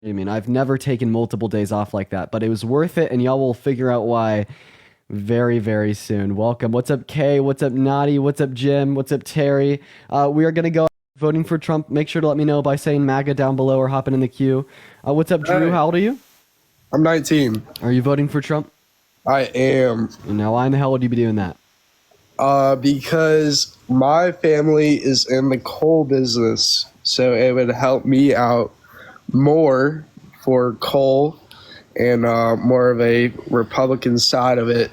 I mean, I've never taken multiple days off like that, but it was worth it, and y'all will figure out why very, very soon. Welcome. What's up, Kay? What's up, Naughty? What's up, Jim? What's up, Terry? We are going to go voting for Trump. Make sure to let me know by saying MAGA down below or hopping in the queue. What's up, Drew? Hi, How old are you? I'm 19. Are you voting for Trump? I am. And now, why in the hell would you be doing that? Because my family is in the coal business, so it would help me out more for coal and more of a Republican side of it,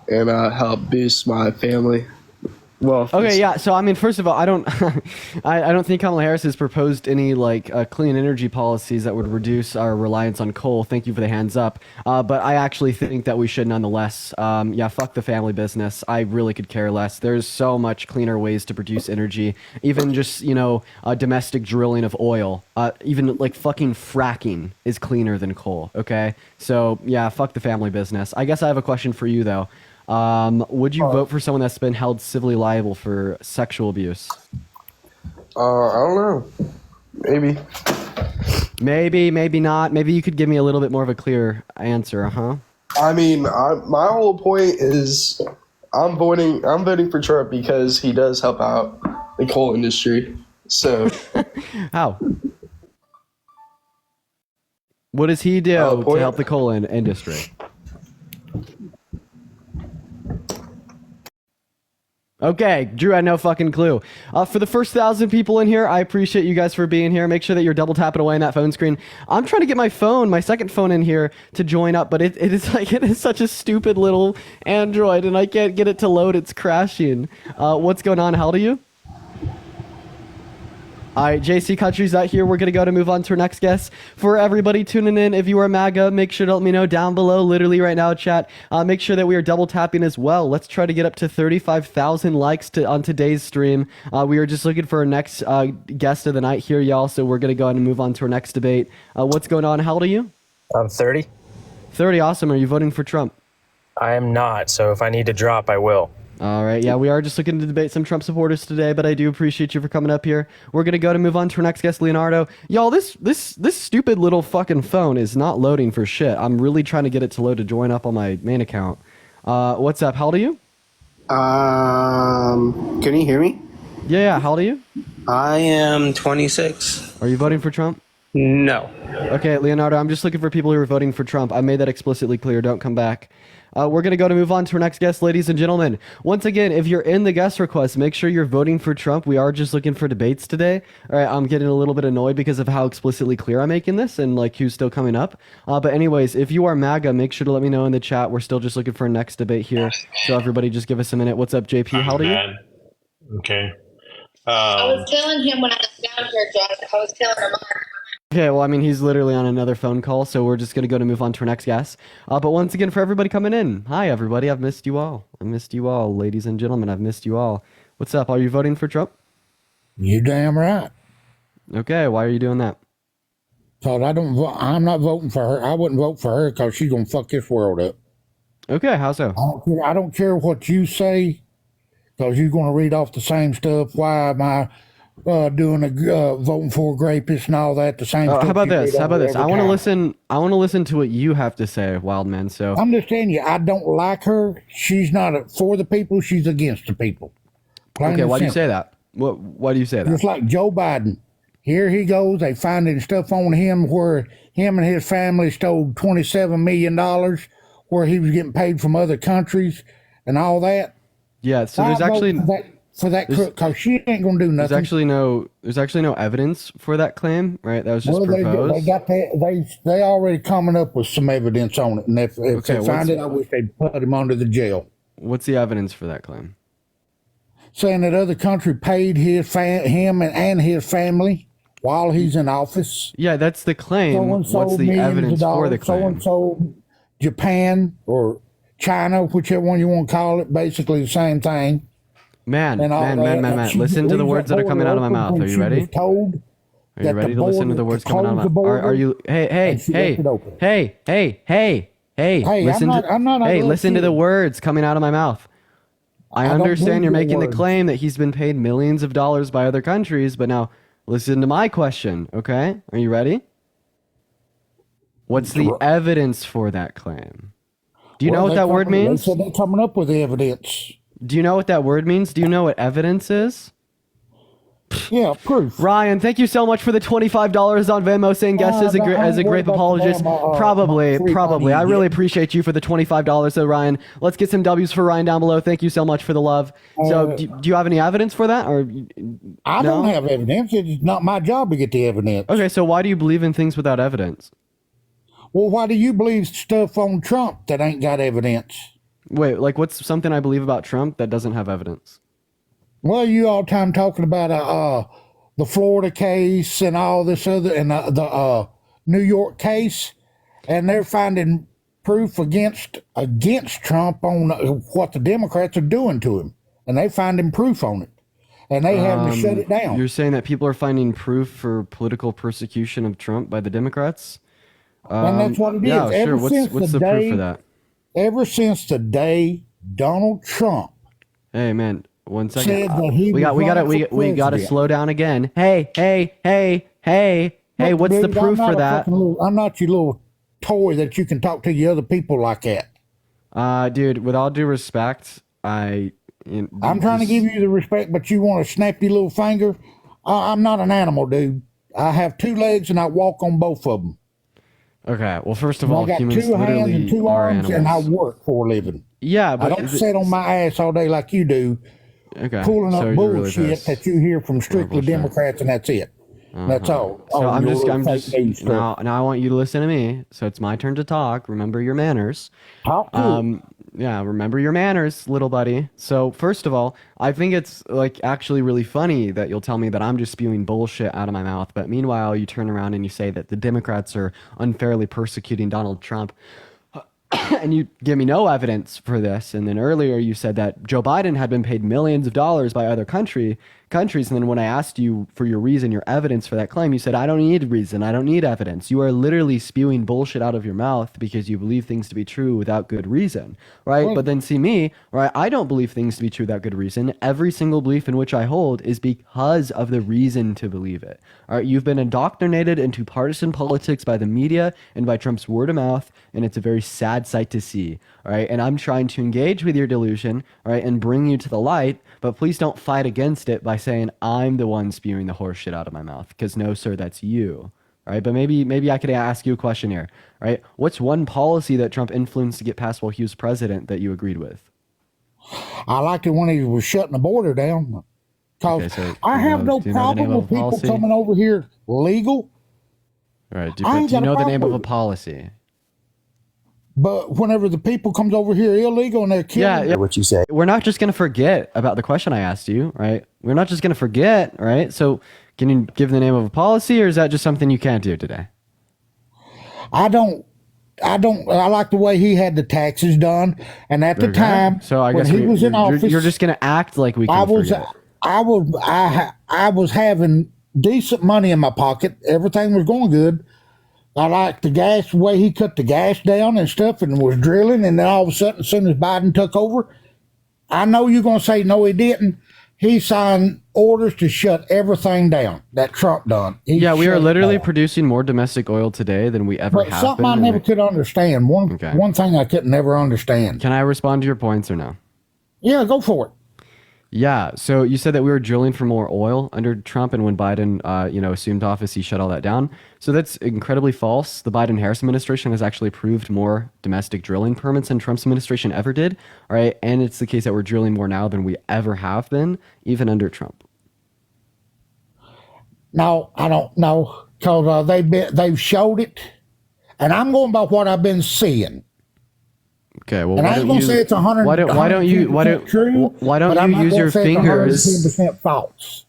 and help boost my family. Well, Okay, yeah. So I mean, first of all, I don't, I don't think Kamala Harris has proposed any like clean energy policies that would reduce our reliance on coal. Thank you for the hands up. But I actually think that we should nonetheless. Yeah, fuck the family business. I really could care less. There's so much cleaner ways to produce energy. Even just domestic drilling of oil. Even like fucking fracking is cleaner than coal. Okay, so yeah, fuck the family business. I guess I have a question for you though. Would you vote for someone that's been held civilly liable for sexual abuse? I don't know. Maybe. Maybe, maybe not. Maybe you could give me a little bit more of a clear answer, huh? I mean, my whole point is I'm voting. I'm voting for Trump because he does help out the coal industry. So. How? What does he do to help the coal industry? Okay, Drew had no fucking clue. For the first 1,000 people in here, I appreciate you guys for being here. Make sure that you're double tapping away on that phone screen. I'm trying to get my phone, my second phone in here to join up, but it is such a stupid little Android, and I can't get it to load. It's crashing. What's going on? How old are you? All right, JC Country's out here. We're going to go to move on to our next guest. For everybody tuning in, if you are MAGA, make sure to let me know down below, literally right now, chat. Make sure that we are double tapping as well. Let's try to get up to 35,000 likes on today's stream. We are just looking for our next guest of the night here, y'all, so we're going to go ahead and move on to our next debate. What's going on? How old are you? I'm 30. 30, awesome. Are you voting for Trump? I am not, so if I need to drop, I will. All right, yeah, we are just looking to debate some Trump supporters today, but I do appreciate you for coming up here. We're gonna go to move on to our next guest, Leonardo. Y'all, this stupid little fucking phone is not loading for shit. I'm really trying to get it to load to join up on my main account. What's up? How old are you? Can you hear me? Yeah, how old are you? I am 26. Are you voting for Trump? No. Okay, Leonardo, I'm just looking for people who are voting for Trump. I made that explicitly clear. Don't come back. We're going to go to move on to our next guest, ladies and gentlemen. Once again, if you're in the guest request, make sure you're voting for Trump. We are just looking for debates today. All right, I'm getting a little bit annoyed because of how explicitly clear I'm making this and like who's still coming up. But anyways, if you are MAGA, make sure to let me know in the chat. We're still just looking for a next debate here. So everybody just give us a minute. What's up, JP? How old are you? Okay. I was telling him when I was down here, Josh. I was telling him. Okay, well, I mean, he's literally on another phone call, so we're just going to go to move on to our next guest. But once again, for everybody coming in, hi, everybody. I've missed you all. I missed you all, ladies and gentlemen. I've missed you all. What's up? Are you voting for Trump? You damn right. Okay, why are you doing that? Cause I'm not voting for her. I wouldn't vote for her because she's gonna fuck this world up. Okay, how so? I don't care what you say, because you're gonna read off the same stuff. Why am I voting for a rapist and all that? The same. How about this? How about this? I want to listen. I want to listen to what you have to say, Wildman. So I'm just telling you, I don't like her. She's not for the people. She's against the people. Okay, why do you say that? Why do you say that? Just like Joe Biden. Here he goes. They finding stuff on him where him and his family stole $27 million, where he was getting paid from other countries and all that. Yeah, so there's actually for that because she ain't gonna do nothing. There's actually no evidence for that claim, right? That was just proposed. They already coming up with some evidence on it, and if they find it, I wish they'd put him under the jail. What's the evidence for that claim? Saying that other country paid him and his family while he's in office. Yeah, that's the claim. What's the evidence for the claim? So-and-so Japan or China, whichever one you want to call it, basically the same thing. Man. Listen to the words that are coming out of my mouth. Are you ready? Are you ready to listen to the words coming out of my mouth? Are you? Hey! Listen to the words coming out of my mouth. I understand you're making the claim that he's been paid millions of dollars by other countries, but now listen to my question, okay? Are you ready? What's the evidence for that claim? Do you know what that word They means? said they're coming up with evidence. Do you know what that word means? Do you know what evidence is? Yeah, proof. Ryan, thank you so much for the $25 on Venmo, saying guest as a grape apologist. Probably. I really appreciate you for the $25 though, Ryan. Let's get some W's for Ryan down below. Thank you so much for the love. So do you have any evidence for that? Or I don't have evidence. It's not my job to get the evidence. Okay, so why do you believe in things without evidence? Well, why do you believe stuff on Trump that ain't got evidence? Wait, like what's something I believe about Trump that doesn't have evidence? Well, you all time talking about the Florida case and all this other, and the New York case, and they're finding proof against Trump on what the Democrats are doing to him, and they finding proof on it, and they having to shut it down. You're saying that people are finding proof for political persecution of Trump by the Democrats? And that's what it is. Yeah, sure. What's the proof for that? Ever since the day Donald Trump Hey, man. 1 second. said that he We gotta slow down again. Hey, what's the proof for that? I'm not your little toy that you can talk to your other people like that. Dude, with all due respect, I'm trying to give you the respect, but you want to snap your little finger? I'm not an animal, dude. I have 2 legs and I walk on both of them. Okay, well, first of all, I got humans 2 hands literally and 2 are arms, animals. and I work for a living. Yeah, but I don't sit on my ass all day like you do, pulling so up you're really bullshit pissed. that you hear from strictly Bullshit. Democrats, and that's it. That's all. So I'm just news now I want you to listen to me. So it's my turn to talk. Remember your manners. Talk to Yeah, remember your manners, little buddy. So first of all, I think it's like actually really funny that you'll tell me that I'm just spewing bullshit out of my mouth, but meanwhile you turn around and you say that the Democrats are unfairly persecuting Donald Trump. And you give me no evidence for this. And then earlier you said that Joe Biden had been paid millions of dollars by other countries. And then when I asked you for your reason, your evidence for that claim, you said, I don't need reason. I don't need evidence. You are literally spewing bullshit out of your mouth because you believe things to be true without good reason, right? But then see me, right? I don't believe things to be true without good reason. Every single belief in which I hold is because of the reason to believe it. All right, you've been indoctrinated into partisan politics by the media and by Trump's word of mouth, and it's a very sad sight to see. All right, and I'm trying to engage with your delusion, all right, and bring you to the light, but please don't fight against it by saying I'm the one spewing the horse shit out of my mouth, because no, sir, that's you. All right, but maybe I could ask you a question here. All right, what's one policy that Trump influenced to get passed while he was president that you agreed with? I liked it when he was shutting the border down. Because I have no problem with people coming over here legal. All right, do you know the name of a policy? But whenever the people comes over here illegal and they're killing, yeah, What you say? we're not just going to forget about the question I asked you, right? We're not just going to forget, right? So can you give the name of a policy, or is that just something you can't do today? I like the way he had the taxes done, and at the time, so I when guess he was in office, you're just going to act like we can forget. I was having decent money in my pocket. Everything was going good. I liked the gas, the way he cut the gas down and stuff, and was drilling. And then all of a sudden, as soon as Biden took over, I know you're going to say, no, he didn't. He signed orders to shut everything down that Trump done. We are literally producing more domestic oil today than we ever have. Something I never could understand. One thing I could never understand. Can I respond to your points or no? Yeah, go for it. Yeah, so you said that we were drilling for more oil under Trump, and when Biden, assumed office, he shut all that down. So that's incredibly false. The Biden-Harris administration has actually approved more domestic drilling permits than Trump's administration ever did. All right, and it's the case that we're drilling more now than we ever have been, even under Trump. No, I don't know, because they've showed it, and I'm going by what I've been seeing. Okay, well, and I ain't gonna say it's 100. Why don't you use your fingers? 110% false.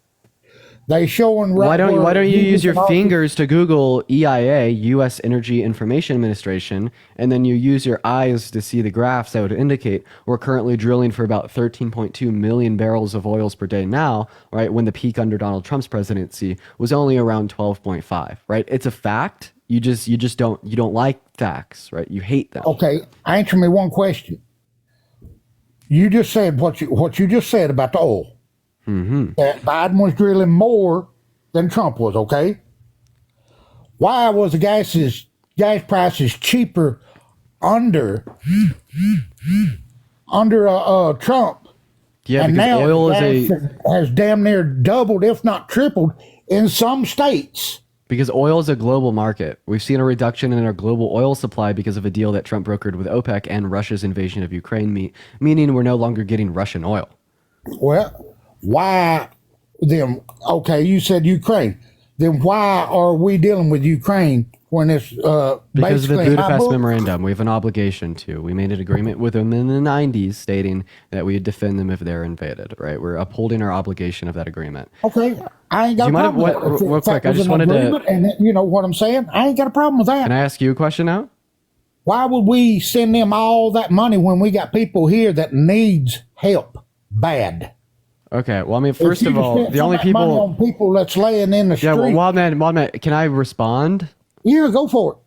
They showing right. Why don't you use your fingers to Google EIA, U.S. Energy Information Administration, and then you use your eyes to see the graphs that would indicate we're currently drilling for about 13.2 million barrels of oils per day now, right? When the peak under Donald Trump's presidency was only around 12.5, right? It's a fact. You don't like facts, right? You hate them. Okay, answer me one question. You just said what you just said about the oil. Mm-hmm. That Biden was drilling more than Trump was. Okay, why was the gases gas prices cheaper under Trump. Yeah, And because now oil gas is has damn near doubled, if not tripled, in some states. because oil is a global market. We've seen a reduction in our global oil supply because of a deal that Trump brokered with OPEC and Russia's invasion of Ukraine, meaning we're no longer getting Russian oil. Well, why then? Okay, you said Ukraine. Then why are we dealing with Ukraine when it's Because of the basically in my Budapest book? Memorandum, we have an obligation to. We made an agreement with them in the 90s stating that we'd defend them if they're invaded, right? We're upholding our obligation of that agreement. Okay, I ain't got Do a you mind problem with if- that. If real that quick, I was just an wanted to- agreement, and you know what I'm saying? I ain't got a problem with that. Can I ask you a question now? Why would we send them all that money when we got people here that needs help bad? Okay, well, I mean, If first you of all, spent the some only of that money people... on people that's laying in the Yeah, street. well, Wildman, can I respond? Yeah, go for it.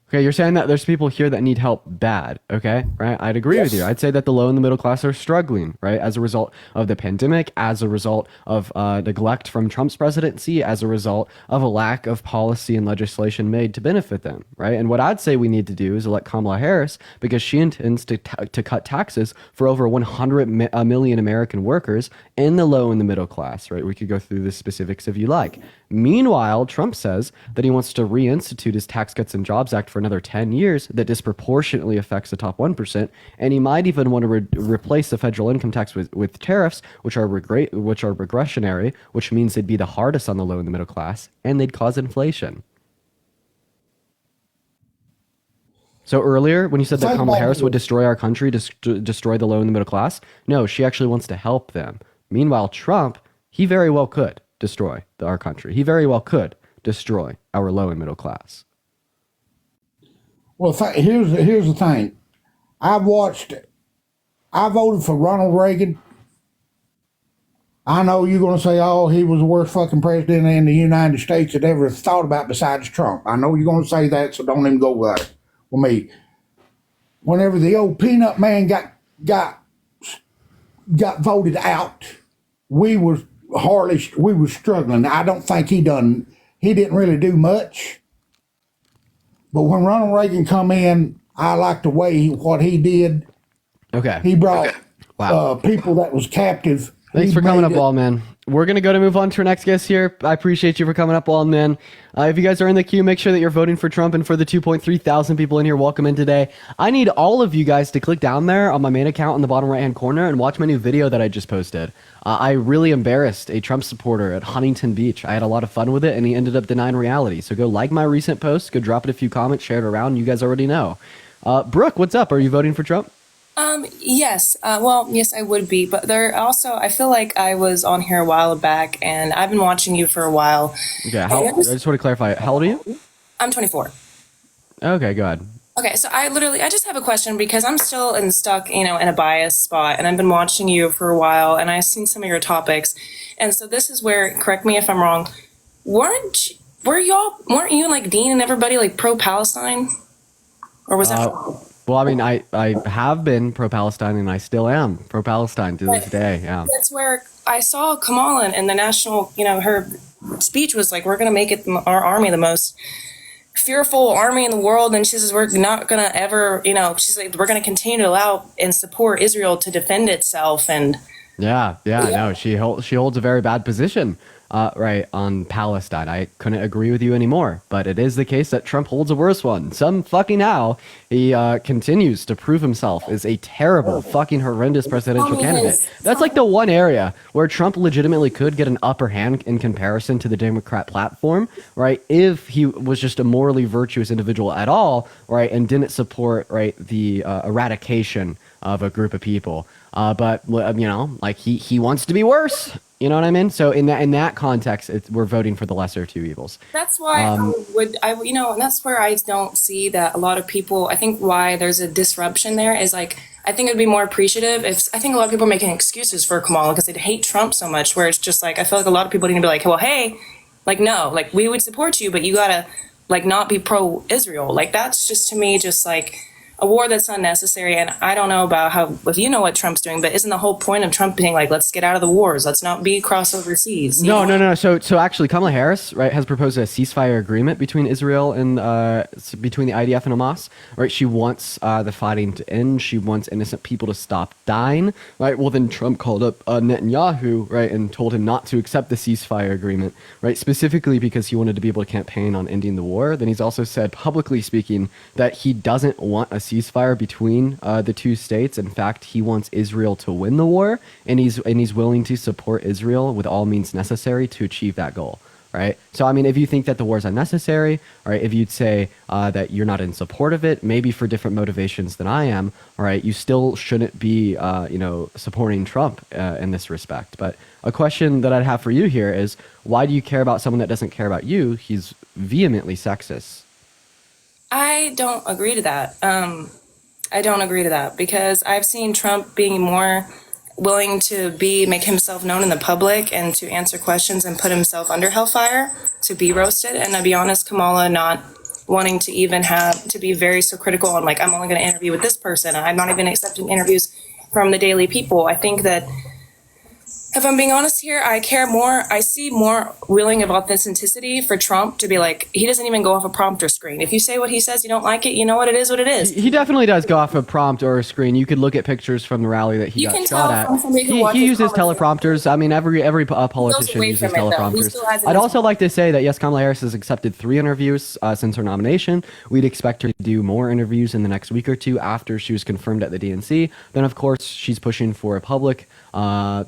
Okay, you're saying that there's people here that need help bad, okay? Right? I'd agree with Yes. you. I'd say that the low and the middle class are struggling, right? As a result of the pandemic, as a result of neglect from Trump's presidency, as a result of a lack of policy and legislation made to benefit them, right? And what I'd say we need to do is elect Kamala Harris because she intends to cut taxes for over 100 million American workers in the low and the middle class, right? We could go through the specifics if you like. Meanwhile, Trump says that he wants to reinstitute his Tax Cuts and Jobs Act for another 10 years that disproportionately affects the top 1%. And he might even want to replace the federal income tax with tariffs, which are regressionary, which means they'd be the hardest on the low and the middle class, and they'd cause inflation. So earlier, when you said that Think Kamala about Harris it. would destroy our country, destroy the low and the middle class, no, she actually wants to help them. Meanwhile, Trump, he very well could destroy our country. He very well could destroy our low and middle class. Well, here's the thing. I voted for Ronald Reagan. I know you're going to say, oh, he was the worst fucking president in the United States that ever thought about besides Trump. I know you're going to say that, so don't even go there with me. Whenever the old peanut man got voted out, we were struggling. I don't think he didn't really do much. But when Ronald Reagan come in, I like the way what he did. Okay. He brought Wow. people that was captive. Thanks He for coming made up, it- Waldman. We're going to move on to our next guest here. I appreciate you for coming up, Waldman. If you guys are in the queue, make sure that you're voting for Trump. And for the 2.3 thousand people in here, welcome in today. I need all of you guys to click down there on my main account in the bottom right-hand corner and watch my new video that I just posted. I really embarrassed a Trump supporter at Huntington Beach. I had a lot of fun with it, and he ended up denying reality. So go like my recent post, go drop it a few comments, share it around. You guys already know. Brooke, what's up? Are you voting for Trump? Yes. Well, yes, I would be, but there also, I feel like I was on here a while back and I've been watching you for a while. Okay, I just want to clarify. How old are you? I'm 24. Okay, go ahead. Okay, so I just have a question because I'm still stuck, in a bias spot, and I've been watching you for a while, and I've seen some of your topics, and so this is where, correct me if I'm wrong, weren't you like Dean and everybody like pro-Palestine, or was that wrong? Well, I mean, I have been pro-Palestine, and I still am pro-Palestine to this day. Yeah. That's where I saw Kamala and the national, her speech was like, we're going to make it our army the most fearful army in the world. And she says, we're not going to ever, she's like, we're going to continue to allow and support Israel to defend itself. And Yeah. No, she holds a very bad position, right, on Palestine. I couldn't agree with you anymore, but it is the case that Trump holds a worse one. Some fucking how he continues to prove himself as a terrible, fucking horrendous presidential candidate. That's like the one area where Trump legitimately could get an upper hand in comparison to the Democrat platform, right, if he was just a morally virtuous individual at all, right, and didn't support, right, the eradication of a group of people. But like he wants to be worse. You know what I mean? So in that context, we're voting for the lesser two evils. that's why and that's where I don't see that a lot of people, I think why there's a disruption there is like, I think it'd be more appreciative if, I think a lot of people are making excuses for Kamala because they hate Trump so much, where it's just like, I feel like a lot of people need to be like, well, hey, like, no, like we would support you, but you gotta like not be pro-Israel. Like that's just to me, just like, a war that's unnecessary. And I don't know about how, if you know what Trump's doing, but isn't the whole point of Trump being like, let's get out of the wars, let's not be crossover seas? No. So actually, Kamala Harris, right, has proposed a ceasefire agreement between Israel and between the IDF and Hamas. Right, she wants the fighting to end. She wants innocent people to stop dying. Right. Well, then Trump called up Netanyahu, right, and told him not to accept the ceasefire agreement, right, specifically because he wanted to be able to campaign on ending the war. Then he's also said, publicly speaking, that he doesn't want a ceasefire between the two states. In fact, he wants Israel to win the war, and he's willing to support Israel with all means necessary to achieve that goal. Right. So, I mean, if you think that the war is unnecessary, right, if you'd say that you're not in support of it, maybe for different motivations than I am, all right, you still shouldn't be, supporting Trump in this respect. But a question that I'd have for you here is, why do you care about someone that doesn't care about you? He's vehemently sexist. I don't agree to that. I don't agree to that because I've seen Trump being more willing to make himself known in the public and to answer questions and put himself under hellfire to be roasted. And to be honest, Kamala not wanting to even have to be very so critical on like, I'm only going to interview with this person. I'm not even accepting interviews from the Daily People. I think that if I'm being honest here, I see more willing of authenticity for Trump to be like, he doesn't even go off a prompt or screen. If you say what he says, you don't like it, you know what it is, what it is. He definitely does go off a prompt or a screen. You could look at pictures from the rally that he You got can shot tell from at. somebody who watches He uses politics. teleprompters. I mean, every politician away uses from it, though. He teleprompters. still has it I'd in also his- like to say that, yes, Kamala Harris has accepted 3 interviews since her nomination. We'd expect her to do more interviews in the next week or two after she was confirmed at the DNC. Then, of course, she's pushing for a public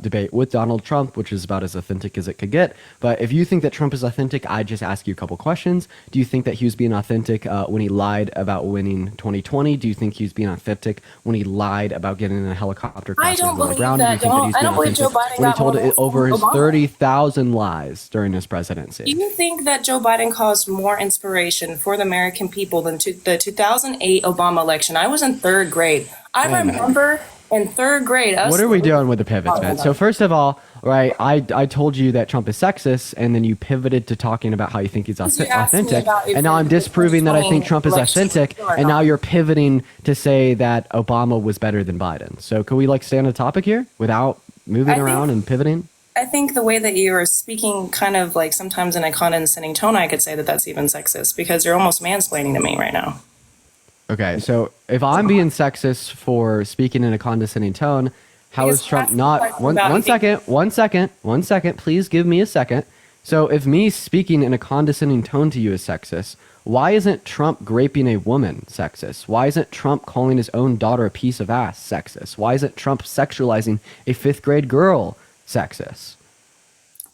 debate with Donald Trump, which is about as authentic as it could get. But if you think that Trump is authentic, I'd just ask you a couple questions. Do you think that he was being authentic when he lied about winning 2020? Do you think he was being authentic when he lied about getting in a helicopter crash I with don't Lily believe Brown? Do you that. think that he's I being don't believe Joe authentic Biden when he got told more votes over than his Obama. 30,000 lies during his presidency? Do you think that Joe Biden caused more inspiration for the American people than the 2008 Obama election? I was in 3rd grade. I remember in 3rd grade. What are we doing with the pivots, man? So first of all, right, I told you that Trump is sexist, and then you pivoted to talking about how you think he's You asked me authentic, about if and now I'm the disproving that I think 2020 Trump is election authentic, was or and now not. you're pivoting to say that Obama was better than Biden. So can we stay on the topic here without moving I think- around and pivoting? I think the way that you are speaking kind of like sometimes in a condescending tone, I could say that that's even sexist because you're almost mansplaining to me right now. Okay, so if I'm being sexist for speaking in a condescending tone, how Because is Trump that's not? what One about second, one second. Please give me a second. So if me speaking in a condescending tone to you is sexist, why isn't Trump graping a woman sexist? Why isn't Trump calling his own daughter a piece of ass sexist? Why isn't Trump sexualizing a 5th grade girl sexist?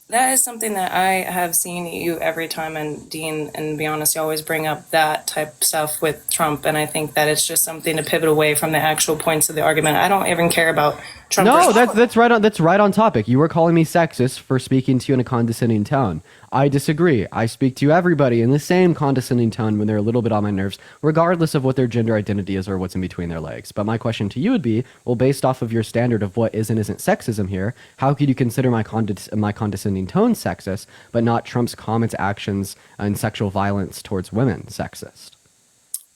That is something that I have seen you every time, and Dean, and to be honest, you always bring up that type of stuff with Trump, and I think that it's just something to pivot away from the actual points of the argument. I don't even care about Trump. No, that's right on topic. You were calling me sexist for speaking to you in a condescending tone. I disagree. I speak to everybody in the same condescending tone when they're a little bit on my nerves, regardless of what their gender identity is or what's in between their legs. But my question to you would be, well, based off of your standard of what is and isn't sexism here, how could you consider my condescending tone sexist, but not Trump's comments, actions, and sexual violence towards women sexist?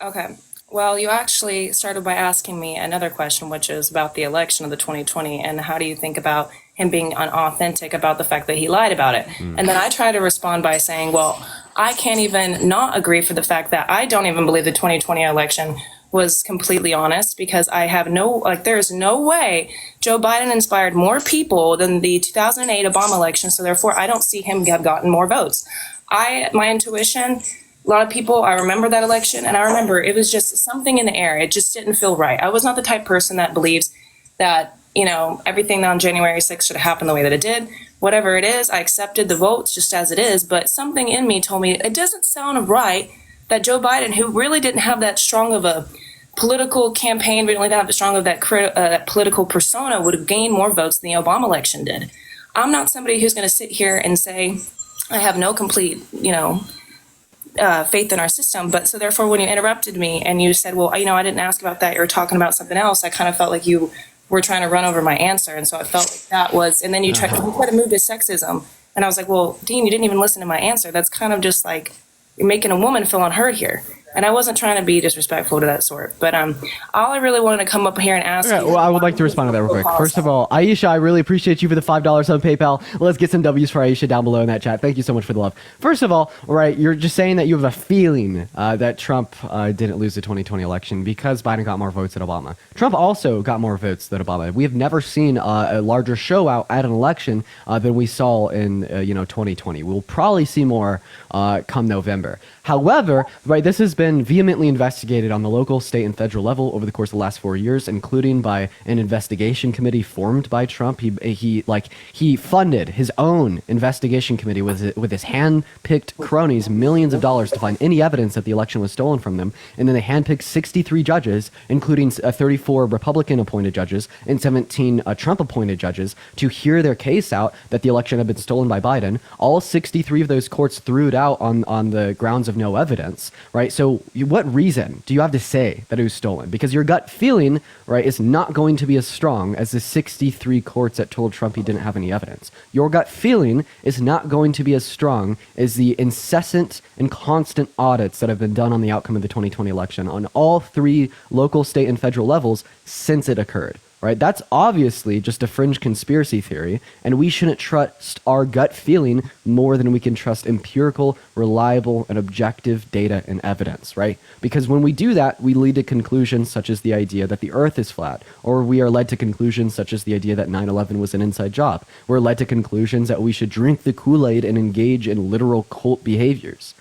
Okay. Well, you actually started by asking me another question, which is about the election of the 2020, and how do you think about him being unauthentic about the fact that he lied about it? And then I try to respond by saying, well, I can't even not agree for the fact that I don't even believe the 2020 election was completely honest, because I have there's no way Joe Biden inspired more people than the 2008 Obama election. So therefore, I don't see him have gotten more votes. My intuition, a lot of people, I remember that election, and I remember it was just something in the air. It just didn't feel right. I was not the type of person that believes that, everything on January 6th should have happened the way that it did. Whatever it is, I accepted the votes just as it is, but something in me told me it doesn't sound right that Joe Biden, who really didn't have that strong of a political campaign, really didn't have strong of that political persona, would have gained more votes than the Obama election did. I'm not somebody who's going to sit here and say I have no complete, faith in our system. But so therefore, when you interrupted me and you said, well, I didn't ask about that, you were talking about something else, I kind of felt like you were trying to run over my answer. And so I felt like that was, and then you tried to move to sexism. And I was like, well, Dean, you didn't even listen to my answer. That's kind of just like, you're making a woman feel unheard here. And I wasn't trying to be disrespectful to that sort. But all I really wanted to come up here and ask Okay, you. well, I would like to respond to that real quick. First of all, Aisha, I really appreciate you for the $5 on PayPal. Let's get some W's for Aisha down below in that chat. Thank you so much for the love. First of all, right, you're just saying that you have a feeling that Trump didn't lose the 2020 election because Biden got more votes than Obama. Trump also got more votes than Obama. We have never seen a larger show out at an election than we saw in 2020. We'll probably see more come November. However, right, this has been vehemently investigated on the local, state, and federal level over the course of the last 4 years, including by an investigation committee formed by Trump. He funded his own investigation committee with his hand-picked cronies millions of dollars to find any evidence that the election was stolen from them, and then they handpicked 63 judges, including 34 Republican-appointed judges and 17 Trump-appointed judges, to hear their case out that the election had been stolen by Biden. All 63 of those courts threw it out on the grounds of no evidence, right? So what reason do you have to say that it was stolen? Because your gut feeling, right, is not going to be as strong as the 63 courts that told Trump he didn't have any evidence. Your gut feeling is not going to be as strong as the incessant and constant audits that have been done on the outcome of the 2020 election on all three local, state, and federal levels since it occurred. Right? That's obviously just a fringe conspiracy theory, and we shouldn't trust our gut feeling more than we can trust empirical, reliable, and objective data and evidence, right? Because when we do that, we lead to conclusions such as the idea that the earth is flat, or we are led to conclusions such as the idea that 9/11 was an inside job. We're led to conclusions that we should drink the Kool-Aid and engage in literal cult behaviors,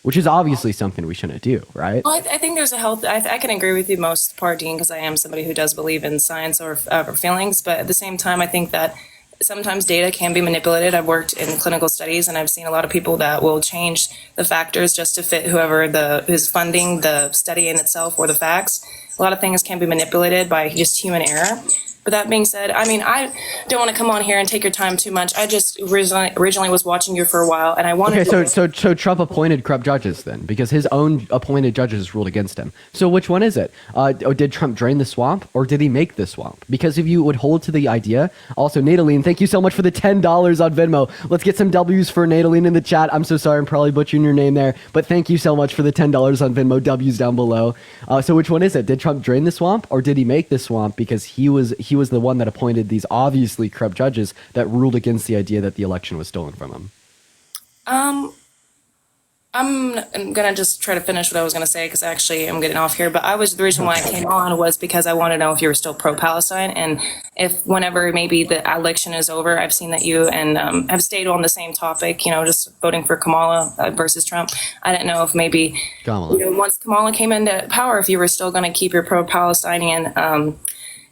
which is obviously something we shouldn't do, right? Well, I think there's a health. I can agree with you most part, Dean, because I am somebody who does believe in science or feelings. But at the same time, I think that sometimes data can be manipulated. I've worked in clinical studies, and I've seen a lot of people that will change the factors just to fit whoever is funding the study in itself or the facts. A lot of things can be manipulated by just human error. But that being said, I mean, I don't want to come on here and take your time too much. I just originally was watching you for a while, and I wanted to... So Trump appointed corrupt judges then, because his own appointed judges ruled against him. So which one is it? Did Trump drain the swamp, or did he make the swamp? Because if you would hold to the idea... Also, Nataline, thank you so much for the $10 on Venmo. Let's get some W's for Nataline in the chat. I'm so sorry, I'm probably butchering your name there, but thank you so much for the $10 on Venmo. W's down below. So which one is it? Did Trump drain the swamp, or did he make the swamp because he was the one that appointed these obviously corrupt judges that ruled against the idea that the election was stolen from him? I'm gonna just try to finish what I was gonna say because actually I'm getting off here. But the reason why I came on was because I want to know if you were still pro-Palestine, and if whenever maybe the election is over, I've seen that you and have stayed on the same topic. Just voting for Kamala versus Trump. I didn't know if maybe once Kamala came into power, if you were still going to keep your pro-Palestinian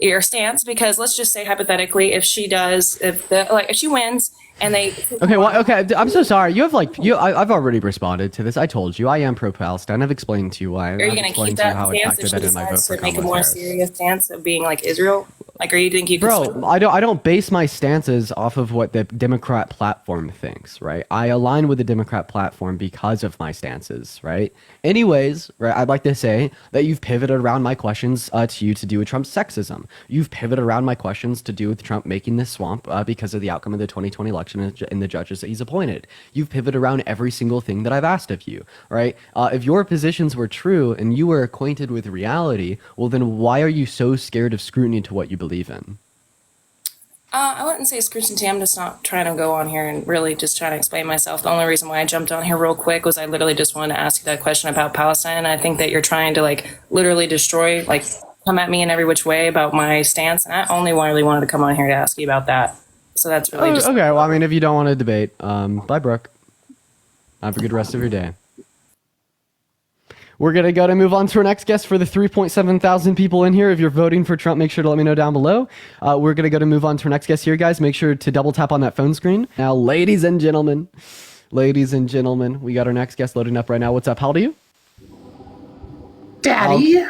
your stance, because let's just say hypothetically, if she does, if she wins and they okay, I'm so sorry. I've already responded to this. I told you I am pro-Palestine. I've explained to you why. Are you going to keep that stance if she decides to make a more serious stance of being like Israel? Like, are you think you Bro, I don't base my stances off of what the Democrat platform thinks, right? I align with the Democrat platform because of my stances, right? Anyways, right, I'd like to say that you've pivoted around my questions to you to do with Trump's sexism. You've pivoted around my questions to do with Trump making this swamp because of the outcome of the 2020 election and the judges that he's appointed. You've pivoted around every single thing that I've asked of you, right? If your positions were true and you were acquainted with reality, well, then why are you so scared of scrutiny to what you believe in? I wouldn't say scrutiny. I'm just not trying to go on here and really just trying to explain myself. The only reason why I jumped on here real quick was I literally just wanted to ask you that question about Palestine. And I think that you're trying to literally destroy, come at me in every which way about my stance. And I only really wanted to come on here to ask you about that. So that's really just... Okay, well, I mean, if you don't want to debate, bye, Brooke. Have a good rest of your day. We're going to move on to our next guest for the 3.7 thousand people in here. If you're voting for Trump, make sure to let me know down below. We're going to move on to our next guest here, guys. Make sure to double tap on that phone screen. Now, ladies and gentlemen, we got our next guest loading up right now. What's up? How old are you? Daddy.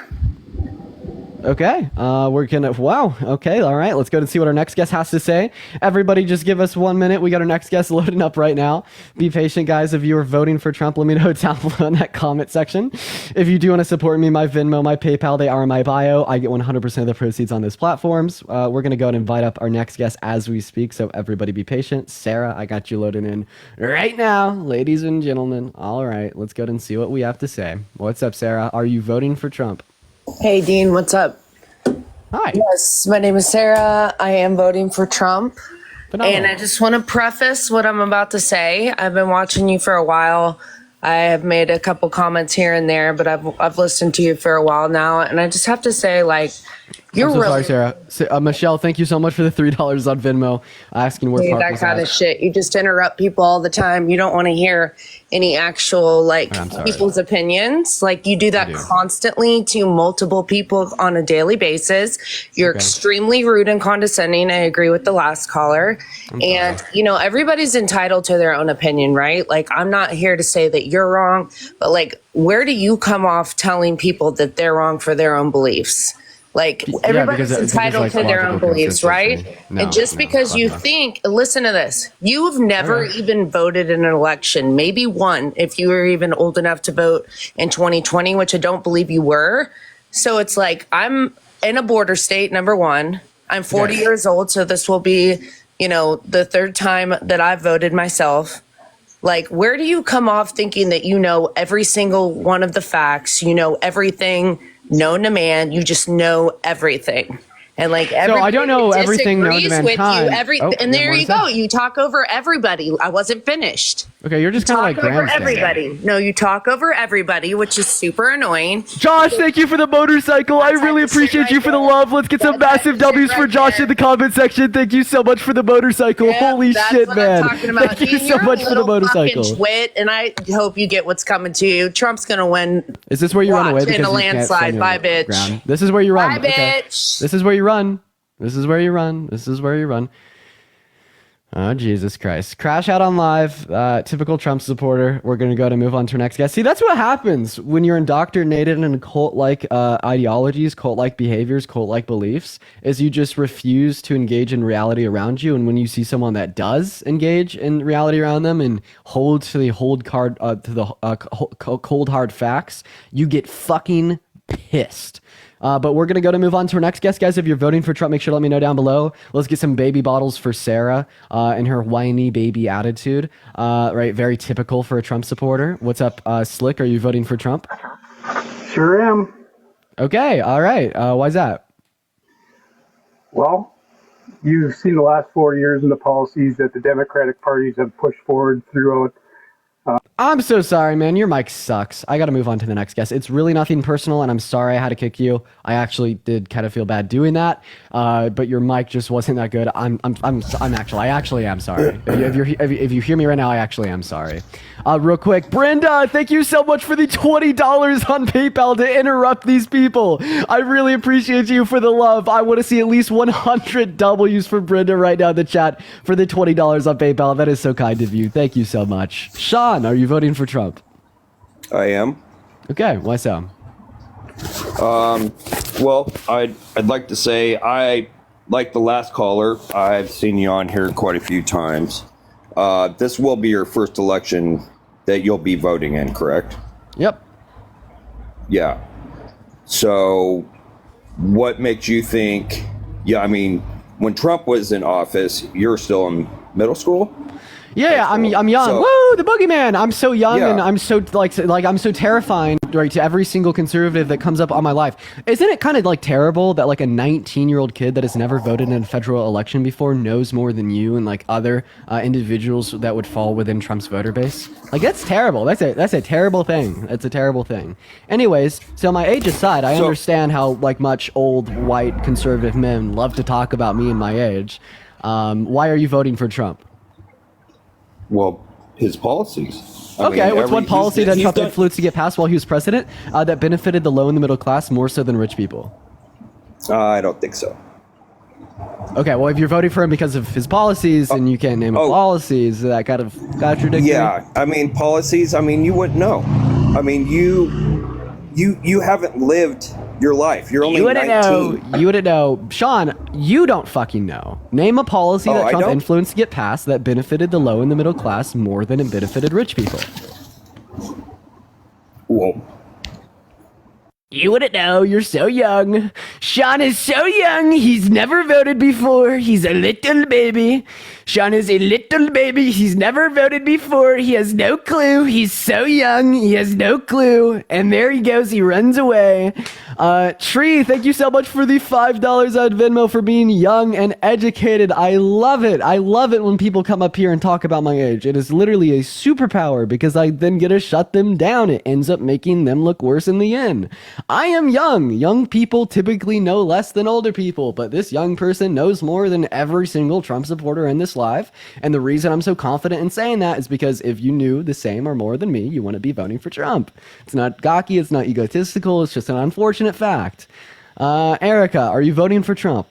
Okay, we're gonna, wow, okay, all right, let's go and see what our next guest has to say. Everybody just give us 1 minute. We got our next guest loading up right now. Be patient, guys. If you are voting for Trump, let me know down below in that comment section. If you do want to support me, my Venmo, my PayPal, they are in my bio. I get 100% of the proceeds on those platforms. We're gonna go and invite up our next guest as we speak, so everybody be patient. Sarah, I got you loading in right now, ladies and gentlemen. All right, let's go and see what we have to say. What's up, Sarah? Are you voting for Trump? Hey, Dean, what's up? Hi. Yes, my name is Sarah. I am voting for Trump. Phenomenal. And I just want to preface what I'm about to say. I've been watching you for a while. I have made a couple comments here and there, but I've listened to you for a while now. And I just have to say, like, you're I'm so really sorry, Sarah. Michelle, thank you so much for the $3 on Venmo. Asking where Park that was kind at. of shit. You just interrupt people all the time. You don't want to hear any actual I'm sorry. people's opinions. Like you do that constantly to multiple people on a daily basis. You're extremely rude and condescending. I agree with the last caller. And everybody's entitled to their own opinion, right? Like I'm not here to say that you're wrong, but like where do you come off telling people that they're wrong for their own beliefs? Like everybody's entitled to their own beliefs, right? And just because you think, listen to this, you've never even voted in an election, maybe one, if you were even old enough to vote in 2020, which I don't believe you were. So it's like, I'm in a border state, number one. I'm 40 years old, so this will be, the third time that I've voted myself. Like, where do you come off thinking that you know every single one of the facts, you know everything known to man, you just know everything, and like so I don't know everything known to mankind. And there you go. You talk over everybody. I wasn't finished. Okay, you're just kind of like talk over grandstanding. everybody. No, you talk over everybody, which is super annoying. Josh, thank you for the motorcycle. I really appreciate you for the love. Let's get some massive W's for Josh in the comment section. Thank you so much for the motorcycle. Holy shit, man. Thank you so much for the motorcycle. Wit, and I hope you get what's coming to you. Trump's gonna win. Is this where you run away because in a you can't landslide? stand Bye, your bitch. ground? This is where you run. Bye, Okay. bitch. This is where you run. This is where you run. This is where you run. Oh, Jesus Christ. Crash out on live. Typical Trump supporter. We're going to go to move on to our next guest. See, that's what happens when you're indoctrinated in cult-like ideologies, cult-like behaviors, cult-like beliefs, is you just refuse to engage in reality around you. And when you see someone that does engage in reality around them and hold to the cold hard facts, you get fucking pissed. But we're going to go to move on to our next guest. Guys, if you're voting for Trump, make sure to let me know down below. Let's get some baby bottles for Sarah and her whiny baby attitude. Right, very typical for a Trump supporter. What's up, Slick? Are you voting for Trump? Sure am. Okay, all right. Why's that? Well, you've seen the last 4 years and the policies that the Democratic parties have pushed forward throughout. I'm so sorry, man. Your mic sucks. I got to move on to the next guest. It's really nothing personal, and I'm sorry I had to kick you. I actually did kind of feel bad doing that, but your mic just wasn't that good. I actually am sorry. If you hear me right now, I actually am sorry. Real quick, Brenda, thank you so much for the $20 on PayPal to interrupt these people. I really appreciate you for the love. I want to see at least 100 W's for Brenda right now in the chat for the $20 on PayPal. That is so kind of you. Thank you so much. Sean, are you voting for Trump? I am. Okay, why so? Well, I'd like to say like the last caller, I've seen you on here quite a few times. This will be your first election that you'll be voting in, correct? Yep. Yeah. So what makes you think, I mean, when Trump was in office, you're still in middle school? Yeah, I'm young. So, woo, the boogeyman. I'm so young and I'm so like I'm so terrifying, right, to every single conservative that comes up on my life. Isn't it kind of like terrible that like a 19-year-old kid that has never voted in a federal election before knows more than you and like other individuals that would fall within Trump's voter base? Like that's terrible. That's a terrible thing. It's a terrible thing. Anyways, so my age aside, I understand how like much old white conservative men love to talk about me and my age. Why are you voting for Trump? Well, his policies. What's one policy that Trump influenced to get passed while he was president that benefited the low and the middle class more so than rich people? I don't think so. Okay, well, if you're voting for him because of his policies and you can't name policies, that kind of contradicts. Yeah, I mean, policies, you wouldn't know. I mean, you haven't lived your life. You're only You wouldn't 19. know. You wouldn't know. Sean, you don't fucking know. Name a policy that I Trump don't? influenced to get passed that benefited the low and the middle class more than it benefited rich people. Whoa. You wouldn't know. You're so young. Sean is so young. He's never voted before. He's a little baby. Sean is a little baby. He's never voted before. He has no clue. He's so young. He has no clue. And there he goes. He runs away. Tree, thank you so much for the $5 on Venmo for being young and educated. I love it. I love it when people come up here and talk about my age. It is literally a superpower because I then get to shut them down. It ends up making them look worse in the end. I am young. Young people typically know less than older people, but this young person knows more than every single Trump supporter in this live. And the reason I'm so confident in saying that is because if you knew the same or more than me, you wouldn't be voting for Trump. It's not gawky. It's not egotistical. It's just an unfortunate fact. Erica, are you voting for Trump?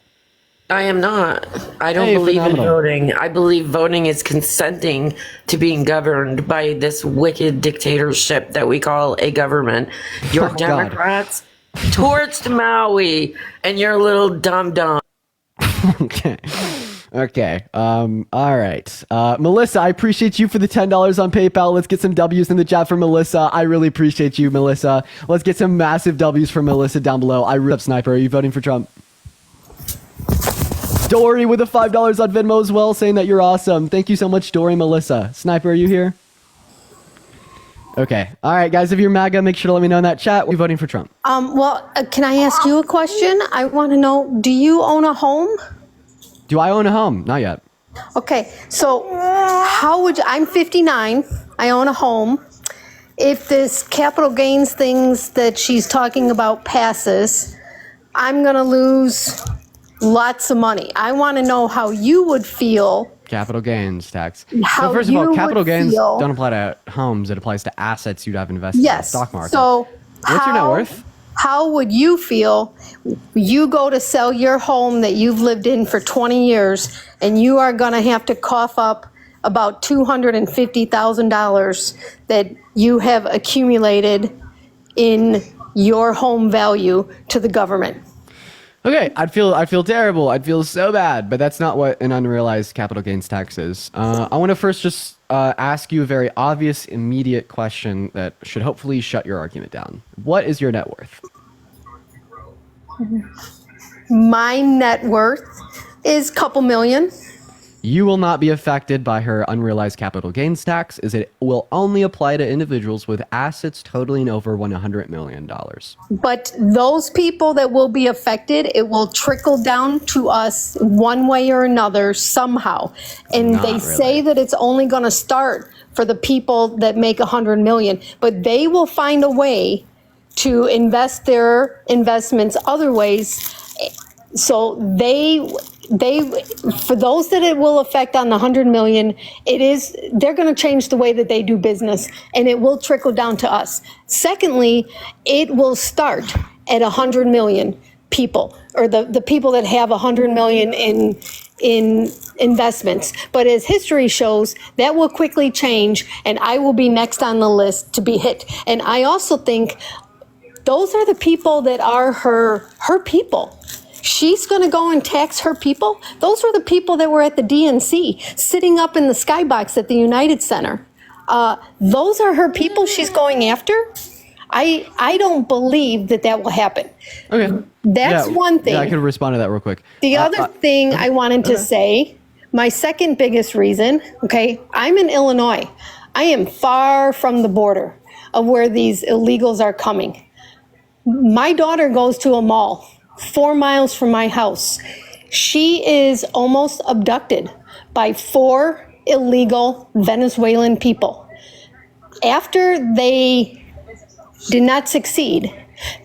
I am not. I don't Hey, believe phenomenal. in voting. I believe voting is consenting to being governed by this wicked dictatorship that we call a government. You're Oh, God. Democrats torched Maui, and you're a little dumb. Okay. Okay. All right. Melissa, I appreciate you for the $10 on PayPal. Let's get some W's in the chat for Melissa. I really appreciate you, Melissa. Let's get some massive W's for Melissa down below. I rip Sniper. Are you voting for Trump? Dory with the $5 on Venmo as well, saying that you're awesome. Thank you so much, Dory. Melissa. Sniper, are you here? Okay. All right, guys. If you're MAGA, make sure to let me know in that chat. We're voting for Trump. Can I ask you a question? I want to know, do you own a home? Do I own a home? Not yet. Okay, so how would you, I'm 59, I own a home. If this capital gains things that she's talking about passes, I'm going to lose lots of money. I want to know how you would feel. Capital gains tax. How So first of all, you capital would gains feel- don't apply to homes. It applies to assets you'd have invested in the Yes. stock market. So what's your net worth? How would you feel? You go to sell your home that you've lived in for 20 years, and you are going to have to cough up about $250,000 that you have accumulated in your home value to the government. Okay, I'd feel terrible. I'd feel so bad, but that's not what an unrealized capital gains tax is. I want to first just ask you a very obvious, immediate question that should hopefully shut your argument down. What is your net worth? My net worth is a couple million. You will not be affected by her unrealized capital gains tax, as it will only apply to individuals with assets totaling over $100 million. But those people that will be affected, it will trickle down to us one way or another somehow. And Not they say that it's only going to start for the people that make 100 million, but they will find a way to invest their investments other ways. So for those that it will affect on the 100 million, they're going to change the way that they do business, and it will trickle down to us. Secondly, it will start at 100 million people, or the people that have 100 million in investments. But as history shows, that will quickly change, and I will be next on the list to be hit. And I also think those are the people that are her people. She's going to go and tax her people. Those were the people that were at the DNC, sitting up in the skybox at the United Center. Those are her people she's going after. I don't believe that will happen. Okay. That's one thing. Yeah, I could respond to that real quick. The other thing I wanted to say, my second biggest reason, okay, I'm in Illinois. I am far from the border of where these illegals are coming. My daughter goes to a mall 4 miles from my house. She is almost abducted by 4 illegal Venezuelan people. After they did not succeed,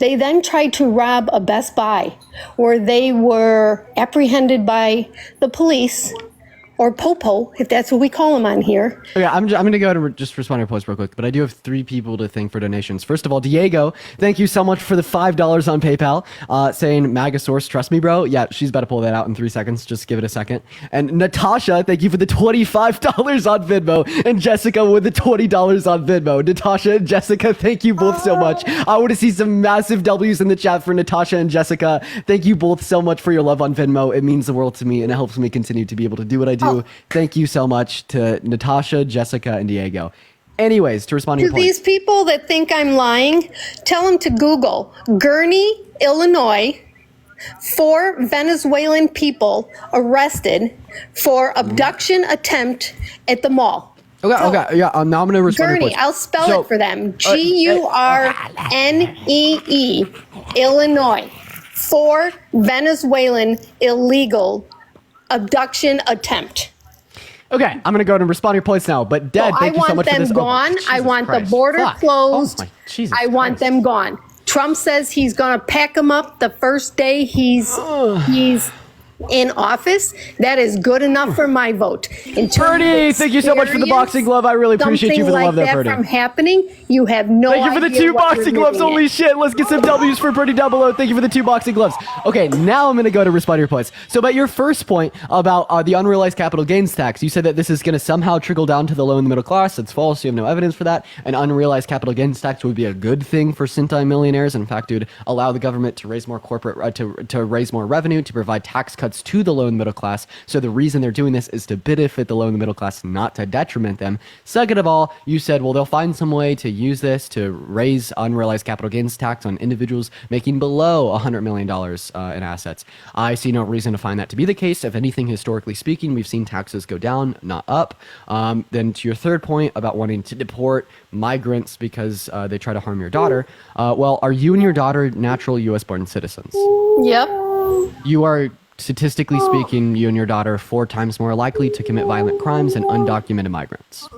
they then tried to rob a Best Buy, where they were apprehended by the police, or Popo, if that's what we call him on here. Okay, I'm going to go to just respond to your post real quick, but I do have 3 people to thank for donations. First of all, Diego, thank you so much for the $5 on PayPal, saying MAGA source, trust me, bro. Yeah, she's about to pull that out in 3 seconds. Just give it a second. And Natasha, thank you for the $25 on Venmo, and Jessica with the $20 on Venmo. Natasha and Jessica, thank you both so much. I want to see some massive W's in the chat for Natasha and Jessica. Thank you both so much for your love on Venmo. It means the world to me, and it helps me continue to be able to do what I do. Thank you so much to Natasha, Jessica, and Diego. Anyways, to respond to your point. These people that think I'm lying, tell them to Google Gurney, Illinois, 4 Venezuelan people arrested for abduction attempt at the mall. Okay, yeah. Now I'm going to respond to your Gurney, point. I'll spell it for them. Gurnee, Illinois. 4 Venezuelan illegal abduction attempt. Okay, I'm going to go and respond to your points now. But Dad, thank you so much for this. I want the border closed. I want them gone. Trump says he's going to pack them up the first day he's in office. That is good enough for my vote. Purdy, thank you so much for the boxing glove. I really appreciate you for the love there, Purdy. From happening, you have no idea. Thank you for the 2 boxing gloves. Holy shit, let's get some W's for Purdy Double O. Thank you for the 2 boxing gloves. Okay, now I'm going to go to respond to your points. So about your first point about the unrealized capital gains tax, you said that this is going to somehow trickle down to the low and the middle class. That's false. You have no evidence for that. An unrealized capital gains tax would be a good thing for centimillionaires. In fact, it would allow the government to raise more to raise more revenue, to provide tax cuts to the low and middle class. So the reason they're doing this is to benefit the low and the middle class, not to detriment them. Second of all, you said, well, they'll find some way to use this to raise unrealized capital gains tax on individuals making below $100 million in assets. I see no reason to find that to be the case. If anything, historically speaking, we've seen taxes go down, not up. Then to your third point about wanting to deport migrants because they try to harm your daughter, well, are you and your daughter natural U.S.-born citizens? Yep. You are, statistically speaking, you and your daughter are 4 times more likely to commit violent crimes than undocumented migrants.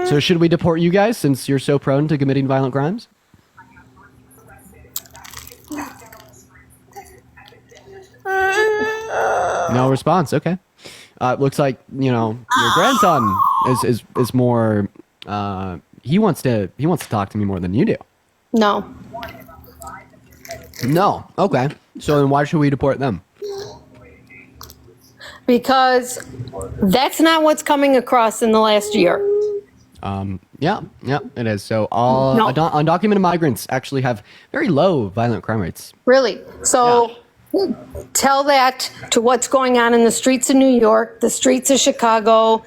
So should we deport you guys since you're so prone to committing violent crimes? No response. Okay. Looks like, your grandson is more. He wants to talk to me more than you do. No. No. Okay. So then why should we deport them? Because that's not what's coming across in the last year. Yeah, it is. So all undocumented migrants actually have very low violent crime rates. Really? So tell that to what's going on in the streets of New York, the streets of Chicago,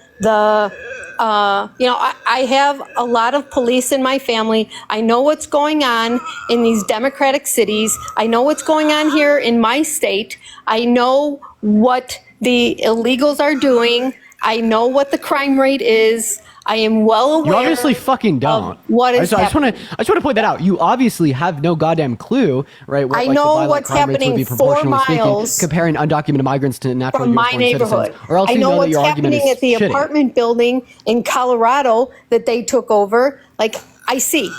I have a lot of police in my family. I know what's going on in these democratic cities. I know what's going on here in my state. I know what the illegals are doing. I know what the crime rate is. I am well aware. You obviously fucking don't. What is happening? I just want to point that out. You obviously have no goddamn clue, right? What, I know what's happening 4 miles comparing undocumented migrants to natural from my neighborhood. Citizens, or else I know what's that your happening at the shitty. apartment building in Colorado that they took over. Like, I see.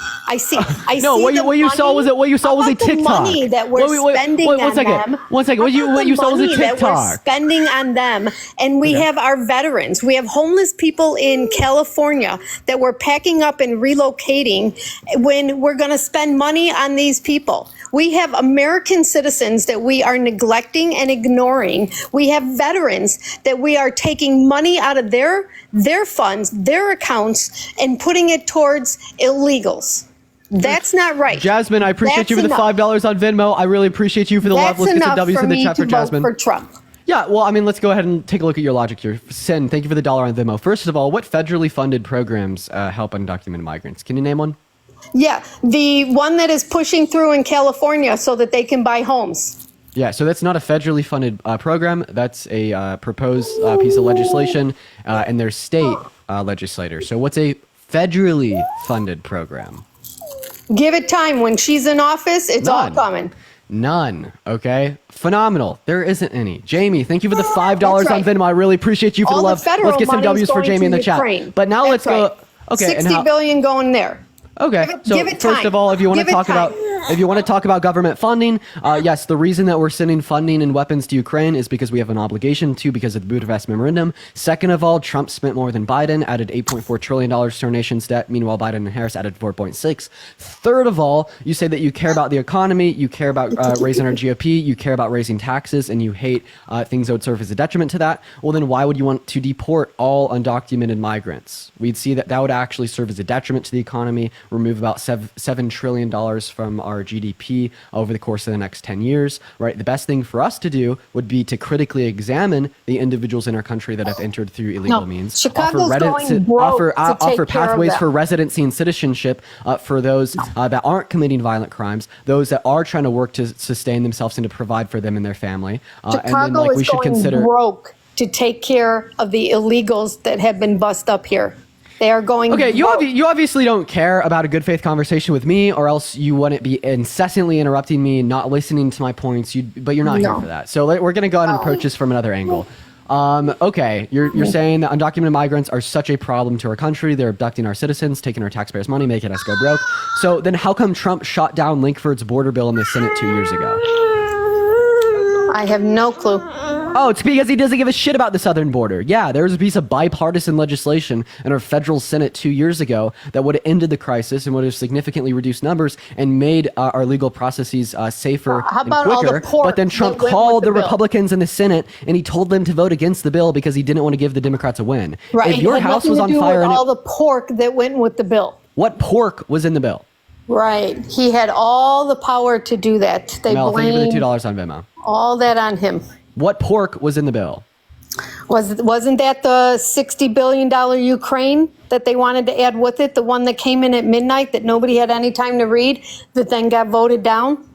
No, what you saw was a TikTok. The money that we're spending on them. One second. What you saw was a TikTok. That we're spending on them, and we have our veterans. We have homeless people in California that we're packing up and relocating. When we're going to spend money on these people, we have American citizens that we are neglecting and ignoring. We have veterans that we are taking money out of their funds, their accounts, and putting it towards illegals. That's not right. Jasmine, I appreciate you for the $5 on Venmo. I really appreciate you for the love. Let's get some W's in the chat for Jasmine. For Trump. Yeah, well, I mean, let's go ahead and take a look at your logic here. Sin, thank you for the $1 on Venmo. First of all, what federally funded programs help undocumented migrants? Can you name one? Yeah, the one that is pushing through in California so that they can buy homes. Yeah, so that's not a federally funded program. That's a proposed piece of legislation in their state legislature. So what's a federally funded program? Give it time. When she's in office, it's all coming. None. Okay. Phenomenal. There isn't any. Jamie, thank you for the $5 on Venmo. I really appreciate you for the love. Let's get some W's for Jamie in the chat. But now let's go. Okay. $60 billion going there. Okay. So give it first time. of all, if you want to talk about If you want to talk about government funding, yes, the reason that we're sending funding and weapons to Ukraine is because we have an obligation to, because of the Budapest Memorandum. Second of all, Trump spent more than Biden, added $8.4 trillion to our nation's debt. Meanwhile, Biden and Harris added 4.6. Third of all, you say that you care about the economy, you care about raising our GOP, you care about raising taxes, and you hate things that would serve as a detriment to that. Well, then why would you want to deport all undocumented migrants? We'd see that that would actually serve as a detriment to the economy, remove about $7 trillion from our GDP over the course of the next 10 years, right? The best thing for us to do would be to critically examine the individuals in our country that have entered through illegal means. Chicago's going broke to take offer care of pathways them. for residency and citizenship for those that aren't committing violent crimes, those that are trying to work to sustain themselves and to provide for them and their family. And then, Chicago like, we is should going consider broke to take care of the illegals that have been bussed up here. They are going. Okay, you broke. you obviously don't care about a good faith conversation with me, or else you wouldn't be incessantly interrupting me, not listening to my points. But you're not here for that. So we're going to go ahead and approach this from another angle. Okay, you're saying that undocumented migrants are such a problem to our country. They're abducting our citizens, taking our taxpayers' money, making us go broke. So then how come Trump shot down Lankford's border bill in the Senate 2 years ago? I have no clue. Oh, it's because he doesn't give a shit about the southern border. Yeah, there was a piece of bipartisan legislation in our federal Senate 2 years ago that would have ended the crisis and would have significantly reduced numbers and made our legal processes safer How and about all quicker. the pork But then Trump that went called with the the bill? Republicans in the Senate and he told them to vote against the bill because he didn't want to give the Democrats a win. Right. If your it had house nothing was to on do fire with and all the pork that went with the bill. what pork was in the bill? Right. He had all the power to do that. They Mel, thank you for the blame $2 on Venmo. all that on him. What pork was in the bill? Wasn't that the $60 billion Ukraine that they wanted to add with it? The one that came in at midnight that nobody had any time to read that then got voted down?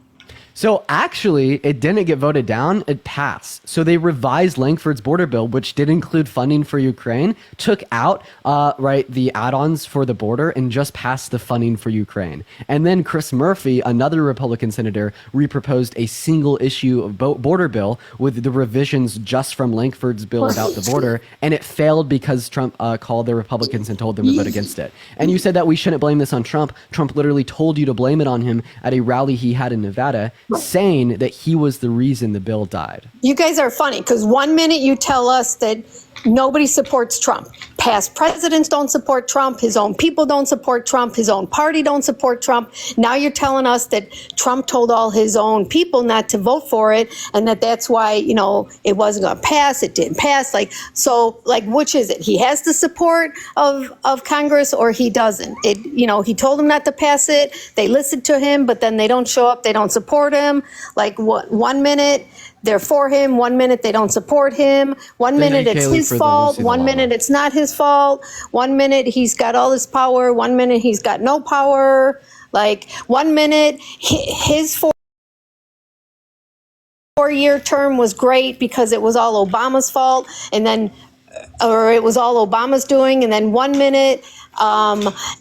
So actually, it didn't get voted down, it passed. So they revised Lankford's border bill, which did include funding for Ukraine, took out the add-ons for the border and just passed the funding for Ukraine. And then Chris Murphy, another Republican senator, reproposed a single issue of border bill with the revisions just from Lankford's bill about the border, and it failed because Trump called the Republicans and told them to vote against it. And you said that we shouldn't blame this on Trump. Trump literally told you to blame it on him at a rally he had in Nevada, saying that he was the reason the bill died. You guys are funny because 1 minute you tell us that nobody supports Trump. Past presidents don't support Trump. His own people don't support Trump. His own party don't support Trump. Now you're telling us that Trump told all his own people not to vote for it and that's why, it wasn't going to pass. It didn't pass. Which is it? He has the support of Congress or he doesn't. He told them not to pass it. They listened to him, but then they don't show up. They don't support him. 1 minute they're for him. 1 minute they don't support him. 1 minute it's his fault. 1 minute it's not his fault. 1 minute he's got all this power. 1 minute he's got no power. 1 minute his 4-year term was great because it was all Obama's fault, or it was all Obama's doing. And then 1 minute,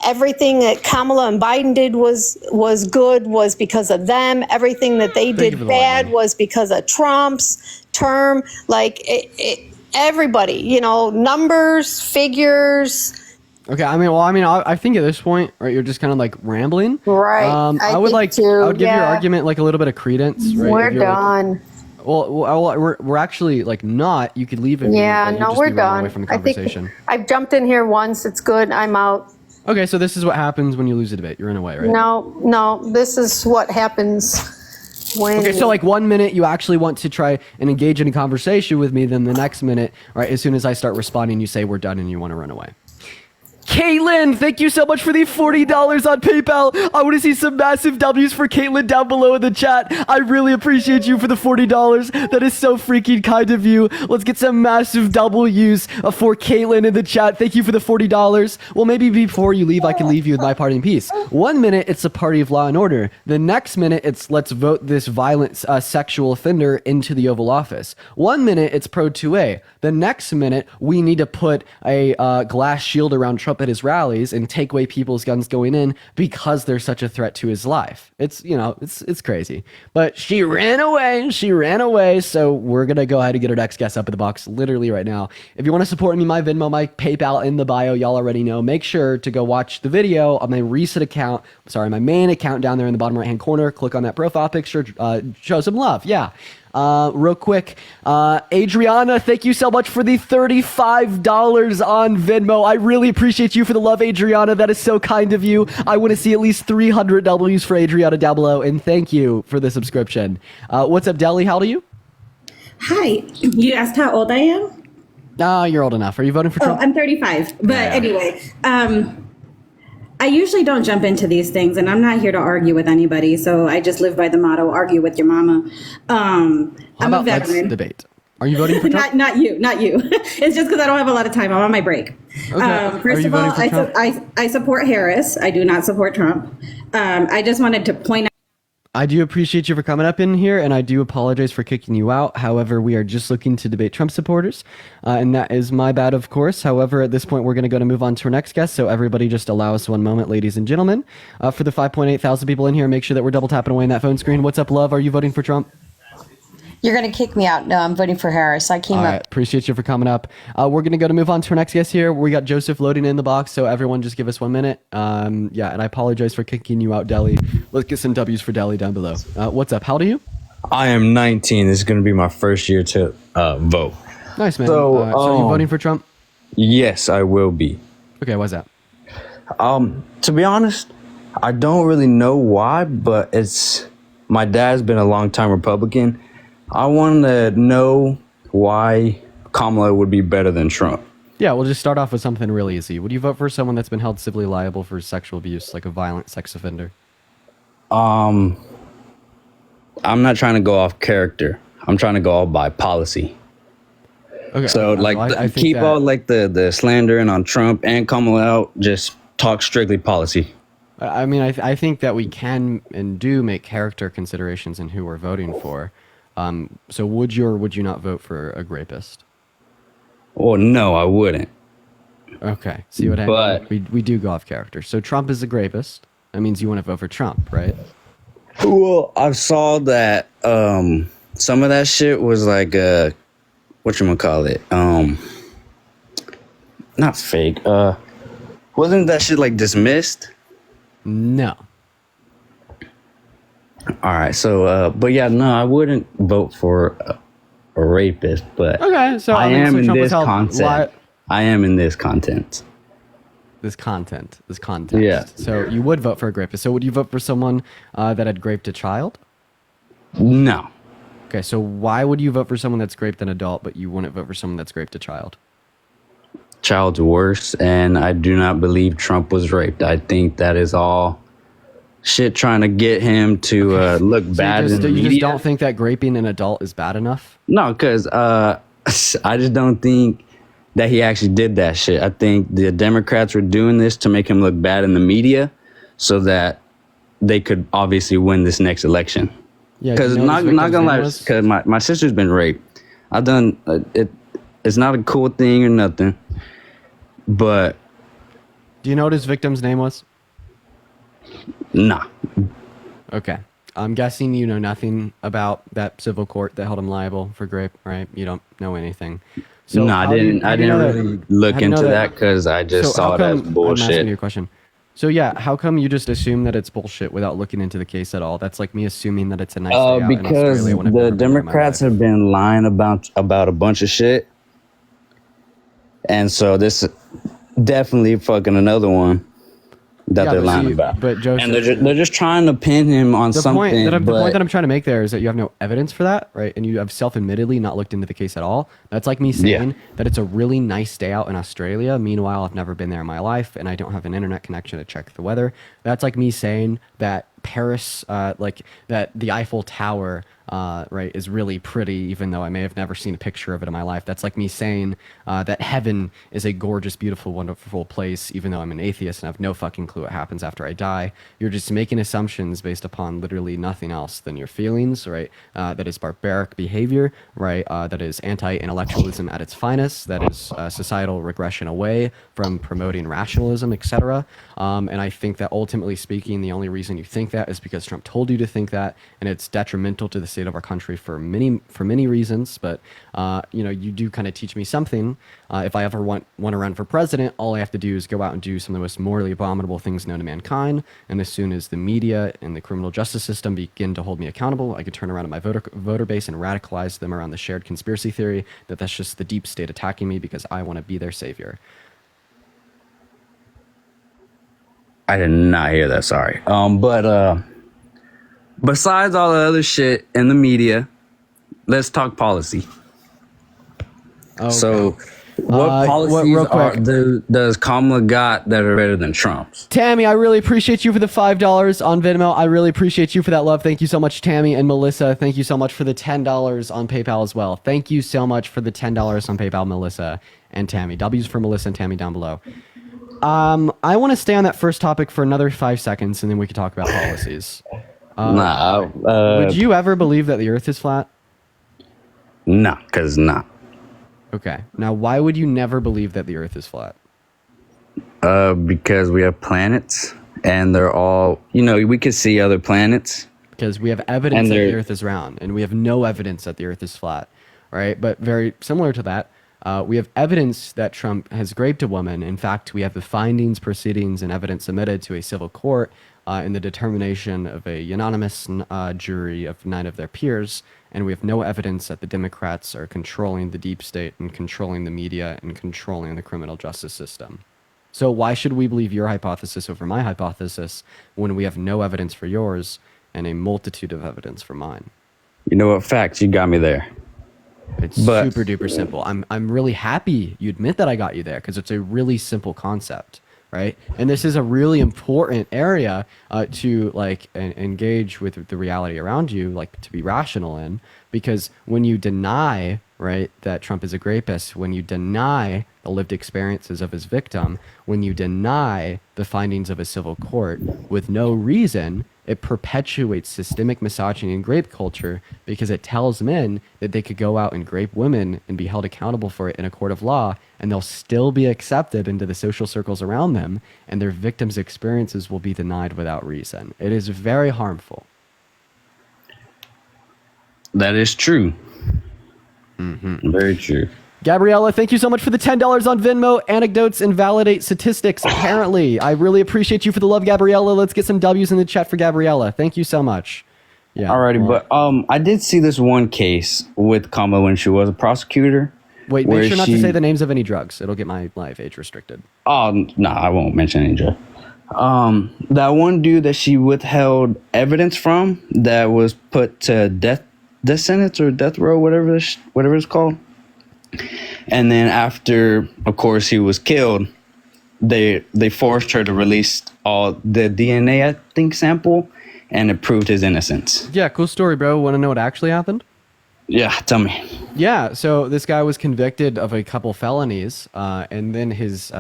everything that Kamala and Biden did was good was because of them. Everything that they did bad was because of Trump's term. Everybody, numbers, figures. Okay, I think at this point, right, you're just kind of rambling. Right. I would give your argument a little bit of credence. Right? We're done. We're actually not. You could leave it. We're done. Away from the conversation. I've jumped in here once. It's good. I'm out. Okay, so this is what happens when you lose a debate. You're in a way, right? No. This is what happens when. Okay, so 1 minute you actually want to try and engage in a conversation with me, then the next minute, right, as soon as I start responding, you say we're done and you want to run away. Caitlin, thank you so much for the $40 on PayPal. I want to see some massive W's for Caitlin down below in the chat. I really appreciate you for the $40. That is so freaking kind of you. Let's get some massive W's for Caitlin in the chat. Thank you for the $40. Well, maybe before you leave, I can leave you with my parting piece. 1 minute, it's a party of law and order. The next minute, it's let's vote this violent sexual offender into the Oval Office. 1 minute, it's pro 2A. The next minute, we need to put a glass shield around Trump at his rallies and take away people's guns going in because they're such a threat to his life. It's, you know, it's crazy. But she ran away. So we're going to go ahead and get our next guest up in the box literally right now. If you want to support me, my Venmo, my PayPal in the bio, y'all already know. Make sure to go watch the video on my recent account. Sorry, my main account down there in the bottom right hand corner. Click on that profile picture. Show some love. Yeah. Real quick, Adriana, thank you so much for the $35 on Venmo. I really appreciate you for the love, Adriana. That is so kind of you. I want to see at least 300 W's for Adriana down below, and thank you for the subscription. What's up, Deli? How old are you? Hi. You asked how old I am? You're old enough. Are you voting for Trump? I'm 35. But anyway, I usually don't jump into these things, and I'm not here to argue with anybody. So I just live by the motto: argue with your mama. I'm a veteran. Let's debate. Are you voting for Trump? not you. It's just because I don't have a lot of time. I'm on my break. Okay. First of all, I support Harris. I do not support Trump. I just wanted to point out. I do appreciate you for coming up in here, and I do apologize for kicking you out. However, we are just looking to debate Trump supporters, and that is my bad, of course. However, at this point, we're going to move on to our next guest, so everybody just allow us one moment, ladies and gentlemen. For the 5.8 thousand people in here, make sure that we're double tapping away in that phone screen. What's up, love? Are you voting for Trump? You're going to kick me out. No, I'm voting for Harris. I came up. Appreciate you for coming up. We're going to move on to our next guest here. We got Joseph loading in the box, so everyone just give us 1 minute. And I apologize for kicking you out, Deli. Let's get some W's for Deli down below. What's up? How old are you? I am 19. This is going to be my first year to vote. Nice, man. So are you voting for Trump? Yes, I will be. Okay, why's that? To be honest, I don't really know why, but my dad's been a long-time Republican. I want to know why Kamala would be better than Trump. Yeah, we'll just start off with something really easy. Would you vote for someone that's been held civilly liable for sexual abuse, like a violent sex offender? I'm not trying to go off character. I'm trying to go off by policy. Okay. So, I keep all the slandering on Trump and Kamala out. Just talk strictly policy. I mean, I think that we can and do make character considerations in who we're voting for. So would you or would you not vote for a rapist? Well, no, I wouldn't. Okay. See what I mean? We do go off character. So Trump is a rapist. That means you want to vote for Trump, right? Well, I saw that some of that shit was like whatchamacallit? Not fake. Wasn't that shit like dismissed? No. All right, so but yeah, no, I wouldn't vote for a rapist, but okay, so I am in this content. I am in this content. This context. Yeah. So you would vote for a rapist. So would you vote for someone that had raped a child? No. Okay, so why would you vote for someone that's raped an adult, but you wouldn't vote for someone that's raped a child? Child's worse, and I do not believe Trump was raped. I think that is all shit trying to get him to look bad in the media. You just don't think that raping an adult is bad enough? No, because I just don't think that he actually did that shit. I think the Democrats were doing this to make him look bad in the media so that they could obviously win this next election. Yeah, because not gonna lie, because my sister's been raped. I've done it. It's not a cool thing or nothing, but do you know what his victim's name was? Nah. Okay. I'm guessing you know nothing about that civil court that held him liable for rape, right? You don't know anything. So no, I didn't really look into that because I just saw it as bullshit. I'm asking you a question. So yeah, how come you just assume that it's bullshit without looking into the case at all? That's like me assuming that it's a nice day out in because Australia when I've the never been in my Democrats life. have been lying about a bunch of shit, and so this is definitely fucking another one that they're lying about. But Joseph, and they're just trying to pin him on something. The point that I'm trying to make there is that you have no evidence for that, right? And you have self-admittedly not looked into the case at all. That's like me saying that it's a really nice day out in Australia. Meanwhile, I've never been there in my life, and I don't have an internet connection to check the weather. That's like me saying that Paris, like that the Eiffel Tower, right, is really pretty, even though I may have never seen a picture of it in my life. That's like me saying that heaven is a gorgeous, beautiful, wonderful place, even though I'm an atheist and I have no fucking clue what happens after I die. You're just making assumptions based upon literally nothing else than your feelings, right? That is barbaric behavior, right? That is anti-intellectualism at its finest. That is societal regression away from promoting rationalism, etc. And I think that ultimately speaking, the only reason you think that is because Trump told you to think that, and it's detrimental to the state of our country for many reasons. But you know, you do kind of teach me something. If I ever want to run for president, all I have to do is go out and do some of the most morally abominable things known to mankind. And as soon as the media and the criminal justice system begin to hold me accountable, I could turn around to my voter base and radicalize them around the shared conspiracy theory that that's just the deep state attacking me because I want to be their savior. I did not hear that. Sorry. But besides all the other shit in the media, let's talk policy. Okay. So, what policies does Kamala got that are better than Trump's? Tammy, I really appreciate you for the $5 on Venmo. I really appreciate you for that love. Thank you so much, Tammy. And Melissa, thank you so much for the $10 on PayPal as well. Thank you so much for the $10 on PayPal, Melissa and Tammy. W's for Melissa and Tammy down below. I want to stay on that first topic for another 5 seconds, and then we can talk about policies. Would you ever believe that the Earth is flat? No, because not. Okay. Now, why would you never believe that the Earth is flat? Because we have planets, and they're all, you know, we could see other planets. Because we have evidence that the Earth is round, and we have no evidence that the Earth is flat, right? But very similar to that, we have evidence that Trump has raped a woman. In fact, we have the findings, proceedings, and evidence submitted to a civil court in the determination of a unanimous jury of 9 of their peers. And we have no evidence that the Democrats are controlling the deep state and controlling the media and controlling the criminal justice system. So why should we believe your hypothesis over my hypothesis when we have no evidence for yours and a multitude of evidence for mine? You know what? Facts. You got me there. It's super duper simple. I'm really happy you admit that I got you there because it's a really simple concept, right? And this is a really important area to like engage with the reality around you, like to be rational in, because when you deny, right, that Trump is a rapist, when you deny the lived experiences of his victim, when you deny the findings of a civil court with no reason, it perpetuates systemic misogyny and grape culture because it tells men that they could go out and grape women and be held accountable for it in a court of law, and they'll still be accepted into the social circles around them, and their victims' experiences will be denied without reason. It is very harmful. That is true. Mm-hmm. Very true. Gabriella, thank you so much for the $10 on Venmo. Anecdotes invalidate statistics, apparently. I really appreciate you for the love, Gabriella. Let's get some W's in the chat for Gabriella. Thank you so much. Yeah. Alrighty, but I did see this one case with Kamala when she was a prosecutor. Wait, make sure not to say the names of any drugs. It'll get my live age restricted. Oh, no, I won't mention any drug. That one dude that she withheld evidence from that was put to death sentence or death row, whatever it's called. And then after, of course, he was killed, they forced her to release all the DNA, I think, sample, and it proved his innocence. Yeah, cool story, bro. Want to know what actually happened? Yeah, tell me. Yeah, so this guy was convicted of a couple felonies, and then his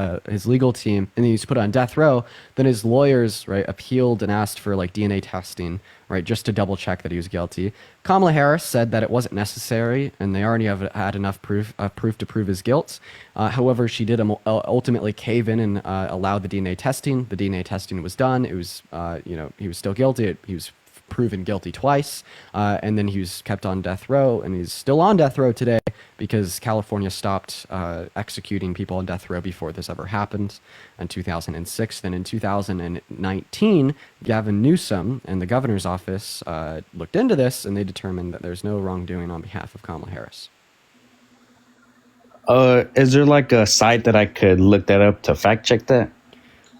legal team, and then he was put on death row. Then his lawyers, right, appealed and asked for like DNA testing, right, just to double check that he was guilty. Kamala Harris said that it wasn't necessary, and they already had enough proof to prove his guilt. However, she did ultimately cave in and allow the DNA testing. The DNA testing was done. It was, he was still guilty. He was proven guilty twice, and then he was kept on death row, and he's still on death row today because California stopped executing people on death row before this ever happened in 2006. Then in 2019, Gavin Newsom and the governor's office looked into this, and they determined that there's no wrongdoing on behalf of Kamala Harris. Is there like a site that I could look that up to fact check that?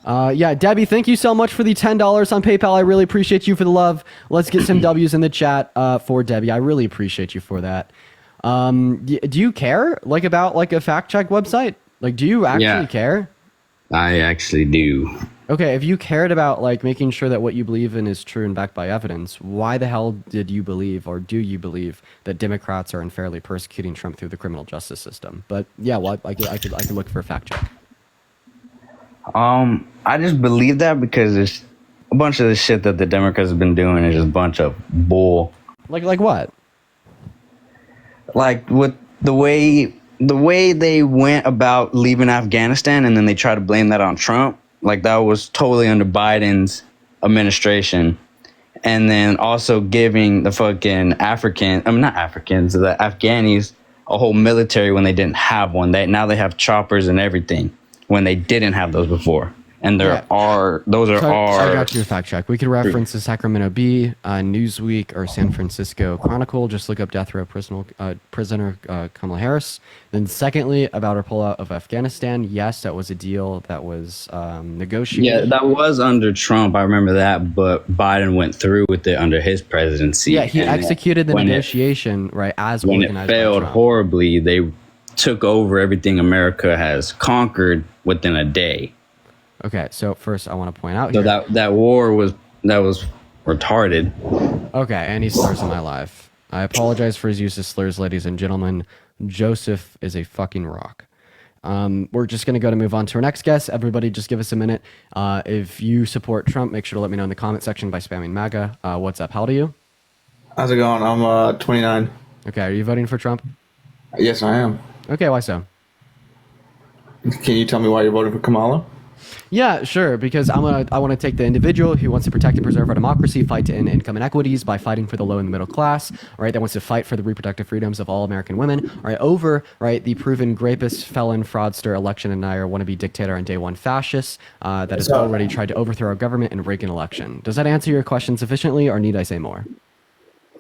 Yeah, Debbie, thank you so much for the $10 on PayPal. I really appreciate you for the love. Let's get some W's in the chat for Debbie. I really appreciate you for that. Do you care about like a fact check website? Like, do you actually care? I actually do. Okay, if you cared about like making sure that what you believe in is true and backed by evidence, why the hell did you believe or do you believe that Democrats are unfairly persecuting Trump through the criminal justice system? But yeah, well, I could look for a fact check. I just believe that because it's a bunch of the shit that the Democrats have been doing is just a bunch of bull. Like what? Like with the way they went about leaving Afghanistan, and then they try to blame that on Trump. Like that was totally under Biden's administration. And then also giving the fucking not Africans, the Afghanis a whole military when they didn't have one. Now they have choppers and everything when they didn't have those before. And I got your fact check. We could reference the Sacramento Bee, Newsweek, or San Francisco Chronicle. Just look up death row prisoner Kamala Harris. Then secondly, about her pullout of Afghanistan. Yes, that was a deal that was negotiated. Yeah, that was under Trump. I remember that, but Biden went through with it under his presidency. Yeah, he executed the negotiation when it failed horribly. They took over everything America has conquered within a day. Okay, so first I want to point out so here. that war was retarded. Okay, and he slurs in my life. I apologize for his use of slurs, ladies and gentlemen. Joseph is a fucking rock. We're just going to move on to our next guest. Everybody just give us a minute. If you support Trump, make sure to let me know in the comment section by spamming MAGA. What's up? How old are you? How's it going? I'm 29. Okay, are you voting for Trump? Yes, I am. Okay, why so? Can you tell me why you're voting for Kamala? Yeah, sure. Because I want to take the individual who wants to protect and preserve our democracy, fight to end income inequities by fighting for the low and the middle class. All right, that wants to fight for the reproductive freedoms of all American women. All right, over the proven rapist, felon, fraudster, election denier, wannabe dictator, and day one fascist that has already tried to overthrow our government and rig an election. Does that answer your question sufficiently, or need I say more?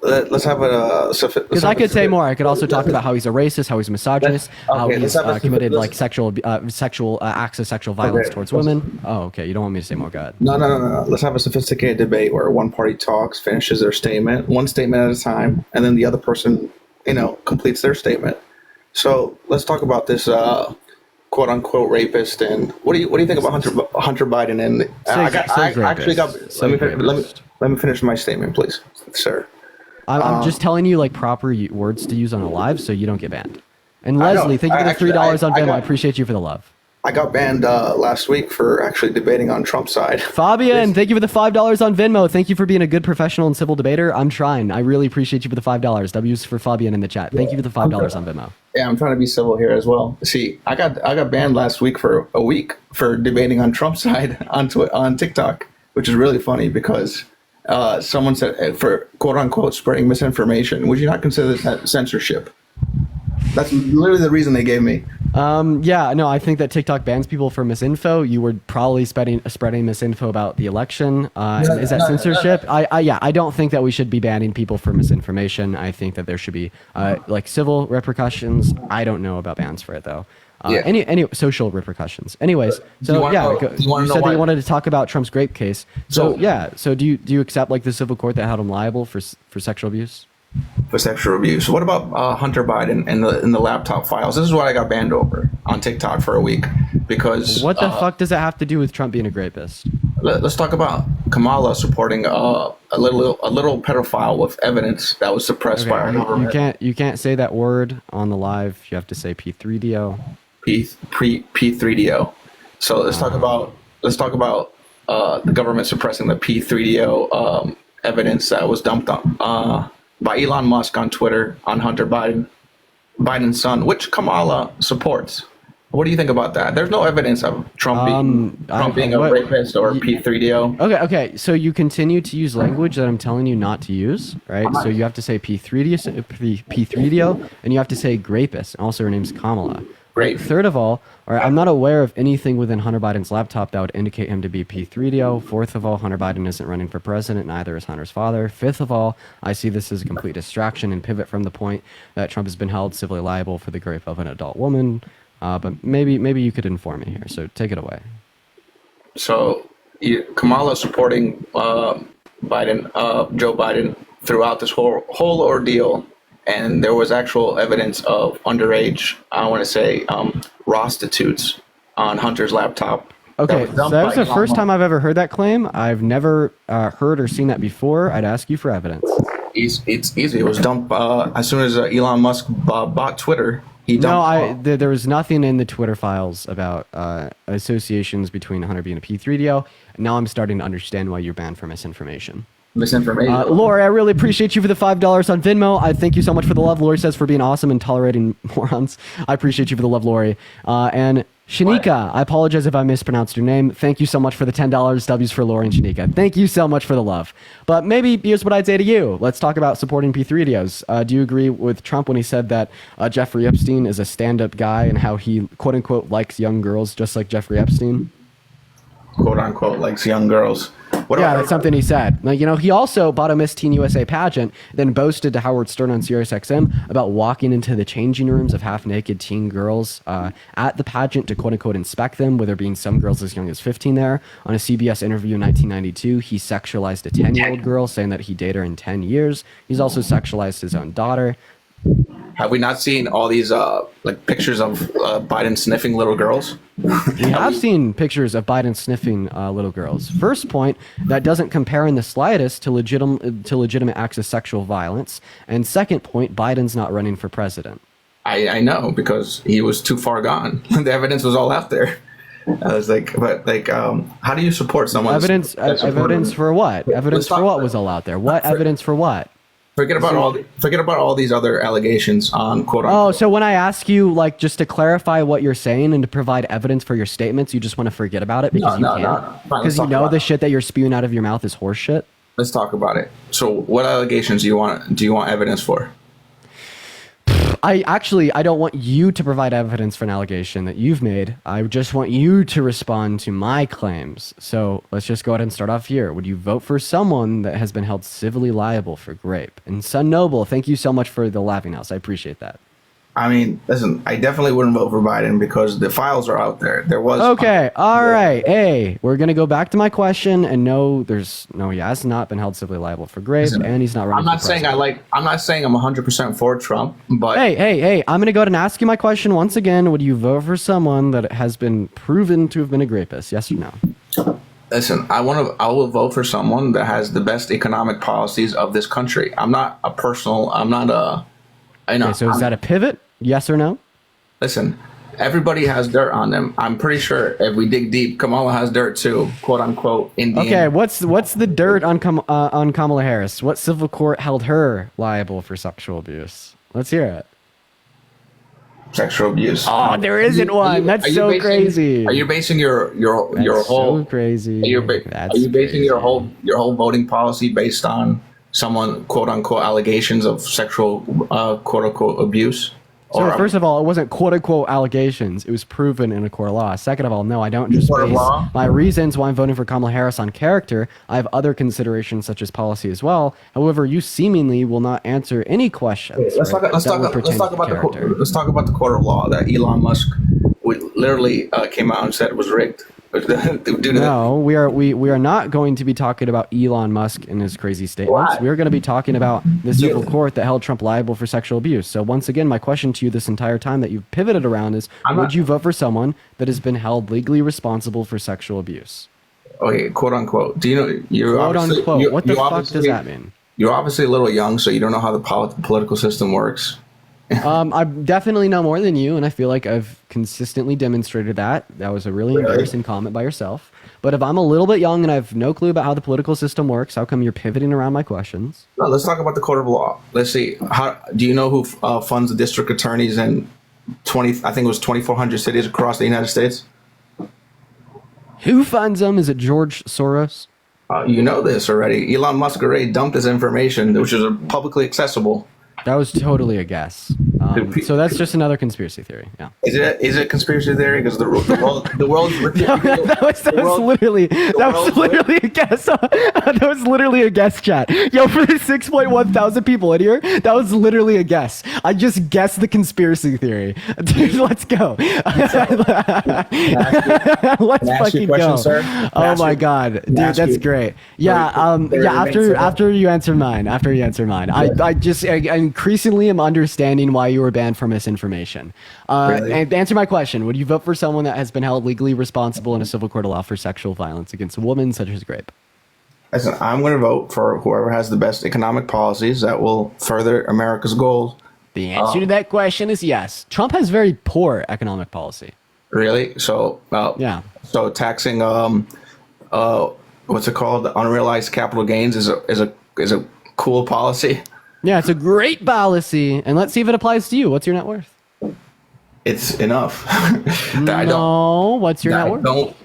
Let's have a... Because I could say more. I could also talk about how he's a racist, how he's a misogynist, how he's committed like sexual acts of sexual violence towards women. Oh, okay. You don't want me to say more? Go ahead. No. Let's have a sophisticated debate where one party talks, finishes their statement, one statement at a time, and then the other person, completes their statement. So let's talk about this quote unquote rapist. And what do you think about Hunter Biden? And let me finish my statement, please, sir. I'm just telling you like proper words to use on a live so you don't get banned. And Leslie, thank you for the $3 on Venmo. I appreciate you for the love. I got banned last week for actually debating on Trump's side. Fabian, thank you for the $5 on Venmo. Thank you for being a good professional and civil debater. I'm trying. I really appreciate you for the $5. W's for Fabian in the chat. Thank you for the $5 on Venmo. Yeah, I'm trying to be civil here as well. See, I got banned last week for a week for debating on Trump's side on TikTok, which is really funny because someone said for quote unquote spreading misinformation. Would you not consider that censorship? That's literally the reason they gave me. Yeah, no, I think that TikTok bans people for misinfo. You were probably spreading misinfo about the election. Is that censorship? I don't think that we should be banning people for misinformation. I think that there should be like civil repercussions. I don't know about bans for it though. Any social repercussions. Anyways, so you said that you wanted to talk about Trump's grape case. So do you accept like the civil court that held him liable for sexual abuse? For sexual abuse. What about Hunter Biden and the laptop files? This is what I got banned over on TikTok for a week because. What the fuck does that have to do with Trump being a rapist? Let's talk about Kamala supporting a little pedophile with evidence that was suppressed by our government. You can't say that word on the live. You have to say P3DO. P3DO. So let's talk about the government suppressing the P3DO evidence that was dumped on by Elon Musk on Twitter on Hunter Biden's son, which Kamala supports. What do you think about that? There's no evidence of Trump being a rapist or P3DO. Okay. So you continue to use language that I'm telling you not to use, right? So you have to say P3DO, and you have to say grapist. Also, her name's Kamala. Great. Third of all, I'm not aware of anything within Hunter Biden's laptop that would indicate him to be P3DO. Fourth of all, Hunter Biden isn't running for president, neither is Hunter's father. Fifth of all, I see this as a complete distraction and pivot from the point that Trump has been held civilly liable for the rape of an adult woman. But maybe you could inform me here, so take it away. So Kamala supporting Joe Biden throughout this whole ordeal. And there was actual evidence of underage, I want to say, prostitutes on Hunter's laptop. Okay, was so dumped that by was the Elon first Musk. time I've ever heard that claim. I've never heard or seen that before. I'd ask you for evidence. It's easy. It was dumped as soon as Elon Musk bought Twitter. He dumped. There was nothing in the Twitter files about associations between Hunter being a P3DO. Now I'm starting to understand why you're banned for misinformation. Lori, I really appreciate you for the $5 on Venmo. I thank you so much for the love. Lori says for being awesome and tolerating morons. I appreciate you for the love, Lori. And Shanika, I apologize if I mispronounced your name. Thank you so much for the $10 W's for Lori and Shanika. Thank you so much for the love. But maybe here's what I'd say to you. Let's talk about supporting P3DOs. Do you agree with Trump when he said that Jeffrey Epstein is a stand-up guy and how he, quote unquote, likes young girls just like Jeffrey Epstein? Quote unquote likes young girls. That's something he said. Like, he also bought a Miss Teen USA pageant, then boasted to Howard Stern on SiriusXM about walking into the changing rooms of half-naked teen girls at the pageant to quote-unquote inspect them, with there being some girls as young as 15 there. On a CBS interview in 1992, he sexualized a 10-year-old girl, saying that he'd date her in 10 years. He's also sexualized his own daughter. Have we not seen all these pictures of Biden sniffing little girls? We have seen pictures of Biden sniffing little girls. First point, that doesn't compare in the slightest to legitimate acts of sexual violence. And second point, Biden's not running for president. I know, because he was too far gone. The evidence was all out there. I was how do you support someone? Evidence for what? Evidence for what was all out there? What evidence for what? Forget about all these other allegations on quote unquote. Oh, so when I ask you, just to clarify what you're saying and to provide evidence for your statements, you just want to forget about it because you can't? Because you know the shit that you're spewing out of your mouth is horse shit? Let's talk about it. So what allegations do you want evidence for? I don't want you to provide evidence for an allegation that you've made. I just want you to respond to my claims. So let's just go ahead and start off here. Would you vote for someone that has been held civilly liable for rape? And Sun Noble, thank you so much for the laughing house. I appreciate that. I mean, listen, I definitely wouldn't vote for Biden because the files are out there. There was okay. All right. Hey, we're gonna go back to my question. And no, he has not been held civilly liable for rape, and he's not running. I'm not saying I'm not saying I'm 100% for Trump, but hey, I'm gonna go ahead and ask you my question once again. Would you vote for someone that has been proven to have been a rapist? Yes or no? Listen, I will vote for someone that has the best economic policies of this country. I'm not a personal. I'm not a. I know. Okay, so is that a pivot? Yes or no? Listen, everybody has dirt on them. I'm pretty sure if we dig deep, Kamala has dirt too, quote unquote. Indian. Okay, what's the dirt on Kamala Harris? What civil court held her liable for sexual abuse? Let's hear it. Sexual abuse. Oh, there isn't one. That's so crazy. Are you basing your whole so crazy? Are you basing your whole voting policy based on someone quote unquote allegations of sexual quote unquote abuse? So first of all, it wasn't quote unquote allegations. It was proven in a court of law. Second of all, no, I don't just base my reasons why I'm voting for Kamala Harris on character. I have other considerations such as policy as well. However, you seemingly will not answer any questions. Let's talk about the court of law that Elon Musk literally came out and said it was rigged. No, we are not going to be talking about Elon Musk and his crazy statements. Why? We are going to be talking about the civil court that held Trump liable for sexual abuse. So once again, my question to you this entire time that you've pivoted around is, would you vote for someone that has been held legally responsible for sexual abuse? Okay, quote unquote. Do you know you're quote unquote? What the fuck does that mean? You're obviously a little young, so you don't know how the political system works. I definitely know more than you, and I feel like I've consistently demonstrated that. That was a really embarrassing comment by yourself. But if I'm a little bit young and I have no clue about how the political system works, how come you're pivoting around my questions? No, let's talk about the court of law. Let's see. How do you know who funds the district attorneys in 2,400 cities across the United States? Who funds them? Is it George Soros? You know this already. Elon Musk already dumped this information, which is publicly accessible. That was totally a guess. So that's just another conspiracy theory. Yeah. Is it a conspiracy theory? Because the world that was literally a guess. That was literally a guess, chat. Yo, for the 6.1 thousand people in here, that was literally a guess. I just guessed the conspiracy theory. Dude, let's go. Let's fucking go. Oh my god, dude, that's great. Yeah. After you answer mine, I increasingly am understanding why you were banned for misinformation. Really? And to answer my question, would you vote for someone that has been held legally responsible in a civil court of law for sexual violence against a woman, such as rape? Listen, I'm going to vote for whoever has the best economic policies that will further America's goals. The answer to that question is yes. Trump has very poor economic policy. Really? So, yeah. So taxing, what's it called? Unrealized capital gains is a cool policy. Yeah, it's a great policy. And let's see if it applies to you. What's your net worth? It's enough. What's your net worth?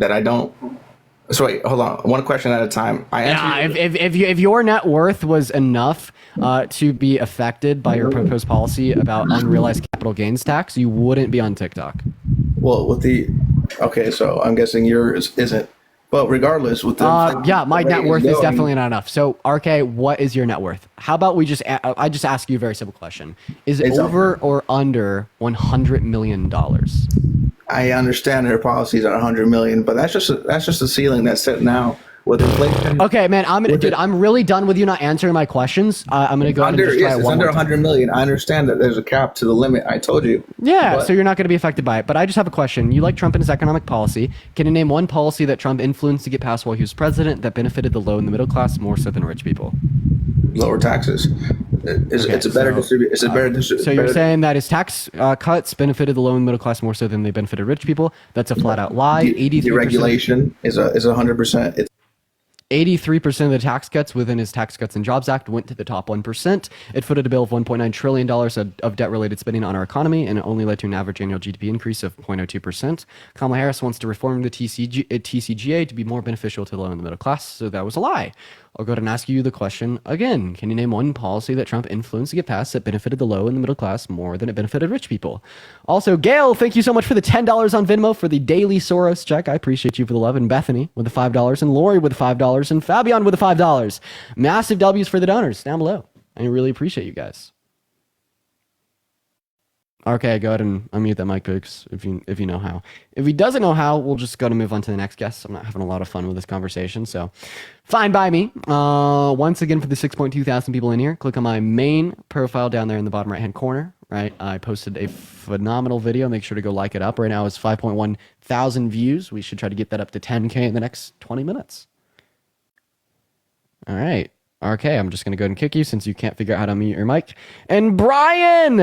I don't. So wait, hold on. One question at a time. If your net worth was enough to be affected by your proposed policy about unrealized capital gains tax, you wouldn't be on TikTok. Well, okay, so I'm guessing yours isn't. But regardless, with the my net worth is definitely not enough. So, RK, what is your net worth? How about I just ask you a very simple question: Is it over or under $100 million? I understand their policies are 100 million, but that's just a ceiling that's set now with inflation. Okay, man, I'm really done with you not answering my questions. I'm gonna go ahead and just try it's one under more time. 100 million. I understand that there's a cap to the limit. I told you. Yeah, But- so you're not going to be affected by it. But I just have a question. You like Trump and his economic policy. Can you name one policy that Trump influenced to get passed while he was president that benefited the low and the middle class more so than rich people? Lower taxes. It's a better distribution. So you're saying that his tax cuts benefited the low and middle class more so than they benefited rich people? That's a flat out lie. 83% deregulation is 100%. It's 83% of the tax cuts within his Tax Cuts and Jobs Act went to the top 1%. It footed a bill of $1.9 trillion of debt-related spending on our economy, and it only led to an average annual GDP increase of 0.02%. Kamala Harris wants to reform the TCGA to be more beneficial to the low and the middle class, so that was a lie. I'll go ahead and ask you the question again. Can you name one policy that Trump influenced to get passed that benefited the low and the middle class more than it benefited rich people? Also, Gail, thank you so much for the $10 on Venmo for the daily Soros check. I appreciate you for the love. And Bethany with the $5, and Lori with the $5, and Fabian with the $5. Massive W's for the donors down below. I really appreciate you guys. Okay, go ahead and unmute that mic, Pooks, if you know how. If he doesn't know how, we'll just go to move on to the next guest. I'm not having a lot of fun with this conversation, so fine by me. Once again, for the 6.2 thousand people in here, click on my main profile down there in the bottom right-hand corner, right? I posted a phenomenal video. Make sure to go like it up. Right now it's 5.1 thousand views. We should try to get that up to 10K in the next 20 minutes. All right. Okay, I'm just going to go ahead and kick you since you can't figure out how to mute your mic. And Brian,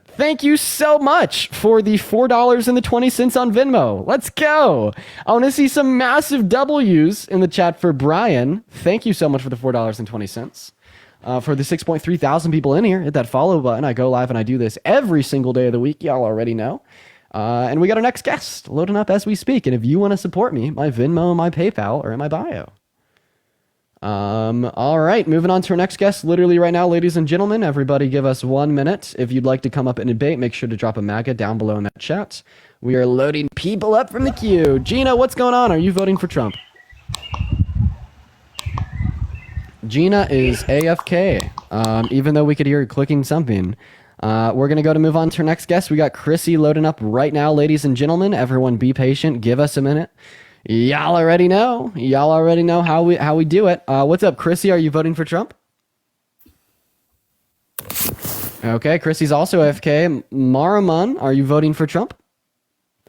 thank you so much for the $4.20 on Venmo. Let's go. I want to see some massive W's in the chat for Brian. Thank you so much for the $4.20. For the 6.3 thousand people in here, hit that follow button. I go live and I do this every single day of the week. Y'all already know. And we got our next guest loading up as we speak. And if you want to support me, my Venmo and my PayPal are in my bio. All right, moving on to our next guest literally right now, ladies and gentlemen. Everybody give us 1 minute. If you'd like to come up and debate, make sure to drop a MAGA down below in that chat. We are loading people up from the queue. Gina, what's going on? Are you voting for Trump? Gina is AFK, even though we could hear her clicking something. We're going to go to move on to our next guest. We got Chrissy loading up right now, ladies and gentlemen. Everyone be patient. Give us a minute. Y'all already know. Y'all already know how we do it. What's up, Chrissy? Are you voting for Trump? Okay, Chrissy's also AFK. Maraman, are you voting for Trump?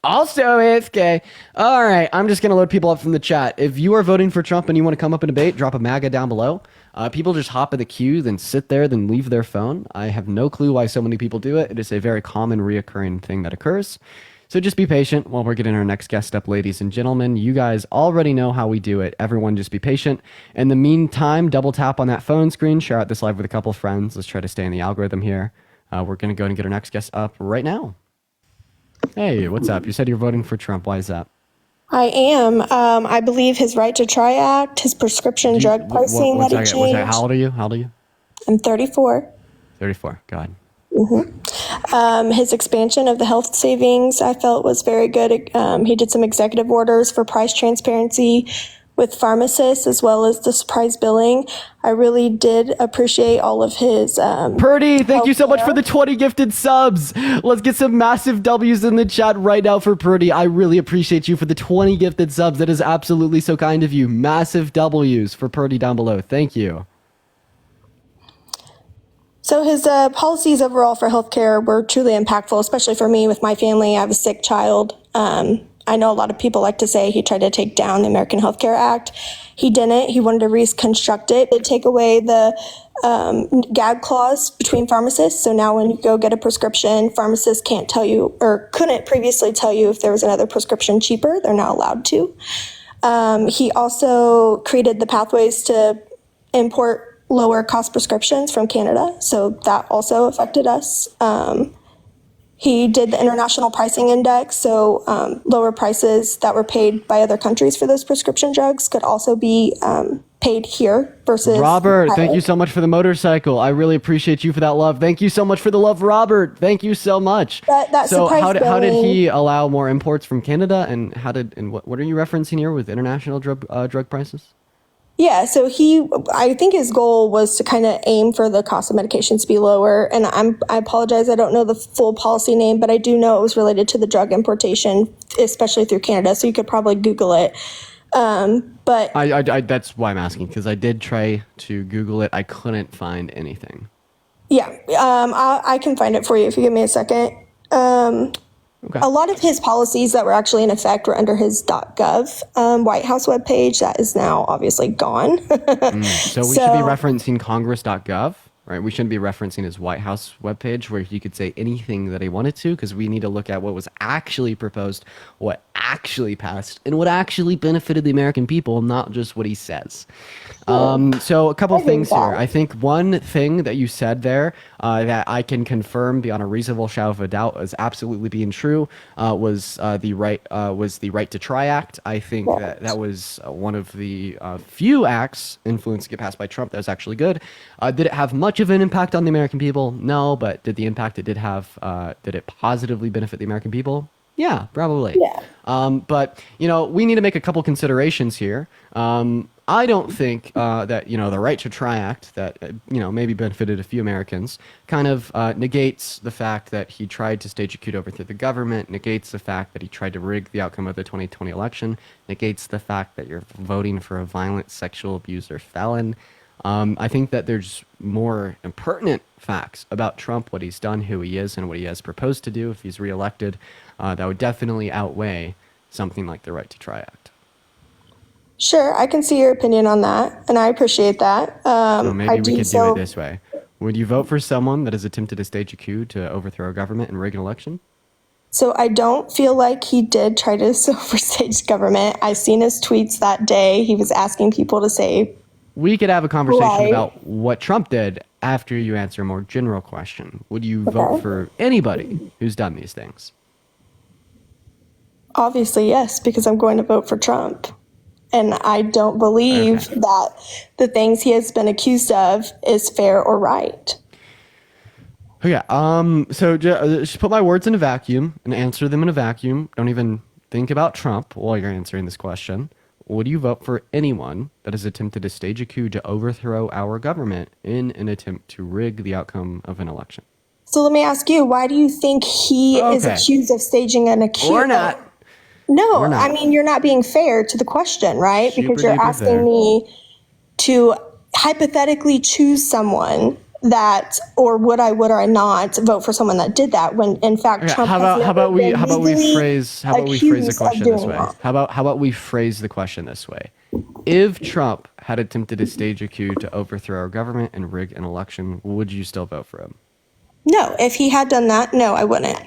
Also AFK. All right, I'm just going to load people up from the chat. If you are voting for Trump and you want to come up and debate, drop a MAGA down below. People just hop in the queue, then sit there, then leave their phone. I have no clue why so many people do it. It is a very common, reoccurring thing that occurs. So just be patient while we're getting our next guest up, ladies and gentlemen. You guys already know how we do it. Everyone just be patient. In the meantime, double tap on that phone screen, share out this live with a couple of friends. Let's try to stay in the algorithm here. We're going to go and get our next guest up right now. Hey, what's up? You said you're voting for Trump. Why is that? I am. I believe his Right to Try Act, his prescription drug pricing that he changed. How old are you? How old are you? I'm 34. 34. Go ahead. His expansion of the health savings I felt was very good. He did some executive orders for price transparency with pharmacists as well as the surprise billing. I really did appreciate all of his Purdy, thank you so much for the 20 gifted subs. Let's get some massive W's in the chat right now for Purdy. I really appreciate you for the 20 gifted subs. That is absolutely so kind of you. Massive W's for Purdy down below. Thank you. So his policies overall for healthcare were truly impactful, especially for me with my family. I have a sick child. I know a lot of people like to say he tried to take down the American Health Care Act. He didn't. He wanted to reconstruct it. It take away the gag clause between pharmacists. So now when you go get a prescription, pharmacists can't tell you or couldn't previously tell you if there was another prescription cheaper. They're not allowed to. He also created the pathways to import lower cost prescriptions from Canada. So that also affected us. He did the international pricing index, so lower prices that were paid by other countries for those prescription drugs could also be paid here versus. Robert, thank you so much for the motorcycle. I really appreciate you for that love. Thank you so much for the love, Robert. Thank you so much. So how did he allow more imports from Canada, and what are you referencing here with international drug prices? Yeah, so I think his goal was to kind of aim for the cost of medications to be lower. And I apologize, I don't know the full policy name, but I do know it was related to the drug importation, especially through Canada. So you could probably Google it. But that's why I'm asking, because I did try to Google it. I couldn't find anything. Yeah, I can find it for you if you give me a second. Okay. A lot of his policies that were actually in effect were under his .gov White House webpage. That is now obviously gone. So we should be referencing congress.gov, right? We shouldn't be referencing his White House webpage where he could say anything that he wanted to, because we need to look at what was actually proposed, what actually passed, and what actually benefited the American people, not just what he says. So a couple of things here. I think one thing that you said there that I can confirm beyond a reasonable shadow of a doubt as absolutely being true was the right to try act. I think that was one of the few acts influenced to get passed by Trump that was actually good. Did it have much of an impact on the American people? No, but did the impact it did have, did it positively benefit the American people? Yeah, probably. Yeah. But, we need to make a couple considerations here. I don't think that, the right to try act that, maybe benefited a few Americans kind of negates the fact that he tried to stage a coup to overthrow the government, negates the fact that he tried to rig the outcome of the 2020 election, negates the fact that you're voting for a violent sexual abuser felon. I think that there's more pertinent facts about Trump, what he's done, who he is, and what he has proposed to do if he's reelected that would definitely outweigh something like the right to try act. Sure, I can see your opinion on that, and I appreciate that. So maybe we could do it this way. Would you vote for someone that has attempted to stage a coup to overthrow a government and rig an election? So I don't feel like he did try to overstage government. I seen his tweets that day. He was asking people to say. We could have a conversation about what Trump did after you answer a more general question. Would you vote for anybody who's done these things? Obviously, yes, because I'm going to vote for Trump. And I don't believe that the things he has been accused of is fair or right. Okay, so just put my words in a vacuum and answer them in a vacuum. Don't even think about Trump while you're answering this question. Would you vote for anyone that has attempted to stage a coup to overthrow our government in an attempt to rig the outcome of an election? So let me ask you, why do you think he is accused of staging an coup? Or not. No, I mean, you're not being fair to the question, right? Because you're asking me to hypothetically choose someone that, or would I not vote for someone that did that when in fact Trump how about we phrase the question this way? How about we phrase the question this way? If Trump had attempted to stage a coup to overthrow our government and rig an election, would you still vote for him? No, if he had done that, no, I wouldn't.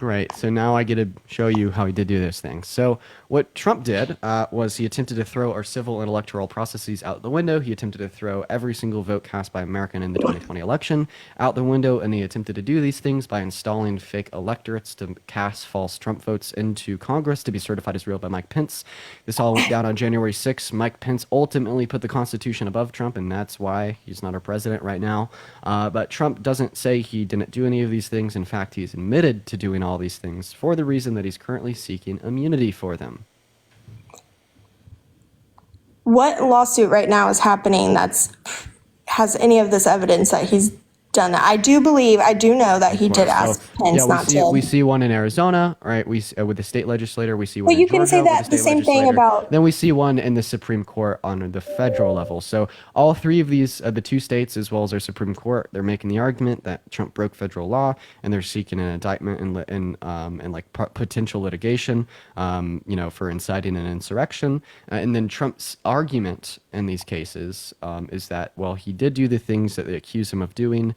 Right, so now I get to show you how he did do those things. So what Trump did was he attempted to throw our civil and electoral processes out the window. He attempted to throw every single vote cast by American in the 2020 election out the window, and he attempted to do these things by installing fake electorates to cast false Trump votes into Congress to be certified as real by Mike Pence. This all went down on January 6th. Mike Pence ultimately put the Constitution above Trump, and that's why he's not our president right now. But Trump doesn't say he didn't do any of these things. In fact, he's admitted to doing all these things for the reason that he's currently seeking immunity for them. What lawsuit right now is happening has any of this evidence that he's done that. I do know that he did ask Pence yeah, not to. we see one in Arizona, right? We with the state legislator. We see one But in you Georgia can say with that the the state same thing legislator. about. Then we see one in the Supreme Court on the federal level. So all three of these, the two states as well as our Supreme Court, they're making the argument that Trump broke federal law, and they're seeking an indictment and like potential litigation, for inciting an insurrection. And then Trump's argument in these cases is that, well, he did do the things that they accuse him of doing,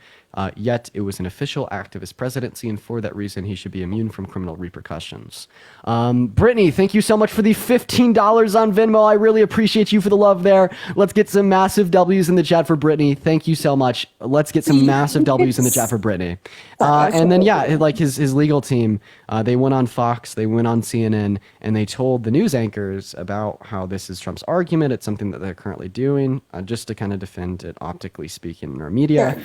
yet it was an official act of his presidency, and for that reason, he should be immune from criminal repercussions. Brittany, thank you so much for the $15 on Venmo. I really appreciate you for the love there. Let's get some massive W's in the chat for Brittany. Thank you so much. Let's get some massive W's in the chat for Brittany. And then, like his legal team, they went on Fox, they went on CNN, and they told the news anchors about how this is Trump's argument. It's something that they're currently doing just to kind of defend it, optically speaking, in our media.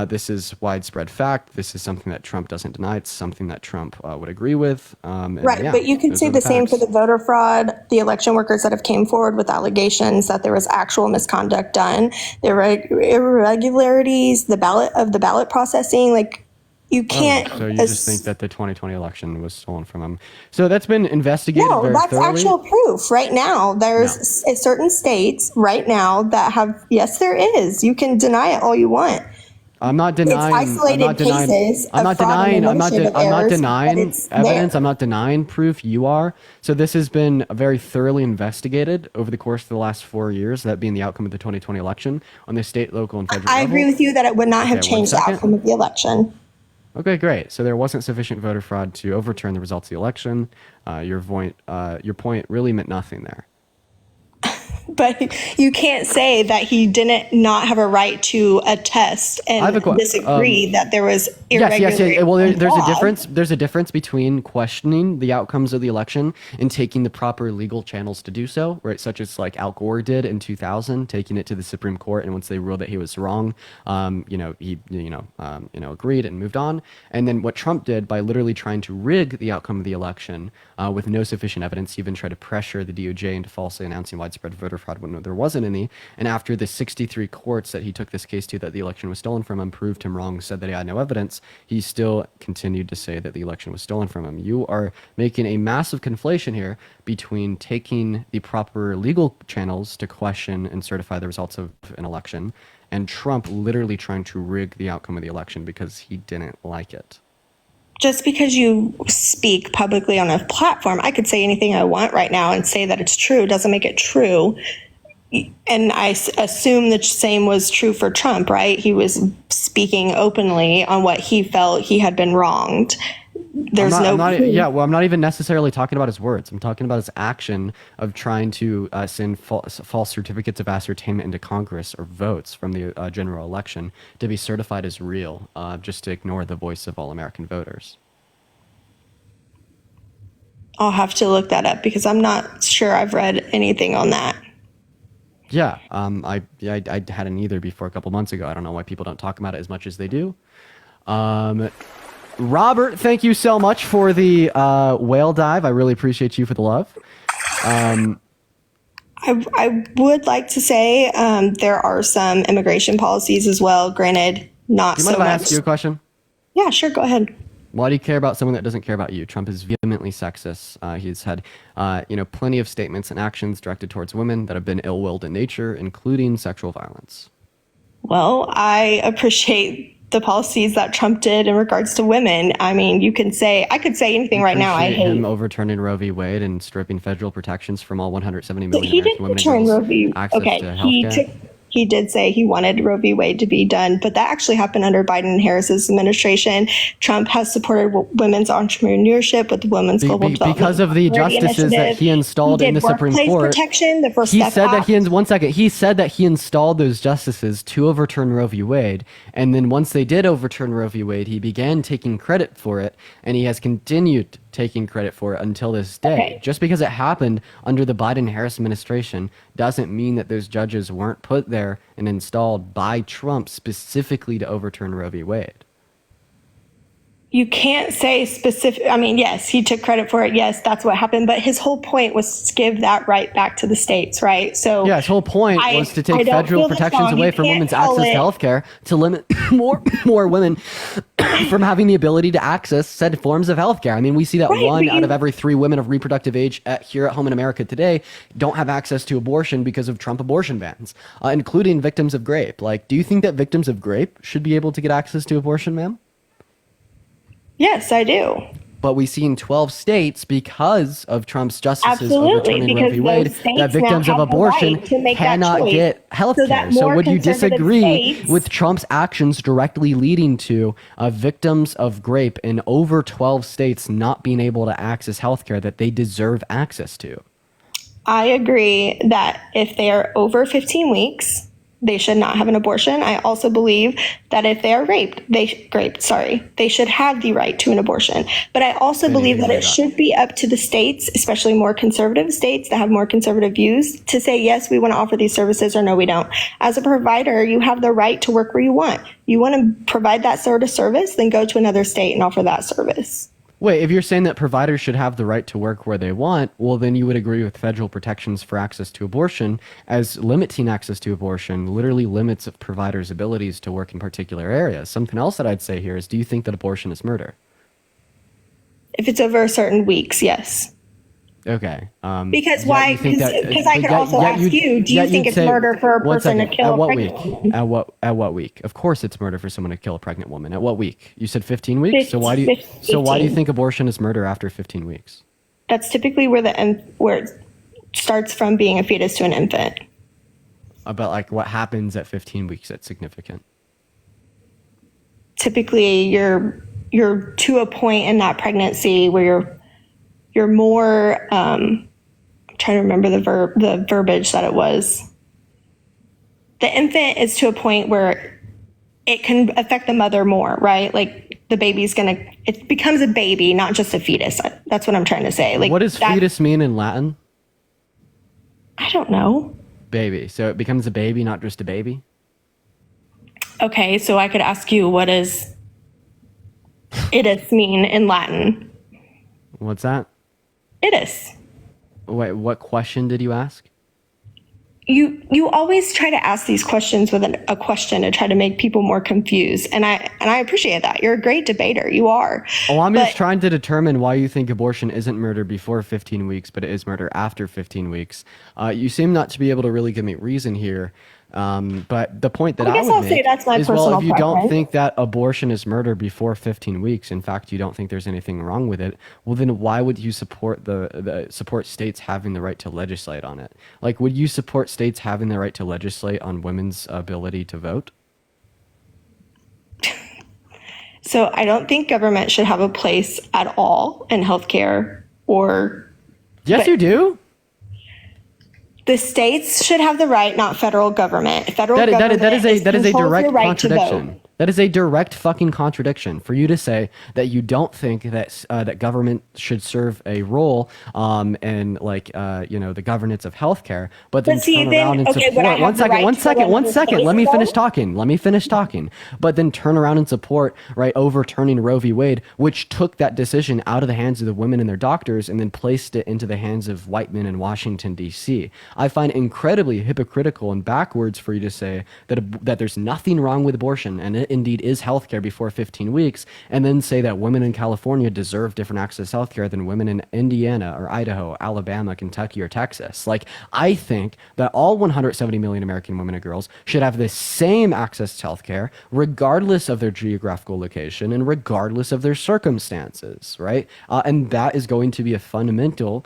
This is widespread fact. This is something that Trump doesn't deny. It's something that Trump would agree with. But you can say the same for the voter fraud, the election workers that have came forward with allegations that there was actual misconduct done, there were irregularities, the ballot processing. Like, you can't. So you just think that the 2020 election was stolen from him? So that's been investigated. No, that's thoroughly. Actual proof. Right now, there's certain states right now that have. Yes, there is. You can deny it all you want. I'm not denying. It's isolated cases. I'm not denying evidence. There. I'm not denying proof. You are. So this has been very thoroughly investigated over the course of the last 4 years. That being the outcome of the 2020 election on the state, local, and federal I level. agree with you that it would not have changed the outcome of the election. Okay, great. So there wasn't sufficient voter fraud to overturn the results of the election. Your point really meant nothing there. But you can't say that he didn't not have a right to attest and disagree that there was irregularity. Yes. Well, there's a difference. There's a difference between questioning the outcomes of the election and taking the proper legal channels to do so, right? Such as like Al Gore did in 2000, taking it to the Supreme Court, and once they ruled that he was wrong, he agreed and moved on. And then what Trump did by literally trying to rig the outcome of the election with no sufficient evidence, he even tried to pressure the DOJ into falsely announcing widespread voter fraud when there wasn't any. And after the 63 courts that he took this case to that the election was stolen from him proved him wrong, said that he had no evidence, he still continued to say that the election was stolen from him. You are making a massive conflation here between taking the proper legal channels to question and certify the results of an election and Trump literally trying to rig the outcome of the election because he didn't like it. Just because you speak publicly on a platform, I could say anything I want right now and say that it's true doesn't make it true. And I assume the same was true for Trump, right? He was speaking openly on what he felt he had been wronged. I'm not even necessarily talking about his words. I'm talking about his action of trying to send false certificates of ascertainment into Congress or votes from the general election to be certified as real, just to ignore the voice of all American voters. I'll have to look that up because I'm not sure I've read anything on that. Yeah, I hadn't either before a couple months ago. I don't know why people don't talk about it as much as they do. Robert, thank you so much for the whale dive. I really appreciate you for the love. I would like to say there are some immigration policies as well. Granted, not so much. Do you mind if I ask you a question? Yeah, sure. Go ahead. Why do you care about someone that doesn't care about you? Trump is vehemently sexist. He's had, plenty of statements and actions directed towards women that have been ill-willed in nature, including sexual violence. Well, I appreciate the policies that Trump did in regards to women. I mean, I could say anything right now. I hate him overturning Roe v. Wade and stripping federal protections from all 170 million he American women did and Roe girls v. access to healthcare. He did say he wanted Roe v. Wade to be done, but that actually happened under Biden and Harris's administration. Trump has supported women's entrepreneurship with the Women's Global Development because of the justices that he installed in the Supreme Court. Protection, the First he Step said Act. that he said that he installed those justices to overturn Roe v. Wade, and then once they did overturn Roe v. Wade, he began taking credit for it, and he has continued taking credit for it until this day. Okay. Just because it happened under the Biden-Harris administration doesn't mean that those judges weren't put there and installed by Trump specifically to overturn Roe v. Wade. you can't say specific. I mean, yes, he took credit for it. Yes, that's what happened. But his whole point was to give that right back to the states, right? So yeah, his whole point was to take federal protections away from women's access to health care, to limit more women from having the ability to access said forms of health care. I mean, we see that one out of every 3 women of reproductive age here at home in America today don't have access to abortion because of Trump abortion bans, including victims of rape. Like, do you think that victims of rape should be able to get access to abortion, ma'am? Yes, I do. But we see in 12 states, because of Trump's justices Absolutely, overturning Roe v. Wade, that victims of abortion cannot get health care. So would you disagree with Trump's actions directly leading to victims of rape in over 12 states not being able to access health care that they deserve access to? I agree that if they are over 15 weeks, they should not have an abortion. I also believe that if they are raped, they should have the right to an abortion. But I also believe that it should be up to the states, especially more conservative states that have more conservative views, to say, yes, we want to offer these services, or no, we don't. As a provider, you have the right to work where you want. You want to provide that sort of service, then go to another state and offer that service. Wait, if you're saying that providers should have the right to work where they want, well, then you would agree with federal protections for access to abortion, as limiting access to abortion literally limits a providers' abilities to work in particular areas. Something else that I'd say here is, do you think that abortion is murder? If it's over certain weeks, yes. Okay. Because why? Because I could also ask you, do you think it's murder for a person to kill a pregnant woman? At what week? Of course it's murder for someone to kill a pregnant woman. At what week? You said 15 weeks? So why do you think abortion is murder after 15 weeks? That's typically where it starts from being a fetus to an infant. About like what happens at 15 weeks that's significant? Typically you're to a point in that pregnancy where you're more, I'm trying to remember the verbiage that it was. The infant is to a point where it can affect the mother more, right? Like the baby's it becomes a baby, not just a fetus. That's what I'm trying to say. Like, what does fetus mean in Latin? I don't know. Baby. So it becomes a baby, not just a baby? Okay, so I could ask you, what does itus mean in Latin? What's that? Itus. Wait, what question did you ask? You always try to ask these questions with a question to try to make people more confused, and I appreciate that. You're a great debater. You are. Oh, I'm just trying to determine why you think abortion isn't murder before 15 weeks, but it is murder after 15 weeks. You seem not to be able to really give me reason here. But the point that I would make that's my is, personal well, if you don't preference. think that abortion is murder before 15 weeks, in fact, you don't think there's anything wrong with it, well, then why would you support support states having the right to legislate on it? Like, would you support states having the right to legislate on women's ability to vote? So I don't think government should have a place at all in healthcare or. Yes, you do. The states should have the right, not federal government. That is a direct right contradiction. That is a direct fucking contradiction for you to say that you don't think that that government should serve a role in the governance of healthcare, but then turn around and support. One second. Let me finish talking. But then turn around and support overturning Roe v. Wade, which took that decision out of the hands of the women and their doctors and then placed it into the hands of white men in Washington D.C. I find incredibly hypocritical and backwards for you to say that there's nothing wrong with abortion and it indeed is healthcare before 15 weeks, and then say that women in California deserve different access to healthcare than women in Indiana or Idaho, Alabama, Kentucky, or Texas. Like, I think that all 170 million American women and girls should have the same access to healthcare, regardless of their geographical location and regardless of their circumstances, right? And that is going to be a fundamental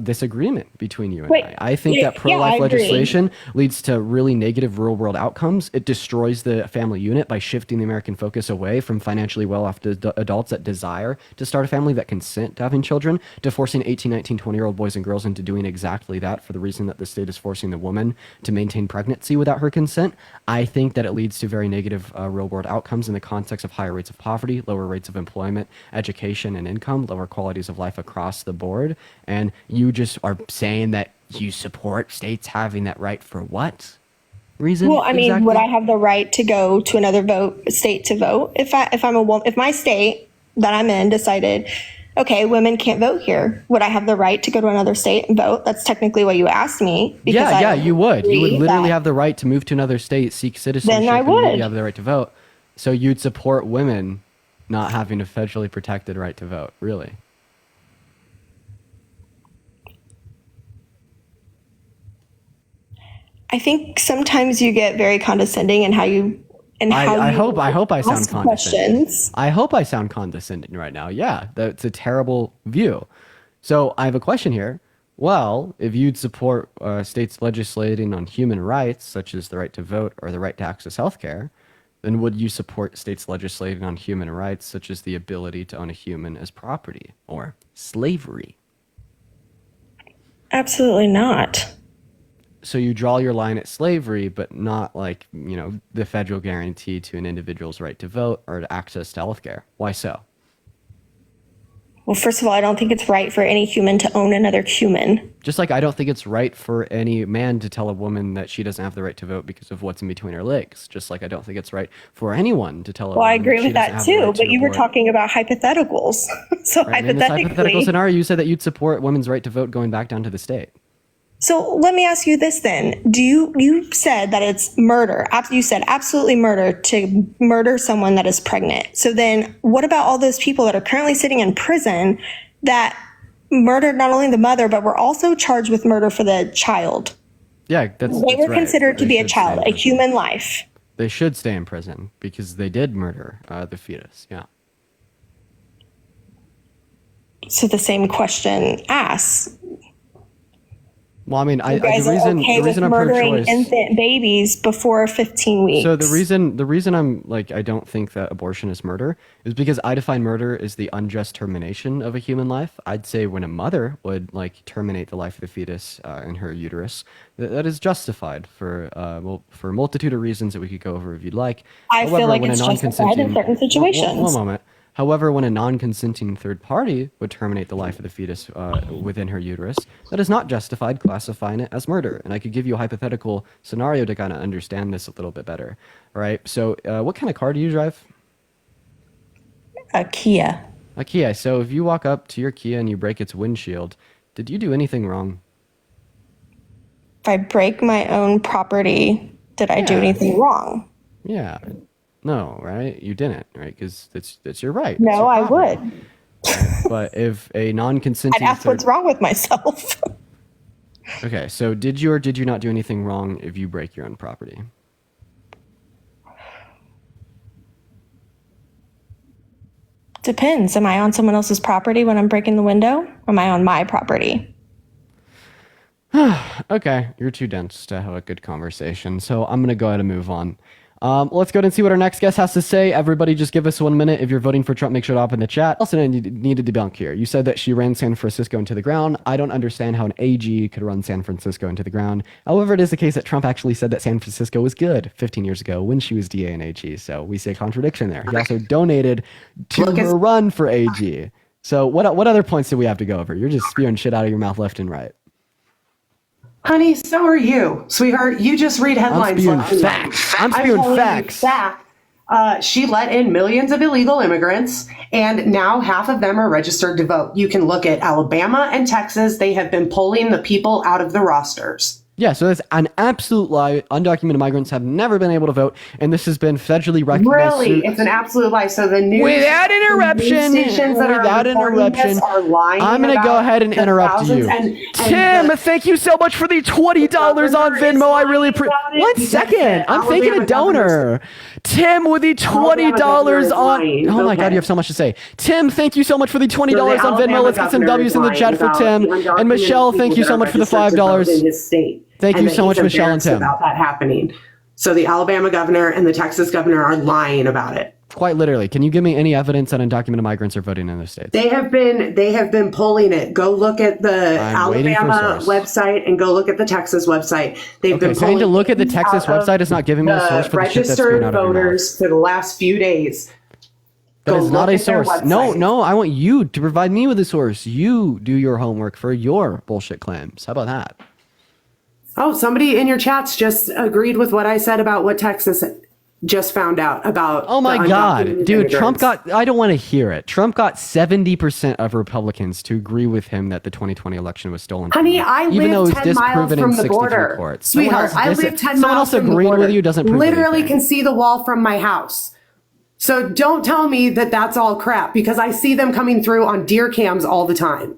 disagreement between you and I. I think that pro-life legislation leads to really negative real-world outcomes. It destroys the family unit by shifting the American focus away from financially well-off adults that desire to start a family, that consent to having children, to forcing 18, 19, 20-year-old boys and girls into doing exactly that for the reason that the state is forcing the woman to maintain pregnancy without her consent. I think that it leads to very negative real-world outcomes in the context of higher rates of poverty, lower rates of employment, education and income, lower qualities of life across the board. And you just are saying that you support states having that right for what reason? Well, I mean, exactly? would I have the right to go to another state to vote if I'm a woman? If my state that I'm in decided, okay, women can't vote here, would I have the right to go to another state and vote? That's technically what you asked me. Yeah, you would. You would literally that- have the right to move to another state, seek citizenship, Then I and would. you have the right to vote. So you'd support women not having a federally protected right to vote, really? I think sometimes you get very condescending in how you I hope I sound ask condescending. questions. I hope I sound condescending right now. Yeah, that's a terrible view. So I have a question here. Well, if you'd support states legislating on human rights, such as the right to vote or the right to access healthcare, then would you support states legislating on human rights, such as the ability to own a human as property or slavery? Absolutely not. So you draw your line at slavery, but not like, the federal guarantee to an individual's right to vote or to access to healthcare. Why so? Well, first of all, I don't think it's right for any human to own another human. Just like I don't think it's right for any man to tell a woman that she doesn't have the right to vote because of what's in between her legs. Just like I don't think it's right for anyone to tell a Well, I woman agree she with doesn't that have the too, right but to you were abort. talking about hypotheticals. So Right, and in this hypothetical hypothetically, scenario, you said that you'd support women's right to vote going back down to the state. so let me ask you this then. You said that it's murder. You said absolutely murder to murder someone that is pregnant. So then what about all those people that are currently sitting in prison that murdered not only the mother, but were also charged with murder for the child? Yeah, that's They were right. considered to They be a should child, stay a in prison. human life. They should stay in prison because they did murder the fetus. Yeah. So the same question asks. Well, I mean, You guys the are reason okay the reason with I'm murdering pro-choice. infant babies before 15 weeks. So the reason I'm like I don't think that abortion is murder is because I define murder as the unjust termination of a human life. I'd say when a mother would like terminate the life of the fetus in her uterus, that is justified for for a multitude of reasons that we could go over if you'd like. I feel like when a it's justified in non-consenting- certain situations. One moment. However, when a non-consenting third party would terminate the life of the fetus within her uterus, that is not justified classifying it as murder. And I could give you a hypothetical scenario to kind of understand this a little bit better. All right. So what kind of car do you drive? A Kia. A Kia. So if you walk up to your Kia and you break its windshield, did you do anything wrong? If I break my own property, did I do Yeah. anything wrong? Yeah. No, right? You didn't, right? Because it's your right. It's No, your I property. would. But if a non-consenting I'd ask what's wrong with myself. Okay, so did you or did you not do anything wrong if you break your own property? Depends. Am I on someone else's property when I'm breaking the window? Or am I on my property? Okay, you're too dense to have a good conversation, so I'm gonna go ahead and move on. Let's go ahead and see what our next guest has to say. Everybody just give us 1 minute. If you're voting for Trump, make sure to hop in the chat. Also, I need to debunk here. You said that she ran San Francisco into the ground. I don't understand how an AG could run San Francisco into the ground. However, it is the case that Trump actually said that San Francisco was good 15 years ago when she was DA and AG, so we see a contradiction there. He also donated to her run for AG. So what other points do we have to go over? You're just spewing shit out of your mouth left and right. Honey, so are you, sweetheart. You just read headlines. spewing left and right. facts. I'm spewing telling you facts. She let in millions of illegal immigrants, and now half of them are registered to vote. You can look at Alabama and Texas. They have been pulling the people out of the rosters. Yeah, so that's an absolute lie. Undocumented migrants have never been able to vote, and this has been federally recognized. Really, it's an absolute lie. So the news Without interruption, the news stations that without are reporting interruption, this are lying. I'm going to go about ahead and the interrupt thousands you. and Tim, the- thank you so much for the $20 on Venmo. I really appreciate it. 1 second. I'm thanking a donor. Tim with the $20 on. Oh my God, you have so much to say. Tim, thank you so much for the $20 on Venmo. Let's get some W's in the chat for Tim. And Michelle, thank you so much for the $5. in his state. Thank you And that so much, he's Michelle and embarrassed Tim. about that happening. So the Alabama governor and the Texas governor are lying about it. Quite literally. Can you give me any evidence that undocumented migrants are voting in those states? They have been pulling it. Go look at the I'm waiting for a Alabama source. website and go look at the Texas website. They've Okay, been so I need to pulling look at the names Texas out of website. It's not giving me a source for the shit that's coming registered out of your mouth. voters for the last few days. That Go is not look a at their source. website. No, I want you to provide me with a source. You do your homework for your bullshit claims. How about that? Oh, somebody in your chats just agreed with what I said about what Texas just found out about. Oh my the God, undocumented dude, Trump immigrants. got, I don't want to hear it. Trump got 70% of Republicans to agree with him that the 2020 election was stolen. from Honey, him, I even though live it was 10 miles disproven in from the 63 border. courts. Sweetheart, I live 10 someone miles else from the agreeing border. with you doesn't prove Literally anything. can see the wall from my house. So don't tell me that that's all crap because I see them coming through on deer cams all the time.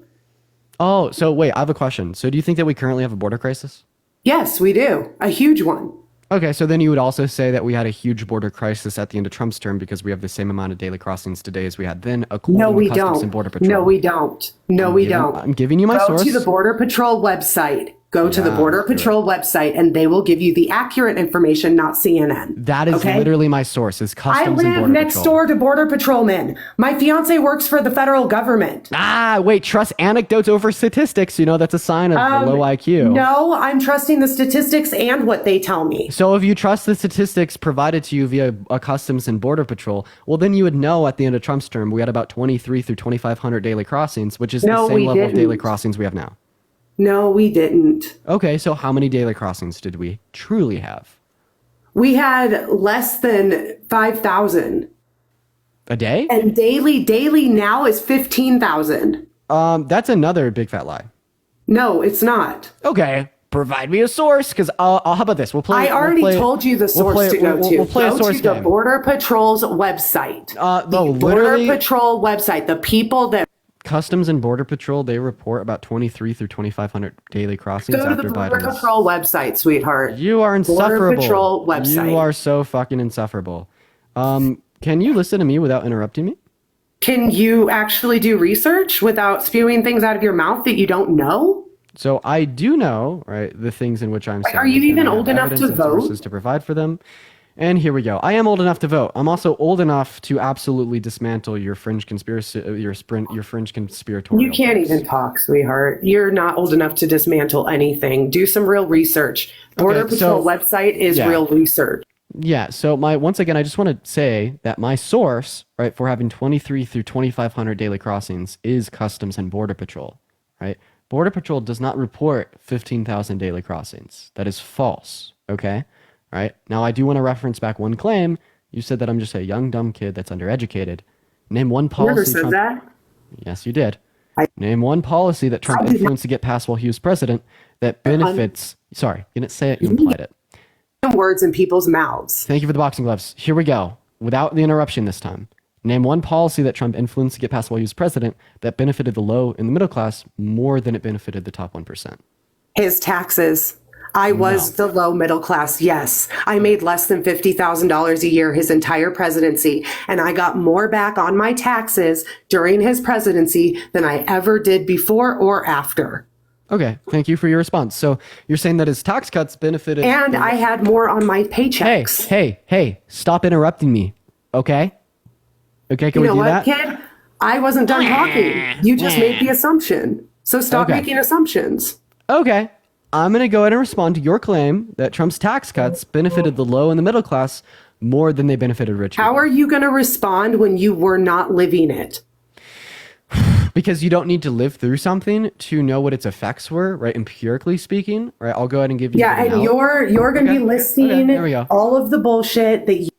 Oh, so wait, I have a question. So do you think that we currently have a border crisis? Yes, we do. A huge one. Okay, so then you would also say that we had a huge border crisis at the end of Trump's term because we have the same amount of daily crossings today as we had then, according No, we to Customs don't. and Border Patrol. No, we don't. No, we don't. I'm giving you my Go source. to the Border Patrol website. Go to the Yeah, Border do it. Patrol website and they will give you the accurate information, not CNN. That is okay? literally my source, is I Customs and live Border next Patrol. door to Border Patrolmen. My fiance works for the federal government. Ah, wait, trust anecdotes over statistics. You know, that's a sign of low IQ. No, I'm trusting the statistics and what they tell me. So if you trust the statistics provided to you via a Customs and Border Patrol, well, then you would know at the end of Trump's term, we had about 23 through 2,500 daily crossings, which is No, the we same level of daily didn't. crossings we have now. No, we didn't. Okay, so how many daily crossings did we truly have? We had less than 5,000. A day? And daily now is 15,000. That's another big fat lie. No, it's not. Okay, provide me a source, because how about this? We'll play. I already we'll play, told you the we'll source play- to go we'll- to. We'll play Go a source to the game. Border Patrol's website. No, Border literally, Patrol website. The people that Customs and Border Patrol, they report about 23 through 2,500 daily crossings go to after the Border Biden. Patrol website, sweetheart. You are insufferable. Border Patrol website. You are so fucking insufferable. Can you listen to me without interrupting me? Can you actually do research without spewing things out of your mouth that you don't know? So I do know, right, the things in which I'm saying. are you and even I have old enough evidence to and vote? sources to provide for them. And here we go. I am old enough to vote. I'm also old enough to absolutely dismantle your fringe conspiracy, your fringe conspiratorial. You can't beliefs. even talk, sweetheart. You're not old enough to dismantle anything. Do some real research. Border Okay, Patrol so- website is yeah. real research. Yeah. So once again, I just want to say that my source, right, for having 23 through 2,500 daily crossings is Customs and Border Patrol, right? Border Patrol does not report 15,000 daily crossings. That is false. Okay. All right. Now I do want to reference back one claim. You said that I'm just a young dumb kid that's undereducated. Name one policy. Never said Trump- that. Yes, you did. Name one policy that Trump influenced to get passed while he was president that benefits. Sorry, you didn't say it. You implied it. Words in people's mouths. Thank you for the boxing gloves. Here we go. Without the interruption this time. Name one policy that Trump influenced to get passed while he was president that benefited the low and the middle class more than it benefited the top 1%. His taxes. I was the low middle class. Yes. I made less than $50,000 a year his entire presidency. And I got more back on my taxes during his presidency than I ever did before or after. Okay, thank you for your response. So you're saying that his tax cuts benefited. And I had more on my paychecks. Hey, stop interrupting me. Okay? Okay, can You know we do what, that? kid? I wasn't done talking. You just made the assumption. So stop Okay. making assumptions. Okay. I'm going to go ahead and respond to your claim that Trump's tax cuts benefited the low and the middle class more than they benefited rich people. How are you going to respond when you were not living it? Because you don't need to live through something to know what its effects were, right? Empirically speaking, right? I'll go ahead and give you. Yeah, the and analogy. you're going to be listing there we go. all of the bullshit that you.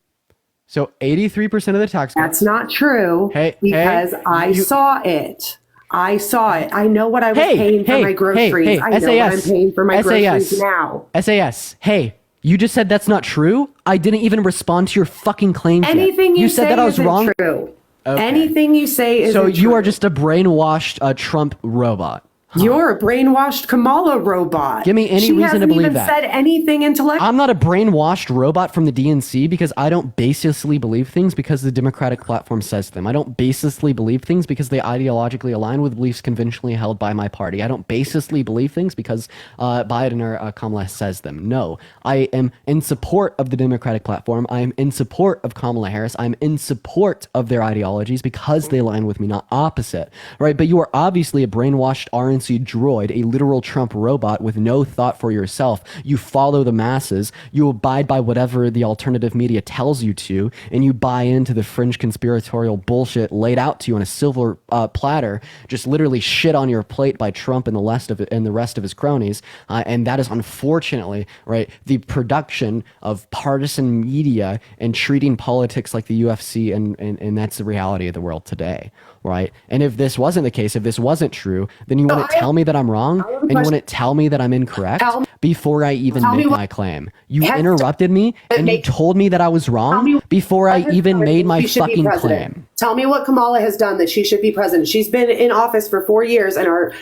So 83% of the tax cuts. That's not true. Because I saw it. I saw it. I know what I was paying for my groceries. I know what I'm paying for my groceries now. SAS. Hey, you just said that's not true. I didn't even respond to your fucking claims yet. Anything you say said that I was isn't wrong. true. Okay. Anything you say isn't So you true. are just a brainwashed Trump robot. You're a brainwashed Kamala robot. Give me any reason to believe that. She hasn't even said anything intellectual. I'm not a brainwashed robot from the DNC because I don't baselessly believe things because the Democratic platform says them. I don't baselessly believe things because they ideologically align with beliefs conventionally held by my party. I don't baselessly believe things because Biden or Kamala says them. No, I am in support of the Democratic platform. I am in support of Kamala Harris. I'm in support of their ideologies because they align with me, not opposite. Right? But you are obviously a brainwashed RNC efficiency droid, a literal Trump robot with no thought for yourself. You follow the masses, you abide by whatever the alternative media tells you to, and you buy into the fringe conspiratorial bullshit laid out to you on a silver platter, just literally shit on your plate by Trump and the rest of his cronies. And that is unfortunately, right, the production of partisan media and treating politics like the UFC, and that's the reality of the world today, right? And if this wasn't the case, if this wasn't true, then you want to tell me that I'm wrong, and you want to tell me that I'm incorrect before I even make my claim. You interrupted me, and you told me that I was wrong before I even made my fucking claim. Tell me what Kamala has done that she should be president. She's been in office for 4 years, and our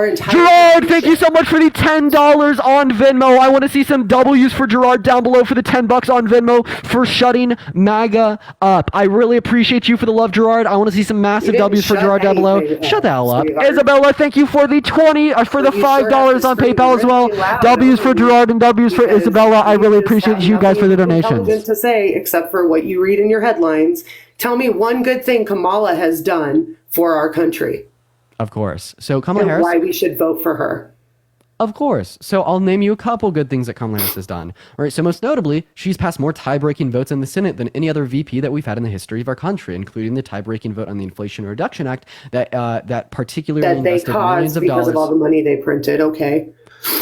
entire Gerard, thank you so much for the $10 on Venmo. I want to see some W's for Gerard down below for the $10 on Venmo for shutting MAGA up. I really appreciate you for the love, Gerard. I want to see some massive W's for Gerard down below. Shut the hell up. Isabella, thank you for the $5 on PayPal as well. W's for Gerard and W's for Isabella. I really appreciate you guys for the donations. To say, except for what you read in your headlines. Tell me one good thing Kamala has done for our country. Of course. So Kamala Harris. Why we should vote for her. Of course. So I'll name you a couple good things that Kamala Harris has done. All right. So most notably, she's passed more tie-breaking votes in the Senate than any other VP that we've had in the history of our country, including the tie-breaking vote on the Inflation Reduction Act that particularly invested millions of dollars. Because of all the money they printed. Okay.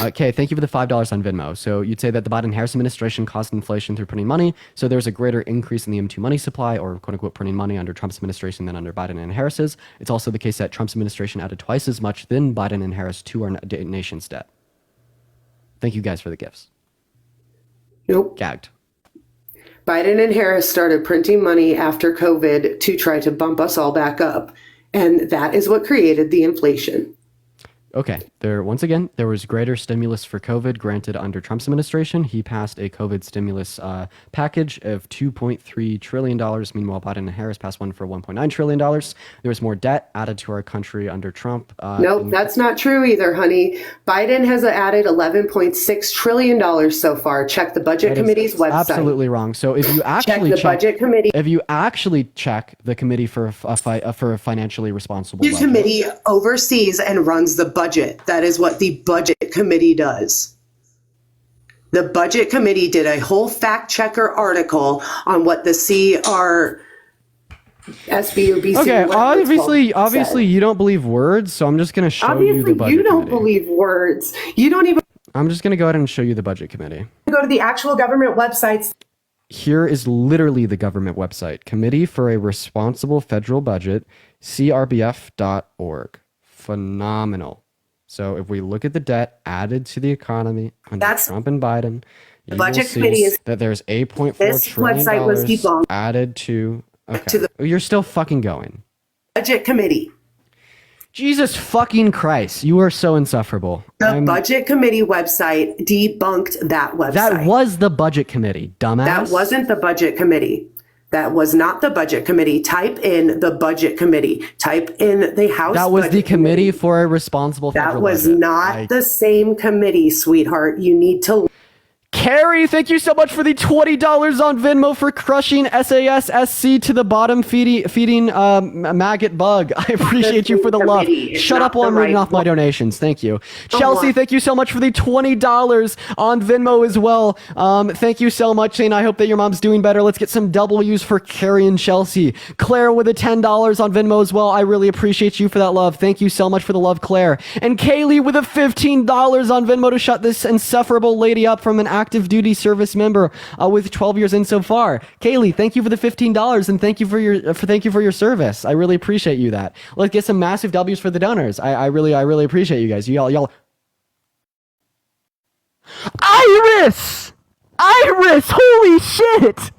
Okay, thank you for the $5 on Venmo. So you'd say that the Biden-Harris administration caused inflation through printing money, so there's a greater increase in the M2 money supply, or quote-unquote printing money, under Trump's administration than under Biden and Harris's. It's also the case that Trump's administration added twice as much than Biden and Harris to our nation's debt. Thank you guys for the gifts. Nope. Gagged. Biden and Harris started printing money after COVID to try to bump us all back up, and that is what created the inflation. Okay, once again, there was greater stimulus for COVID granted under Trump's administration. He passed a COVID stimulus package of $2.3 trillion. Meanwhile, Biden and Harris passed one for $1.9 trillion. There was more debt added to our country under Trump. Nope, that's not true either, honey. Biden has added $11.6 trillion so far. Check the Budget Committee's website. Absolutely wrong. So if you actually check the Budget Committee, if you actually check the Committee for a financially responsible the budget, committee oversees and runs the budget. That is what the Budget Committee does. The Budget Committee did a whole fact checker article on what the CRSB or BC. Okay, obviously you don't believe words, so I'm just going to show you the Budget You don't Committee. believe words. You don't even I'm just going to go ahead and show you the Budget Committee. go to the actual government websites. Here is literally the government website, Committee for a Responsible Federal Budget, crbf.org. Phenomenal. So if we look at the debt added to the economy under Trump and Biden, you will see that there's $8.4 trillion added to. Okay, you're still fucking going. Budget Committee. Jesus fucking Christ, you are so insufferable. The Budget Committee website debunked that website. That was the Budget Committee, dumbass. That wasn't the Budget Committee. That was not the Budget Committee. Type in the Budget Committee. Type in the House. That was the Committee for a Responsible Federal Budget. That was not the same committee, sweetheart. You need to. Carrie, thank you so much for the $20 on Venmo for crushing SASSC to the bottom, feeding maggot bug. I appreciate you for the love. Shut up while I'm reading off my donations. Thank you. Chelsea, thank you so much for the $20 on Venmo as well. Thank you so much, and I hope that your mom's doing better. Let's get some W's for Carrie and Chelsea. Claire with the $10 on Venmo as well. I really appreciate you for that love. Thank you so much for the love, Claire. And Kaylee with the $15 on Venmo to shut this insufferable lady up from an active duty service member with 12 years in so far. Kaylee, thank you for the $15 and thank you for your service. I really appreciate you that. Let's get some massive W's for the donors. I really appreciate you guys. Y'all. Iris, holy shit.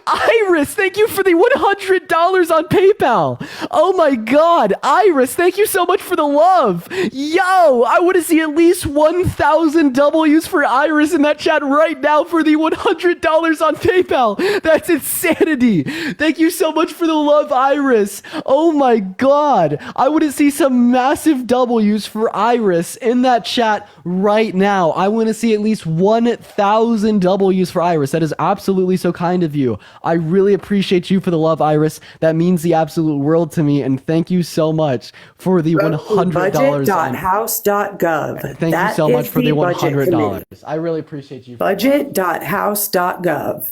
Iris, thank you for the $100 on PayPal. Oh my God, Iris, thank you so much for the love. Yo, I want to see at least 1,000 W's for Iris in that chat right now for the $100 on PayPal. That's insanity. Thank you so much for the love, Iris. Oh my God, I want to see some massive W's for Iris in that chat right now. I want to see at least 1,000 W's for Iris. That is absolutely so kind of you. I really appreciate you for the love, Iris. That means the absolute world to me. And thank you so much for the $100. Budget.house.gov. Thank you so much for the $100. I really appreciate you. Budget.house.gov.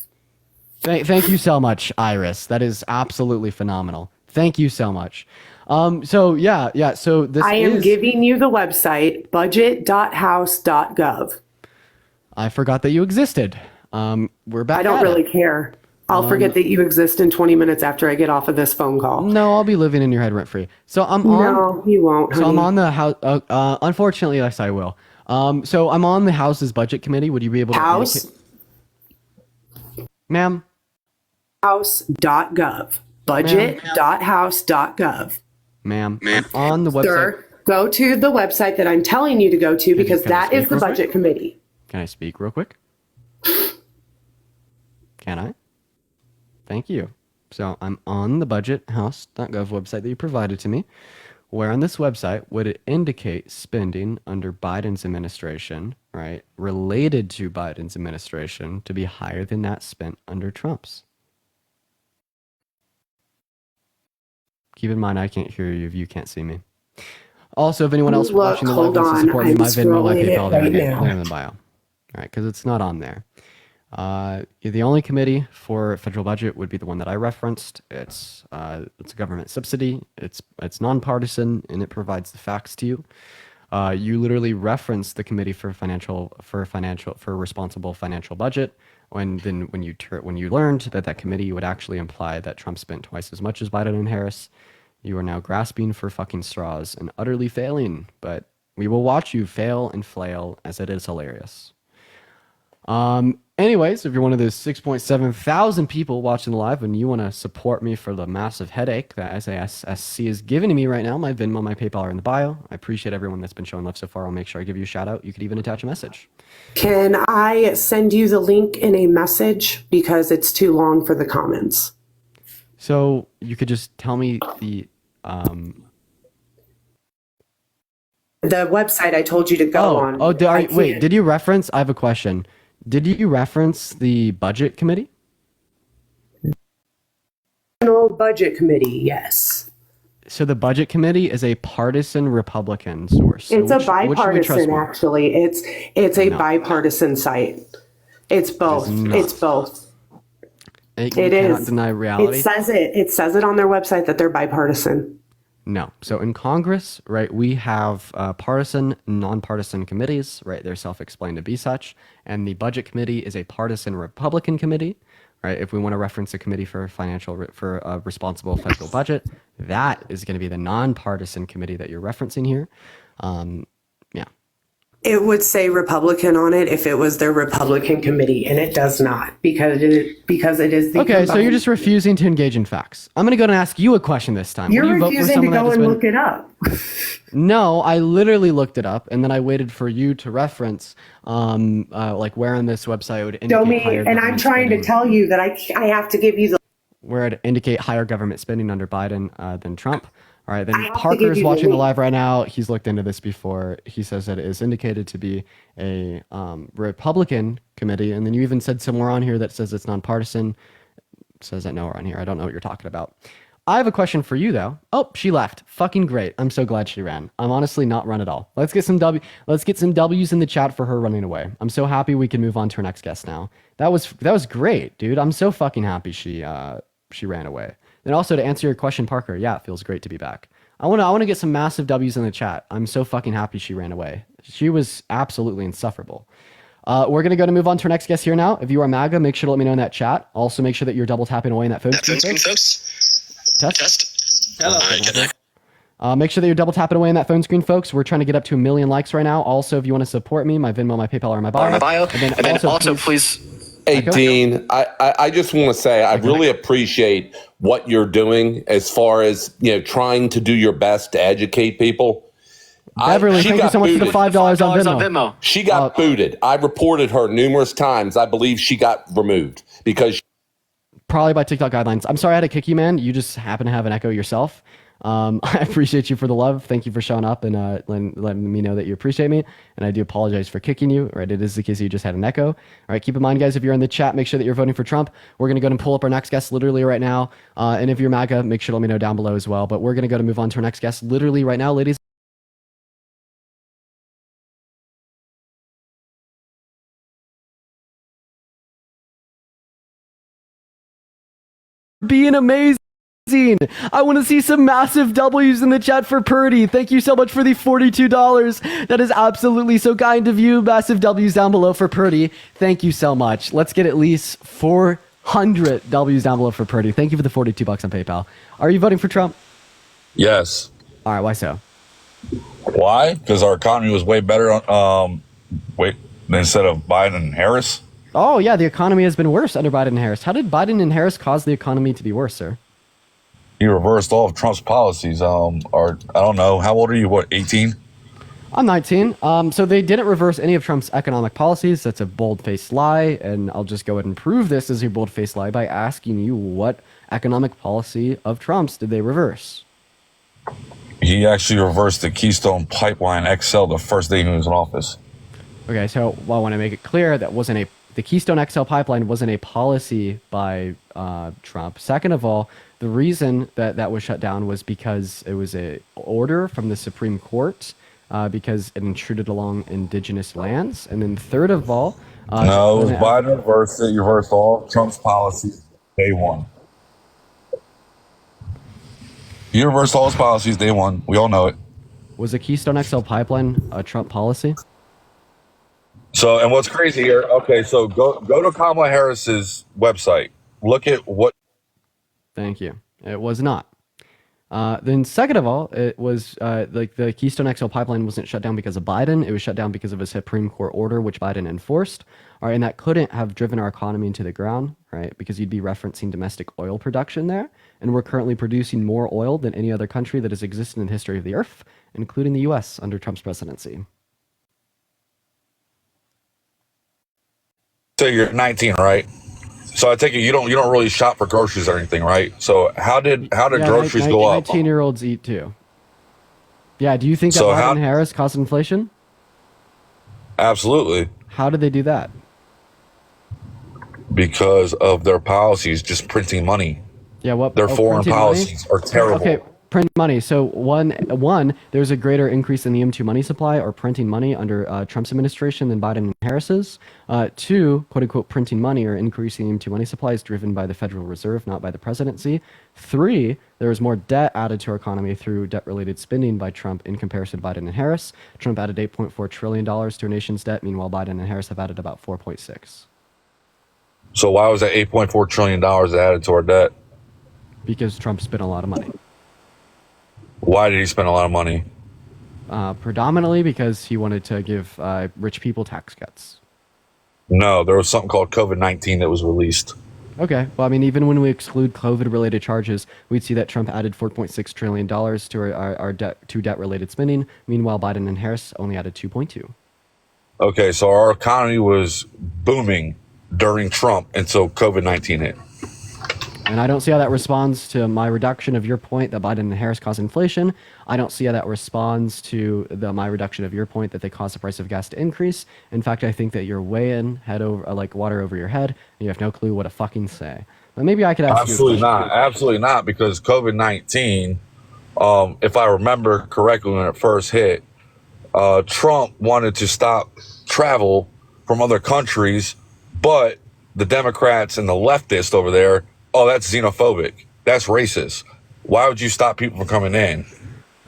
Thank you so much, Iris. That is absolutely phenomenal. Thank you so much. So yeah. So this I am giving you the website, budget.house.gov. I forgot that you existed. We're back. I don't really care. I'll forget that you exist in 20 minutes after I get off of this phone call. No, I'll be living in your head rent free. So I'm on. No, you won't. So I'm on the house. Unfortunately, yes, I will. So I'm on the House's budget committee. Would you be able to? House, ma'am. House.gov. Budget.house.gov. Ma'am. On the website. Sir, go to the website that I'm telling you to go to because that is the budget committee. Can I speak real quick? Can I? Thank you. So I'm on the budgethouse.gov website that you provided to me, where on this website would it indicate spending under Biden's administration, right, related to Biden's administration to be higher than that spent under Trump's. Keep in mind, I can't hear you if you can't see me. Also, if anyone else watching the live wants to support me, my Venmo, my PayPal, they're in the bio. All right, because it's not on there. The only committee for federal budget would be the one that I referenced. It's a government subsidy. It's nonpartisan and it provides the facts to you. You literally reference the committee for responsible financial budget. When you learned that committee would actually imply that Trump spent twice as much as Biden and Harris, you are now grasping for fucking straws and utterly failing. But we will watch you fail and flail as it is hilarious. Anyways, if you're one of those 6.7 thousand people watching the live and you want to support me for the massive headache that SASSC is giving to me right now, my Venmo, my PayPal are in the bio. I appreciate everyone that's been showing love so far. I'll make sure I give you a shout out. You could even attach a message. Can I send you the link in a message because it's too long for the comments? So you could just tell me the website I told you to go on. Wait, did you reference? I have a question. Did you reference the budget committee? National Budget Committee, yes. So the budget committee is a partisan Republican source. It's a bipartisan, actually. It's a bipartisan site. It's both. It's both. It is. Deny reality. It says it on their website that they're bipartisan. No. So in Congress, right, we have partisan, nonpartisan committees, right? They're self-explained to be such. And the budget committee is a partisan Republican committee, right? If we want to reference a committee for a responsible federal budget, that is going to be the nonpartisan committee that you're referencing here. Yeah. It would say Republican on it if it was their Republican committee, and it does not because it is the. Okay, so you're just refusing to engage in facts. I'm going to go and ask you a question this time. You're refusing to go and look it up. No, I literally looked it up, and then I waited for you to reference, like where on this website would indicate higher. And I'm trying to tell you that I have to give you the. Where it indicate higher government spending under Biden than Trump. All right, then Parker's watching the live right now. He's looked into this before. He says that it is indicated to be a Republican committee. And then you even said somewhere on here that says it's nonpartisan. It says that nowhere on here. I don't know what you're talking about. I have a question for you, though. Oh, she left. Fucking great. I'm so glad she ran. I'm honestly not run at all. Let's get some W's in the chat for her running away. I'm so happy we can move on to our next guest now. That was great, dude. I'm so fucking happy she ran away. And also to answer your question, Parker, yeah, it feels great to be back. I want to get some massive W's in the chat. I'm so fucking happy she ran away. She was absolutely insufferable. We're going to move on to our next guest here now. If you are MAGA, make sure to let me know in that chat. Also, make sure that you're double tapping away in that phone screen, folks. Test. Hello. Make sure that you're double tapping away in that phone screen, folks. We're trying to get up to 1 million likes right now. Also, if you want to support me, my Venmo, my PayPal are in my bio. And then also please. Hey, Dean, I just want to say I really appreciate what you're doing as far as, trying to do your best to educate people. Beverly, thank you so much for the $5 on Venmo. She got booted. I reported her numerous times. I believe she got removed because... Probably by TikTok guidelines. I'm sorry I had to kick you, man. You just happen to have an echo yourself. I appreciate you for the love. Thank you for showing up and letting me know that you appreciate me. And I do apologize for kicking you. Right, it is the case you just had an echo. All right, keep in mind, guys, if you're in the chat, make sure that you're voting for Trump. We're gonna go and pull up our next guest literally right now. And if you're MAGA, make sure to let me know down below as well. But we're gonna go to move on to our next guest literally right now, ladies. Being amazing. I want to see some massive W's in the chat for Purdy. Thank you so much for the $42. That is absolutely so kind of you. Massive W's down below for Purdy. Thank you so much. Let's get at least 400 W's down below for Purdy. Thank you for the $42 on PayPal. Are you voting for Trump? Yes. All right, why so? Why? Because our economy was way better instead of Biden and Harris. Oh, yeah, the economy has been worse under Biden and Harris. How did Biden and Harris cause the economy to be worse, sir? He reversed all of Trump's policies. Or I don't know. How old are you? What, 18? I'm 19. So they didn't reverse any of Trump's economic policies. That's a bold-faced lie, and I'll just go ahead and prove this as a bold-faced lie by asking you what economic policy of Trump's did they reverse? He actually reversed the Keystone Pipeline XL the first day he was in office. Okay, so I want to make it clear that the Keystone XL pipeline wasn't a policy by Trump. Second of all, the reason that was shut down was because it was a order from the Supreme Court because it intruded along indigenous lands. And then third of all, no, it was Biden reversed it. He reversed all of Trump's policies day one. He reversed all his policies day one. We all know it. Was the Keystone XL pipeline a Trump policy? So, and what's crazy here? Okay, so go to Kamala Harris's website. Look at what. Thank you. It was not. Then second of all, it was like the Keystone XL pipeline wasn't shut down because of Biden. It was shut down because of a Supreme Court order, which Biden enforced. All right, and that couldn't have driven our economy into the ground, right? Because you'd be referencing domestic oil production there. And we're currently producing more oil than any other country that has existed in the history of the earth, including the U.S. under Trump's presidency. So you're 19, right? So I take it you don't really shop for groceries or anything, right? So how did groceries go up? 19-year-olds eat too. Yeah, do you think that So Biden and Harris caused inflation? Absolutely. How did they do that? Because of their policies, just printing money. Yeah, what Their foreign policies are terrible. Okay, print money. So one, there's a greater increase in the M2 money supply or printing money under Trump's administration than Biden and Harris's. Two, quote unquote, printing money or increasing the M2 money supply is driven by the Federal Reserve, not by the presidency. Three, there was more debt added to our economy through debt-related spending by Trump in comparison to Biden and Harris. Trump added $8.4 trillion to our nation's debt. Meanwhile, Biden and Harris have added about 4.6. So why was that $8.4 trillion added to our debt? Because Trump spent a lot of money. Why did he spend a lot of money? Predominantly because he wanted to give rich people tax cuts. No, there was something called COVID-19 that was released. Okay. Well, I mean, even when we exclude COVID-related charges, we'd see that Trump added $4.6 trillion to our debt-related spending. Meanwhile, Biden and Harris only added 2.2. Okay, so our economy was booming during Trump until COVID-19 hit. And I don't see how that responds to my reduction of your point that Biden and Harris cause inflation. I don't see how that responds to my reduction of your point that they cause the price of gas to increase. In fact, I think that you're way in head over like water over your head, and you have no clue what to fucking say. But maybe I could ask Absolutely you a question. not. Absolutely not, because COVID-19, if I remember correctly when it first hit, Trump wanted to stop travel from other countries, but the Democrats and the leftists over there, oh, that's xenophobic. That's racist. Why would you stop people from coming in?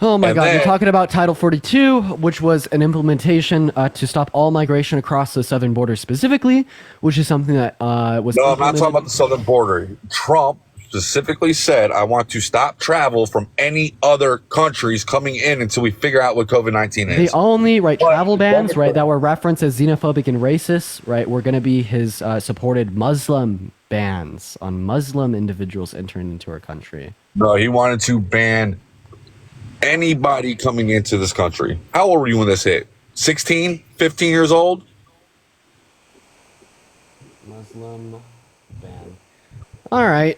Oh my God, you're talking about Title 42, which was an implementation to stop all migration across the southern border specifically, which is something that was... No, I'm not talking about the southern border. Trump specifically said, I want to stop travel from any other countries coming in until we figure out what COVID-19 is. The only travel bans that were referenced as xenophobic and racist were going to be his supported Muslim bans on Muslim individuals entering into our country. No, he wanted to ban anybody coming into this country. How old were you when this hit? 16, 15 years old? Muslim ban. All right.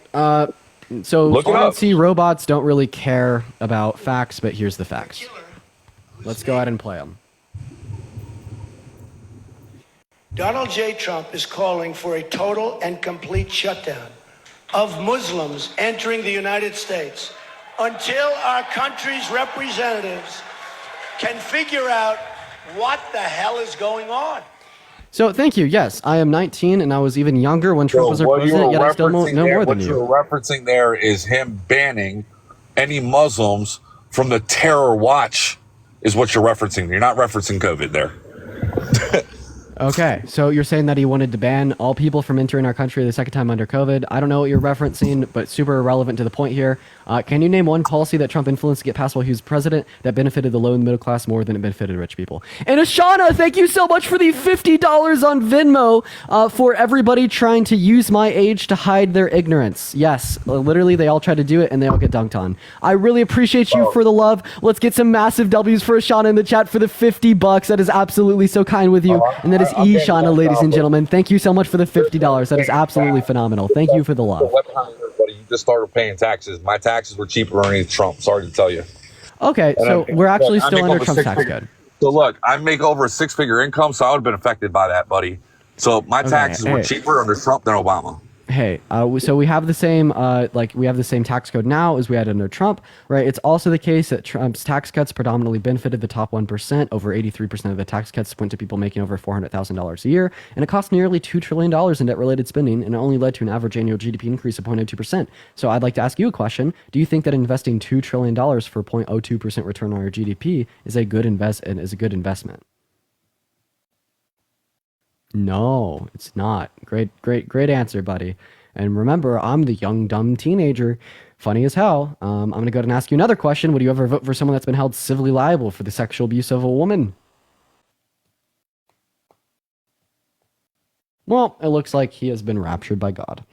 So Look it up. RNC robots don't really care about facts, but here's the facts. Let's go ahead and play them. Donald J. Trump is calling for a total and complete shutdown of Muslims entering the United States until our country's representatives can figure out what the hell is going on. So thank you. Yes, I am 19, and I was even younger when Trump was our president. Yet I still know more than What you. you're referencing there is him banning any Muslims from the terror watch. Is what you're referencing. You're not referencing COVID there. Okay, so you're saying that he wanted to ban all people from entering our country the second time under COVID. I don't know what you're referencing, but super irrelevant to the point here. Can you name one policy that Trump influenced to get passed while he was president that benefited the low and middle class more than it benefited rich people? And Ashana, thank you so much for the $50 on Venmo for everybody trying to use my age to hide their ignorance. Yes, literally they all try to do it and they all get dunked on. I really appreciate you for the love. Let's get some massive W's for Ashana in the chat for the $50. That is absolutely so kind with you. And that is Ishana, ladies and gentlemen. Thank you so much for the $50. That is absolutely phenomenal. Thank you for the love. Buddy, you just started paying taxes. My taxes were cheaper underneath Trump. Sorry to tell you. Okay, so we're actually still under Trump's tax code. So look, I make over a six-figure income, so I would have been affected by that, buddy. So my taxes were cheaper under Trump than Obama. Hey, so we have the same, we have the same tax code now as we had under Trump, right? It's also the case that Trump's tax cuts predominantly benefited the top 1%. Over 83% of the tax cuts went to people making over $400,000 a year, and it cost nearly $2 trillion in debt-related spending, and it only led to an average annual GDP increase of 0.02%. So I'd like to ask you a question. Do you think that investing $2 trillion for 0.02% return on your GDP is a good investment? No, it's not. Great answer, buddy. And remember, I'm the young, dumb teenager. Funny as hell. I'm going to go ahead and ask you another question. Would you ever vote for someone that's been held civilly liable for the sexual abuse of a woman? Well, it looks like he has been raptured by God.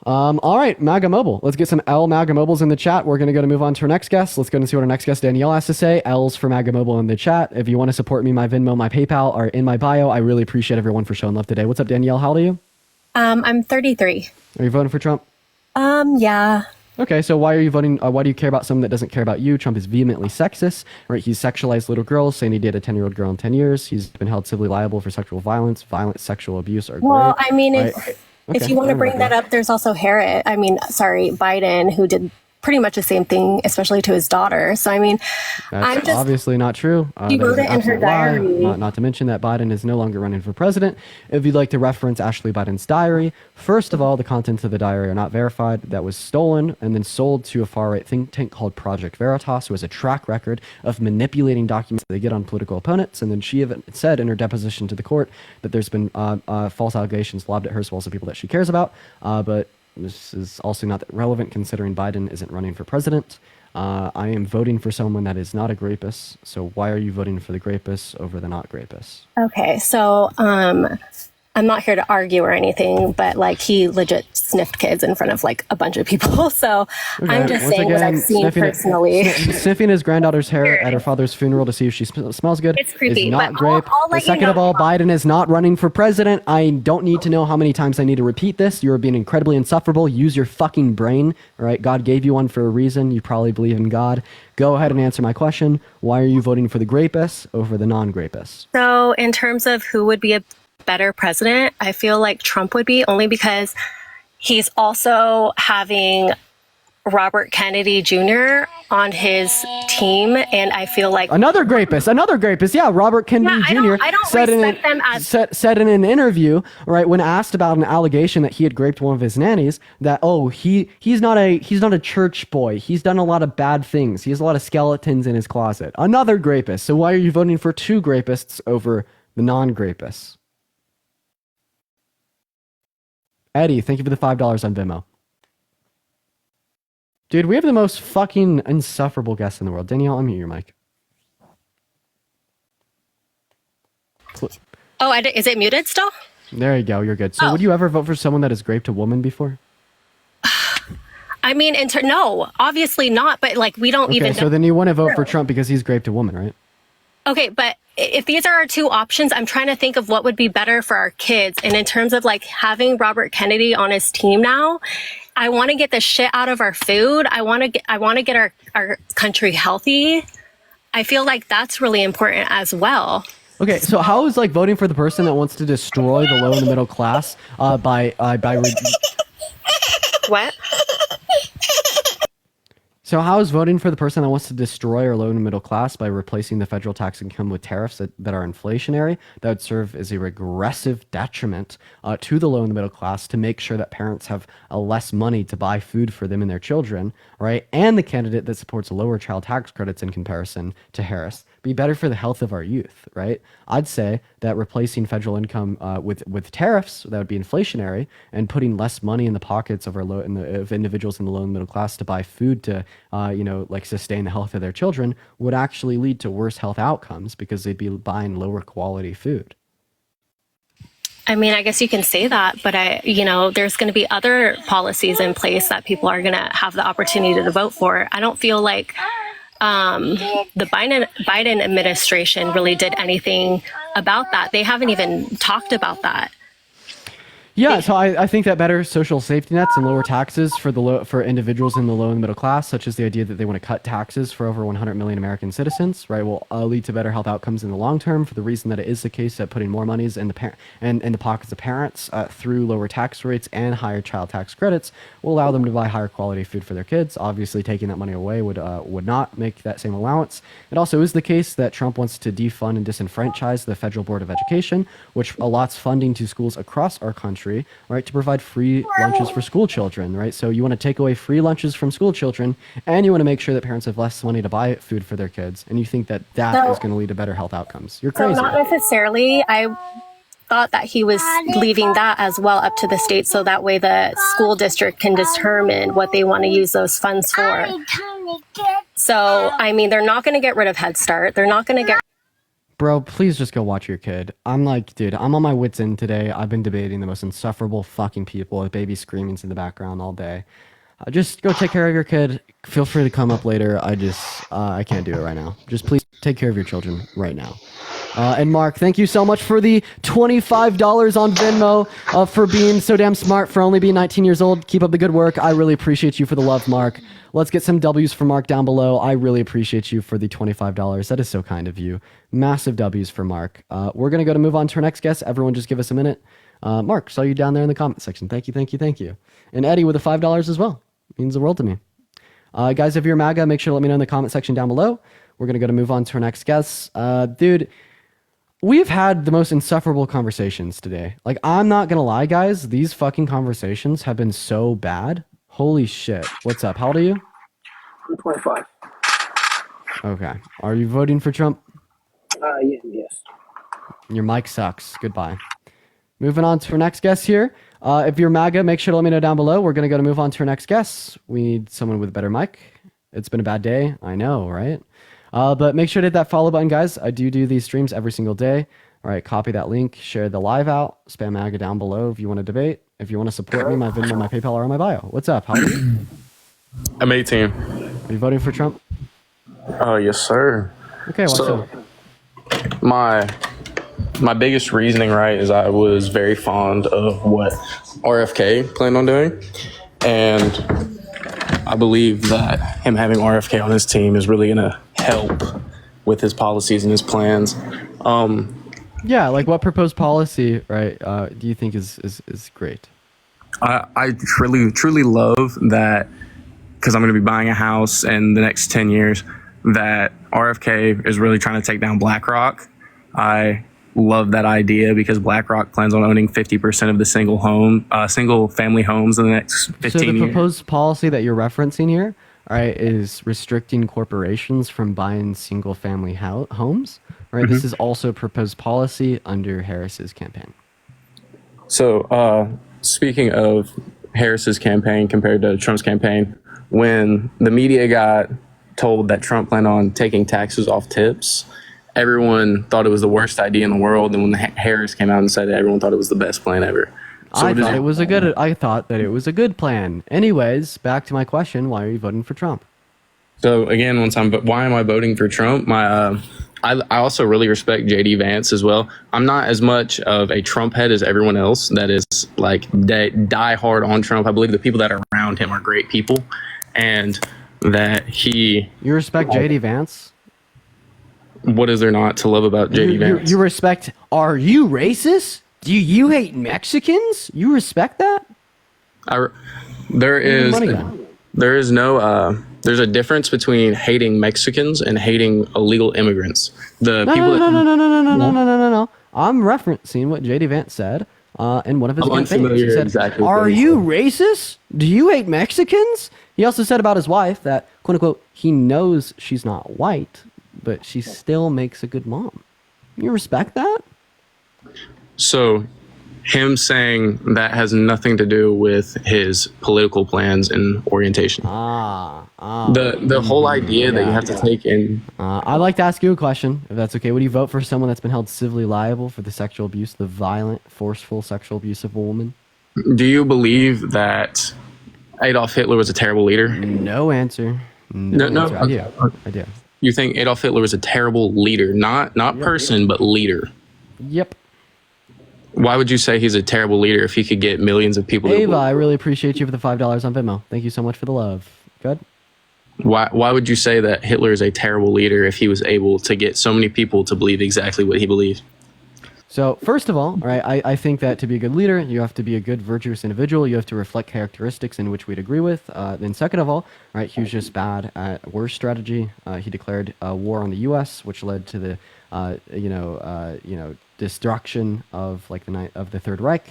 All right, MAGA Mobile. Let's get some L MAGA Mobiles in the chat. We're going to move on to our next guest. Let's go and see what our next guest, Danielle, has to say. L's for MAGA Mobile in the chat. If you want to support me, my Venmo, my PayPal are in my bio. I really appreciate everyone for showing love today. What's up, Danielle? How old are you? I'm 33. Are you voting for Trump? Yeah. Okay, so why are you voting? Why do you care about someone that doesn't care about you? Trump is vehemently sexist, right? He's sexualized little girls, saying he did a 10-year-old girl in 10 years. He's been held civilly liable for sexual violence. Violent sexual abuse are Well, great. I mean, right? if you want to bring that up, there's also Biden, who did pretty much the same thing, especially to his daughter. So, I mean, That's obviously not true. She That is wrote an it in her absolute lie. diary. Not to mention that Biden is no longer running for president. If you'd like to reference Ashley Biden's diary, first of all, the contents of the diary are not verified. That was stolen and then sold to a far-right think tank called Project Veritas, who has a track record of manipulating documents that they get on political opponents. And then she even said in her deposition to the court that there's been false allegations lobbed at her as well as the people that she cares about. But this is also not relevant considering Biden isn't running for president. I am voting for someone that is not a grapist. So why are you voting for the grapist over the not grapist? Okay, so I'm not here to argue or anything, but he legit sniffed kids in front of a bunch of people. So I'm just Once saying what I've seen personally. Sniffing his granddaughter's hair at her father's funeral to see if she smells good. It's creepy, Is not but grape. I'll let you Second of know. all, Biden is not running for president. I don't need to know how many times I need to repeat this. You are being incredibly insufferable. Use your fucking brain. All right, God gave you one for a reason. You probably believe in God. Go ahead and answer my question. Why are you voting for the grapist over the non-grapist? So in terms of who would be a better president, I feel like Trump would be, only because he's also having Robert Kennedy Jr. on his team, and I feel like Another grapist. Yeah, Robert Kennedy Jr. I don't said respect them as said in an interview, right, when asked about an allegation that he had raped one of his nannies, that he's not a church boy. He's done a lot of bad things. He has a lot of skeletons in his closet. Another grapist. So why are you voting for two grapists over the non-grapists? Eddie, thank you for the $5 on Venmo. Dude, we have the most fucking insufferable guest in the world. Danielle, unmute your mic. Oh, is it muted still? There you go. You're good. So would you ever vote for someone that has raped a woman before? I mean, no, obviously not. But we don't even. Okay, so then you want to vote for Trump because he's raped a woman, right? Okay, but if these are our two options, I'm trying to think of what would be better for our kids. And in terms of like having Robert Kennedy on his team now, I want to get the shit out of our food. I want to get our country healthy. I feel like that's really important as well. Okay, so how is like voting for the person that wants to destroy the low and the middle class by what? So how is voting for the person that wants to destroy our low and middle class by replacing the federal tax income with tariffs that are inflationary, that would serve as a regressive detriment to the low and the middle class to make sure that parents have less money to buy food for them and their children, right? And the candidate that supports lower child tax credits in comparison to Harris be better for the health of our youth, right? I'd say that replacing federal income with tariffs that would be inflationary and putting less money in the pockets of of individuals in the low and middle class to buy food to like sustain the health of their children would actually lead to worse health outcomes because they'd be buying lower quality food. I mean, I guess you can say that, but there's going to be other policies in place that people are going to have the opportunity to vote for. I don't feel like the Biden administration really did anything about that. They haven't even talked about that. Yeah, so I think that better social safety nets and lower taxes for individuals in the low and middle class, such as the idea that they want to cut taxes for over 100 million American citizens, right, will lead to better health outcomes in the long term. For the reason that it is the case that putting more monies in the pockets of parents through lower tax rates and higher child tax credits will allow them to buy higher quality food for their kids. Obviously, taking that money away would not make that same allowance. It also is the case that Trump wants to defund and disenfranchise the Federal Board of Education, which allots funding to schools across our country, right, to provide free lunches for school children, right? So you want to take away free lunches from school children, and you want to make sure that parents have less money to buy food for their kids, and you think that is going to lead to better health outcomes. You're crazy. So not necessarily. I thought that he was leaving that as well up to the state, so that way the school district can determine what they want to use those funds for. So, I mean, they're not going to get rid of Head Start. They're not going to get... Bro, please just go watch your kid. I'm like, dude, I'm on my wits end today. I've been debating the most insufferable fucking people with baby screamings in the background all day. Just go take care of your kid. Feel free to come up later. I can't do it right now. Just please take care of your children right now. And Mark, thank you so much for the $25 on Venmo for being so damn smart, for only being 19 years old. Keep up the good work. I really appreciate you for the love, Mark. Let's get some W's for Mark down below. I really appreciate you for the $25. That is so kind of you. Massive W's for Mark. We're going to move on to our next guest. Everyone just give us a minute. Mark, saw you down there in the comment section. Thank you. And Eddie with the $5 as well. Means the world to me. Guys, if you're MAGA, make sure to let me know in the comment section down below. We're going to move on to our next guest. Dude, we've had the most insufferable conversations today. Like, I'm not going to lie, guys. These fucking conversations have been so bad. Holy shit. What's up? How old are you? I'm 25. Okay. Are you voting for Trump? Yes. Your mic sucks. Goodbye. Moving on to our next guest here. If you're MAGA, make sure to let me know down below. We're going to move on to our next guest. We need someone with a better mic. It's been a bad day. I know, right? But make sure to hit that follow button, guys. I do these streams every single day. All right, copy that link, share the live out, spam MAGA down below if you want to debate. If you want to support me, my Venmo, my PayPal are on my bio. What's up? How are you? I'm 18. Are you voting for Trump? Yes, sir. Okay, why so? My biggest reasoning, right, is I was very fond of what RFK planned on doing. And I believe that him having RFK on his team is really going to help with his policies and his plans. Yeah, like what proposed policy, right, do you think is great? I truly love that, because I'm going to be buying a house in the next 10 years, that RFK is really trying to take down BlackRock. I love that idea because BlackRock plans on owning 50% of the single family homes in the next 15 years. So the proposed policy that you're referencing here, right, is restricting corporations from buying single family homes, right? Mm-hmm. This is also proposed policy under Harris's campaign. So speaking of Harris's campaign compared to Trump's campaign, when the media got told that Trump planned on taking taxes off tips, everyone thought it was the worst idea in the world. And when Harris came out and said it, everyone thought it was the best plan ever. So I thought that it was a good plan. Anyways, back to my question, why are you voting for Trump? So again, why am I voting for Trump? I also really respect JD Vance as well. I'm not as much of a Trump head as everyone else that is like die hard on Trump. I believe the people that are around him are great people, and that You respect JD Vance? What is there not to love about JD Vance? You respect? Are you racist? Do you hate Mexicans? You respect that? There's a difference between hating Mexicans and hating illegal immigrants. No. I'm referencing what JD Vance said in one of his campaigns. He said, exactly "Are you racist? Do you hate Mexicans?" He also said about his wife that, quote unquote, he knows she's not white, but she still makes a good mom. You respect that? So him saying that has nothing to do with his political plans and orientation. The whole idea that you have to take in. I'd like to ask you a question, if that's okay. Would you vote for someone that's been held civilly liable for the sexual abuse, the violent, forceful sexual abuse of a woman? Do you believe that Adolf Hitler was a terrible leader? No answer. No. Answer. I do. You think Adolf Hitler was a terrible leader, not person, but leader? Yep. Why would you say he's a terrible leader if he could get millions of people? Ava, I really appreciate you for the $5 on Venmo. Thank you so much for the love. Good. Why would you say that Hitler is a terrible leader if he was able to get so many people to believe exactly what he believed? So first of all, right, I think that to be a good leader, you have to be a good, virtuous individual. You have to reflect characteristics in which we'd agree with. Then second of all, right, he was just bad at war strategy. He declared war on the U.S., which led to the, destruction of the Third Reich.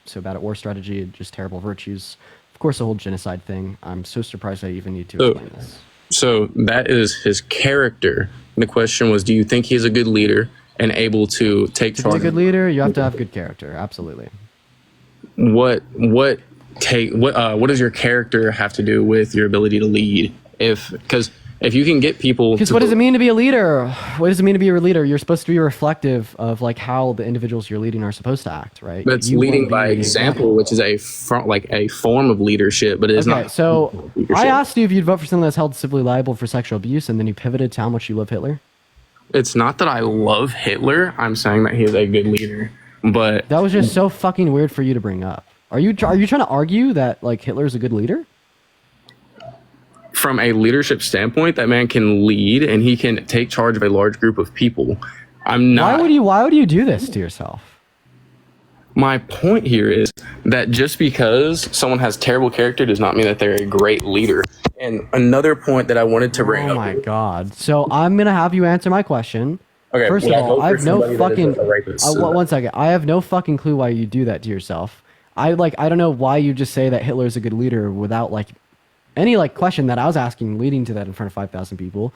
So bad at war strategy, just terrible virtues. Of course, the whole genocide thing. I'm so surprised I even need to explain this. So that is his character. The question was, do you think he's a good leader and able to take charge? To be a good leader, you have to have good character. Absolutely. What does your character have to do with your ability to lead? Because if you can get people, because what does it mean to be a leader? What does it mean to be a leader? You're supposed to be reflective of like how the individuals you're leading are supposed to act, right? That's leading by example, which is a form of leadership, but it is not. Okay, so I asked you if you'd vote for someone that's held civilly liable for sexual abuse, and then you pivoted to how much you love Hitler. It's not that I love Hitler. I'm saying that he is a good leader, but that was just so fucking weird for you to bring up. Are you trying to argue that like Hitler is a good leader? From a leadership standpoint, that man can lead and he can take charge of a large group of people. I'm not. Why would you do this to yourself? My point here is that just because someone has terrible character does not mean that they're a great leader. And another point that I wanted to bring up. Oh my God. So I'm going to have you answer my question. Okay, First of all, I have no fucking, one second. I have no fucking clue why you do that to yourself. I don't know why you just say that Hitler is a good leader without like any like question that I was asking leading to that in front of 5,000 people.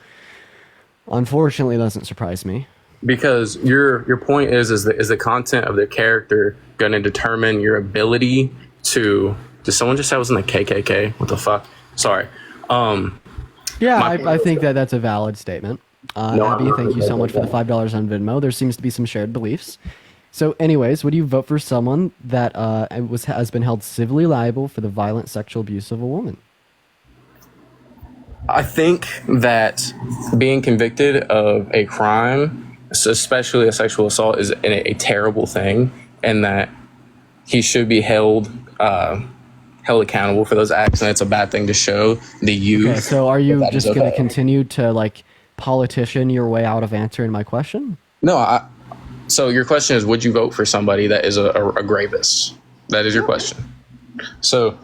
Unfortunately, it doesn't surprise me. Because your point is the content of the character going to determine your ability to? Did someone just say I was in the KKK? What the fuck? Sorry. Yeah, I think that's a valid statement. Abby, thank you so much for the $5 on Venmo. There seems to be some shared beliefs. So, anyways, would you vote for someone that has been held civilly liable for the violent sexual abuse of a woman? I think that being convicted of a crime, especially a sexual assault, is a terrible thing, and that he should be held accountable for those acts, and it's a bad thing to show the youth. Okay, so are you just going to continue to like politician your way out of answering my question? No, so your question is, would you vote for somebody that is a gravist? That is your question. So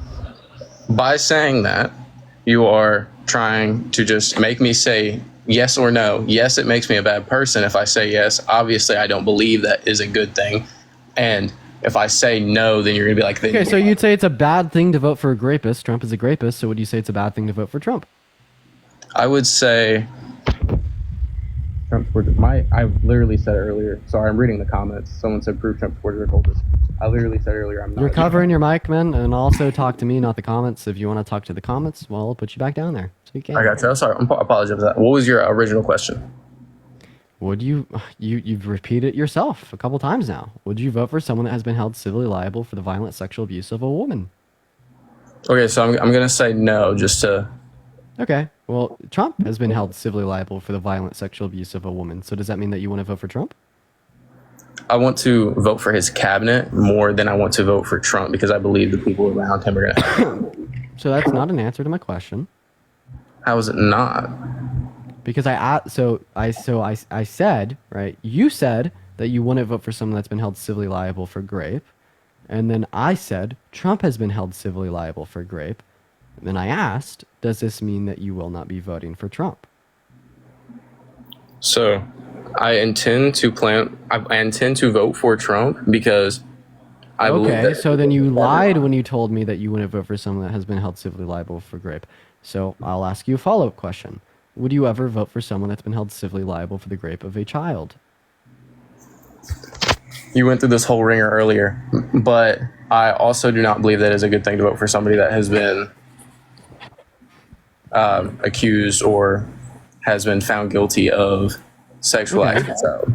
by saying that, you are trying to just make me say yes or no. Yes, it makes me a bad person. If I say yes, obviously I don't believe that is a good thing. And if I say no, then you're going to be like... Okay, so you'd say it's a bad thing to vote for a rapist. Trump is a rapist, so would you say it's a bad thing to vote for Trump? I would say... I literally said earlier. Sorry, I'm reading the comments. Someone said prove Trump supporters are cultists. I literally said earlier I'm not. You're covering your mic, man, and also talk to me, not the comments. If you want to talk to the comments, well, I'll put you back down there. So you can. I got you. Sorry, I apologize for that. What was your original question? Would you've repeated it yourself a couple times now. Would you vote for someone that has been held civilly liable for the violent sexual abuse of a woman? Okay, so I'm gonna say no, just to. Okay. Well, Trump has been held civilly liable for the violent sexual abuse of a woman. So does that mean that you want to vote for Trump? I want to vote for his cabinet more than I want to vote for Trump because I believe the people around him are going to. So that's not an answer to my question. How is it not? Because I said, right? You said that you wouldn't vote for someone that's been held civilly liable for grape. And then I said Trump has been held civilly liable for grape. And then I asked, does this mean that you will not be voting for Trump? So I intend to vote for Trump because I believe Okay, that. so then you lied when you told me that you wouldn't vote for someone that has been held civilly liable for grape. So I'll ask you a follow-up question. Would you ever vote for someone that's been held civilly liable for the grape of a child? You went through this whole ringer earlier, but I also do not believe that is a good thing to vote for somebody that has been accused or has been found guilty of sexual acts with a child.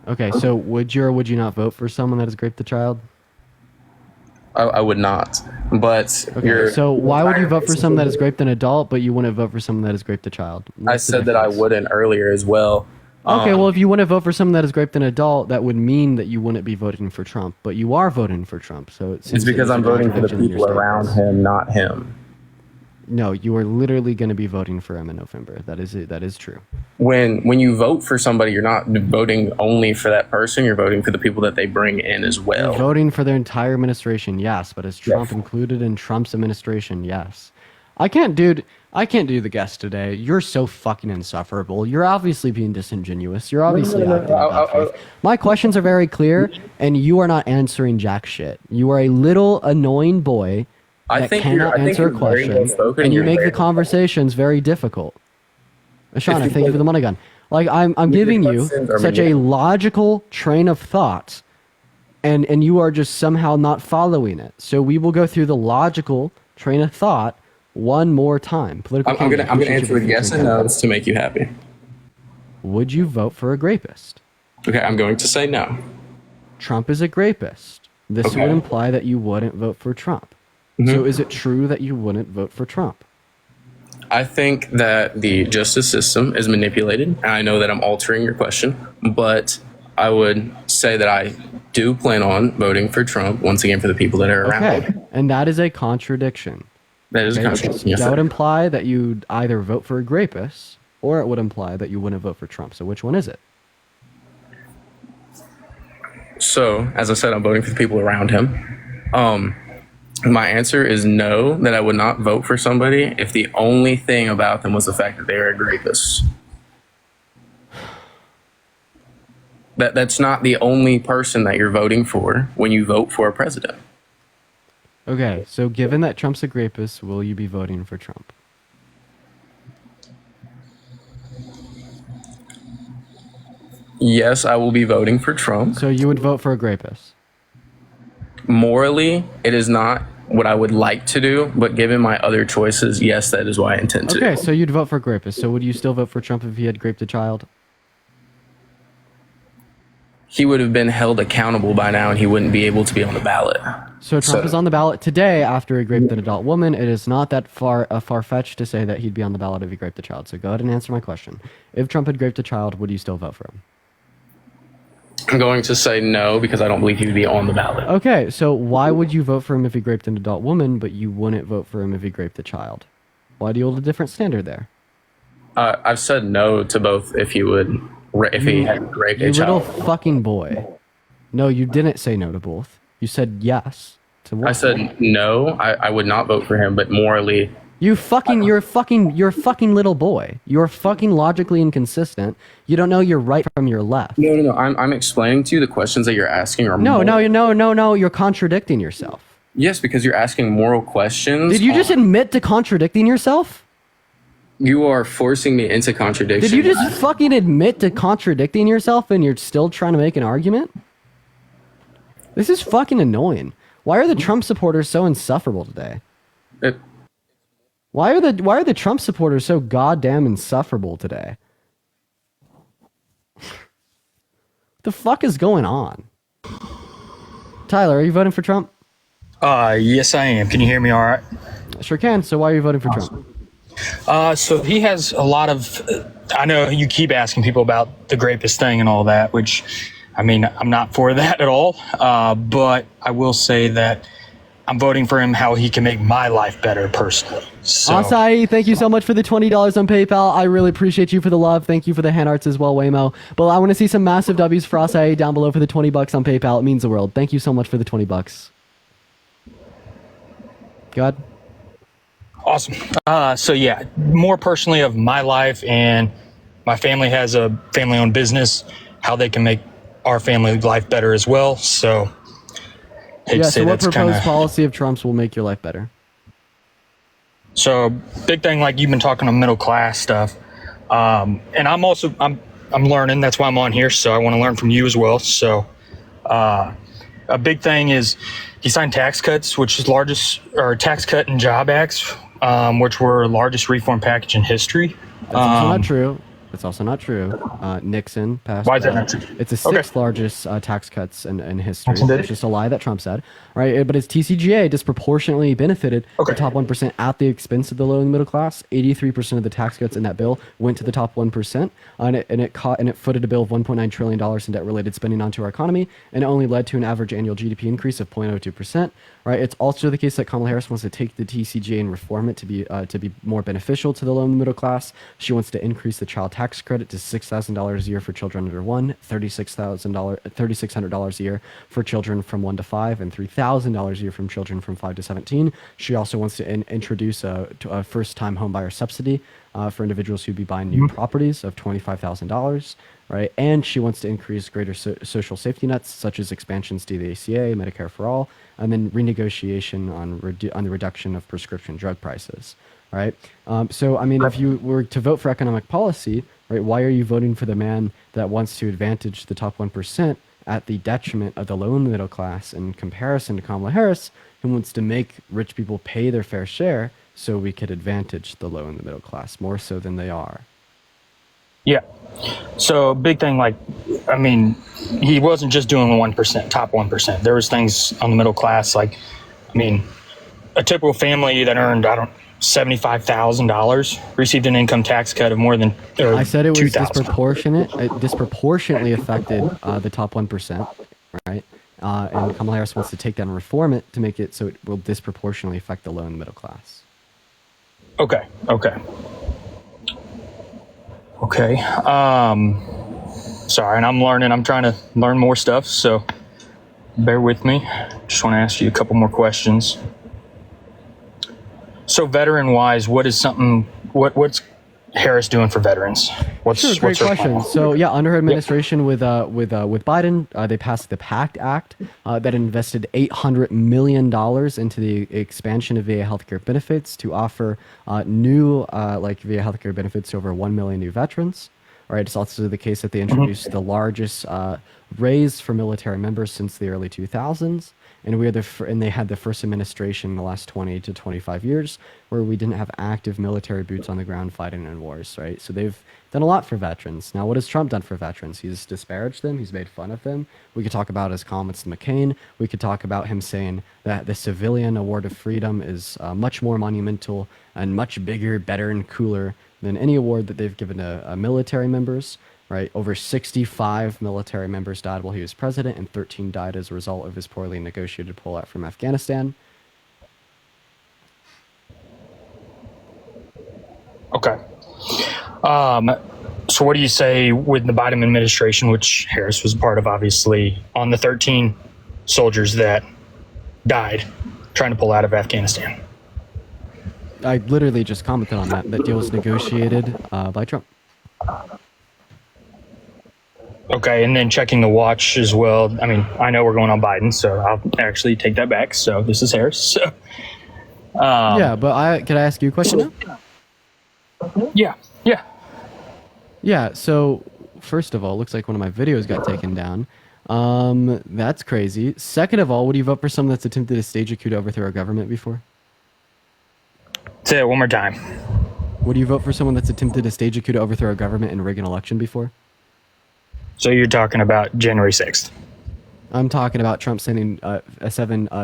Okay, so would you or would you not vote for someone that has raped a child? I would not. But Okay, so why would you vote for someone that has raped an adult, but you wouldn't vote for someone that has raped a child? I said that I wouldn't earlier as well. Okay, well, if you wouldn't vote for someone that has raped an adult, that would mean that you wouldn't be voting for Trump. But you are voting for Trump, so it seems It's because I'm voting for the people around him, not him. No, you are literally going to be voting for him in November. That is it. That is true. When you vote for somebody, you're not voting only for that person. You're voting for the people that they bring in as well. You're voting for their entire administration, yes. But is Trump included in Trump's administration? Yes. I can't do the guest today. You're so fucking insufferable. You're obviously being disingenuous. You're obviously acting about faith. My questions are very clear, and you are not answering jack shit. You are a little annoying boy that cannot answer a question, and you make the conversations very difficult. Ashana, thank you for the money gun. Like I'm giving you such a logical train of thought, and you are just somehow not following it. So we will go through the logical train of thought one more time. I'm gonna answer with yes and no's to make you happy. Would you vote for a rapist? Okay, I'm going to say no. Trump is a rapist. This would imply that you wouldn't vote for Trump. So is it true that you wouldn't vote for Trump? I think that the justice system is manipulated. And I know that I'm altering your question, but I would say that I do plan on voting for Trump once again for the people that are around him. And that is a contradiction. That is a contradiction. Yes, that sir. would imply that you'd either vote for a rapist, or it would imply that you wouldn't vote for Trump. So which one is it? So, as I said, I'm voting for the people around him. My answer is no, that I would not vote for somebody if the only thing about them was the fact that they are a rapist. That's not the only person that you're voting for when you vote for a president. Okay, so given that Trump's a rapist, will you be voting for Trump? Yes, I will be voting for Trump. So you would vote for a rapist? Morally, it is not what I would like to do, but given my other choices, yes, that is what I intend to do. Okay, so you'd vote for a rapist. So would you still vote for Trump if he had raped a child? He would have been held accountable by now and he wouldn't be able to be on the ballot. So Trump is on the ballot today after he raped an adult woman. It is not that far-fetched to say that he'd be on the ballot if he raped a child. So go ahead and answer my question. If Trump had raped a child, would you still vote for him? I'm going to say no because I don't believe he would be on the ballot. Okay, so why would you vote for him if he raped an adult woman, but you wouldn't vote for him if he raped a child? Why do you hold a different standard there? I've said no to both if he would, if he had raped a child. You little fucking boy. No, you didn't say no to both. You said yes to one. I said no, I would not vote for him, but morally... You're a fucking little boy. You're fucking logically inconsistent. You don't know your right from your left. No. I'm explaining to you the questions that you're asking are No. You're contradicting yourself. Yes, because you're asking moral questions. Did you just admit to contradicting yourself? You are forcing me into contradiction. Did you just fucking admit to contradicting yourself and you're still trying to make an argument? This is fucking annoying. Why are the Trump supporters so insufferable today? Why are the Trump supporters so goddamn insufferable today? What the fuck is going on? Tyler, are you voting for Trump? Yes, I am. Can you hear me all right? I sure can. So why are you voting for Trump? So he has a lot of. I know you keep asking people about the rapist thing and all that, which, I mean, I'm not for that at all. But I will say that I'm voting for him how he can make my life better personally. So, Asai, thank you so much for the $20 on PayPal. I really appreciate you for the love. Thank you for the hand arts as well, Waymo. But I want to see some massive W's for Asai down below for the $20 on PayPal. It means the world. Thank you so much for the $20. Go ahead. awesome. So yeah, more personally of my life, and my family has a family-owned business, how they can make our family life better as well. So, hate Yeah, to say so what that's proposed kind of. policy of Trump's will make your life better? So big thing, like you've been talking on middle class stuff, and I'm also I'm learning. That's why I'm on here. So I want to learn from you as well. So a big thing is he signed tax cuts, which is largest or tax cut and job acts, which were largest reform package in history. That's also not true. That's also not true. Nixon passed. Why is that not true? It's the Okay. sixth largest tax cuts in history. Nixon did It's it? just a lie that Trump said, right? But his TCGA disproportionately benefited the top 1% at the expense of the low and middle class. 83% of the tax cuts in that bill went to the top 1%, and it footed a bill of $1.9 trillion in debt-related spending onto our economy, and it only led to an average annual GDP increase of 0.02%. Right? It's also the case that Kamala Harris wants to take the TCGA and reform it to be more beneficial to the low and middle class. She wants to increase the child tax credit to $6,000 a year for children under one, $3,600 a year for children from 1 to 5, and $3,000 a year from children from 5 to 17. She also wants to introduce a first-time homebuyer subsidy for individuals who'd be buying new properties of $25,000. Right, and she wants to increase greater social safety nets, such as expansions to the ACA, Medicare for all, and then renegotiation on the reduction of prescription drug prices. Right. So, I mean, if you were to vote for economic policy, right, why are you voting for the man that wants to advantage the top 1% at the detriment of the low and middle class, in comparison to Kamala Harris, who wants to make rich people pay their fair share so we could advantage the low and the middle class more so than they are? Yeah. So big thing, like, I mean, he wasn't just doing the 1%, top 1%. There was things on the middle class, like, I mean, a typical family that earned, $75,000 received an income tax cut of more than I said it was $2,000. disproportionate. It disproportionately affected the top 1%, right? And Kamala Harris wants to take that and reform it to make it so it will disproportionately affect the low and middle class. Okay. Sorry, and I'm learning. I'm trying to learn more stuff, so bear with me. Just want to ask you a couple more questions. So, veteran-wise, what's Harris doing for veterans? Sure, great her question. plan? So yeah, under her administration with Biden, they passed the PACT Act that invested $800 million into the expansion of VA healthcare benefits to offer new VA healthcare benefits to over 1 million new veterans. Right. It's also the case that they introduced the largest raise for military members since the early 2000s. And they had the first administration in the last 20 to 25 years where we didn't have active military boots on the ground fighting in wars, right? So they've done a lot for veterans. Now, what has Trump done for veterans? He's disparaged them. He's made fun of them. We could talk about his comments to McCain. We could talk about him saying that the Civilian Award of Freedom is much more monumental and much bigger, better, and cooler than any award that they've given to military members. Right, over 65 military members died while he was president, and 13 died as a result of his poorly negotiated pullout from Afghanistan. Okay. So what do you say with the Biden administration, which Harris was a part of, obviously, on the 13 soldiers that died trying to pull out of Afghanistan? I literally just commented on that. That deal was negotiated by Trump. Okay, and then checking the watch as well. I mean, I know we're going on Biden, so I'll actually take that back. So this is Harris. So, yeah, but can I ask you a question now? Yeah. Yeah, so first of all, looks like one of my videos got taken down. That's crazy. Second of all, would you vote for someone that's attempted to stage a coup to overthrow our government before? Say it one more time. Would you vote for someone that's attempted to stage a coup to overthrow our government and rig an election before? So you're talking about January 6th? I'm talking about Trump sending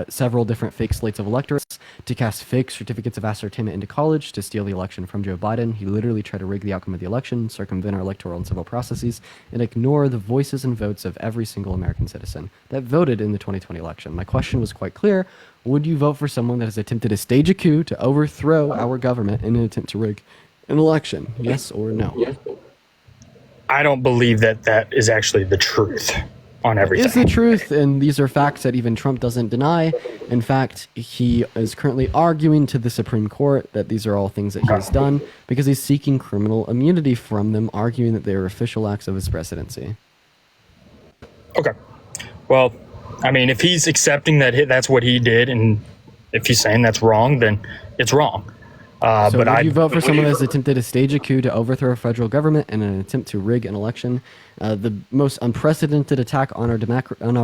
several different fake slates of electors to cast fake certificates of ascertainment into college to steal the election from Joe Biden. He literally tried to rig the outcome of the election, circumvent our electoral and civil processes, and ignore the voices and votes of every single American citizen that voted in the 2020 election. My question was quite clear. Would you vote for someone that has attempted to stage a coup to overthrow our government in an attempt to rig an election? Yes or no? I don't believe that that is actually the truth on everything. Is the truth, and these are facts that even Trump doesn't deny. In fact, he is currently arguing to the Supreme Court that these are all things that he has done because he's seeking criminal immunity from them, arguing that they are official acts of his presidency. Okay. Well, I mean, if he's accepting that that's what he did, and if he's saying that's wrong, then it's wrong. So would you vote for someone that's attempted to stage a coup to overthrow a federal government in an attempt to rig an election? The most unprecedented attack on our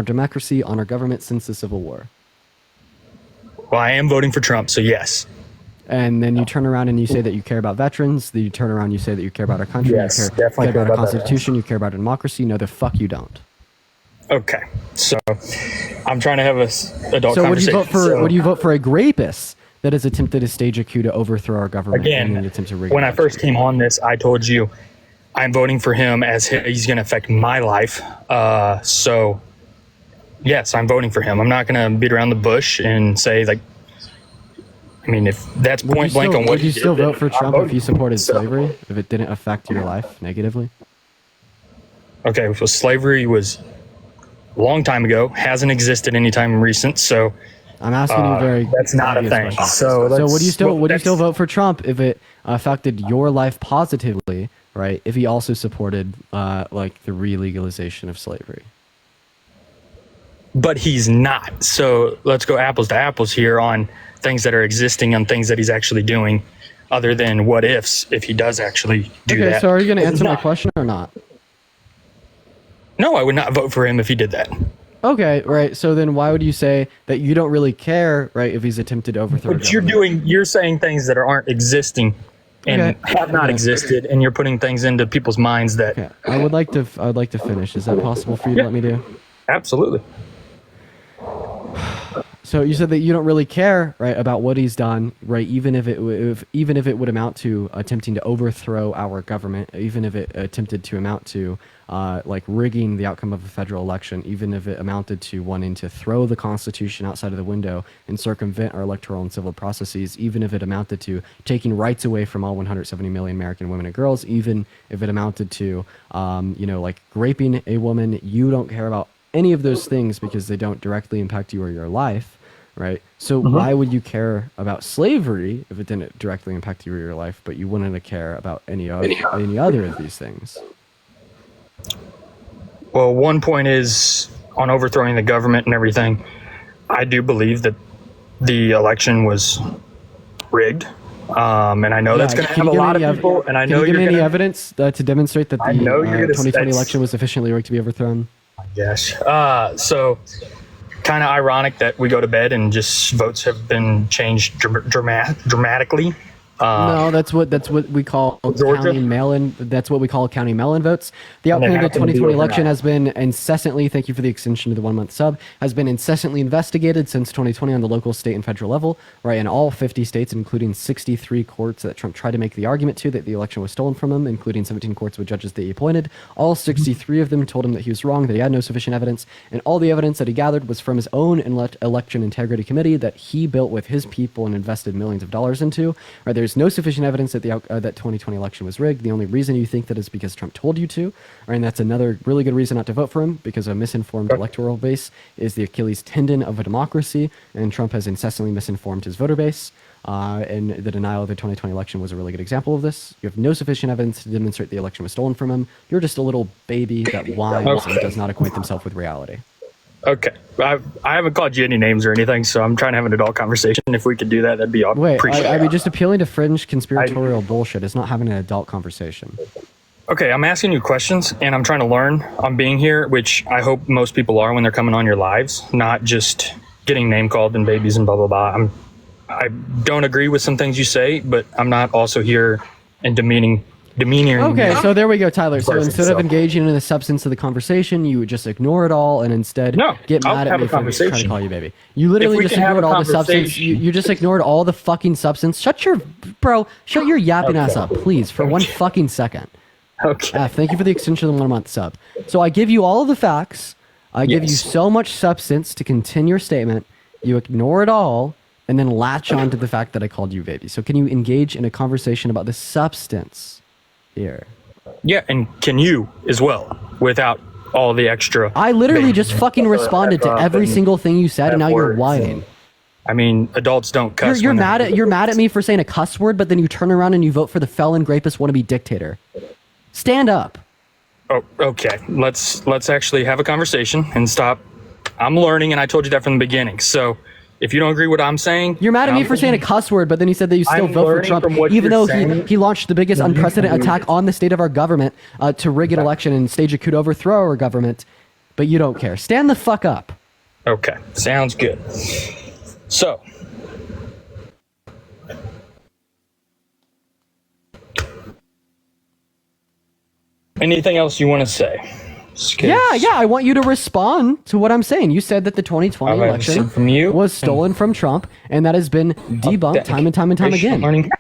democracy, on our government since the Civil War. Well, I am voting for Trump, so yes. And then you turn around and you say that you care about veterans. Then you turn around and you say that you care about our country. Yes, you definitely care about our that. Constitution. You care about democracy. No, the fuck you don't. Okay. So I'm trying to have a adult So conversation. would you vote for a rapist that has attempted to stage a coup to overthrow our government? Again, and attempt to rig when an I first came on this, I told you I'm voting for him as he's going to affect my life. So, yes, I'm voting for him. I'm not going to beat around the bush and say, like, I mean, if that's point blank on what would you he still did, vote for then I'm Trump if voting he for him. supported So- slavery, if it didn't affect your life negatively? Okay, so slavery was a long time ago, hasn't existed anytime recent, so I'm asking you very. that's not a obvious thing. questions. So, would you still that's- vote for Trump if it affected your life positively, right? If he also supported like the re-legalization of slavery? But he's not. So let's go apples to apples here on things that are existing, on things that he's actually doing, other than what ifs if he does actually do Okay, that. so are you going to He's answer my not. question or not? No, I would not vote for him if he did that. Okay, right. So then why would you say that you don't really care, right, if he's attempted to overthrow? But you're saying things that aren't existing and Okay. have not Okay. existed, and you're putting things into people's minds that. Okay. I'd like to finish. Is that possible for you to let me do? Absolutely. So you said that you don't really care, right, about what he's done, right? Even if it would amount to attempting to overthrow our government, even if it attempted to amount to like rigging the outcome of a federal election, even if it amounted to wanting to throw the Constitution outside of the window and circumvent our electoral and civil processes, even if it amounted to taking rights away from all 170 million American women and girls, even if it amounted to, like raping a woman, you don't care about any of those things because they don't directly impact you or your life. Right. So why would you care about slavery if it didn't directly impact you or your life, but you wouldn't care about any other of these things? Well, one point is on overthrowing the government and everything. I do believe that the election was rigged. And I know that's going to have a lot of people. And I know Can you give you're me any going evidence to demonstrate that the I know you're gonna 2020 say- election was efficiently rigged to be overthrown? Yes. So kind of ironic that we go to bed and just votes have been changed dramatically. No, that's what we call county mail-in. That's what we call county mail-in votes. The outcome of the 2020 election has been incessantly. Thank you for the extension to the 1-month sub. Has been incessantly investigated since 2020 on the local, state, and federal level. Right, in all 50 states, including 63 courts that Trump tried to make the argument to that the election was stolen from him, including 17 courts with judges that he appointed. All 63 of them told him that he was wrong, that he had no sufficient evidence, and all the evidence that he gathered was from his own election integrity committee that he built with his people and invested millions of dollars into. Right, there's no sufficient evidence that that 2020 election was rigged. The only reason you think that is because Trump told you to, right, and that's another really good reason not to vote for him, because a misinformed electoral base is the Achilles tendon of a democracy, and Trump has incessantly misinformed his voter base. And the denial of the 2020 election was a really good example of this. You have no sufficient evidence to demonstrate the election was stolen from him. You're just a little baby that whines and does not acquaint himself with reality. Okay. I haven't called you any names or anything, so I'm trying to have an adult conversation. If we could do that, that'd be Wait, appreciated. I mean, just appealing to fringe conspiratorial bullshit is not having an adult conversation. Okay, I'm asking you questions, and I'm trying to learn. I'm being here, which I hope most people are when they're coming on your lives, not just getting name called and babies and blah, blah, blah. I don't agree with some things you say, but I'm not also here and demeaning demeaning. Okay, so there we go, Tyler. So person, instead so- of engaging in the substance of the conversation, you would just ignore it all and instead get I'll mad at have me a for trying to conversation. call you baby. You literally If we just can have ignored a all the substance. conversation. You just ignored all the fucking substance. Shut your yapping ass up, please, for one fucking second. Okay. Thank you for the extension of the 1 month sub. So I give you all of the facts. I give you so much substance to continue your statement. You ignore it all and then latch on to the fact that I called you baby. So can you engage in a conversation about the substance here? Yeah, and can you as well, without all the extra. I literally just fucking responded to every single thing you said, and now you're whining. I mean, adults don't cuss. You're when mad they're- at mad at me for saying a cuss word, but then you turn around and you vote for the felon rapist wannabe dictator. Stand up. Oh, okay. Let's actually have a conversation and stop. I'm learning, and I told you that from the beginning. So, if you don't agree with what I'm saying, You're mad at me for saying a cuss word, but then you said that you still I'm vote for learning Trump, from what even you're though saying. he launched the biggest unprecedented attack on the state of our government to rig an election and stage a coup to overthrow our government. But you don't care. Stand the fuck up. Okay, sounds good. So, anything else you want to say? Yeah, I want you to respond to what I'm saying. You said that the 2020 I've election seen from you. was stolen from Trump, and that has been debunked time and time again.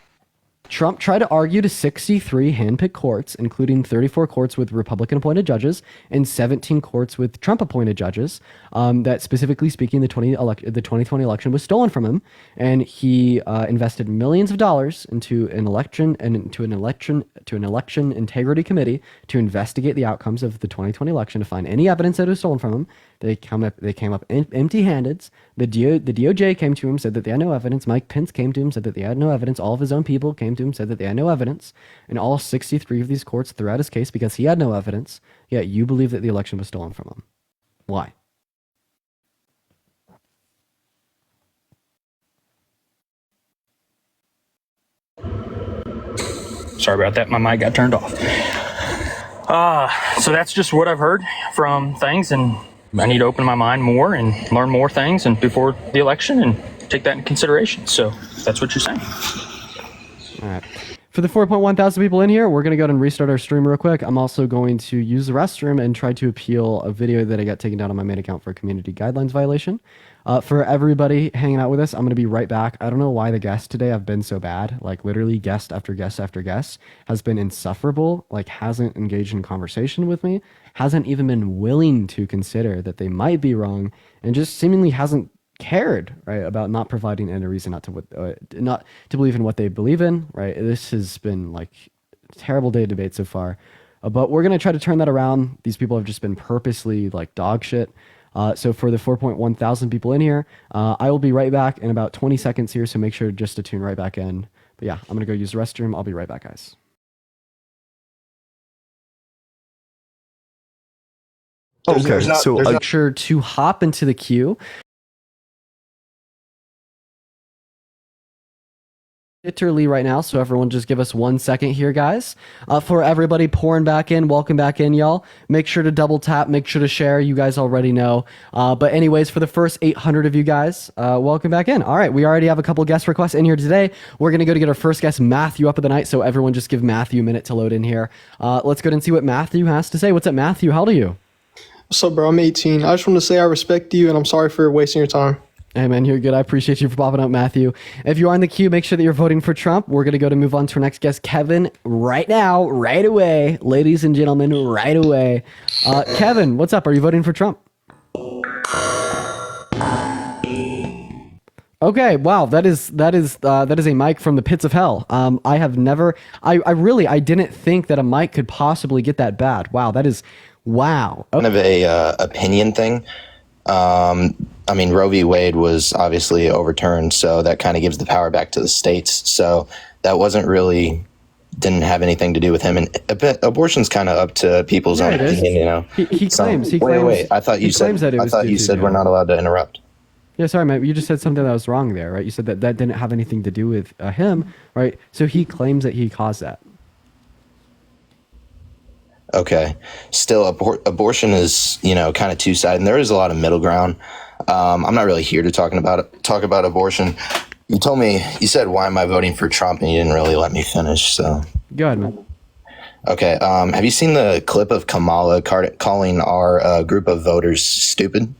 Trump tried to argue to 63 handpicked courts, including 34 courts with Republican-appointed judges and 17 courts with Trump-appointed judges, that specifically speaking, the 2020 election was stolen from him, and he invested millions of dollars into an election integrity committee to investigate the outcomes of the 2020 election to find any evidence that it was stolen from him. They came up empty-handed. The DOJ came to him, said that they had no evidence. Mike Pence came to him, said that they had no evidence. All of his own people came to him, said that they had no evidence. And all 63 of these courts threw out his case because he had no evidence. Yet you believe that the election was stolen from him. Why? Sorry about that. My mic got turned off. So that's just what I've heard from things, and I need to open my mind more and learn more things and before the election and take that into consideration. So that's what you're saying. All right. For the 4.1 thousand people in here, we're going to go ahead and restart our stream real quick. I'm also going to use the restroom and try to appeal a video that I got taken down on my main account for a community guidelines violation. For everybody hanging out with us, I'm going to be right back. I don't know why the guests today have been so bad. Like literally guest after guest after guest has been insufferable, like hasn't engaged in conversation with me, hasn't even been willing to consider that they might be wrong, and just seemingly hasn't cared, right, about not providing any reason not to believe in what they believe in, right? This has been like a terrible day of debate so far, but we're going to try to turn that around. These people have just been purposely like dog shit. So for the 4.1 thousand people in here, I will be right back in about 20 seconds here, so make sure just to tune right back in. But yeah, I'm going to go use the restroom. I'll be right back, guys. Okay, so make sure to hop into the queue. Literally right now, so everyone just give us 1 second here, guys. For everybody pouring back in, welcome back in, y'all. Make sure to double tap, make sure to share. You guys already know. But anyways, for the first 800 of you guys, welcome back in. All right, we already have a couple guest requests in here today. We're going to go to get our first guest, Matthew, up of the night, so everyone just give Matthew a minute to load in here. Let's go ahead and see what Matthew has to say. What's up, Matthew? How old are you? What's up, bro? I'm 18. I just want to say I respect you, and I'm sorry for wasting your time. Hey, man, you're good. I appreciate you for popping up, Matthew. If you are in the queue, make sure that you're voting for Trump. We're going to move on to our next guest, Kevin, right now, right away. Ladies and gentlemen, right away. Kevin, what's up? Are you voting for Trump? Okay, wow, that is a mic from the pits of hell. I have never, I didn't think that a mic could possibly get that bad. Wow, that is, wow. Kind of a opinion thing. I mean, Roe v. Wade was obviously overturned, so that kind of gives the power back to the states. So that didn't have anything to do with him. And abortion's kind of up to people's own opinion, you know. He claims. Wait. I thought you said we're not allowed to interrupt. Yeah, sorry, Matt. You just said something that was wrong there, right? You said that didn't have anything to do with him, right? So he claims that he caused that. Okay. Still, abortion is, kind of two-sided, and there is a lot of middle ground. I'm not really here to talk about abortion. You said, why am I voting for Trump? And you didn't really let me finish. So go ahead, man. Okay. Have you seen the clip of Kamala calling our group of voters stupid?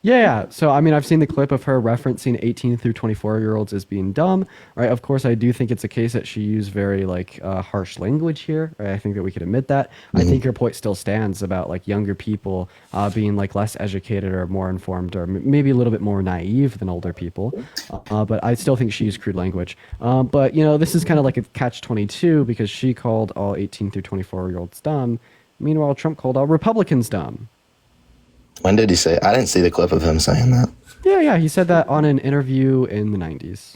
Yeah. So, I mean, I've seen the clip of her referencing 18 through 24-year-olds as being dumb, right? Of course, I do think it's a case that she used very, like, harsh language here, right? I think that we could admit that. I think her point still stands about, like, younger people being, like, less educated or more informed or maybe a little bit more naive than older people. But I still think she used crude language. But, you know, this is kind of like a catch-22 because she called all 18 through 24-year-olds dumb. Meanwhile, Trump called all Republicans dumb. When did he say? I didn't see the clip of him saying that. Yeah, he said that on an interview in the 90s.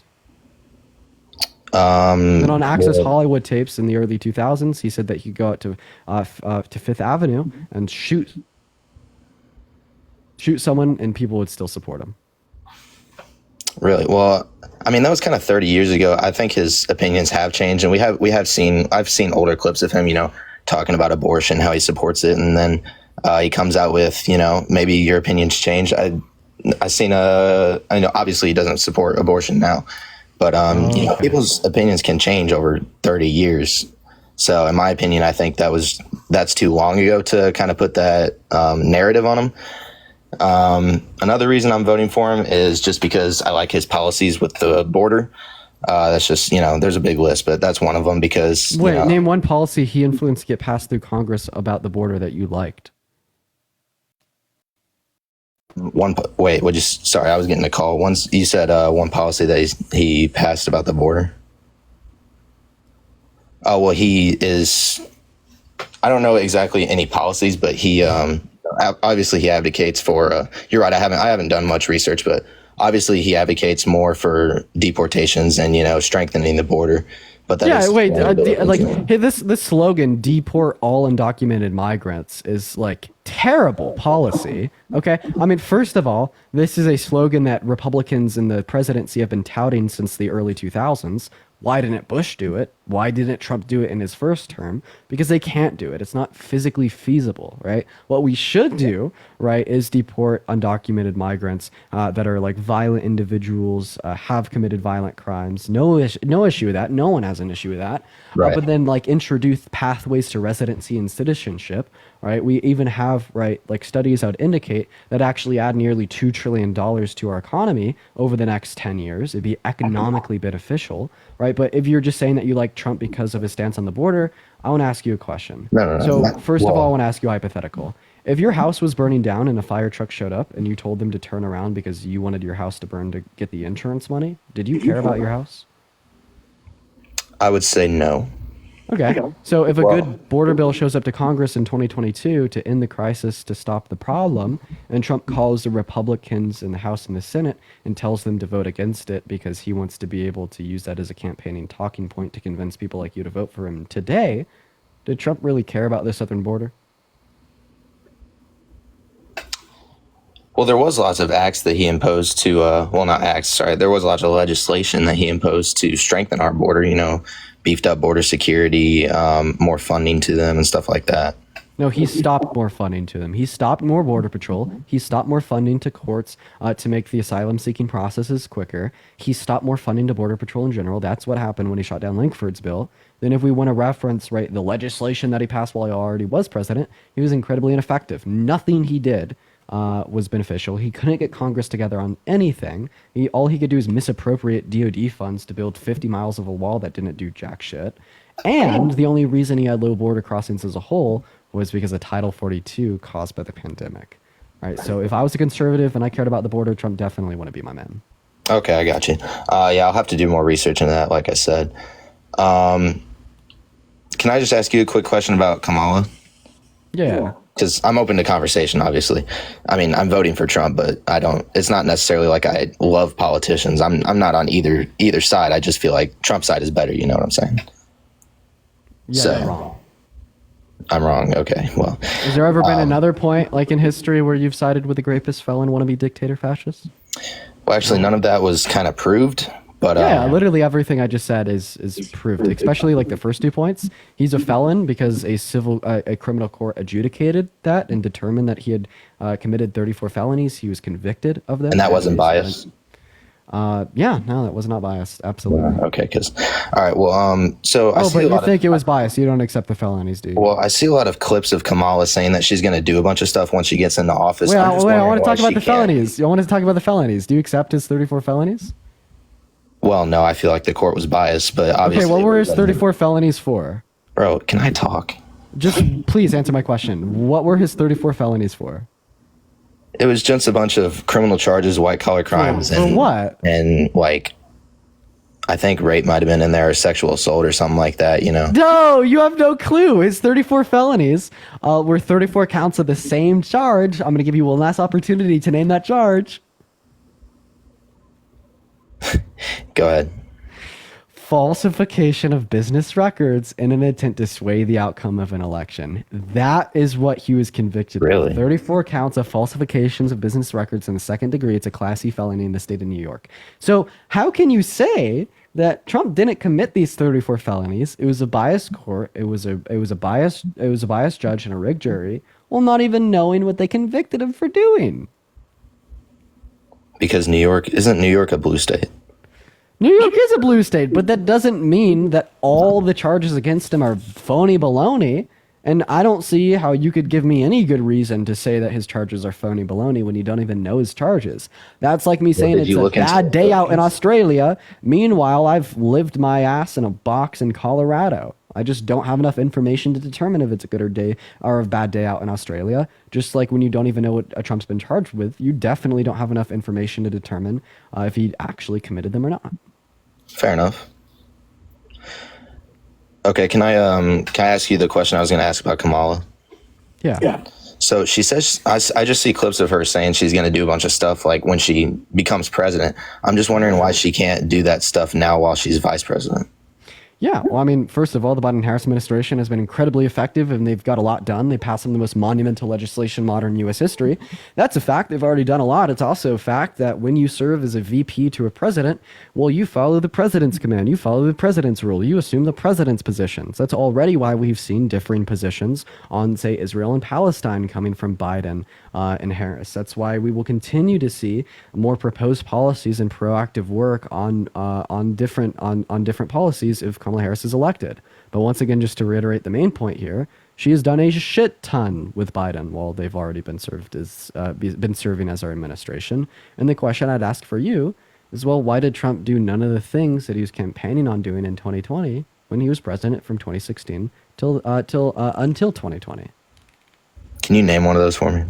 And on Access Hollywood tapes in the early 2000s, he said that he'd go out to Fifth Avenue and shoot someone, and people would still support him. Really? Well, I mean, that was kind of 30 years ago. I think his opinions have changed, and I've seen older clips of him, you know, talking about abortion, how he supports it, and then he comes out with, you know, maybe your opinions change. I know obviously he doesn't support abortion now, but you know, people's opinions can change over 30 years. So in my opinion, I think that's too long ago to kind of put that narrative on him. Another reason I'm voting for him is just because I like his policies with the border. That's just, you know, there's a big list, but that's one of them because... Wait, name one policy he influenced to get passed through Congress about the border that you liked. Sorry, I was getting a call. Once you said one policy that he passed about the border. Oh, well, I don't know exactly any policies, but he, obviously he advocates for, you're right, I haven't done much research, but obviously he advocates more for deportations and, you know, strengthening the border. But this slogan, deport all undocumented migrants, is like terrible policy. Okay. I mean, first of all, this is a slogan that Republicans in the presidency have been touting since the early 2000s. Why didn't Bush do it? Why didn't Trump do it in his first term? Because they can't do it. It's not physically feasible, right? What we should do, right, is deport undocumented migrants that are like violent individuals, have committed violent crimes. No issue with that. No one has an issue with that. Right. But then like introduce pathways to residency and citizenship, right? We even have, right, like studies that would indicate that actually add nearly $2 trillion to our economy over the next 10 years. It'd be economically beneficial, right? But if you're just saying that you like Trump because of his stance on the border, I want to ask you a question. No. So first of all, I want to ask you a hypothetical. If your house was burning down and a fire truck showed up and you told them to turn around because you wanted your house to burn to get the insurance money, did you care about your house? I would say no. Okay. So if a good border bill shows up to Congress in 2022 to end the crisis, to stop the problem, and Trump calls the Republicans in the House and the Senate and tells them to vote against it because he wants to be able to use that as a campaigning talking point to convince people like you to vote for him today, did Trump really care about the southern border? Well, there was lots of acts that he imposed to, there was lots of legislation that he imposed to strengthen our border, you know, beefed up border security, more funding to them and stuff like that. No, he stopped more funding to them. He stopped more border patrol. He stopped more funding to courts to make the asylum-seeking processes quicker. He stopped more funding to border patrol in general. That's what happened when he shot down Lankford's bill. Then if we want to reference, right, the legislation that he passed while he already was president, he was incredibly ineffective. Nothing he did was beneficial. He couldn't get Congress together on anything. All he could do is misappropriate DOD funds to build 50 miles of a wall that didn't do jack shit. And the only reason he had low border crossings as a whole was because of Title 42 caused by the pandemic. Right. So if I was a conservative and I cared about the border, Trump definitely wouldn't be my man. Okay, I got you. I'll have to do more research into that, like I said. Can I just ask you a quick question about Kamala? Yeah. Because I'm open to conversation, obviously. I mean, I'm voting for Trump, but it's not necessarily like I love politicians. I'm not on either side. I just feel like Trump's side is better. You know what I'm saying? Yeah, you're wrong. I'm wrong. Okay, well. Has there ever been another point, like in history, where you've sided with a rapist, felon, wannabe dictator, fascist? Well, actually, none of that was kind of proved. But yeah, literally everything I just said is proved, especially like the first 2 points. He's a felon because a criminal court adjudicated that and determined that he had committed 34 felonies. He was convicted of them. And that wasn't biased? Yeah, no, that was not biased. Absolutely. Okay, because all right, well, so I Oh, see but a you lot think it was biased. You don't accept the felonies, do you? well, I see a lot of clips of Kamala saying that she's going to do a bunch of stuff once she gets into office. Wait, I'm just I wondering want to why talk about she the can't. felonies. I want to talk about the felonies. Do you accept his 34 felonies? Well, no, I feel like the court was biased, but obviously. Okay, what were his 34 felonies for? Bro, can I talk? Just please answer my question. What were his 34 felonies for? It was just a bunch of criminal charges, white collar crimes, For what? And like, I think rape might have been in there, or sexual assault, or something like that. You know. No, you have no clue. His 34 felonies were 34 counts of the same charge. I'm going to give you one last opportunity to name that charge. Go ahead. Falsification of business records in an attempt to sway the outcome of an election. That is what he was convicted of. 34 counts of falsifications of business records in the second degree. It's a Class C felony in the state of New York. So how can you say that Trump didn't commit these 34 felonies? It was a biased court. It was a biased judge and a rigged jury, while not even knowing what they convicted him for doing. Because isn't New York a blue state? New York is a blue state, but that doesn't mean that all the charges against him are phony baloney. And I don't see how you could give me any good reason to say that his charges are phony baloney when you don't even know his charges. That's like me saying it's a bad day out in Australia. Meanwhile, I've lived my ass in a box in Colorado. I just don't have enough information to determine if it's a good or a bad day out in Australia. Just like when you don't even know what Trump's been charged with, you definitely don't have enough information to determine if he actually committed them or not. Fair enough. Okay, can I ask you the question I was going to ask about Kamala? Yeah. So she says, I just see clips of her saying she's going to do a bunch of stuff like when she becomes president. I'm just wondering why she can't do that stuff now while she's vice president. Yeah, well, I mean, first of all, the Biden-Harris administration has been incredibly effective, and they've got a lot done. They passed some of the most monumental legislation in modern U.S. history. That's a fact. They've already done a lot. It's also a fact that when you serve as a VP to a president, well, you follow the president's command. You follow the president's rule. You assume the president's positions. That's already why we've seen differing positions on, say, Israel and Palestine coming from Biden and Harris. That's why we will continue to see more proposed policies and proactive work on different policies if Kamala Harris is elected. But once again, just to reiterate the main point here, she has done a shit ton with Biden while they've already been serving as our administration. And the question I'd ask for you is, well, why did Trump do none of the things that he was campaigning on doing in 2020 when he was president from 2016 until 2020? Can you name one of those for me?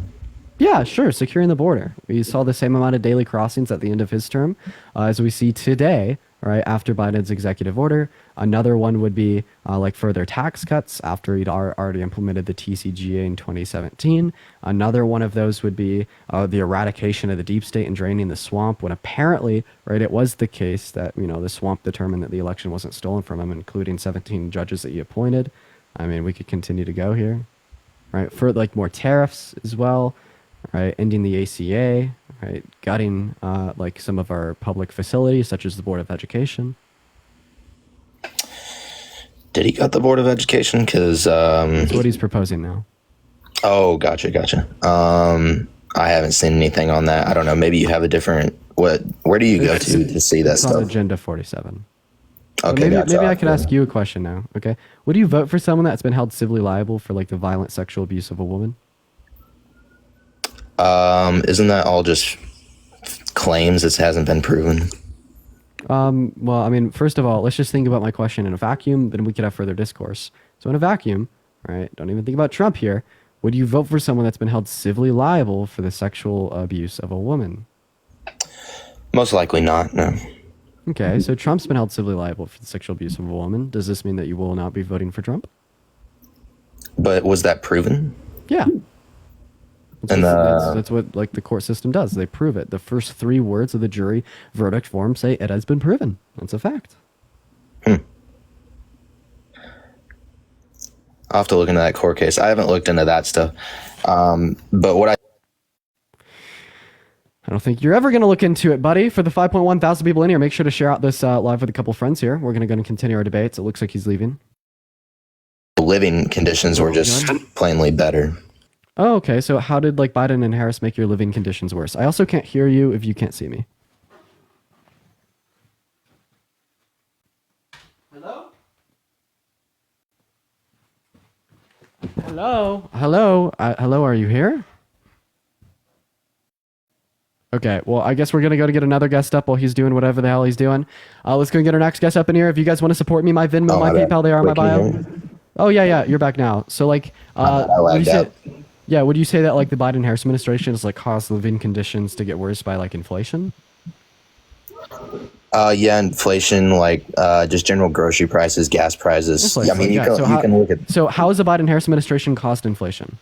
Yeah, sure. Securing the border. We saw the same amount of daily crossings at the end of his term as we see today, right, after Biden's executive order. Another one would be like further tax cuts after he'd already implemented the TCGA in 2017. Another one of those would be the eradication of the deep state and draining the swamp, when apparently, right, it was the case that, the swamp determined that the election wasn't stolen from him, including 17 judges that he appointed. I mean, we could continue to go here, right? For like more tariffs as well. Right, ending the ACA, right, gutting like some of our public facilities, such as the Board of Education. Did he gut the Board of Education? Because that's what he's proposing now. Oh, gotcha. I haven't seen anything on that. I don't know. Maybe you have a different. Where do you go to see that it's stuff? On Agenda 47. Okay, maybe I could ask you a question now. Okay, would you vote for someone that's been held civilly liable for like the violent sexual abuse of a woman? Isn't that all just claims? It hasn't been proven. Well, I mean, first of all, let's just think about my question in a vacuum, then we could have further discourse. So in a vacuum, right, don't even think about Trump here. Would you vote for someone that's been held civilly liable for the sexual abuse of a woman? Most likely not, no. Okay, so Trump's been held civilly liable for the sexual abuse of a woman. Does this mean that you will not be voting for Trump? But was that proven? Yeah. That's what like the court system does. They prove it. The first 3 words of the jury verdict form say it has been proven. That's a fact. I'll have to look into that court case. I haven't looked into that stuff. But what I don't think you're ever going to look into it, buddy. For the 5.1 thousand people in here, make sure to share out this live with a couple friends here. We're going to go and continue our debates. It looks like he's leaving. living conditions were just plainly better. Oh, okay. So how did like Biden and Harris make your living conditions worse? I also can't hear you if you can't see me. Hello? Hello? Hello, are you here? Okay, well, I guess we're going to go to get another guest up while he's doing whatever the hell he's doing. Let's go and get our next guest up in here. If you guys want to support me, my Venmo, my PayPal, they are in my bio. Oh, yeah, you're back now. So, like, would you say, would you say that, like, the Biden-Harris administration has, like, caused living conditions to get worse by, like, inflation? Yeah, inflation, like just general grocery prices, gas prices. I mean, you can look at. So how has the Biden-Harris administration caused inflation?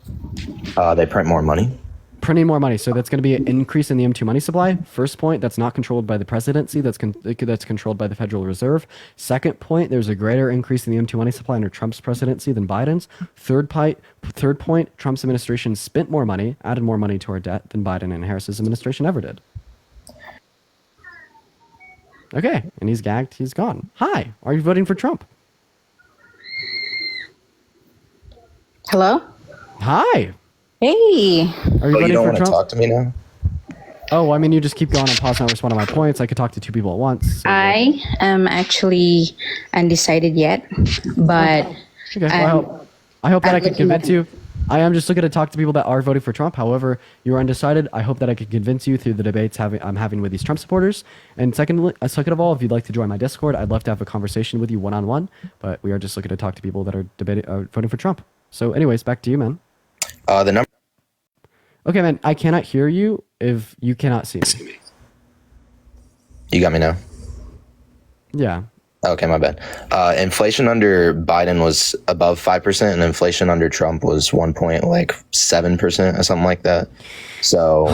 They print more money. Printing more money. So that's going to be an increase in the M2 money supply. First point, that's not controlled by the presidency. That's controlled by the Federal Reserve. Second point, there's a greater increase in the M2 money supply under Trump's presidency than Biden's. Third point, Trump's administration spent more money, added more money to our debt than Biden and Harris's administration ever did. Okay, and he's gagged. He's gone. Hi, are you voting for Trump? Hello? Hi. Hey. Are you voting you don't for want to Trump? talk to me now? Oh, I mean, you just keep going and pause and not respond to my points. I could talk to two people at once. So I am actually undecided yet, but okay, well, I hope that I can convince you. I am just looking to talk to people that are voting for Trump. However, you're undecided. I hope that I can convince you through the debates I'm having with these Trump supporters. And second of all, if you'd like to join my Discord, I'd love to have a conversation with you one-on-one. But we are just looking to talk to people that are voting for Trump. So anyways, back to you, man. The number. Okay, man, I cannot hear you if you cannot see me. You got me now? Yeah. Okay, my bad. Inflation under Biden was above 5%, and inflation under Trump was 1.7% or something like that. So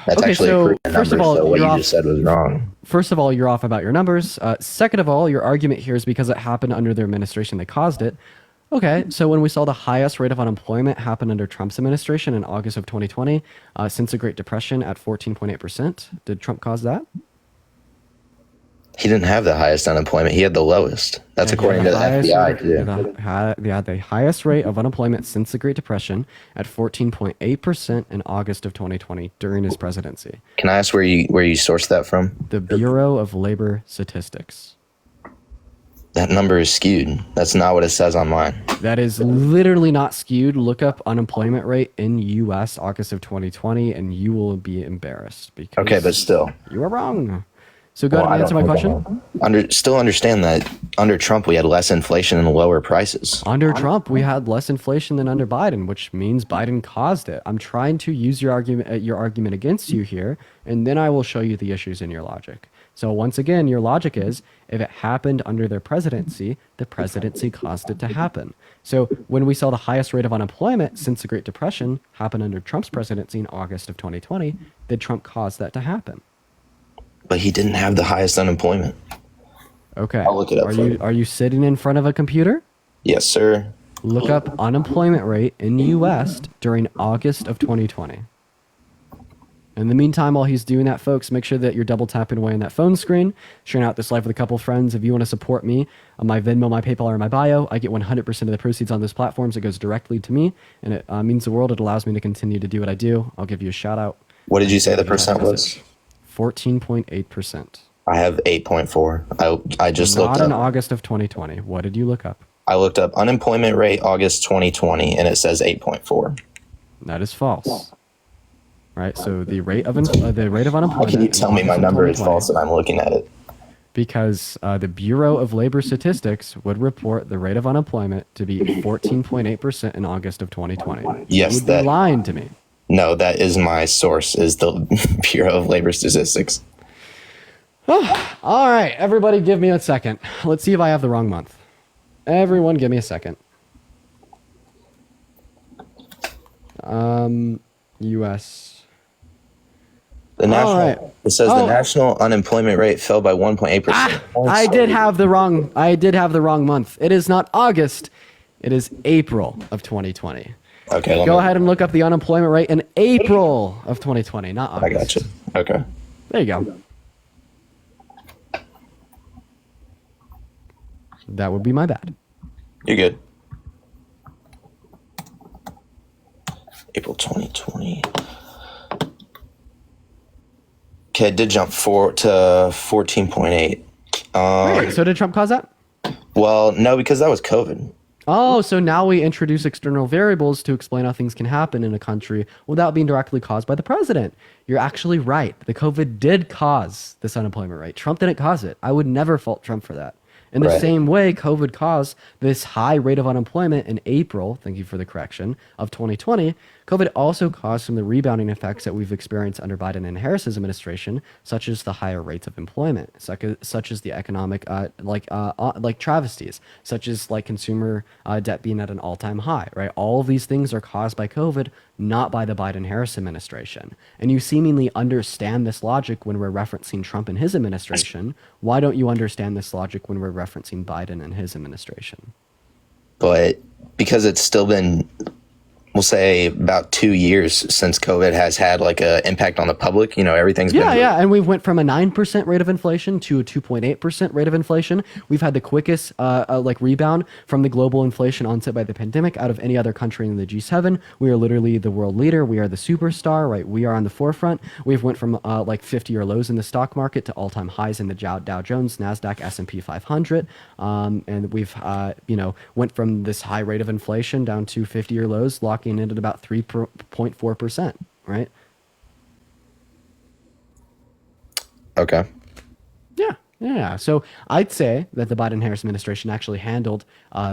that's Okay, actually so a proven number. first of all, so what you you're just said was wrong. First of all, you're off about your numbers. Second of all, your argument here is because it happened under their administration, they caused it. Okay, so when we saw the highest rate of unemployment happen under Trump's administration in August of 2020, since the Great Depression at 14.8%, did Trump cause that? He didn't have the highest unemployment. He had the lowest. That's according to the FBI, too. He had the highest rate of unemployment since the Great Depression at 14.8% in August of 2020 during his presidency. Can I ask where you sourced that from? The Bureau of Labor Statistics. That number is skewed. That's not what it says on mine. That is literally not skewed. Look up unemployment rate in U.S. August of 2020, and you will be embarrassed. Because okay, but still. You are wrong. So go ahead and answer my question. Still understand that under Trump, we had less inflation and lower prices. Under Trump, we had less inflation than under Biden, which means Biden caused it. I'm trying to use your argument against you here, and then I will show you the issues in your logic. So once again, your logic is, if it happened under their presidency, the presidency caused it to happen. So when we saw the highest rate of unemployment since the Great Depression happen under Trump's presidency in August of 2020, did Trump cause that to happen? But he didn't have the highest unemployment. Okay. I'll look it up for you. Are you sitting in front of a computer? Yes, sir. Look up unemployment rate in the U.S. during August of 2020. In the meantime, while he's doing that, folks, make sure that you're double tapping away on that phone screen, sharing out this live with a couple friends. If you want to support me, my Venmo, my PayPal are in my bio. I get 100% of the proceeds on those platforms. It goes directly to me, and it means the world. It allows me to continue to do what I do. I'll give you a shout out. What did you say the percent was? 14.8%. I have 8.4. I just looked up. Not in August of 2020. What did you look up? I looked up unemployment rate August 2020, and it says 8.4. That is false. Right, so the rate of unemployment. How can you tell me my number is false and I'm looking at it? Because the Bureau of Labor Statistics would report the rate of unemployment to be 14.8% in August of 2020. Yes, you would be lying to me. No, that is my source, is the Bureau of Labor Statistics. All right, everybody give me a second. Let's see if I have the wrong month. Everyone give me a second. U.S. The national, It says the national unemployment rate fell by 1.8%. I did have the wrong month. It is not August. It is April of 2020. Okay. Go ahead and look up the unemployment rate in April of 2020, not August. I got you. Okay. There you go. That would be my bad. You're good. April 2020. Okay, it did jump to 14.8. Wait, so did Trump cause that? Well, no, because that was COVID. Oh, so now we introduce external variables to explain how things can happen in a country without being directly caused by the president. You're actually right. The COVID did cause this unemployment rate. Trump didn't cause it. I would never fault Trump for that. In the Right. same way, COVID caused this high rate of unemployment in April, thank you for the correction, of 2020. COVID also caused some of the rebounding effects that we've experienced under Biden and Harris's administration, such as the higher rates of employment, such as the economic, like travesties, such as like consumer debt being at an all-time high, right? All of these things are caused by COVID, not by the Biden-Harris administration. And you seemingly understand this logic when we're referencing Trump and his administration. Why don't you understand this logic when we're referencing Biden and his administration? But because it's still been, we'll say, about 2 years since COVID has had like a impact on the public. You know, everything's been And we went from a 9% rate of inflation to a 2.8% rate of inflation. We've had the quickest rebound from the global inflation onset by the pandemic out of any other country in the G7. We are literally the world leader. We are the superstar, right? We are on the forefront. We've went from 50-year lows in the stock market to all-time highs in the Dow Jones, NASDAQ, S&P 500. And we've, went from this high rate of inflation down to 50-year lows, locking in at about 3.4%, right? Okay. Yeah. So I'd say that the Biden-Harris administration actually handled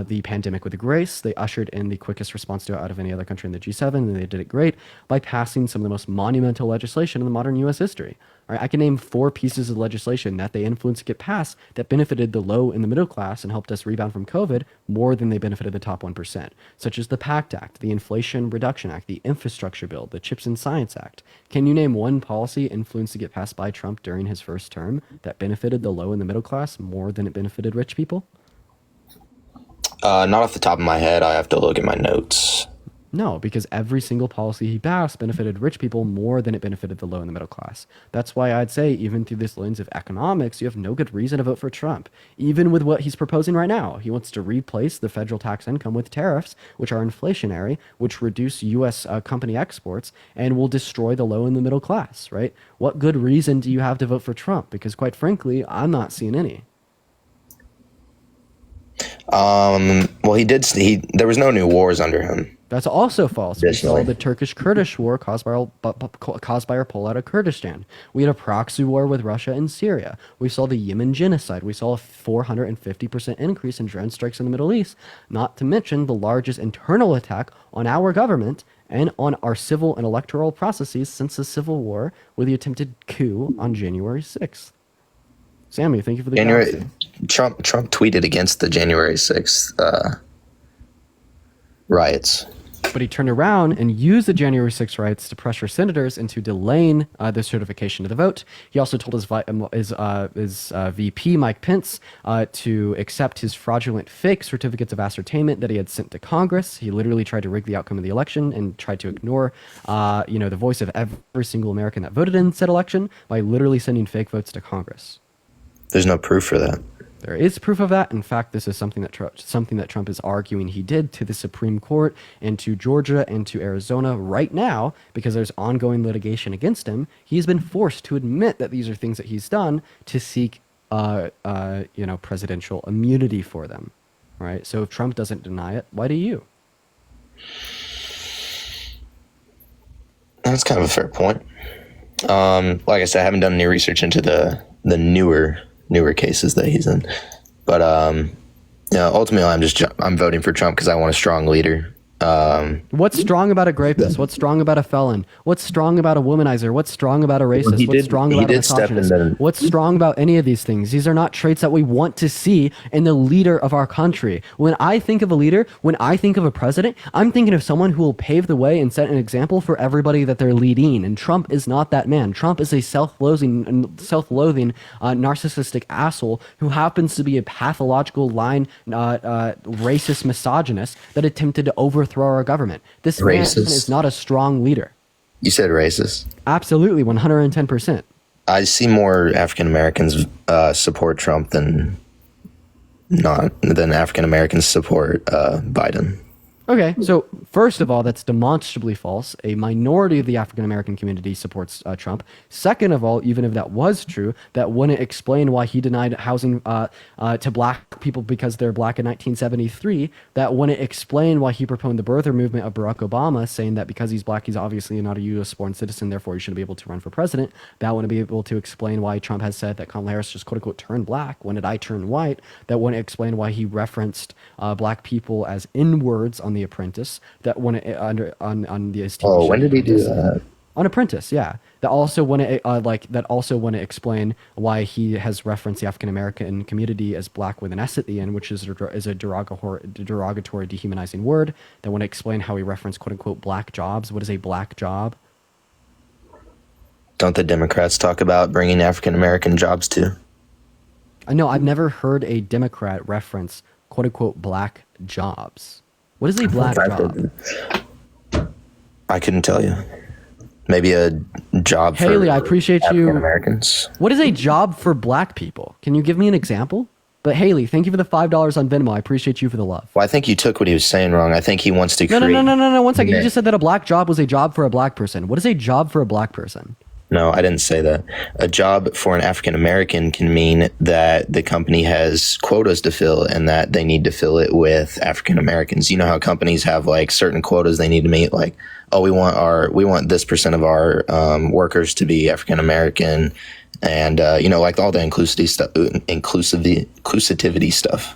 the pandemic with grace. They ushered in the quickest response to it out of any other country in the G7, and they did it great by passing some of the most monumental legislation in the modern U.S. history. All right, I can name 4 pieces of legislation that they influenced to get passed that benefited the low and the middle class and helped us rebound from COVID more than they benefited the top 1%, such as the PACT Act, the Inflation Reduction Act, the Infrastructure Bill, the CHIPS and Science Act. Can you name one policy influenced to get passed by Trump during his first term that benefited the low and the middle class more than it benefited rich people? Not off the top of my head. I have to look at my notes. No, because every single policy he passed benefited rich people more than it benefited the low and the middle class. That's why I'd say, even through this lens of economics, you have no good reason to vote for Trump. Even with what he's proposing right now, he wants to replace the federal tax income with tariffs, which are inflationary, which reduce U.S. Company exports, and will destroy the low and the middle class, right? What good reason do you have to vote for Trump? Because quite frankly, I'm not seeing any. Well, there was no new wars under him. That's also false. We saw Additionally. the Turkish-Kurdish war caused by our pull out of Kurdistan. We had a proxy war with Russia and Syria. We saw the Yemen genocide. We saw a 450% increase in drone strikes in the Middle East, not to mention the largest internal attack on our government and on our civil and electoral processes since the Civil War with the attempted coup on January 6th. Sammy, thank you for the galaxy. Trump tweeted against the January 6th riots. But he turned around and used the January 6 riots to pressure senators into delaying the certification of the vote. He also told his VP, Mike Pence, to accept his fraudulent fake certificates of ascertainment that he had sent to Congress. He literally tried to rig the outcome of the election and tried to ignore, the voice of every single American that voted in said election by literally sending fake votes to Congress. There's no proof for that. There is proof of that. In fact, this is something that Trump is arguing he did to the Supreme Court and to Georgia and to Arizona right now because there's ongoing litigation against him. He's been forced to admit that these are things that he's done to seek, presidential immunity for them. Right? So if Trump doesn't deny it, why do you? That's kind of a fair point. Like I said, I haven't done any research into the newer cases that he's in, but ultimately I'm voting for Trump because I want a strong leader. What's strong about a rapist? What's strong about a felon? What's strong about a womanizer? What's strong about a racist? What's strong about a misogynist? What's strong about any of these things? These are not traits that we want to see in the leader of our country. When I think of a leader, when I think of a president, I'm thinking of someone who will pave the way and set an example for everybody that they're leading. And Trump is not that man. Trump is a self-loathing, narcissistic asshole who happens to be a pathological racist misogynist that attempted to overthrow our government. This man is not a strong leader. You said racist? Absolutely, 110%. I see more African Americans support Trump than African Americans support Biden. Okay, so first of all, that's demonstrably false. A minority of the African American community supports Trump. Second of all, even if that was true, that wouldn't explain why he denied housing to black people because they're black in 1973. That wouldn't explain why he proponed the birther movement of Barack Obama, saying that because he's black, he's obviously not a U.S.-born citizen, therefore he shouldn't be able to run for president. That wouldn't be able to explain why Trump has said that Kamala Harris just quote-unquote turned black. When did I turn white? That wouldn't explain why he referenced black people as N-words on The Apprentice. That when it, on the TV show, when did he do that? On Apprentice, yeah. That also want to explain why he has referenced the African American community as black with an S at the end, which is a derogatory, dehumanizing word. That want to explain how he referenced quote unquote black jobs. What is a black job? Don't the Democrats talk about bringing African American jobs too? No, I've never heard a Democrat reference quote unquote black jobs. What is a black job? I couldn't tell you. Maybe a job for Haley, I appreciate you. African Americans. What is a job for black people? Can you give me an example? But Haley, thank you for the $5 on Venmo. I appreciate you for the love. Well, I think you took what he was saying wrong. I think he wants to create... No. 1 second. You just said that a black job was a job for a black person. What is a job for a black person? No, I didn't say that. A job for an African American can mean that the company has quotas to fill and that they need to fill it with African Americans. You know how companies have like certain quotas they need to meet, like, oh, we want this percent of our workers to be African American, and like all the inclusivity stuff.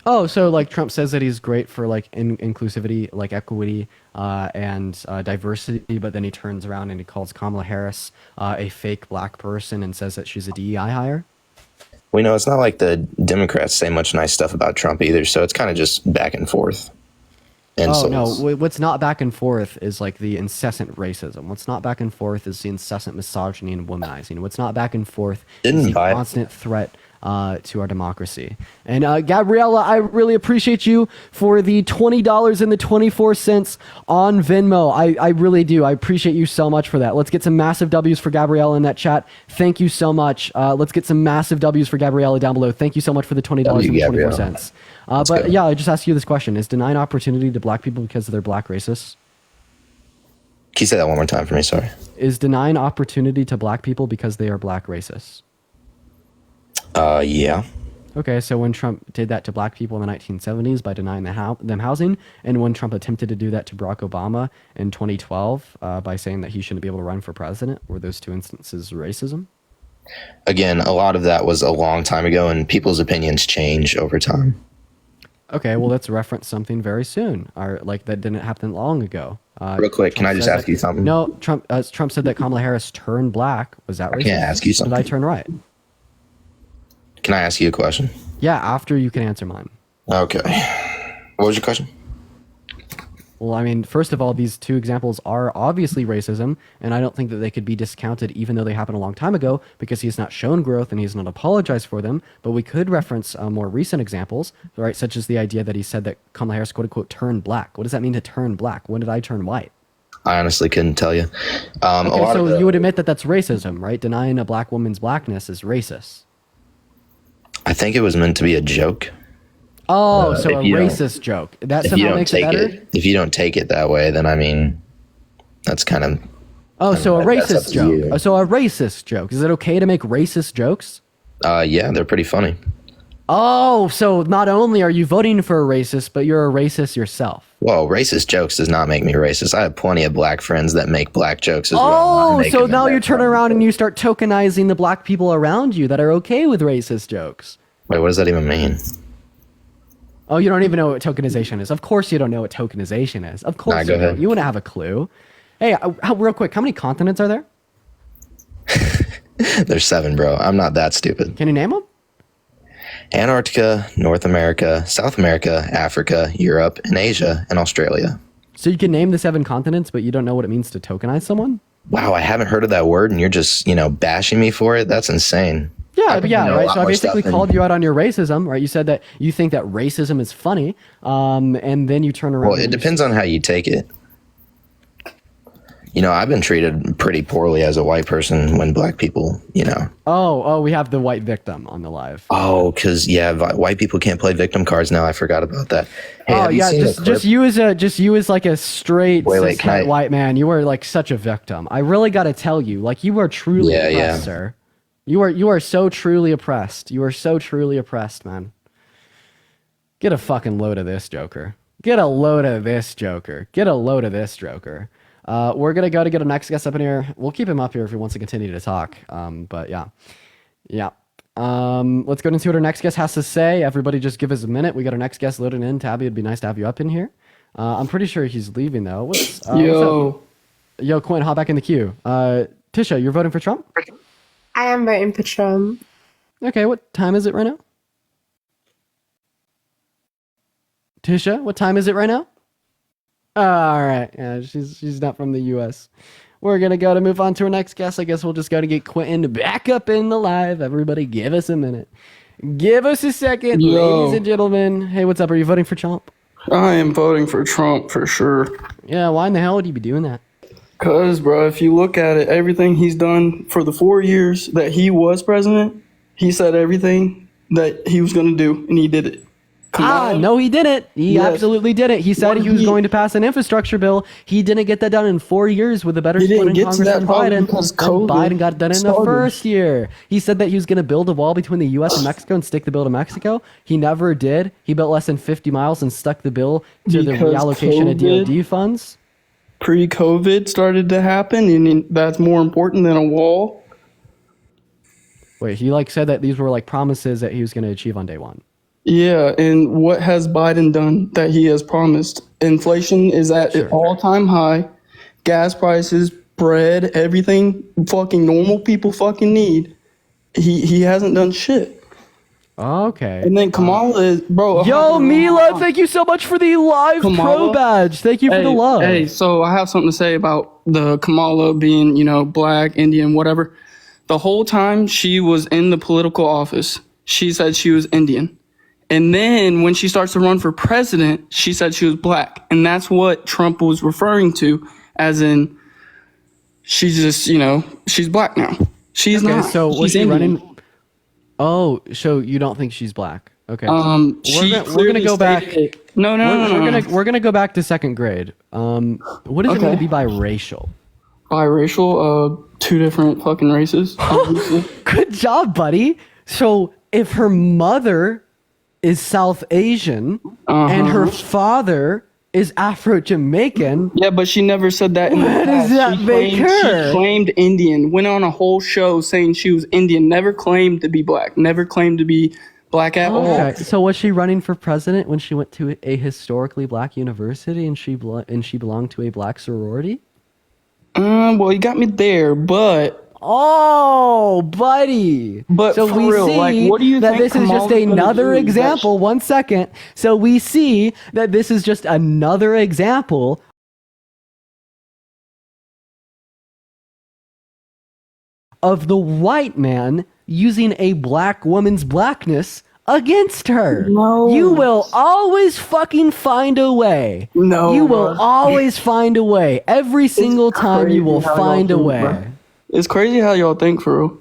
Oh, so like Trump says that he's great for like inclusivity, like equity and diversity, but then he turns around and he calls Kamala Harris a fake black person and says that she's a DEI hire? We know it's not like the Democrats say much nice stuff about Trump either, so it's kind of just back and forth. No, what's not back and forth is like the incessant racism. What's not back and forth is the incessant misogyny and womanizing. What's not back and forth is the constant threat to our democracy. And Gabriella, I really appreciate you for the $20 and the 24 cents on Venmo. I really do. I appreciate you so much for that. Let's get some massive W's for Gabriella in that chat. Thank you so much. Let's get some massive W's for Gabriella down below. Thank you so much for the $20 and the 24 cents. But yeah, I just asked you this question. Is denying opportunity to black people because they're black racist? Can you say that one more time for me? Sorry. Is denying opportunity to black people because they are black racist? Yeah. Okay, so when Trump did that to black people in the 1970s by denying them housing, and when Trump attempted to do that to Barack Obama in 2012 by saying that he shouldn't be able to run for president, were those two instances racism? Again, a lot of that was a long time ago, and people's opinions change over time. Okay, well, let's reference something very soon, or like that didn't happen long ago. Real quick, can I just ask you something? No, Trump said that Kamala Harris turned black. Was that racist? I can't ask you something. Did I turn right? Can I ask you a question? Yeah, after you can answer mine. Okay. What was your question? Well, I mean, first of all, these two examples are obviously racism, and I don't think that they could be discounted even though they happened a long time ago because he's not shown growth and he's not apologized for them. But we could reference more recent examples, right, such as the idea that he said that Kamala Harris, quote unquote, turned black. What does that mean to turn black? When did I turn white? I honestly couldn't tell you. Okay, so you would admit that that's racism, right? Denying a black woman's blackness is racist. I think it was meant to be a joke. Oh, so a racist joke. That somehow makes it better? If you don't take it that way, then I mean, that's kind of... Oh, so a racist joke. So a racist joke. Is it okay to make racist jokes? Yeah, they're pretty funny. Oh, so not only are you voting for a racist, but you're a racist yourself. Well, racist jokes does not make me racist. I have plenty of black friends that make black jokes as well. Oh, so now you turn around and you start tokenizing the black people around you that are okay with racist jokes. Wait, what does that even mean? Oh, you don't even know what tokenization is. Of course you don't know what tokenization is. Of course you don't. You wouldn't have a clue. Hey, real quick, how many continents are there? There's 7, bro. I'm not that stupid. Can you name them? Antarctica, North America, South America, Africa, Europe, and Asia, and Australia. So you can name the 7 continents, but you don't know what it means to tokenize someone? Wow, I haven't heard of that word, and you're just, bashing me for it? That's insane. Yeah, right. So I basically called you out on your racism, right? You said that you think that racism is funny, and then you turn around. Well, it depends on how you take it. I've been treated pretty poorly as a white person when black people, Oh, we have the white victim on the live. Oh, because white people can't play victim cards now. I forgot about that. Hey, have you seen the clip? just you as like a straight Wait, cishet white man. You are like such a victim. I really got to tell you, like you are truly oppressed, sir. You are so truly oppressed. You are so truly oppressed, man. Get a fucking load of this, Joker. Get a load of this, Joker. Get a load of this, Joker. We're gonna go to get our next guest up in here. We'll keep him up here if he wants to continue to talk. But yeah. Let's go and see what our next guest has to say. Everybody just give us a minute. We got our next guest loading in. Tabby, it'd be nice to have you up in here. I'm pretty sure he's leaving though. What's up? Yo, Quinn, hop back in the queue. Tisha, you're voting for Trump? I am voting for Trump. Okay, what time is it right now? Tisha, what time is it right now? All right. Yeah, she's not from the U.S. We're going to go to move on to our next guest. I guess we'll just go to get Quentin back up in the live. Everybody give us a minute. Give us a second, ladies and gentlemen. Hey, what's up? Are you voting for Trump? I am voting for Trump for sure. Yeah, why in the hell would you be doing that? Because, bro, if you look at it, everything he's done for the 4 years that he was president, he said everything that he was going to do, and he did it. No, he didn't. He absolutely didn't. He said he was going to pass an infrastructure bill. He didn't get that done in 4 years with a better split in Congress than Biden. Biden got it done in the first year. He said that he was going to build a wall between the U.S. and Mexico and stick the bill to Mexico. He never did. He built less than 50 miles and stuck the bill to the reallocation of DOD funds. Pre-COVID started to happen, and that's more important than a wall. Wait, he said that these were promises that he was going to achieve on day one. Yeah, and what has Biden done that he has promised? Inflation is at an all-time high. Gas prices, bread, everything fucking normal people fucking need. He hasn't done shit. Okay. And then Kamala is, bro. Yo, Mila, thank you so much for the live pro badge. Thank you for the love. Hey, so I have something to say about the Kamala being, black, Indian, whatever. The whole time she was in the political office, she said she was Indian. And then when she starts to run for president, she said she was black. And that's what Trump was referring to, as in, she's just, she's black now. She's not. So was she running? Oh, so you don't think she's black? Okay. We're gonna go back. No. We're gonna go back to second grade. What does it mean to be biracial? Biracial, two different fucking races. Good job, buddy. So if her mother is South Asian and her father is Afro-Jamaican. Yeah, but she never said that in the past. What does that make her? She claimed Indian, went on a whole show saying she was Indian, never claimed to be black, never claimed to be black at all. So was she running for president when she went to a historically black university and she belonged to a black sorority? Well, you got me there, but... Oh, buddy. But so for we real, see what do you that think this is just another example. 1 second. So we see that this is just another example of the white man using a black woman's blackness against her. No. You will always fucking find a way. No. You will always find a way. Every single time you will find a way. Bro. It's crazy how y'all think, for real.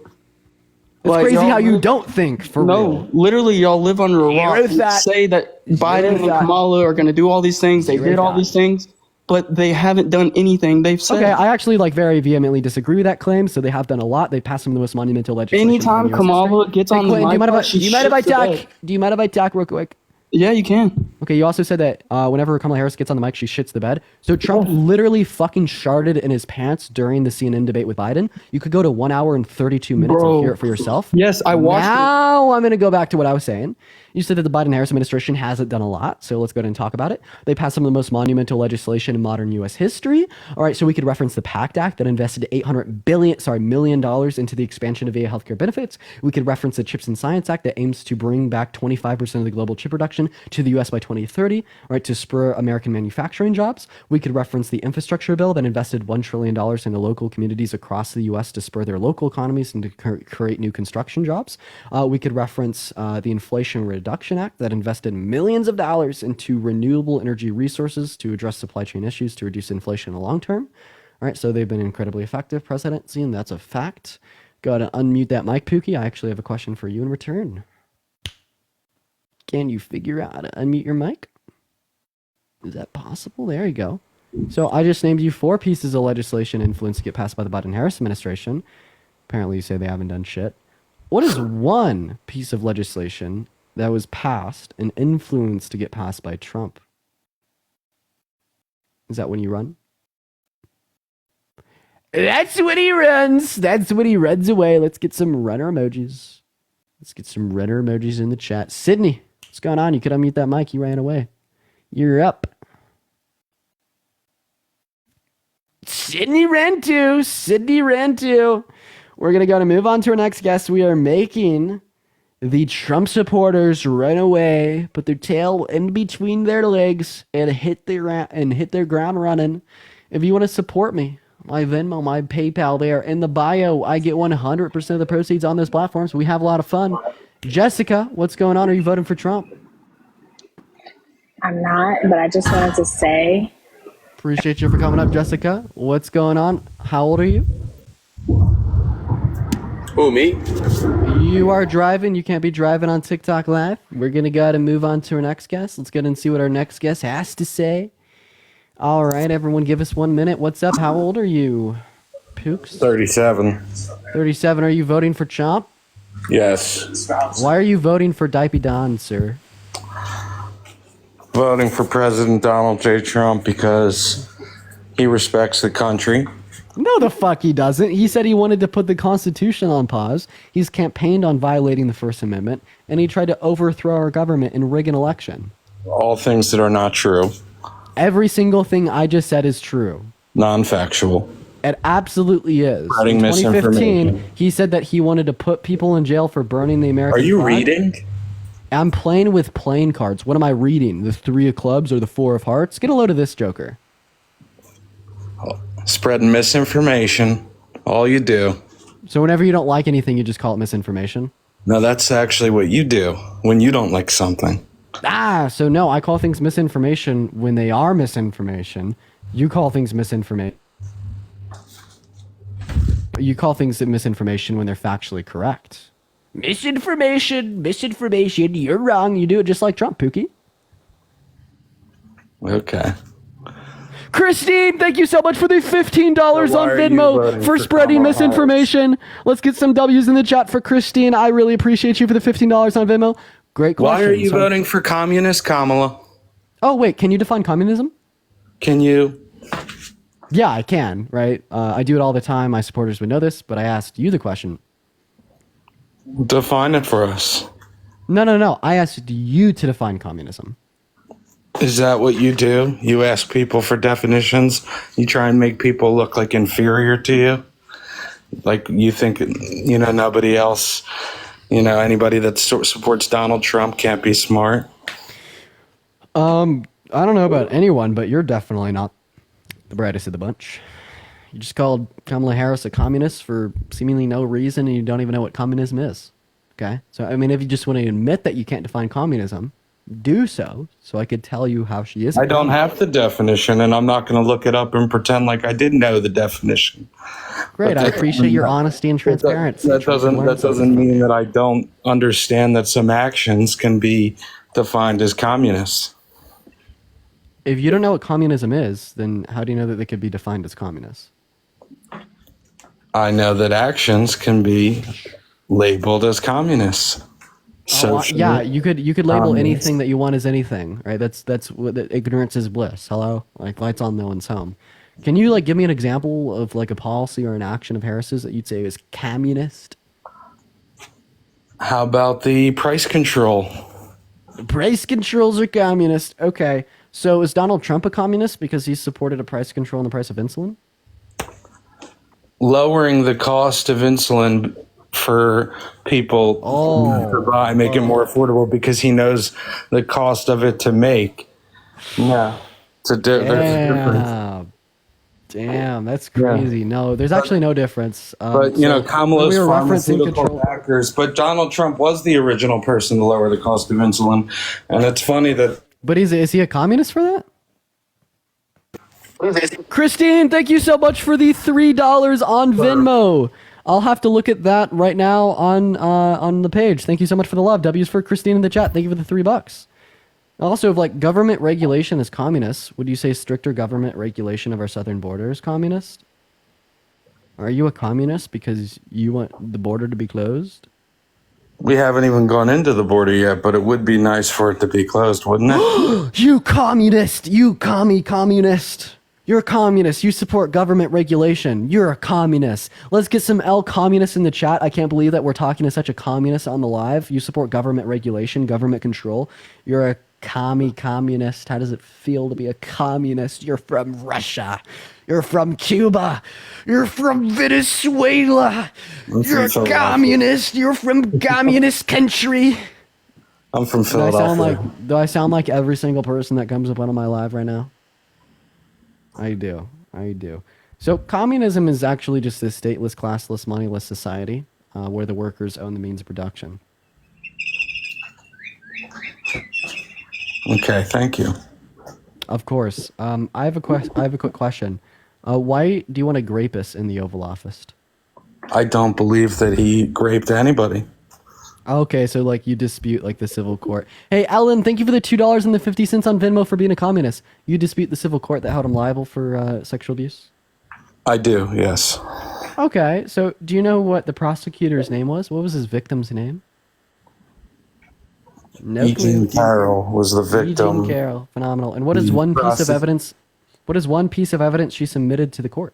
It's crazy how you don't think, for real. No, literally, y'all live under a rock. Say that Biden and Kamala are going to do all these things. They did all these things, but they haven't done anything. They've said. Okay, I actually very vehemently disagree with that claim. So they have done a lot. They passed some of the most monumental legislation. Anytime Kamala gets on the mic, do you mind if I talk real quick? Yeah, you can. Okay, you also said that whenever Kamala Harris gets on the mic, she shits the bed. So Trump literally fucking sharted in his pants during the CNN debate with Biden. You could go to 1 hour and 32 minutes and hear it for yourself. Yes, I watched it. Now I'm going to go back to what I was saying. You said that the Biden-Harris administration hasn't done a lot, so let's go ahead and talk about it. They passed some of the most monumental legislation in modern U.S. history. All right, so we could reference the PACT Act that invested $800 million into the expansion of VA healthcare benefits. We could reference the CHIPS and Science Act that aims to bring back 25% of the global chip production to the U.S. by 2030, all right, to spur American manufacturing jobs. We could reference the infrastructure bill that invested $1 trillion into local communities across the U.S. to spur their local economies and to create new construction jobs. We could reference the Inflation Reduction Act that invested millions of dollars into renewable energy resources to address supply chain issues to reduce inflation in the long term. All right, so they've been incredibly effective presidency, and that's a fact. Go ahead and unmute that mic, Pookie. I actually have a question for you in return. Can you figure out how to unmute your mic? Is that possible? There you go. So I just named you 4 pieces of legislation influenced to get passed by the Biden-Harris administration. Apparently you say they haven't done shit. What is one piece of legislation that was passed and influenced to get passed by Trump? Is that when you run? That's when he runs. That's when he runs away. Let's get some runner emojis. Let's get some runner emojis in the chat. Sydney, what's going on? You could unmute that mic. You ran away. You're up. Sydney ran too. Sydney ran too. We're going to go to move on to our next guest. We are making the Trump supporters run away, put their tail in between their legs, and hit their ground running. If you want to support me, my Venmo, my PayPal, they are in the bio. I get 100% of the proceeds on those platforms. We have a lot of fun. Jessica, what's going on? Are you voting for Trump? I'm not, but I just wanted to say. Appreciate you for coming up, Jessica. What's going on? How old are you? Who, me? You are driving. You can't be driving on TikTok Live. We're going to go ahead and move on to our next guest. Let's get and see what our next guest has to say. All right, everyone, give us 1 minute. What's up? How old are you? Pooks? 37. 37. Are you voting for Chomp? Yes. Why are you voting for Dipey Don, sir? Voting for President Donald J. Trump because he respects the country. No, the fuck he doesn't. He said he wanted to put the Constitution on pause. He's campaigned on violating the First Amendment, and he tried to overthrow our government and rig an election. All things that are not true. Every single thing I just said is true. Non-factual. It absolutely is. Spreading In 2015, misinformation. he said that he wanted to put people in jail for burning the American Are you flag. reading? I'm playing with playing cards. What am I reading? The 3 of clubs or the 4 of hearts? Get a load of this joker. Spreading misinformation. All you do. So whenever you don't like anything, you just call it misinformation? No, that's actually what you do when you don't like something. So no, I call things misinformation when they are misinformation. You call things misinformation. You call things misinformation when they're factually correct. Misinformation, you're wrong. You do it just like Trump, Pookie. Okay. Christine, thank you so much for the $15 So why on are you Venmo voting for for spreading Kamala misinformation. Let's get some W's in the chat for Christine. I really appreciate you for the $15 on Venmo. Great question. Why are you voting for communist Kamala? Oh, wait, can you define communism? Can you? Yeah, I can, right? I do it all the time. My supporters would know this, but I asked you the question. Define it for us. No. I asked you to define communism. Is that what you do? You ask people for definitions? You try and make people look like inferior to you? Like you think, nobody else, anybody that supports Donald Trump can't be smart? I don't know about anyone, but you're definitely not the brightest of the bunch. You just called Kamala Harris a communist for seemingly no reason, and you don't even know what communism is. Okay? So, I mean, if you just want to admit that you can't define communism, do so I could tell you how she is. I don't have the definition, and I'm not going to look it up and pretend like I didn't know the definition. Great, I appreciate your honesty and transparency. That doesn't mean that I don't understand that some actions can be defined as communist. If you don't know what communism is, then how do you know that they could be defined as communist? I know that actions can be labeled as communist. Yeah, you could label anything that you want as anything, right? That's what ignorance is bliss. Hello, like lights on, no one's home. Can you give me an example of a policy or an action of Harris's that you'd say is communist? How about the price control? Price controls are communist. Okay, so is Donald Trump a communist because he supported a price control on the price of insulin? Lowering the cost of insulin for people to buy, make it more affordable because he knows the cost of it to make. Yeah. Damn, that's crazy. Yeah. No, there's actually no difference. But, Kamala's pharmaceutical backers, but Donald Trump was the original person to lower the cost of insulin. And it's funny that... But is he a communist for that? Christine, thank you so much for the $3 on Venmo. I'll have to look at that right now on the page. Thank you so much for the love. W's for Christine in the chat. Thank you for the $3. Also, if like government regulation is communist, would you say stricter government regulation of our southern border is communist? Are you a communist because you want the border to be closed? We haven't even gone into the border yet, but it would be nice for it to be closed, wouldn't it? You communist! You communist! You're a communist. You support government regulation. You're a communist. Let's get some L communists in the chat. I can't believe that we're talking to such a communist on the live. You support government regulation, government control. You're a communist. How does it feel to be a communist? You're from Russia. You're from Cuba. You're from Venezuela. You're a communist. You're from communist country. I'm from Philadelphia. Do I sound like every single person that comes up on my live right now? I do. So communism is actually just a stateless, classless, moneyless society where the workers own the means of production. Okay, thank you. Of course. I have a quick question. Why do you want a grapist in the Oval Office? I don't believe that he raped anybody. Okay, so like you dispute like the civil court. Hey, Ellen, thank you for the $2.50 on Venmo for being a communist. You dispute the civil court that held him liable for sexual abuse? I do, yes. Okay, so do you know what the prosecutor's name was? What was his victim's name? No Eugene Carroll was the victim. Eugene Carroll, phenomenal. And what is one piece of evidence? What is one piece of evidence she submitted to the court?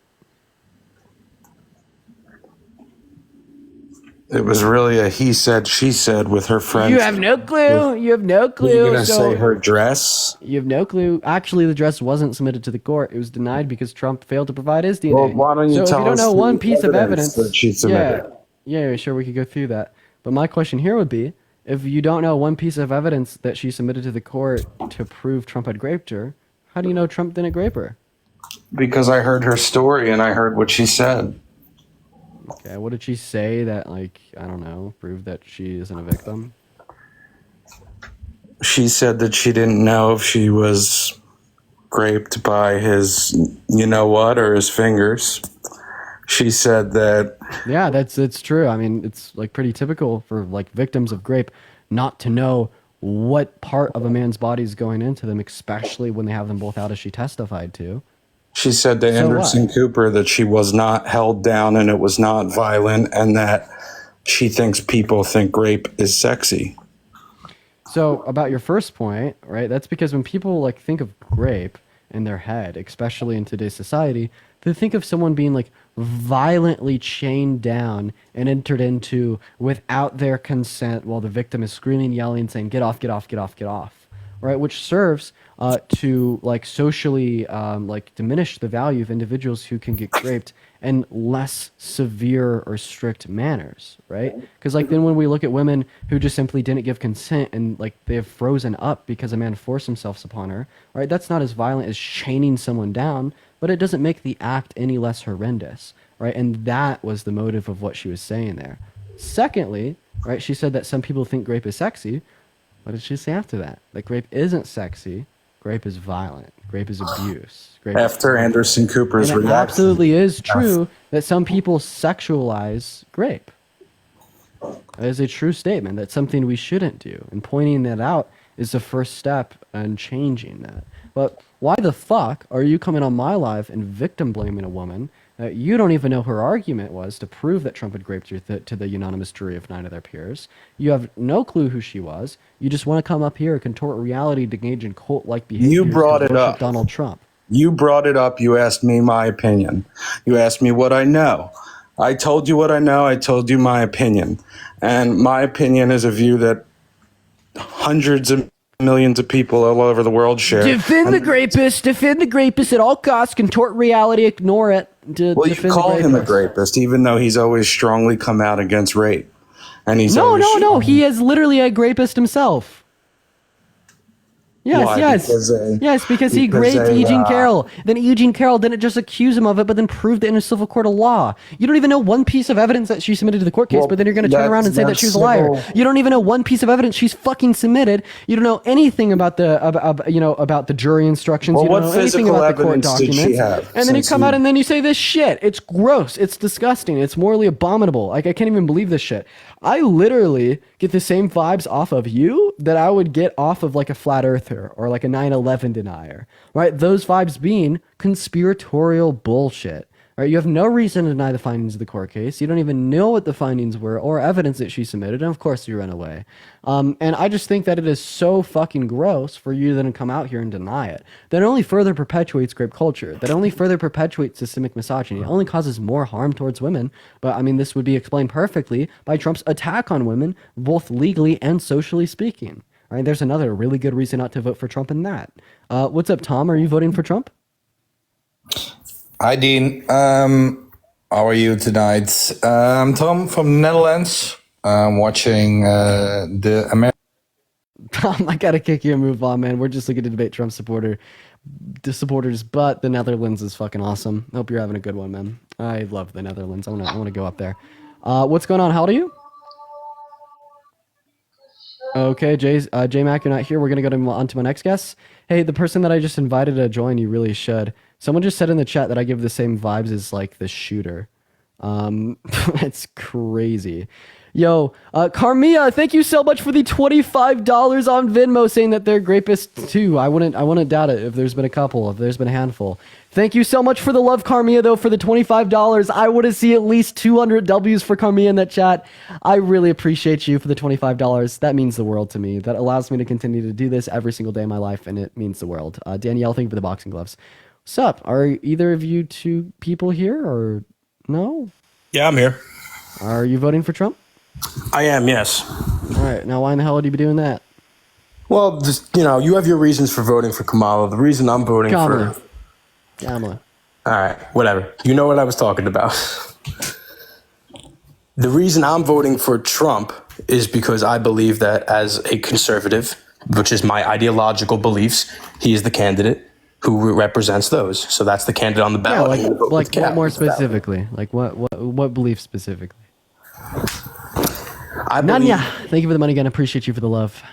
It was really a he said, she said with her friends. You have no clue. You have no clue. You're going to say her dress? You have no clue. Actually, the dress wasn't submitted to the court. It was denied because Trump failed to provide his DNA. Well, why don't you so tell if you don't us know the one piece of evidence that she submitted? Yeah, sure, we could go through that. But my question here would be, if you don't know one piece of evidence that she submitted to the court to prove Trump had raped her, how do you know Trump didn't rape her? Because I heard her story and I heard what she said. Okay, what did she say that, like, I don't know, proved that she isn't a victim? She said that she didn't know if she was raped by his, you know what, or his fingers. She said that... Yeah, it's true. I mean, it's, like, pretty typical for, like, victims of rape not to know what part of a man's body is going into them, especially when they have them both out, as she testified to. She said to Anderson Cooper that she was not held down and it was not violent and that she thinks people think rape is sexy. So about your first point, right? That's because when people like think of rape in their head, especially in today's society, they think of someone being like violently chained down and entered into without their consent while the victim is screaming, yelling, saying, "Get off, get off, get off, get off." Right? Which serves to like socially like diminish the value of individuals who can get raped in less severe or strict manners, right? Because like then when we look at women who just simply didn't give consent and like they have frozen up because a man forced himself upon her, right? That's not as violent as chaining someone down, but it doesn't make the act any less horrendous, right? And that was the motive of what she was saying there. Secondly, right, she said that some people think rape is sexy. What did she say after that? Like rape isn't sexy. Rape is violent. Rape is abuse. Rape after is Anderson Cooper's reaction. It absolutely is true that some people sexualize rape. That is a true statement. That's something we shouldn't do. And pointing that out is the first step in changing that. But why the fuck are you coming on my live and victim blaming a woman that you don't even know her argument was to prove that Trump had raped her to the unanimous jury of 9 of their peers? You have no clue who she was. You just want to come up here and contort reality to engage in cult-like behavior. You brought it up. Donald Trump. You brought it up. You asked me my opinion. You asked me what I know. I told you what I know. I told you my opinion. And my opinion is a view that hundreds of millions of people all over the world share. Defend the rapist at all costs, contort reality, ignore it. Well, you call him a rapist, even though he's always strongly come out against rape. And he's No, he is literally a rapist himself. Yes, Why? yes, because he because raped Eugene Carroll. Then Eugene Carroll didn't just accuse him of it, but then proved it in a civil court of law. You don't even know one piece of evidence that she submitted to the court case, but then you're going to turn around and say that she was a liar. You don't even know one piece of evidence she's fucking submitted. You don't know anything about the about the jury instructions. Well, you don't what know anything physical about the court evidence did documents. she have And then you since come out you- and then you say this shit. It's gross. It's disgusting. It's morally abominable. Like, I can't even believe this shit. I literally get the same vibes off of you that I would get off of like a flat earther or like a 9/11 denier, right? Those vibes being conspiratorial bullshit, right? You have no reason to deny the findings of the court case. You don't even know what the findings were or evidence that she submitted. And of course you run away. And I just think that it is so fucking gross for you to then come out here and deny it. That only further perpetuates grape culture. That only further perpetuates systemic misogyny. It only causes more harm towards women. But I mean, this would be explained perfectly by Trump's attack on women, both legally and socially speaking. All right, there's another really good reason not to vote for Trump in that. What's up, Tom? Are you voting for Trump? Hi, Dean. How are you tonight? I'm Tom from Netherlands. I'm watching the American. Tom, I gotta kick you and move on, man. We're just looking to debate Trump supporters, but the Netherlands is fucking awesome. Hope you're having a good one, man. I love the Netherlands. I wanna go up there. What's going on? How old are you? Okay, J-Mac, you're not here. We're going to go on to my next guest. Hey, the person that I just invited to join, you really should. Someone just said in the chat that I give the same vibes as, like, the shooter. It's crazy. Yo, Carmia, thank you so much for the $25 on Venmo saying that they're grapists too. I wouldn't doubt it if there's been a couple, if there's been a handful. Thank you so much for the love, Carmia, though, for the $25. I want to see at least 200 W's for Carmia in that chat. I really appreciate you for the $25. That means the world to me. That allows me to continue to do this every single day of my life, and it means the world. Danielle, thank you for the boxing gloves. What's up? Are either of you two people here, or no? Yeah, I'm here. Are you voting for Trump? I am, yes. All right. Now, why in the hell would you be doing that? Well, just, you have your reasons for voting for Kamala. The reason I'm voting for... Kamala. All right, whatever. You know what I was talking about. The reason I'm voting for Trump is because I believe that as a conservative, which is my ideological beliefs, he is the candidate who represents those. So that's the candidate on the ballot. Yeah, like what more specifically? Like what belief specifically? Nanya, thank you for the money again. Appreciate you for the love.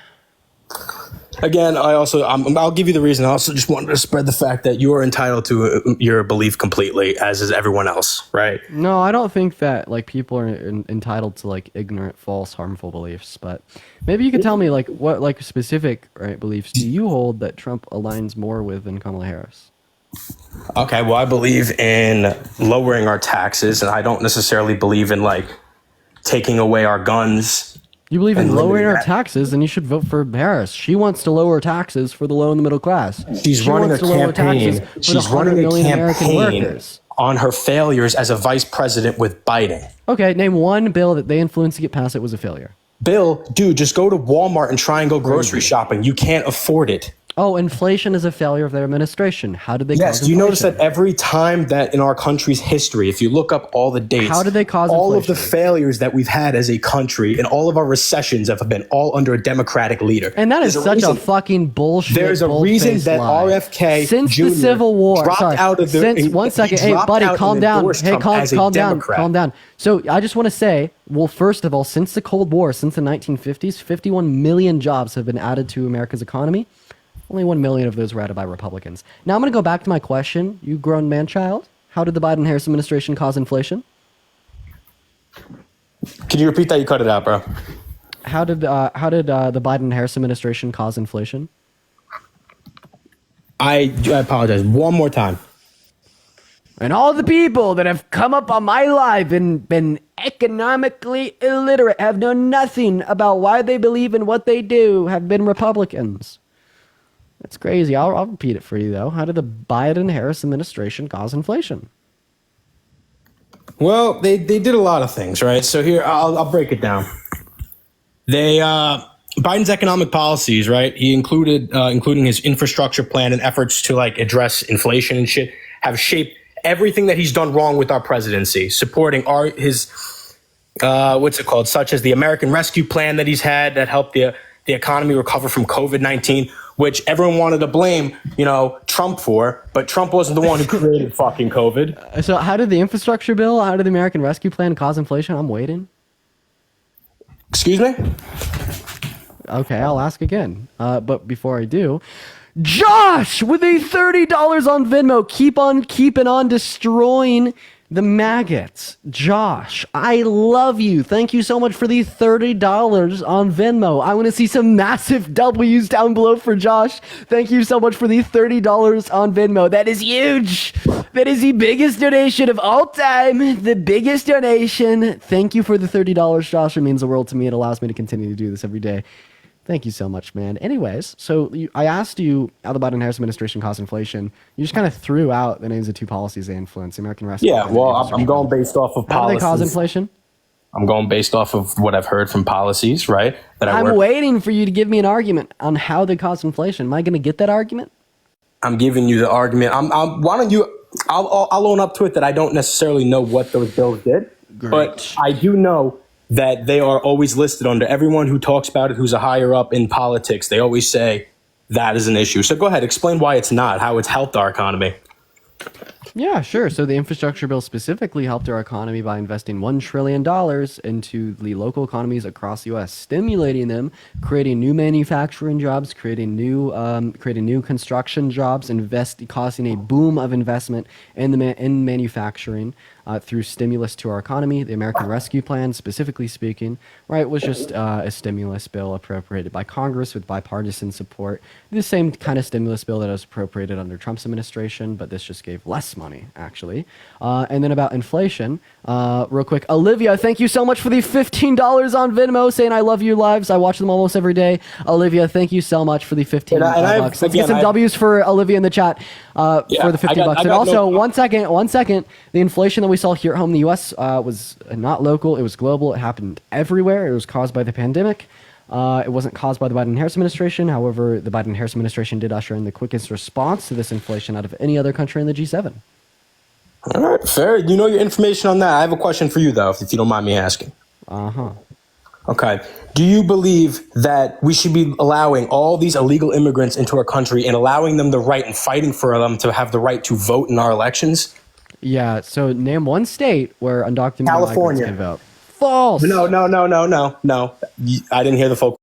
Again, I'll give you the reason. I also just wanted to spread the fact that you are entitled to your belief completely, as is everyone else, right? No, I don't think that like people are entitled to like ignorant, false, harmful beliefs. But maybe you could tell me like what like specific beliefs do you hold that Trump aligns more with than Kamala Harris? Okay, well, I believe in lowering our taxes, and I don't necessarily believe in like taking away our guns. You believe in lowering our taxes, then you should vote for Harris. She wants to lower taxes for the low and the middle class. She's running a campaign. She's running a campaign on her failures as a vice president with Biden. Okay, name one bill that they influenced to get passed that was a failure. Bill, dude, just go to Walmart and try and go grocery shopping. You can't afford it. Oh, inflation is a failure of their administration. How did they cause Yes, do you notice that every time that in our country's history, if you look up all the dates, how did they cause all inflation? of the failures that we've had as a country and all of our recessions have been all under a Democratic leader. And that is such a fucking bullshit. There's a reason that RFK since Jr. the Civil War dropped out of the. Since one second, hey buddy, calm down. Hey, calm down. So I just want to say, well, first of all, since the Cold War, since the 1950s, 51 million jobs have been added to America's economy. Only 1 million of those were added by Republicans. Now I'm going to go back to my question. You grown man-child. How did the Biden-Harris administration cause inflation? Can you repeat that? You cut it out, bro. How did the Biden-Harris administration cause inflation? I apologize. One more time. And all the people that have come up on my live and been economically illiterate, have known nothing about why they believe in what they do, have been Republicans. That's crazy. I'll repeat it for you, though. How did the Biden-Harris administration cause inflation? Well, they did a lot of things, right? So here, I'll break it down. Biden's economic policies, right? He including his infrastructure plan and efforts to like address inflation and shit, have shaped everything that he's done wrong with our presidency, supporting his such as the American Rescue Plan that he's had that helped the economy recover from COVID-19. which everyone wanted to blame, Trump for, but Trump wasn't the one who created fucking COVID. So how did the infrastructure bill, how did the American Rescue Plan cause inflation? I'm waiting. Excuse me? Okay, I'll ask again. But before I do, Josh with a $30 on Venmo. Keep on keeping on destroying the maggots. Josh, I love you. Thank you so much for the $30 on Venmo. I want to see some massive W's down below for Josh. Thank you so much for the $30 on Venmo. That is huge. That is the biggest donation of all time. The biggest donation. Thank you for the $30, Josh. It means the world to me. It allows me to continue to do this every day. Thank you so much, man. Anyways, so I asked you how the Biden-Harris administration caused inflation. You just kind of threw out the names of two policies they influence: the American Rescue Plan. Yeah, well, I'm going based off of How do policies. they cause inflation? I'm going based off of what I've heard from policies, right? I'm waiting for you to give me an argument on how they cause inflation. Am I going to get that argument? I'm giving you the argument. Why don't you? I'll own up to it that I don't necessarily know what those bills did, but I do know that they are always listed under everyone who talks about it, who's a higher up in politics. They always say that is an issue. So go ahead, explain why it's not, how it's helped our economy. Yeah, sure. So the infrastructure bill specifically helped our economy by investing $1 trillion into the local economies across the U.S., stimulating them, creating new manufacturing jobs, creating new construction jobs, causing a boom of investment in manufacturing through stimulus to our economy. The American Rescue Plan, specifically speaking, right, was just a stimulus bill appropriated by Congress with bipartisan support. The same kind of stimulus bill that was appropriated under Trump's administration, but this just gave less money, actually. And then about inflation, real quick, Olivia, thank you so much for the $15 on Venmo, saying I love you lives. I watch them almost every day. Olivia, thank you so much for the 15 bucks. Let's get some W's for Olivia in the chat for the 15 bucks. And also, one second, the inflation that we saw here at home in the U.S. Was not local. It was global. It happened everywhere. It was caused by the pandemic. It wasn't caused by the Biden-Harris administration. However, the Biden-Harris administration did usher in the quickest response to this inflation out of any other country in the G7. All right, fair. You know your information on that. I have a question for you, though, if you don't mind me asking. Uh-huh. Okay. Do you believe that we should be allowing all these illegal immigrants into our country and allowing them the right and fighting for them to have the right to vote in our elections? Yeah, so name one state where undocumented California migrants can vote. False. No. I didn't hear the full.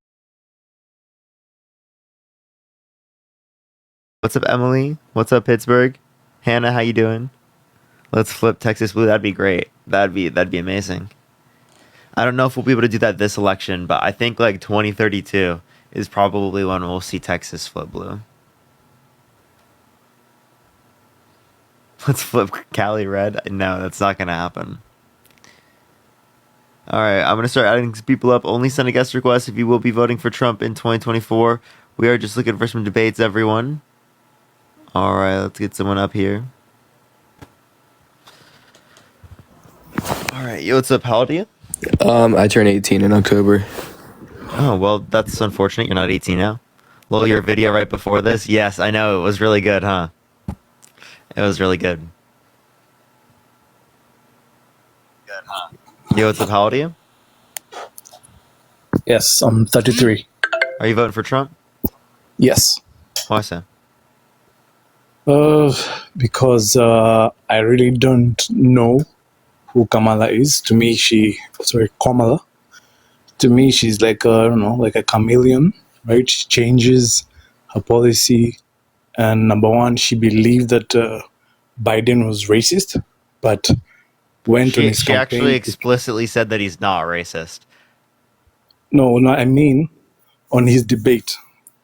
What's up, Emily? What's up, Pittsburgh? Hannah, how you doing? Let's flip Texas blue. That'd be great. That'd be amazing. I don't know if we'll be able to do that this election, but I think like 2032 is probably when we'll see Texas flip blue. Let's flip Cali red. No, that's not going to happen. All right, I'm going to start adding people up. Only send a guest request if you will be voting for Trump in 2024. We are just looking for some debates, everyone. All right, let's get someone up here. All right, yo, what's up? How old are you? I turn 18 in October. Oh, well, that's unfortunate. You're not 18 now. Well, your video right before this? Yes, I know. It was really good, huh? It was really good. Yo, what's up? How old are you? Yes, I'm 33. Are you voting for Trump? Yes. Why so? Because I really don't know who Kamala is. To me, Kamala. To me, she's like like a chameleon, right? She changes her policy. And number one, she believed that Biden was racist, but went on his She campaign. actually explicitly said that he's not racist. No, I mean on his debate.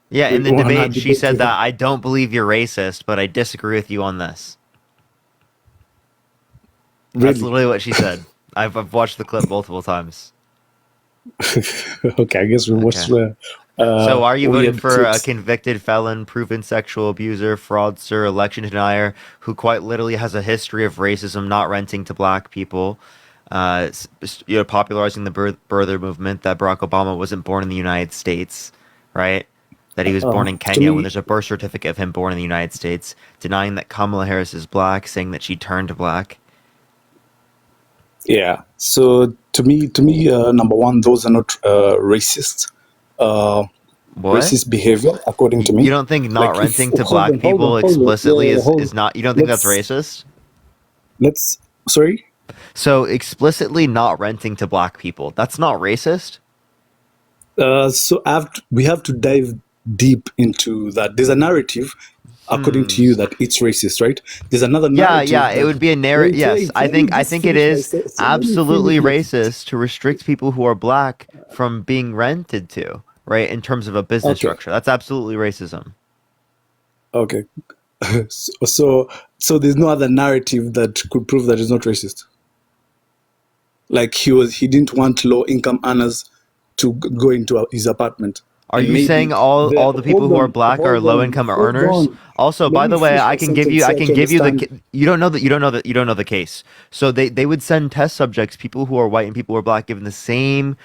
Yeah, in the On her debate, she debate said with that I don't believe you're racist, but I disagree with you on this. That's Really? literally what she said. I've watched the clip multiple times. Okay, I guess we watched the. So are you all the voting other for a clips. convicted felon, proven sexual abuser, fraudster, election denier, who quite literally has a history of racism, not renting to black people, popularizing the birther movement, that Barack Obama wasn't born in the United States, right? That he was born in To Kenya when me- there's a birth certificate of him born in the United States, denying that Kamala Harris is black, saying that she turned black. Yeah. So to me, number one, those are not racist. What? racist behavior, according to You me. don't think not Like if renting to hold black on, hold on, people hold on, explicitly hold is on. not, you don't think that's Let's racist? let's sorry. So explicitly not renting to black people, that's not racist? So we have to dive deep into that. There's a narrative, according to you, that it's racist, right? There's another Yeah, narrative it that. would be a narrative. Wait, Yes, wait. Let me I just think it finish my is sentence. So let me finish absolutely my sentence. racist to restrict people who are black from being rented to, right? In terms of a business Okay. structure, that's absolutely racism. Okay. So there's no other narrative that could prove that it's not racist. Like he didn't want low income earners to go into his apartment, Are and you saying maybe all the people hold who are on, black are hold low on, income hold earners? on. Also, Let by me the way, finish my sentence I so can to give you understand. you don't know that you don't know the case. So they would send test subjects, people who are white and people who are black, given the same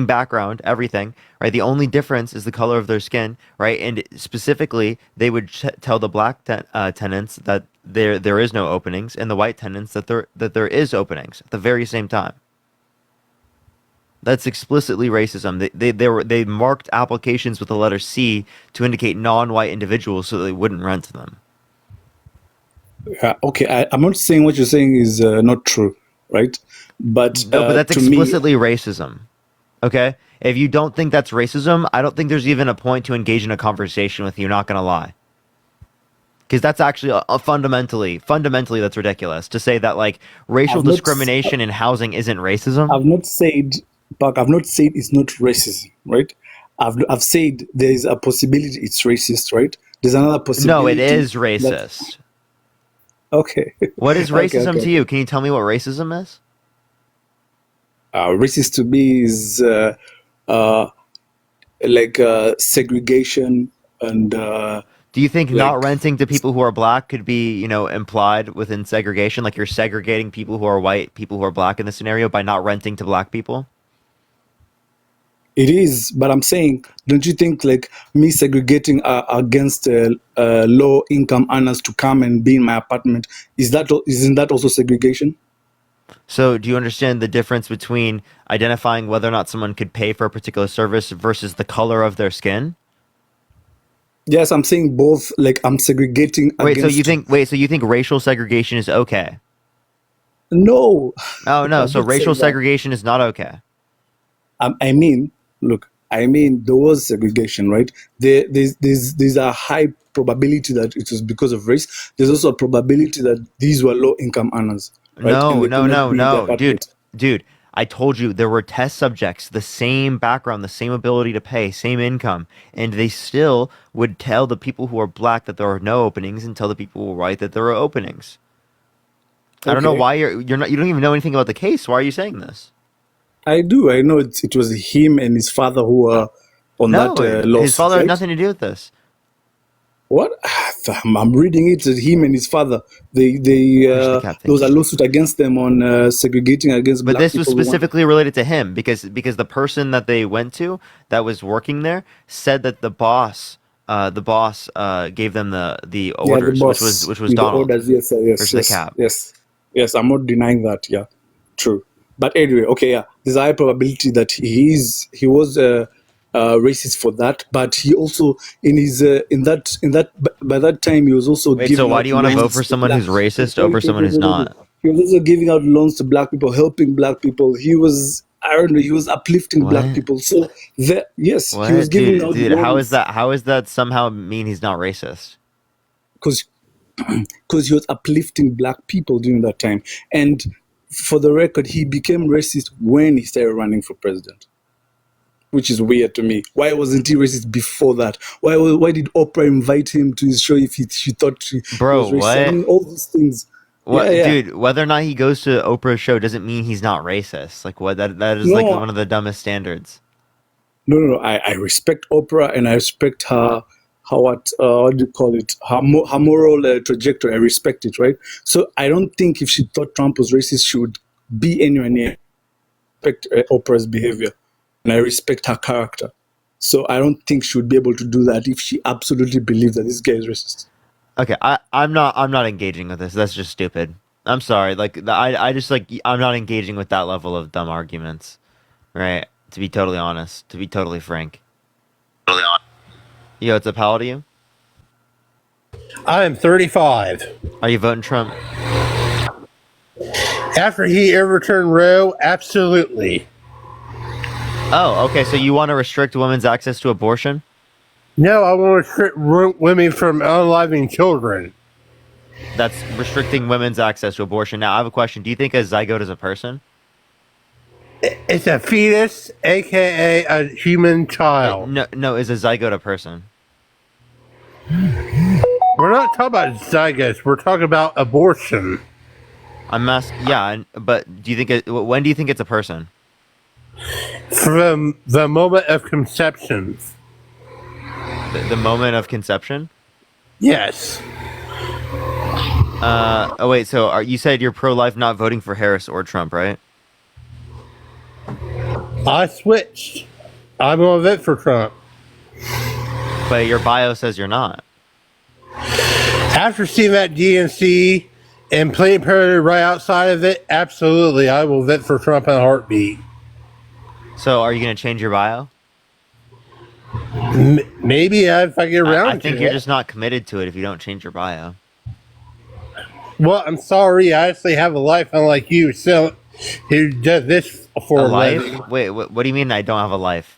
background, everything, right? The only difference is the color of their skin, right? And specifically, they would tell the black tenants that there is no openings, and the white tenants that there is openings at the very same time. That's explicitly racism. They marked applications with the letter C to indicate non-white individuals so that they wouldn't rent to them. Okay, I'm not saying what you're saying is not true, right? But No, but that's to me, explicitly racism. Okay? If you don't think that's racism, I don't think there's even a point to engage in a conversation with you, not gonna lie. Because that's actually fundamentally that's ridiculous to say that like racial I've not, discrimination in housing isn't racism. I've not said, Park, I've not said it's not racism, right? I've said there is a possibility it's racist, right? There's another No, it possibility is that, racist. okay, What is okay, racism okay, to okay. you? Can you tell me what racism is? Racist to me is uh, like segregation and Do you think not like, renting to people who are black could be, implied within segregation? Like you're segregating people who are white, people who are black in this scenario by not renting to black people? it is, but I'm saying, don't you think like me segregating against low income earners to come and be in my apartment, isn't that also segregation? So do you understand the difference between identifying whether or not someone could pay for a particular service versus the color of their skin? Yes, I'm saying both. Like I'm segregating against. So you think racial segregation is okay? No, Oh no, I've so not racial said that. segregation is not okay. I mean, look, I mean there was segregation, right? There's a high probability that it was because of race. There's also a probability that these were low income earners, right? And No, they could no, not no, be in the no, dude, apartment. dude. I told you there were test subjects, the same background, the same ability to pay, same income, and they still would tell the people who are black that there are no openings and tell the people who are white that there are openings. I don't know Okay, why you're not you don't even know anything about the case. Why are you saying this? I do. I know it was him and his father who were on that No, his lawsuit, father had right? nothing to do with this. What? I'm reading it. Him and his father. Push the cap, There was thank a you. lawsuit against them on segregating against But black this was people who wanted. specifically related to him because the person that they went to that was working there said that the boss gave them the Yeah, the orders, boss which was with the Donald. orders. Yes, yes, Push the yes, cap. yes, yes. I'm not denying that. Yeah, true. But anyway, okay, yeah. There's a high probability that he was racist for that, but he also by that time he was also Wait, so giving why do out you want to vote for loans to someone black. who's racist Wait, over wait, someone wait, who's wait, wait, wait. not? He was also giving out loans to black people, helping black people. He was, I don't know, he was uplifting black What? people. So that, yes, he was What, giving dude? out Dude, how is loans that? How is that somehow mean he's not racist? because because he was uplifting black people during that time. And for the record, he became racist when he started running for president, which is weird to me. Why wasn't he racist before that? Why did Oprah invite him to his show if she thought he Bro, was racist? I what? mean, all these things. Yeah, What, yeah. dude? Whether or not he goes to Oprah's show doesn't mean he's not racist. Like what? That is like No, one of the dumbest standards. no. I respect Oprah and I respect what do you call it? Her moral trajectory. I respect it, right? So I don't think if she thought Trump was racist, she would be anywhere near. Respect Oprah's behavior, and I respect her character. So I don't think she would be able to do that if she absolutely believed that this guy is racist. Okay, I'm not engaging with this. That's just stupid. I'm sorry. I just like I'm not engaging with that level of dumb arguments. Right? To be totally honest, to be totally frank. Yo, it's a pal to you? I am 35. Are you voting Trump? After he overturned Roe, absolutely. Oh, okay. So you want to restrict women's access to abortion? No, I want to restrict women from unaliving children. That's restricting women's access to abortion. Now, I have a question. Do you think a zygote is a person? It's a fetus, aka a human child. No, is a zygote a person? We're not talking about zygotes. We're talking about abortion. I'm asking. Yeah, but do you think? When do you think it's a person? From the moment of conception. The moment of conception? Yes. Oh wait. So you said you're pro-life, not voting for Harris or Trump, right? I switched. I'm gonna vote for Trump. But your bio says you're not. After seeing that DNC and Planned Parenthood right outside of it, absolutely, I will vote for Trump in a heartbeat. So are you going to change your bio? Maybe if I get around to it. I think you're just not committed to it if you don't change your bio. Well, I'm sorry. I actually have a life, unlike you, so who does this for a life? living. Wait, what do you mean I don't have a life?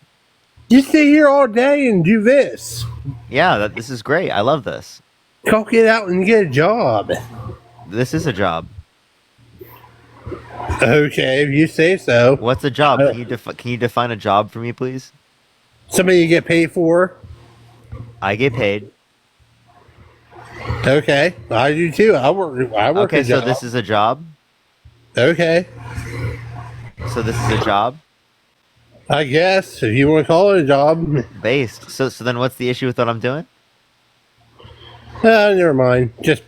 You sit here all day and do this. Yeah, this is great. I love this. Go get out and get a job. This is a job. Okay, if you say so. What's a job? Can you define a job for me, please? Somebody you get paid for. I get paid. Okay, I do too. I work. Okay, a so job. this is a job. Okay. So this is a job. I guess if you want to call it a job. Based. So then, what's the issue with what I'm doing? Never mind. Just,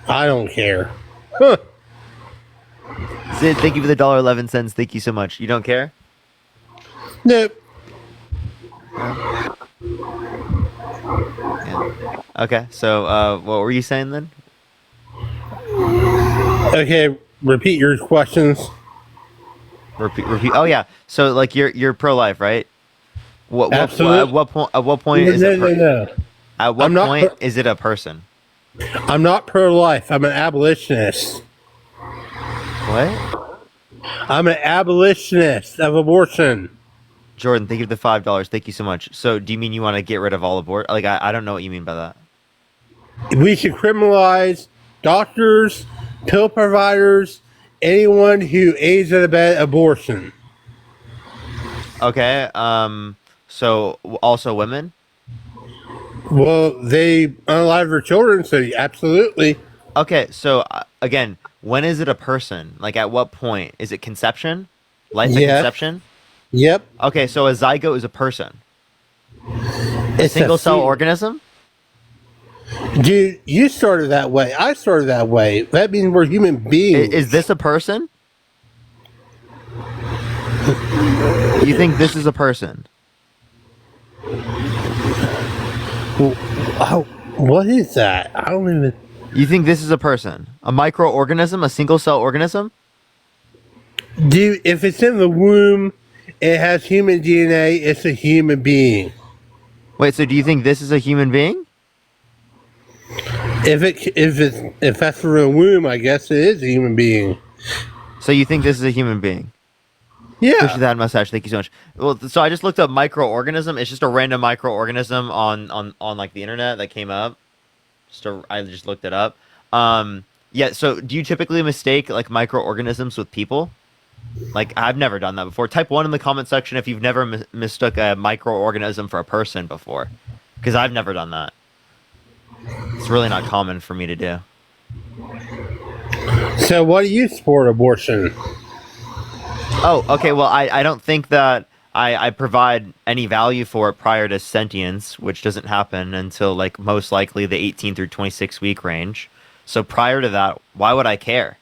I don't care. Huh. Sid, thank you for the $1.11. Thank you so much. You don't care? Nope. Yeah. Okay, so what were you saying then? Okay, repeat your questions. Repeat. Oh yeah. So like you're pro-life, right? Absolutely. At what point is it? No. At what point is it a person? I'm not pro-life. I'm an abolitionist. What? I'm an abolitionist of abortion. Jordan, thank you for the $5. Thank you so much. So, do you mean you want to get rid of all abort? Like, I don't know what you mean by that. We should criminalize doctors, pill providers, anyone who aids and abets abortion. Okay. So also women. Well, they unalive their children, so absolutely. Okay. So again, when is it a person? Like, at what point is it conception? Life at conception. Yep. Okay, so a zygote is a person. It's a single cell organism? Dude, you started that way. I started that way. That means we're human beings. Is this a person? You think this is a person? What is that? I don't even... You think this is a person? A microorganism? A single cell organism? Dude, if it's in the womb, it has human DNA, it's a human being. Wait, so do you think this is a human being? If that's for a womb, I guess it is a human being. So you think this is a human being? Yeah. Appreciate that mustache. Thank you so much. Well, so I just looked up microorganism. It's just a random microorganism on like the internet that came up. I just looked it up. Yeah. So do you typically mistake like microorganisms with people? Like, I've never done that before. Type 1 in the comment section if you've never mistook a microorganism for a person before, because I've never done that. It's really not common for me to do. So why do you support abortion? Oh, okay. Well, I don't think that I provide any value for it prior to sentience, which doesn't happen until like most likely the 18 through 26 week range. So prior to that, why would I care?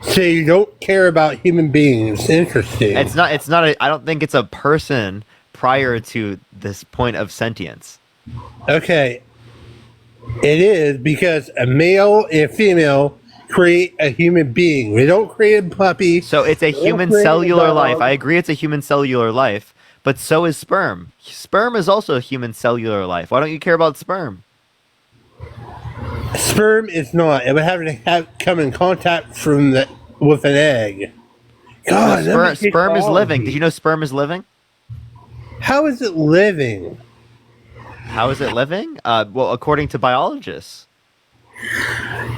So you don't care about human beings. Interesting. It's not I don't think it's a person prior to this point of sentience. Okay. It is because a male and a female create a human being. We don't create a puppy. So it's a human cellular life. I agree it's a human cellular life, But so is sperm. Sperm is also a human cellular life. Why don't you care about sperm? Sperm is not. It would have to come in contact with an egg. God, Sperm is living. Did you know sperm is living? How is it living? How is it living? Well, according to biologists.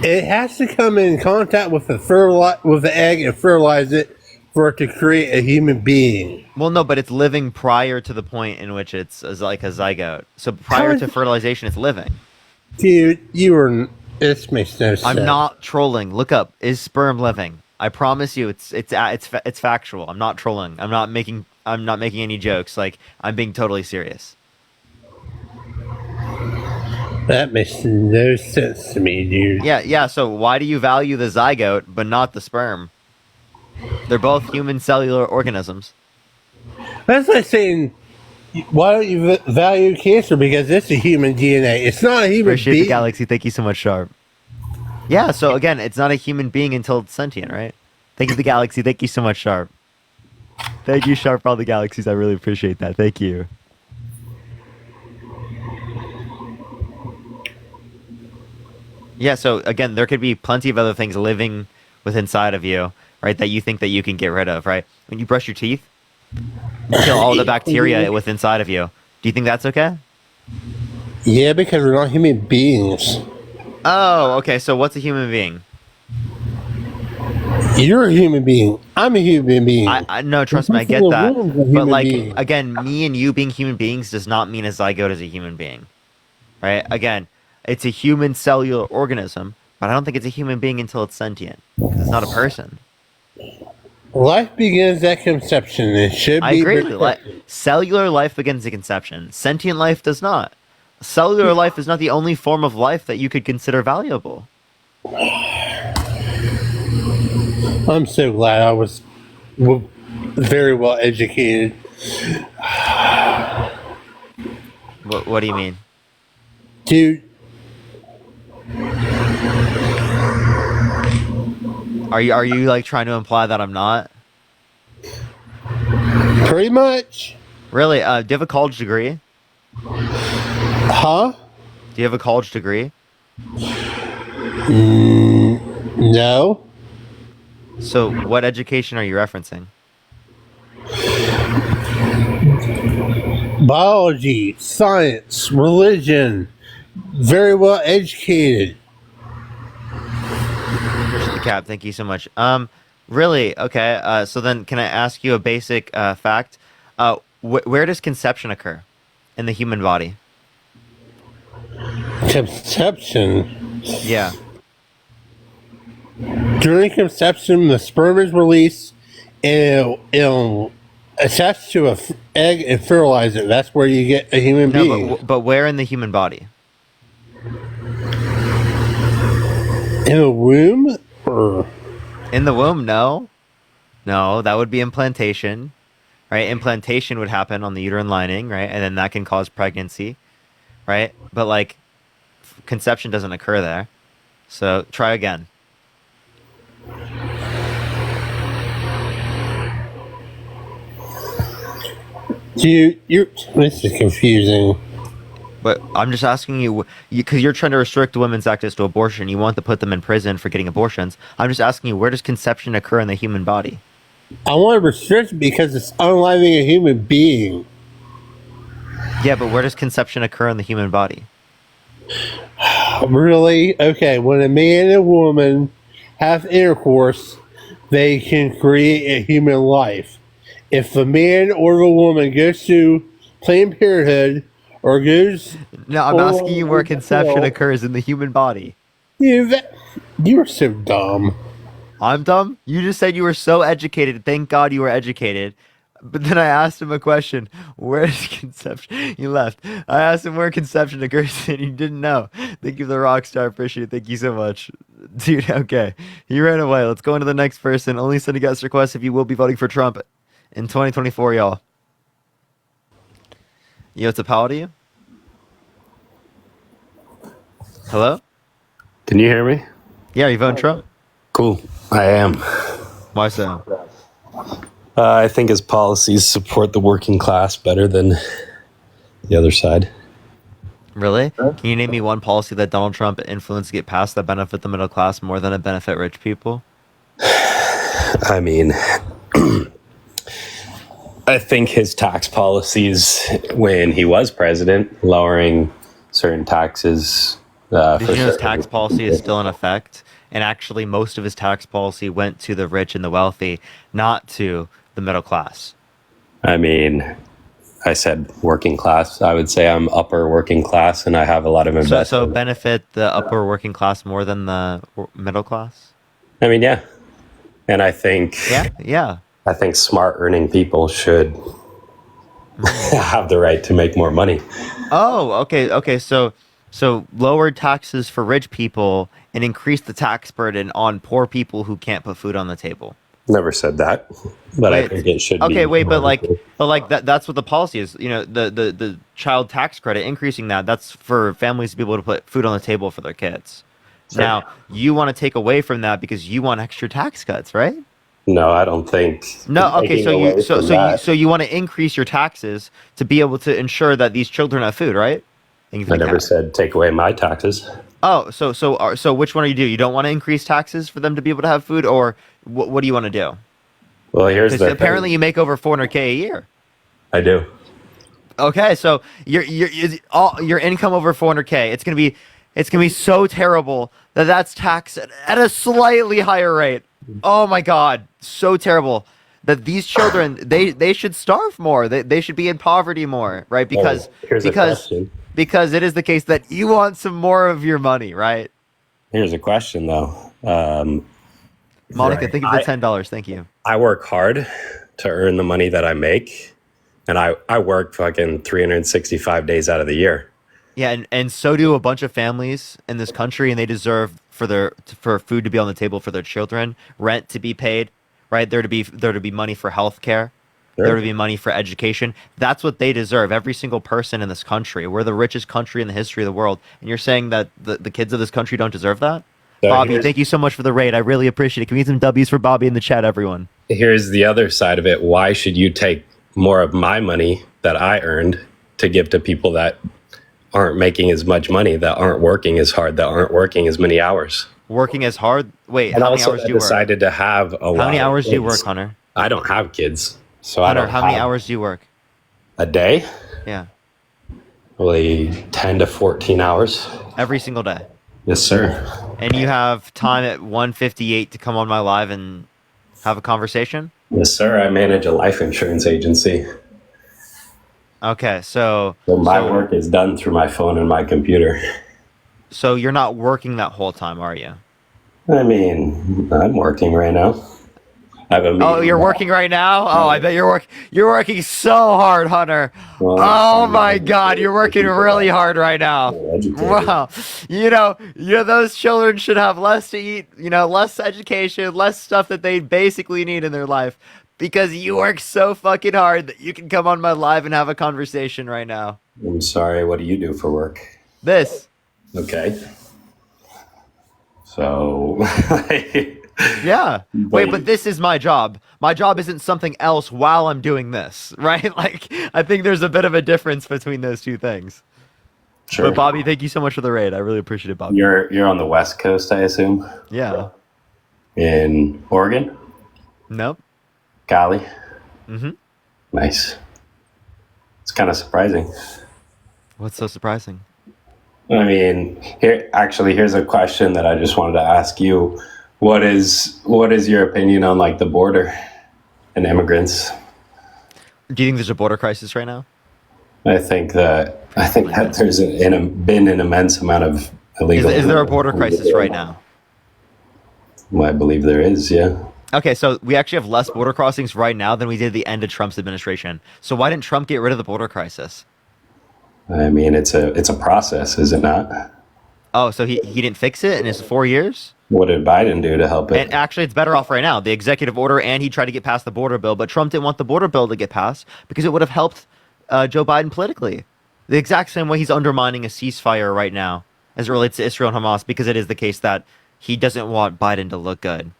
It has to come in contact with the egg and fertilize it for it to create a human being. Well, no, but it's living prior to the point in which it's like a zygote. So prior to fertilization, it's living. Dude, this makes no sense. I'm not trolling. Look up, is sperm living? I promise you, it's factual. I'm not trolling. I'm not making any jokes. Like, I'm being totally serious. That makes no sense to me, dude. Yeah. So why do you value the zygote but not the sperm? They're both human cellular organisms. That's like saying, why don't you value cancer? Because it's a human DNA. It's not a human Appreciate being. the galaxy. Thank you so much, Sharp. Yeah, so again, it's not a human being until it's sentient, right? Thank you, the galaxy. Thank you so much, Sharp. Thank you, Sharp, for all the galaxies. I really appreciate that. Thank you. Yeah, so again, there could be plenty of other things living within inside of you, right, that you think that you can get rid of, right? When you brush your teeth, you kill all the bacteria within inside of you. Do you think that's okay? Yeah, because we're not human beings. Oh, okay, so what's a human being? You're a human being. I'm a human being. I no, trust me, I get that. But like, again, me and you being human beings does not mean a zygote is a human being, right? Again, it's a human cellular organism, but I don't think it's a human being until it's sentient. It's not a person. Life begins at conception. It should be. I agree. Cellular life begins at conception. Sentient life does not. Cellular life is not the only form of life that you could consider valuable. I'm so glad I was very well educated. What do you mean? Dude. Are you like trying to imply that I'm not? Pretty much. Really? Do you have a college degree? Huh? Do you have a college degree? No. So, what education are you referencing? Biology, science, religion. Very well educated. Appreciate the cap. Thank you so much. Really? Okay. So then, can I ask you a basic fact? Where does conception occur in the human body? Conception? Yeah. During conception, the sperm is released and it'll attach to an egg and fertilize it. That's where you get a human being. But where in the human body? In the womb? Or? In the womb? No. No, that would be implantation. Right? Implantation would happen on the uterine lining, right? And then that can cause pregnancy, right? But like, conception doesn't occur there. So try again. This is confusing. But I'm just asking you, because you're trying to restrict women's access to abortion. You want to put them in prison for getting abortions. I'm just asking you, where does conception occur in the human body? I want to restrict it because it's unliving a human being. Yeah, but where does conception occur in the human body? Really? Okay, when a man and a woman have intercourse, they can create a human life. If the man or the woman goes to Planned Parenthood or goes... No, I'm asking you where conception occurs in the human body. You are so dumb. I'm dumb? You just said you were so educated. Thank God you were educated. But then I asked him a question. Where is conception? He left. I asked him where conception occurs, and he didn't know. Thank you for the rock star. Appreciate it. Thank you so much. Dude, okay. He ran away. Let's go into the next person. Only send a guest request if you will be voting for Trump in 2024, y'all. Yo, it's a power to you? Hello? Can you hear me? Yeah, are you voting Trump? Cool. I am. Why so? I think his policies support the working class better than the other side. Really? Can you name me one policy that Donald Trump influenced to get passed that benefit the middle class more than it benefit rich people? I mean, I think his tax policies when he was president, lowering certain taxes. Did you know his tax policy is still in effect? And actually, most of his tax policy went to the rich and the wealthy, not to the middle class. I mean, I said working class. I would say I'm upper working class, and I have a lot of investment. So benefit the upper working class more than the middle class? I mean, yeah. And I think... Yeah. I think smart earning people should have the right to make more money. Oh, okay. So lower taxes for rich people and increase the tax burden on poor people who can't put food on the table. Never said that, but I think it should be. Okay, wait, but that's what the policy is. You know, the child tax credit, increasing that's for families to be able to put food on the table for their kids. Sure. Now, you want to take away from that because you want extra tax cuts, right? No, I don't think. No, okay, so you want to increase your taxes to be able to ensure that these children have food, right? I never said take away my taxes. Oh, so which one do? You don't want to increase taxes for them to be able to have food, or what do you want to do? Well, here's the apparently thing. You make over $400K a year. I do. Okay, so your income over $400K, it's gonna be so terrible that's taxed at a slightly higher rate. Oh my God, so terrible that these children they should starve more. They should be in poverty more, right? Because it is the case that you want some more of your money, right? Here's a question though. Monica, thank you for the $10. Thank you. I work hard to earn the money that I make, and I work fucking 365 days out of the year. Yeah, and so do a bunch of families in this country, and they deserve for food to be on the table for their children, rent to be paid, right? There to be money for health care, there to be money for education. That's what they deserve. Every single person in this country. We're the richest country in the history of the world, and you're saying that the kids of this country don't deserve that? Bobby, thank you so much for the raid. I really appreciate it. Can we get some W's for Bobby in the chat, everyone? Here's the other side of it. Why should you take more of my money that I earned to give to people that aren't making as much money, that aren't working as hard, that aren't working as many hours? Working as hard? Wait, and how many hours do you work? I decided to have a lot. How many hours do you work, Hunter? I don't have kids, so Hunter, I don't. How many hours do you work? A day? Yeah. Probably 10 to 14 hours. Every single day? Yes, sir. And you have time at 1:58 to come on my live and have a conversation? Yes, sir. I manage a life insurance agency. Okay, so my work is done through my phone and my computer. So you're not working that whole time, are you? I mean, I'm working right now. I have a meeting. Oh, you're working right now? Oh, I bet you're working so hard, Hunter. Well, oh my God, you're working really hard right now. Wow. You know, those children should have less to eat, less education, less stuff that they basically need in their life. Because you work so fucking hard that you can come on my live and have a conversation right now. I'm sorry, what do you do for work? This. Okay. So... Yeah. Wait, but this is my job. My job isn't something else while I'm doing this, right? Like, I think there's a bit of a difference between those two things. Sure. But Bobby, thank you so much for the raid. I really appreciate it, Bobby. You're on the West Coast, I assume? Yeah. In Oregon? Nope. Cali? Mm-hmm. Nice. It's kind of surprising. What's so surprising? I mean, here's a question that I just wanted to ask you. What is your opinion on like the border and immigrants? Do you think there's a border crisis right now? I think that there's been an immense amount of illegal. Is there a border crisis right now? Well, I believe there is. Yeah. Okay, so we actually have less border crossings right now than we did at the end of Trump's administration. So why didn't Trump get rid of the border crisis? I mean, it's a process, is it not? Oh, so he didn't fix it in his 4 years? What did Biden do to help it? And actually, it's better off right now. The executive order, and he tried to get past the border bill, but Trump didn't want the border bill to get passed because it would have helped Joe Biden politically. The exact same way he's undermining a ceasefire right now as it relates to Israel and Hamas, because it is the case that he doesn't want Biden to look good.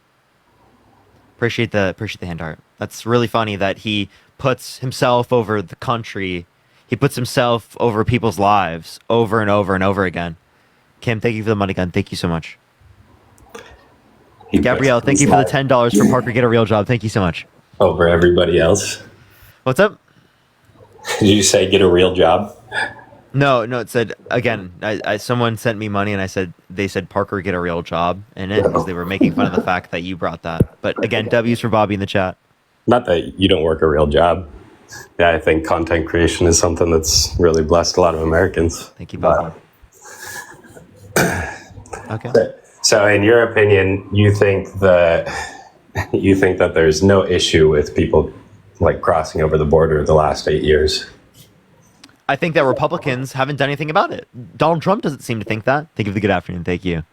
Appreciate the hand art. That's really funny that he puts himself over the country. He puts himself over people's lives over and over and over again. Kim, thank you for the money gun. Thank you so much. Gabrielle, thank you for the $10 for Parker Get a Real Job. Thank you so much. Over everybody else. What's up? Did you say get a real job? No, it said again. Someone sent me money, and they said Parker Get a Real Job in it because they were making fun of the fact that you brought that. But again, W's for Bobby in the chat. Not that you don't work a real job. Yeah, I think content creation is something that's really blessed a lot of Americans. Thank you, Bobby. Okay. So, in your opinion, you think that there's no issue with people like crossing over the border the last 8 years? I think that Republicans haven't done anything about it. Donald Trump doesn't seem to think that. Thank you for the good afternoon. Thank you.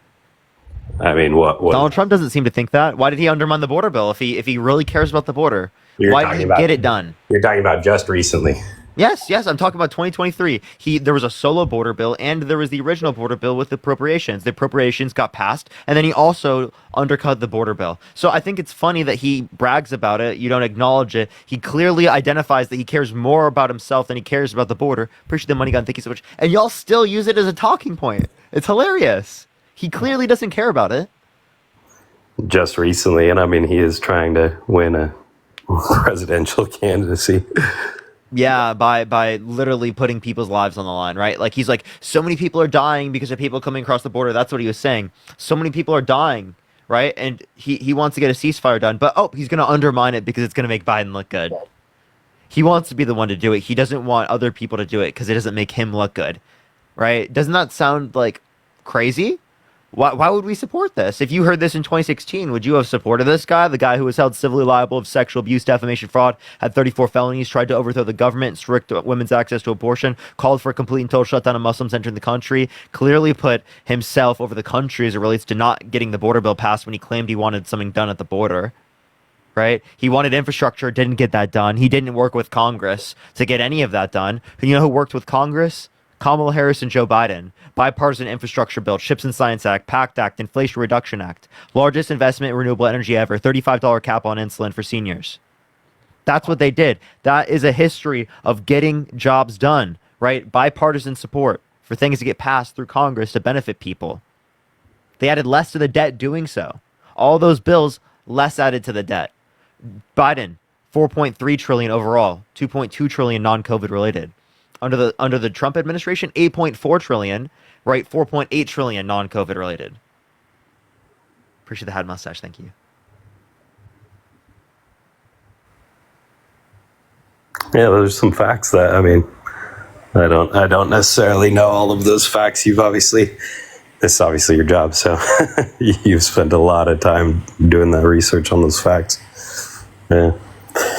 I mean, what? Donald Trump doesn't seem to think that. Why did he undermine the border bill if he really cares about the border? Why did he get it done? You're talking about just recently. Yes, I'm talking about 2023. There was a solo border bill, and there was the original border bill with appropriations. The appropriations got passed, and then he also undercut the border bill. So I think it's funny that he brags about it. You don't acknowledge it. He clearly identifies that he cares more about himself than he cares about the border. Appreciate the money gun. Thank you so much. And y'all still use it as a talking point. It's hilarious. He clearly doesn't care about it. Just recently, and I mean, he is trying to win a presidential candidacy. Yeah, by literally putting people's lives on the line, right? Like he's like, so many people are dying because of people coming across the border. That's what he was saying. So many people are dying, right? And he wants to get a ceasefire done, but he's going to undermine it because it's going to make Biden look good. He wants to be the one to do it. He doesn't want other people to do it because it doesn't make him look good, right? Doesn't that sound like crazy? Why would we support this? If you heard this in 2016, would you have supported this guy? The guy who was held civilly liable of sexual abuse, defamation, fraud, had 34 felonies, tried to overthrow the government, strict women's access to abortion, called for a complete and total shutdown of Muslims entering the country, clearly put himself over the country as it relates to not getting the border bill passed when he claimed he wanted something done at the border, right? He wanted infrastructure, didn't get that done. He didn't work with Congress to get any of that done. And you know who worked with Congress? Kamala Harris and Joe Biden. Bipartisan infrastructure bill, CHIPS and Science Act, PACT Act, Inflation Reduction Act. Largest investment in renewable energy ever. $35 cap on insulin for seniors. That's what they did. That is a history of getting jobs done, right? Bipartisan support for things to get passed through Congress to benefit people. They added less to the debt doing so. All those bills, less added to the debt. Biden, $4.3 trillion overall, $2.2 trillion non-COVID related. Under the Trump administration, $8.4 trillion, right? $4.8 trillion non-COVID related. Appreciate the hat mustache. Thank you. Yeah, there's some facts that, I mean, I don't necessarily know all of those facts. This is obviously your job, so you've spent a lot of time doing that research on those facts. Yeah.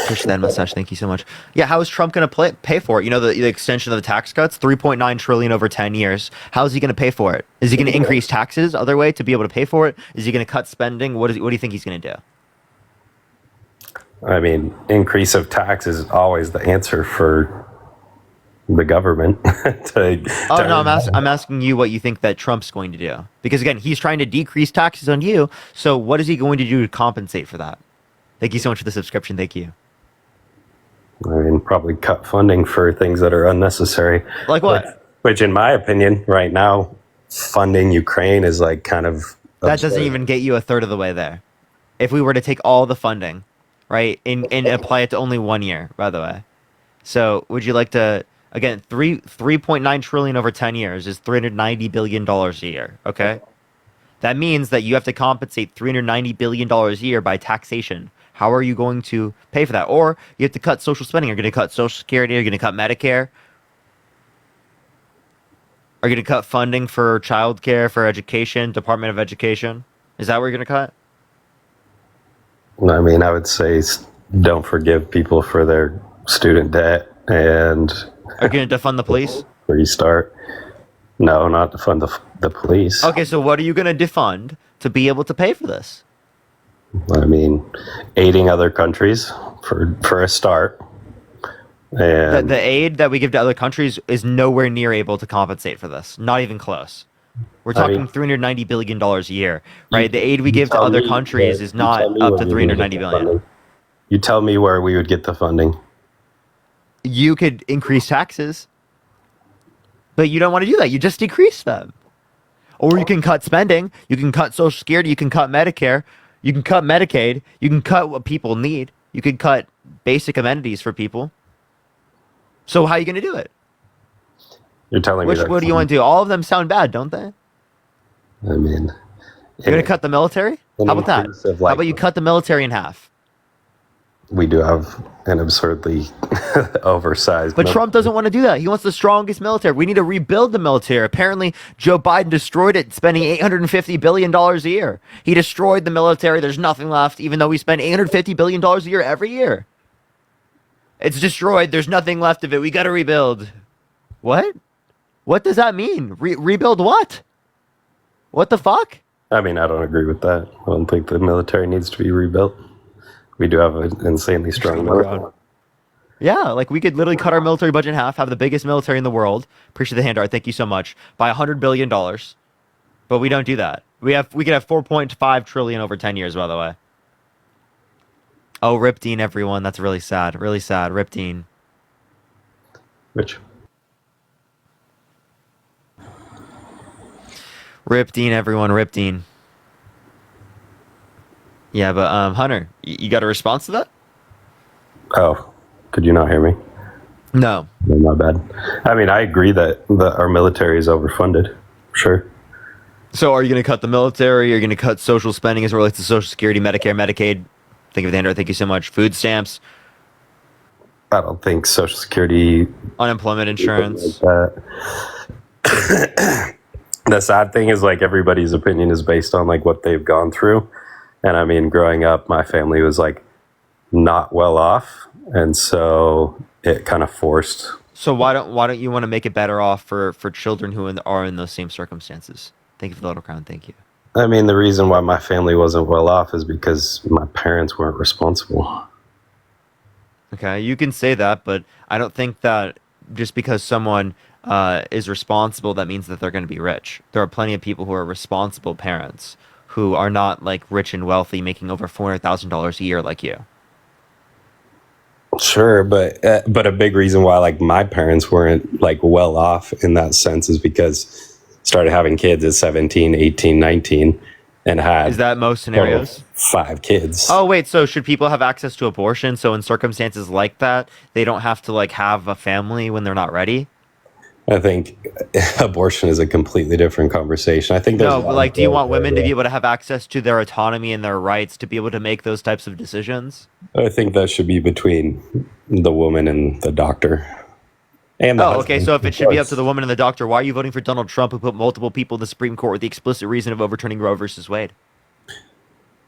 Appreciate that mustache. Thank you so much. Yeah, how is Trump going to pay for it? You know, the extension of the tax cuts, $3.9 trillion over 10 years. How is he going to pay for it? Is he going to increase taxes other way to be able to pay for it? Is he going to cut spending? What do you think he's going to do? I mean, increase of tax is always the answer for the government. No, I'm asking you what you think that Trump's going to do. Because again, he's trying to decrease taxes on you. So what is he going to do to compensate for that? Thank you so much for the subscription. Thank you. I mean, probably cut funding for things that are unnecessary. Like what? Which in my opinion, right now, funding Ukraine is like kind of that doesn't even get you a third of the way there. If we were to take all the funding, right, and apply it to only 1 year, by the way. So would you like to, again, 3.9 trillion over 10 years is $390 billion a year, okay? That means that you have to compensate $390 billion a year by taxation. How are you going to pay for that? Or you have to cut social spending. You're going to cut Social Security. You're going to cut Medicare. Are you going to cut funding for childcare, for education, Department of Education? Is that what you're going to cut? I mean, I would say don't forgive people for their student debt and... Are you going to defund the police? Restart. No, not defund the police. Okay, so what are you going to defund to be able to pay for this? I mean, aiding other countries for a start. And the aid that we give to other countries is nowhere near able to compensate for this. Not even close. We're I talking mean, $390 billion a year, right? The aid we you give to tell other me countries where, is you not tell me up where to we would get 390 the billion. funding. You tell me where we would get the funding. You could increase taxes, but you don't want to do that. You just decrease them. Or you can cut spending. You can cut Social Security. You can cut Medicare. You can cut Medicaid. You can cut what people need. You could cut basic amenities for people. So how are you going to do it? You're telling me that. What do you want to do? All of them sound bad, don't they? I mean, You're going to cut the military? How about that? How about you cut the military in half? We do have an absurdly oversized. But Trump doesn't want to do that. He wants the strongest military. We need to rebuild the military. Apparently, Joe Biden destroyed it, spending $850 billion a year. He destroyed the military. There's nothing left, even though we spend $850 billion a year every year. It's destroyed. There's nothing left of it. We got to rebuild. What? What does that mean? Rebuild what? What the fuck? I mean, I don't agree with that. I don't think the military needs to be rebuilt. We do have an insanely strong military. Yeah, like we could literally cut our military budget in half, have the biggest military in the world. Appreciate the hand art. Thank you so much. By $100 billion. But we don't do that. We could have 4.5 trillion over 10 years, by the way. Oh, Rip Dean, everyone. That's really sad. Really sad. Rip Dean. Which? Rip Dean, everyone. Rip Dean. Yeah, but Hunter, you got a response to that? Oh, could you not hear me? No. No, my bad. I mean, I agree that our military is overfunded. Sure. So are you going to cut the military? Are you going to cut social spending as it relates to Social Security, Medicare, Medicaid? Think of the hand. Thank you so much. Food stamps. I don't think Social Security. Unemployment insurance. Like that. The sad thing is, like, everybody's opinion is based on like what they've gone through. And I mean, growing up, my family was like not well off, and so it kind of forced. So why don't you want to make it better off for children who are in those same circumstances? Thank you for the little crown. Thank you. I mean, the reason why my family wasn't well off is because my parents weren't responsible. Okay, you can say that, but I don't think that just because someone is responsible, that means that they're going to be rich. There are plenty of people who are responsible parents who are not like rich and wealthy, making over $400,000 a year like you. Sure, but a big reason why like my parents weren't like well off in that sense is because started having kids at 17, 18, 19 and had. Is that most scenarios? 5 kids. Oh, wait, so should people have access to abortion? So in circumstances like that, they don't have to like have a family when they're not ready? I think abortion is a completely different conversation. I think there's no, but like, do you want women to be able to have access to their autonomy and their rights to be able to make those types of decisions? I think that should be between the woman and the doctor. And the husband, okay. So if it should be up to the woman and the doctor, why are you voting for Donald Trump, who put multiple people in the Supreme Court with the explicit reason of overturning Roe versus Wade?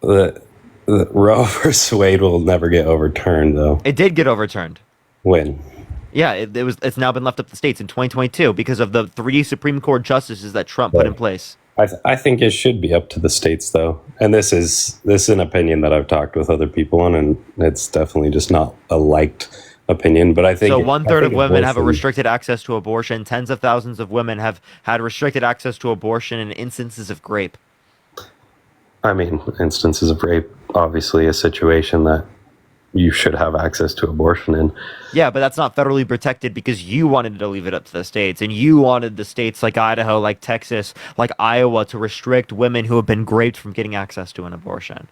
The Roe versus Wade will never get overturned, though. It did get overturned. When? Yeah, it's now been left up to the states in 2022 because of the 3 Supreme Court justices that Trump put in place. I think it should be up to the states, though. And this is an opinion that I've talked with other people on, and it's definitely just not a liked opinion. But I think so. 1/3 of women have a restricted access to abortion. Tens of thousands of women have had restricted access to abortion in instances of rape. I mean, instances of rape, obviously a situation that you should have access to abortion in. Yeah, but that's not federally protected because you wanted to leave it up to the states, and you wanted the states like Idaho, like Texas, like Iowa to restrict women who have been raped from getting access to an abortion.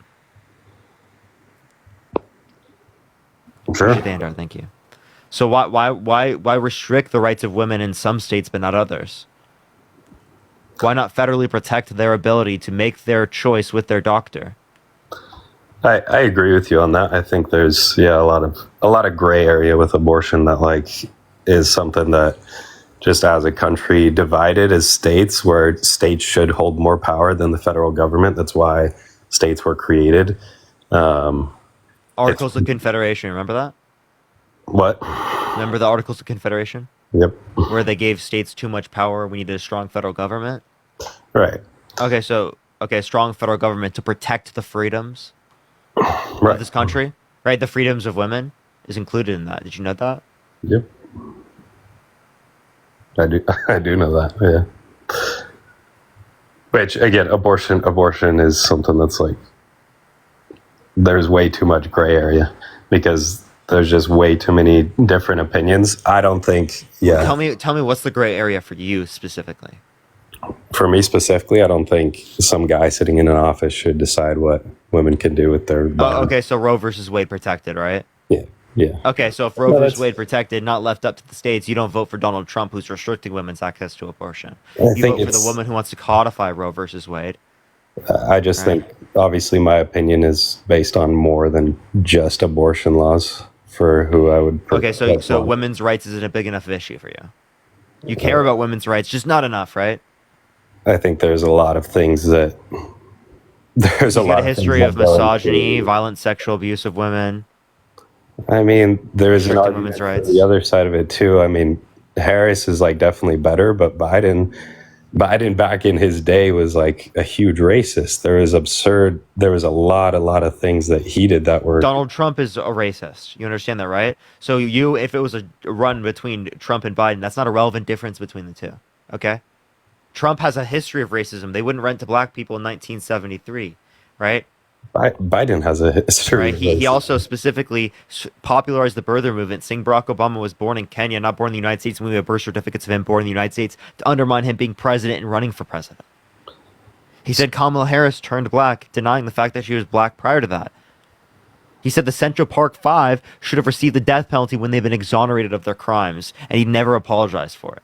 Sure. Thank you. So why restrict the rights of women in some states but not others? Why not federally protect their ability to make their choice with their doctor? I agree with you on that. I think there's a lot of gray area with abortion that like is something that just as a country divided as states, where states should hold more power than the federal government. That's why states were created. Articles of Confederation, remember that? What? Remember the Articles of Confederation? Yep. Where they gave states too much power. We needed a strong federal government. Right. Okay, strong federal government to protect the freedoms of this country, right? The freedoms of women is included in that. Did you know that? Yep. I do know that. Yeah. Which again, abortion is something that's like there's way too much gray area because there's just way too many different opinions. I don't think. Yeah. Tell me what's the gray area for you specifically? For me specifically, I don't think some guy sitting in an office should decide what women can do with their body. Oh, okay, so Roe versus Wade protected, right? Yeah. Yeah. Okay, so if Roe versus Wade protected, not left up to the states, you don't vote for Donald Trump, who's restricting women's access to abortion. You vote for the woman who wants to codify Roe versus Wade. I just think, obviously, my opinion is based on more than just abortion laws for who I would. Okay, so women's rights isn't a big enough issue for you. You care about women's rights, just not enough, right? I think there's a lot of things that there's a history of misogyny, violent sexual abuse of women. I mean, there's an argument women's rights. the other side of it too. I mean, Harris is like definitely better, but Biden back in his day was like a huge racist. There was a lot of things that he did that were. Donald Trump is a racist. You understand that, right? So if it was a run between Trump and Biden, that's not a relevant difference between the two. Okay? Trump has a history of racism. They wouldn't rent to black people in 1973, right? Biden has a history. Right. He also specifically popularized the birther movement, saying Barack Obama was born in Kenya, not born in the United States, and we have birth certificates of him born in the United States to undermine him being president and running for president. He said Kamala Harris turned black, denying the fact that she was black prior to that. He said the Central Park Five should have received the death penalty when they've been exonerated of their crimes, and he never apologized for it.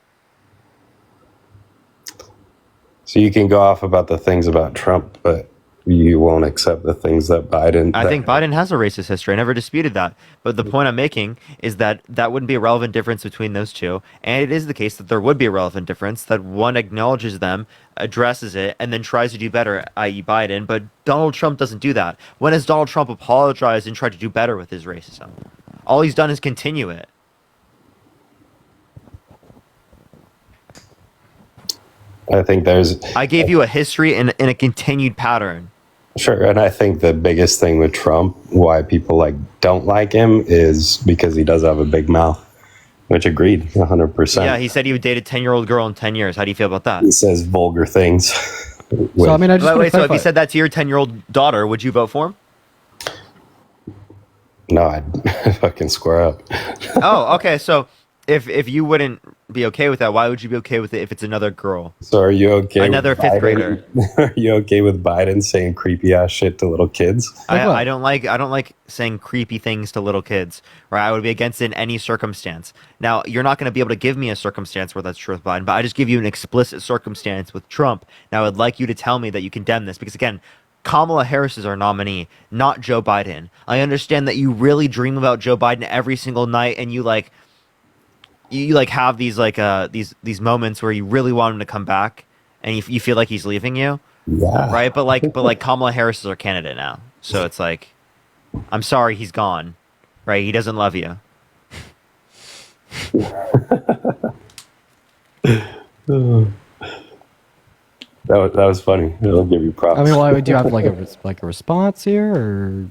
So you can go off about the things about Trump, but you won't accept the things that Biden. I think Biden has a racist history. I never disputed that. But the point I'm making is that that wouldn't be a relevant difference between those two. And it is the case that there would be a relevant difference, that one acknowledges them, addresses it, and then tries to do better, i.e. Biden. But Donald Trump doesn't do that. When has Donald Trump apologized and tried to do better with his racism? All he's done is continue it. I think I gave you a history and a continued pattern. Sure, and I think the biggest thing with Trump, why people don't like him, is because he does have a big mouth, which agreed 100%. Yeah, he said he would date a 10-year-old girl in 10 years. How do you feel about that? He says vulgar things. So I mean, I just wait. So if he said that to your 10-year-old daughter, would you vote for him? No, I'd fucking square up. Oh, okay. So if you wouldn't be okay with that, why would you be okay with it if it's another girl? So are you okay? Another with fifth grader. Are you okay with Biden saying creepy ass shit to little kids? I don't like saying creepy things to little kids. Right? I would be against it in any circumstance. Now you're not going to be able to give me a circumstance where that's true with Biden, but I just give you an explicit circumstance with Trump. Now I'd like you to tell me that you condemn this because again, Kamala Harris is our nominee, not Joe Biden. I understand that you really dream about Joe Biden every single night, and you have these these moments where you really want him to come back, and you feel like he's leaving you. Yeah. Right, but Kamala Harris is our candidate now, so it's like, I'm sorry, he's gone. Right, he doesn't love you. That was funny. I'll give you props. I mean, why would you have like a response here? Or?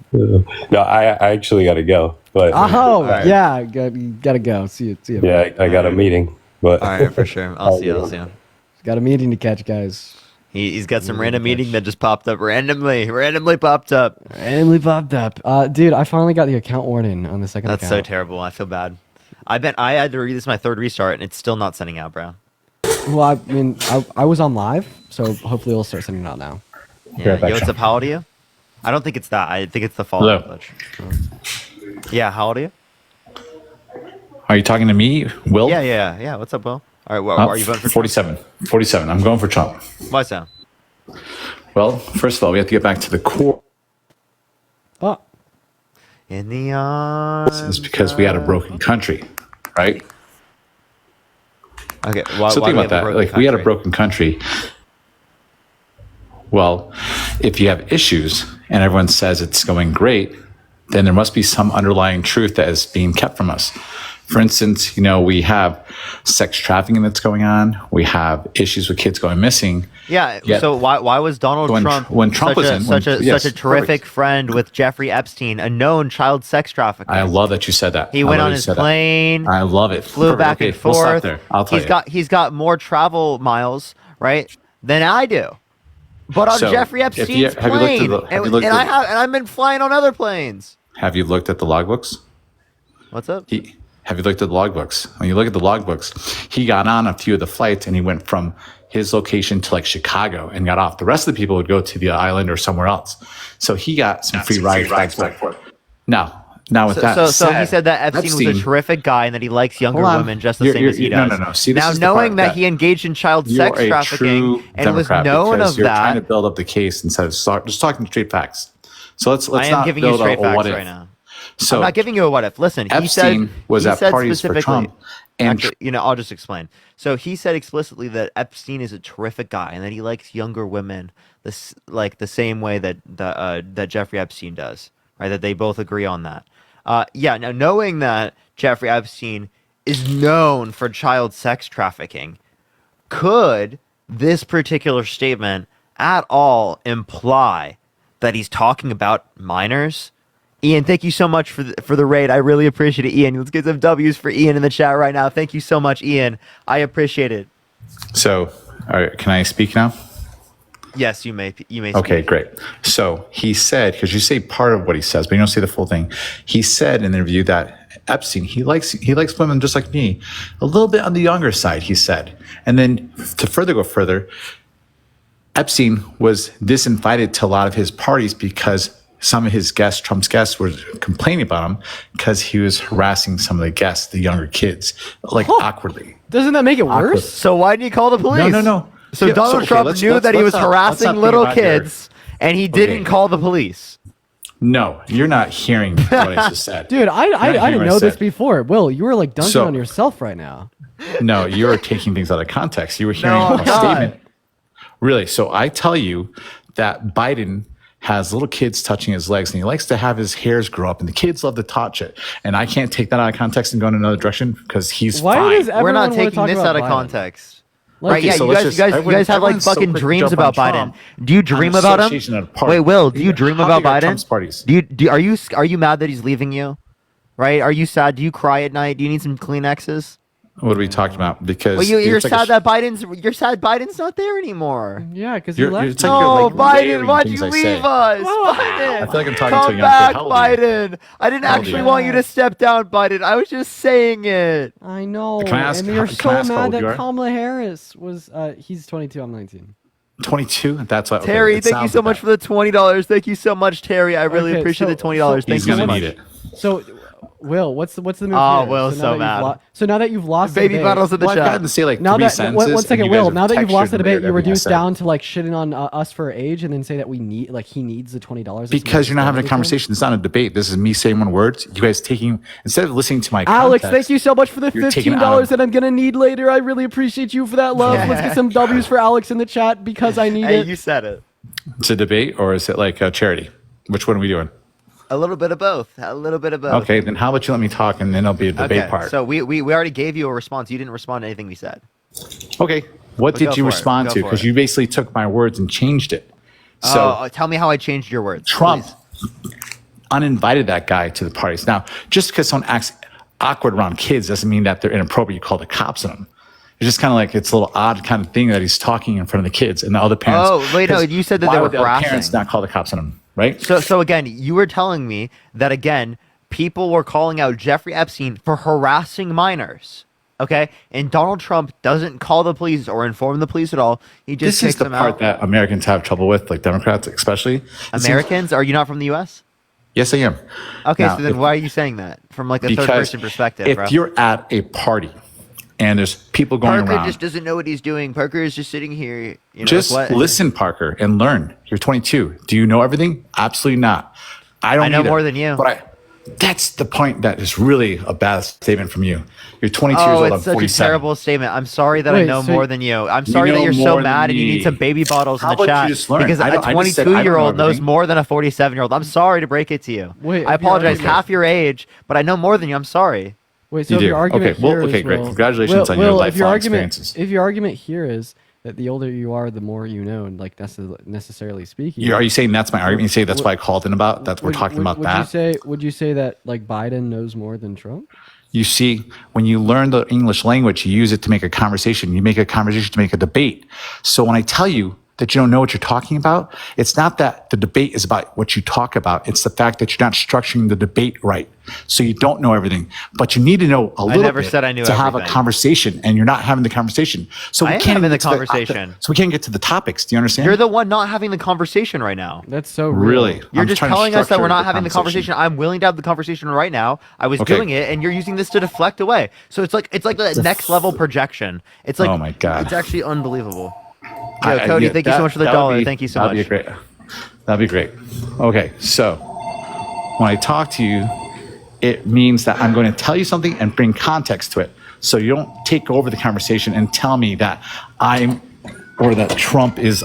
No, I actually got to go. But right. Yeah, gotta go. See you. Yeah, I got a meeting. But all right, for sure. I'll see you. Got a meeting to catch, guys. He's got some random meeting that just popped up randomly popped up. Dude, I finally got the account warning on the second account. That's so terrible. I feel bad. I had to read this my third restart, and it's still not sending out, bro. Well, I mean, I was on live, so hopefully it'll start sending out now. Yeah. Yo, what's up? How old are you? I don't think it's that. I think it's the follow-up glitch. Yeah, how old are you? Are you talking to me, Will? Yeah. What's up, Will? All right, are you voting for 47. 47. I'm going for Trump. Why so? Well, first of all, we have to get back to the core. Oh. In the arms. This is because we had a broken country, right? Okay, so think about that. Like, we had a broken country. Well, if you have issues and everyone says it's going great, then there must be some underlying truth that is being kept from us. For instance, we have sex trafficking that's going on. We have issues with kids going missing. Yeah. So why was Donald Trump when Trump was such a terrific friend with Jeffrey Epstein, a known child sex trafficker? I love that you said that. He went on his plane. I love it. Flew back and forth. We'll stop there. I'll tell you. He's got more travel miles, right, than I do. But on So, Jeffrey if you- Epstein's have you looked at plane, the- have you looked at- I've been flying on other planes. Have you looked at the logbooks? What's up? Have you looked at the logbooks? When you look at the logbooks, he got on a few of the flights and he went from his location to like Chicago and got off. The rest of the people would go to the island or somewhere else. So he got some free rides back forth. Now with that So he said that Epstein was a terrific guy and that he likes younger Hold on. women just the same as he does. No. See, this now, is the knowing part that he engaged in child you're sex a trafficking true and was Democrat known because of you're trying to that, build up the case instead of just talking straight facts. So let's I am not giving you build straight a facts what if. right now. So I'm not giving you a what if. Listen, Epstein was he at said parties for specifically- Trump, and Actually, I'll just explain. So he said explicitly that Epstein is a terrific guy and that he likes younger women, like the same way that Jeffrey Epstein does, right? That they both agree on that. Now knowing that Jeffrey Epstein is known for child sex trafficking, could this particular statement at all imply that he's talking about minors? Ian, thank you so much for the raid. I really appreciate it, Ian. Let's get some W's for Ian in the chat right now. Thank you so much, Ian. I appreciate it. So, all right, can I speak now? Yes, you may. You may. Okay, speak. great. So he said, because you say part of what he says, but you don't say the full thing. He said in the interview that Epstein, he likes women just like me, a little bit on the younger side. He said, and then to go further, Epstein was disinvited to a lot of his parties because some of his guests, Trump's guests, were complaining about him because he was harassing some of the guests, the younger kids, like awkwardly. Doesn't that make it worse? So why didn't he call the police? No. So Yeah, Donald okay, Trump let's- knew let's- that he was let's not harassing think little about your- kids, and he didn't call the police. No, you're not hearing what I just said. Dude, I didn't know this before. Will, you were like dunking So- on yourself right now. No, you're taking things out of context. You were hearing I'm a not. statement. Really? So I tell you that Biden has little kids touching his legs and he likes to have his hairs grow up and the kids love to touch it. And I can't take that out of context and go in another direction because he's Why fine. does We're everyone not wanna taking talk this about out of Biden? context. Like, Right? Yeah, so you let's guys, just- you guys have like everyone's so fucking quick to dreams jump on about Biden. Trump Do you on dream about association him? at a party. Wait, Will, do you dream How about big are Biden? Trump's parties? Are you mad that he's leaving you? Right? Are you sad? Do you cry at night? Do you need some Kleenexes? What are we talking about? Because Well, you're it's like a sad that Biden's not there anymore. Yeah, because he You're- left. it's like me. you're, No, like, Biden, layering why'd things you I say. leave us? Biden, I feel like I'm talking to a come young back, kid. How old are you? Biden. I didn't How old are actually you? want you to step down, Biden. I was just saying it. I know. Can I ask- and you're can I so ask how mad old you that are? Kamala Harris was. He's 22. I'm 19. 22? That's what. Terry, it thank you sounds so like much that. for the $20. Thank you so much, Terry. I really Okay, appreciate so- the $20. He's Thank you so gonna much. need it. So, Will, what's the move Oh, here? Will's now so that you've mad. so now that you've lost Baby the debate, bottles in the Well, I've chat. gotten to say like now three that sentences. one second, and you guys Will. have Now that you've textured lost the and debate, weird you everything I reduce said. down to like shitting on us for age, and then say that he needs the $20 Because you're not having a conversation. It's not a debate. This is me saying one word. You guys taking instead of listening to my Alex, context, thank you so much for the you're taking $15 out- that I'm gonna need later. I really appreciate you for that love. Let's get some W's for Alex in the chat because I need Hey, it. you said it. It's a debate or is it like a charity? Which one are we doing? A little bit of both. A little bit of both. Okay, then how about you let me talk and then it'll be a debate Okay, part. so we already gave you a response. You didn't respond to anything we said. Okay, what But did go you for it. respond Go to? for Because it. you basically took my words and changed it. So Tell me how I changed your words. Trump please. uninvited that guy to the parties. Now, just because someone acts awkward around kids doesn't mean that they're inappropriate. You call the cops on them. It's just kind of like it's a little odd kind of thing that he's talking in front of the kids and the other parents. Oh, wait, no, 'Cause you said that why they were would the other harassing. parents not call the cops on him, right? So again, you were telling me that again, people were calling out Jeffrey Epstein for harassing minors. Okay, and Donald Trump doesn't call the police or inform the police at all. He just This is kicks the them part out. that Americans have trouble with, like Democrats especially. It seems- Americans, are you not from the U.S.? Yes, I am. Okay, Now, so then if- why are you saying that from like a because third-person perspective, if bro? you're at a party and there's people going Parker around, just doesn't know what he's doing. Parker is just sitting here. You know, just what? listen, Parker, and learn. You're 22. Do you know everything? Absolutely not. I don't. I know either. more than you. But that's the point. That is really a bad statement from you. You're 22 years Oh, old. I'm it's such a 47. terrible statement. I'm sorry that I Wait, know so more than you. I'm You sorry that know you're so more than mad and you me. need some baby bottles How in the about chat you just learn? because I a don't- I just said I don't know 22-year-old knows everything. more than a 47-year-old. I'm sorry to break it to you. Wait, I if you're apologize. arguing- Half your age, but I know more than you. I'm sorry. Wait, so You if do. your argument Okay, well, here is, okay, great. Will- Congratulations on your Will, if your lifelong argument, experiences. If your argument here is that the older you are, the more you know, like necessarily speaking. Are you saying that's my argument? You say that's why I called in about? That's we're talking about that. Would you say that like Biden knows more than Trump? You see, when you learn the English language, you use it to make a conversation. You make a conversation to make a debate. So when I tell you that you don't know what you're talking about. It's not that the debate is about what you talk about. It's the fact that you're not structuring the debate right. So you don't know everything, but you need to know a little never bit said I knew to have a everything. conversation, and you're not having the conversation. So I we am can't having even the get to conversation. so we can't get to the topics. Do you understand? You're the one not having the conversation right now. That's so real. Really? You're I'm just trying to telling us that we're structure not having the conversation. I'm willing to have the conversation right now. I was Okay. doing it, and you're using this to deflect away. So it's like the next level projection. It's like, Oh my God. it's actually unbelievable. Yo, Cody, thank you so much for the that would dollar. be- Thank you so much. That'd be great. That'd be great. Okay, so when I talk to you, it means that I'm going to tell you something and bring context to it. So you don't take over the conversation and tell me that or that Trump is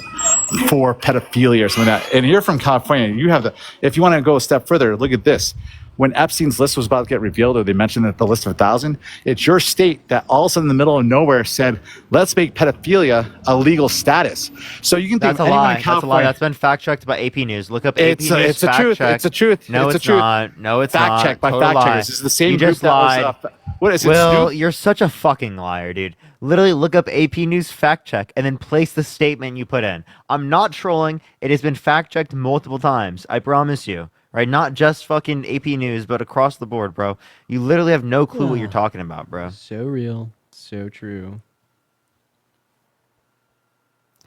for pedophilia or something like that. And you're from California. You have if you want to go a step further, look at this. When Epstein's list was about to get revealed, or they mentioned that the list of 1,000, it's your state that all of a sudden in the middle of nowhere said, let's make pedophilia a legal status. So you can think That's a of anyone lie. in That's a California. lie. That's been fact checked by AP News. Look up AP It's News. it's the fact truth. check. It's the truth. No, it's it's the truth. not. No, it's fact not. check by Total fact lie. checkers. This is the same You group just that lied. was. What is it? Will, Snoop? you're such a fucking liar, dude. Literally look up AP News fact check and then place the statement you put in. I'm not trolling. It has been fact checked multiple times. I promise you. Right? Not just fucking AP News, but across the board, bro. You literally have no clue what you're talking about, bro. So real. So true.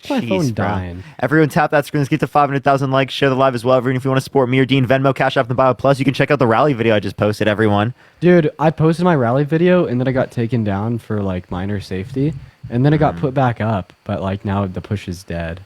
Jeez, My phone bro. dying. Everyone tap that screen. Let's get to 500,000 likes. Share the live as well. Everyone, if you want to support me or Dean, Venmo, Cash App, and Bio Plus, you can check out the rally video I just posted, everyone. Dude, I posted my rally video and then I got taken down for like minor safety, and then it got put back up, but like now the push is dead.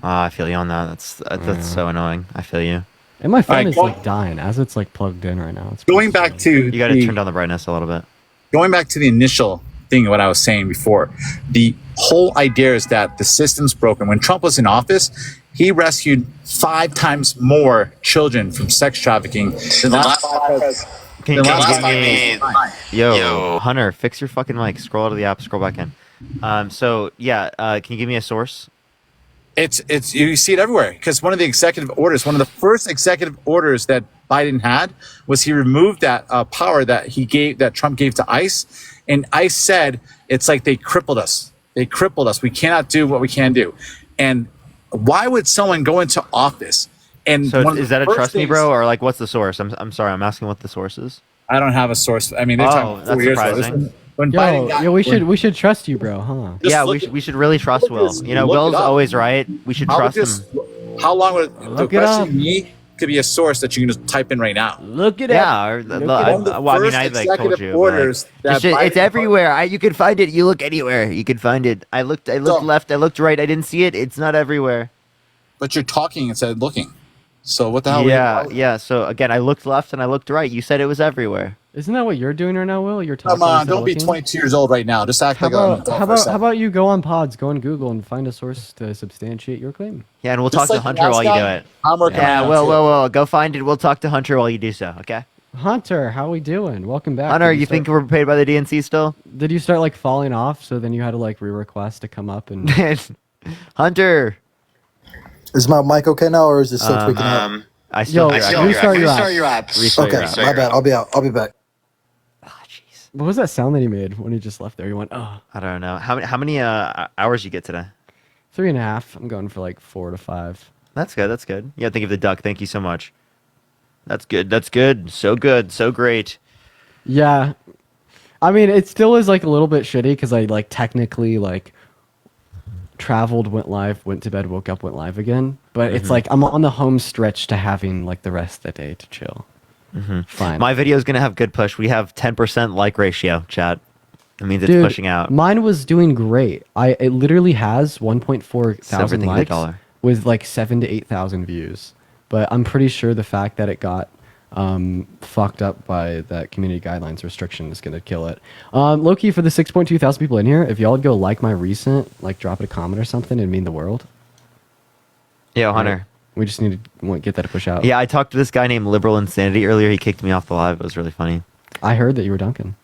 I feel you on that. That's so annoying. I feel you. And my phone Alright, is like dying as it's like plugged in right now. It's Going back to You got to turn down the brightness a little bit. going back to the initial thing of what I was saying before, the whole idea is that the system's broken. When Trump was in office, he rescued 5 times more children from sex trafficking than the last Can you give me... Yo, Hunter, fix your fucking mic. Scroll out of the app. Scroll back in. So yeah, can you give me a source? It's you see it everywhere because one of the executive orders, one of the first executive orders that Biden had was he removed that power that Trump gave to ICE, and ICE said it's like they crippled us. They crippled us. We cannot do what we can do. And why would someone go into office? And So one of is the that a first trust me, things- bro, or like what's the source? I'm sorry. I'm asking what the source is. I don't have a source. I mean, they're talking that's 4 years ago. surprising. When Biden got, we should trust you, bro, huh? Yeah, we should really trust Will. You know, Will's always right. We should trust him. How long would Look the it up. question me could be a source that you can just type in right now? Look it Yeah, or, One of the well, I mean, first I like told executive you. orders that It's Biden- everywhere. You can find it. You look anywhere. You can find it. I looked left. I looked right. I didn't see it. It's not everywhere. But you're talking instead of looking. So what the hell? Yeah. So again, I looked left and I looked right. You said it was everywhere. Isn't that what you're doing right now, Will? You're talking. Come on, instead of don't be looking? 22 years old right now. Just act How like about, a how about how about you go on Pods, go on Google, and find a source to substantiate your claim? Yeah, and we'll Just talk to like the Hunter last while you guy, do it. I'm working Yeah, on it, well, too. well, go find it. We'll talk to Hunter while you do so. Okay. Hunter, how we doing? Welcome back. Hunter, Did you start- think we're paid by the DNC still? Did you start like falling off? So then you had to like re-request to come up and. Hunter. Is my mic okay now, or is it still tweaking out? I still restart your app. Okay, my bad. I'll be back. What was that sound that he made when he just left there? He went, oh. I don't know. How many hours you get today? 3.5. I'm going for like 4 to 5. That's good. That's good. Yeah, think of the duck. Thank you so much. That's good. That's good. So good. So great. Yeah. I mean, it still is like a little bit shitty because I like technically like traveled, went live, went to bed, woke up, went live again. But it's like I'm on the home stretch to having like the rest of the day to chill. Fine. My video is gonna have good push. We have 10% like ratio, chat. That means it's Dude, pushing out. Mine was doing great. It literally has 1.4 thousand everything likes $1. with like 7,000 to 8,000 views. But I'm pretty sure the fact that it got fucked up by that community guidelines restriction is gonna kill it. Low-key, for the 6.2 thousand people in here, if y'all would go like my recent, like drop it a comment or something, it'd mean the world. Yo, Hunter. We just need to get that to push out. Yeah, I talked to this guy named Liberal Insanity earlier. He kicked me off the live. It was really funny. I heard that you were dunking.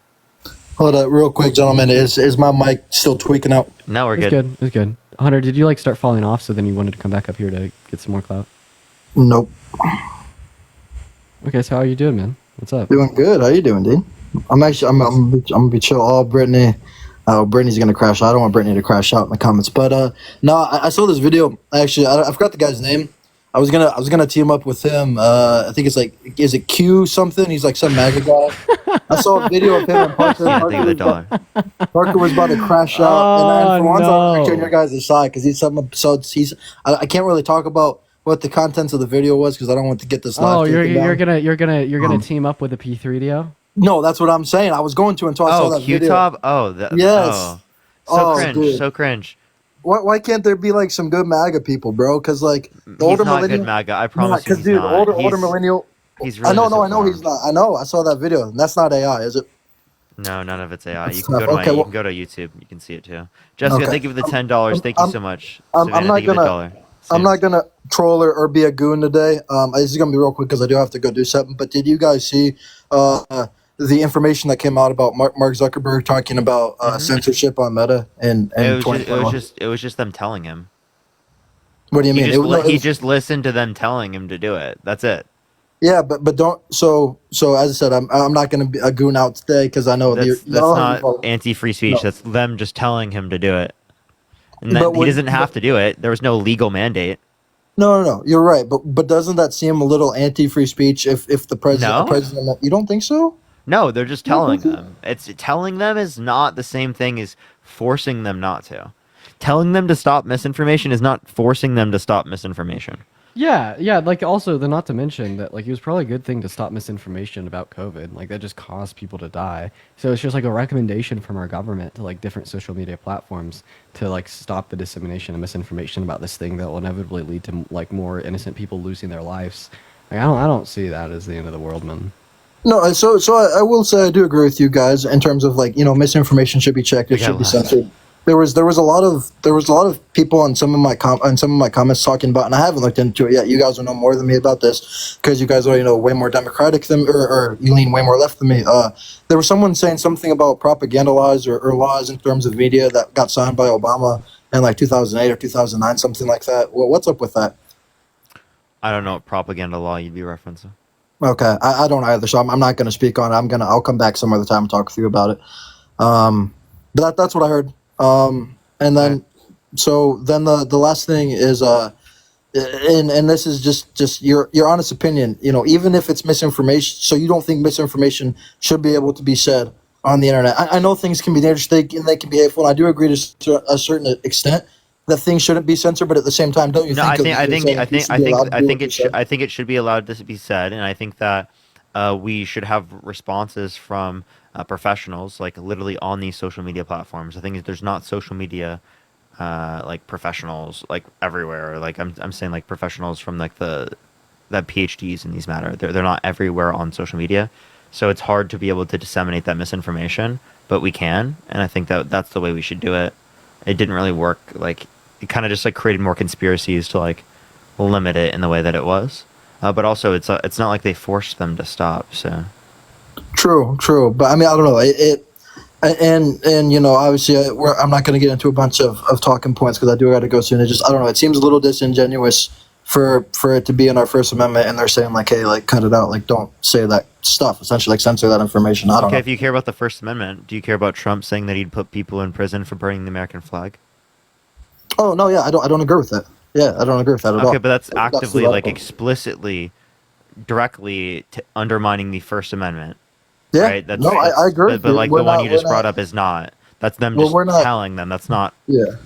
Hold up, real quick, gentlemen. Is my mic still tweaking out? No, we're It's good. It's good. Hunter, did you like start falling off so then you wanted to come back up here to get some more clout? Nope. Okay, so how are you doing, man? What's up? Doing good. How you doing, Dean? I'm gonna be chill. All Brittany, Oh, Brittany's gonna crash out. I don't want Brittany to crash out in the comments. But no, I saw this video. Actually, I forgot the guy's name. I was gonna team up with him. I think it's like, is it Q something? He's like some MAGA guy. I saw a video of him and Parker. Parker was about to crash out, and for once I'm on your guys' side because he's some episodes. I can't really talk about what the contents of the video was because I don't want to get this. Oh, you're gonna team up with a P3DO? No, that's what I'm saying. I was going to until I saw that video. Q-Top? Yes. So cringe. Dude. So cringe. Why can't there be like some good MAGA people, bro? Because like the He's older not millennial, good MAGA. I promise you. Because dude, older millennial. He's really I know he's not. I know. I saw that video. And that's not AI, is it? No, none of it's AI. That's You can go to tough. Okay, you can go to YouTube. You can see it too. Jessica, thank you for the $10. Thank you so much. Savannah, I'm not thank you for the gonna. $1. I'm not gonna troll or be a goon today. This is gonna be real quick because I do have to go do something. But did you guys see the information that came out about Mark Zuckerberg talking about censorship on Meta and it was just them telling him. What do you mean? He just listened to them telling him to do it. That's it. Yeah, but don't. So as I said, I'm not going to be a goon out today because I know that's not anti-free speech. No. That's them just telling him to do it, and he doesn't have to do it. There was no legal mandate. No. You're right, but doesn't that seem a little anti-free speech if the president? No? The president, you don't think so? No, they're just telling them. Telling them is not the same thing as forcing them not to. Telling them to stop misinformation is not forcing them to stop misinformation. Yeah, like also not to mention that like it was probably a good thing to stop misinformation about COVID. Like that just caused people to die. So it's just like a recommendation from our government to like different social media platforms to like stop the dissemination of misinformation about this thing that will inevitably lead to like more innocent people losing their lives. Like I don't see that as the end of the world, man. No, so I will say I do agree with you guys in terms of like, misinformation should be checked, it should be censored. There was a lot of people on some of my comments talking about, and I haven't looked into it yet. You guys will know more than me about this because you guys are way more democratic than or you lean way more left than me. There was someone saying something about propaganda laws or laws in terms of media that got signed by Obama in like 2008 or 2009, something like that. Well, what's up with that? I don't know what propaganda law you'd be referencing. Okay, I don't either, so I'm not going to speak on it. I'll come back some other time and talk with you about it. But that's what I heard. And then, so then the last thing is, and this is just your honest opinion. Even if it's misinformation, so you don't think misinformation should be able to be said on the internet. I know things can be dangerous, they can be hateful. And I do agree to a certain extent that things shouldn't be censored, but at the same time, don't you think? I think it should be allowed to be said, and I think that we should have responses from professionals, like literally on these social media platforms. I think there's not social media like professionals like everywhere. Like I'm saying like professionals from like that PhDs in these matter. They're not everywhere on social media, so it's hard to be able to disseminate that misinformation. But we can, and I think that's the way we should do it. It didn't really work. Like it kind of just like created more conspiracies to like limit it in the way that it was. But also it's not like they forced them to stop. So true. But I mean, I don't know. And obviously I'm not going to get into a bunch of talking points because I do got to go soon. I don't know. It seems a little disingenuous for it to be in our First Amendment, and they're saying like, hey, like cut it out, like don't say that stuff. Essentially, like censor that information. I don't know. If you care about the First Amendment, do you care about Trump saying that he'd put people in prison for burning the American flag? Oh no, yeah, I don't agree with that. Yeah, I don't agree with that at all. Okay, but that's actively, like, explicitly, directly undermining the First Amendment. Yeah, right? I agree. But like the one you just brought up is not. That's them just telling them. That's not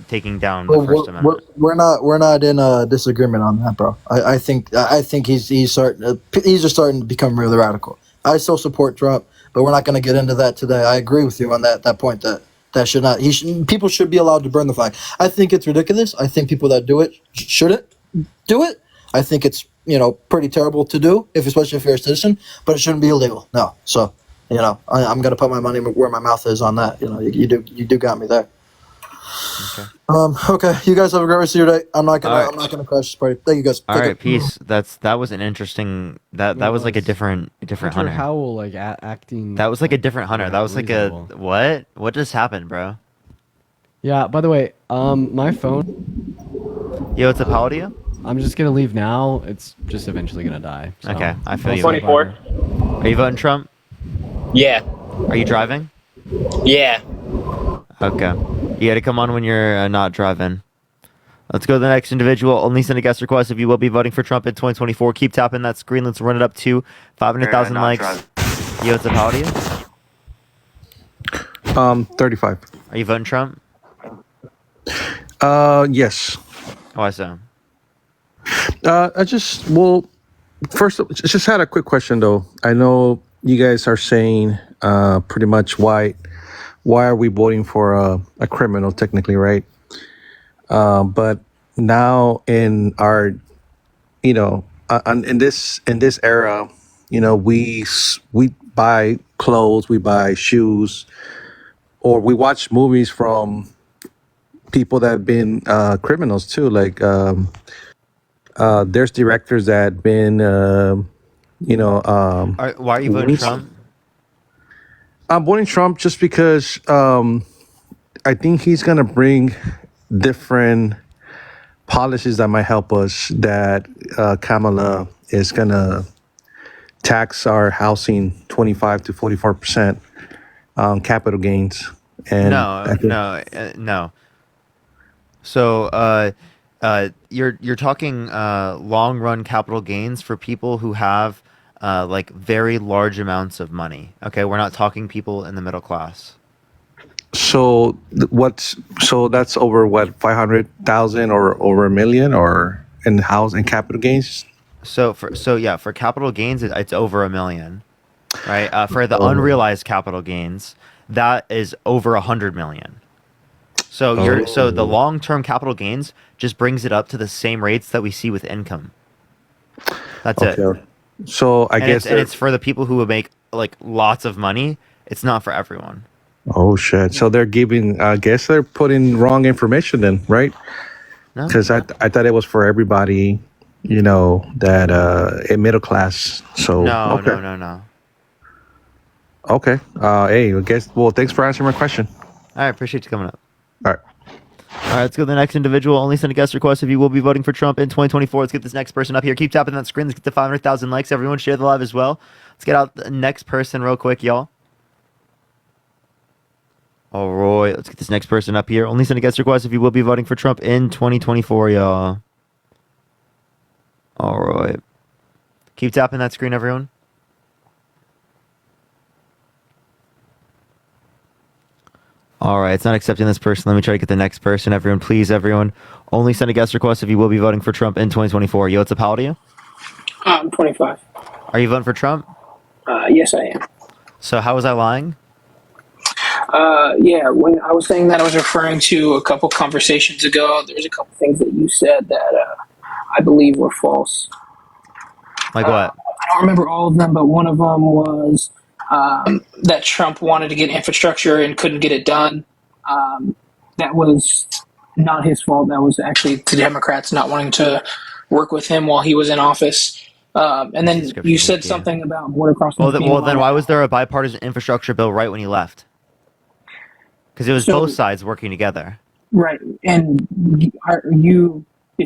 taking down the First Amendment. We're not in a disagreement on that, bro. I think he's just starting to become really radical. I still support Trump, but we're not going to get into that today. I agree with you on that point that should not. People should be allowed to burn the flag. I think it's ridiculous. I think people that do it shouldn't do it. I think it's pretty terrible to do, especially if you're a citizen. But it shouldn't be illegal. No. So I'm gonna put my money where my mouth is on that. You do got me there. Okay. You guys have a great rest of your day. I'm not gonna crash this party. Thank you guys. All right, peace. That was an interesting. That was like a different Hunter. Howell like acting. That was like a different Hunter. That was like reasonable. What just happened, bro? Yeah. By the way, my phone. Yo, what's up? How old are you? I'm just gonna leave now. It's just eventually gonna die. So. Okay, I feel you. 24. Are you voting Trump? Yeah. Are you driving? Yeah. Okay. You got to come on when you're not driving. Let's go to the next individual. Only send a guest request if you will be voting for Trump in 2024. Keep tapping that screen. Let's run it up to 500,000 likes. Yo, what's up? How old are you? 35. Are you voting Trump? Yes. Why so? First, just had a quick question though. I know you guys are saying pretty much why are we voting for a criminal technically, right? But now in our, in this era, we buy clothes, we buy shoes, or we watch movies from people that have been criminals too. Like there's directors that have been, Why are you voting Trump? I'm voting Trump just because I think he's gonna bring different policies that might help us. That Kamala is gonna tax our housing 25 to 44% on capital gains. And No. So, you're talking long run capital gains for people who have like very large amounts of money. Okay, we're not talking people in the middle class. So that's over what, 500,000 or over $1 million or in capital gains. So for capital gains it's over $1 million, right? For the unrealized capital gains, that is over 100 million. So the long term capital gains just brings it up to the same rates that we see with income. That's it. So I guess it's for the people who would make like lots of money. It's not for everyone. Oh shit! So they're giving. I guess they're putting wrong information then, right? Because I thought it was for everybody. That a middle class. So no. Okay. Hey, I guess. Well, thanks for answering my question. All right, appreciate you coming up. All right. All right, let's go to the next individual. Only send a guest request if you will be voting for Trump in 2024. Let's get this next person up here. Keep tapping that screen. Let's get to 500,000 likes. Everyone share the live as well. Let's get out the next person real quick, y'all. All right, let's get this next person up here. Only send a guest request if you will be voting for Trump in 2024, y'all. All right. Keep tapping that screen, everyone. All right, it's not accepting this person. Let me try to get the next person. Everyone, please, everyone. Only send a guest request if you will be voting for Trump in 2024. Yo, what's up? How old are you? I'm 25. Are you voting for Trump? Yes, I am. So how was I lying? Yeah, when I was saying that, I was referring to a couple conversations ago. There was a couple things that you said that I believe were false. Like what? I don't remember all of them, but one of them was that Trump wanted to get infrastructure and couldn't get it done. That was not his fault. That was actually the Democrats not wanting to work with him while he was in office. And then you said something about border crossing. Well, then why was there a bipartisan infrastructure bill right when he left? Because it was both sides working together. Right. And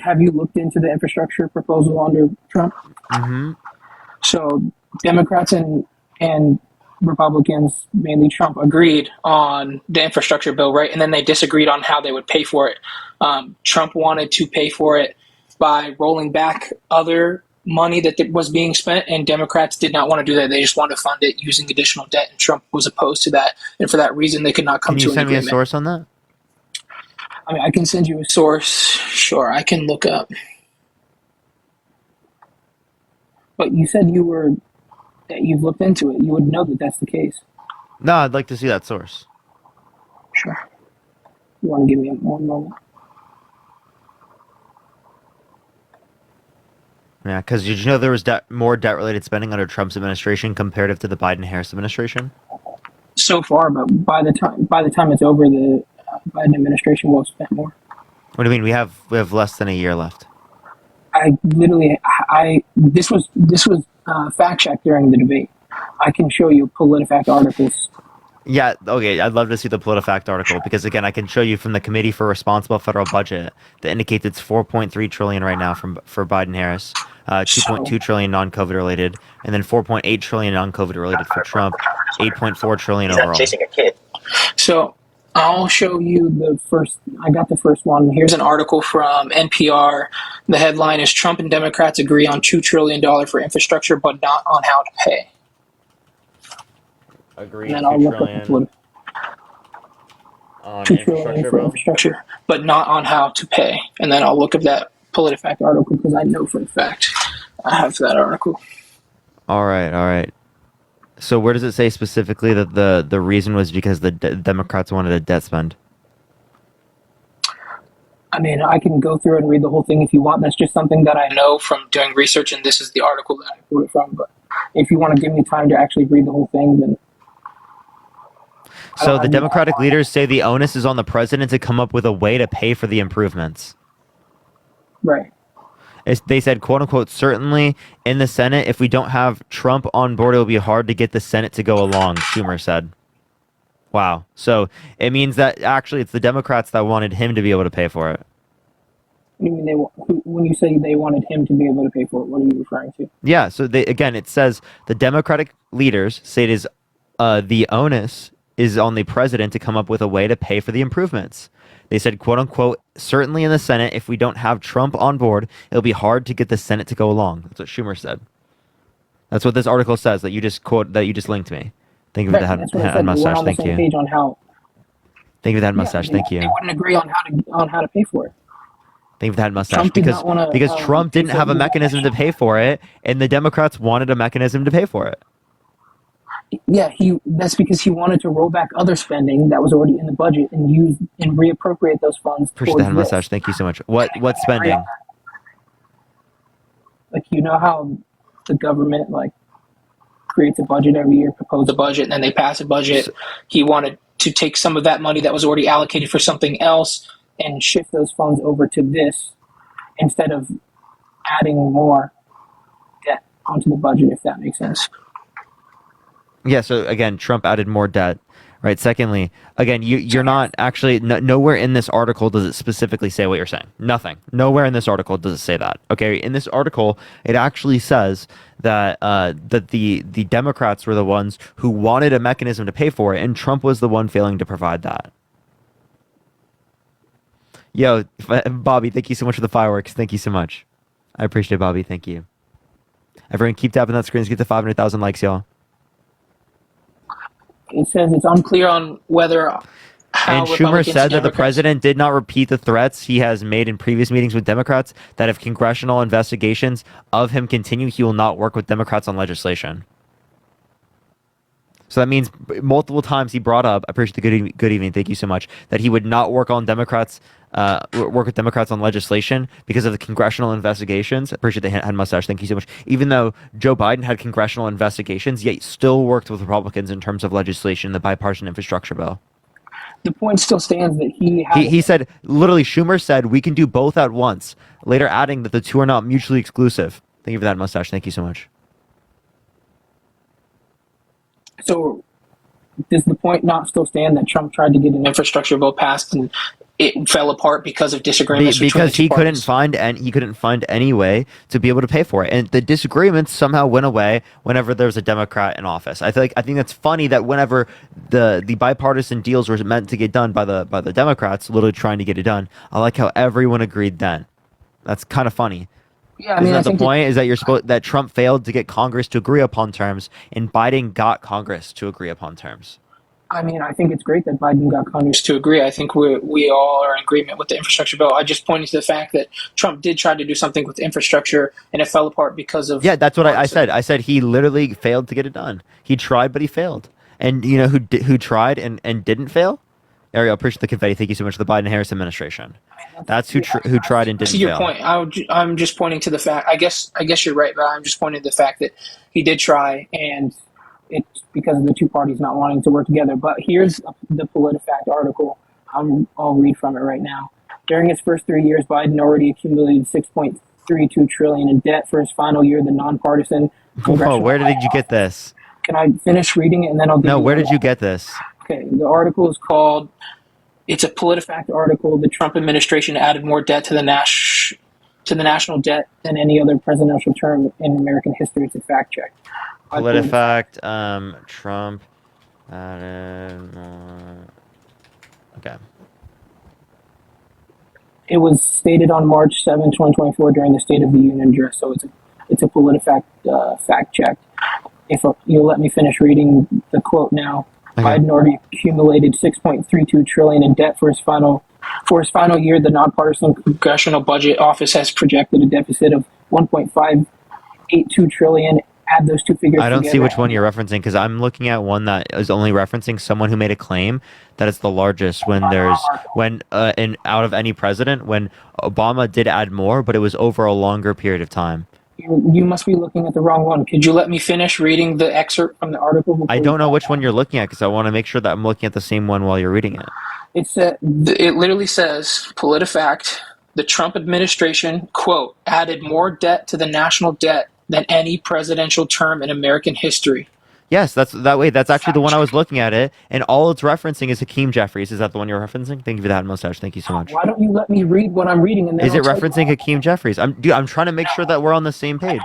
have you looked into the infrastructure proposal under Trump? Mm-hmm. So Democrats and Republicans, mainly Trump, agreed on the infrastructure bill, right? And then they disagreed on how they would pay for it. Trump wanted to pay for it by rolling back other money that was being spent, and Democrats did not want to do that. They just wanted to fund it using additional debt, and Trump was opposed to that. And for that reason, they could not come to an agreement. Can you send me a source on that? I mean, I can send you a source. Sure, I can look up. But you said that you've looked into it. You would know that that's the case. No, I'd like to see that source. Sure. You want to give me one moment? Yeah, because did you know there was more debt-related spending under Trump's administration comparative to the Biden-Harris administration? So far, but by the time it's over, the Biden administration will have spent more. What do you mean? We have less than a year left. This was fact checked during the debate. I can show you PolitiFact articles. Yeah, okay, I'd love to see the PolitiFact article because again, I can show you from the Committee for Responsible Federal Budget that indicates it's 4.3 trillion right now for Biden-Harris, 2.2 trillion non-COVID related, and then 4.8 trillion non-COVID related for Trump, 8.4 trillion overall. Chasing a kid. So I'll show you the first. I got the first one. Here's an article from NPR. The headline is Trump and Democrats agree on $2 trillion for infrastructure, but not on how to pay. Agree And then 2 I'll look up trillion on $2 trillion infrastructure for bill. infrastructure, but not on how to pay. And then I'll look up that PolitiFact article because I know for a fact I have that article. All right. So where does it say specifically that the reason was because the Democrats wanted a debt spend? I mean, I can go through and read the whole thing if you want. That's just something that I know from doing research, and this is the article that I pulled it from. But if you want to give me time to actually read the whole thing, then. So the Democratic leaders say the onus is on the president to come up with a way to pay for the improvements. Right. They said, quote unquote, certainly in the Senate, if we don't have Trump on board, it'll be hard to get the Senate to go along, Schumer said. Wow. So it means that actually it's the Democrats that wanted him to be able to pay for it. You mean when you say they wanted him to be able to pay for it, what are you referring to? Yeah. So it says the Democratic leaders say it is the onus is on the president to come up with a way to pay for the improvements. They said, quote unquote, certainly in the Senate, if we don't have Trump on board, it'll be hard to get the Senate to go along. That's what Schumer said. That's what this article says that you just linked me. Thank you for the head mustache. Thank you. Page on how. Thank you for the head mustache. Thank you. They wouldn't agree on how to pay for it. Thank you for the head mustache. Trump Because Trump didn't have a mechanism to pay for it, and the Democrats wanted a mechanism to pay for it. Yeah, that's because he wanted to roll back other spending that was already in the budget and use and reappropriate those funds. Appreciate the head mustache. Thank you so much. What spending? Like, you know how the government creates a budget every year, propose a budget, and then they pass a budget. He wanted to take some of that money that was already allocated for something else and shift those funds over to this instead of adding more debt onto the budget, if that makes sense. Yeah, so again, Trump added more debt, right? Secondly, again, you're not actually, nowhere in this article does it specifically say what you're saying. Nothing. Nowhere in this article does it say that, okay? In this article, it actually says that that the Democrats were the ones who wanted a mechanism to pay for it, and Trump was the one failing to provide that. Yo, Bobby, thank you so much for the fireworks. Thank you so much. I appreciate it, Bobby. Thank you. Everyone keep tapping that screen to get to 500,000 likes, y'all. It says it's unclear on whether how and Schumer Republicans said that the Democrats- president did not repeat the threats he has made in previous meetings with Democrats that if congressional investigations of him continue, he will not work with Democrats on legislation. So that means multiple times he brought up, I appreciate the good evening, thank you so much, that he would not work on work with Democrats on legislation because of the congressional investigations. I appreciate the head mustache, thank you so much. Even though Joe Biden had congressional investigations, yet still worked with Republicans in terms of legislation, the bipartisan infrastructure bill. The point still stands that he said, literally, Schumer said, we can do both at once, later adding that the two are not mutually exclusive. Thank you for that mustache, thank you so much. So does the point not still stand that Trump tried to get an infrastructure bill passed and it fell apart because of disagreements between the two parties? He couldn't find any way to be able to pay for it, and the disagreements somehow went away whenever there was a Democrat in office. I think that's funny that whenever the bipartisan deals were meant to get done by the Democrats, literally trying to get it done, I like how everyone agreed then. That's kind of funny. Yeah, I mean, Isn't that the point? Is that that Trump failed to get Congress to agree upon terms, and Biden got Congress to agree upon terms. I mean, I think it's great that Biden got Congress to agree. I think we all are in agreement with the infrastructure bill. I just pointed to the fact that Trump did try to do something with infrastructure, and it fell apart because of... Yeah, that's what I said. I said he literally failed to get it done. He tried, but he failed. And you know who tried and didn't fail? Ariel, appreciate the confetti. Thank you so much to the Biden-Harris administration. That's who tried and didn't fail. To your point, I'm just pointing to the fact. I guess you're right, but I'm just pointing to the fact that he did try, and it's because of the two parties not wanting to work together. But here's the PolitiFact article. I'll read from it right now. During his first 3 years, Biden already accumulated $6.32 trillion in debt. For his final year, the nonpartisan. Whoa, where did you get this? Can I finish reading it and then I'll? No, where did you get this? Okay, the article is called. It's a PolitiFact article. The Trump administration added more debt to the national debt than any other presidential term in American history. It's a fact check. PolitiFact, Trump added more Okay. It was stated on March 7, 2024 during the State of the Union address, so it's a PolitiFact fact check. If you'll let me finish reading the quote now. Okay. Biden already accumulated 6.32 trillion in debt for his final year. The nonpartisan Congressional Budget Office has projected a deficit of 1.582 trillion. Add those two figures I don't see together. which one you're referencing because I'm looking at one that is only referencing someone who made a claim that it's the largest when out of any president, when Obama did add more, but it was over a longer period of time. You must be looking at the wrong one. Could you let me finish reading the excerpt from the article? I don't know which one you're looking at because I want to make sure that I'm looking at the same one while you're reading it. It literally says, PolitiFact, the Trump administration, quote, added more debt to the national debt than any presidential term in American history. Yes, that's actually the one I was looking at it, and all it's referencing is Hakeem Jeffries. Is that the one you're referencing? Thank you for that mustache. Thank you so much. Why don't you let me read what I'm reading? And then Is it referencing Hakeem Jeffries? I'm trying to make sure that we're on the same page.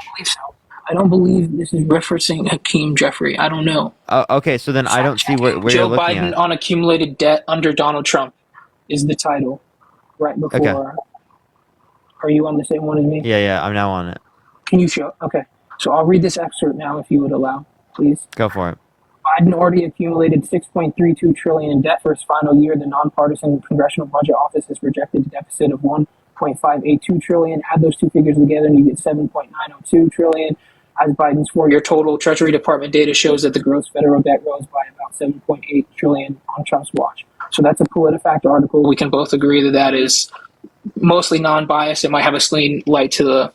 I don't believe this is referencing Hakeem Jeffrey. I don't know. Okay, so then I don't see where Joe you're looking Biden at. on accumulated debt under Donald Trump is the title. Right before. Okay. Are you on the same one as me? Yeah, I'm now on it. Can you show? Okay. So I'll read this excerpt now if you would allow, please. Go for it. Biden already accumulated 6.32 trillion in debt for his final year. The nonpartisan Congressional Budget Office has projected a deficit of 1.582 trillion. Add those two figures together and you get 7.902 trillion. As Biden's four-year total, Treasury Department data shows that the gross federal debt rose by about 7.8 trillion on Trump's watch. So that's a PolitiFact article. We can both agree that that is mostly non-biased. It might have a slight light to the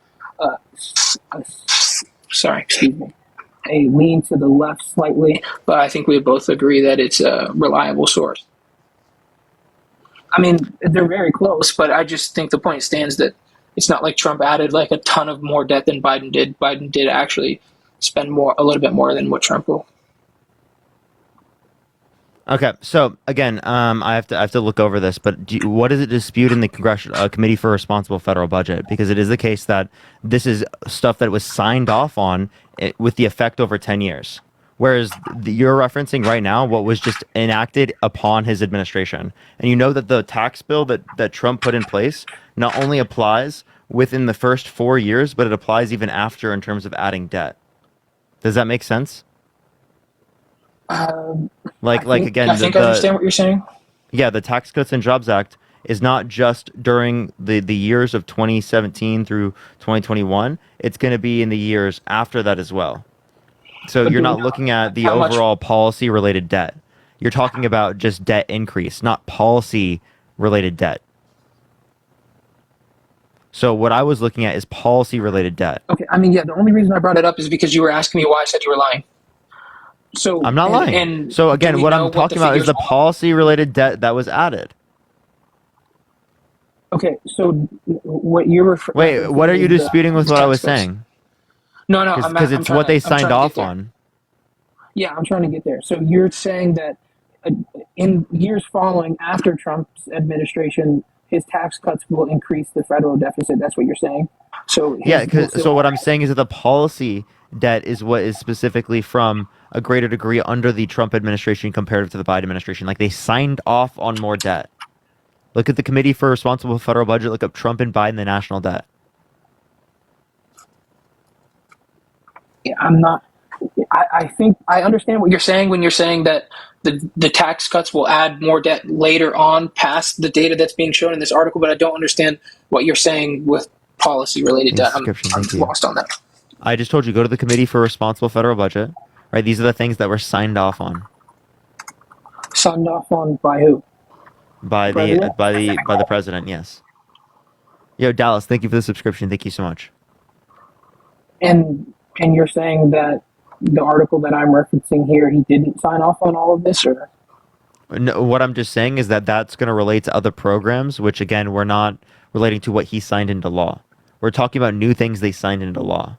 a lean to the left slightly, but I think we both agree that it's a reliable source. I mean, they're very close, but I just think the point stands that it's not like Trump added like a ton of more debt than Biden did. Biden did actually spend a little bit more than what Trump will. Okay, so again, I have to look over this, but what is it dispute in the Congressional Committee for Responsible Federal Budget? Because it is the case that this is stuff that was signed off on with the effect over 10 years. Whereas you're referencing right now what was just enacted upon his administration. And you know that the tax bill that Trump put in place not only applies within the first 4 years, but it applies even after in terms of adding debt. Does that make sense? I think I understand what you're saying. Yeah, the Tax Cuts and Jobs Act is not just during the years of 2017 through 2021. It's going to be in the years after that as well. So you're not looking at the overall policy-related debt. You're talking about just debt increase, not policy-related debt. So what I was looking at is policy-related debt. Okay, I mean, yeah, the only reason I brought it up is because you were asking me why I said you were lying. So I'm not lying. So again, what I'm talking about is the policy-related debt that was added. Okay, so what you're referring. Wait, what are you disputing with what I was saying? No, because it's what they signed off on. Yeah, I'm trying to get there. So you're saying that in years following after Trump's administration, his tax cuts will increase the federal deficit. That's what you're saying. So yeah, so what I'm saying is that the policy debt is what is specifically from a greater degree under the Trump administration comparative to the Biden administration. Like they signed off on more debt. Look at the Committee for Responsible Federal Budget. Look up Trump and Biden, the national debt. Yeah, I'm not. I think I understand what you're saying when you're saying that the tax cuts will add more debt later on past the data that's being shown in this article, but I don't understand what you're saying with policy-related debt. I'm lost on that. I just told you, go to the Committee for Responsible Federal Budget. Right, these are the things that were signed off on. Signed off on by who? By the president. Yes. Yo, Dallas, thank you for the subscription. Thank you so much. And you're saying that the article that I'm referencing here, he didn't sign off on all of this, or? No, what I'm just saying is that that's going to relate to other programs, which again, we're not relating to what he signed into law. We're talking about new things they signed into law.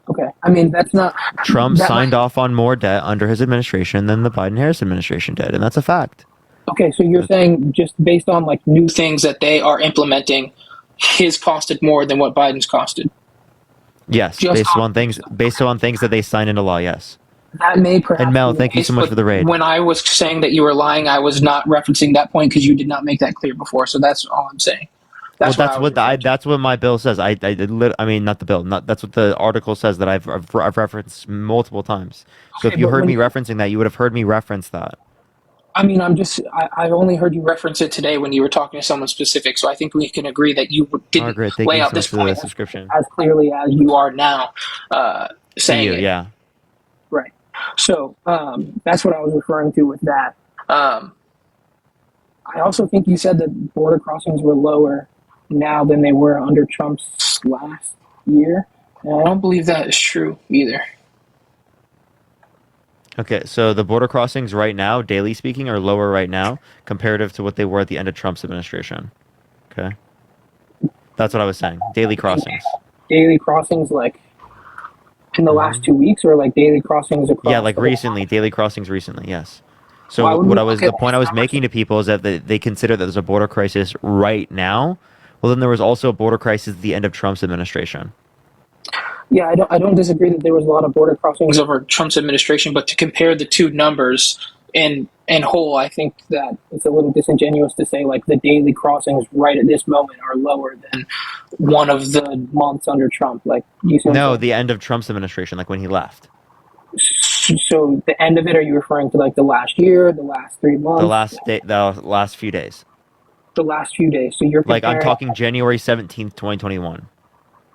Okay, I mean, that's not... Trump signed off on more debt under his administration than the Biden-Harris administration did, and that's a fact. Okay, so you're saying just based on like new things that they are implementing, his costed more than what Biden's costed? Yes, based on things that they signed into law, yes. That may perhaps And Mel, be the thank you case, so much but for the raid. when I was saying that you were lying, I was not referencing that point because you did not make that clear before. So that's all I'm saying. Well, That's what I was referring to. that's what my bill says. I mean, not the bill. Not that's what the article says that I've referenced multiple times. So if Okay, you but heard when me you, referencing that, you would have heard me reference that. I mean, I've only heard you reference it today when you were talking to someone specific. So I think we can agree that you didn't Margaret, thank lay you out so this much for the point subscription. as clearly as you are now To saying you, it. yeah. Right. So that's what I was referring to with that. Um, I also think you said that border crossings were lower now than they were under Trump's last year. And I don't believe that is true either. Okay, so the border crossings right now, daily speaking, are lower right now comparative to what they were at the end of Trump's administration. Okay, that's what I was saying. Daily crossings. Daily crossings, like in the last 2 weeks, or like daily crossings Yeah, across like the whole. recently, daily crossings recently. Yes. Why So would we look the at point I these was numbers? making to people is that they consider that there's a border crisis right now. Well, then there was also a border crisis at the end of Trump's administration. Yeah, I don't disagree that there was a lot of border crossings over Trump's administration, but to compare the two numbers in whole, I think that it's a little disingenuous to say like the daily crossings right at this moment are lower than one of the months under Trump. Like you see what I'm No, saying? the end of Trump's administration, like when he left. So the end of it, are you referring to like the last year, the last 3 months, The last few days. the last few days? So you're Like I'm comparing. talking January 17th, 2021.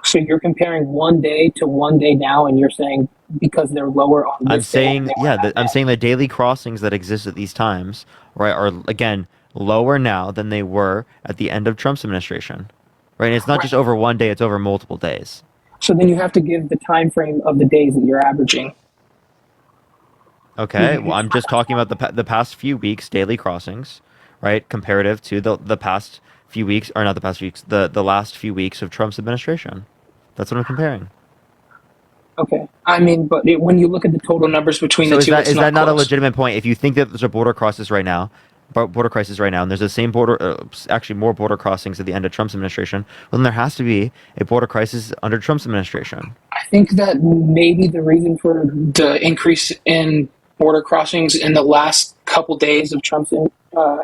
So you're comparing one day to one day now, and you're saying because they're lower on I'm this day than saying, they were yeah, that I'm day. saying the daily crossings that exist at these times, right, are again lower now than they were at the end of Trump's administration. Right? And it's not Right. just over one day, it's over multiple days. So then you have to give the time frame of the days that you're averaging. Okay? Well, I'm just talking about the past few weeks daily crossings, right? Comparative to the past few weeks, or not the past few weeks, the last few weeks of Trump's administration. That's what I'm comparing. Okay. I mean, but when you look at the total numbers between So the two, it's is not that not a close. legitimate point? If you think that there's a border crisis right now, and there's the same actually more border crossings at the end of Trump's administration, well, then there has to be a border crisis under Trump's administration. I think that maybe the reason for the increase in border crossings in the last couple days of Trump's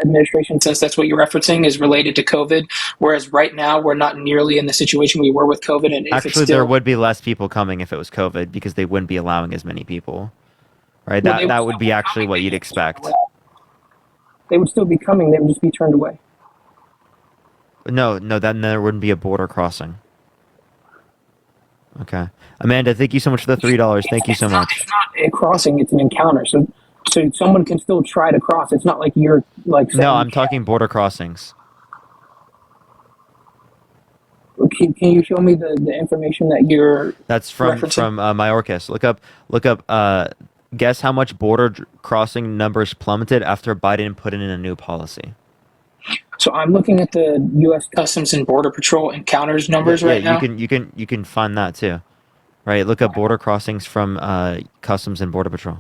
administration, since that's what you're referencing, is related to COVID. Whereas right now, we're not nearly in the situation we were with COVID. And if it's Actually, there still, would be less people coming if it was COVID because they wouldn't be allowing as many people. Right? well, they would That still would be actually what you'd expect. they would still be coming. They would just be turned away. No, then there wouldn't be a border crossing. Okay. Amanda, thank you so much for the $3. Thank you so much. It's not a crossing; it's an encounter. So someone can still try to cross. It's not like you're like saying, No, I'm talking border crossings. Can you show me the information that you're That's from referencing? Mayorkas. Look up. Guess how much border crossing numbers plummeted after Biden put in a new policy. So I'm looking at the U.S. Customs and Border Patrol encounters numbers Yeah, right now. you can find that too. Right, look up border crossings from Customs and Border Patrol.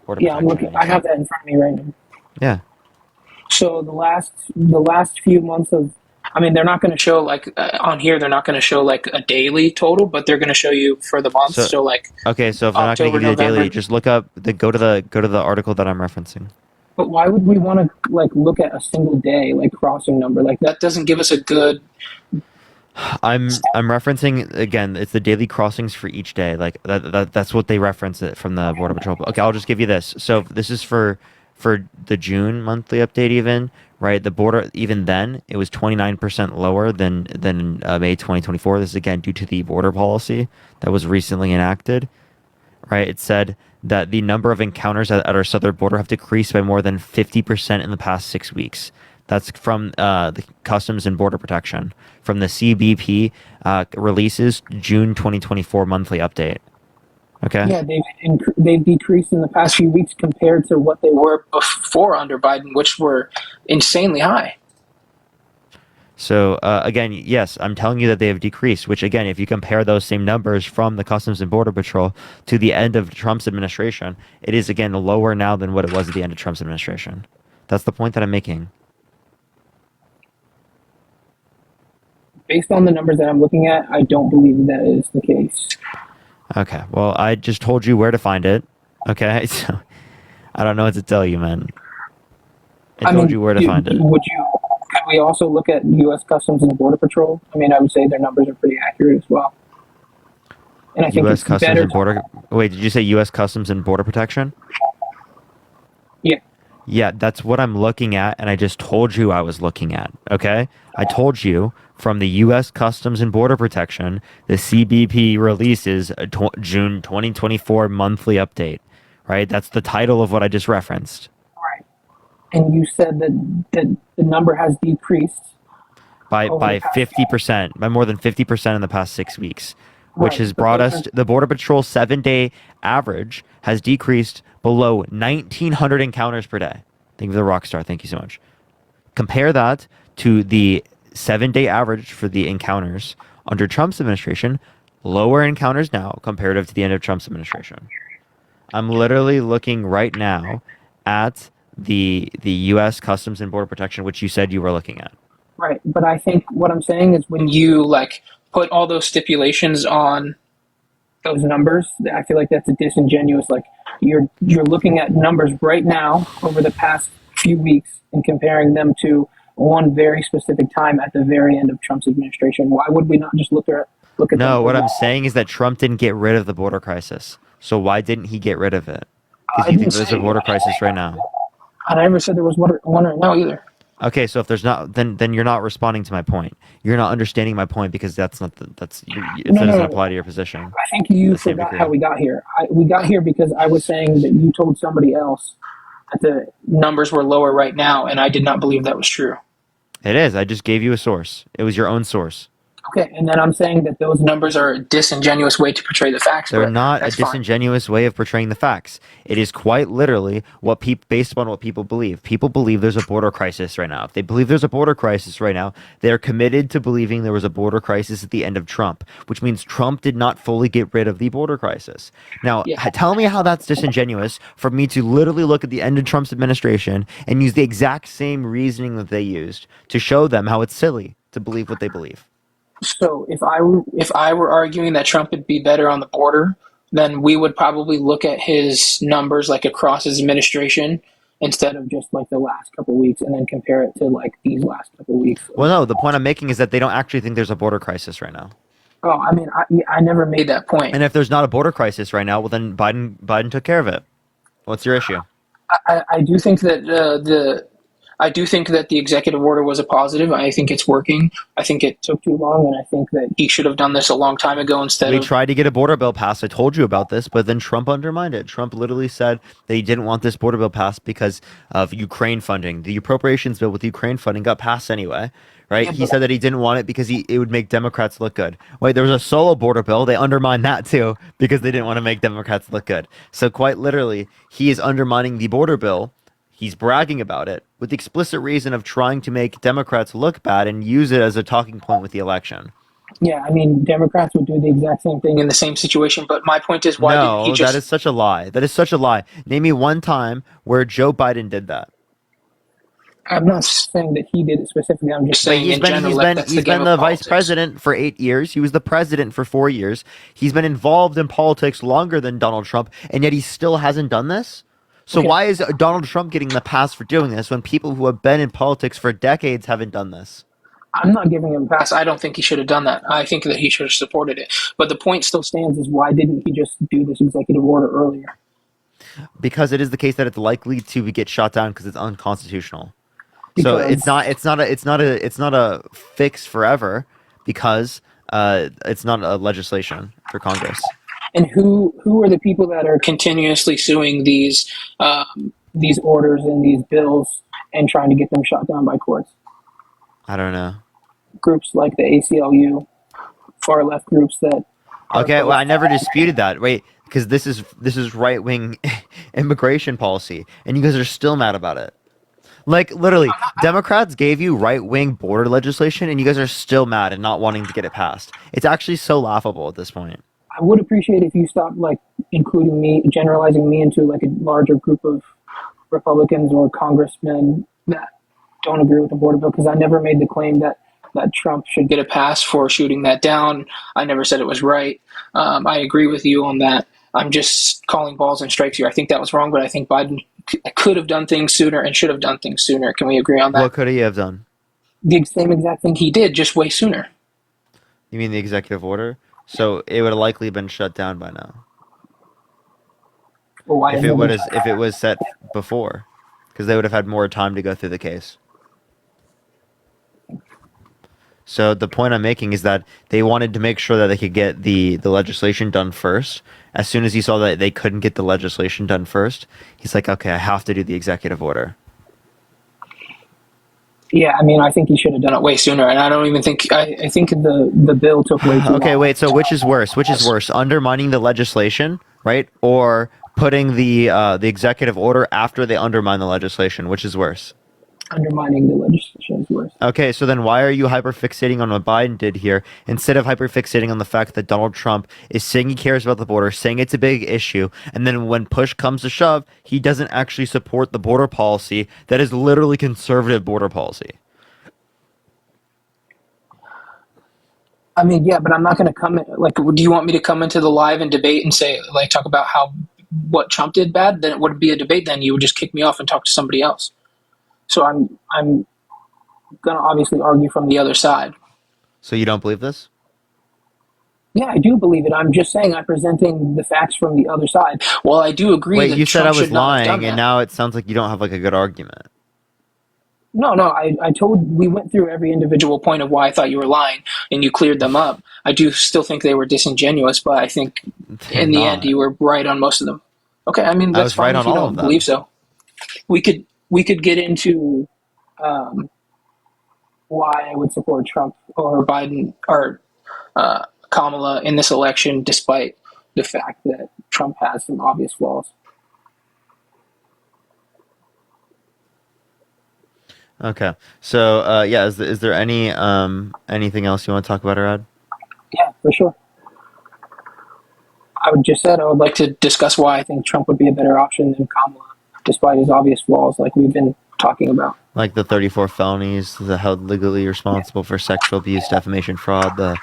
Border Yeah, I'm protection. looking. I have that in front of me right now. Yeah. So the last few months of, I mean, they're not going to show like on here. They're not going to show like a daily total, but they're going to show you for the month. So like Okay, so if they're not going to October, give you the daily, November. just look up go to the article that I'm referencing. But why would we want to like look at a single day like crossing number? Like that doesn't give us a good. I'm referencing again. It's the daily crossings for each day. Like that's what they reference it from the Border Patrol. Okay, I'll just give you this. So this is for the June monthly update. Even right, the border even then it was 29% lower than May 2024. This is again due to the border policy that was recently enacted. Right, it said that the number of encounters at our southern border have decreased by more than 50% in the past 6 weeks. That's from the Customs and Border Protection, from the CBP releases June 2024 monthly update. Okay. Yeah, they've decreased in the past few weeks compared to what they were before under Biden, which were insanely high. So again, yes, I'm telling you that they have decreased, which again, if you compare those same numbers from the Customs and Border Patrol to the end of Trump's administration, it is again lower now than what it was at the end of Trump's administration. That's the point that I'm making. Based on the numbers that I'm looking at, I don't believe that is the case. Okay. Well, I just told you where to find it. Okay. So I don't know what to tell you, man. I told you where to find it. Could we also look at U.S. Customs and Border Patrol? I mean, I would say their numbers are pretty accurate as well. And I think U.S. it's Customs better. and Border. Wait, did you say U.S. Customs and Border Protection? Yeah. Yeah, that's what I'm looking at, and I just told you I was looking at. Okay, I told you from the U.S. Customs and Border Protection, the CBP releases a June 2024 monthly update. Right, that's the title of what I just referenced. Right. And you said that the number has decreased by 50%, by more than 50% in the past 6 weeks, which Right, has but brought those us the Border Patrol 7-day average has decreased below 1,900 encounters per day. Thank you for the rock star. Thank you so much. Compare that to the 7-day average for the encounters under Trump's administration, lower encounters now comparative to the end of Trump's administration. I'm literally looking right now at the U.S. Customs and Border Protection, which you said you were looking at. Right, but I think what I'm saying is when you like put all those stipulations on those numbers, I feel like that's a disingenuous. Like you're looking at numbers right now over the past few weeks and comparing them to one very specific time at the very end of Trump's administration. Why would we not just look at them? No, what I'm saying is that Trump didn't get rid of the border crisis. So why didn't he get rid of it? Because you think there's a border crisis right now. I never said there was one right now either. Okay, so if there's not, then you're not responding to my point. You're not understanding my point because that doesn't apply to your position. I think you forgot how we got here. We got here because I was saying that you told somebody else that the numbers were lower right now, and I did not believe that was true. It is. I just gave you a source. It was your own source. Okay, and then I'm saying that those numbers are a disingenuous way to portray the facts. They're not a disingenuous way of portraying the facts. It is quite literally based upon what people believe. People believe there's a border crisis right now. If they believe there's a border crisis right now, they're committed to believing there was a border crisis at the end of Trump, which means Trump did not fully get rid of the border crisis. Now, tell me how that's disingenuous for me to literally look at the end of Trump's administration and use the exact same reasoning that they used to show them how it's silly to believe what they believe. So if I were arguing that Trump would be better on the border, then we would probably look at his numbers like across his administration instead of just like the last couple of weeks and then compare it to like these last couple of weeks. Well, no, the point I'm making is that they don't actually think there's a border crisis right now. Oh, I mean, I never made that point. And if there's not a border crisis right now, well, then Biden took care of it. What's your issue? I do think that I do think that the executive order was a positive. I think it's working. I think it took too long, and I think that he should have done this a long time ago instead We tried to get a border bill passed. I told you about this, but then Trump undermined it. Trump literally said that he didn't want this border bill passed because of Ukraine funding. The appropriations bill with Ukraine funding got passed anyway, right? He said that he didn't want it because it would make Democrats look good. Wait, there was a solo border bill. They undermined that too because they didn't want to make Democrats look good. So quite literally, he is undermining the border bill. He's bragging about it with the explicit reason of trying to make Democrats look bad and use it as a talking point with the election. Yeah, I mean, Democrats would do the exact same thing in the same situation. But my point is, why didn't he just... that is such a lie. That is such a lie. Name me one time where Joe Biden did that. I'm not saying that he did it specifically. I'm just saying he's been the vice president for 8 years. He was the president for 4 years. He's been involved in politics longer than Donald Trump, and yet he still hasn't done this? So why is Donald Trump getting the pass for doing this when people who have been in politics for decades haven't done this? I'm not giving him a pass. I don't think he should have done that. I think that he should have supported it. But the point still stands is why didn't he just do this executive order earlier? Because it is the case that it's likely to get shot down because it's unconstitutional. So it's not a fix forever because it's not a legislation for Congress. And who are the people that are continuously suing these orders and these bills and trying to get them shot down by courts? I don't know. Groups like the ACLU, far left groups that. Okay, well, I never disputed that. Wait, because this is right wing immigration policy, and you guys are still mad about it. Like literally, Democrats gave you right wing border legislation, and you guys are still mad and not wanting to get it passed. It's actually so laughable at this point. I would appreciate if you stopped like including me, generalizing me into like a larger group of Republicans or congressmen that don't agree with the border bill, because I never made the claim that that Trump should get a pass for shooting that down. I never said it was right. I agree with you on that. I'm just calling balls and strikes here. I think that was wrong, but I think Biden could have done things sooner and should have done things sooner. Can we agree on that? What could he have done? The same exact thing he did, just way sooner. You mean the executive order? So it would have likely been shut down by now. Well, why if it was set before, because they would have had more time to go through the case. So the point I'm making is that they wanted to make sure that they could get the legislation done first. As soon as he saw that they couldn't get the legislation done first, he's like, okay, I have to do the executive order. Yeah, I mean, I think he should have done it way sooner, and I don't even think I think the bill took way too long. Okay, wait. So which is worse? Which is worse? Undermining the legislation, right, or putting the executive order after they undermine the legislation? Which is worse? Undermining the legislation is worse. Okay, so then why are you hyperfixating on what Biden did here instead of hyperfixating on the fact that Donald Trump is saying he cares about the border, saying it's a big issue, and then when push comes to shove, he doesn't actually support the border policy that is literally conservative border policy? I mean, yeah, but I'm not going to come in, like, do you want me to come into the live and debate and say, like, talk about what Trump did bad? Then it wouldn't be a debate. Then you would just kick me off and talk to somebody else. So I'm going to obviously argue from the other side. So you don't believe this? Yeah, I do believe it. I'm just saying I'm presenting the facts from the other side. Well, I do agree Wait, that you said Trump I was should not have done lying, and that. now it sounds like you don't have like a good argument. No, we went through every individual point of why I thought you were lying, and you cleared them up. I do still think they were disingenuous, but I think in the end you were right on most of them. Okay, I mean, I that's was fine right if on you all don't of them. believe so. We could get into why I would support Trump or Biden or Kamala in this election, despite the fact that Trump has some obvious flaws. Okay, so yeah, is there any anything else you want to talk about, Arad? Yeah, for sure. I would just said I would like to discuss why I think Trump would be a better option than Kamala, despite his obvious flaws, like we've been talking about. Like the 34 felonies, the held legally responsible for sexual abuse, defamation, fraud, the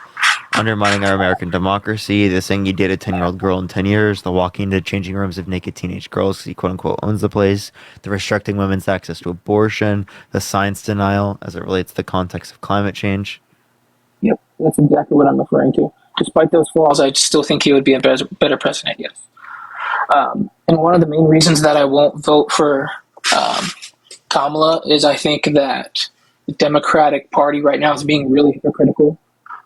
undermining our American democracy, the saying you date a 10-year-old girl in 10 years, the walking into changing rooms of naked teenage girls because he quote-unquote owns the place, the restricting women's access to abortion, the science denial as it relates to the context of climate change. Yep, that's exactly what I'm referring to. Despite those flaws, I still think he would be a better president, yes. And one of the main reasons that I won't vote for Kamala is I think that the Democratic Party right now is being really hypocritical.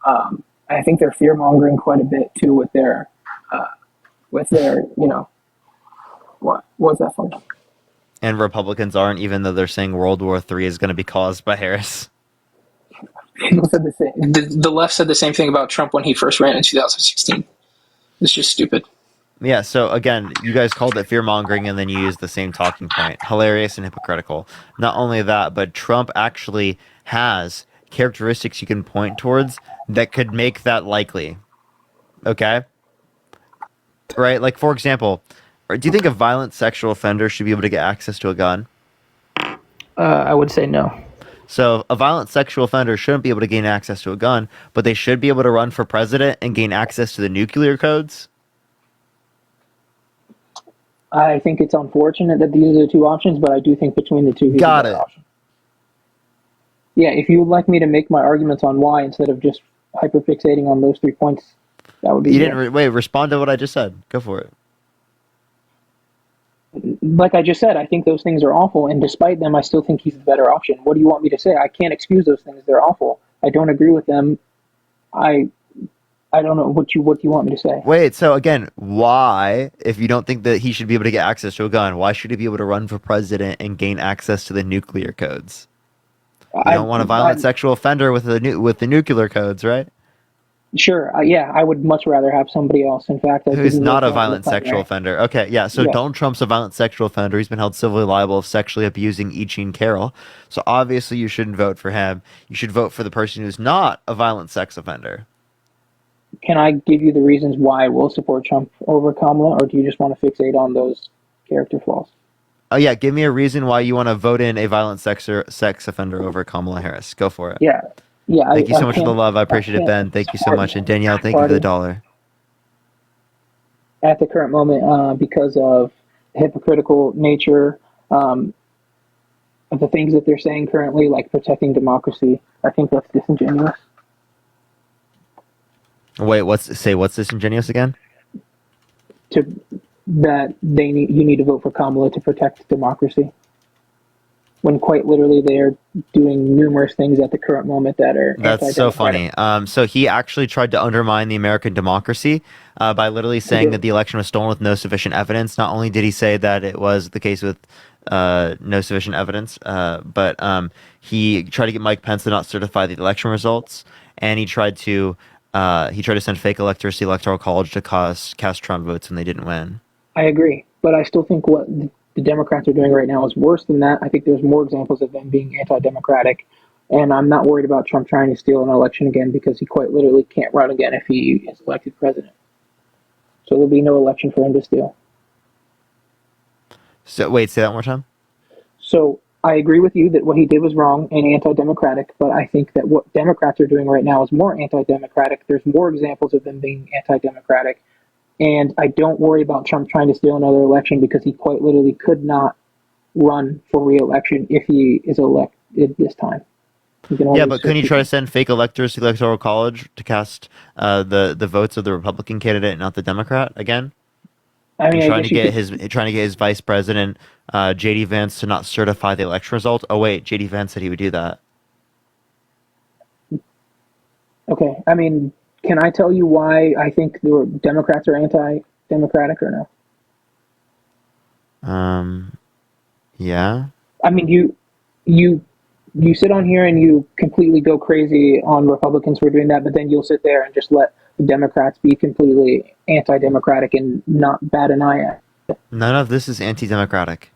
I think they're fear mongering quite a bit too with their what was that from? And Republicans aren't, even though they're saying World War III is going to be caused by Harris. People said the same. The left said the same thing about Trump when he first ran in 2016. It's just stupid. Yeah, so again, you guys called it fear-mongering and then you used the same talking point. Hilarious and hypocritical. Not only that, but Trump actually has characteristics you can point towards that could make that likely. Okay? Right? Like, for example, do you think a violent sexual offender should be able to get access to a gun? I would say no. So a violent sexual offender shouldn't be able to gain access to a gun, but they should be able to run for president and gain access to the nuclear codes? I think it's unfortunate that these are the two options, but I do think between the two, he's Got a better it. option. Yeah, if you would like me to make my arguments on why instead of just hyperfixating on those 3 points, that would be You good. didn't wait, respond to what I just said. Go for it. Like I just said, I think those things are awful, and despite them, I still think he's the better option. What do you want me to say? I can't excuse those things. They're awful. I don't agree with them. I don't know what you want me to say. Wait, so again, why, if you don't think that he should be able to get access to a gun, why should he be able to run for president and gain access to the nuclear codes? You don't want a violent sexual offender with the nuclear codes, right? Sure. Yeah, I would much rather have somebody else. In fact, Who's not a violent sexual offender. Okay, yeah, so Yeah. Donald Trump's a violent sexual offender. He's been held civilly liable of sexually abusing E. Jean Carroll. So obviously you shouldn't vote for him. You should vote for the person who's not a violent sex offender. Can I give you the reasons why I will support Trump over Kamala, or do you just want to fixate on those character flaws? Oh yeah, give me a reason why you want to vote in a violent sex offender over Kamala Harris. Go for it. Yeah. Yeah, Thank you so I much for the can't. love. I I appreciate it, can't Ben. Thank you so support much. And Danielle, the thank you for the party dollar. at the current moment because of hypocritical nature um, of the things that they're saying currently, like protecting democracy. I think that's disingenuous. Wait, what's disingenuous again? To that you need to vote for Kamala to protect democracy, when quite literally they are doing numerous things at the current moment that are That's so anti-democratic. funny. So he actually tried to undermine the American democracy by literally saying that the election was stolen with no sufficient evidence. Not only did he say that it was the case with no sufficient evidence, but he tried to get Mike Pence to not certify the election results, and he tried to send fake electors to the Electoral College to cast Trump votes when they didn't win. I agree, but I still think what the Democrats are doing right now is worse than that. I think there's more examples of them being anti-democratic, and I'm not worried about Trump trying to steal an election again because he quite literally can't run again if he is elected president. So there'll be no election for him to steal. So wait, say that one more time. So I agree with you that what he did was wrong and anti-democratic, but I think that what Democrats are doing right now is more anti-democratic. There's more examples of them being anti-democratic. And I don't worry about Trump trying to steal another election because he quite literally could not run for re-election if he is elected this time. Yeah, but couldn't you try to send fake electors to the Electoral College to cast the votes of the Republican candidate, not the Democrat, again? I mean, And I guess you could, trying to get his vice president, JD Vance, to not certify the election result. Oh wait, JD Vance said he would do that. okay. I mean, can I tell you why I think the Democrats are anti-democratic or no? Yeah. I mean, you sit on here and you completely go crazy on Republicans for doing that, but then you'll sit there and just let the Democrats be completely anti-democratic and not bat an eye at. None of this is anti-democratic.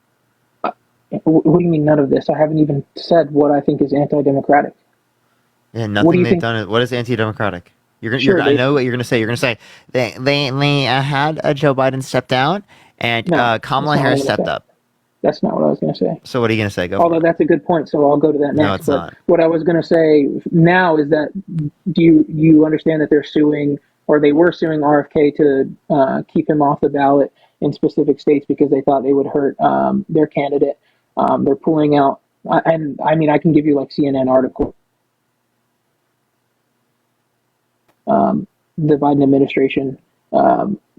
What do you mean none of this? I haven't even said what I think is anti-democratic. Yeah, nothing they've done. What is anti-democratic? I know what you're gonna say. You're gonna say they had Joe Biden step down and Kamala Harris stepped up. That's not what I was going to say. So what are you going to say? Go. Although that's a good point, so I'll go to that next. No, it's not. What I was going to say now is that do you understand that they're suing, or they were suing RFK to keep him off the ballot in specific states because they thought they would hurt their candidate. They're pulling out, and I mean I can give you like CNN article. The Biden administration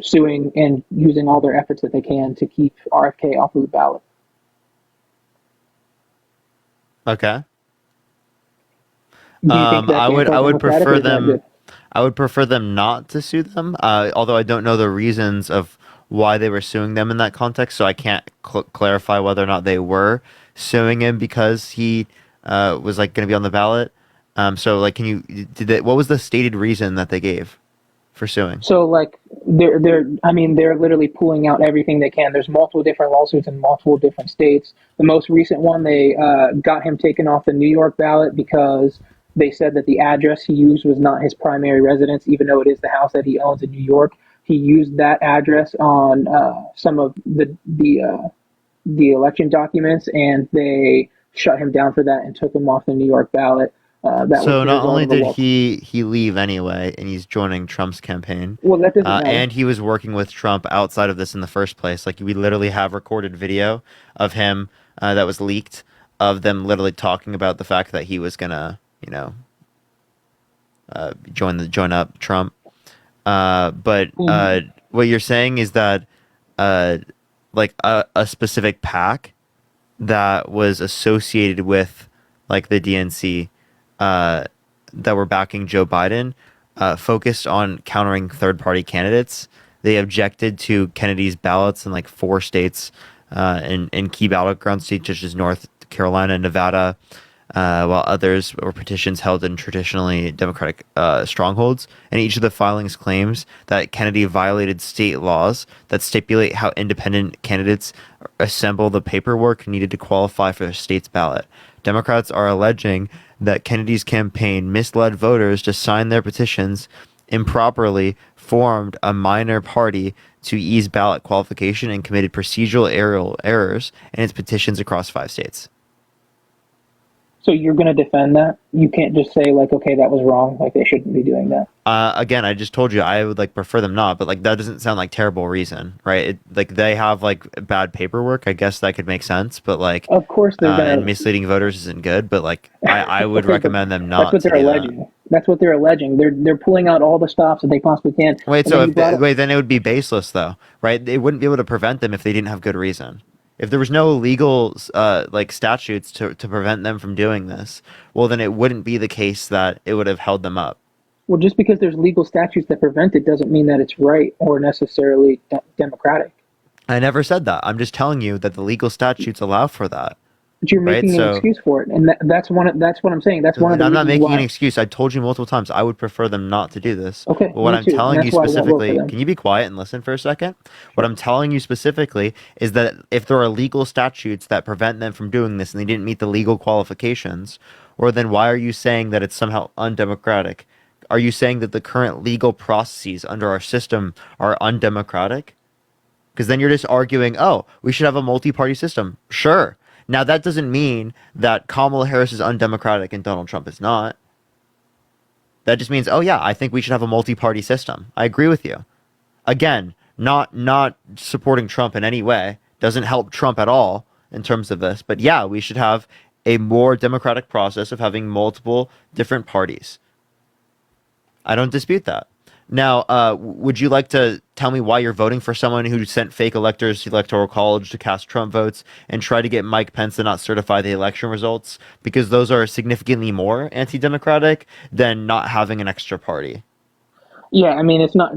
suing and using all their efforts that they can to keep RFK off of the ballot. Okay. I would prefer them. I would prefer them not to sue them. Although I don't know the reasons of why they were suing them in that context, so I can't clarify whether or not they were suing him because he was like going to be on the ballot. So like, what was the stated reason that they gave for suing? So like they're literally pulling out everything they can. There's multiple different lawsuits in multiple different states. The most recent one, they got him taken off the New York ballot because they said that the address he used was not his primary residence, even though it is the house that he owns in New York. He used that address on some of the election documents, and they shut him down for that and took him off the New York ballot. So not only did he leave anyway, and he's joining Trump's campaign. Well, that doesn't matter. And he was working with Trump outside of this in the first place. Like we literally have recorded video of him that was leaked of them literally talking about the fact that he was gonna, join up Trump. But what you're saying is that like a specific PAC that was associated with like the DNC. That were backing Joe Biden focused on countering third-party candidates. They objected to Kennedy's ballots in like 4 states in key battleground states such as North Carolina and Nevada, while others were petitions held in traditionally Democratic strongholds. And each of the filings claims that Kennedy violated state laws that stipulate how independent candidates assemble the paperwork needed to qualify for the state's ballot. Democrats are alleging that Kennedy's campaign misled voters to sign their petitions, improperly formed a minor party to ease ballot qualification, and committed procedural errors in its petitions across 5 states. So you're going to defend that? You can't just say like, okay, that was wrong. Like they shouldn't be doing that. Again, I just told you I would like prefer them not, but like that doesn't sound like terrible reason, right? Like they have like bad paperwork. I guess that could make sense, but like, of course, they're gonna... and misleading voters isn't good. But like, I would okay, recommend them not. That's what they're alleging. That's what they're alleging. They're pulling out all the stops that they possibly can. Wait, so then it would be baseless, though, right? They wouldn't be able to prevent them if they didn't have good reason. If there was no legal like statutes to prevent them from doing this, well, then it wouldn't be the case that it would have held them up. Well, just because there's legal statutes that prevent it doesn't mean that it's right or necessarily democratic. I never said that. I'm just telling you that the legal statutes allow for that. But you're making an excuse for it, and that's what I'm saying. That's one of the I'm not making why. an excuse. I told you multiple times I would prefer them not to do this. Okay. But what I'm too. telling you specifically, can you be quiet and listen for a second? What I'm telling you specifically is that if there are legal statutes that prevent them from doing this and they didn't meet the legal qualifications, or then why are you saying that it's somehow undemocratic? Are you saying that the current legal processes under our system are undemocratic? Because then you're just arguing, oh, we should have a multi-party system. Sure. Now, that doesn't mean that Kamala Harris is undemocratic and Donald Trump is not. That just means, oh, yeah, I think we should have a multi-party system. I agree with you. Again, not supporting Trump in any way. Doesn't help Trump at all in terms of this. But yeah, we should have a more democratic process of having multiple different parties. I don't dispute that. Now, would you like to tell me why you're voting for someone who sent fake electors to the Electoral College to cast Trump votes and try to get Mike Pence to not certify the election results? Because those are significantly more anti-democratic than not having an extra party. Yeah, I mean, it's not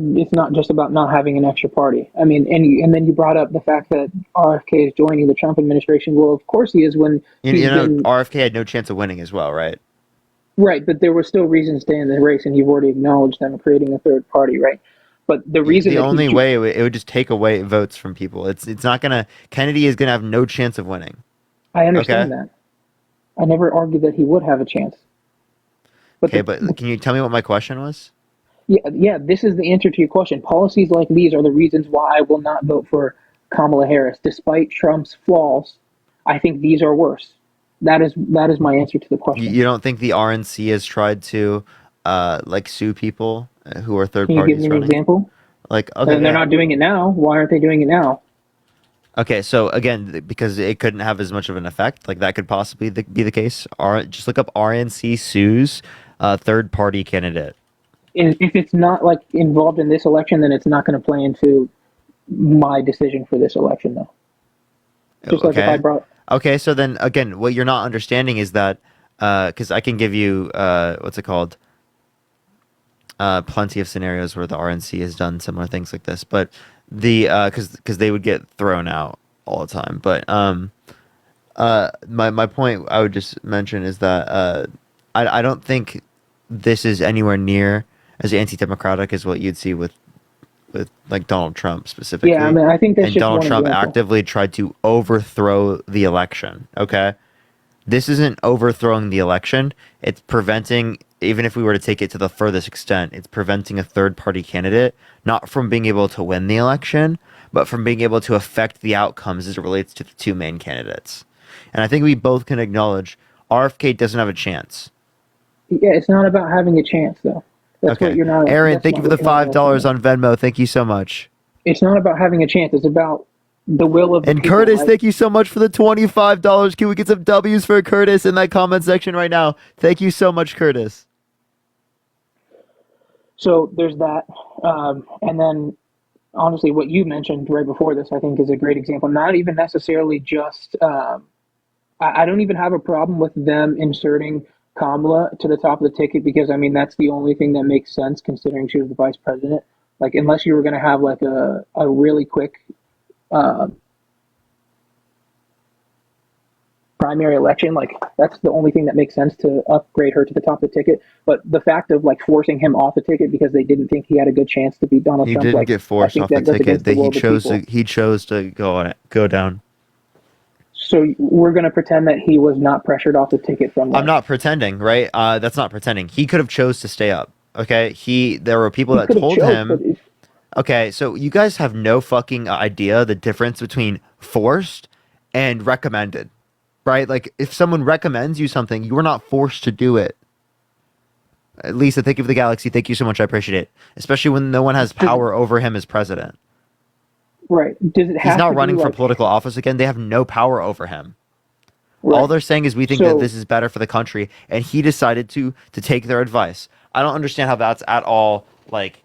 just about not having an extra party. I mean, and then you brought up the fact that RFK is joining the Trump administration. Well, of course he is when RFK had no chance of winning as well, right? Right, but there were still reasons to stay in the race, and you've already acknowledged them creating a third party, right? But the reason the only way it would just take away votes from people. It's not gonna. Kennedy is gonna have no chance of winning. I understand that. I never argued that he would have a chance. But can you tell me what my question was? Yeah. This is the answer to your question. Policies like these are the reasons why I will not vote for Kamala Harris, despite Trump's flaws. I think these are worse. That is my answer to the question. You don't think the RNC has tried to like sue people who are third parties? Can you give me an example? Like, okay, and they're not doing it now. Why aren't they doing it now? Okay, so again, because it couldn't have as much of an effect, like that could possibly be the case. Just look up RNC sues third party candidate. If it's not like involved in this election, then it's not going to play into my decision for this election, though. Just like if I brought. Okay, so then again, what you're not understanding is that because I can give you what's it called? Plenty of scenarios where the RNC has done similar things like this, but the because they would get thrown out all the time. But my point I would just mention is that I don't think this is anywhere near as anti-democratic as what you'd see with like Donald Trump specifically. Yeah, I mean, I think that's and just Donald one Trump example. actively tried to overthrow the election. Okay, this isn't overthrowing the election. It's preventing, even if we were to take it to the furthest extent, it's preventing a third-party candidate not from being able to win the election, but from being able to affect the outcomes as it relates to the two main candidates. And I think we both can acknowledge RFK doesn't have a chance. Yeah, it's not about having a chance, though. That's Okay. what you're not. Aaron, that's thank you not for the what you're not $5 on Venmo. Thank you so much. It's not about having a chance. It's about the will of the And people, Curtis, right? thank you so much for the $25. Can we get some W's for Curtis in that comment section right now? Thank you so much, Curtis. So there's that. And then, honestly, what you mentioned right before this, I think, is a great example. Not even necessarily just. I don't even have a problem with them inserting Kamala to the top of the ticket because, I mean, that's the only thing that makes sense considering she was the vice president. Like, unless you were going to have like a really quick primary election, like that's the only thing that makes sense to upgrade her to the top of the ticket. But the fact of like forcing him off the ticket because they didn't think he had a good chance to beat Donald He Trump. didn't like, get forced off the ticket. That he chose to go down. So we're going to pretend that he was not pressured off the ticket from that. I'm not pretending, right? That's not pretending. He could have chose to stay up. Okay, there were people that could have told chose, him. Okay, so you guys have no fucking idea the difference between forced and recommended. right? Like if someone recommends you something, you are not forced to do it. Lisa, thank you for the galaxy. Thank you so much. I appreciate it. Especially when no one has power over him as president. Right. Does it have He's not to running be for like, political office again. They have no power over him. Right. All they're saying is we think that this is better for the country, and he decided to take their advice. I don't understand how that's at all like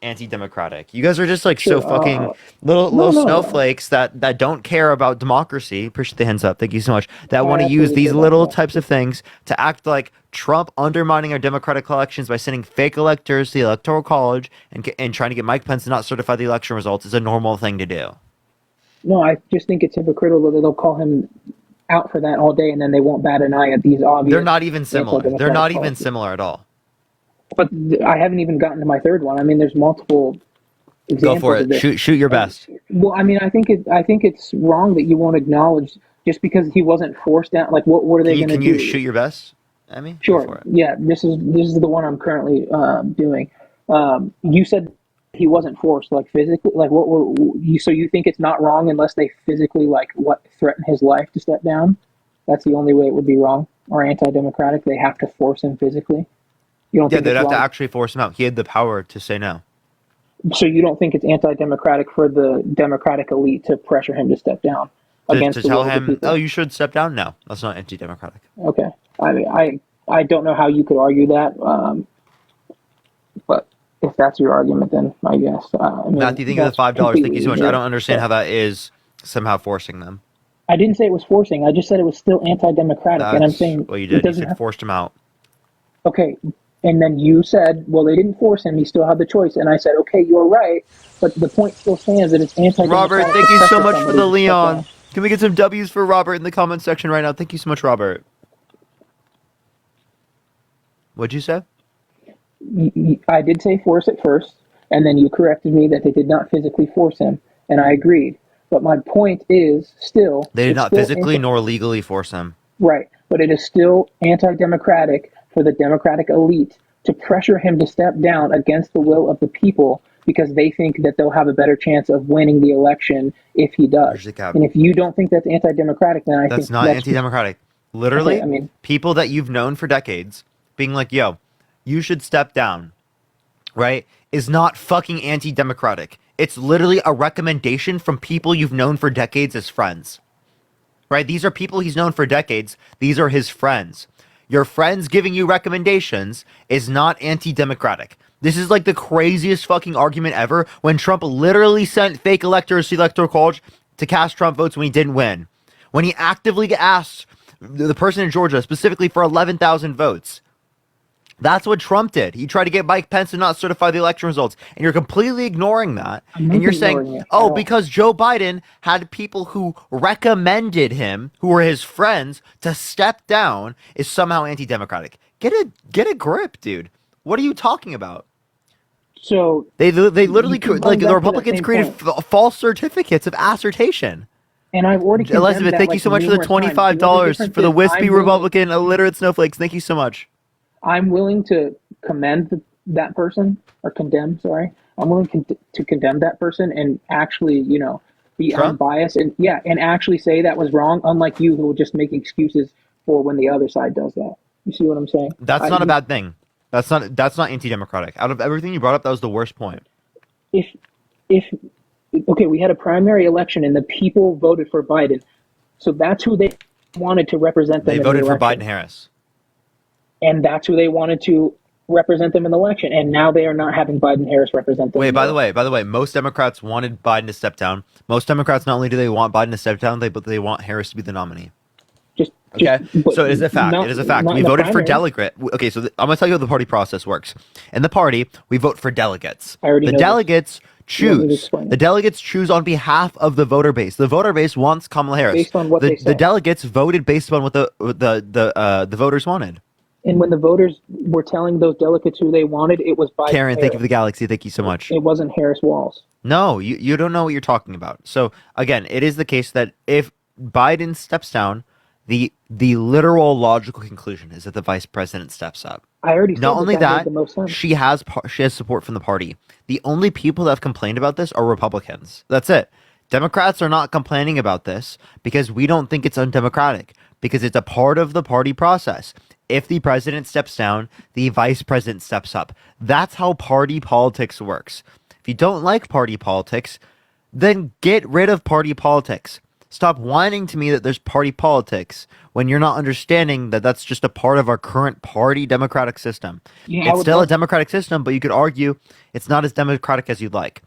anti-democratic. You guys are just like so fucking little snowflakes that don't care about democracy. Appreciate the hands up. Thank you so much. That want to use these little types of things to act like Trump undermining our democratic elections by sending fake electors to the electoral college and trying to get Mike Pence to not certify the election results is a normal thing to do. No, I just think it's hypocritical that they'll call him out for that all day, and then they won't bat an eye at these obvious. They're not even similar. They're not even similar at all. But I haven't even gotten to my third one. I mean, there's multiple examples. Go for it. Shoot your best. Well, I mean, I think it's wrong that you won't acknowledge just because he wasn't forced down. Like, what are they going to do? Can you shoot your best, Emmy? Sure. Yeah, this is the one I'm currently doing. You said he wasn't forced, like physically. Like, what were you? So you think it's not wrong unless they physically, like, threaten his life to step down? That's the only way it would be wrong or anti-democratic. They have to force him physically. You don't think they'd have wrong? to actually force him out. He had the power to say no. So you don't think it's anti-democratic for the Democratic elite to pressure him to step down To tell him, oh, you should step down? No, that's not anti-democratic. Okay. I mean, I don't know how you could argue that, but if that's your argument, then I guess. Matthew, thank you for the $5. Thank you so much. I don't understand how that is somehow forcing them. I didn't say it was forcing. I just said it was still anti-democratic, and I'm saying. Well, you did. You said forced him out. Okay. And then you said, well, they didn't force him. He still had the choice. And I said, okay, you're right. But the point still stands that it's anti-democratic. Robert, thank you so much for the Leon. Can we get some W's for Robert in the comment section right now? Thank you so much, Robert. What'd you say? I did say force at first. And then you corrected me that they did not physically force him. And I agreed. But my point is still... They did not physically nor legally force him. Right. But it is still anti-democratic for the Democratic elite to pressure him to step down against the will of the people because they think that they'll have a better chance of winning the election if he does. And if you don't think that's anti-democratic, then I think that's not anti-democratic. Literally, okay, I mean, people that you've known for decades being like, yo, you should step down, right, is not fucking anti-democratic. It's literally a recommendation from people you've known for decades as friends, right? These are people he's known for decades. These are his friends. Your friends giving you recommendations is not anti-democratic. This is like the craziest fucking argument ever when Trump literally sent fake electors to the Electoral College to cast Trump votes when he didn't win. When he actively asked the person in Georgia specifically for 11,000 votes. That's what Trump did. He tried to get Mike Pence to not certify the election results. And you're completely ignoring that. And you're saying, oh, because Joe Biden had people who recommended him, who were his friends, to step down is somehow anti-democratic. Get a grip, dude. What are you talking about? So they literally like the Republicans created false certificates of assertion. And I've already Elizabeth, thank you so much for the $25 for the wispy Republican illiterate snowflakes. Thank you so much. I'm willing to commend that person or condemn. Sorry, I'm willing to condemn that person and actually, be unbiased and actually say that was wrong. Unlike you, who will just make excuses for when the other side does that. You see what I'm saying? That's not a bad thing. That's not anti-democratic. Out of everything you brought up, that was the worst point. If okay, we had a primary election and the people voted for Biden, so that's who they wanted to represent them. They voted for Biden-Harris. And that's who they wanted to represent them in the election. And now they are not having Biden-Harris represent them. Wait, by the way, most Democrats wanted Biden to step down. Most Democrats, not only do they want Biden to step down, but they want Harris to be the nominee. So it is a fact. It is a fact. We voted for delegate. Okay, so I'm going to tell you how the party process works. In the party, we vote for delegates. The delegates choose. The delegates choose on behalf of the voter base. The voter base wants Kamala Harris. Based on what they said. The delegates voted based on what the voters wanted. And when the voters were telling those delegates who they wanted, it was Biden. Karen, thank you for the galaxy. Thank you so much. It wasn't Harris Walls. No, you don't know what you're talking about. So again, it is the case that if Biden steps down, the literal logical conclusion is that the vice president steps up. I already said not only that, made the most sense. she has support from the party. The only people that have complained about this are Republicans. That's it. Democrats are not complaining about this because we don't think it's undemocratic, because it's a part of the party process. If the president steps down, the vice president steps up. That's how party politics works. If you don't like party politics, then get rid of party politics. Stop whining to me that there's party politics when you're not understanding that that's just a part of our current party democratic system. Yeah, It's still a democratic system, but you could argue it's not as democratic as you'd like.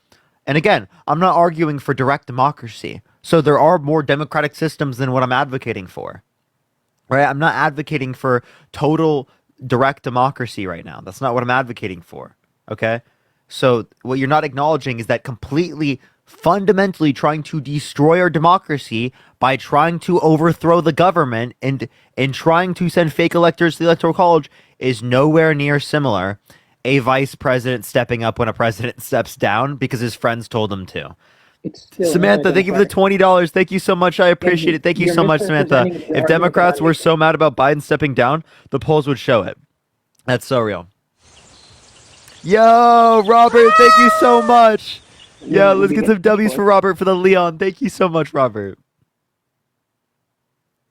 And again, I'm not arguing for direct democracy. So there are more democratic systems than what I'm advocating for. Right? I'm not advocating for total direct democracy right now. That's not what I'm advocating for. Okay? So what you're not acknowledging is that completely fundamentally trying to destroy our democracy by trying to overthrow the government and trying to send fake electors to the electoral college is nowhere near similar a vice president stepping up when a president steps down because his friends told him to. Samantha, thank you for the $20. Thank you so much. I appreciate it. Thank you so much, Samantha. If Democrats were so mad about Biden stepping down, the polls would show it. That's so real. Yo, Robert, thank you so much. Yeah, let's get some W's for Robert for the Leon. Thank you so much, Robert.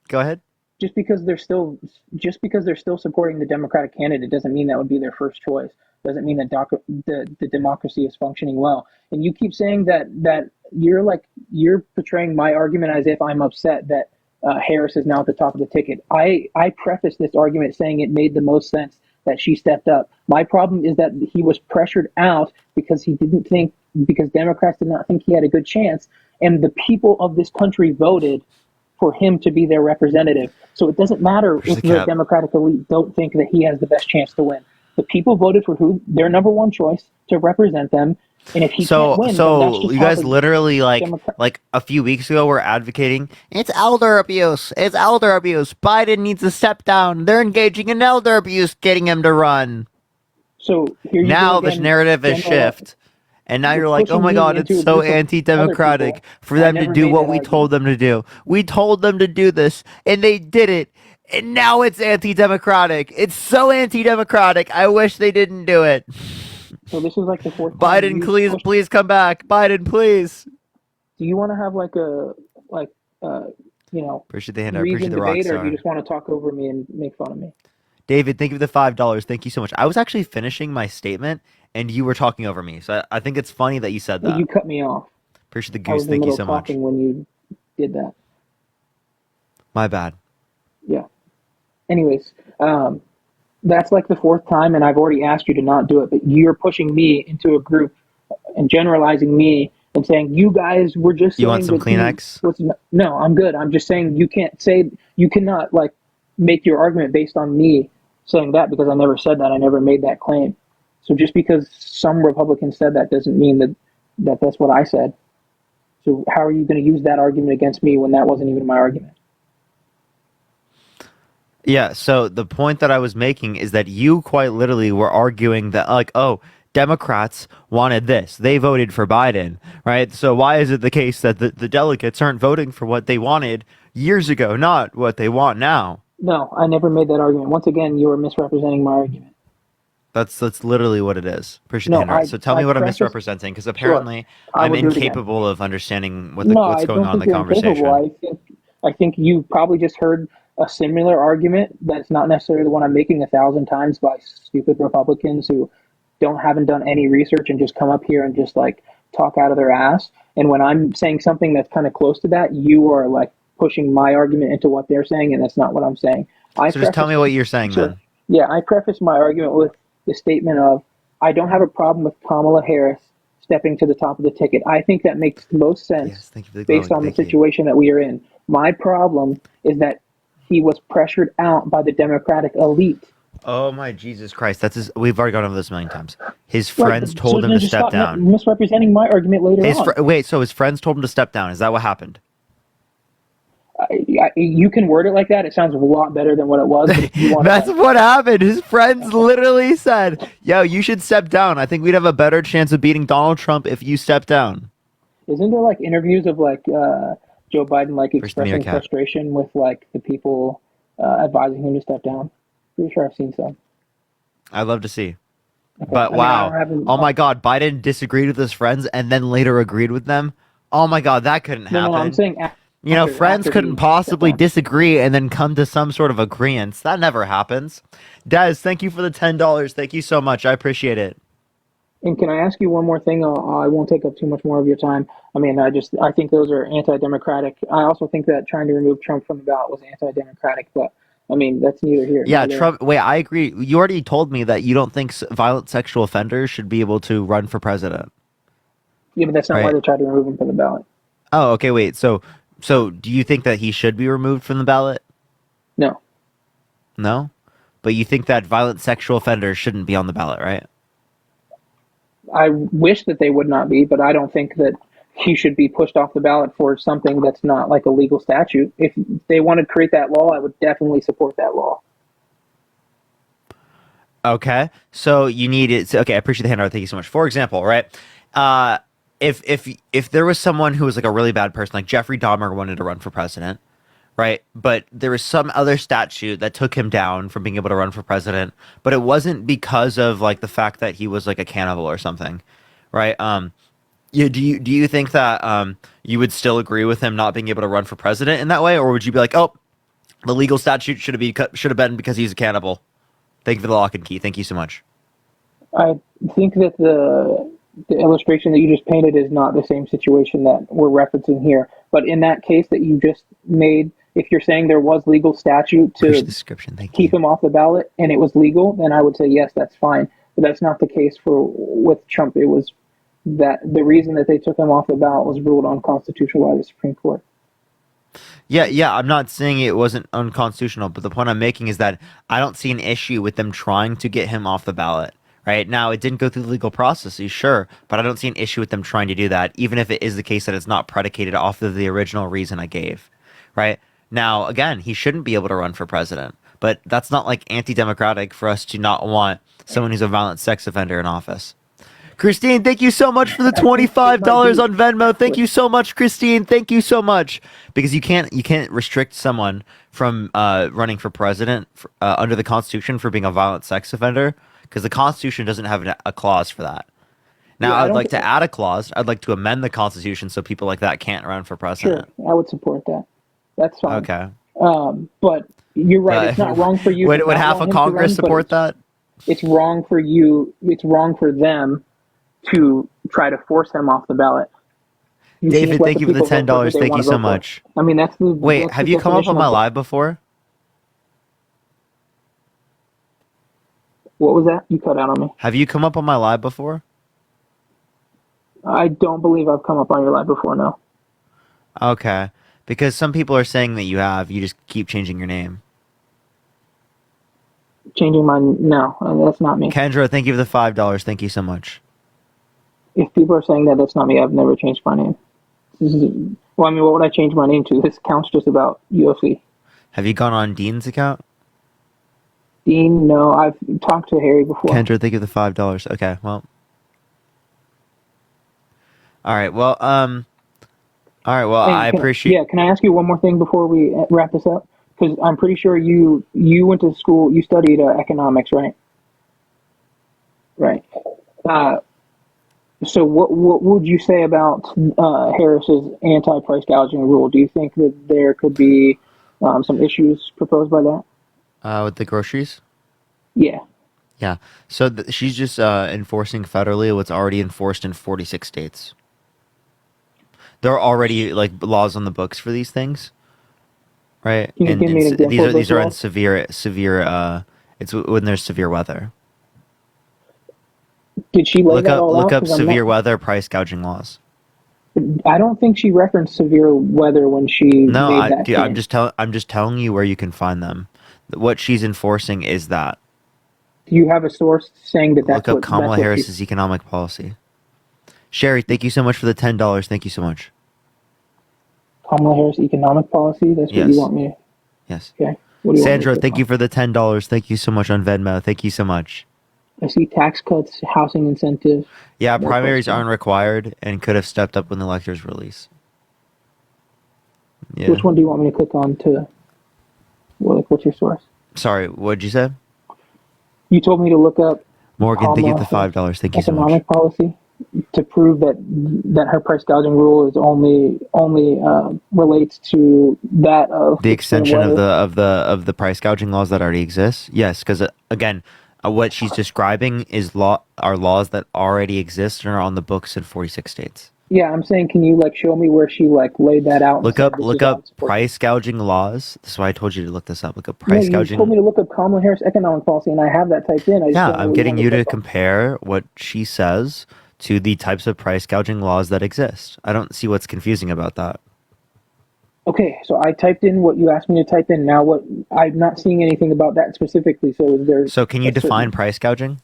Go ahead. Just because they're still supporting the Democratic candidate doesn't mean that would be their first choice. Doesn't mean that the democracy is functioning well. And you keep saying that you're portraying my argument as if I'm upset that Harris is now at the top of the ticket. I prefaced this argument saying it made the most sense that she stepped up. My problem is that he was pressured out because Democrats did not think he had a good chance, and the people of this country voted for him to be their representative. So it doesn't matter if the Democratic elite don't think that he has the best chance to win. The people voted for their number one choice to represent them. And if he can't win, then that's just you guys literally like a few weeks ago were advocating it's elder abuse. It's elder abuse. Biden needs to step down. They're engaging in elder abuse, getting him to run. So here you now go this again, narrative is shift. And now you're like, oh my God, it's so anti-democratic for them to do what we told them to do. We told them to do this, and they did it. And now it's anti-democratic. It's so anti-democratic. I wish they didn't do it. So this is like the fourth. Biden, please come back. Biden, please. Do you want to have appreciate the hand. I reasoned appreciate the debate, rock or do you just want to talk over me and make fun of me? David, thank you for the $5. Thank you so much. I was actually finishing my statement, and you were talking over me. So I think it's funny that you said that. You cut me off. Appreciate the I was goose. in the Thank you middle so of much. talking when you did that. My bad. Yeah. Anyways, that's like the fourth time, and I've already asked you to not do it, but you're pushing me into a group and generalizing me and saying you guys were just. You want some Kleenex? No, I'm good. I'm just saying you cannot make your argument based on me saying that, because I never said that. I never made that claim. So just because some Republicans said that doesn't mean that that's what I said. So how are you going to use that argument against me when that wasn't even my argument? Yeah, so the point that I was making is that you quite literally were arguing that, Democrats wanted this. They voted for Biden, right? So why is it the case that the delegates aren't voting for what they wanted years ago, not what they want now? No, I never made that argument. Once again, you are misrepresenting my argument. That's literally what it is. Appreciate the interrupt. So tell me what I'm misrepresenting, because apparently I'm incapable of understanding what's going on in the conversation. I think you probably just heard a similar argument that's not necessarily the one I'm making 1,000 times by stupid Republicans who haven't done any research and just come up here and just talk out of their ass. And when I'm saying something that's kind of close to that, you are pushing my argument into what they're saying, and that's not what I'm saying. So just tell me what you're saying then. Yeah, I preface my argument with the statement of, I don't have a problem with Kamala Harris stepping to the top of the ticket. I think that makes most sense based on the situation that we are in. My problem is that he was pressured out by the Democratic elite. Oh my Jesus Christ! We've already gone over this a million times. His friends told him to step down. Misrepresenting my argument later on. So his friends told him to step down. Is that what happened? You can word it like that. It sounds a lot better than what it was. That's what happened. His friends literally said, yo, you should step down. I think we'd have a better chance of beating Donald Trump if you step down. Isn't there interviews of Joe Biden expressing frustration with the people advising him to step down? Pretty sure I've seen some. I'd love to see. Okay. But wow. Oh my God. Biden disagreed with his friends and then later agreed with them. Oh my God, that couldn't happen. No, I'm saying friends after couldn't he possibly stepped down. disagree and then come to some sort of agreement. That never happens. Des, thank you for the $10. Thank you so much. I appreciate it. And can I ask you one more thing? I won't take up too much more of your time. I mean, I think those are anti-democratic. I also think that trying to remove Trump from the ballot was anti-democratic, but I mean, that's neither here Yeah, nor there. Trump. Wait, I agree. You already told me that you don't think violent sexual offenders should be able to run for president. Yeah, but that's not why Right. they tried to remove him from the ballot. Oh, okay. Wait. So do you think that he should be removed from the ballot? No. No, but you think that violent sexual offenders shouldn't be on the ballot, right? I wish that they would not be, but I don't think that he should be pushed off the ballot for something that's not like a legal statute. If they want to create that law, I would definitely support that law. Okay, so you need it. Okay, I appreciate the handout. Thank you so much. For example, right? If there was someone who was like a really bad person, like Jeffrey Dahmer wanted to run for president, right? But there was some other statute that took him down from being able to run for president, but it wasn't because of like the fact that he was like a cannibal or something, right? Do you think that you would still agree with him not being able to run for president in that way, or would you be like, oh, the legal statute should have been because he's a cannibal? Thank you for the lock and key. Thank you so much. I think that the illustration that you just painted is not the same situation that we're referencing here. But in that case that you just made, if you're saying there was legal statute to keep him off the ballot and it was legal, then I would say yes, that's fine. But that's not the case with Trump. It was that the reason that they took him off the ballot was ruled unconstitutional by the Supreme Court. Yeah, I'm not saying it wasn't unconstitutional, but the point I'm making is that I don't see an issue with them trying to get him off the ballot. Right now, it didn't go through the legal processes, sure, but I don't see an issue with them trying to do that, even if it is the case that it's not predicated off of the original reason I gave. Right now, again, he shouldn't be able to run for president, but that's not like anti-democratic for us to not want someone who's a violent sex offender in office. Christine, thank you so much for the $25 on Venmo. Thank you so much, Christine. Thank you so much. Because you can't restrict someone from running for president under the Constitution for being a violent sex offender, because the Constitution doesn't have a clause for that. Now, I'd like to add a clause. I'd like to amend the Constitution so people like that can't run for president. Sure, I would support that. That's fine. Okay. But you're right. It's not wrong for you. Would half of Congress support that? It's wrong for you. It's wrong for them to try to force him off the ballot. David, thank you for the $10. Thank you so much. I mean, that's the. Wait, have you come up on my live before? What was that? You cut out on me. Have you come up on my live before? I don't believe I've come up on your live before, no. Okay. Because some people are saying that you have. You just keep changing your name. Changing my... No, that's not me. Kendra, thank you for the $5. Thank you so much. If people are saying that, that's not me. I've never changed my name. Well, I mean, what would I change my name to? This account's just about UFC. Have you gone on Dean's account? Dean, no. I've talked to Harry before. Kendra, thank you for the $5. Okay, well... All right, well, I appreciate... Yeah, can I ask you one more thing before we wrap this up? Because I'm pretty sure you went to school, you studied economics, right? Right. So what would you say about Harris's anti-price gouging rule? Do you think that there could be some issues proposed by that? With the groceries? Yeah. Yeah. So she's just enforcing federally what's already enforced in 46 states. There are already like laws on the books for these things, right? Can you give me an example of these are in laws? severe. It's when there's severe weather. Did she lay that all out? Look up 'Cause severe weather price gouging laws. I don't think she referenced severe weather when she made that dude, claim. I'm just telling you where you can find them. What she's enforcing is that. Do you have a source saying that that's Look up Kamala Harris's economic policy. Sherry, thank you so much for the $10. Thank you so much. Kamala Harris economic policy? That's what Yes. you want me to... Yes. Okay. What do you want me Sandra, to thank you for the $10. Thank you so much on Venmo. Thank you so much. I see tax cuts, housing incentives. Yeah, More primaries questions. aren't required and could have stepped up when the electors release. Yeah. Which one do you want me to click on to... what's your source? Sorry, what'd you say? You told me to look up... Morgan, thank you for the Kamala $5. Thank you so much. economic policy. to prove that her price gouging rule is only relates to that of The extension of whether- the price gouging laws that already exist. Yes, because again, what she's describing is are laws that already exist and are on the books in 46 states. Yeah, I'm saying, can you like show me where she like laid that out? Look up price gouging laws. That's why I told you to look this up. Look up price No, you gouging. told me to look up Kamala Harris economic policy, and I have that typed in. I just Yeah, don't know I'm what getting want you to click on. compare what she says to the types of price gouging laws that exist. I don't see what's confusing about that. Okay, so I typed in what you asked me to type in. Now, what I'm not seeing anything about that specifically. So is there? So can you a certain define price gouging?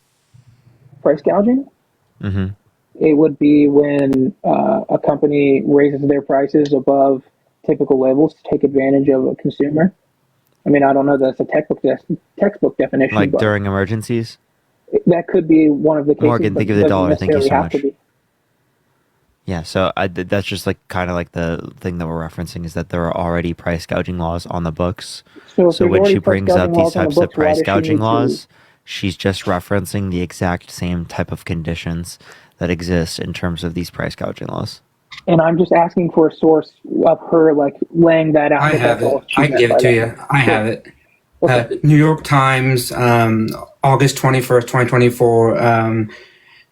price gouging? Mm-hmm. It would be when a company raises their prices above typical levels to take advantage of a consumer. I mean, I don't know that that's a textbook definition, Like but during emergencies? that could be one of the cases. Morgan, but think it of the doesn't dollar. Thank you necessarily so have much. to be. Yeah, so that's just like kind of like the thing that we're referencing is that there are already price gouging laws on the books. So if So there's when already she price brings up gouging these laws on the types of books, why price does she gouging need to- laws, she's just referencing the exact same type of conditions that exist in terms of these price gouging laws. And I'm just asking for a source of her like laying that out. I but have that's all it. she I can meant give by it to that. you. I Sure. have it. New York Times, August 21st, 2024.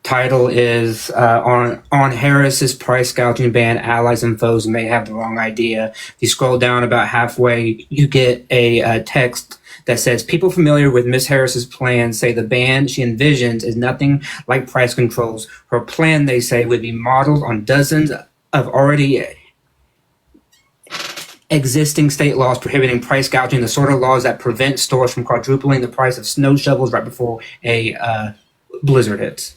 Title is on Harris's price gouging ban. Allies and foes may have the wrong idea. If you scroll down about halfway, you get a text that says, people familiar with Ms. Harris's plan say the ban she envisions is nothing like price controls. Her plan, they say, would be modeled on dozens of already existing state laws prohibiting price gouging, the sort of laws that prevent stores from quadrupling the price of snow shovels right before a blizzard hits.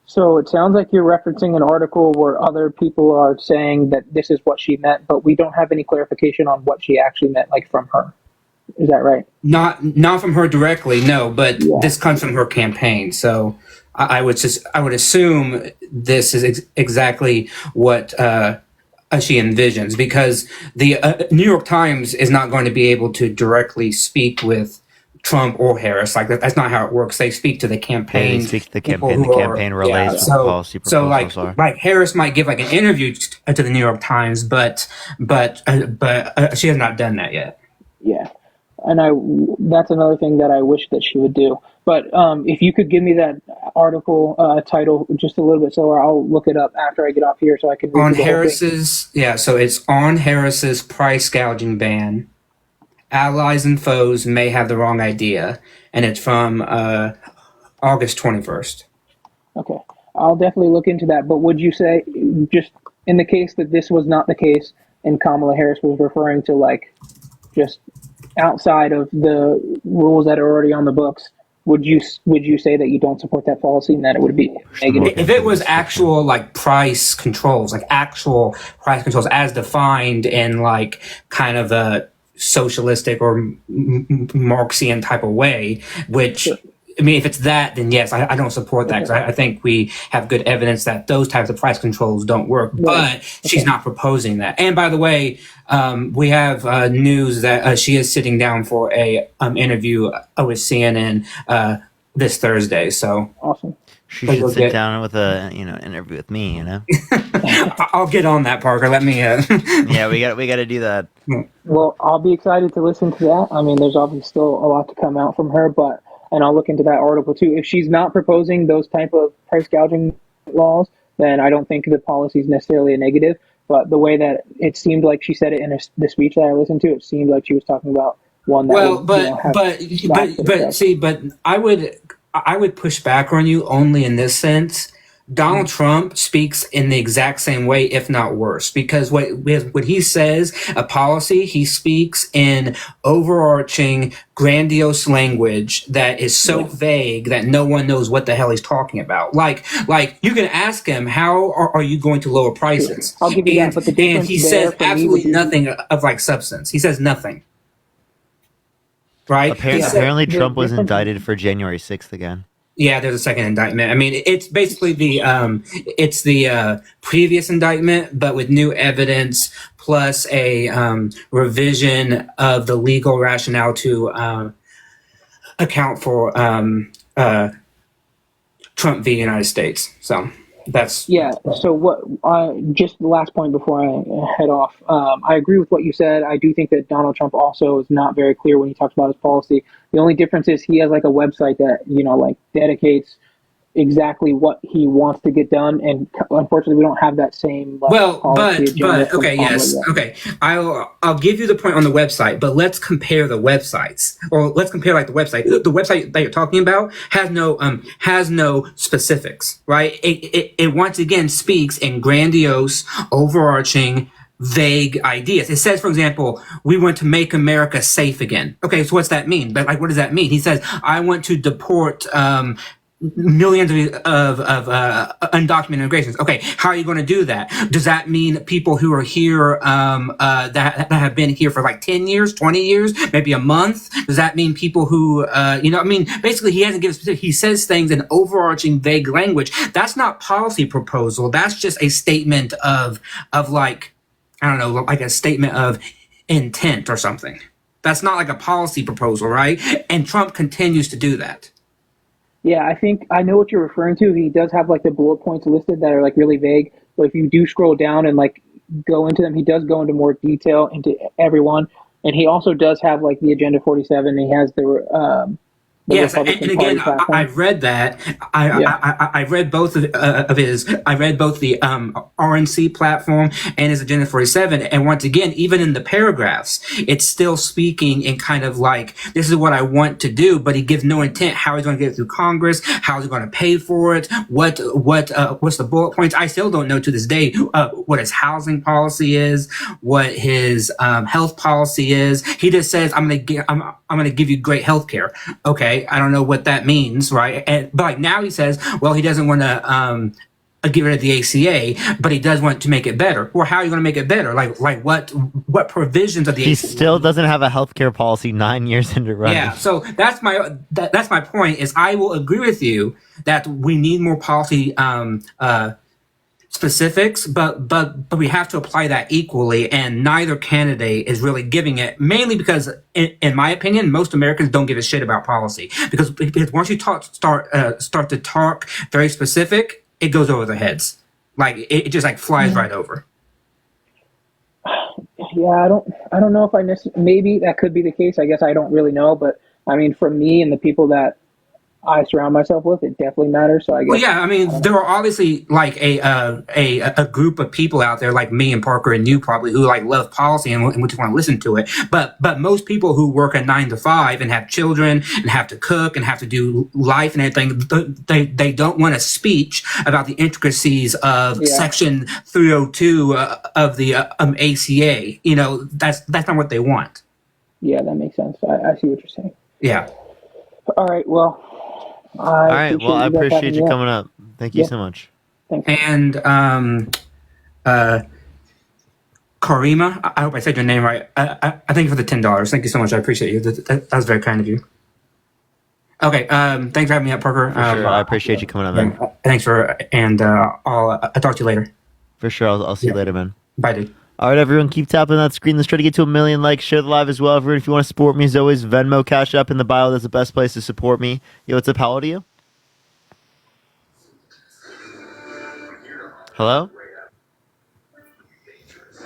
So it sounds like you're referencing an article where other people are saying that this is what she meant, but we don't have any clarification on what she actually meant, like from her. Is that right? Not from her directly, no, but this comes from her campaign. So I would assume this is exactly what she envisions, because the New York Times is not going to be able to directly speak with Trump or Harris. Like that's not how it works. They speak to the campaign. They speak to the campaign. The campaign relays what the policy proposals are. Like Harris might give like an interview to the New York Times, but she has not done that yet. Yeah. And that's another thing that I wish that she would do. But if you could give me that article title just a little bit slower, I'll look it up after I get off here so I can read On the whole thing. Harris's, yeah, so it's on Harris's price gouging ban. Allies and foes may have the wrong idea, and it's from August 21st. Okay. I'll definitely look into that. But would you say, just in the case that this was not the case and Kamala Harris was referring to like just outside of the rules that are already on the books, would you say that you don't support that policy and that it would be negative? If it was actual like price controls, like actual price controls as defined in like kind of a socialistic or Marxian type of way, which I mean, if it's that, then yes, I don't support that, because I think we have good evidence that those types of price controls don't work. But she's not proposing that. And by the way, we have news that she is sitting down for a interview with CNN this Thursday. So awesome. She should sit down with a interview with me. I'll get on that, Parker. Let me. Yeah, we got to do that. Well, I'll be excited to listen to that. I mean, there's obviously still a lot to come out from her, and I'll look into that article too. If she's not proposing those type of price gouging laws, then I don't think the policy is necessarily a negative. But the way that it seemed like she said it in the speech that I listened to, it seemed like she was talking about one that but I would push back on you only in this sense. Donald Trump speaks in the exact same way, if not worse, because when he says a policy, he speaks in overarching, grandiose language that is so vague that no one knows what the hell he's talking about. Like you can ask him, how are you going to lower prices? I'll give you that, but the difference and he there says for me absolutely would be- nothing of like substance. He says nothing. Right? Apparently, Trump was indicted for January 6th again. Yeah, there's a second indictment. I mean, it's basically the previous indictment, but with new evidence plus a revision of the legal rationale to account for Trump v. United States. So that's Yeah. So what? Just the last point before I head off. I agree with what you said. I do think that Donald Trump also is not very clear when he talks about his policy. The only difference is he has like a website that like dedicates exactly what he wants to get done, and unfortunately, we don't have that same policy agenda from okay, Kamala yes, yet. okay. I'll give you the point on the website, but let's compare the websites, or let's compare like the website. The website that you're talking about has no specifics, right? It once again speaks in grandiose, overarching, vague ideas. It says, for example, we want to make America safe again. Okay, so what's that mean? But like, what does that mean? He says, I want to deport millions of undocumented immigrations. Okay, how are you going to do that? Does that mean people who are here that have been here for like 10 years, 20 years, maybe a month? Does that mean people who basically he hasn't given specific. He says things in overarching vague language. That's not policy proposal. That's just a statement of like, I don't know, like a statement of intent or something. That's not like a policy proposal, right? And Trump continues to do that. Yeah, I think I know what you're referring to. He does have like the bullet points listed that are like really vague, but if you do scroll down and like go into them, he does go into more detail into everyone, and he also does have like the Agenda 47. He has the Yes, Republican and again, Party platform. I've read that. I read both of his. I read both the RNC platform and his Agenda 47. And once again, even in the paragraphs, it's still speaking in kind of like, this is what I want to do, but he gives no intent how he's going to get it through Congress, how he's going to pay for it, what's the bullet points. I still don't know to this day what his housing policy is, what his health policy is. He just says, I'm going to give you great health care. Okay, I don't know what that means, right? But like now he says, well, he doesn't want to get rid of the ACA, but he does want to make it better. Well, how are you going to make it better? Like what provisions of the He ACA? still doesn't have a healthcare policy 9 years into running. Yeah, so that's my point. Is I will agree with you that we need more policy specifics, but we have to apply that equally, and neither candidate is really giving it, mainly because in my opinion most Americans don't give a shit about policy, because once you start to talk very specific, it goes over their heads, like it just like flies right over. Yeah, I don't know if maybe that could be the case. I guess I don't really know, but I mean, for me and the people that I surround myself with, it definitely matters. So I guess. Well, yeah, I mean, there are obviously like a group of people out there like me and Parker and you probably who like love policy and we just want to listen to it. But most people who work a 9 to 5 and have children and have to cook and have to do life and everything, they don't want a speech about the intricacies of Section 302 of the ACA. You know, that's not what they want. Yeah, that makes sense. I see what you're saying. Yeah. All right. Well. All right. Well, I appreciate you coming up. Thank you so much. Thanks. And Karima, I hope I said your name right. I thank you for the $10. Thank you so much. I appreciate you. That was very kind of you. Okay. Thanks for having me up, Parker. For sure. I appreciate you coming up, man. Thanks I'll talk to you later. For sure. I'll see you later, man. Bye, dude. All right, everyone, keep tapping that screen. Let's try to get to 1 million likes. Share the live as well. Everyone, if you want to support me, as always, Venmo, Cash App in the bio. That's the best place to support me. Yo, what's up? How old are you? Hello?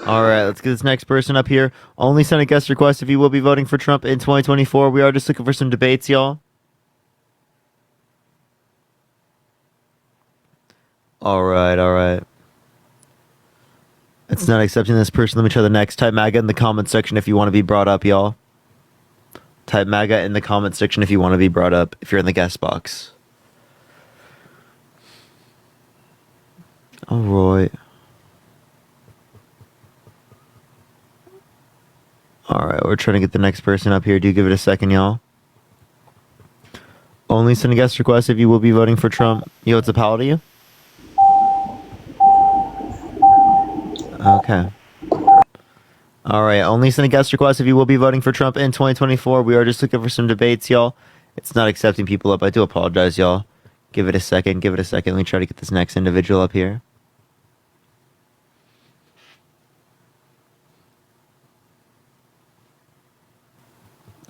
All right, let's get this next person up here. Only send a guest request if you will be voting for Trump in 2024. We are just looking for some debates, y'all. All right. It's not accepting this person. Let me try the next. Type MAGA in the comment section if you want to be brought up, y'all. Type MAGA in the comment section if you want to be brought up, if you're in the guest box. All right. All right, we're trying to get the next person up here. Do give it a second, y'all. Only send a guest request if you will be voting for Trump. Yo, what's up? How old are you? Okay. All right. Only send a guest request if you will be voting for Trump in 2024. We are just looking for some debates, y'all. It's not accepting people up. I do apologize, y'all. Give it a second. Let me try to get this next individual up here.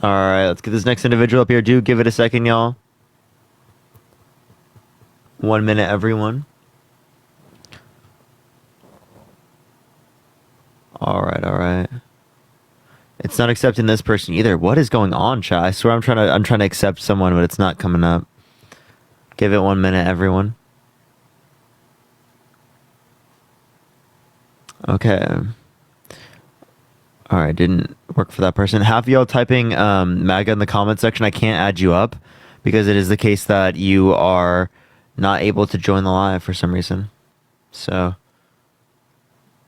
All right. Let's get this next individual up here. Do give it a second, y'all. 1 minute, everyone. All right. It's not accepting this person either. What is going on, chat? I swear I'm trying to accept someone, but it's not coming up. Give it 1 minute, everyone. Okay. All right, didn't work for that person. Have y'all typing MAGA in the comment section. I can't add you up because it is the case that you are not able to join the live for some reason. So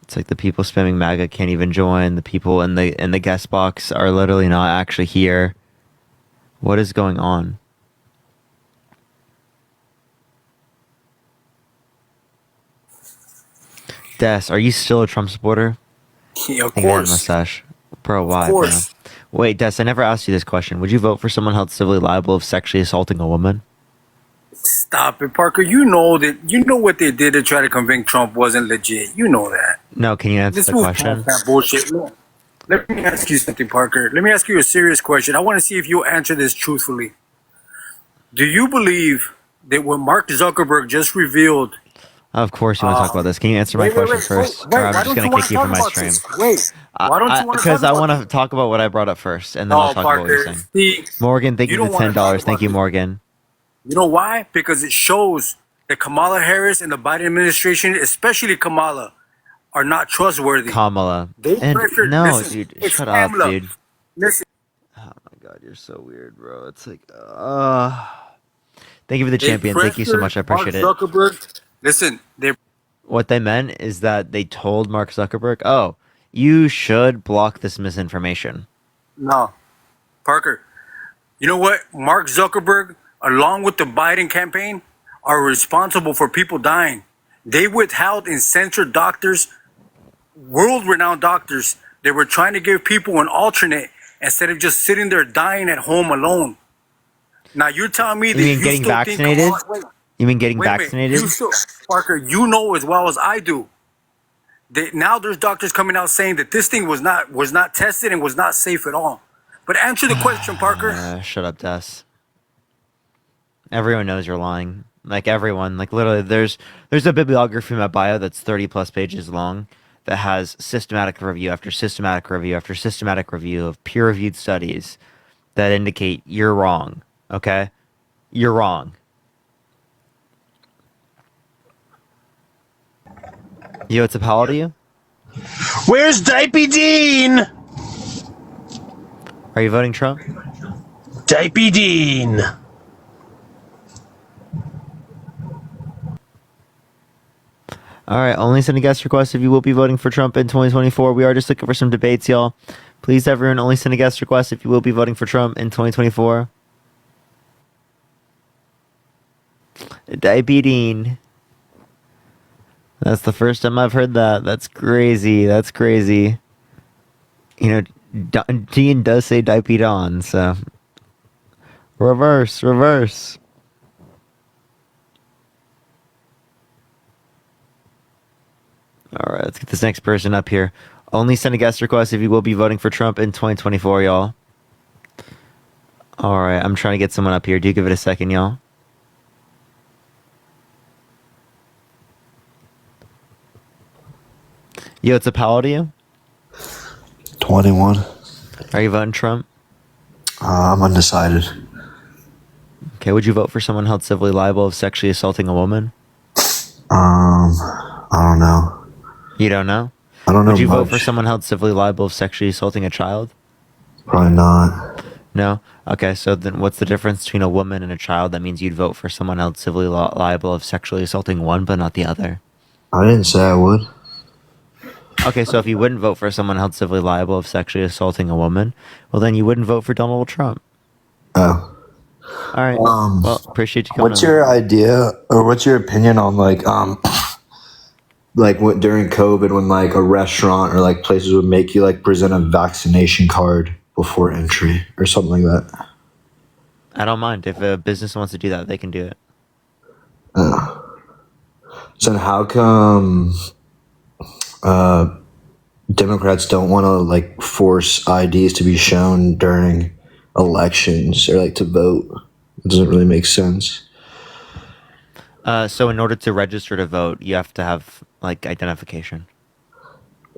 it's like the people spamming MAGA can't even join. The people in the guest box are literally not actually here. What is going on? Des, are you still a Trump supporter? Yeah, of I think I had a course. mustache. Bro, why? Of course. Bro? Wait, Des, I never asked you this question. Would you vote for someone held civilly liable of sexually assaulting a woman? Stop it, Parker. You know what they did to try to convince Trump wasn't legit. You know that. No, can you answer Let's the move question? past that bullshit. Look, let me ask you something, Parker. Let me ask you a serious question. I want to see if you answer this truthfully. Do you believe that what Mark Zuckerberg just revealed? Of course you want to talk about this. Can you answer my question first? Or I'm just going to kick you from my stream. Wait, why don't you want to talk Because I about want to talk about what I brought up first, and then I'll talk about what you're saying. See, Morgan, thank you for the $10. Thank you, Morgan. You know why? Because it shows that Kamala Harris and the Biden administration, especially Kamala, are not trustworthy. Kamala. They And pressured- no, listen, dude, it's shut up, Kamala. dude. Listen. Oh my god, you're so weird, bro. It's like, thank you for the They champion. Thank you so much. I appreciate it. Mark Zuckerberg. Listen, What they meant is that they told Mark Zuckerberg, oh, you should block this misinformation. No. Parker, you know what? Mark Zuckerberg, along with the Biden campaign, are responsible for people dying. They withheld and censored doctors, world-renowned doctors. They were trying to give people an alternate instead of just sitting there dying at home alone. Now you're telling me You that mean you getting still vaccinated? think Kamala, wait, You mean getting wait a minute. vaccinated? You still, Parker, you know as well as I do. Now there's doctors coming out saying that this thing was not tested and was not safe at all. But answer the question, Parker. Shut up, Des. Everyone knows you're lying. Like everyone, like literally, there's a bibliography in my bio that's 30 plus pages long that has systematic review after systematic review after systematic review of peer-reviewed studies that indicate you're wrong. Okay, you're wrong. Yo, it's a pal to you? Where's Dipey Dean? Are you voting Trump? Dipey Dean. All right, only send a guest request if you will be voting for Trump in 2024. We are just looking for some debates, y'all. Please, everyone, only send a guest request if you will be voting for Trump in 2024. Diabetes. That's the first time I've heard that. That's crazy. That's crazy. You know, Dean does say diabetes on, so. Reverse. All right, let's get this next person up here. Only send a guest request if you will be voting for Trump in 2024, y'all. All right, I'm trying to get someone up here. Do give it a second, y'all. Yo, it's a pal to you? 21. Are you voting Trump? I'm undecided. Okay, would you vote for someone held civilly liable of sexually assaulting a woman? I don't know. You don't know? I don't know Would you vote much. for someone held civilly liable of sexually assaulting a child? Probably not. No? Okay, so then what's the difference between a woman and a child? That means you'd vote for someone held civilly liable of sexually assaulting one but not the other. I didn't say I would. Okay, so if you wouldn't vote for someone held civilly liable of sexually assaulting a woman, well then you wouldn't vote for Donald Trump. Oh. All right. Well, appreciate you coming. What's your idea or what's your opinion on like what during COVID when like a restaurant or like places would make you like present a vaccination card before entry or something like that? I don't mind. If a business wants to do that, they can do it. So then how come Democrats don't want to like force IDs to be shown during elections or like to vote? It doesn't really make sense. So in order to register to vote, you have to have like identification.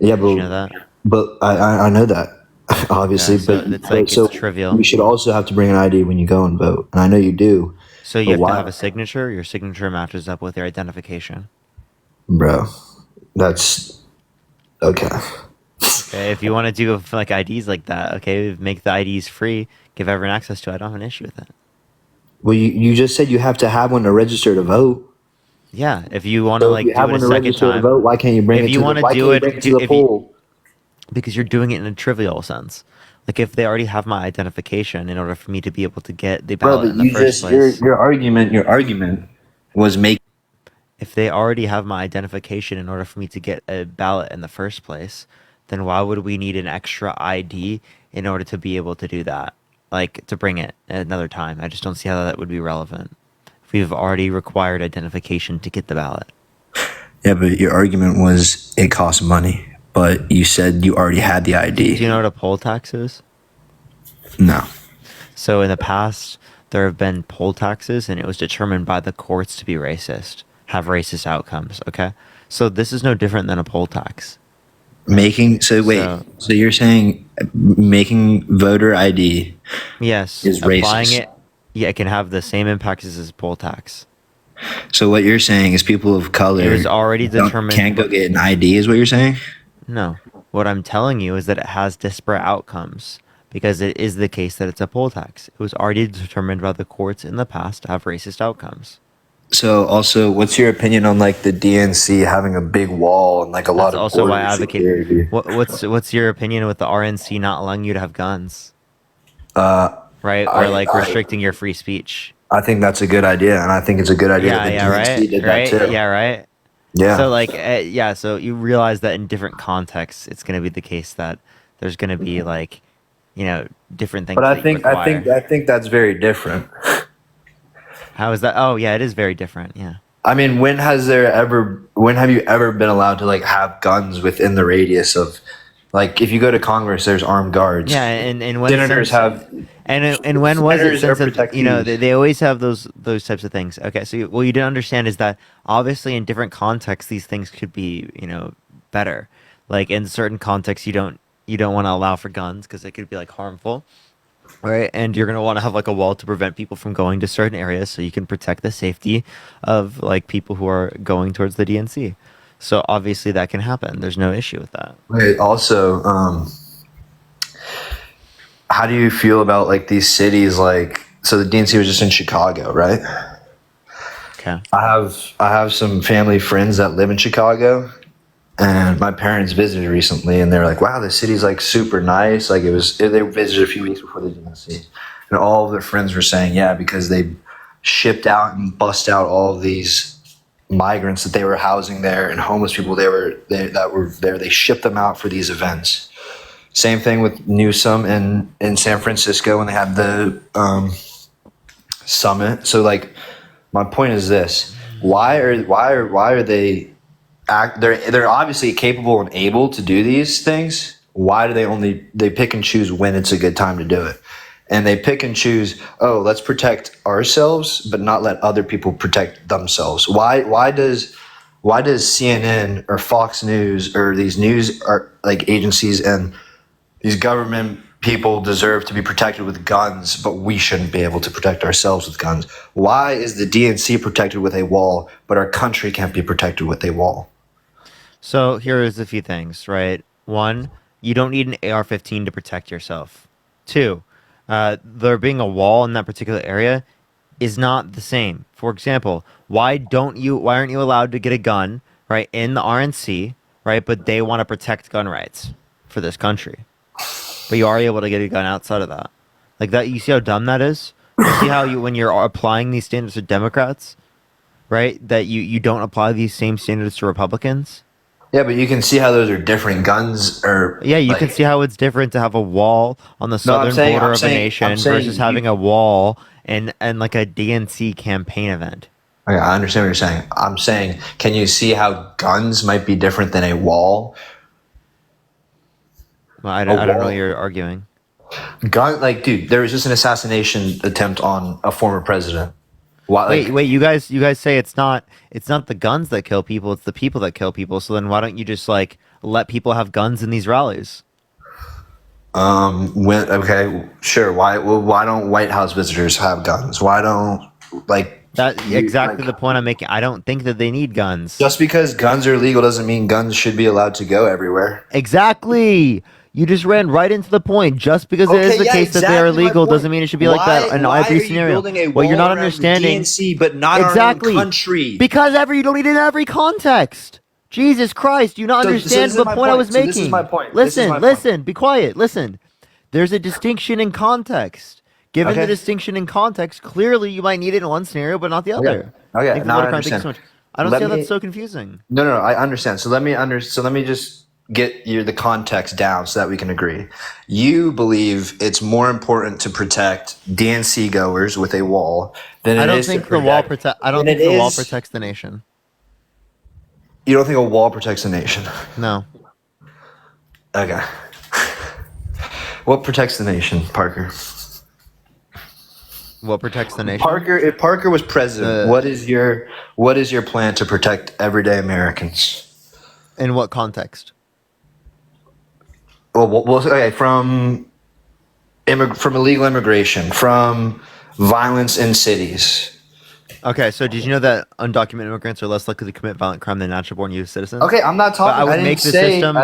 Yeah, Did you know that? but I know that Yeah. obviously, So it's like it's so trivial. you should also have to bring an ID when you go and vote, and I know you do. So you But have to why, have a signature. Your signature matches up with your identification. bro? That's okay. Okay. If you want to do like IDs like that, okay, make the IDs free. Give everyone access to it. I don't have an issue with it. Well, you just said you have to have one to register to vote. Yeah. If you want to So if you like do have it a one to second register to time, vote, why can't you bring if it you to the? want to Why can't do you bring it, it to the if you poll? because you're doing it in a trivial sense. Like if they already have my identification in order for me to be able to get the Bro, ballot but in the you first just your place. your argument was make. If they already have my identification in order for me to get a ballot in the first place, then why would we need an extra ID in order to be able to do that? Like to bring it another time. I just don't see how that would be relevant. If we've already required identification to get the ballot. Yeah, but your argument was it costs money, but you said you already had the Do you ID. know what a poll tax is? No. So in the past, there have been poll taxes, and it was determined by the courts to be racist, have racist outcomes. Okay, so this is no different than a poll tax. Making so wait, So so you're saying making voter ID yes, is applying racist. it, yeah, it can have the same impacts as a poll tax. So what you're saying is people of It color was already can't determined. go get an ID, is what you're saying? No, what I'm telling you is that it has disparate outcomes because it is the case that it's a poll tax. It was already determined by the courts in the past to have racist outcomes. So also, what's your opinion on like the DNC having a big wall and like a lot That's of also why I border advocate. security? What's your opinion with the RNC not allowing you to have guns, Uh, right? Or I, like I restricting your free speech. I think that's a good idea, and I think it's a good idea that Yeah, the yeah, DNC right, did that right, too. yeah, right. Yeah. So like, yeah, so you realize that in different contexts, it's going to be the case that there's going to be like, different But things that you require. I think that's very different. How is that? Oh, yeah, it is very different. Yeah. I mean, when have you ever been allowed to like have guns within the radius of, like, if you go to Congress, there's armed guards. Yeah, and when Senators since have, and when was it senators are since that, protectees. they always have those types of things. Okay, so what you didn't understand is that obviously in different contexts these things could be better. Like in certain contexts you don't want to allow for guns because it could be like harmful. Right, and you're gonna want to have like a wall to prevent people from going to certain areas, so you can protect the safety of like people who are going towards the DNC. So obviously that can happen. There's no issue with that. Wait, also, how do you feel about like these cities? Like, so the DNC was just in Chicago, right? Okay. I have some family friends that live in Chicago, and my parents visited recently, and they're like, "Wow, the city's like super nice." Like it was. They visited a few weeks before the DNC, and all of their friends were saying, "Yeah," because they shipped out and bust out all of these migrants that they were housing there and homeless people that were there. They shipped them out for these events. Same thing with Newsom in San Francisco when they had the summit. So like, my point is this: why are they they're obviously capable and able to do these things? Why do they pick and choose when it's a good time to do it? And they pick and choose, oh, let's protect ourselves, but not let other people protect themselves. Why does CNN or Fox News or these news are like agencies and these government people deserve to be protected with guns, but we shouldn't be able to protect ourselves with guns? Why is the DNC protected with a wall, but our country can't be protected with a wall? So here's a few things, right? One, you don't need an AR-15 to protect yourself. Two, there being a wall in that particular area is not the same. For example, why aren't you allowed to get a gun, right, in the RNC, right, but they want to protect gun rights for this country. But you are able to get a gun outside of that. Like that, you see how dumb that is? You see how when you're applying these standards to Democrats, right, that you don't apply these same standards to Republicans? Yeah, but you can see how those are different guns, or Yeah, you like, can see how it's different to have a wall on the no, southern border of a I'm nation saying versus having a wall and like a DNC campaign event. Okay, I understand what you're saying. I'm saying, can you see how guns might be different than a wall? Well, I don't know what you're arguing. Gun, like, dude, there was just an assassination attempt on a former president. Why? Wait, you guys say it's not the guns that kill people, it's the people that kill people. So then why don't you just like let people have guns in these rallies? When okay, sure. Why don't White House visitors have guns? Why don't That exactly the point I'm making. I don't think that they need guns. just because guns are illegal doesn't mean guns should be allowed to go everywhere. Exactly. You just ran right into the point. Just because it is the case that they are illegal doesn't mean it should be like that in every scenario. Well, you're not understanding. DNC, but not Exactly. our own country. Because you don't need it in every context. Jesus Christ, do you not understand the point I was making? This is my point. This is my Listen, be quiet. Listen. There's a distinction in context. Given the distinction in context, clearly you might need it in one scenario, but not the other. Okay, Thank you, now I Lord, thank you understand. so much. I don't see how that's so confusing. No, I understand. So let me just get the context down so that we can agree. You believe it's more important to protect DNC goers with a wall than I it don't is think to the wall protect. I don't think the wall protects the nation. You don't think a wall protects the nation? No. Okay. What protects the nation, Parker? What protects the nation? Parker, if Parker was president, what is your plan to protect everyday Americans? In what context? Well, okay, from illegal immigration, from violence in cities. Okay, so did you know that undocumented immigrants are less likely to commit violent crime than natural born U.S. citizens? Okay, I'm not talking. But I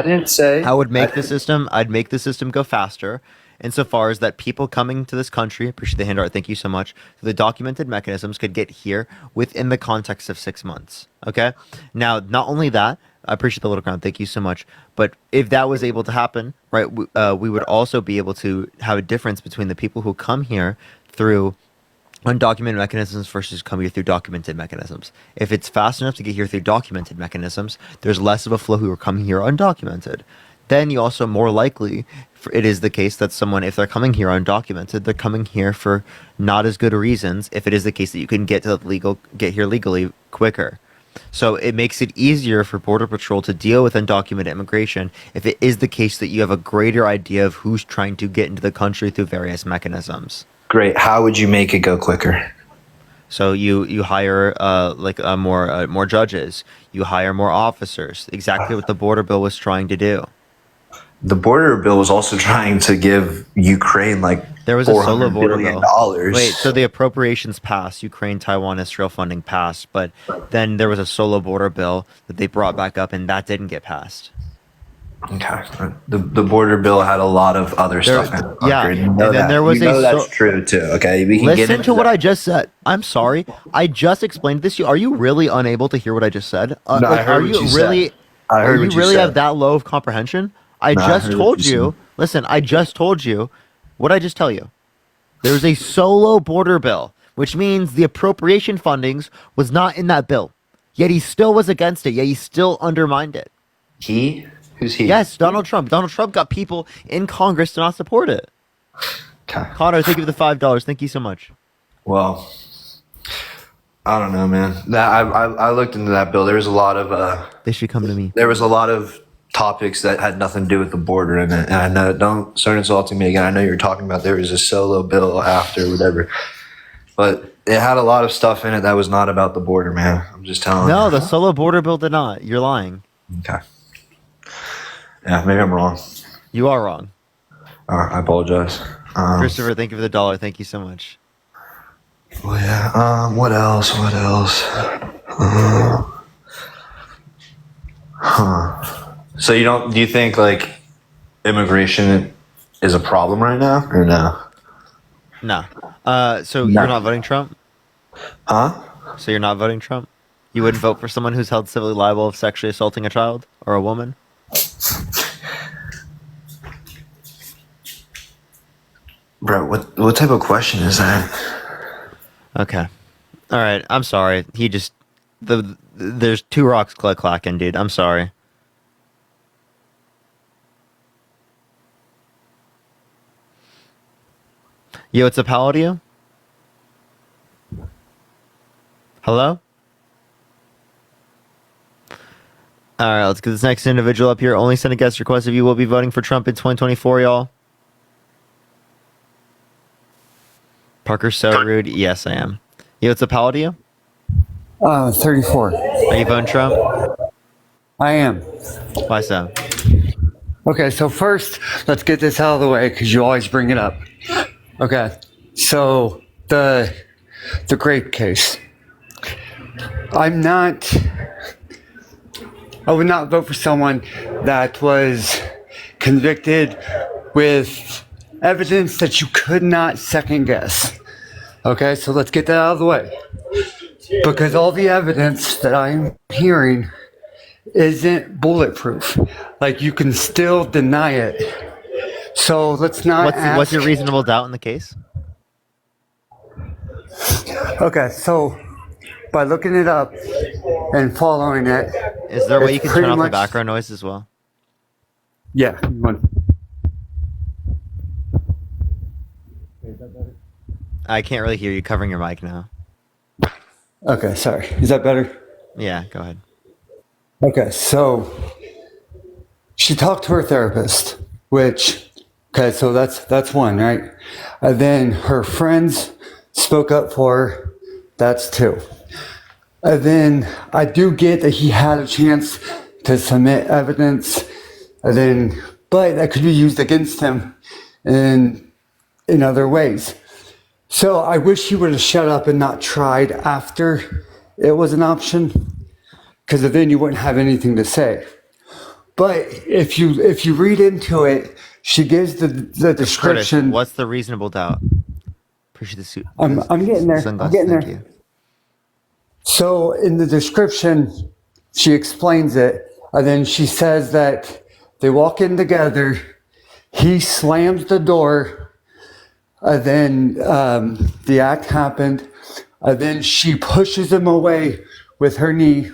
didn't say. I'd make the system go faster, insofar as that people coming to this country, appreciate the handout, thank you so much, the documented mechanisms could get here within the context of 6 months. Okay? Now, not only that, I appreciate the little crown, thank you so much, but if that was able to happen, right, we would also be able to have a difference between the people who come here through undocumented mechanisms versus come here through documented mechanisms. If it's fast enough to get here through documented mechanisms, there's less of a flow who are coming here undocumented. Then you also more likely, it is the case that someone, if they're coming here undocumented, they're coming here for not as good reasons. If it is the case that you can get here legally quicker. So it makes it easier for Border Patrol to deal with undocumented immigration if it is the case that you have a greater idea of who's trying to get into the country through various mechanisms. Great. How would you make it go quicker? So you hire more judges. You hire more officers. Exactly what the border bill was trying to do. The border bill was also trying to give Ukraine there was a solo border billion bill. Wait, so the appropriations passed, Ukraine, Taiwan, Israel funding passed, but then there was a solo border bill that they brought back up, and that didn't get passed. Okay. The border bill had a lot of other stuff in it. Yeah, and then there was that's true too. Okay, we can listen to what I just said. I'm sorry, I just explained this to you. Are you really unable to hear what I just said? No, I heard what you said. I heard what you really said. have that low of comprehension? I just told you. Listen, I just told you. What did I just tell you? There's a solo border bill, which means the appropriation fundings was not in that bill. Yet he still was against it. Yet he still undermined it. He? Who's he? Yes, Donald Trump. Donald Trump got people in Congress to not support it. Okay. Connor, thank you for the $5. Thank you so much. Well, I don't know, man. I looked into that bill. There was a lot of they should come to me. There was a lot of topics that had nothing to do with the border in it. And I know, don't start insulting me again. I know you're talking about there was a solo bill after whatever, but it had a lot of stuff in it that was not about the border, man. I'm just telling you. No, the solo border bill did not. You're lying. Okay. Yeah, maybe I'm wrong. You are wrong. All right, I apologize. Christopher, thank you for the $1. Thank you so much. Well, yeah. What else? So do you think immigration is a problem right now or no? No. So you're not voting Trump? Huh? So you're not voting Trump? You wouldn't vote for someone who's held civilly liable of sexually assaulting a child or a woman? Bro, what type of question is that? Okay. All right. I'm sorry. There's two rocks clacking, dude. I'm sorry. Yo, what's up? How old are you? Hello? All right, let's get this next individual up here. Only send a guest request if you will be voting for Trump in 2024, y'all. Parker's so rude. Yes, I am. Yo, what's up? How old are you? 34. Are you voting Trump? I am. Why so? Okay, so first, let's get this out of the way because you always bring it up. Okay, so the grape case. I would not vote for someone that was convicted with evidence that you could not second guess. Okay, so let's get that out of the way. Because all the evidence that I'm hearing isn't bulletproof. Like, you can still deny it. So let's not What's your reasonable doubt in the case? Okay, so by looking it up and following it, Is there a way you it's can pretty turn off the much- background noise as well? Yeah. I can't really hear you covering your mic now. Okay, sorry. Is that better? Yeah, go ahead. Okay, so she talked to her therapist, which, okay, so that's one, right? And then her friends spoke up for her. That's two. And then I do get that he had a chance to submit evidence, and then, but that could be used against him in other ways. So I wish he would have shut up and not tried after it was an option, because then you wouldn't have anything to say. But if you read into it, she gives the description. Curtis, what's the reasonable doubt? Appreciate the suit. I'm getting there. I'm Sunglasses, getting there. thank you. So in the description, she explains it, and then she says that they walk in together. He slams the door, and then the act happened, and then she pushes him away with her knee,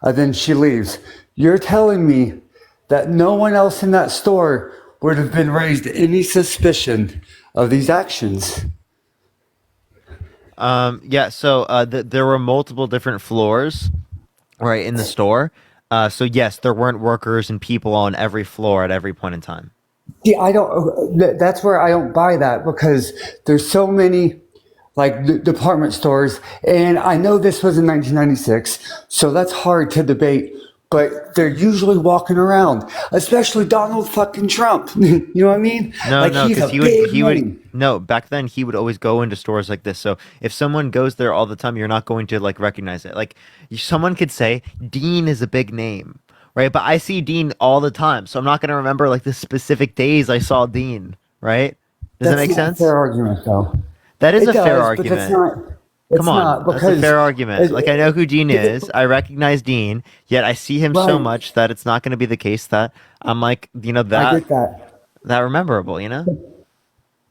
and then she leaves. You're telling me that no one else in that store would have been raised any suspicion of these actions? Yeah, so there were multiple different floors, right, in the store. So yes, there weren't workers and people on every floor at every point in time. See, I don't. That's where I don't buy that, because there's so many like department stores, and I know this was in 1996, so that's hard to debate. But they're usually walking around, especially Donald fucking Trump. You know what I mean? No, like, no, he's a because big he name. would no, back then he would always go into stores like this. So if someone goes there all the time, you're not going to like recognize it. Like someone could say Dean is a big name, right? But I see Dean all the time, so I'm not going to remember like the specific days I saw Dean, right? Does that That's make not sense? a fair argument, though. That is It a fair does, argument. But that's not. It's Come on, not, that's a because fair argument. Like I know who Dean is, I recognize Dean, yet I see him so Right. much that it's not going to be the case that I'm like, I get that rememberable, you know?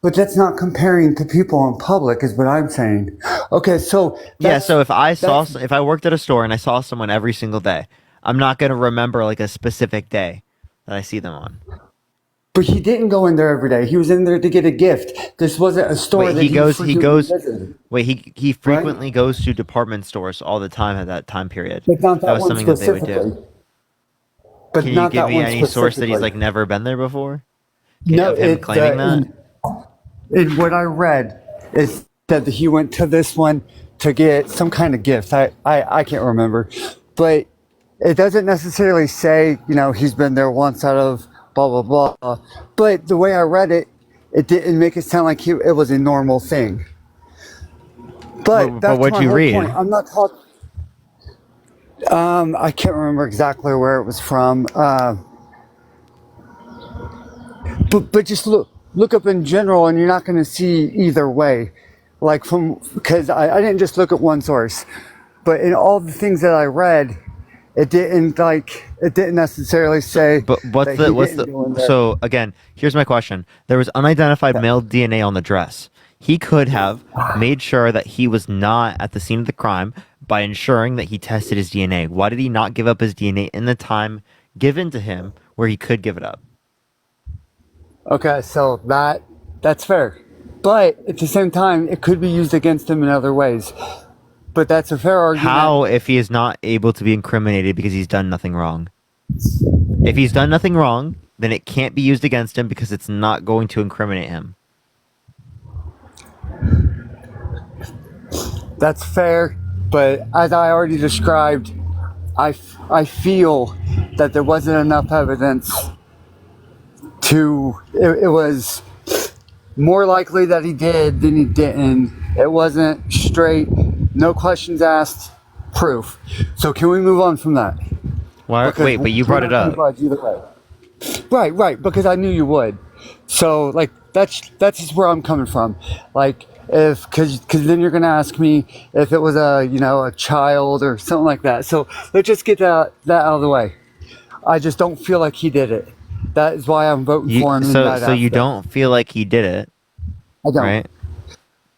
But that's not comparing to people in public, is what I'm saying. Okay, so Yeah, so if I worked at a store and I saw someone every single day, I'm not going to remember like a specific day that I see them on. But he didn't go in there every day. He was in there to get a gift. This wasn't a store Wait, that he frequently goes to department stores all the time at that time period. But not that was one something that they would specifically. do. But Can you not give that me one any source that he's specifically. like never been there before? No, of him claiming that? In what I read is that he went to this one to get some kind of gift. I can't remember, but it doesn't necessarily say, he's been there once out of blah, blah, blah. But the way I read it, it didn't make it sound like it was a normal thing. But that's what'd my you whole read? point. I'm not talking. I can't remember exactly where it was from. But just look up in general, and you're not going to see either way. Like because I didn't just look at one source, but in all the things that I read, it didn't necessarily say. But so again, here's my question. There was unidentified male DNA on the dress. He could have made sure that he was not at the scene of the crime by ensuring that he tested his DNA. Why did he not give up his DNA in the time given to him where he could give it up? Okay, so that's fair. But at the same time, it could be used against him in other ways. But that's a fair argument. How if he is not able to be incriminated because he's done nothing wrong? If he's done nothing wrong, then it can't be used against him because it's not going to incriminate him. That's fair, but as I already described, I feel that there wasn't enough evidence it was more likely that he did than he didn't. It wasn't straight, no questions asked proof. So can we move on from that? Why? Wait, but you brought it up. Either way. Right, because I knew you would. So like that's just where I'm coming from. Like because then you're gonna ask me if it was a child or something like that. So let's just get that out of the way. I just don't feel like he did it. That is why I'm voting for him. So you don't feel like he did it, I don't. right?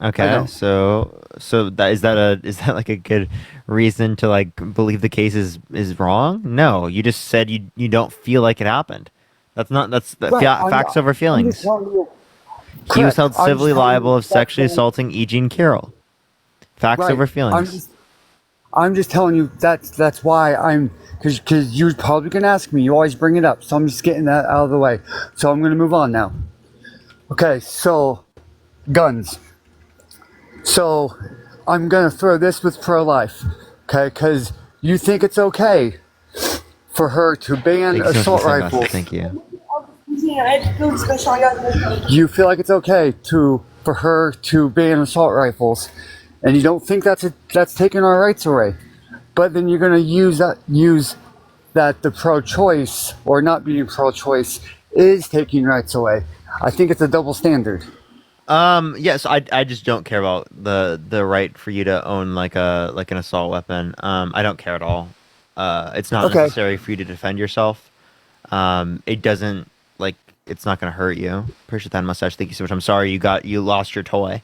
Okay, so is that like a good reason to like believe the case is wrong? No, you just said you don't feel like it happened. Facts over feelings. He was held civilly liable of sexually assaulting E. Jean Carroll. Facts over feelings. I'm just telling you that's why because you're probably gonna ask me. You always bring it up, so I'm just getting that out of the way. So I'm gonna move on now. Okay, so guns. So I'm gonna throw this with pro-life, okay? Because you think it's okay for her to ban assault rifles. Thank you. You feel like it's okay for her to ban assault rifles, and you don't think that's taking our rights away. But then you're gonna use that the pro-choice or not being pro-choice is taking rights away. I think it's a double standard. Yes, I just don't care about the right for you to own like an assault weapon. I don't care at all. It's not necessary for you to defend yourself. It doesn't it's not gonna hurt you. Appreciate that mustache. Thank you so much. I'm sorry you lost your toy.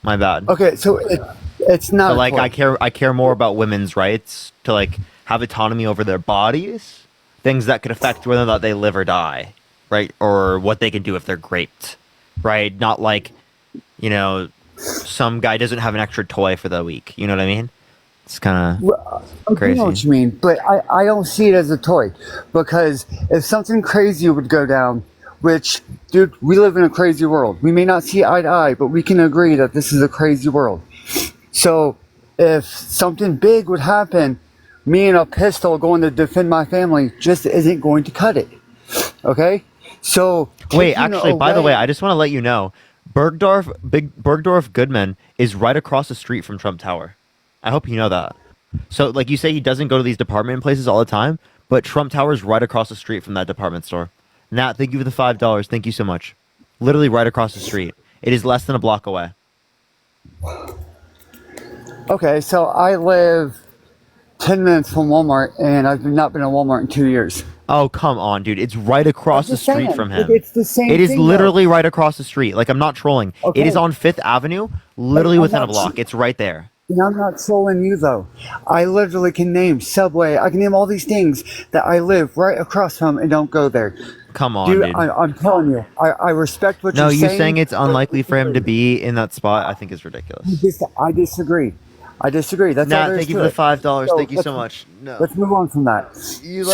My bad. Okay, so it's not. But I care more about women's rights to like have autonomy over their bodies, things that could affect whether or not they live or die, right? Or what they can do if they're raped, right? Not like, some guy doesn't have an extra toy for the week. You know what I mean? It's kind of crazy. I know what you mean, but I don't see it as a toy, because if something crazy would go down, which, dude, we live in a crazy world. We may not see eye to eye, but we can agree that this is a crazy world. So if something big would happen, me and a pistol going to defend my family just isn't going to cut it. Okay? So wait, actually, by the way, I just want to let you know, Bergdorf Goodman is right across the street from Trump Tower. I hope you know that. So, like you say, he doesn't go to these department places all the time, but Trump Tower is right across the street from that department store. Nat, thank you for the $5. Thank you so much. Literally right across the street. It is less than a block away. Okay, so I live 10 minutes from Walmart, and I've not been to Walmart in 2 years. Oh, come on, dude. It's right across the street from him. It's the same It is thing, literally though. right across the street. Like, I'm not trolling. Okay. It is on 5th Avenue, literally within a block. It's right there. And I'm not trolling you, though. I literally can name Subway. I can name all these things that I live right across from and don't go there. Come on, dude. I'm telling you. I respect what you're saying. No, you saying it's unlikely for him to be in that spot, I think is ridiculous. I disagree. That's all Nat, there is thank you to for the it. $5. So Thank you so much. No. Let's move on from that.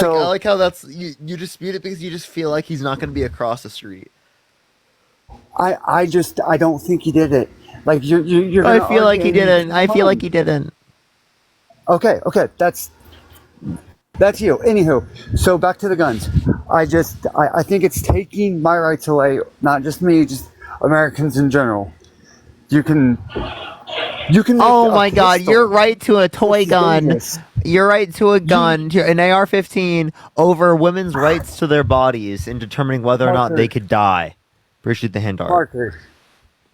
I like how that's you dispute it because you just feel like he's not going to be across the street. I don't think he did it. Like you're. I feel like he didn't. I feel like he didn't. Okay, that's you. Anywho, so back to the guns. I think it's taking my rights away. Not just me, just Americans in general. You can. Oh my God! You're right to a toy gun. You're right to a gun, to an AR-15 over women's rights to their bodies in determining whether or not they could die. Appreciate the hand art. Parker,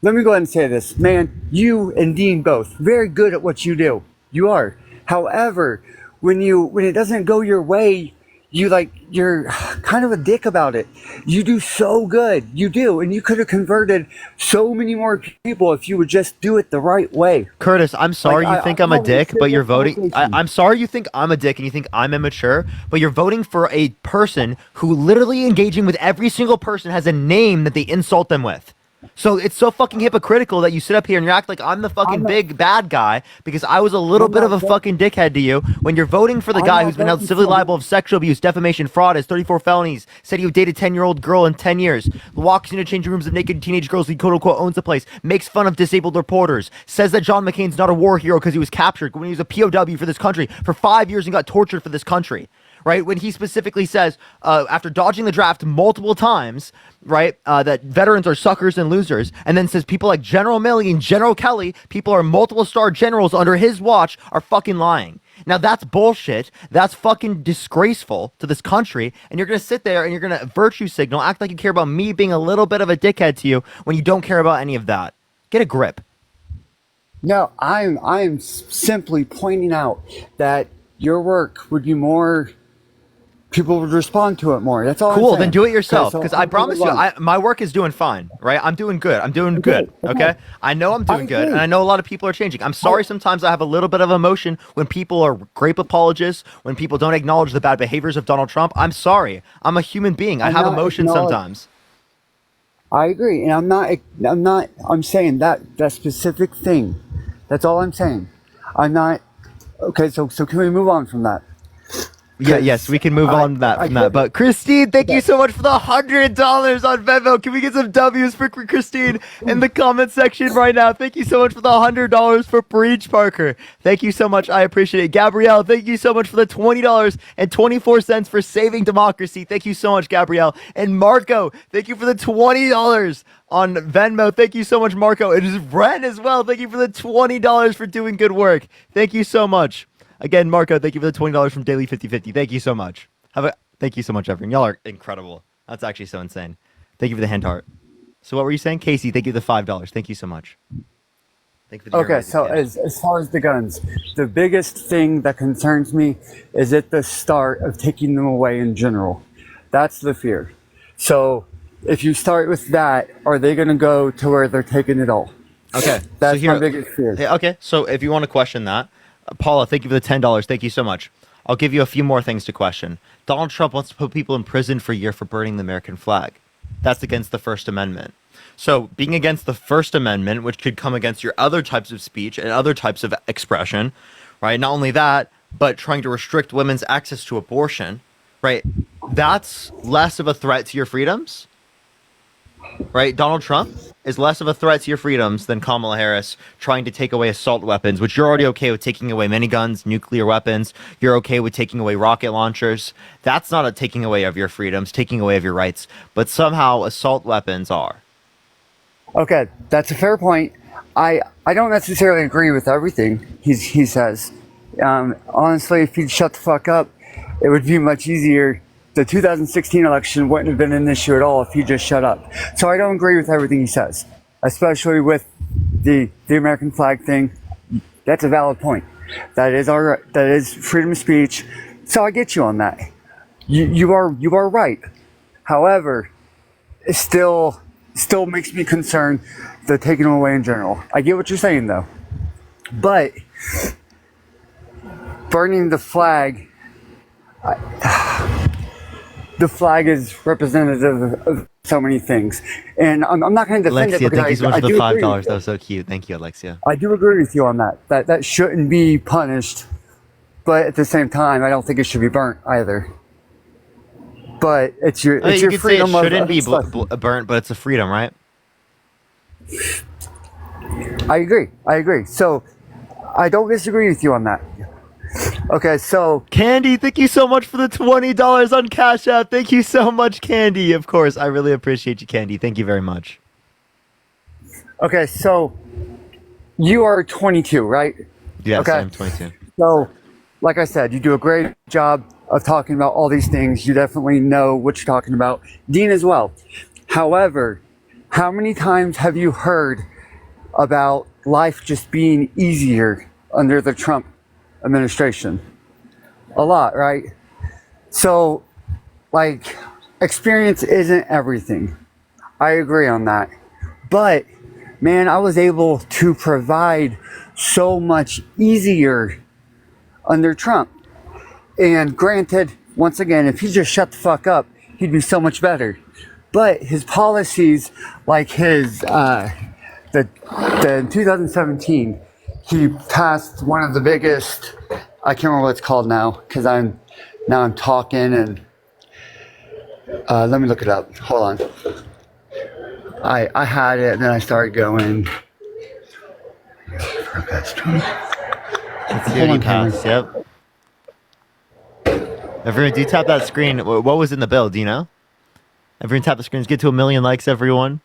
let me go ahead and say this, man. You and Dean both very good at what you do. You are. However, when it doesn't go your way, you're kind of a dick about it. You do so good. You do. And you could have converted so many more people if you would just do it the right way. Curtis, I'm sorry you think I'm a dick, but you're voting. I'm sorry you think I'm a dick and you think I'm immature, but you're voting for a person who literally engaging with every single person has a name that they insult them with. So it's so fucking hypocritical that you sit up here and you act like I'm the fucking big bad guy because I was a little bit of a fucking dickhead to you when you're voting for the guy who's been held civilly liable of sexual abuse, defamation, fraud, has 34 felonies, said he dated a 10-year-old girl in 10 years, walks into changing rooms of naked teenage girls, he quote unquote owns the place, makes fun of disabled reporters, says that John McCain's not a war hero because he was captured when he was a POW for this country for 5 years and got tortured for this country. Right, when he specifically says, after dodging the draft multiple times, right, that veterans are suckers and losers, and then says people like General Milley and General Kelly, people are multiple star generals under his watch, are fucking lying. Now that's bullshit. That's fucking disgraceful to this country. And you're gonna sit there and you're gonna virtue signal, act like you care about me being a little bit of a dickhead to you when you don't care about any of that. Get a grip. No, I'm simply pointing out that your work would be more. People would respond to it more. That's all. Cool, I'm saying. then do it yourself. Because I I'm promise you, along. my work is doing fine, right? I'm doing good. I'm doing good. Okay. I know I'm doing good, agree. and I know a lot of people are changing. I'm sorry sometimes I have a little bit of emotion when people are grape apologists, when people don't acknowledge the bad behaviors of Donald Trump. I'm sorry. I'm a human being. I have emotion sometimes. I agree, and I'm saying that specific thing. That's all I'm saying. I'm not. Okay, so can we move on from that? Yeah, yes, we can move on from that. But Christine, thank you so much for the $100 on Venmo. Can we get some W's for Christine in the comment section right now? Thank you so much for the $100 for Breach, Parker. Thank you so much. I appreciate it. Gabrielle, thank you so much for the $20.24 for Saving Democracy. Thank you so much, Gabrielle. And Marco, thank you for the $20 on Venmo. Thank you so much, Marco. And just Brent as well. Thank you for the $20 for doing good work. Thank you so much. Again, Marco, thank you for the $20 from Daily 5050. Thank you so much. Thank you so much, everyone. Y'all are incredible. That's actually so insane. Thank you for the hand heart. So what were you saying? Casey, thank you for the $5. Thank you so much. Thank you for the Okay, so as far as the guns, the biggest thing that concerns me is at the start of taking them away in general. That's the fear. So if you start with that, are they going to go to where they're taking it all? Okay. That's my biggest fear. Okay, so if you want to question that, Paula, thank you for the $10. Thank you so much. I'll give you a few more things to question. Donald Trump wants to put people in prison for a year for burning the American flag. That's against the First Amendment. So being against the First Amendment, which could come against your other types of speech and other types of expression, right? Not only that, but trying to restrict women's access to abortion, right? That's less of a threat to your freedoms, right? Donald Trump is less of a threat to your freedoms than Kamala Harris trying to take away assault weapons, which you're already okay with taking away miniguns, nuclear weapons. You're okay with taking away rocket launchers. That's not a taking away of your freedoms, taking away of your rights. But somehow assault weapons are. Okay, that's a fair point. I don't necessarily agree with everything he says. Honestly, if he'd shut the fuck up, it would be much easier. The 2016 election wouldn't have been an issue at all if he just shut up. So I don't agree with everything he says, especially with the American flag thing. That's a valid point. That is freedom of speech. So I get you on that. You are right. However, it still makes me concerned the taking them away in general. I get what you're saying though, but burning the flag. The flag is representative of so many things, and I'm not going to defend Alexia, it because thank you so much I for the do $5. agree with That was so cute. Thank you, Alexia. I do agree with you on that. That shouldn't be punished, but at the same time, I don't think it should be burnt either. But it's your you could say it freedom of shouldn't be expression. burnt, but it's a freedom, right? I agree. So I don't disagree with you on that. Okay, so Candy, thank you so much for the $20 on Cash App. Thank you so much, Candy. Of course, I really appreciate you, Candy. Thank you very much. Okay, so you are 22, right? Yes, okay. I'm 22. So, like I said, you do a great job of talking about all these things. You definitely know what you're talking about. Dean as well. However, how many times have you heard about life just being easier under the Trump administration? A lot, right? So, like, experience isn't everything. I agree on that. But, man, I was able to provide so much easier under Trump. And granted, once again, if he just shut the fuck up, he'd be so much better. but his policies, like his the in 2017, he passed one of the biggest. I can't remember what it's called now because I'm talking and let me look it up. Hold on. I had it and then I started going. Security pass. Yep. Everyone, do tap that screen. What was in the bill? Do you know? Everyone, tap the screens. Get to 1 million likes, everyone.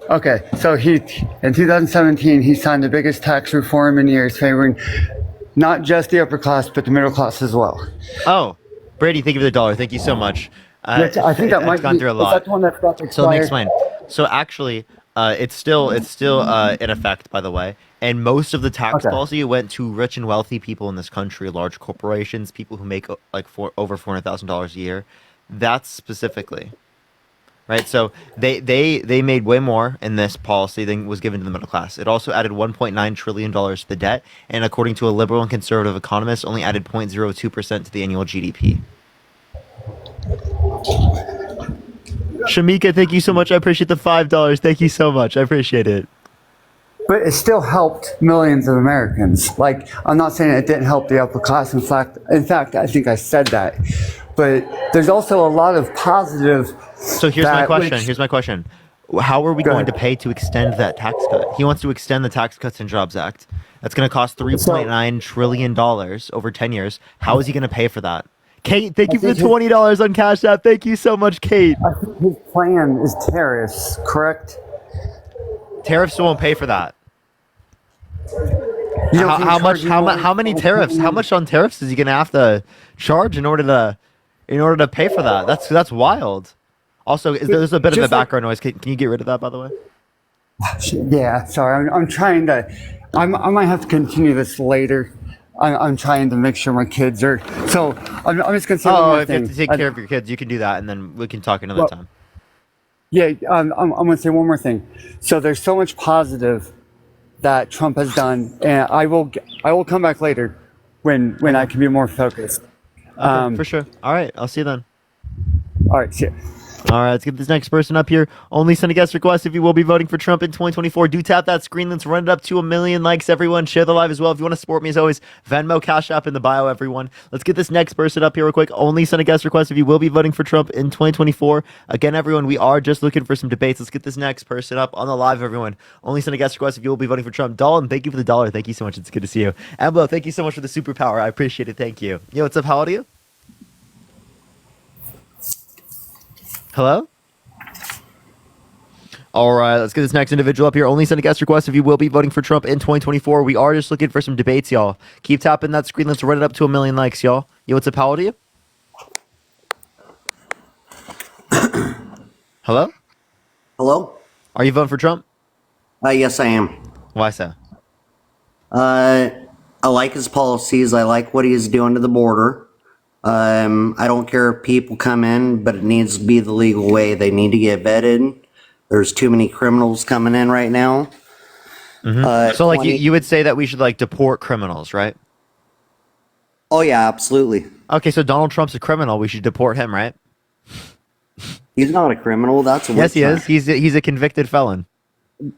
Okay, so in 2017, he signed the biggest tax reform in years, favoring not just the upper class, but the middle class as well. Oh, Brady, thank you for the $1. Thank you so much. I think that might gone be, through a is lot. that the one that's got expired? So let me explain. So actually, it's still in effect, by the way. And most of the tax policy went to rich and wealthy people in this country, large corporations, people who make like over $400,000 a year. That's specifically. Right, so they made way more in this policy than was given to the middle class. It also added $1.9 trillion to the debt, and according to a liberal and conservative economist, only added 0.02% to the annual GDP. Shamika, thank you so much. I appreciate the $5. Thank you so much. I appreciate it. But it still helped millions of Americans. Like, I'm not saying it didn't help the upper class. In fact, I think I said that. But there's also a lot of positive. So here's my question. How are we going to pay to extend that tax cut? He wants to extend the Tax Cuts and Jobs Act. That's going to cost $3.9 trillion over 10 years. How is he going to pay for that? Kate, thank you for the $20 on Cash App. Thank you so much, Kate. I think his plan is tariffs, correct? Tariffs won't pay for that. How many tariffs? How much on tariffs is he going to have to charge in order to pay for that? That's wild. Also, there's a bit of a background noise. Can you get rid of that, by the way? Yeah, sorry. I'm trying to. I might have to continue this later. I'm trying to make sure my kids are. So I'm just gonna say one more if thing. you have to take care of your kids, you can do that, and then we can talk another time. Yeah, I'm gonna say one more thing. So there's so much positive that Trump has done, and I will come back later when I can be more focused. For sure. All right, I'll see you then. All right, see ya. All right, let's get this next person up here. Only send a guest request if you will be voting for Trump in 2024. Do tap that screen. Let's run it up to 1 million likes, everyone. Share the live as well. If you want to support me, as always, Venmo, Cash App in the bio, everyone. Let's get this next person up here real quick. Only send a guest request if you will be voting for Trump in 2024. Again, everyone, we are just looking for some debates. Let's get this next person up on the live, everyone. Only send a guest request if you will be voting for Trump. Dalton, thank you for the $1. Thank you so much. It's good to see you. Embo, thank you so much for the superpower. I appreciate it. Thank you. Yo, what's up? How old are you? Hello? All right, let's get this next individual up here. Only send a guest request if you will be voting for Trump in 2024. We are just looking for some debates, y'all. Keep tapping that screen. Let's run it up to 1 million likes, y'all. Yo, what's up? How old are you? Hello? Hello? Are you voting for Trump? Yes, I am. Why so? I like his policies. I like what he's doing to the border. I don't care if people come in, but it needs to be the legal way. They need to get vetted. There's too many criminals coming in right now. So, like, you would say that we should, like, deport criminals, right? Oh, yeah, absolutely. Okay, so Donald Trump's a criminal. We should deport him, right? He's not a criminal. That's a yes, he is. He's a convicted felon.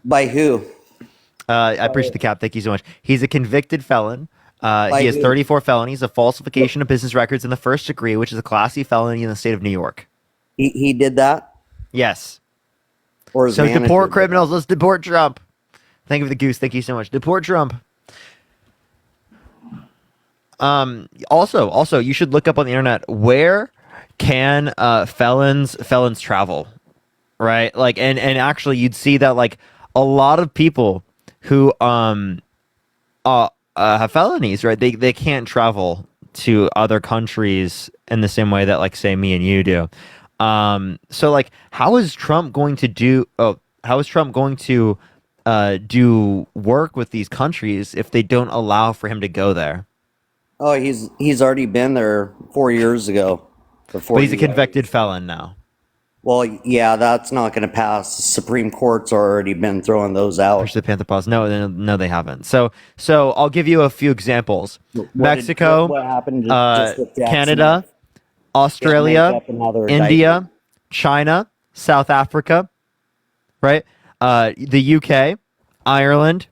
By who? I appreciate the cap. Thank you so much. He's a convicted felon. He has 34 felonies, a falsification of business records in the first degree, which is a Class C felony in the state of New York. He did that? Yes. Or so deport criminals. Let's deport Trump. Thank you for the goose. Thank you so much. Deport Trump. Also, you should look up on the internet, where can felons travel, right? Like, and actually, you'd see that, like, a lot of people who have felonies, right? They can't travel to other countries in the same way that, like, say, me and you do. So, like, how is Trump going to do work with these countries if they don't allow for him to go there? Oh, he's already been there 4 years ago. But he's a convicted felon now. Well, yeah, that's not going to pass. The Supreme Court's already been throwing those out. Push the Panther Paws. No, they haven't. So I'll give you a few examples. Mexico, what happened just with Jackson? Canada, Australia, India, China, South Africa, right? The UK, Ireland.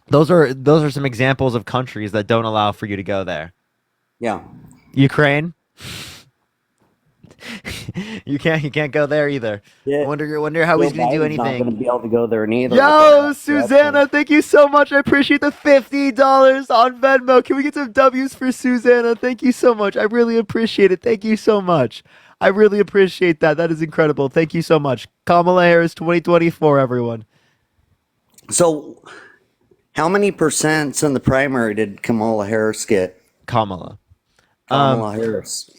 Those are some examples of countries that don't allow for you to go there. Yeah. Ukraine. you can't go there either. Yeah. Wonder how he's Joe gonna do Biden's not going anything. to be able to go there neither. Yo, Susanna, thank you so much. I appreciate the $50 on Venmo. Can we get some W's for Susanna? Thank you so much. I really appreciate it. Thank you so much. I really appreciate that. That is incredible. Thank you so much. Kamala Harris 2024, everyone. So, how many percents in the primary did Kamala Harris get? Kamala Harris.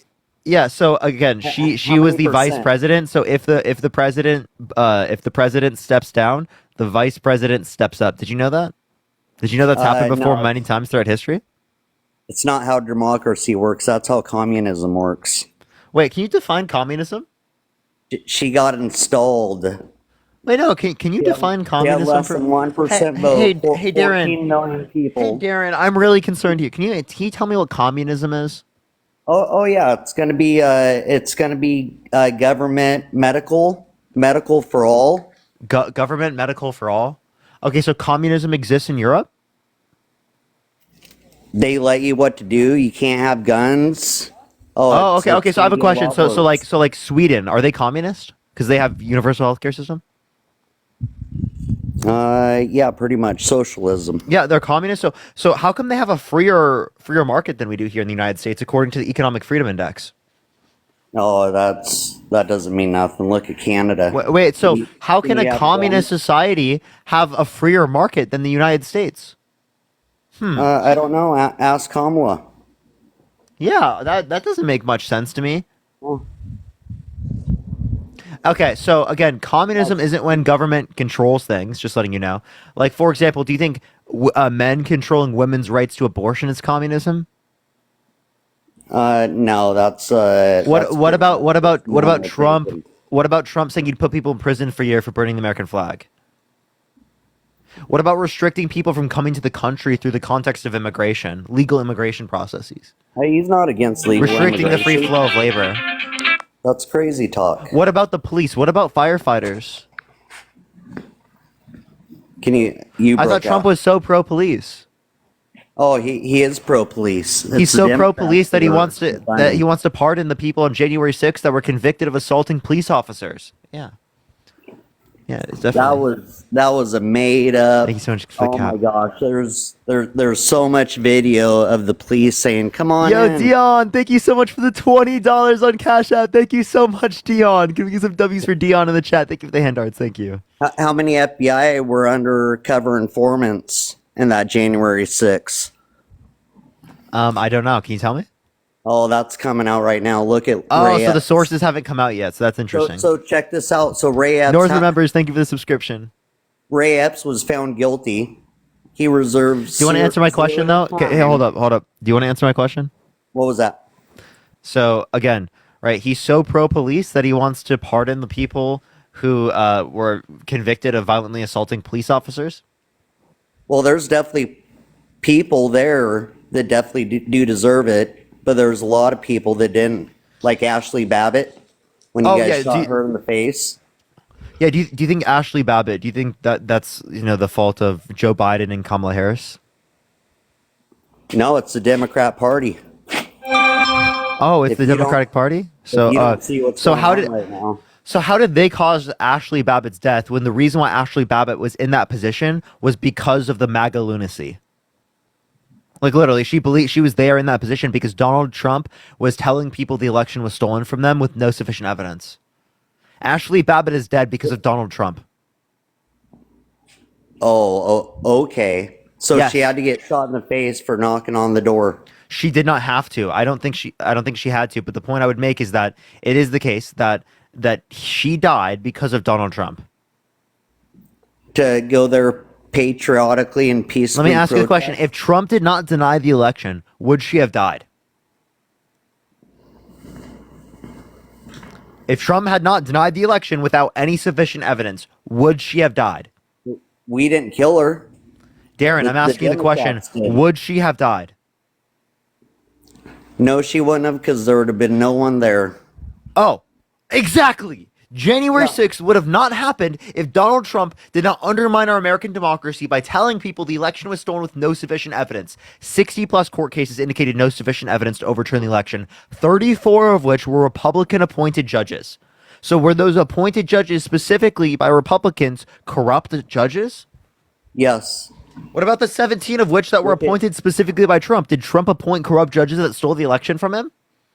Yeah, so again, she How was many the vice percent? president. So if the president steps down, the vice president steps up. Did you know that? Did you know that's happened before No. many times throughout history? It's not how democracy works. That's how communism works. Wait, can you define communism? She got installed. Wait, no. Can you define communism? less than 1% vote. Hey, Hey, Darren. 14 million people. Hey, Darren. I'm really concerned here. Can you tell me what communism is? Oh yeah, it's gonna be government medical for all. Government medical for all. Okay, so communism exists in Europe. They let you what to do. You can't have guns. Oh, it's- okay. it's Okay, so I have a gonna be question. law works. So like Sweden, are they communist? Because they have universal healthcare system. Yeah, pretty much socialism. Yeah, they're communist. So how come they have a freer market than we do here in the United States, according to the Economic Freedom Index? Oh, that doesn't mean nothing. Look at Canada. Wait, so We- how can we a have communist society have a freer market than the United States? I don't know. Ask Kamala. Yeah, that doesn't make much sense to me. Okay, so again, communism isn't when government controls things, just letting you know. Like, for example, do you think men controlling women's rights to abortion is communism? No, that's What about normal Trump? thinking. What about Trump saying he'd put people in prison for a year for burning the American flag? What about restricting people from coming to the country through the context of immigration, legal immigration processes? Hey, he's not against legal Restricting the free immigration. flow of labor. That's crazy talk. What about the police? What about firefighters? Can you I thought broke Trump out. was so pro police. Oh, he is pro police. He's so pro police that he wants to pardon the people on January 6th that were convicted of assaulting police officers. Yeah. Yeah, it's definitely. That was a made up. Thank you so much for the Oh cap. my gosh, there's so much video of the police saying, "Come on Yo, in." Dion, thank you so much for the $20 on Cash App. Thank you so much, Dion. Can we get some W's for Dion in the chat? Thank you for the hand arts. Thank you. How many FBI were undercover informants in that January 6th? I don't know. Can you tell me? Oh, that's coming out right now. Look at Oh, Ray so the Epps. sources haven't come out yet. So that's interesting. So check this out. So Ray Epps, Northern members, thank you for the subscription. Ray Epps was found guilty. He reserved. Do you want to answer my question though? Okay, hey, hold up. Do you want to answer my question? What was that? So again, right? He's so pro police that he wants to pardon the people who were convicted of violently assaulting police officers. Well, there's definitely people there that definitely do deserve it, but there's a lot of people that didn't, like Ashley Babbitt when you guys shot her in the face. Yeah. Do you think Ashley Babbitt? Do you think that's the fault of Joe Biden and Kamala Harris? No, it's the Democrat Party. Oh, it's If the you don't- Democratic Party. if you don't see what's so going how on did right now. So how did they cause Ashley Babbitt's death when the reason why Ashley Babbitt was in that position was because of the MAGA lunacy? Like literally, she was there in that position because Donald Trump was telling people the election was stolen from them with no sufficient evidence. Ashley Babbitt is dead because of Donald Trump. Oh, okay. So Yes. she had to get shot in the face for knocking on the door. She did not have to. I don't think she had to. But the point I would make is that it is the case that she died because of Donald Trump. To go there patriotically and peacefully. Let me ask you a question. If Trump did not deny the election, would she have died? If Trump had not denied the election without any sufficient evidence, would she have died? We didn't kill her. Darren, I'm asking you the question. Democrats did. Would she have died? No, she wouldn't have, because there would have been no one there. Oh, Exactly. January 6th would have not happened if Donald Trump did not undermine our American democracy by telling people the election was stolen with no sufficient evidence. 60 plus court cases indicated no sufficient evidence to overturn the election, 34 of which were Republican appointed judges. So were those appointed judges specifically by Republicans corrupt judges? Yes. What about the 17 of which that were appointed specifically by Trump? Did Trump appoint corrupt judges that stole the election from him?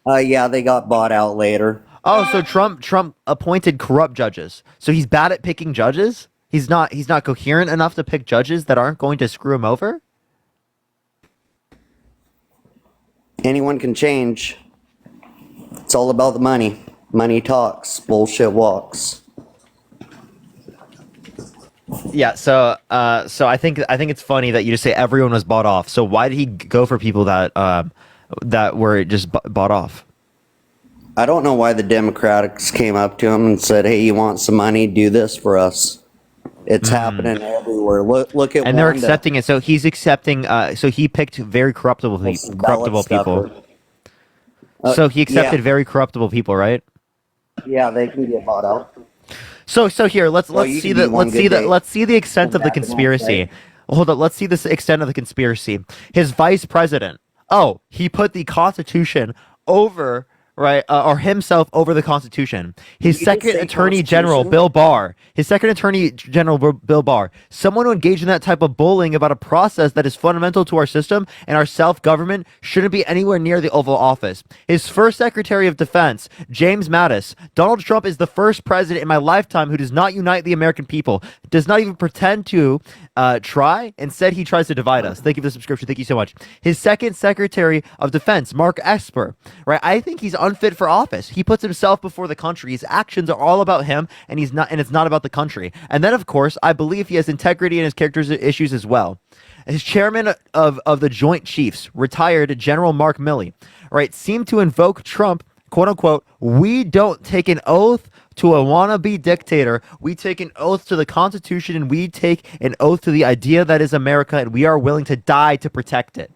Yeah, they got bought out later. Oh, so Trump appointed corrupt judges. So he's bad at picking judges? He's not coherent enough to pick judges that aren't going to screw him over? Anyone can change. It's all about the money. Money talks, bullshit walks. Yeah, so I think it's funny that you just say everyone was bought off. So why did he go for people that that were just bought off? I don't know why the Democrats came up to him and said, "Hey, you want some money? Do this for us." It's happening everywhere. Look at and they're Wanda. accepting it. So he's accepting. So he picked very corruptible people. So he accepted very corruptible people, right? Yeah, they can get bought out. So here let's you see can the be one good day. let's see the extent of the conspiracy. Hold on, let's see the extent of the conspiracy. His vice president. Oh, he put the Constitution over. Right, or himself over the Constitution. His second Attorney General, Bill Barr. Someone who engaged in that type of bullying about a process that is fundamental to our system and our self-government shouldn't be anywhere near the Oval Office. His first Secretary of Defense, James Mattis. Donald Trump is the first president in my lifetime who does not unite the American people, does not even pretend to try. Instead, he tries to divide us. Thank you for the subscription. Thank you so much. His second Secretary of Defense, Mark Esper. Right, I think he's unfit for office. He puts himself before the country. His actions are all about him, and it's not about the country. And then, of course, I believe he has integrity in his character's issues as well. His chairman of the Joint Chiefs, retired General Mark Milley, right, seemed to invoke Trump, quote unquote, "We don't take an oath to a wannabe dictator. We take an oath to the Constitution, and we take an oath to the idea that is America, and we are willing to die to protect it."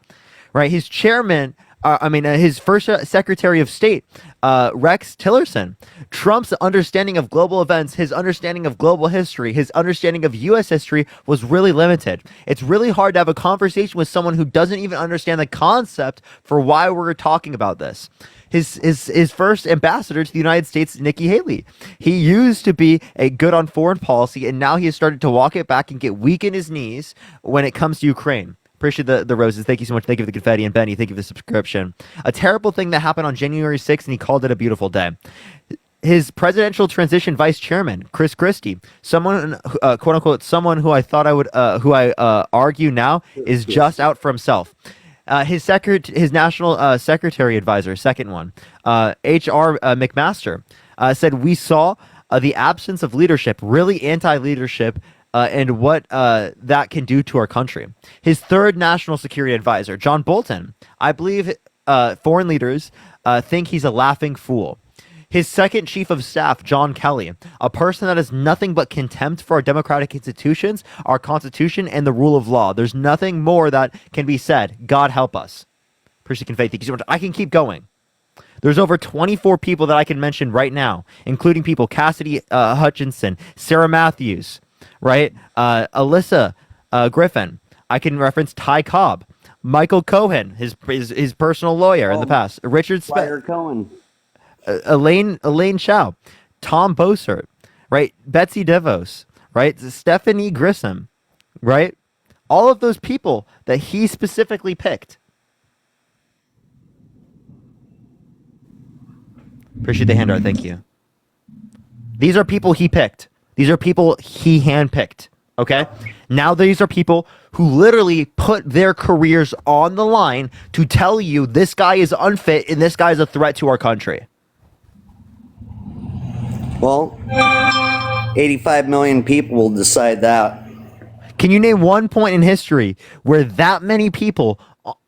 Right? His chairman, his first Secretary of State, Rex Tillerson. Trump's understanding of global events, his understanding of global history, his understanding of U.S. history was really limited. It's really hard to have a conversation with someone who doesn't even understand the concept for why we're talking about this. His first ambassador to the United States, Nikki Haley. He used to be a good on foreign policy, and now he has started to walk it back and get weak in his knees when it comes to Ukraine. Appreciate the roses. Thank you so much. Thank you for the confetti. And Benny, thank you for the subscription. A terrible thing that happened on January 6th, and he called it a beautiful day. His presidential transition vice chairman, Chris Christie, someone, quote unquote, someone who I thought I would, argue now is just out for himself. His national secretary advisor, second one, H.R. McMaster, said we saw the absence of leadership, really anti-leadership, and what that can do to our country. His third national security advisor, John Bolton, I believe foreign leaders think he's a laughing fool. His second chief of staff, John Kelly, a person that has nothing but contempt for our democratic institutions, our Constitution, and the rule of law. There's nothing more that can be said. God help us. Appreciate the confetti. Thank you so much. I can keep going. There's over 24 people that I can mention right now, including people Cassidy Hutchinson, Sarah Matthews, right? Alyssa Griffin. I can reference Ty Cobb, Michael Cohen, his personal lawyer in the past, Richard Cohen, Elaine Chao, Tom Bossert, right? Betsy DeVos, right? Stephanie Grissom, right? All of those people that he specifically picked. Appreciate the hand art. Thank you. These are people he picked. These are people he handpicked. Okay? Now these are people who literally put their careers on the line to tell you this guy is unfit and this guy is a threat to our country. Well, 85 million people will decide that. Can you name one point in history where that many people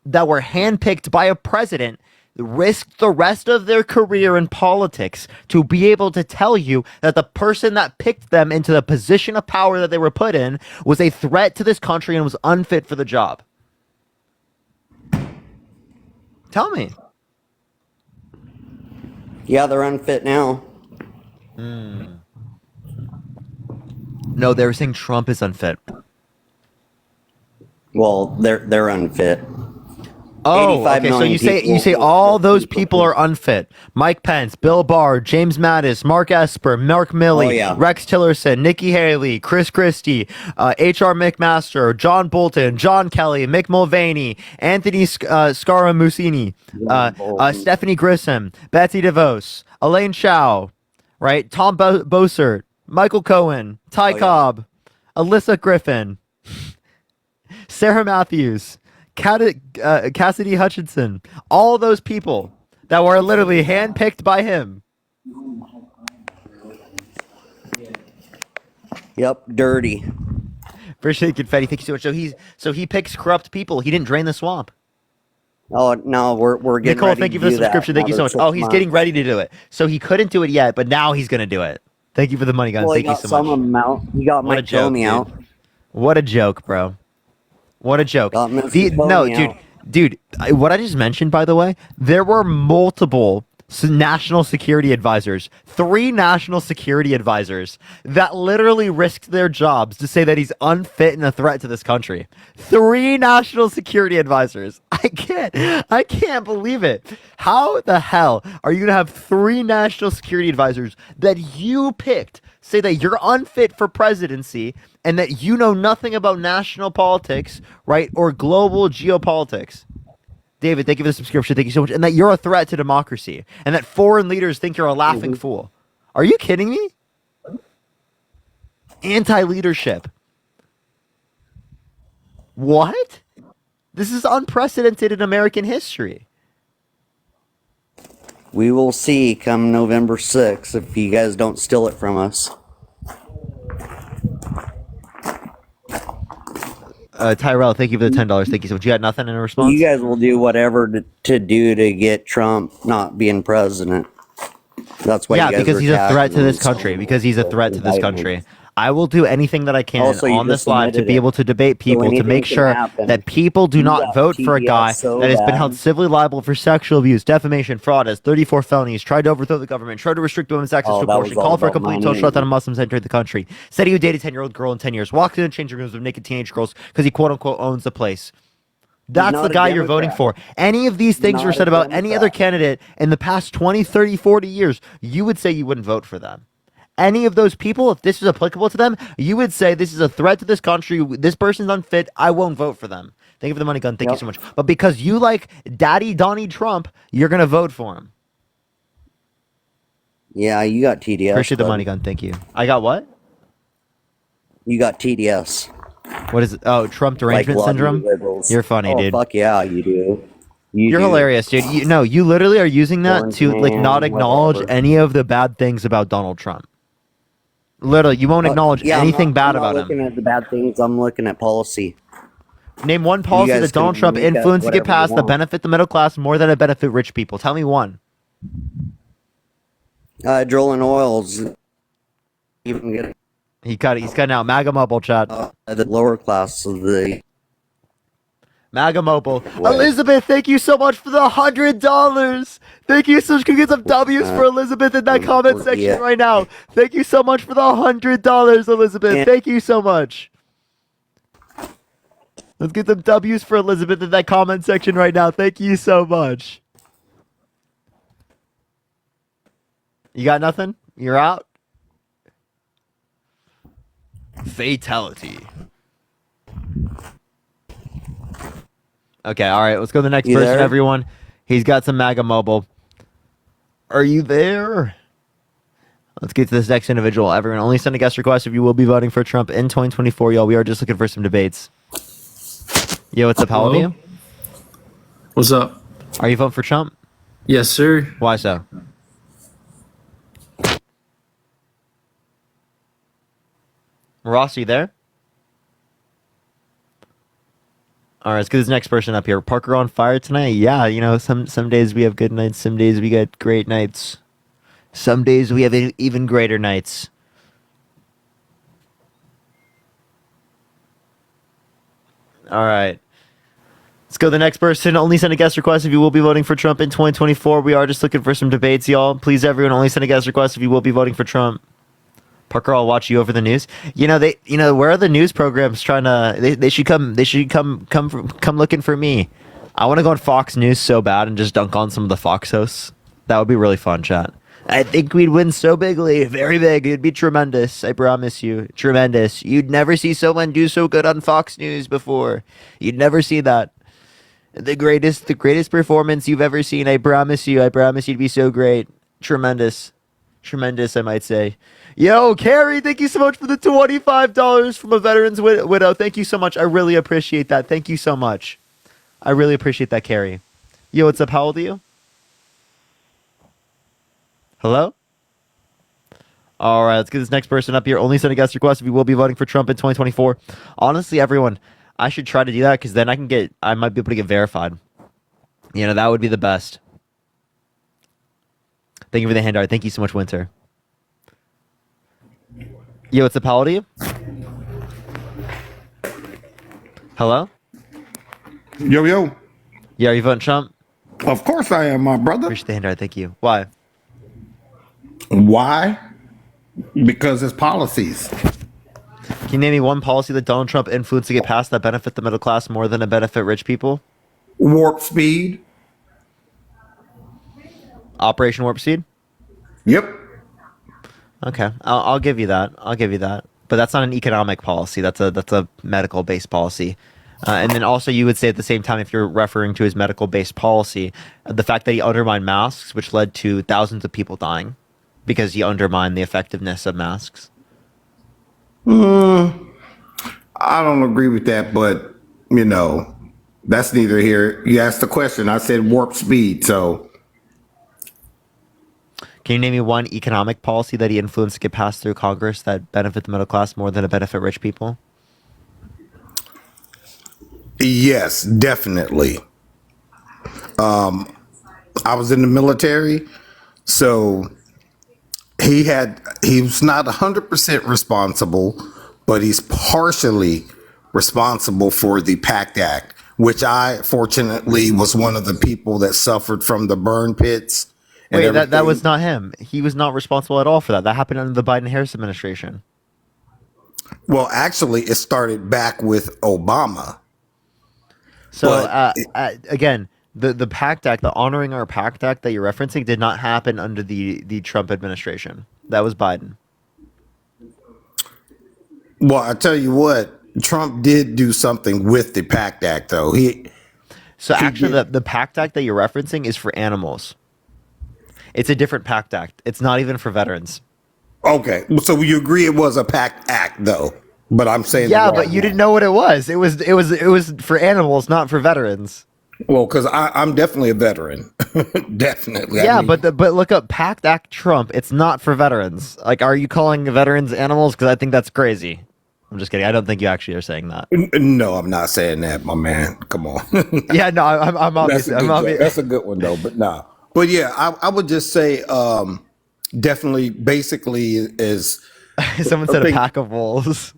that were handpicked by a president risked the rest of their career in politics to be able to tell you that the person that picked them into the position of power that they were put in was a threat to this country and was unfit for the job? Tell me. Yeah, they're unfit now. Hmm. No, they were saying Trump is unfit. Well, they're unfit. Oh, 85 okay. So million you say people. all those people are unfit. Mike Pence, Bill Barr, James Mattis, Mark Esper, Mark Milley, Oh, yeah. Rex Tillerson, Nikki Haley, Chris Christie, H.R. McMaster, John Bolton, John Kelly, Mick Mulvaney, Anthony Scaramucini, Stephanie Grissom, Betsy DeVos, Elaine Chao, right? Tom Bossert, Michael Cohen, Ty Oh, yeah. Cobb, Alyssa Griffin, Sarah Matthews, Cassidy Hutchinson, all those people that were literally handpicked by him. Yep, dirty. Appreciate confetti. Thank you so much. So he picks corrupt people. He didn't drain the swamp. Oh no, we're getting Nicole, ready thank to you for the do that subscription. Thank you so another much. 6 Oh, he's months. getting ready to do it. So he couldn't do it yet, but now he's gonna do it. Thank you for the money gun. Well, he Thank you got so some much. of them out. He got What a Mike joke, Comey dude. out. What a joke, bro. What a joke. Got Mr. No, Comey dude, out. what I just mentioned, by the way, there were multiple national security advisors, 3 national security advisors that literally risked their jobs to say that he's unfit and a threat to this country. 3 national security advisors. I can't believe it. How the hell are you gonna have 3 national security advisors that you picked say that you're unfit for presidency and that you know nothing about national politics, right, or global geopolitics? David, thank you for the subscription. Thank you so much. And that you're a threat to democracy and that foreign leaders think you're a laughing fool. Are you kidding me? Anti-leadership. What? This is unprecedented in American history. We will see come November 6th if you guys don't steal it from us. Tyrell, thank you for the $10. Thank you so much. You got nothing in response? You guys will do whatever to do to get Trump not being president. That's why. Yeah, you guys because are he's a threat to attacking this him. country. Because he's a threat to this country. Indictment. I will do anything that I can Also, you on this just live to admitted be it. able to debate So people to anything make can sure happen. that people do You not got vote for a TDS guy so that has been bad. held civilly liable for sexual abuse, defamation, fraud, has 34 felonies, tried to overthrow the government, tried to restrict women's access Oh, to that abortion, was all called for a about complete money. total shutdown of Muslims entering the country, said he would date a 10-year-old girl in 10 years, walked in and changed rooms with naked teenage girls because he quote-unquote owns the place. That's not the a guy you're voting for. Democrat. Any of these things Not were a said about any other Democrat. candidate in the past 20, 30, 40 years, you would say you wouldn't vote for them. Any of those people, if this is applicable to them, you would say this is a threat to this country. This person's unfit. I won't vote for them. Thank you for the money gun. Thank you so much. But because you like Daddy Donnie Trump, you're going to vote for him. Yeah, you got TDS. Appreciate the buddy. money gun. Thank you. I got what? You got TDS. What is it? Oh, Trump Like derangement a lot of you syndrome? liberals. You're funny, Oh, dude. fuck yeah, you do. You're do. hilarious, dude. You literally are using that Orange to like man, not acknowledge whatever. any of the bad things about Donald Trump. Literally, you won't acknowledge Yeah, anything bad I'm not about him. looking at the bad things. I'm looking at policy. Name one policy guys that Donald can Trump make up influenced to get whatever you passed that want. benefit the middle class more than it benefit rich people. Tell me one. Drilling oils. Even get He's got now MAGA mobile chat. the lower class of the. MAGA mobile. Elizabeth, thank you so much for the $100. Thank you so much. Can we get some W's for Elizabeth in that comment section right now? Thank you so much for the $100, Elizabeth. Thank you so much. Let's get some W's for Elizabeth in that comment section right now. Thank you so much. You got nothing? You're out? Fatality. Okay, all right. Let's go to the next You person, there? everyone. He's got some MAGA mobile. Are you there? Let's get to this next individual. Everyone, only send a guest request if you will be voting for Trump in 2024, y'all. We are just looking for some debates. Yo, what's up? How old are you? What's up? Are you voting for Trump? Yes, sir. Why so? Ross, are you there? All right, let's get this next person up here. Parker on fire tonight? Yeah, you know, some days we have good nights, some days we get great nights. Some days we have even greater nights. All right. Let's go to the next person. Only send a guest request if you will be voting for Trump in 2024. We are just looking for some debates, y'all. Please, everyone, only send a guest request if you will be voting for Trump. Parker, I'll watch you over the news. Where are the news programs trying to? They should come looking for me. I want to go on Fox News so bad and just dunk on some of the Fox hosts. That would be really fun, chat. I think we'd win so bigly, very big. It'd be tremendous. I promise you, tremendous. You'd never see someone do so good on Fox News before. You'd never see that. The greatest performance you've ever seen. I promise you. I promise you'd be so great. Tremendous. Tremendous, I might say. Yo, Carrie, thank you so much for the $25 from a veteran's widow. Thank you so much. I really appreciate that. Thank you so much. I really appreciate that, Carrie. Yo, what's up? How old are you? Hello? All right, let's get this next person up here. Only send a guest request if you will be voting for Trump in 2024. Honestly, everyone, I should try to do that because then I might be able to get verified. That would be the best. Thank you for the handout. Thank you so much, Winter. Yo, what's up? How old are you? Hello? Yo, yo. Yeah, are you voting Trump? Of course I am, my brother. Appreciate the handout. Thank you. Why? Why? Because his policies. Can you name me one policy that Donald Trump influenced to get passed that benefit the middle class more than to benefit rich people? Warp speed. Operation Warp Speed? Yep. Okay, I'll give you that. I'll give you that. But that's not an economic policy. That's a medical based policy. And then also you would say at the same time, if you're referring to his medical based policy, the fact that he undermined masks, which led to thousands of people dying because he undermined the effectiveness of masks. I don't agree with that, but that's neither here. You asked the question. I said warp speed. So can you name me one economic policy that he influenced to get passed through Congress that benefit the middle class more than to benefit rich people? yes, definitely. I was in the military, so he was not 100% responsible, but he's partially responsible for the PACT Act, which I fortunately was one of the people that suffered from the burn pits. Wait, that was not him. He was not responsible at all for that. That happened under the Biden-Harris administration. Well, actually, it started back with Obama. So, again, the PACT Act, the honoring our PACT Act that you're referencing did not happen under the Trump administration. That was Biden. Well, I tell you what, Trump did do something with the PACT Act, though. Actually, the PACT Act that you're referencing is for animals. It's a different PACT Act. It's not even for veterans. Okay, so you agree it was a PACT Act, though? But I'm saying but you didn't know what it was. It was for animals, not for veterans. Well, because I'm definitely a veteran, definitely. Yeah, but look up PACT Act Trump. It's not for veterans. Like, are you calling veterans animals? Because I think that's crazy. I'm just kidding. I don't think you actually are saying that. No, I'm not saying that, my man. Come on. Yeah, no, I'm obviously. That's a good one though, but nah. But yeah, I would just say definitely, basically is. Someone said a pack of wolves.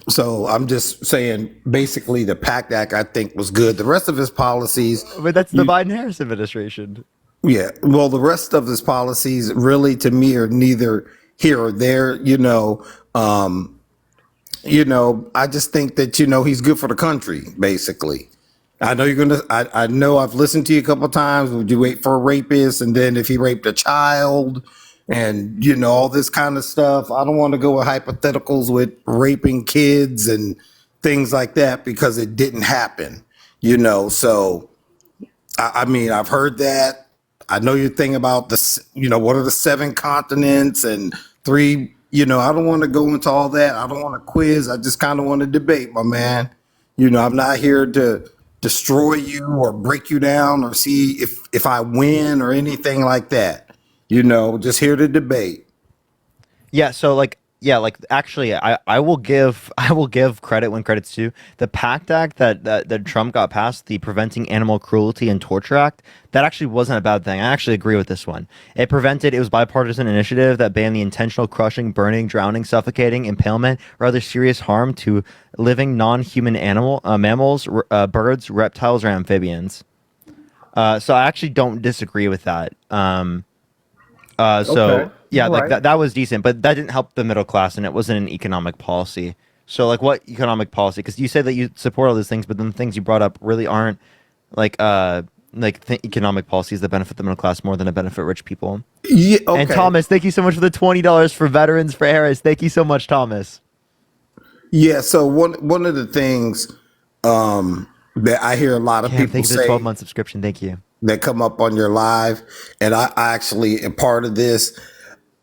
So I'm just saying, basically, the PACT Act I think was good. The rest of his policies, but that's the Biden-Harris administration. Yeah, well, the rest of his policies really, to me, are neither here or there. I just think that he's good for the country. Basically, I know you're gonna. I know I've listened to you a couple of times. Would you wait for a rapist, and then if he raped a child? And all this kind of stuff. I don't want to go with hypotheticals with raping kids and things like that because it didn't happen. So I mean, I've heard that. I know your thing about what are the 7 continents and 3. I don't want to go into all that. I don't want to quiz. I just kind of want to debate, my man. I'm not here to destroy you or break you down or see if I win or anything like that. Just here to debate. Yeah, so yeah, like actually, I will give credit when credit's due. The PACT Act that Trump got passed, the Preventing Animal Cruelty and Torture Act, that actually wasn't a bad thing. I actually agree with this one. It was bipartisan initiative that banned the intentional crushing, burning, drowning, suffocating, impalement, or other serious harm to living non-human mammals, birds, reptiles, or amphibians. So I actually don't disagree with that. So Okay. yeah, All like right. that was decent, but that didn't help the middle class, and it wasn't an economic policy. So like, what economic policy? Because you say that you support all these things, but then the things you brought up really aren't like economic policies that benefit the middle class more than to benefit rich people. Yeah. And Okay. Thomas, thank you so much for the $20 for Veterans for Harris. Thank you so much, Thomas. Yeah. So one of the things that I hear a lot of Cam, people thank you for the say 12-month subscription. Thank you. that come up on your live, and I actually am part of this.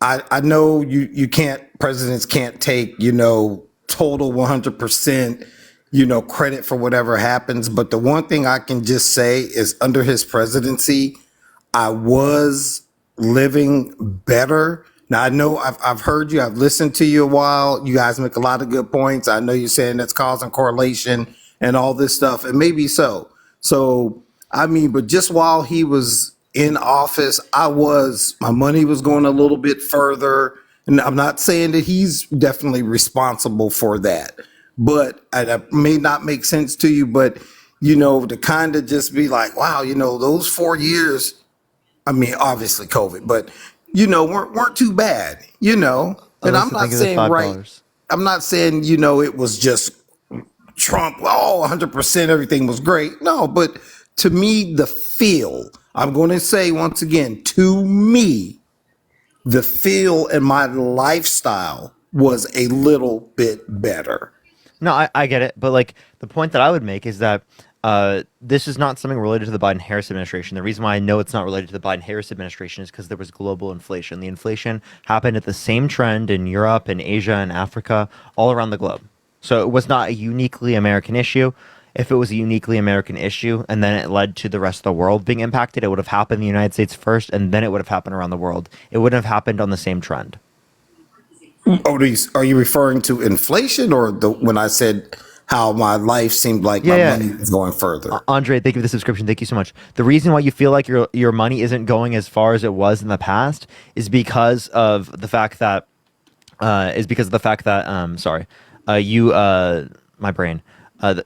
I know you can't, presidents can't take, total 100%, credit for whatever happens. But the one thing I can just say is under his presidency, I was living better. Now I know I've heard you, I've listened to you a while. You guys make a lot of good points. I know you're saying that's causing correlation and all this stuff, and maybe so. So I mean, but just while he was in office, my money was going a little bit further. And I'm not saying that he's definitely responsible for that, but it may not make sense to you, but to kind of just be like, wow, those 4 years, I mean, obviously COVID, but weren't too bad, and I'm Alyssa, not thank you for the saying right. $5. I'm not saying, it was just Trump, 100% everything was great. No, but to me, I'm going to say once again, to me, the feel and my lifestyle was a little bit better. No, I get it, but like the point that I would make is that this is not something related to the Biden-Harris administration. The reason why I know it's not related to the Biden-Harris administration is because there was global inflation. The inflation happened at the same trend in Europe and Asia and Africa, all around the globe. So it was not a uniquely American issue. If it was a uniquely American issue and then it led to the rest of the world being impacted, it would have happened in the United States first, and then it would have happened around the world. It wouldn't have happened on the same trend. Oh, are you referring to inflation or when I said how my life seemed like my money was going further? Andre, thank you for the subscription. Thank you so much. The reason why you feel like your money isn't going as far as it was in the past is because of the fact that my brain.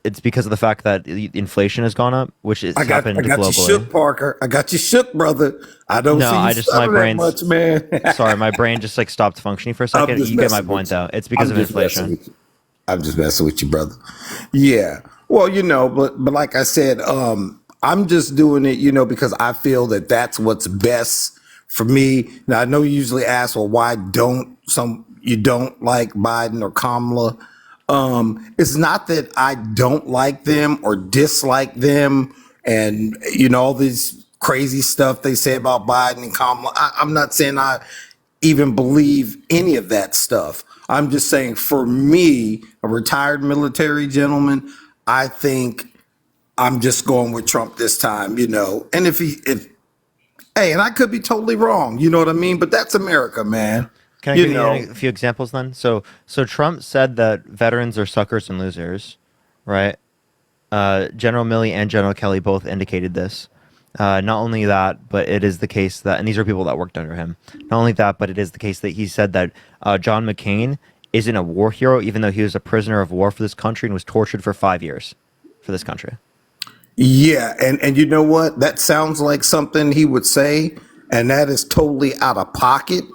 It's because of the fact that inflation has gone up, which has happened globally. I got you shook, Parker. I got you shook, brother. I don't see you stutter that much, man. Sorry, my brain just like stopped functioning for a second. You get my point, though. It's because of inflation. I'm just messing with you, brother. Yeah. Well, but like I said, I'm just doing it, because I feel that that's what's best for me. Now I know you usually ask, well, why don't you don't like Biden or Kamala? It's not that I don't like them or dislike them and, all this crazy stuff they say about Biden and Kamala. I'm not saying I even believe any of that stuff. I'm just saying for me, a retired military gentleman, I think I'm just going with Trump this time, and hey, and I could be totally wrong, you know what I mean? But that's America, man. Can I give you a few examples then? So Trump said that veterans are suckers and losers, right? General Milley and General Kelly both indicated this. Not only that, but it is the case that, and these are people that worked under him. Not only that, but it is the case that he said that John McCain isn't a war hero, even though he was a prisoner of war for this country and was tortured for 5 years for this country. Yeah, and you know what? That sounds like something he would say, and that is totally out of pocket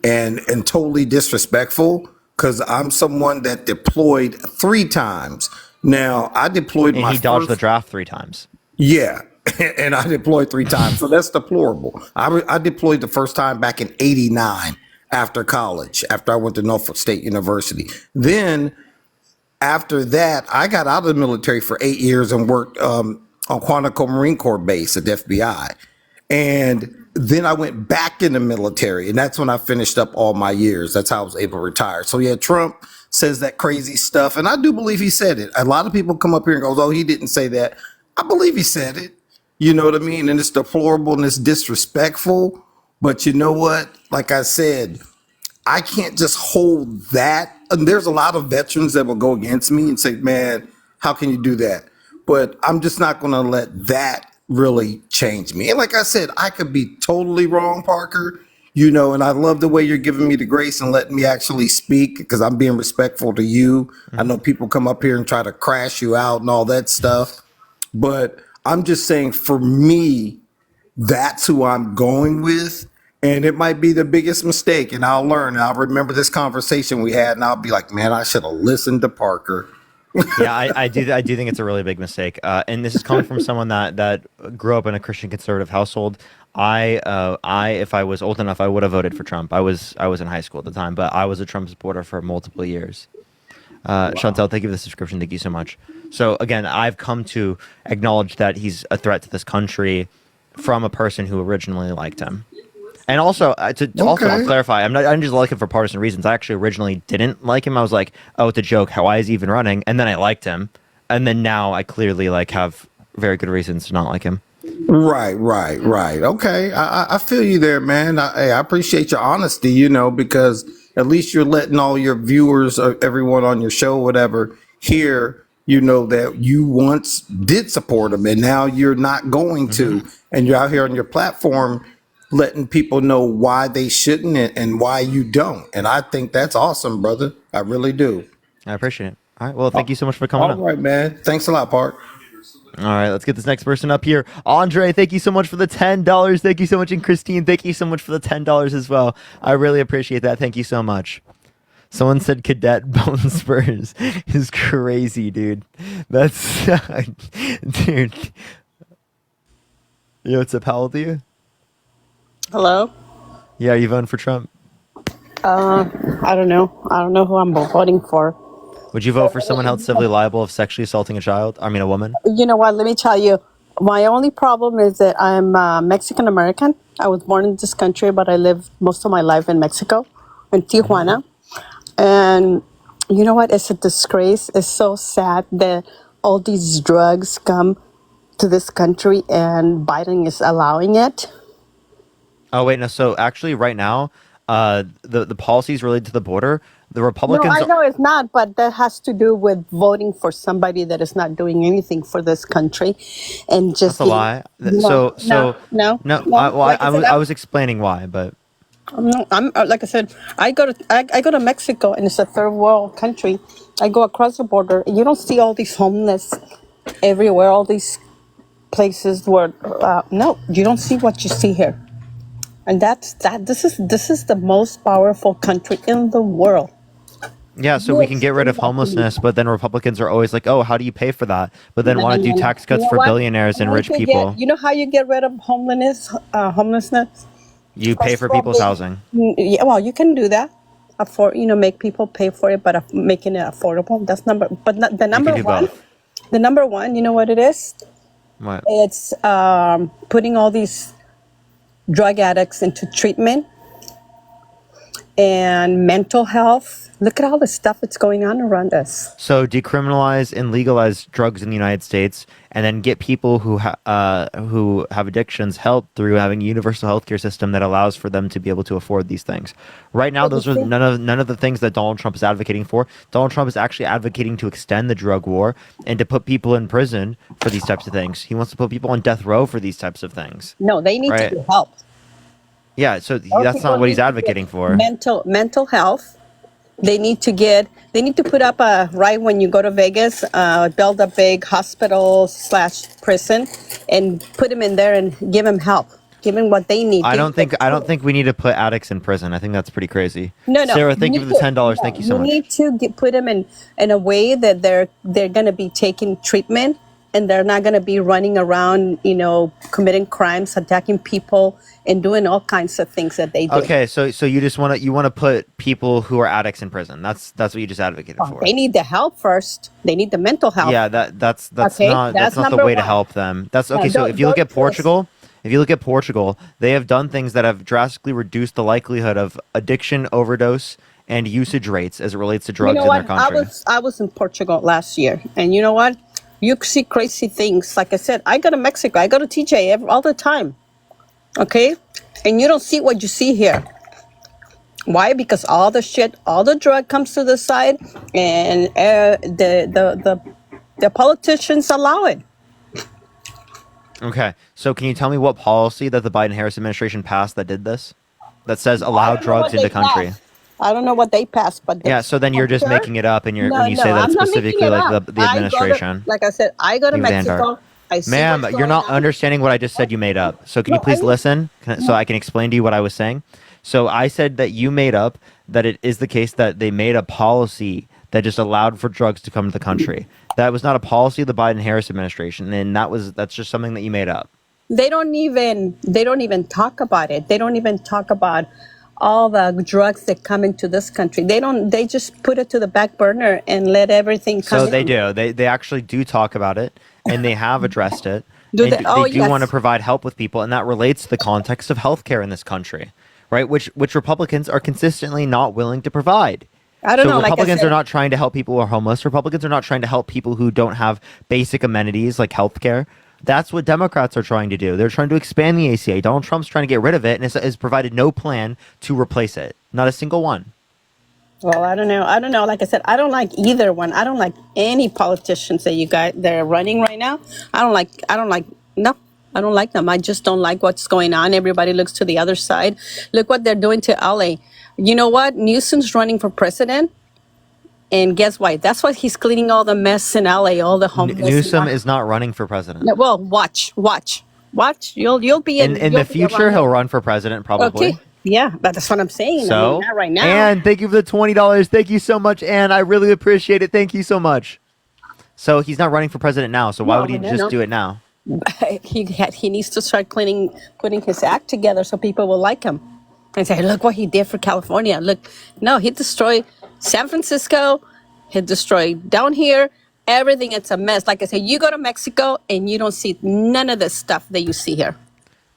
and totally disrespectful, because I'm someone that deployed 3 times. Now, I deployed and he dodged the draft 3 times. Yeah, and I deployed 3 times, so that's deplorable. I deployed the first time back in '89 after college, after I went to Norfolk State University. Then after that, I got out of the military for 8 years and worked on Quantico Marine Corps base at the FBI. And then I went back in the military, and that's when I finished up all my years. That's how I was able to retire. So yeah, Trump says that crazy stuff, and I do believe he said it. A lot of people come up here and go, oh, he didn't say that. I believe he said it. You know what I mean? And it's deplorable and it's disrespectful. But you know what? Like I said, I can't just hold that. And there's a lot of veterans that will go against me and say, man, how can you do that? But I'm just not going to let that really change me. And like I said, I could be totally wrong, Parker, and I love the way you're giving me the grace and letting me actually speak because I'm being respectful to you. I know people come up here and try to crash you out and all that stuff. But I'm just saying for me, that's who I'm going with. And it might be the biggest mistake. And I'll learn. And I'll remember this conversation we had. And I'll be like, man, I should have listened to Parker. Yeah, I do think it's a really big mistake. And this is coming from someone that grew up in a Christian conservative household. If I was old enough, I would have voted for Trump. I was in high school at the time, but I was a Trump supporter for multiple years. Chantel, thank you for the subscription. Thank you so much. So again, I've come to acknowledge that he's a threat to this country from a person who originally liked him. And also, also I'll clarify, I'm just like him for partisan reasons. I actually originally didn't like him. I was like, oh, it's a joke. Why is he even running? And then I liked him. And then now I clearly have very good reasons to not like him. Right. Okay. I feel you there, man. I appreciate your honesty, because at least you're letting all your viewers or everyone on your show, whatever, hear, that you once did support him and now you're not going to. And you're out here on your platform letting people know why they shouldn't and why you don't. And I think that's awesome, brother. I really do. I appreciate it. All right. Well, thank you so much for coming up. All right, man. Thanks a lot, Park. All right, let's get this next person up here. Andre, thank you so much for the $10. Thank you so much. And Christine, thank you so much for the $10 as well. I really appreciate that. Thank you so much. Someone said cadet bone spurs is crazy, dude. That's dude. Yo, what's up? How old are you? Hello? Yeah, are you voting for Trump? I don't know. I don't know who I'm voting for. Would you vote for someone held civilly liable of sexually assaulting a woman? You know what? Let me tell you. My only problem is that I'm Mexican American. I was born in this country, but I lived most of my life in Mexico, in Tijuana. And you know what? It's a disgrace. It's so sad that all these drugs come to this country and Biden is allowing it. Oh, wait, no. So actually right now, the policies related to the border, the Republicans... No, I know it's not, but that has to do with voting for somebody that is not doing anything for this country, and just... That's a lie. I was explaining why, but... I'm like I said, I go to Mexico, and it's a third world country. I go across the border, and you don't see all these homeless everywhere, all these places where... no, you don't see what you see here. And this is the most powerful country in the world. Yeah, so we can get rid of homelessness, but then Republicans are always like, oh, how do you pay for that? But then want to do tax cuts for billionaires and rich people. You know how you get rid of homelessness? You pay for people's housing. Yeah, well, you can do that. Make people pay for it, but making it affordable. That's the number one. The number one, you know what it is? What? It's putting all these drug addicts into treatment and mental health. Look at all the stuff that's going on around us. So decriminalize and legalize drugs in the United States, and then get people who have addictions help through having a universal healthcare system that allows for them to be able to afford these things. Right now, those are none of the things that Donald Trump is advocating for. Donald Trump is actually advocating to extend the drug war and to put people in prison for these types of things. He wants to put people on death row for these types of things. No, they need to get help. Yeah, so that's not what he's advocating for. Mental health. They need to put up right when you go to Vegas, build a big hospital/prison, and put them in there and give them help, give them what they need. I don't think we need to put addicts in prison. I think that's pretty crazy. No. Sarah, thank you for the $10. Thank you so much. You need to put them in a way that they're going to be taking treatment, and they're not going to be running around, committing crimes, attacking people, and doing all kinds of things that they do. Okay, so you just want to put people who are addicts in prison. That's what you just advocated for. They need the help first. They need the mental health. Yeah, that's not the way to help them. That's okay. So if you look at Portugal, they have done things that have drastically reduced the likelihood of addiction, overdose, and usage rates as it relates to drugs in their country. I was in Portugal last year, and you know what? You see crazy things. Like I said, I go to Mexico. I go to TJ all the time. Okay? And you don't see what you see here. Why? Because all the shit, all the drug comes to the side, and the politicians allow it. Okay, so can you tell me what policy that the Biden-Harris administration passed that did this? That says I allow don't know what drugs into they country. passed. I don't know what they passed, but Yeah, so then you're just sure. making it up, and No, when you no, say that I'm it's not making specifically it like up. the I go to, administration. like I said, I go to Leave it in there. Mexico. I see Ma'am, what's you're going not on. understanding what I just said you made up. So can No, you please I- listen so I can explain to you what I was saying? So I said that you made up that it is the case that they made a policy that just allowed for drugs to come to the country. That was not a policy of the Biden-Harris administration, and that's just something that you made up. They don't even talk about it. They don't even talk about all the drugs that come into this country. They just put it to the back burner and let everything come So in. they do. They actually do talk about it, and they have addressed it. Do and they? Oh, they do yes. want to provide help with people, and that relates to the context of healthcare in this country, right? Which Republicans are consistently not willing to provide. I don't know, like I Republicans said- are not trying to help people who are homeless. Republicans are not trying to help people who don't have basic amenities like healthcare. That's what Democrats are trying to do. They're trying to expand the ACA. Donald Trump's trying to get rid of it, and has provided no plan to replace it. Not a single one. Well, I don't know. I don't know. Like I said, I don't like either one. I don't like any politicians that you got that are running right now. I don't like. No, I don't like them. I just don't like what's going on. Everybody looks to the other side. Look what they're doing to LA. You know what? Newsom's running for president, and guess what? That's why he's cleaning all the mess in LA, all the homeless. Newsom is not running for president. No, well, watch. You'll be In you'll the be future, around he'll it. run for president, probably. Okay. Yeah, but that's what I'm saying. I mean, So, not right now. and thank you for the $20. Thank you so much, Ann. I really appreciate it. Thank you so much. So he's not running for president now. So why No, would he no, just no. do it now? He needs to start putting his act together so people will like him and say, look what he did for California. Look, no, he destroyed San Francisco. He destroyed down here. Everything, it's a mess. Like I said, you go to Mexico and you don't see none of the stuff that you see here.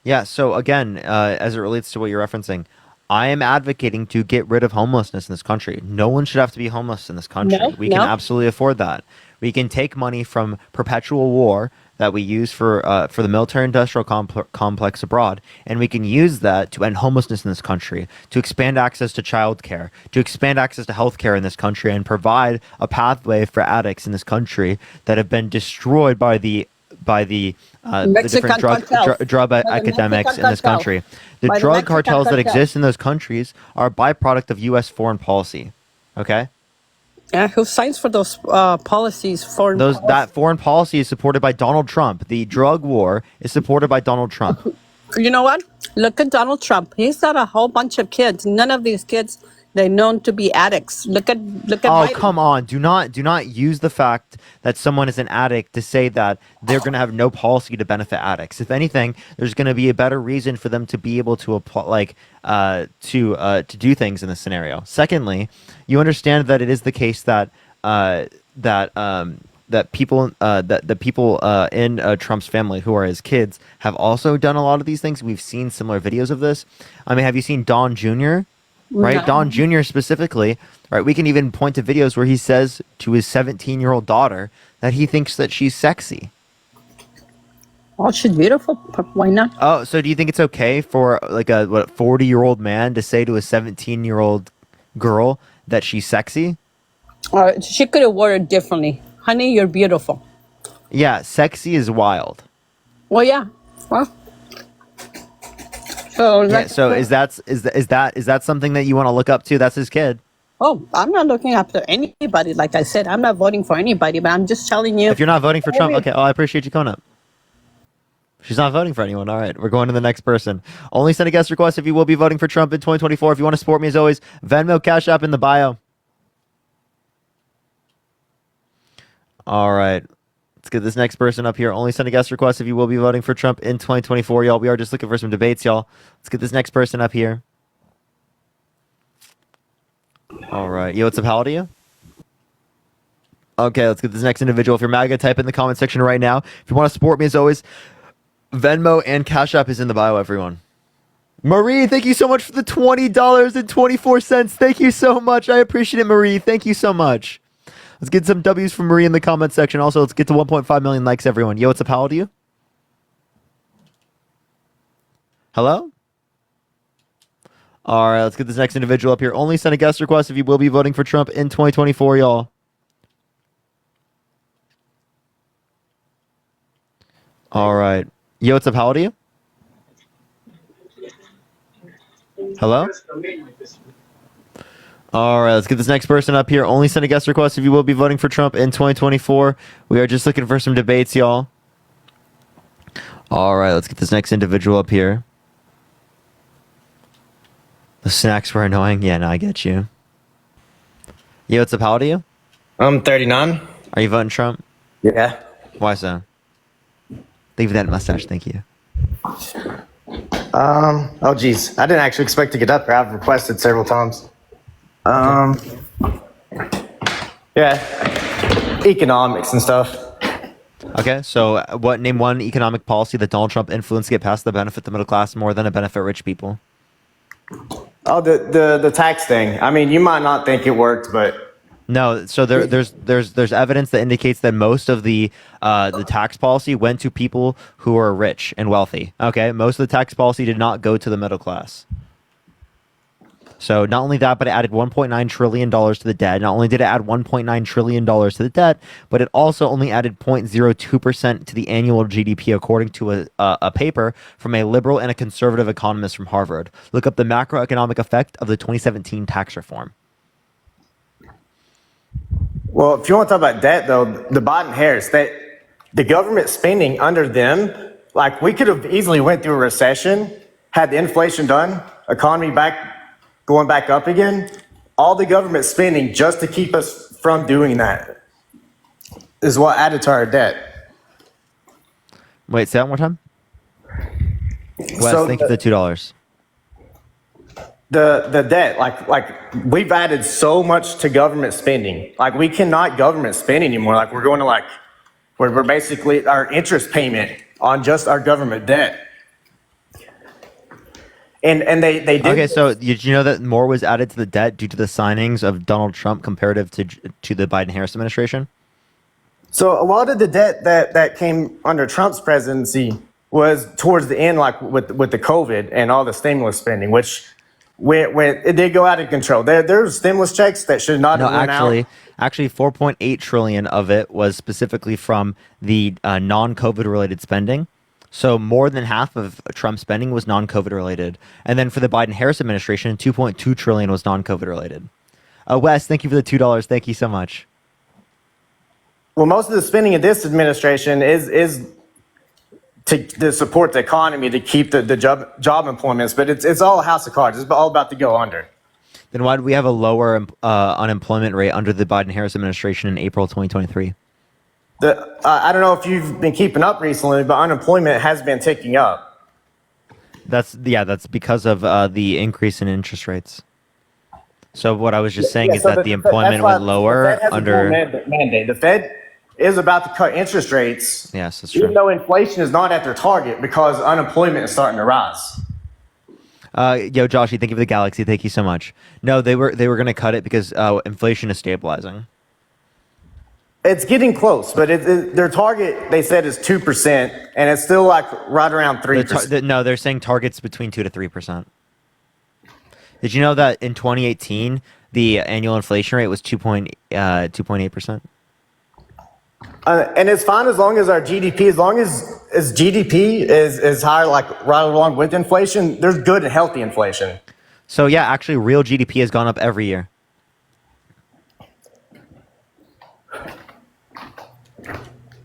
Yeah. So again, as it relates to what you're referencing, I am advocating to get rid of homelessness in this country. No one should have to be homeless in this country. We can absolutely afford that. We can take money from perpetual war that we use for the military-industrial complex abroad, and we can use that to end homelessness in this country, to expand access to childcare, to expand access to healthcare in this country, and provide a pathway for addicts in this country that have been destroyed by the different drug epidemics in this country. The drug cartels that exist in those countries are a byproduct of U.S. foreign policy. Okay. Yeah, who signs for those policies? That foreign policy is supported by Donald Trump. The drug war is supported by Donald Trump. You know what? Look at Donald Trump. He's got a whole bunch of kids. None of these kids, they're known to be addicts. Look at. Oh, Biden. come on. Do not use the fact that someone is an addict to say that they're going to have no policy to benefit addicts. If anything, there's going to be a better reason for them to be able to apply, to do things in this scenario. Secondly, you understand that it is the case that that people in Trump's family who are his kids have also done a lot of these things. We've seen similar videos of this. I mean, have you seen Don Jr.? Right, No. Don Jr. specifically, right? We can even point to videos where he says to his 17-year-old daughter that he thinks that she's sexy. Oh, she's beautiful. Why not? Oh, so do you think it's okay for like a 40-year-old man to say to a 17-year-old girl that she's sexy? She could have worded differently. Honey, you're beautiful. Yeah, sexy is wild. Well, yeah. Well. So, Yeah, so is that something that you want to look up to? That's his kid. Oh, I'm not looking after anybody. Like I said, I'm not voting for anybody, but I'm just telling you. If you're not voting for Trump, Every- okay. Oh, I appreciate you coming up. She's not voting for anyone. All right, we're going to the next person. Only send a guest request if you will be voting for Trump in 2024. If you want to support me, as always, Venmo, Cash App in the bio. All right. Let's get this next person up here. Only send a guest request if you will be voting for Trump in 2024, y'all. We are just looking for some debates, y'all. Let's get this next person up here. All right. Yo, what's up? How old are you? Okay, let's get this next individual. If you're MAGA, type in the comment section right now. If you want to support me, as always, Venmo and Cash App is in the bio, everyone. Marie, thank you so much for the $20.24. Thank you so much. I appreciate it, Marie. Thank you so much. Let's get some W's from Marie in the comment section. Also, let's get to 1.5 million likes, everyone. Yo, what's up? How old are you? Hello? All right, let's get this next individual up here. Only send a guest request if you will be voting for Trump in 2024, y'all. All right. Yo, what's up? How old are you? Hello? All right, let's get this next person up here. Only send a guest request if you will be voting for Trump in 2024. We are just looking for some debates, y'all. All right, let's get this next individual up here. The snacks were annoying. Yeah, no, I get you. Yo, what's up? How old are you? I'm 39. Are you voting Trump? Yeah. Why so? Leave that mustache. Thank you. Oh geez, I didn't actually expect to get up here. I've requested several times. Yeah, economics and stuff. Okay, so name one economic policy that Donald Trump influenced to get past the benefit the middle class more than to benefit rich people? Oh, the tax thing. I mean, you might not think it worked, but No, so there's evidence that indicates that most of the tax policy went to people who are rich and wealthy. Okay, most of the tax policy did not go to the middle class. So not only that, but it added $1.9 trillion to the debt. Not only did it add $1.9 trillion to the debt, but it also only added 0.02% to the annual GDP, according to a paper from a liberal and a conservative economist from Harvard. Look up the macroeconomic effect of the 2017 tax reform. well, if you want to talk about debt, though, the Biden-Harris, the government spending under them, like we could have easily went through a recession, had the inflation done, economy going back up again. All the government spending just to keep us from doing that is what added to our debt. Wait, say that one more time. Wes, So thank you for the $2. The debt, like we've added so much to government spending. Like we cannot government spend anymore. Like we're going to we're basically our interest payment on just our government debt. And they did. Okay, so did you know that more was added to the debt due to the signings of Donald Trump comparative to the Biden-Harris administration? So a lot of the debt that came under Trump's presidency was towards the end, like with the COVID and all the stimulus spending, which when it did go out of control. There's stimulus checks that should not have went out. Actually, 4.8 trillion of it was specifically from the non-COVID related spending. So more than half of Trump's spending was non-COVID related. And then for the Biden-Harris administration, 2.2 trillion was non-COVID related. Wes, thank you for the $2. Thank you so much. Well, most of the spending of this administration is to support the economy, to keep the job employments, but it's all a house of cards. It's all about to go under. Then why do we have a lower unemployment rate under the Biden-Harris administration in April 2023? I don't know if you've been keeping up recently, but unemployment has been ticking up. That's because of the increase in interest rates. So what I was just saying is that the employment went lower under mandate. The Fed is about to cut interest rates. Yes, that's true. Even though inflation is not at their target because unemployment is starting to rise. Yo, Joshy, thank you for the galaxy. Thank you so much. No, they were going to cut it because inflation is stabilizing. It's getting close, but their target, they said, is 2%, and it's still like right around 3%. No, they're saying targets between 2 to 3%. Did you know that in 2018 the annual inflation rate was 2.8%? And it's fine as long as our GDP, as long as GDP is higher, like right along with inflation. There's good and healthy inflation. So yeah, actually, real GDP has gone up every year.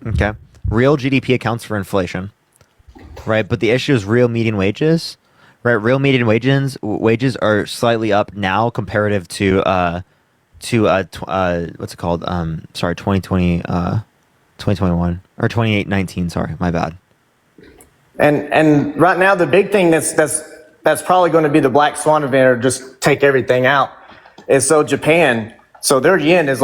Okay, real GDP accounts for inflation, right? But the issue is real median wages, right? Real median wages are slightly up now comparative to what's it called? 2020, 2021 or 2019. Sorry, my bad. And right now the big thing that's probably going to be the black swan event or just take everything out is Japan. So their yen is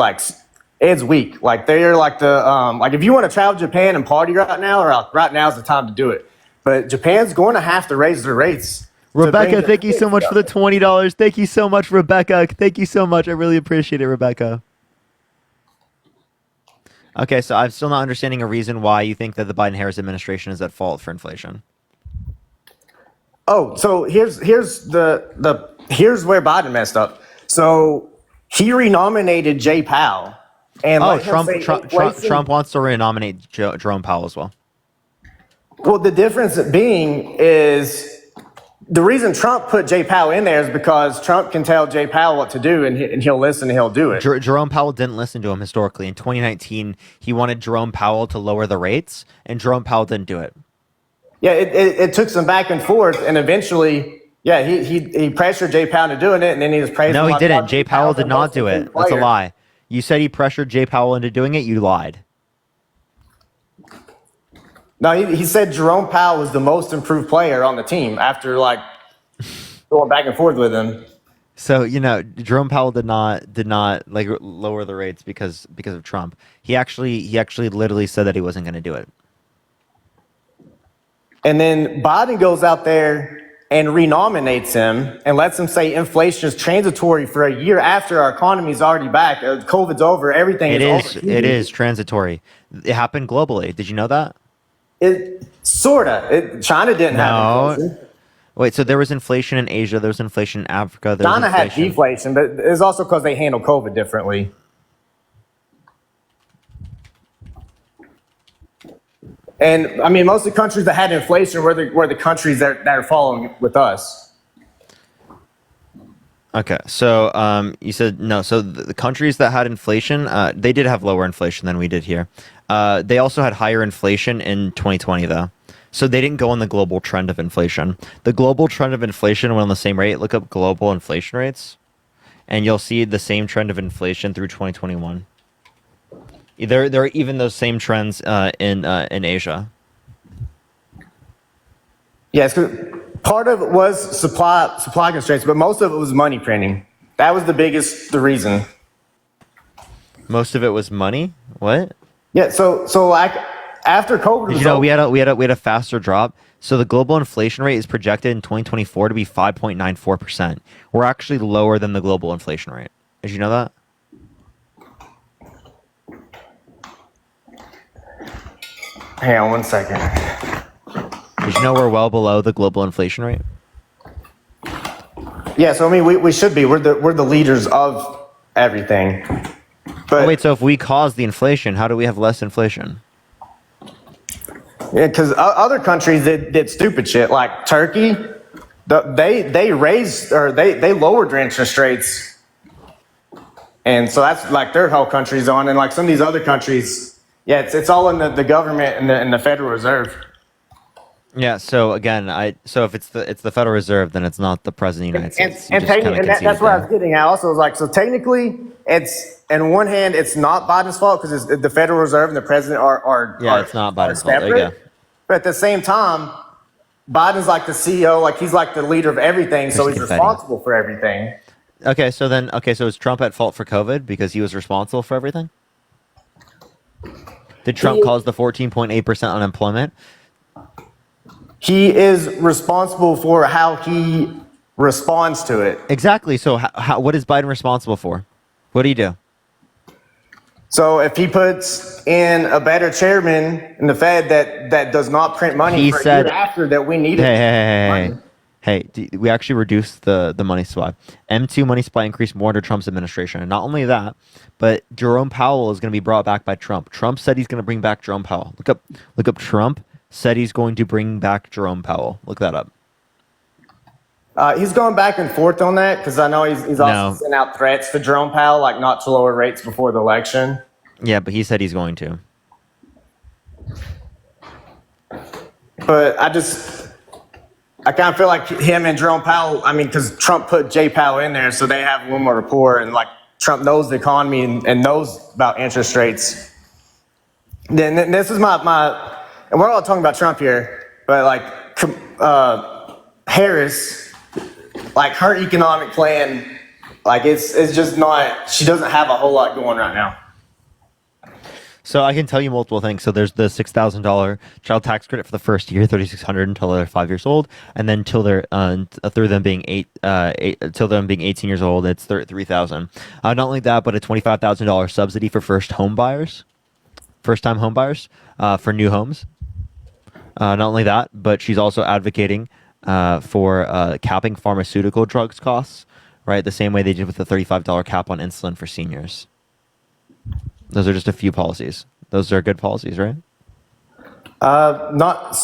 it's weak. Like they're like like if you want to travel to Japan and party right now, or right now is the time to do it. But Japan's going to have to raise their rates. Rebecca, thank you so much for the $20. Thank you so much, Rebecca. Thank you so much. I really appreciate it, Rebecca. Okay, so I'm still not understanding a reason why you think that the Biden-Harris administration is at fault for inflation. Oh, so here's the here's where Biden messed up. So he renominated Jay Powell. And Oh, let him say inflation- Trump wants to renominate Jerome Powell as well. Well, the difference being is the reason Trump put Jay Powell in there is because Trump can tell Jay Powell what to do, and he'll listen and he'll do it. Jerome Powell didn't listen to him historically. In 2019, he wanted Jerome Powell to lower the rates, and Jerome Powell didn't do it. Yeah, it took some back and forth, and eventually, yeah, he pressured Jay Powell into doing it, and then he was praising. No, him he like, didn't. "Oh, Jay Powell did not do it. That's a player." lie. You said he pressured Jay Powell into doing it. You lied. No, he said Jerome Powell was the most improved player on the team after like going back and forth with him. So Jerome Powell did not like lower the rates because of Trump. He actually literally said that he wasn't going to do it. And then Biden goes out there and renominates him and lets him say inflation is transitory for a year after our economy's already back. COVID's over. Everything is over. It is transitory. It happened globally. Did you know that? It sorta. China didn't have inflation. Wait, so there was inflation in Asia, there was inflation in Africa. China had deflation, but it's also because they handle COVID differently. And I mean, most of the countries that had inflation were the countries that are following with us. Okay, so you said no. So the countries that had inflation, they did have lower inflation than we did here. They also had higher inflation in 2020, though. So they didn't go on the global trend of inflation. The global trend of inflation went on the same rate. Look up global inflation rates, and you'll see the same trend of inflation through 2021. There are even those same trends in Asia. Yes, part of it was supply constraints, but most of it was money printing. That was the reason. Most of it was money. What? Yeah. So like after COVID, Did you know we had a faster drop. So the global inflation rate is projected in 2024 to be 5.94%. We're actually lower than the global inflation rate. Did you know that? Hang on one second. Did you know we're well below the global inflation rate? Yeah, so I mean, we should be. We're the leaders of everything. But wait, so if we cause the inflation, how do we have less inflation? Yeah, because other countries did stupid shit like Turkey. They raised or they lowered their interest rates, and so that's like their whole country's on. And like some of these other countries, yeah, it's all in the government and the Federal Reserve. Yeah. So again, so if it's the Federal Reserve, then it's not the President of the United States. That's what I was getting at. Also, like so technically, it's in one hand, it's not Biden's fault because the Federal Reserve and the president are it's not Biden's fault. There you go. But at the same time, Biden's like the CEO, like he's like the leader of everything, so he's responsible for everything. Okay, so is Trump at fault for COVID because he was responsible for everything? Did Trump cause the 14.8% unemployment? He is responsible for how he responds to it. Exactly. So what is Biden responsible for? What do you do? So if he puts in a better chairman in the Fed that does not print money He for said, a year after that we need Hey, we actually reduced the money supply. M2 money supply increased more under Trump's administration. And not only that, but Jerome Powell is going to be brought back by Trump. Trump said he's going to bring back Jerome Powell. Look up Trump said he's going to bring back Jerome Powell. Look that up. He's going back and forth on that because I know he's also sent out threats to Jerome Powell, like not to lower rates before the election. Yeah, but he said he's going to. But I kind of feel like him and Jerome Powell, I mean, because Trump put Jay Powell in there, so they have a little more rapport, and like Trump knows the economy and knows about interest rates. Then this is my and we're all talking about Trump here, but like Harris, like her economic plan, like it's just not. She doesn't have a whole lot going right now. So I can tell you multiple things. So there's the $6,000 child tax credit for the first year, $3,600 until they're 5 years old, and then till they're through them being till them being 18 years old, it's $3,000. Not only that, but a $25,000 subsidy for first time home buyers for new homes. Not only that, but she's also advocating for capping pharmaceutical drugs costs, right? The same way they did with the $35 cap on insulin for seniors. Those are just a few policies. Those are good policies, right? Not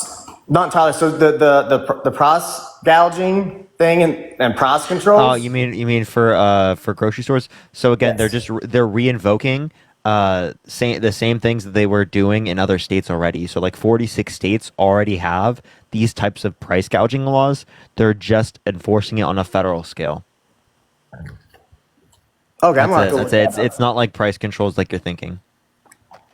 entirely. So the price gouging thing and price controls. Oh, you mean for grocery stores? So again, they're reinvoking the same things that they were doing in other states already. So like 46 states already have these types of price gouging laws. They're just enforcing it on a federal scale. Okay, That's it. It's not like price controls like you're thinking.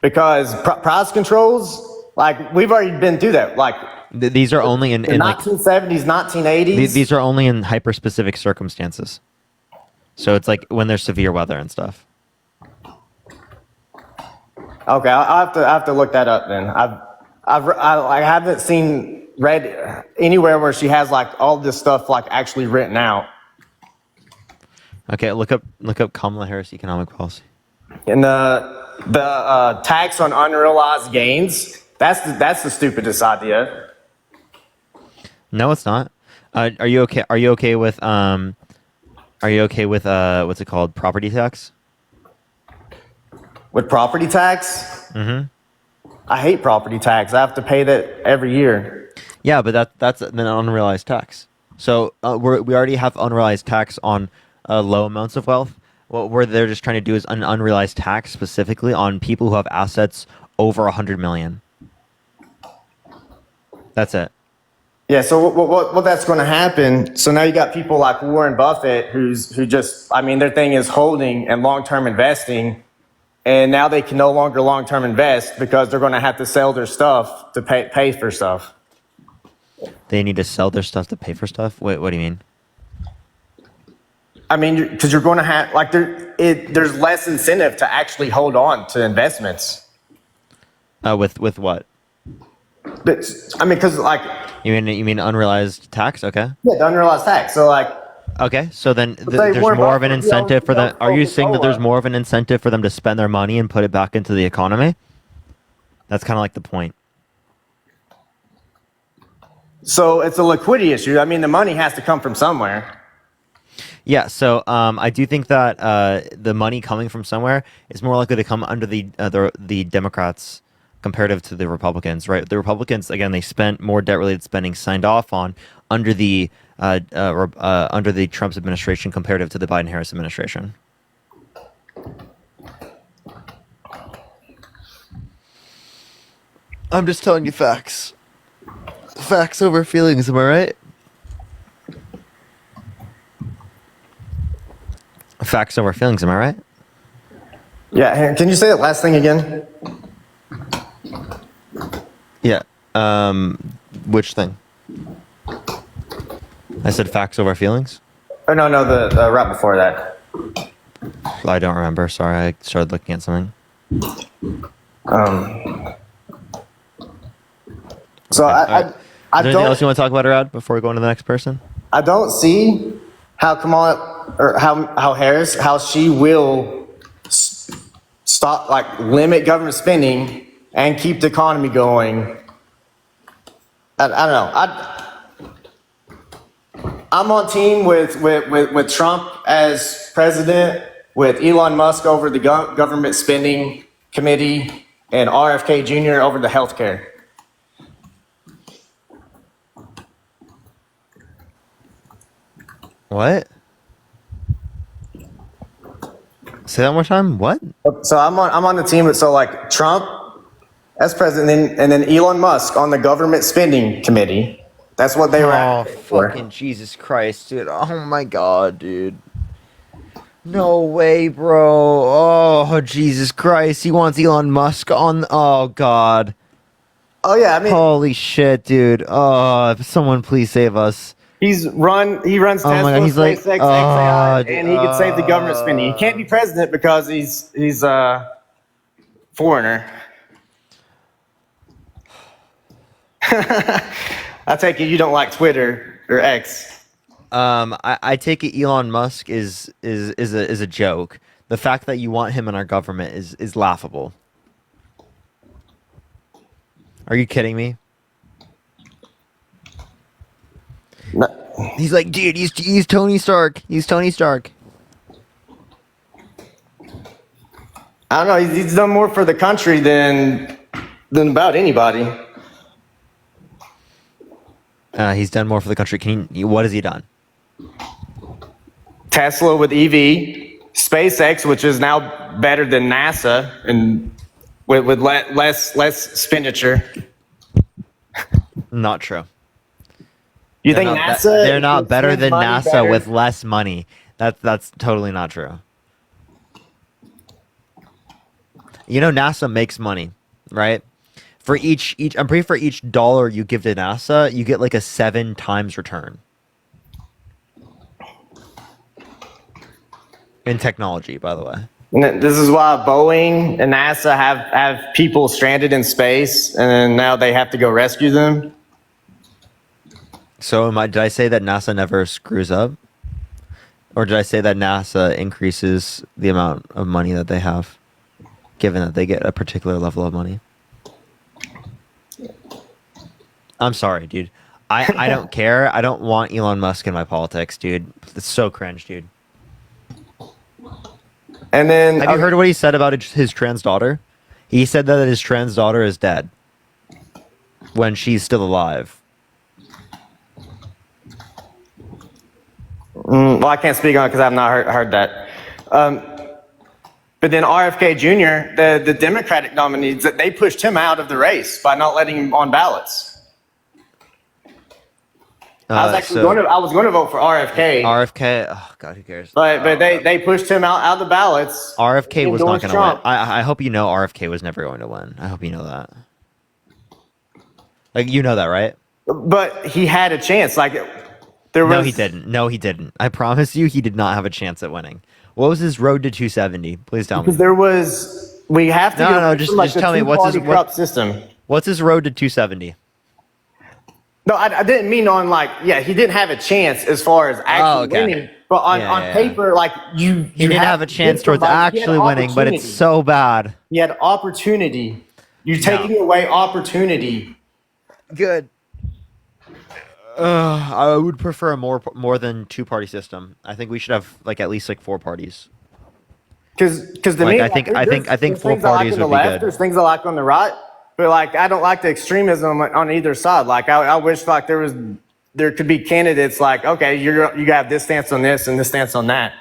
Because price controls, like we've already been through that. Like these are only in the 1970s, 1980s. These are only in hyper specific circumstances. So it's like when there's severe weather and stuff. Okay, I have to look that up then. I haven't read anywhere where she has like all this stuff like actually written out. Okay, look up Kamala Harris economic policy. And the tax on unrealized gains. That's the stupidest idea. No, it's not. Are you okay? Are you okay with what's it called? Property tax? With property tax? Mm-hmm. I hate property tax. I have to pay that every year. Yeah, but that's an unrealized tax. So we already have unrealized tax on low amounts of wealth. What they're just trying to do is an unrealized tax specifically on people who have assets over 100 million. That's it. Yeah. So what that's going to happen? So now you got people like Warren Buffett, who just, I mean, their thing is holding and long-term investing, and now they can no longer long-term invest because they're going to have to sell their stuff to pay for stuff. They need to sell their stuff to pay for stuff? Wait, what do you mean? I mean, because you're going to have like there's less incentive to actually hold on to investments. With what? But, I mean, because like you mean unrealized tax? Okay. Yeah, the unrealized tax. So like. Okay, so then there's more of an incentive for them. Are you saying that there's more of an incentive for them to spend their money and put it back into the economy? That's kind of like the point. So it's a liquidity issue. I mean, the money has to come from somewhere. Yeah, so I do think that the money coming from somewhere is more likely to come under the Democrats comparative to the Republicans, right? The Republicans, again, they spent more debt-related spending signed off on under the Trump's administration comparative to the Biden-Harris administration. I'm just telling you facts. Facts over feelings, am I right? Facts over feelings, am I right? Yeah, can you say that last thing again? Yeah. Which thing? I said facts over feelings? Oh, no, the right before that. I don't remember. Sorry, I started looking at something. So I Is there anything else you want to talk about, Arad, before we go on to the next person? I don't see how Kamala or how Harris, how she will stop, like limit government spending and keep the economy going. I don't know. I'm on team with Trump as president, with Elon Musk over the government spending committee, and RFK Jr. over the healthcare. What? Say that one more time. What? So I'm on the team with like Trump as president, and then Elon Musk on the government spending committee. That's what they were. Oh, fucking Jesus Christ, dude! Oh my God, dude! No way, bro! Oh, Jesus Christ! He wants Elon Musk on. Oh God! Oh yeah, I mean, holy shit, dude! Oh, someone please save us! He runs Tesla, my God, he's like, SpaceX, XAI, and he could save the government spending. He can't be president because he's a foreigner. I take it you don't like Twitter or X. I take it Elon Musk is a joke. The fact that you want him in our government is laughable. Are you kidding me? He's like, dude, he's Tony Stark. He's Tony Stark. I don't know. He's done more for the country than about anybody. He's done more for the country. What has he done? Tesla with EV, SpaceX, which is now better than NASA, and with less expenditure. Not true. You think NASA? They're not better than money NASA better? with less money. That's totally not true. You know, NASA makes money, right? For each I'm pretty for each dollar you give to NASA, you get like a 7 times return. In technology, by the way. And this is why Boeing and NASA have people stranded in space, and then now they have to go rescue them. So did I say that NASA never screws up? Or did I say that NASA increases the amount of money that they have, given that they get a particular level of money? I'm sorry, dude. I don't care. I don't want Elon Musk in my politics, dude. It's so cringe, dude. And then have you heard what he said about his trans daughter? He said that his trans daughter is dead when she's still alive. Well, I can't speak on it because I've not heard that. But then RFK Jr., the Democratic nominee, they pushed him out of the race by not letting him on ballots. I was going to vote for RFK. RFK, oh god, who cares? But they pushed him out of the ballots. RFK was not going to win. Trump. I hope you know RFK was never going to win. I hope you know that. Like, you know that, right? But he had a chance. Like, there was. No, he didn't. No, he didn't. I promise you, he did not have a chance at winning. What was his road to 270? Please tell me. Because there was. We have to. No, just tell me what's his system. What's his road to 270? No, I didn't mean on he didn't have a chance as far as actually winning. But on paper, like he didn't have a chance towards actually winning, but it's so bad. He had opportunity. You're taking away opportunity. Good. I would prefer a more than 2-party system. I think we should have at least 4 parties. Because I think 4 parties would be good. There's things I like on the right. But I don't like the extremism on either side. I wish there could be candidates okay, you got this stance on this and this stance on that.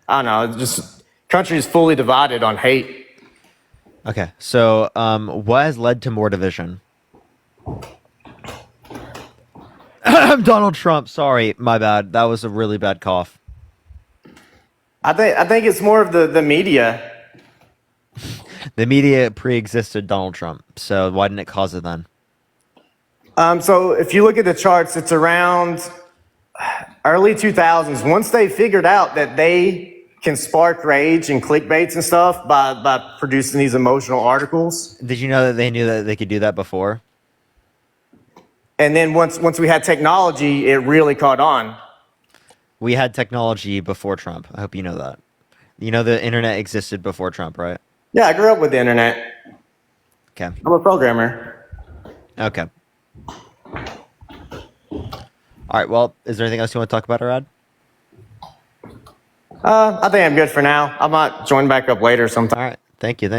I don't know. Just country is fully divided on hate. Okay, so what has led to more division? Donald Trump. Sorry, my bad. That was a really bad cough. I think it's more of the media. The media pre-existed Donald Trump, so why didn't it cause it then? So if you look at the charts, it's around early 2000s. Once they figured out that they can spark rage and clickbaits and stuff by producing these emotional articles. Did you know that they knew that they could do that before? And then once we had technology, it really caught on. We had technology before Trump. I hope you know that. You know the internet existed before Trump, right? Yeah, I grew up with the internet. Okay. I'm a programmer. Okay. All right, well, is there anything else you want to talk about, Arad? I think I'm good for now. I might join back up later sometime. All right. Thank you. All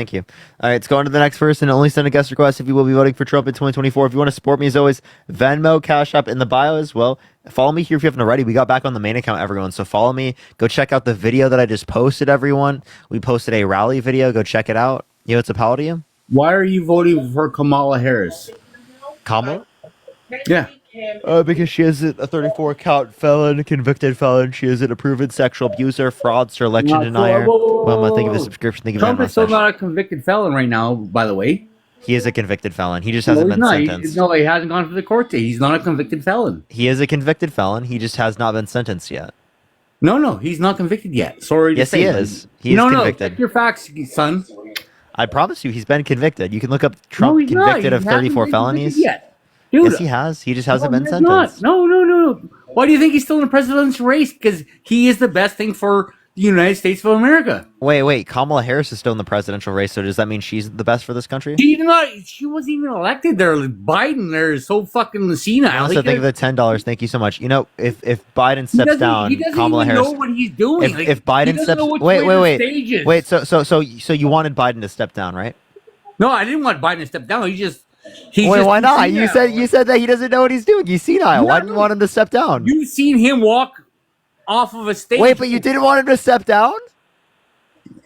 right, let's go on to the next person. Only send a guest request if you will be voting for Trump in 2024. If you want to support me, as always, Venmo, Cash App in the bio as well. Follow me here if you haven't already. We got back on the main account, everyone. So follow me. Go check out the video that I just posted, everyone. We posted a rally video. Go check it out. Yo, it's a pal to you. Why are you voting for Kamala Harris? Kamala? Yeah. Because she isn't a 34-count felon, convicted felon. She isn't a proven sexual abuser, fraudster, election denier. Well, thank you for the subscription. Thank you Trump very is still much. not a convicted felon right now, by the way. He is a convicted felon. He just hasn't been sentenced. No, he hasn't gone for the court date. He's not a convicted felon. He is a convicted felon. He just has not been sentenced yet. No, he's not convicted yet. Sorry to say. Yes, he is. He is convicted. No, check your facts, son. I promise you, he's been convicted. You can look up Trump convicted of 34 felonies. Yet. Dude, yes, he has. He just hasn't been sentenced. No. Why do you think he's still in the presidential race? Because he is the best thing for the United States of America. Wait. Kamala Harris is still in the presidential race, so does that mean she's the best for this country? She wasn't even elected there. Biden there is so fucking senile. Also, thank you for the $10. Thank you so much. You know, if Biden steps down, he doesn't Kamala even Harris. know what he's doing. If Biden steps, wait. So you wanted Biden to step down, right? No, I didn't want Biden to step down. Why not? You said that he doesn't know what he's doing. He's senile. Why didn't you want him to step down? You've seen him walk off of a stage. Wait, but you didn't want him to step down?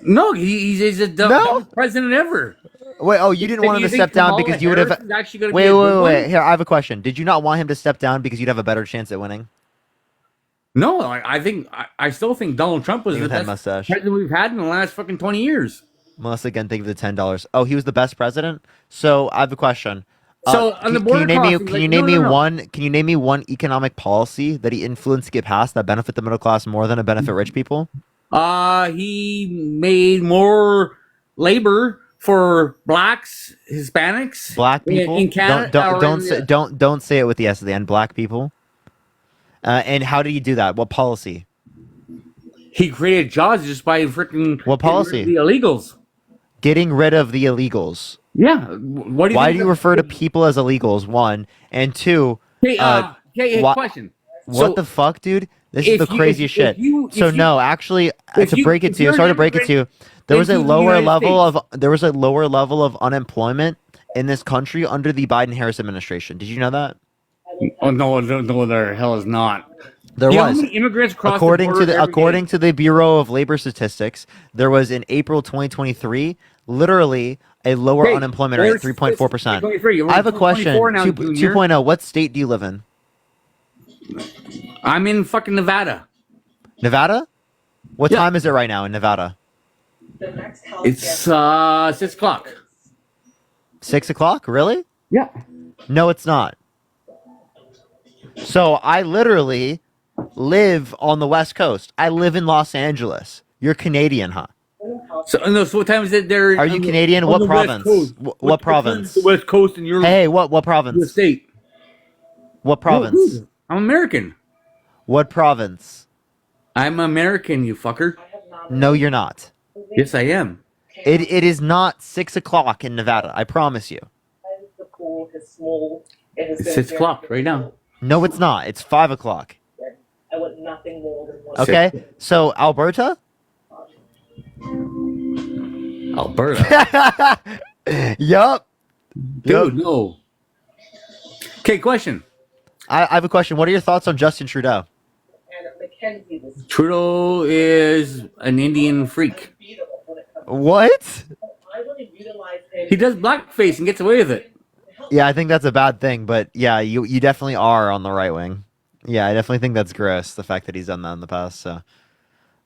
No, he's the dumbest president ever. Wait, you didn't want him to step down because you would have. Wait. Here, I have a question. Did you not want him to step down because you'd have a better chance at winning? No, I still think Donald Trump was the best president we've had in the last fucking 20 years. Melissa, again, thank you for the $10. Oh, he was the best president? So I have a question. So on the border can you name me one economic policy that he influenced to get passed that benefit the middle class more than it benefit rich people? He made more labor for blacks, Hispanics, black people in Canada. Don't say it with the S at the end. Black people. And how did he do that? What policy? He created jobs just by freaking what policy? The illegals. Getting rid of the illegals. Yeah. What do you Why do you refer to people as illegals? One and two. Question. What the fuck, dude? This is the craziest shit. Sorry to break it to you. There was a lower level of unemployment in this country under the Biden-Harris administration. Did you know that? Oh no, there hell is not. There was. How many immigrants crossed according the border according to the Bureau of Labor Statistics, there was in April 2023 literally a lower unemployment rate, 3.4%. I have a question. 2.0. What state do you live in? I'm in fucking Nevada. Nevada? What time is it right now in Nevada? It's 6 o'clock. 6 o'clock? Really? Yeah. No, it's not. So I literally live on the West Coast. I live in Los Angeles. You're Canadian, huh? So what time is it there? Are you Canadian? What province? What province? The West Coast and you're what province? The state. What province? I'm American. What province? I'm American, you fucker. No, you're not. Yes, I am. It is not 6 o'clock in Nevada. I promise you. It's 6 o'clock right now. No, it's not. It's 5 o'clock. Okay, so Alberta? Alberta. Yup. Dude, no. Okay, question. I have a question. What are your thoughts on Justin Trudeau? Trudeau is an Indian freak. What? He does blackface and gets away with it. Yeah, I think that's a bad thing, but yeah, you definitely are on the right wing. Yeah, I definitely think that's gross, the fact that he's done that in the past. So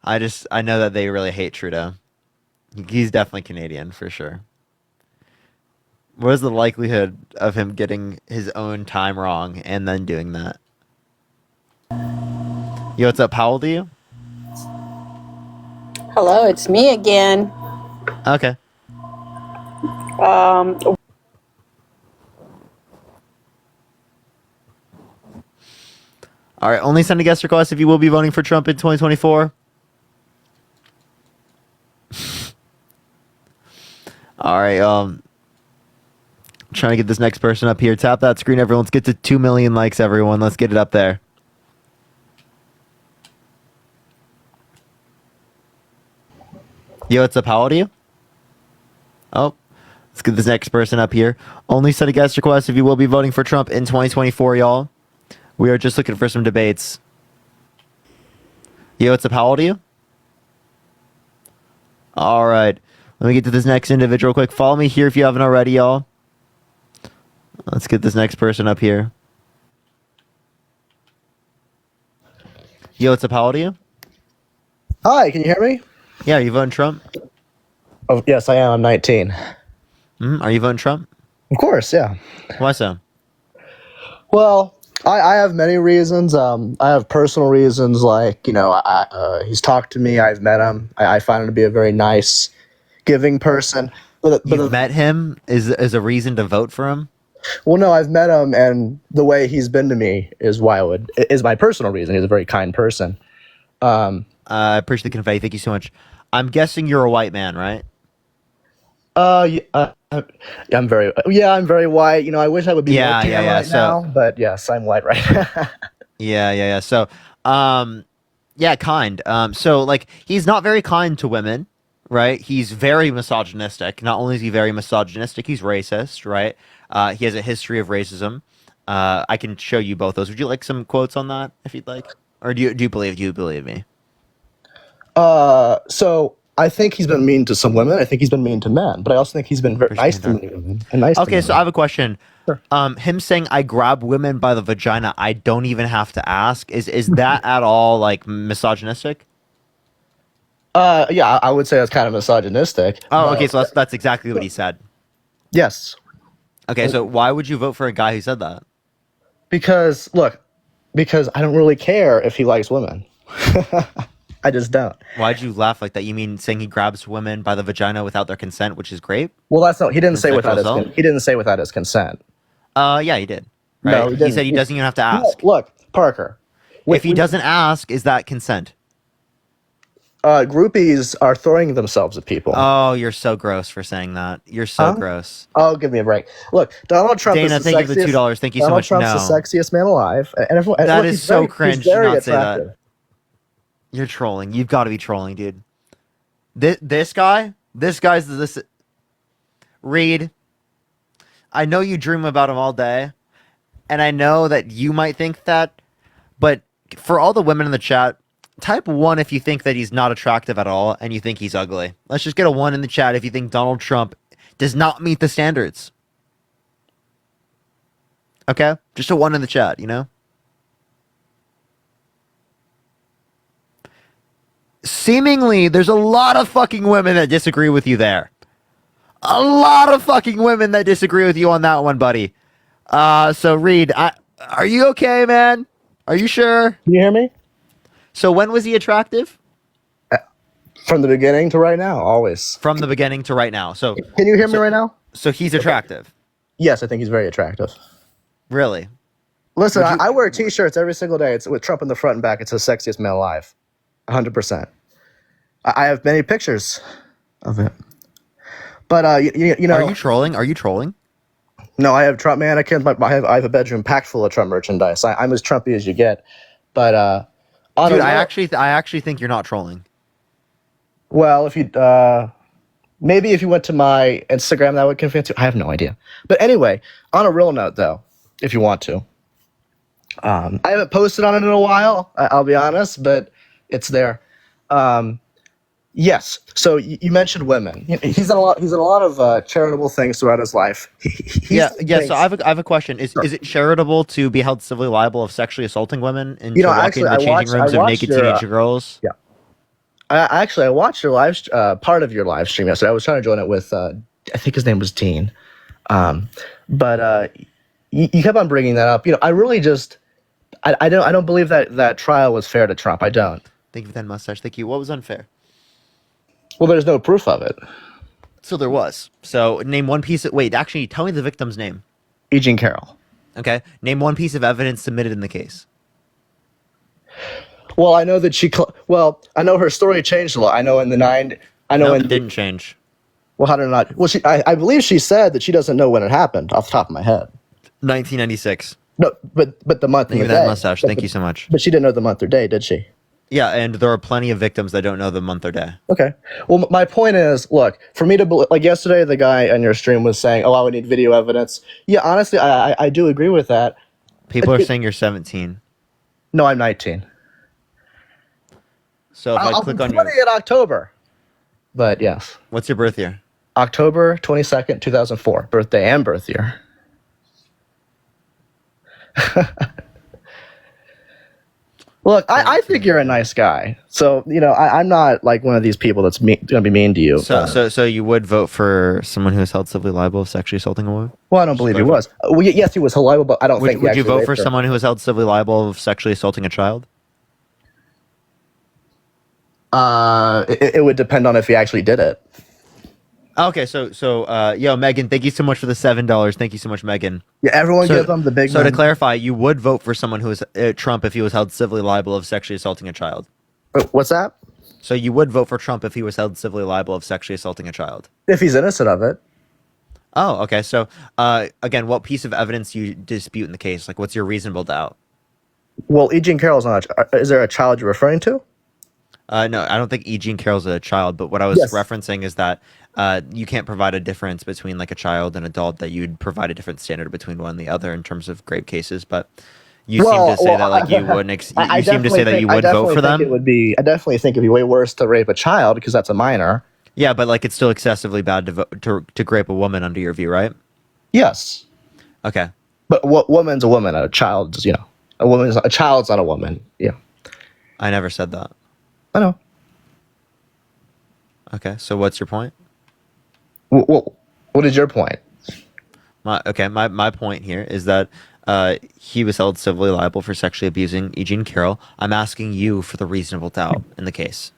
I know that they really hate Trudeau. He's definitely Canadian for sure. What is the likelihood of him getting his own time wrong and then doing that? Yo, what's up? How old are you? Hello, it's me again. Okay. All right, only send a guest request if you will be voting for Trump in 2024. All right, trying to get this next person up here. Tap that screen, everyone. Let's get to 2 million likes, everyone. Let's get it up there. Yo, what's up? How old are you? Oh, let's get this next person up here. Only send a guest request if you will be voting for Trump in 2024, y'all. We are just looking for some debates. Yo, what's up? How old are you? All right. Let me get to this next individual quick. Follow me here if you haven't already, y'all. Let's get this next person up here. Yo, what's up? How old are you? Hi, can you hear me? Yeah, are you voting Trump? Oh, yes, I am. I'm 19. Are you voting Trump? Of course, yeah. Why so? Well, I have many reasons. I have personal reasons, like, he's talked to me. I've met him. I find him to be a very nice, giving person. But You've met him is a reason to vote for him? Well, no, I've met him, and the way he's been to me is my personal reason. He's a very kind person. I appreciate the confetti. Thank you so much. I'm guessing you're a white man, right? I'm very white. I wish I would be Yeah, more tan right So, now, but yes, I'm white right now. yeah. So, yeah, kind. So like he's not very kind to women, right? He's very misogynistic. Not only is he very misogynistic, he's racist, right? He has a history of racism. I can show you both those. Would you like some quotes on that if you'd like, or do you believe me? So I think he's been mean to some women. I think he's been mean to men, but I also think he's been very nice to many women and nice to Okay, so I men. have a question. Him saying I grab women by the vagina, I don't even have to ask. Is that at all like misogynistic? Yeah, I would say that's kind of misogynistic. Oh, okay, so that's exactly what he said. Yes. Okay, so why would you vote for a guy who said that? Because I don't really care if he likes women. I just don't. Why'd you laugh like that? You mean saying he grabs women by the vagina without their consent, which is great? Well, that's not. He didn't say Sexual without assault? he didn't say without his consent. Yeah, he did. Right? No, he didn't. said he doesn't even have to No, ask. look, Parker. If he doesn't ask, is that consent? Groupies are throwing themselves at people. Oh, you're so gross for saying that. You're so gross. Oh, give me a break. Look, Donald Trump Dana, is the thank you for the sexiest- $2. Thank you so Donald much. Trump's No. the sexiest man alive, and everyone. And That look, is he's so very- cringe He's to very not say that. attractive. You're trolling. You've got to be trolling, dude. This guy's this. Reed, I know you dream about him all day, and I know that you might think that, but for all the women in the chat, type 1 if you think that he's not attractive at all and you think he's ugly. Let's just get a 1 in the chat if you think Donald Trump does not meet the standards. Okay? Just a 1 in the chat, you know? Seemingly, there's a lot of fucking women that disagree with you there. A lot of fucking women that disagree with you on that one, buddy. So Reed, are you okay, man? Are you sure? Can you hear me? So when was he attractive? From the beginning to right now, always. From the beginning to right now. So Can you hear me right now? So he's attractive. Yes, I think he's very attractive. Really? Listen, I wear T-shirts every single day. It's with Trump in the front and back. It's the sexiest man alive, 100%. I have many pictures of it. But you know, Are you trolling? Are you trolling? No, I have Trump mannequins. I have a bedroom packed full of Trump merchandise. I'm as Trumpy as you get. But Dude, I actually think you're not trolling. Well, if you maybe if you went to my Instagram, that would convince you. I have no idea. But anyway, on a real note, though, if you want to, I haven't posted on it in a while. I'll be honest, but it's there. Yes. So you mentioned women. He's done a lot. He's done a lot of charitable things throughout his life. Yeah. So I have a question. Is it charitable to be held civilly liable of sexually assaulting women and to walk into changing rooms of naked teenage girls? Yeah. I watched your part of your live stream yesterday. I was trying to join it with I think his name was Dean, but you kept on bringing that up. I really just I don't believe that trial was fair to Trump. I don't. Thank you for that mustache. Thank you. What was unfair? Well, there's no proof of it. So there was. So name one piece of actually tell me the victim's name. E. Jean Carroll. Okay. Name one piece of evidence submitted in the case. Well, I know that I know her story changed a lot. I know in the it didn't change. Well, how did it not? Well, I believe she said that she doesn't know when it happened off the top of my head. 1996. No, but the month and Thank you the for that day. mustache. Thank you so much. But she didn't know the month or day, did she? Yeah, and there are plenty of victims that don't know the month or day. Okay. Well, my point is, look, for me to like yesterday, the guy on your stream was saying, "Oh, I would need video evidence." Yeah, honestly, I do agree with that. People are saying you're 17. No, I'm 19. So if I'll click be on 20 in October. But yes. What's your birth year? October 22nd, 2004. Birthday and birth year. Look, I think you're a nice guy. So, I'm not like one of these people that's going to be mean to you. So you would vote for someone who is held civilly liable of sexually assaulting a woman? Well, I don't believe he was. Well, yes, he was liable, but I don't think he Would you actually vote raped for her. someone who is held civilly liable of sexually assaulting a child? It would depend on if he actually did it. Okay, yo, Megan, thank you so much for the $7. Thank you so much, Megan. Yeah, everyone give him the big So one. to clarify, you would vote for someone who is Trump if he was held civilly liable of sexually assaulting a child? What's that? So you would vote for Trump if he was held civilly liable of sexually assaulting a child? If he's innocent of it. Oh, okay. So, again, what piece of evidence do you dispute in the case? Like, what's your reasonable doubt? Well, E. Jean Carroll's not. Is there a child you're referring to? No, I don't think E. Jean Carroll's a child, but what I was Yes. referencing is that you can't provide a difference between like a child and adult, that you'd provide a different standard between one and the other in terms of grave cases. But you seem to say that like you wouldn't. You seem to say that you would vote for them. I definitely think it'd be way worse to rape a child because that's a minor. Yeah, but like it's still excessively bad to rape a woman under your view, right? Yes. Okay. But what woman's a woman? A child's, a child's not a woman. Yeah. I never said that. I know. Okay, so what's your point? What is your point? My point here is that he was held civilly liable for sexually abusing E. Jean Carroll. I'm asking you for the reasonable doubt in the case.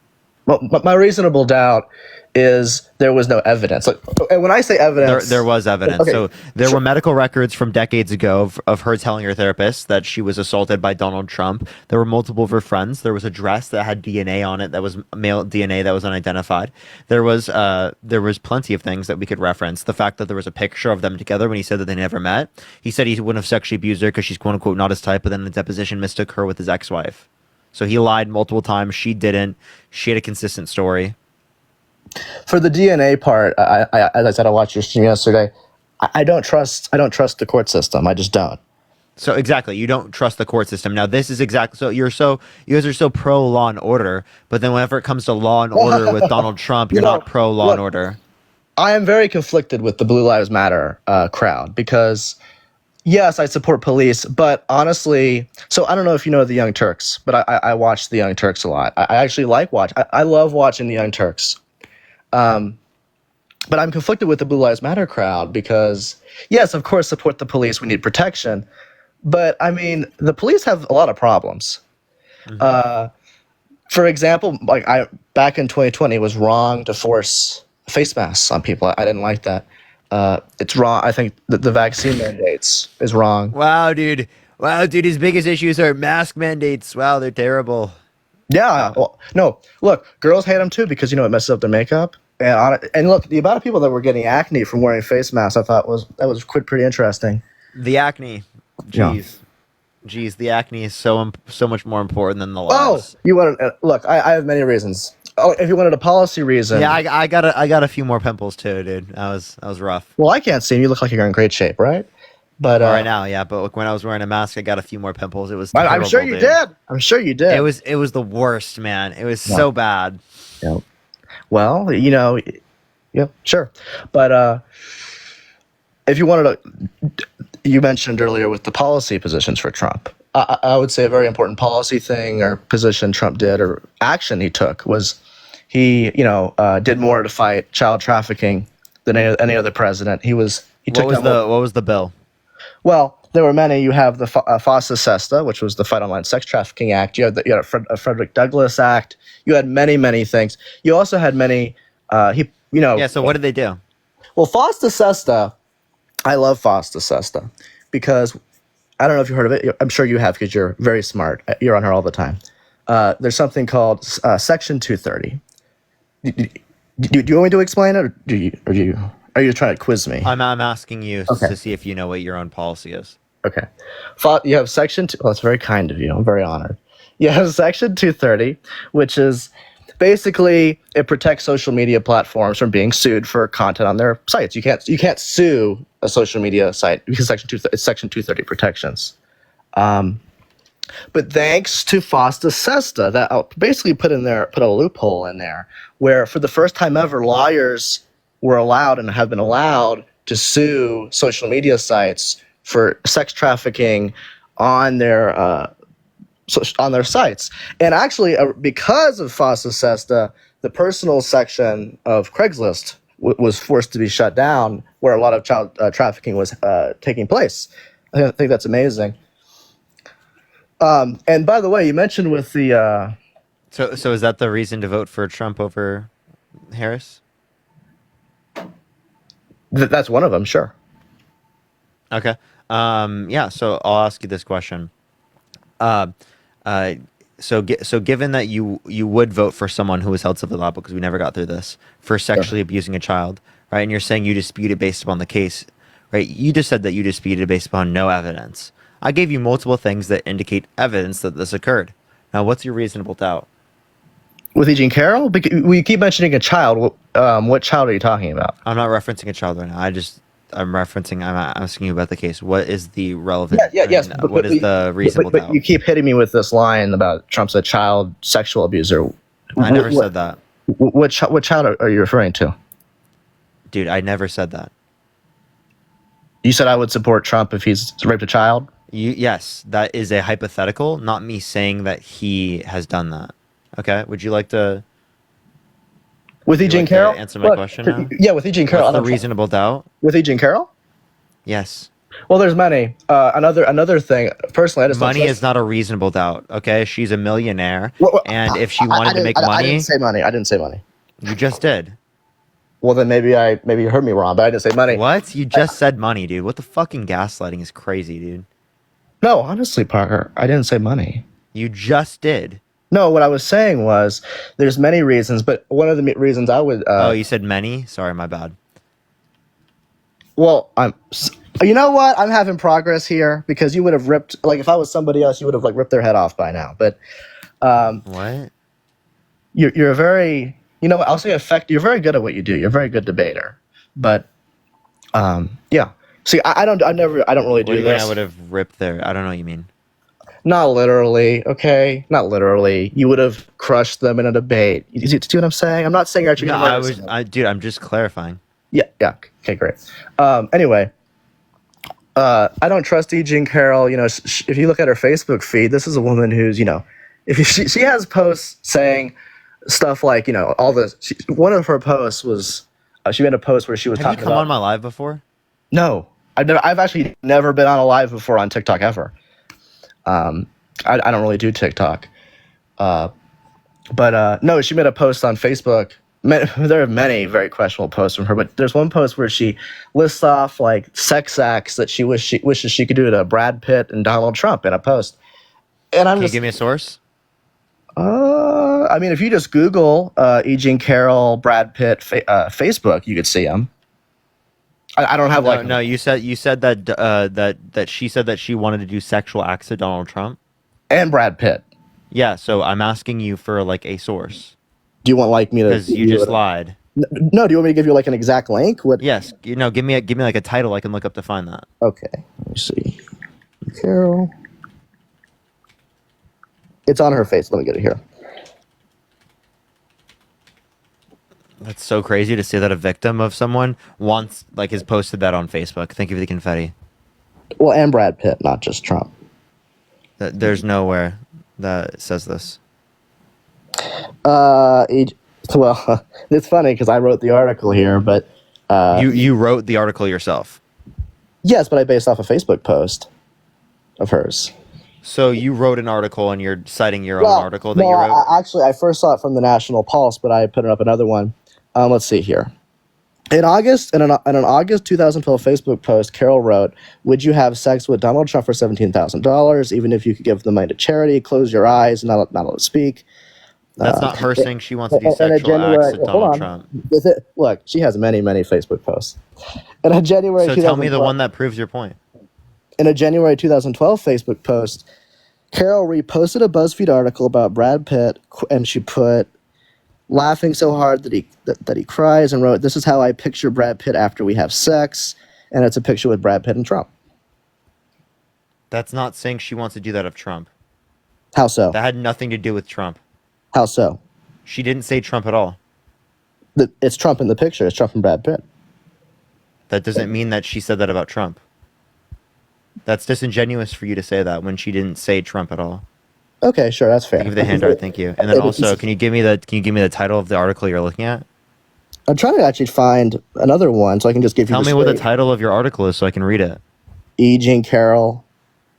Well, my reasonable doubt is there was no evidence. Like, and when I say evidence, there was evidence. Okay, So there were medical records from decades ago of her telling her therapist that she was assaulted by Donald Trump. There were multiple of her friends. There was a dress that had DNA on it that was male DNA that was unidentified. There was plenty of things that we could reference. The fact that there was a picture of them together when he said that they never met. He said he wouldn't have sexually abused her because she's quote unquote not his type, but then in the deposition mistook her with his ex-wife. So he lied multiple times. She didn't. She had a consistent story. For the DNA part, as I said, I watched your stream yesterday. I don't trust the court system. I just don't. So exactly, you don't trust the court system. Now this is exactly so you guys are so pro law and order, but then whenever it comes to law and order with Donald Trump, you're not pro law and order. I am very conflicted with the Blue Lives Matter crowd because, yes, I support police, but honestly, so I don't know if you know the Young Turks, but I watch the Young Turks a lot. I actually I love watching the Young Turks. But I'm conflicted with the Blue Lives Matter crowd because, yes, of course, support the police. We need protection. But, I mean, the police have a lot of problems. Mm-hmm. For example, like back in 2020, it was wrong to force face masks on people. I didn't like that. It's wrong. I think the vaccine mandates is wrong. Wow, dude. His biggest issues are mask mandates. Wow, they're terrible. Yeah. Well, no, look, girls hate them too because, it messes up their makeup. And look, the amount of people that were getting acne from wearing face masks, I thought was pretty interesting. The acne, jeez, the acne is so much more important than the loss. Oh, you want to look? I have many reasons. Oh, if you wanted a policy reason, yeah, I got a few more pimples too, dude. That was rough. Well, I can't see. You look like you're in great shape, right? But right now, yeah. But look, when I was wearing a mask, I got a few more pimples. It was terrible, I'm sure you did. I'm sure you did. It was the worst, man. It was so bad. Yeah. Well, yeah, sure. But if you wanted to, you mentioned earlier with the policy positions for Trump. I would say a very important policy thing or position Trump did or action he took was he, did more to fight child trafficking than any other president. What was the bill? Well, there were many. You have the FOSTA SESTA, which was the Fight Online Sex Trafficking Act. You had a Frederick Douglass Act. You had many things. You also had many. Yeah. So what did they do? Well, FOSTA SESTA, I love FOSTA SESTA because I don't know if you've heard of it. I'm sure you have because you're very smart. You're on her all the time. There's something called Section 230. Do you want me to explain it, or are you trying to quiz me? I'm asking you to see if you know what your own policy is. Okay. You have Section 2. Well, that's very kind of you. I'm very honored. You have Section 230, which is basically it protects social media platforms from being sued for content on their sites. You can't sue a social media site because Section 230 protections. But thanks to FOSTA SESTA, that basically put a loophole in there where for the first time ever, lawyers were allowed and have been allowed to sue social media sites for sex trafficking on their sites. And actually, because of FOSTA SESTA, the personal section of Craigslist was forced to be shut down, where a lot of child trafficking was taking place. I think that's amazing. And by the way, you mentioned with the So is that the reason to vote for Trump over Harris? That's one of them, sure. Okay. Yeah. So I'll ask you this question. So given that you would vote for someone who was held civilly liable, because we never got through this, for sexually abusing a child, right? And you're saying you dispute it based upon the case, right? You just said that you disputed it based upon no evidence. I gave you multiple things that indicate evidence that this occurred. Now, what's your reasonable doubt? With E. Jean Carroll? We keep mentioning a child. What child are you talking about? I'm not referencing a child right now. I'm asking you about the case. What is the relevant? Yes. What is the reasonable doubt? But you keep hitting me with this line about Trump's a child sexual abuser. I never said that. What child are you referring to? Dude, I never said that. You said I would support Trump if he's raped a child? Yes, that is a hypothetical, not me saying that he has done that. Okay, would you like to? With E. Jean Carroll? Answer my question now? Yeah, with E. Jean Carroll. What's the reasonable doubt? With E. Jean Carroll? Yes. Well, there's many. Another thing. Personally, I just money is not a reasonable doubt. Okay, she's a millionaire, and if she I wanted to make money, I didn't say money. I didn't say money. You just did. Well, then maybe you heard me wrong, but I didn't say money. What? You just said money, dude. What the fucking gaslighting is crazy, dude. No, honestly, Parker, I didn't say money. You just did. No, what I was saying was there's many reasons, but one of the reasons I would. Oh, you said many? Sorry, my bad. Well, you know what? I'm having progress here because you would have ripped, like, if I was somebody else, you would have like ripped their head off by now. But what? You're a very, I'll say you're very good at what you do. You're a very good debater. But yeah. See, I don't really do this. I would have ripped their. I don't know what you mean. Not literally, okay? Not literally. You would have crushed them in a debate. You see what I'm saying? I'm not saying you're actually. No, dude, I'm just clarifying. Yeah. Okay, great. Anyway, I don't trust E. Jean Carroll. If you look at her Facebook feed, this is a woman who's, if she has posts saying stuff like, all this. One of her posts was she made a post where she was Have talking you come about. on my live before? No, I've actually never been on a live before on TikTok ever. I don't really do TikTok, but no, she made a post on Facebook. There are many very questionable posts from her, but there's one post where she lists off like sex acts that she wishes she could do to Brad Pitt and Donald Trump in a post. And Can you give me a source? I mean, if you just Google E. Jean Carroll, Brad Pitt, Facebook, you could see them. I don't have No, you said that that she said that she wanted to do sexual acts to Donald Trump and Brad Pitt. Yeah, so I'm asking you for like a source. Do you want me to? Because you just lied. No, do you want me to give you like an exact link? What? Yes, give me like a title I can look up to find that. Okay, let me see. Carol. It's on her face. Let me get it here. That's so crazy to say that a victim of someone once has posted that on Facebook. Thank you for the confetti. Well, and Brad Pitt, not just Trump. There's nowhere that says this. Well, it's funny because I wrote the article here, but you wrote the article yourself. Yes, but I based off a Facebook post of hers. So you wrote an article and you're citing your own article that you wrote? Actually, I first saw it from the National Pulse, but I put up another one. Let's see here. In an August 2012 Facebook post, Carol wrote, "Would you have sex with Donald Trump for $17,000, even if you could give the money to charity? Close your eyes, not allowed to speak." That's not her saying she wants to do sexual acts to Donald Trump. Look, she has many, many Facebook posts. In a January So tell me the one that proves your point. In a January 2012 Facebook post, Carol reposted a BuzzFeed article about Brad Pitt, and she put, "Laughing so hard that he cries," and wrote, "This is how I picture Brad Pitt after we have sex," and it's a picture with Brad Pitt and Trump. That's not saying she wants to do that of Trump. How so? That had nothing to do with Trump. How so? She didn't say Trump at all. It's Trump in the picture. It's Trump and Brad Pitt. That doesn't mean that she said that about Trump. That's disingenuous for you to say that when she didn't say Trump at all. Okay, sure, that's fair. Give me the hand art, thank you. And then also, can you give me the title of the article you're looking at? I'm trying to actually find another one so I can just give you. Tell me what the title of your article is so I can read it. E. Jean Carroll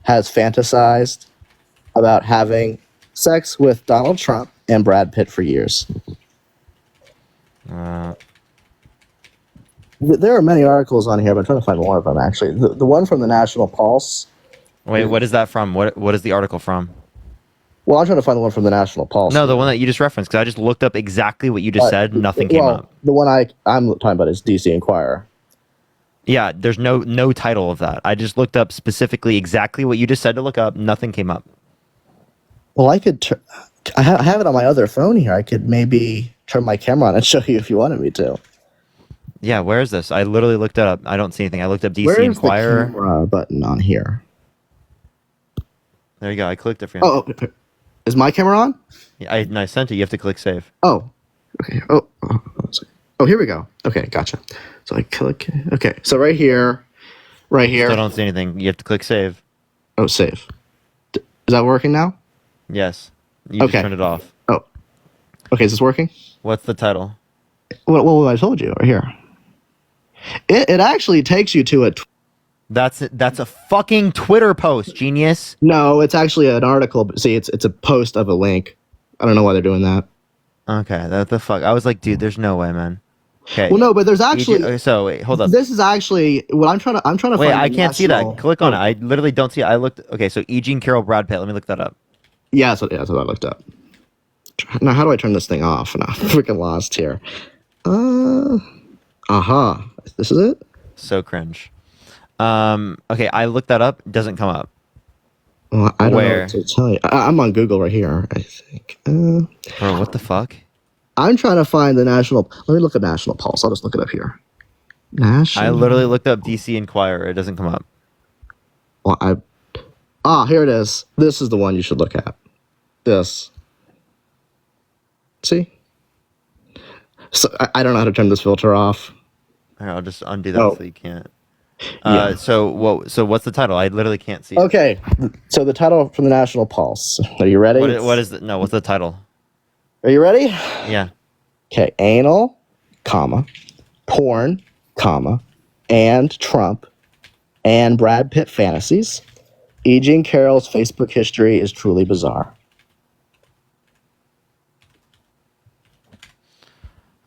has fantasized about having sex with Donald Trump and Brad Pitt for years. There are many articles on here, but I'm trying to find one of them, actually. The one from the National Pulse. Wait, what is that from? What is the article from? Well, I'm trying to find the one from the National Pulse. No, the one that you just referenced, because I just looked up exactly what you just said. Nothing came up. The one I'm talking about is DC Inquirer. Yeah, there's no title of that. I just looked up specifically exactly what you just said to look up. Nothing came up. Well, I could. I have it on my other phone here. I could maybe turn my camera on and show you if you wanted me to. Yeah, where is this? I literally looked it up. I don't see anything. I looked up DC Where is Inquirer. the camera button on here? There you go. I clicked it for you. Oh, is my camera on? Yeah, I sent it. You have to click save. Oh, okay. Oh, here we go. Okay, gotcha. So I click. Okay, so right here. Still don't see anything. You have to click save. Oh, save. Is that working now? Yes. You just turned it off. Oh. Okay, is this working? What's the title? What I told you right here. It actually takes you to a. That's a fucking Twitter post, genius. No, it's actually an article. But see, it's a post of a link. I don't know why they're doing that. Okay, that the fuck. I was like, dude, there's no way, man. Okay. Well, no, but there's actually. So wait, hold up. This is actually what I'm trying to. Wait, find. I can't see that. Click on it. I literally don't see it. I looked. Okay, so E. Jean Carroll, Brad Pitt. Let me look that up. Yeah, that's what I looked up. Now, how do I turn this thing off? And I'm freaking lost here. This is it? So cringe. Okay, I looked that up. Doesn't come up. Well, I don't know what to tell you. I'm on Google right here, I think. Bro, what the fuck? I'm trying to find the National. Let me look at National Pulse. I'll just look it up here. I literally looked up DC Inquirer. It doesn't come up. Well, here it is. This is the one you should look at. This. See? So I don't know how to turn this filter off. Here, I'll just undo that so you can't. So what's the title? I literally can't see it. Okay, so the title from the National Pulse. Are you ready? What's the title? Are you ready? Yeah. Okay, anal, comma, porn, comma, and Trump, and Brad Pitt fantasies. E. Jean Carroll's Facebook history is truly bizarre.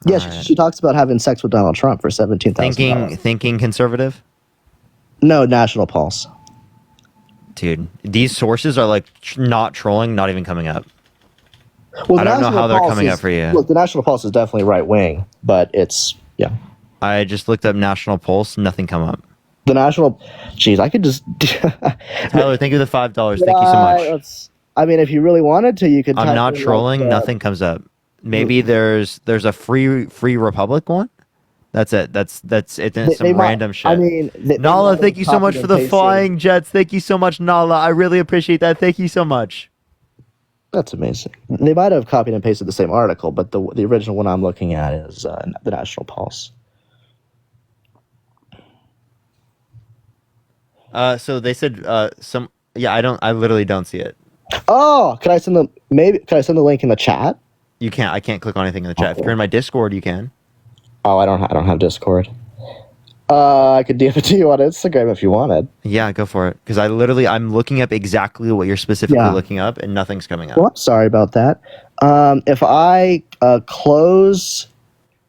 Yeah, she talks about having sex with Donald Trump for $17,000. Thinking conservative? No, National Pulse. Dude, these sources are like not trolling, not even coming up. Well, I don't know how they're coming up for you. Look, the National Pulse is definitely right wing, but it's I just looked up National Pulse, nothing come up. The National, jeez, I could just. Tyler, thank you for the $5. Thank you so much. I mean, if you really wanted to, you could. I'm not trolling. Nothing comes up. Maybe there's a free Republic one. That's it. That's it. Some random shit. I mean, Nala, thank you so much for the flying jets. Thank you so much, Nala. I really appreciate that. Thank you so much. That's amazing. They might have copied and pasted the same article, but the original one I'm looking at is the National Pulse. So they said some. Yeah, I literally don't see it. Oh, can I send the link in the chat? You can't. I can't click on anything in the chat. If you're in my Discord, you can. Oh, I don't have Discord. I could DM it to you on Instagram if you wanted. Yeah, go for it. Because I'm looking up exactly what you're specifically looking up, and nothing's coming up. Well, I'm sorry about that. If I close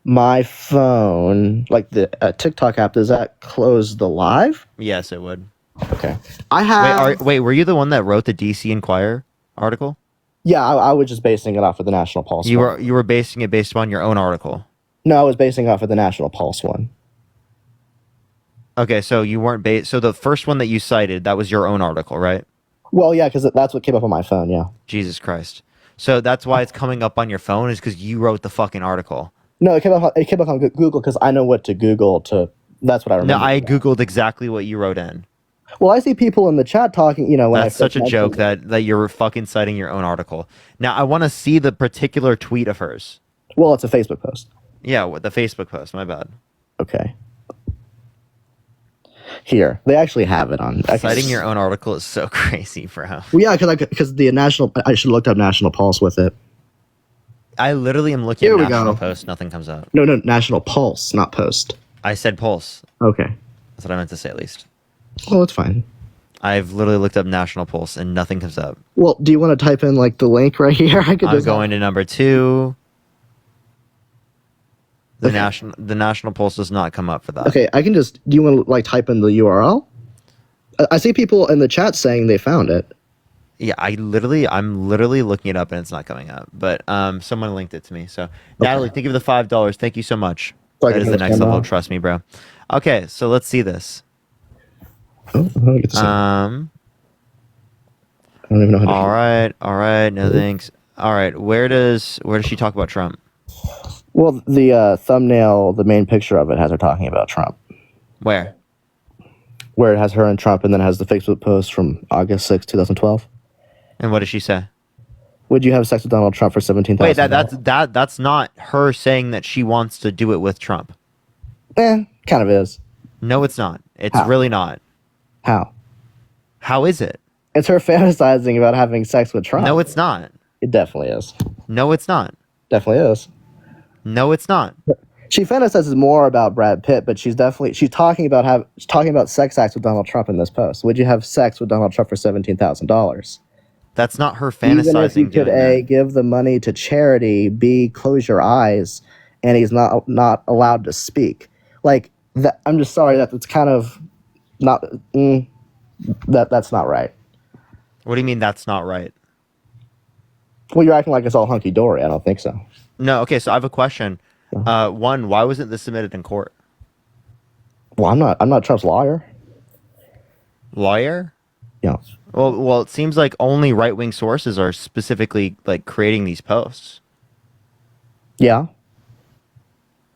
my phone, like the TikTok app, does that close the live? Yes, it would. Okay. I have. Wait, were you the one that wrote the DC Inquirer article? Yeah, I was just basing it off of the National Pulse. You were basing it based on your own article. No, I was basing it off of the National Pulse one. Okay, so you weren't so the first one that you cited, that was your own article, right? Well, yeah, because that's what came up on my phone. Yeah. Jesus Christ. So that's why it's coming up on your phone, is because you wrote the fucking article. No, it came up on Google because I know what to Google to. That's what I remember. No, I Googled exactly what you wrote in. Well, I see people in the chat talking, when that's such a joke that you're fucking citing your own article. Now, I want to see the particular tweet of hers. Well, it's a Facebook post. Yeah, the Facebook post. My bad. Okay. Here, they actually have it on. Citing your own article is so crazy, bro. Well, yeah, because the National. I should have looked up National Pulse with it. I literally am looking at National Post. Nothing comes up. No, National Pulse, not Post. I said Pulse. Okay. That's what I meant to say, at least. Well, it's fine. I've literally looked up National Pulse and nothing comes up. Well, do you want to type in the link right here? I'm going to number 2. The National Pulse does not come up for that. Okay, I can just. Do you want to type in the URL? I see people in the chat saying they found it. Yeah, I'm literally looking it up and it's not coming up. But someone linked it to me. So Natalie, thank you for the $5. Thank you so much. So I That can is the understand next level. now. Trust me, bro. Okay, so let's see this. Oh, how do I get this in? I don't even know how to. All right. No thanks. All right, where does she talk about Trump? Well, the thumbnail, the main picture of it has her talking about Trump. Where? Where it has her and Trump, and then it has the Facebook post from August 6, 2012. And what does she say? Would you have sex with Donald Trump for $17,000? Wait, that's not her saying that she wants to do it with Trump. Kind of is. No, it's not. It's How? really not. How? How is it? It's her fantasizing about having sex with Trump. No, it's not. It definitely is. No, it's not. Definitely is. No, it's not. She fantasizes more about Brad Pitt, but she's talking about sex acts with Donald Trump in this post. Would you have sex with Donald Trump for $17,000? That's not her fantasizing. Even if you could doing A, that. give the money to charity, B, close your eyes, and he's not allowed to speak. Like that, I'm just sorry that it's kind of not that's not right. What do you mean that's not right? Well, you're acting like it's all hunky dory. I don't think so. No. Okay, so I have a question. One, why wasn't this submitted in court? Well, I'm not Trump's lawyer. Lawyer? Yeah. Well, it seems like only right-wing sources are specifically like creating these posts. Yeah.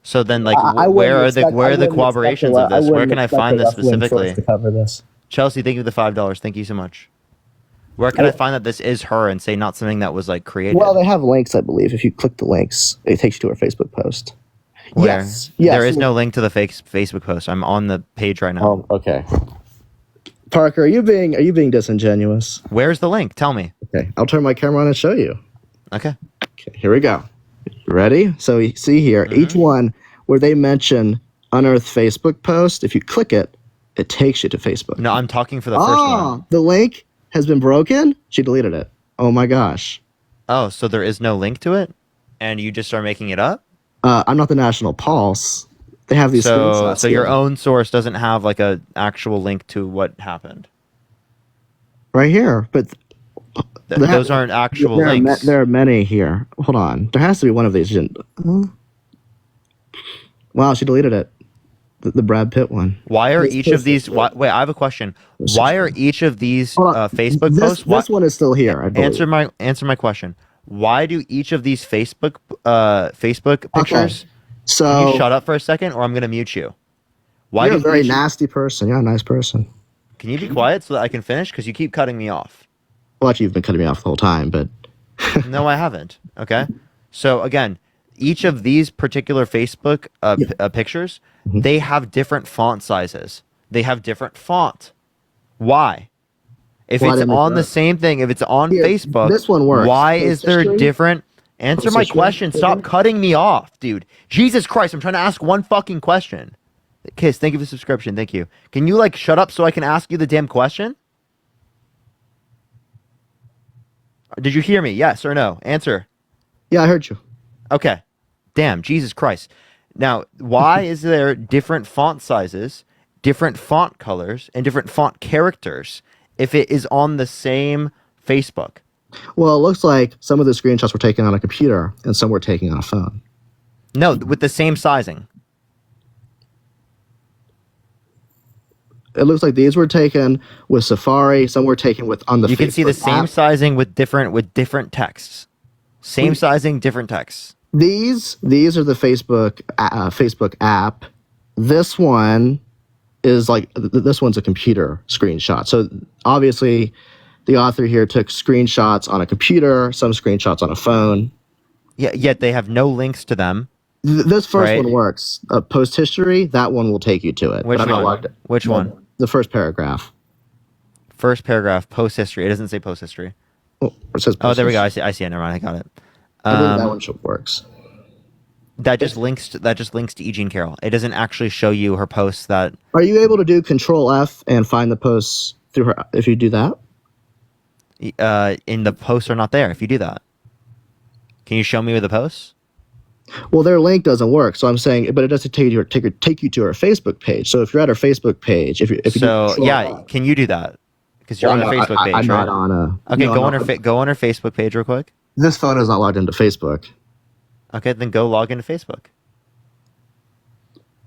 So then, like, I where are wouldn't the expect corroborations of this? Where can I find this specifically? To cover this. Chelsea, thank you for the $5. Thank you so much. Where can I find that this is her and say not something that was like created? Well, they have links, I believe. If you click the links, it takes you to her Facebook post. Where? Yes. There is no link to the Facebook post. I'm on the page right now. Oh, okay. Parker, are you being disingenuous? Where's the link? Tell me. Okay, I'll turn my camera on and show you. Okay. Okay, here we go. You ready? So you see here, each one where they mention unearthed Facebook post, if you click it, it takes you to Facebook. No, I'm talking for the first one. The link has been broken? She deleted it. Oh my gosh. Oh, so there is no link to it? And you just are making it up? I'm not the National Pulse. They have these screenshots. So your own source doesn't have like a actual link to what happened. Right here, but those aren't actual links. There are many here. Hold on. There has to be one of these. Wow, she deleted it. The Brad Pitt one. Why are each of these? Wait, I have a question. Why are each of these Facebook posts? This one is still here. I believe. Answer my question. Why do each of these Facebook pictures? So can you shut up for a second, or I'm gonna mute you. Why You're do a very each- nasty person. You're a nice person. Can you be quiet so that I can finish? Because you keep cutting me off. Well, actually, you've been cutting me off the whole time, but No, I haven't. Okay. So again, each of these particular Facebook pictures, they have different font sizes. They have different font. Why? If Well, I it's didn't make on that the up. same thing, if it's on Here, Facebook, this one works. why Post is there history? different? Answer Post my history? question. Stop cutting me off, dude. Jesus Christ, I'm trying to ask one fucking question. Kiss, thank you for the subscription. Thank you. Can you like shut up so I can ask you the damn question? Did you hear me? Yes or no? Answer. yeah, I heard you. Okay. Damn, Jesus Christ. Now, why is there different font sizes, different font colors, and different font characters if it is on the same Facebook? Well, it looks like some of the screenshots were taken on a computer and some were taken on a phone. No, with the same sizing. It looks like these were taken with Safari. Some were taken with on the. You can see the Facebook same app. sizing with different texts. Same sizing, different texts. These are the Facebook app. This one is like this one's a computer screenshot. So obviously, the author here took screenshots on a computer, some screenshots on a phone. Yeah, yet they have no links to them. This first Right. one works. Post history, that one will take you to it. Which but I'm not one? logged in. Which one? The first paragraph. First paragraph, post history. It doesn't say post history. Oh, it says Oh, post there we go. history. I see it. Never mind. I got it. I think that one works. That just links to E. Jean Carroll. It doesn't actually show you her posts that. Are you able to do Control F and find the posts through her? If you do that, In the posts are not there. If you do that, can you show me with the posts? well, their link doesn't work. So I'm saying, but it doesn't take you to her Facebook page. So if you're at her Facebook page, if you do So Control yeah, F, can you do that? Because you're on her Facebook page, I'm right? not on a. Okay, no, go no, on her go on her Facebook page real quick. This phone is not logged into Facebook. Okay, then go log into Facebook.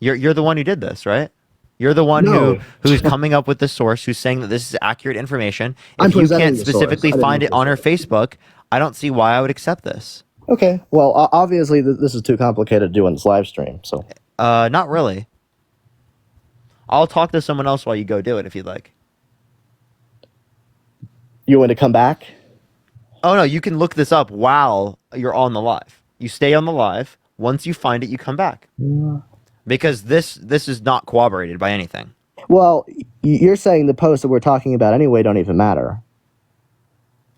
You're the one who did this, right? You're the one No. who's coming up with the source, who's saying that this is accurate information. I'm If you presenting can't the source. specifically I didn't find make it the on her source. Facebook, I don't see why I would accept this. Okay. Well, obviously this is too complicated to do on this live stream. So. Not really. I'll talk to someone else while you go do it if you'd like. You want to come back? Oh no, you can look this up while you're on the live. You stay on the live. Once you find it, you come back. Yeah. Because this is not corroborated by anything. Well, you're saying the posts that we're talking about anyway don't even matter.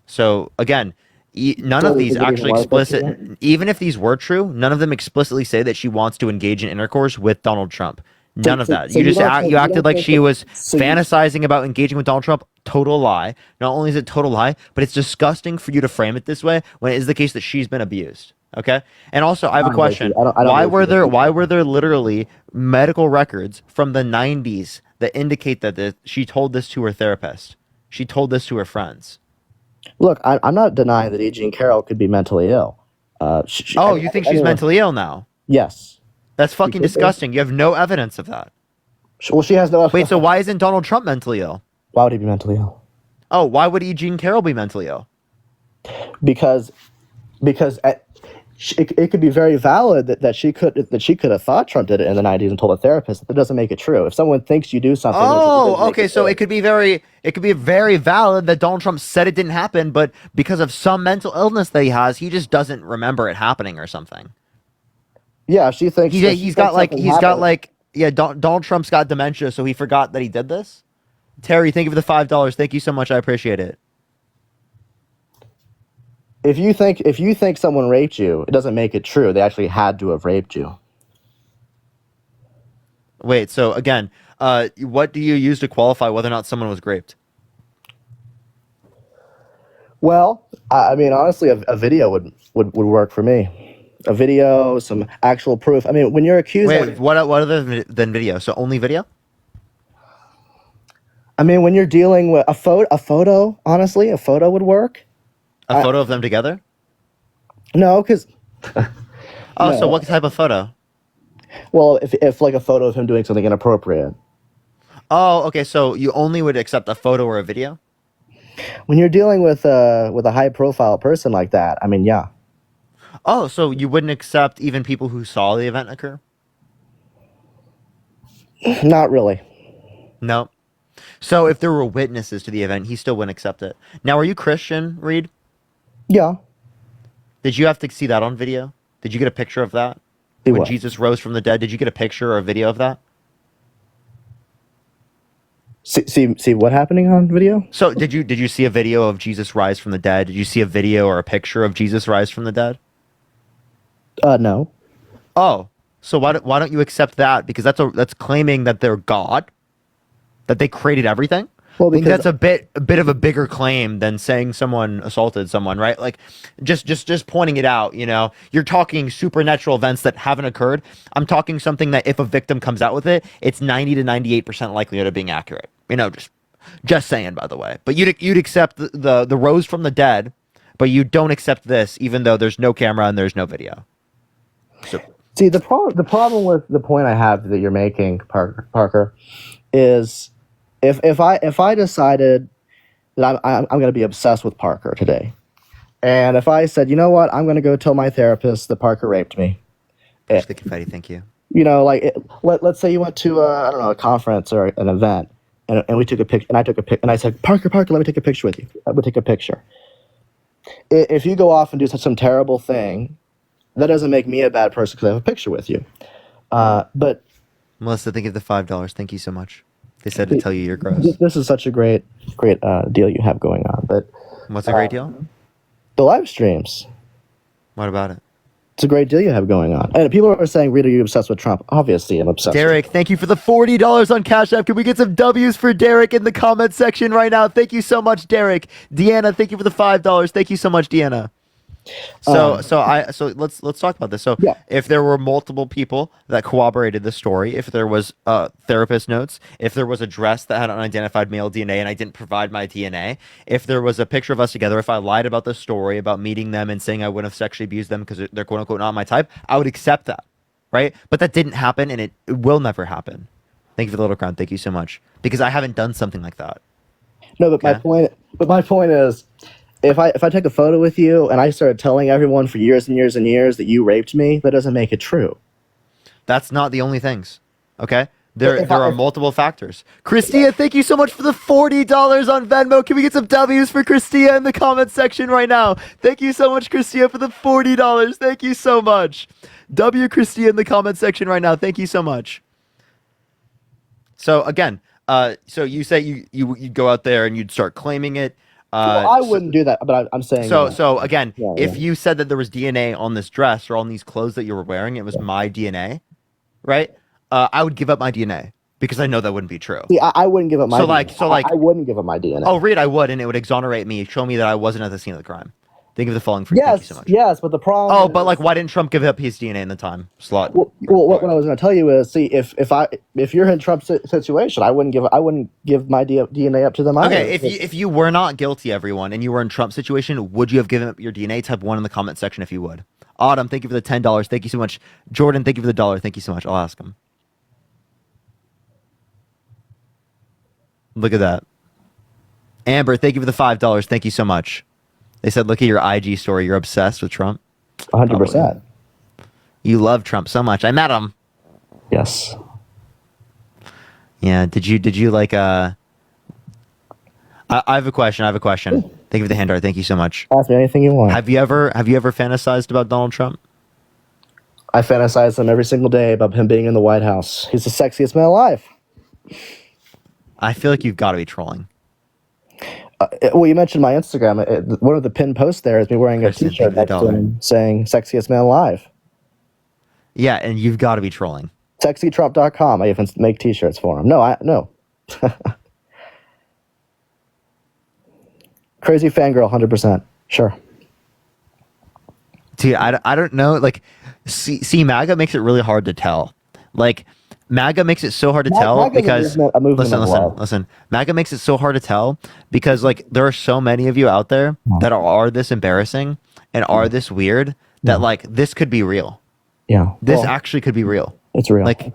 So again, none So of these is it even actually worth it to explicit. Even if these were true, none of them explicitly say that she wants to engage in intercourse with Donald Trump. None of that. so You you just don't think- you you acted don't like think she that- was so you- fantasizing about engaging with Donald Trump. Total lie. Not only is it total lie, but it's disgusting for you to frame it this way when it is the case that she's been abused. Okay. And also, I have a question. I don't Why believe were you. there literally medical records from the 90s that indicate that she told this to her therapist? She told this to her friends. Look, I'm not denying that E. Jean Carroll could be mentally ill. You think she's mentally ill now? Yes. That's fucking could be. disgusting. You have no evidence of that. Well, she has no. Wait, so why isn't Donald Trump mentally ill? Why would he be mentally ill? Oh, why would E. Jean Carroll be mentally ill? Because it could be very valid that she could have thought Trump did it in the 90s and told a therapist. That doesn't make it true. If someone thinks you do something, So it could be very valid that Donald Trump said it didn't happen, but because of some mental illness that he has, he just doesn't remember it happening or something. Yeah, she thinks Donald Trump's got dementia, so he forgot that he did this. Terry, thank you for the $5. Thank you so much. I appreciate it. If you think someone raped you, it doesn't make it true. They actually had to have raped you. Wait, so again, what do you use to qualify whether or not someone was raped? Well, I mean, honestly, a video would work for me. A video, some actual proof. I mean, when you're accused. Wait, what other than video? So only video? I mean, when you're dealing with a photo, honestly, a photo would work. A photo of them together? No, because. So what type of photo? Well, if like a photo of him doing something inappropriate. Oh, okay. So you only would accept a photo or a video? When you're dealing with a high profile person like that, I mean, yeah. Oh, so you wouldn't accept even people who saw the event occur? Not really. No. So if there were witnesses to the event, he still wouldn't accept it. Now, are you Christian, Reed? Yeah. Did you have to see that on video? Did you get a picture of that? See when what? Jesus rose from the dead, did you get a picture or a video of that? See what happening on video? So did you see a video of Jesus rise from the dead? Did you see a video or a picture of Jesus rise from the dead? No. Oh, so why don't you accept that? Because that's claiming that they're God, that they created everything. Well, I think because that's a bit of a bigger claim than saying someone assaulted someone, right? Like, just pointing it out. You know, you're talking supernatural events that haven't occurred. I'm talking something that if a victim comes out with it, it's 90 to 98% likelihood of being accurate. You know, just saying, by the way. But you'd accept the rose from the dead, but you don't accept this, even though there's no camera and there's no video. So, see, the problem with the point I have that you're making, Parker, is if I decided that I'm going to be obsessed with Parker today, and if I said, you know what, I'm going to go tell my therapist that Parker raped me. Just the confetti, thank you. You know, like let's say you went to a conference or an event, and we took a picture, and I took a pic, and I said, Parker, let me take a picture with you. I would take a picture. If you go off and do some terrible thing, that doesn't make me a bad person because I have a picture with you. But Melissa, thank you for the $5. Thank you so much. They said to tell you you're gross. This is such a great deal you have going on. But what's a great deal? The live streams. What about it? It's a great deal you have going on. And people are saying, Reed, are you obsessed with Trump? Obviously, I'm obsessed. Derek, thank you for the $40 on Cash App. Can we get some W's for Derek in the comment section right now? Thank you so much, Derek. Deanna, thank you for the $5. Thank you so much, Deanna. So let's talk about this. So Yeah. if there were multiple people that corroborated the story, if there was therapist notes, if there was a dress that had unidentified male DNA and I didn't provide my DNA, if there was a picture of us together, if I lied about the story about meeting them and saying I wouldn't have sexually abused them because they're quote unquote not my type, I would accept that, right? But that didn't happen, and it will never happen. Thank you for the little crown. Thank you so much, because I haven't done something like that. No, but my point is, if I take a photo with you and I started telling everyone for years and years and years that you raped me, that doesn't make it true. That's not the only things. Okay? There are multiple factors. Christia, thank you so much for the $40 on Venmo. Can we get some W's for Christia in the comment section right now? Thank you so much, Christia, for the $40. Thank you so much. W Christia in the comment section right now. Thank you so much. So again, so you say you'd go out there and you'd start claiming it. Well, I wouldn't do that, but I'm saying. So again, Yeah, if yeah. you said that there was DNA on this dress or on these clothes that you were wearing, it was my DNA, right? I would give up my DNA because I know that wouldn't be true. See, I wouldn't give up my. So I wouldn't give up my DNA. Oh, Reed, I would, and it would exonerate me, show me that I wasn't at the scene of the crime. Thank you for the following free. Thank you so much. Yes, but the problem. Oh, but like, why didn't Trump give up his DNA in the time slot? Well, what I was going to tell you is, see, if you're in Trump's situation, I wouldn't give my DNA up to them either. Okay, if you were not guilty, everyone, and you were in Trump's situation, would you have given up your DNA? Type 1 in the comment section if you would. Autumn, thank you for the $10. Thank you so much. Jordan, thank you for the $1. Thank you so much. I'll ask him. Look at that. Amber, thank you for the $5. Thank you so much. They said, look at your IG story. You're obsessed with Trump. 100%. You love Trump so much. I met him. Yes. Yeah. Did you like I have a question. Thank you for the hand art. Thank you so much. Ask me anything you want. Have you ever fantasized about Donald Trump? I fantasize him every single day about him being in the White House. He's the sexiest man alive. I feel like you've got to be trolling. Well, you mentioned my Instagram. One of the pinned posts there is me wearing a T-shirt next to him saying "Sexiest Man Alive." Yeah, and you've got to be trolling. SexyTrump.com. I even make T-shirts for him. No. Crazy fangirl, 100%. Sure. Dude, I don't know. Like, see, MAGA makes it really hard to tell. Like, MAGA makes it so hard to tell because listen. MAGA makes it so hard to tell because like there are so many of you out there that are this embarrassing and are this weird that like this could be real. Yeah. This actually could be real. It's real. Like,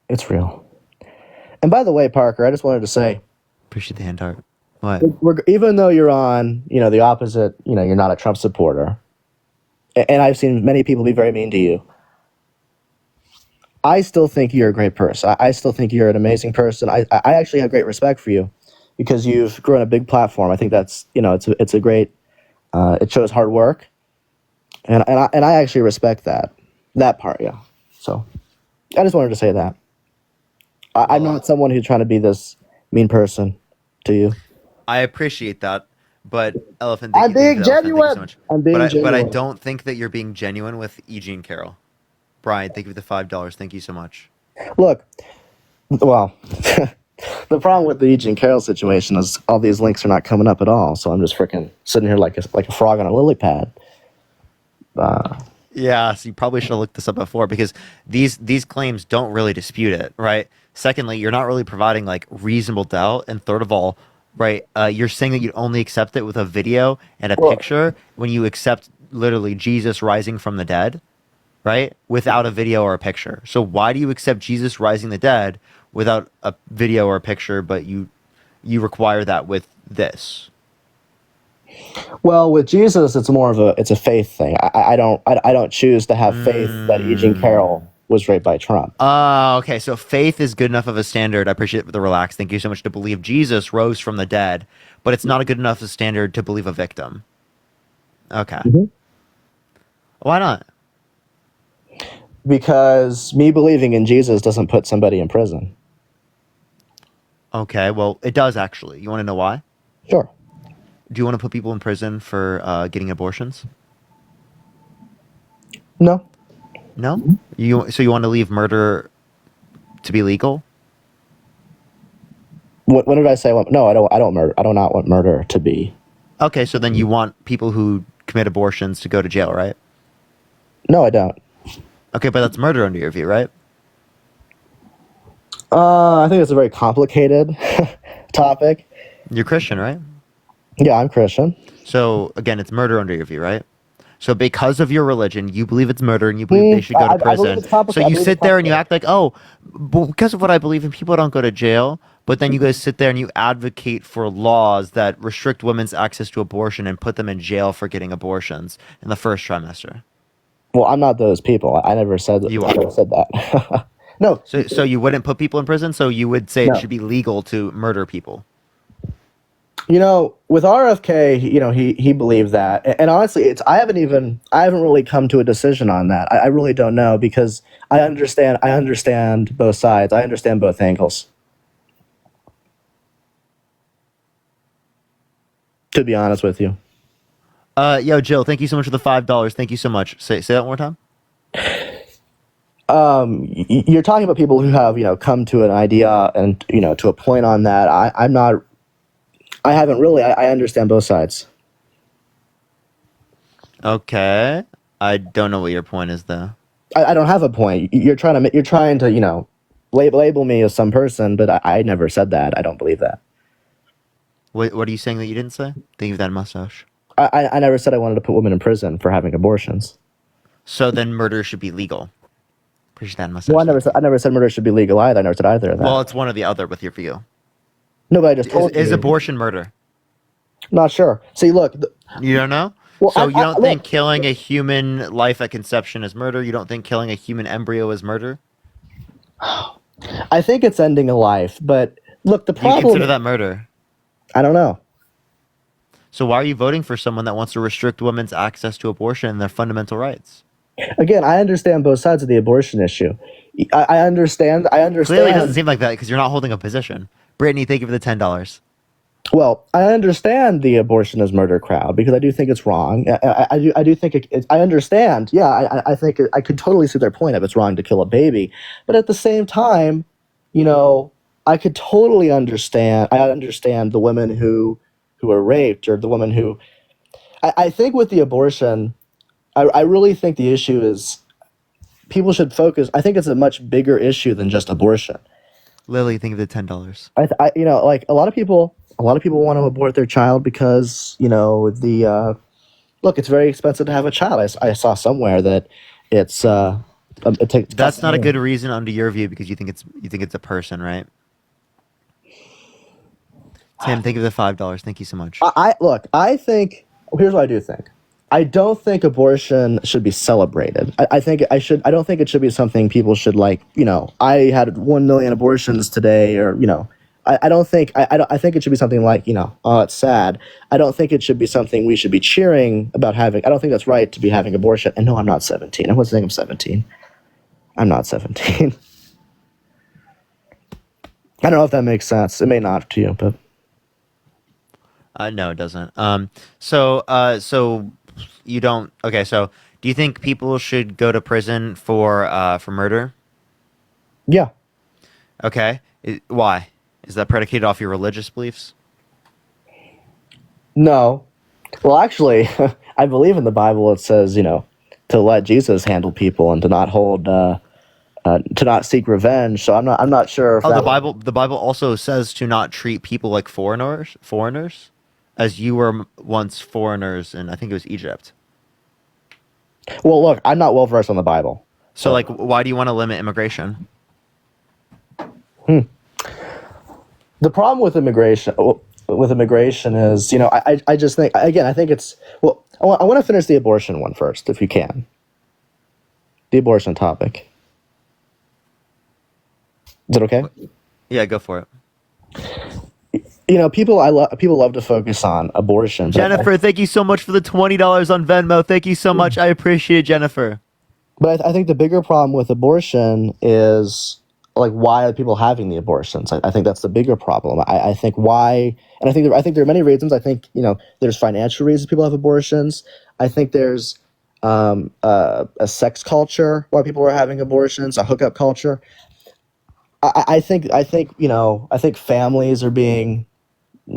it's real. And by the way, Parker, I just wanted to say, appreciate the hand art. What? Even though you're on, the opposite, you're not a Trump supporter, and I've seen many people be very mean to you. I still think you're a great person. I still think you're an amazing person. I actually have great respect for you because you've grown a big platform. I think that's, it's a great, it shows hard work. And I actually respect that part. Yeah. So I just wanted to say that I'm not someone who's trying to be this mean person to you. I appreciate that, but Elephant, I'm being genuine. But I don't think that you're being genuine with E.G. and Carol. Brian, thank you for the $5. Thank you so much. Look, well, the problem with the E.G. and Carol situation is all these links are not coming up at all. So I'm just freaking sitting here like a frog on a lily pad. Yeah, so you probably should have looked this up before because these claims don't really dispute it, right? Secondly, you're not really providing like reasonable doubt, and third of all, right, you're saying that you only accept it with a video and a picture when you accept literally Jesus rising from the dead. Right? Without a video or a picture. So why do you accept Jesus rising the dead without a video or a picture, but you require that with this? Well, with Jesus, it's more of a faith thing. I don't choose to have faith that E.G. and Carol was raped by Trump. Okay. So faith is good enough of a standard. I appreciate the relax. Thank you so much to believe Jesus rose from the dead, but it's not a good enough a standard to believe a victim. Okay. Mm-hmm. Why not? Because me believing in Jesus doesn't put somebody in prison. Okay, well, it does actually. You want to know why? Sure. Do you want to put people in prison for getting abortions? No. No? So you want to leave murder to be legal? What did I say? No, I don't murder. I do not want murder to be Okay, so then you want people who commit abortions to go to jail, right? No, I don't. Okay, but that's murder under your view, right? I think it's a very complicated topic. You're Christian, right? Yeah, I'm Christian. So again, it's murder under your view, right? So because of your religion, you believe it's murder and you believe they should go to I believe prison. it's complicated. So you sit there and you act like, oh, because of what I believe in, people don't go to jail. But then you guys sit there and you advocate for laws that restrict women's access to abortion and put them in jail for getting abortions in the first trimester. Well, I'm not those people. I never said that. You I never are. said that. No. So you wouldn't put people in prison? So you would say No. it should be legal to murder people? You know, with RFK, you know, he believed that, and honestly, I haven't really come to a decision on that. I really don't know because I understand both sides. I understand both angles. To be honest with you. Yo, Jill, thank you so much for the $5. Thank you so much. Say that one more time. You're talking about people who have, you know, come to an idea and, you know, to a point on that. I'm not. I haven't really. I understand both sides. Okay. I don't know what your point is, though. I don't have a point. You're trying to, you know, label me as some person, but I never said that. I don't believe that. What are you saying that you didn't say? Think of that mustache. I never said I wanted to put women in prison for having abortions. So then murder should be legal. Appreciate that mustache. Well, I never said murder should be legal either. I never said either of that. Well, it's one or the other with your view. No, but I just told Is you. abortion murder? Not sure. See, look. You don't know? Well, so you don't think look, killing a human life at conception is murder? You don't think killing a human embryo is murder? I think it's ending a life, but look, the Do you problem. consider that murder? I don't know. So why are you voting for someone that wants to restrict women's access to abortion and their fundamental rights? Again, I understand both sides of the abortion issue. I understand. Clearly, it doesn't seem like that because you're not holding a position. Brittany, thank you for the $10. Well, I understand the abortion is murder crowd because I do think it's wrong. I do think I understand. Yeah, I think I could totally see their point if it's wrong to kill a baby, but at the same time, you know, I could totally understand. I understand the women who are raped or the women who. I think with the abortion, I really think the issue is people should focus. I think it's a much bigger issue than just abortion. Lily, think of the $10. You know, like a lot of people want to abort their child because, you know, look, it's very expensive to have a child. I saw somewhere that it's it takes. That's not a good reason under your view because you think it's a person, right? Tim, think of the $5. Thank you so much. I think here's what I do think. I don't think abortion should be celebrated. I don't think it should be something people should like, you know, I had 1 million abortions today or, you know, I don't think, I think it should be something like, you know, oh, it's sad. I don't think it should be something we should be cheering about having. I don't think that's right to be having abortion. And no, I'm not 17. I wasn't thinking I'm 17. I'm not 17. I don't know if that makes sense. It may not to you, but. No, it doesn't. So you don't. Okay, so do you think people should go to prison for murder? Yeah. Okay. Why? Is that predicated off your religious beliefs? No. Well, actually, I believe in the Bible. It says, you know, to let Jesus handle people and to not hold, to not seek revenge. So I'm not sure. If the Bible also says to not treat people like foreigners, as you were once foreigners in, I think it was Egypt. Well, look, I'm not well versed on the Bible. So, like, why do you want to limit immigration? The problem with immigration is, you know, I just think, again, I think it's, well, I want to finish the abortion one first, if you can. The abortion topic. Is it okay? Yeah, go for it. You know, people love to focus on abortion. Jennifer, thank you so much for the $20 on Venmo. Thank you so much. I appreciate it, Jennifer. But I think the bigger problem with abortion is, like, why are people having the abortions? I think that's the bigger problem. I think why, and I think there are many reasons. I think, you know, there's financial reasons people have abortions. I think there's a sex culture why people are having abortions, a hookup culture. I think you know, I think families are being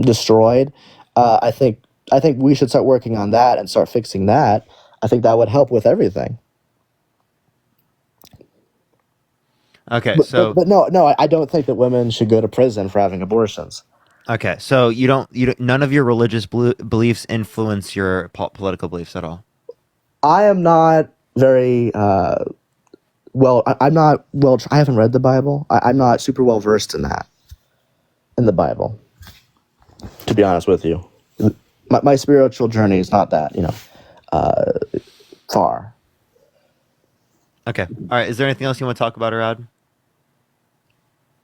destroyed. I think I think we should start working on that and start fixing that. I think that would help with everything. Okay, But so no, I don't think that women should go to prison for having abortions. okay, so you don't none of your religious beliefs influence your political beliefs at all. I am not very well. I'm not well. I haven't read the Bible. I'm not super well versed in that, in the Bible. To be honest with you, my spiritual journey is not that far. Okay, all right. Is there anything else you want to talk about, Arad?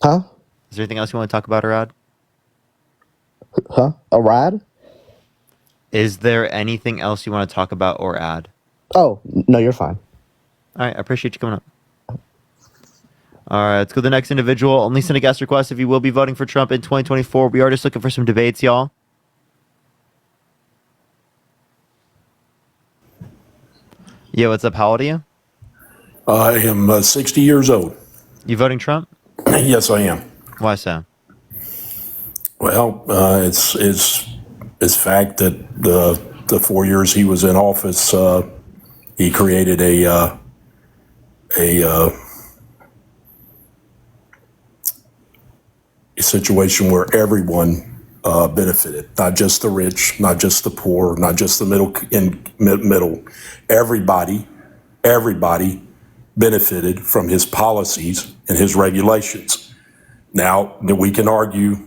Huh? Is there anything else you want to talk about, Arad? Huh? Arad? Is there anything else you want to talk about or add? Oh no, you're fine. All right, I appreciate you coming up. All right, let's go to the next individual. Only send a guest request if you will be voting for Trump in 2024. We are just looking for some debates, y'all. Yeah, what's up? How old are you? I am 60 years old. You voting Trump? Yes, I am. Why so? Well, it's fact that the 4 years he was in office, he created a situation where everyone benefited, not just the rich, not just the poor, not just the middle. Everybody benefited from his policies and his regulations. Now, we can argue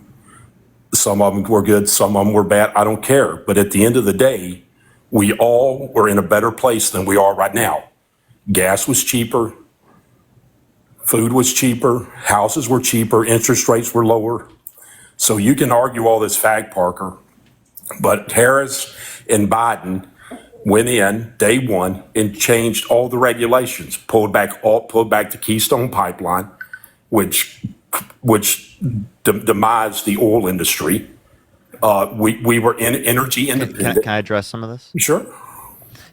some of them were good, some of them were bad. I don't care. But at the end of the day, we all were in a better place than we are right now. Gas was cheaper. Food was cheaper. Houses were cheaper. Interest rates were lower. So you can argue all this fact, Parker. But Harris and Biden went in day one and changed all the regulations, pulled back the Keystone Pipeline, which demised the oil industry. We were in energy independent. Can I address some of this? Sure.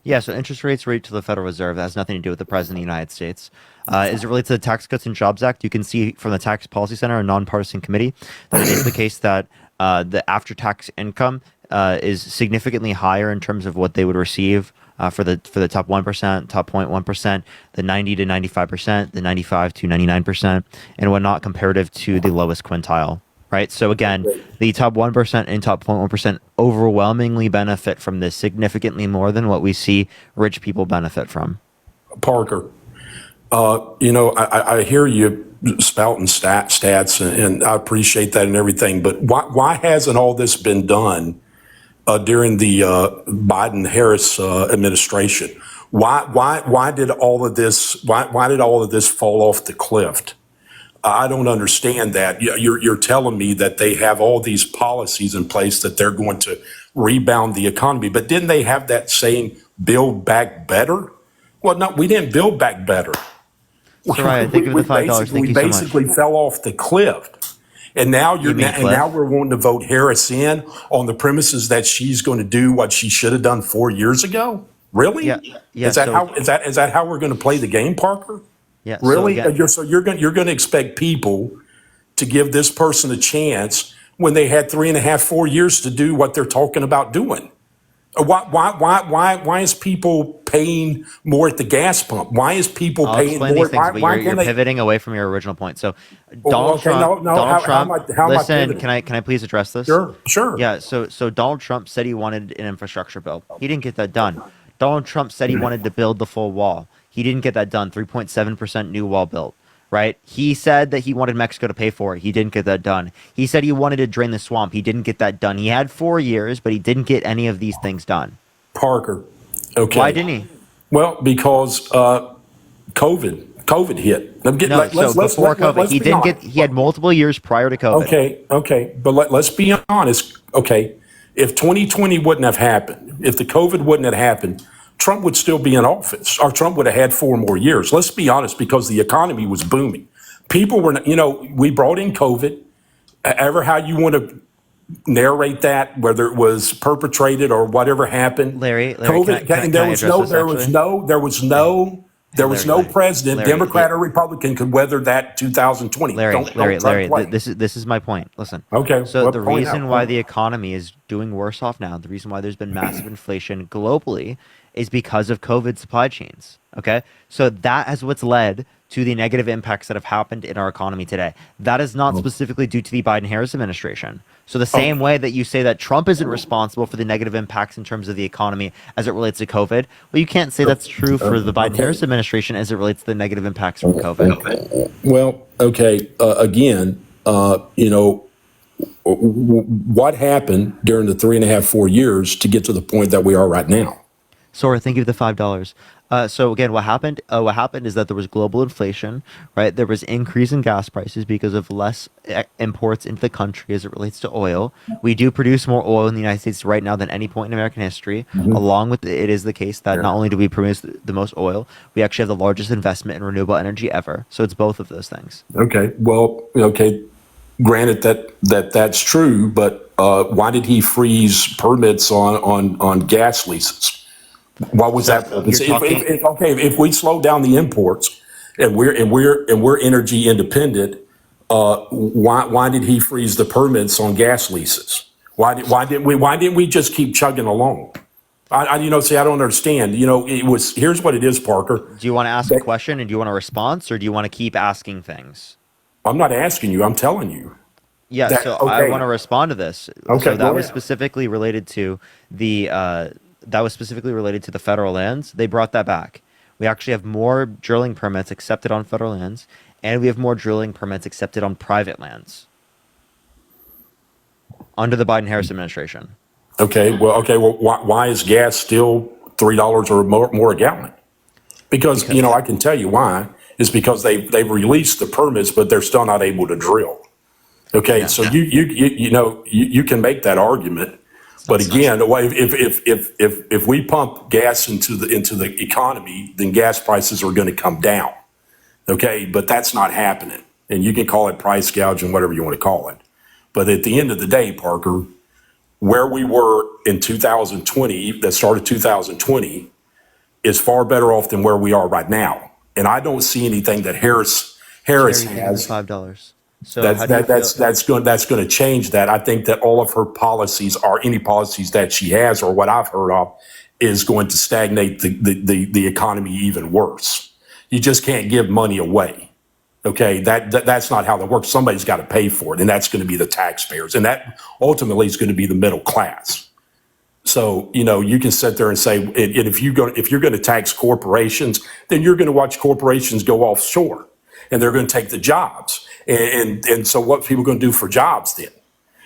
Yeah, so interest rates rate to the Federal Reserve. That has nothing to do with the President of the United States. As it relates to the Tax Cuts and Jobs Act, you can see from the Tax Policy Center, a nonpartisan committee, that it is the case that the after-tax income is significantly higher in terms of what they would receive for the top 1%, top 0.1%, the 90 to 95%, the 95 to 99%, and whatnot comparative to the lowest quintile. Right. So again, the top 1% and top 0.1% overwhelmingly benefit from this significantly more than what we see rich people benefit from. Parker, I hear you spouting stats, and I appreciate that and everything. But why hasn't all this been done during the Biden-Harris administration? Why did all of this? Why did all of this fall off the cliff? I don't understand that. You're telling me that they have all these policies in place that they're going to rebound the economy, but didn't they have that saying, build back better? Well, no, we didn't build back better. Soraya, thank you for the $5. Thank you so much. We basically fell off the cliff. And now now we're wanting to vote Harris in on the premises that she's going to do what she should have done 4 years ago. Really? Yeah. Is that how we're going to play the game, Parker? Yeah. Really? So you're going to expect people to give this person a chance when they had 3.5, 4 years to do what they're talking about doing? Why is people paying more at the gas pump? Why is people I'll paying explain more? these things, but you're pivoting away from your original point. So Donald Trump. How am I listen, pivoting? can I please address this? Sure. Yeah. So Donald Trump said he wanted an infrastructure bill. He didn't get that done. Donald Trump said he wanted to build the full wall. He didn't get that done. 3.7% new wall built. Right? He said that he wanted Mexico to pay for it. He didn't get that done. He said he wanted to drain the swamp. He didn't get that done. He had 4 years, but he didn't get any of these things done. Parker. Okay. Why didn't he? Well, because COVID hit. Before COVID, he didn't get. He had multiple years prior to COVID. Okay. But let's be honest. Okay. If 2020 wouldn't have happened, if the COVID wouldn't have happened, Trump would still be in office, or Trump would have had 4 more years. Let's be honest, because the economy was booming. People were, we brought in COVID. Ever how you want to narrate that, whether it was perpetrated or whatever happened. Larry, COVID, can I there was no There was no president, Democrat or Republican, could weather that 2020. Don't try to play. This is my point. Listen. Okay. So well, the point reason out. why the economy is doing worse off now, the reason why there's been massive inflation globally, is because of COVID supply chains. Okay. So that is what's led to the negative impacts that have happened in our economy today. That is not specifically due to the Biden-Harris administration. So the same way that you say that Trump isn't responsible for the negative impacts in terms of the economy as it relates to COVID, well, you can't say that's true for the Biden-Harris administration as it relates to the negative impacts from COVID. Well, okay. Again, what happened during the 3.5, 4 years to get to the point that we are right now? Sora, thank you for the $5. So again, what happened? What happened is that there was global inflation, right? There was increase in gas prices because of less imports into the country as it relates to oil. We do produce more oil in the United States right now than any point in American history. Along with it is the case that not only do we produce the most oil, we actually have the largest investment in renewable energy ever. So it's both of those things. Okay. Well, okay. Granted that's true, but why did he freeze permits on gas leases? What was that? If we slow down the imports and we're energy independent, why did he freeze the permits on gas leases? Why didn't we just keep chugging along? I don't understand. Here's what it is, Parker. Do you want to ask a question and do you want a response, or do you want to keep asking things? I'm not asking you. I'm telling you. Yeah. I want to respond to this. Okay. So that was specifically related to the federal lands. They brought that back. We actually have more drilling permits accepted on federal lands, and we have more drilling permits accepted on private lands under the Biden-Harris administration. Okay. Well, why is gas still $3 or more a gallon? Because I can tell you why. It's because they've released the permits, but they're still not able to drill. Okay. Yeah. So you can make that argument. But again, if we pump gas into the economy, then gas prices are going to come down. Okay, but that's not happening. And you can call it price gouging, whatever you want to call it. But at the end of the day, Parker, where we were in 2020, that started 2020, is far better off than where we are right now. And I don't see anything that Harris has. $5. So that's going to change that. I think that all of her policies, or any policies that she has, or what I've heard of, is going to stagnate the economy even worse. You just can't give money away. Okay, that's not how that works. Somebody's got to pay for it, and that's going to be the taxpayers, and that ultimately is going to be the middle class. So you can sit there and say, and if you're going to tax corporations, then you're going to watch corporations go offshore, and they're going to take the jobs. And so what people are going to do for jobs then?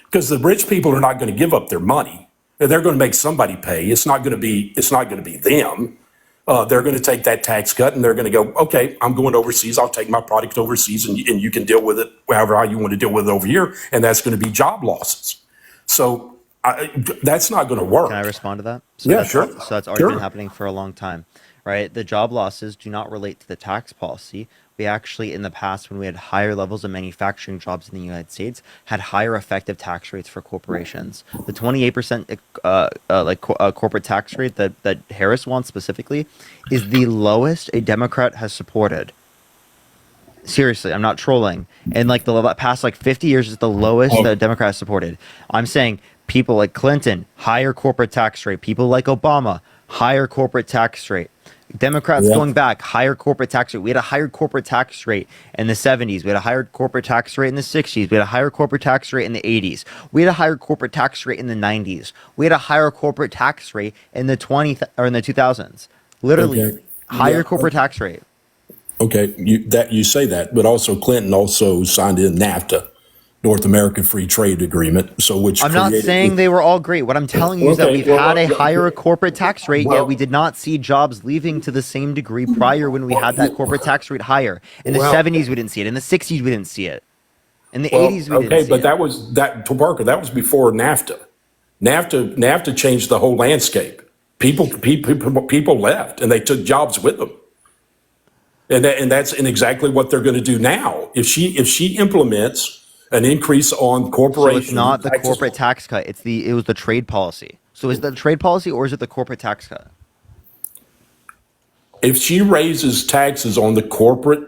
Because the rich people are not going to give up their money. They're going to make somebody pay. It's not going to be them. They're going to take that tax cut and they're going to go, okay, I'm going overseas. I'll take my product overseas and you can deal with it how you want to deal with it over here. And that's going to be job losses. So that's not going to work. Can I respond to that? Sure. So that's already been happening for a long time, right? The job losses do not relate to the tax policy. We actually, in the past, when we had higher levels of manufacturing jobs in the United States, had higher effective tax rates for corporations. The 28% corporate tax rate that Harris wants specifically is the lowest a Democrat has supported. Seriously, I'm not trolling. And the past 50 years is the lowest that a Democrat has supported. I'm saying people like Clinton, higher corporate tax rate. People like Obama, higher corporate tax rate. Democrats going back, higher corporate tax rate. We had a higher corporate tax rate in the 70s. We had a higher corporate tax rate in the 60s. We had a higher corporate tax rate in the 80s. We had a higher corporate tax rate in the 90s. We had a higher corporate tax rate in the 2000s. Literally, higher corporate tax rate. Okay, you say that, but also Clinton also signed in NAFTA, North American Free Trade Agreement. I'm not saying they were all great. What I'm telling you is that we've had a higher corporate tax rate, yet we did not see jobs leaving to the same degree prior when we had that corporate tax rate higher. In the 70s, we didn't see it. In the 60s, we didn't see it. In the 80s, we didn't see it. Okay, but Parker, that was before NAFTA. NAFTA changed the whole landscape. People left, and they took jobs with them. And that's exactly what they're going to do now. If she implements an increase on corporations. So it's not the corporate tax cut. It was the trade policy. So is it the trade policy or is it the corporate tax cut? if she raises taxes on corporate,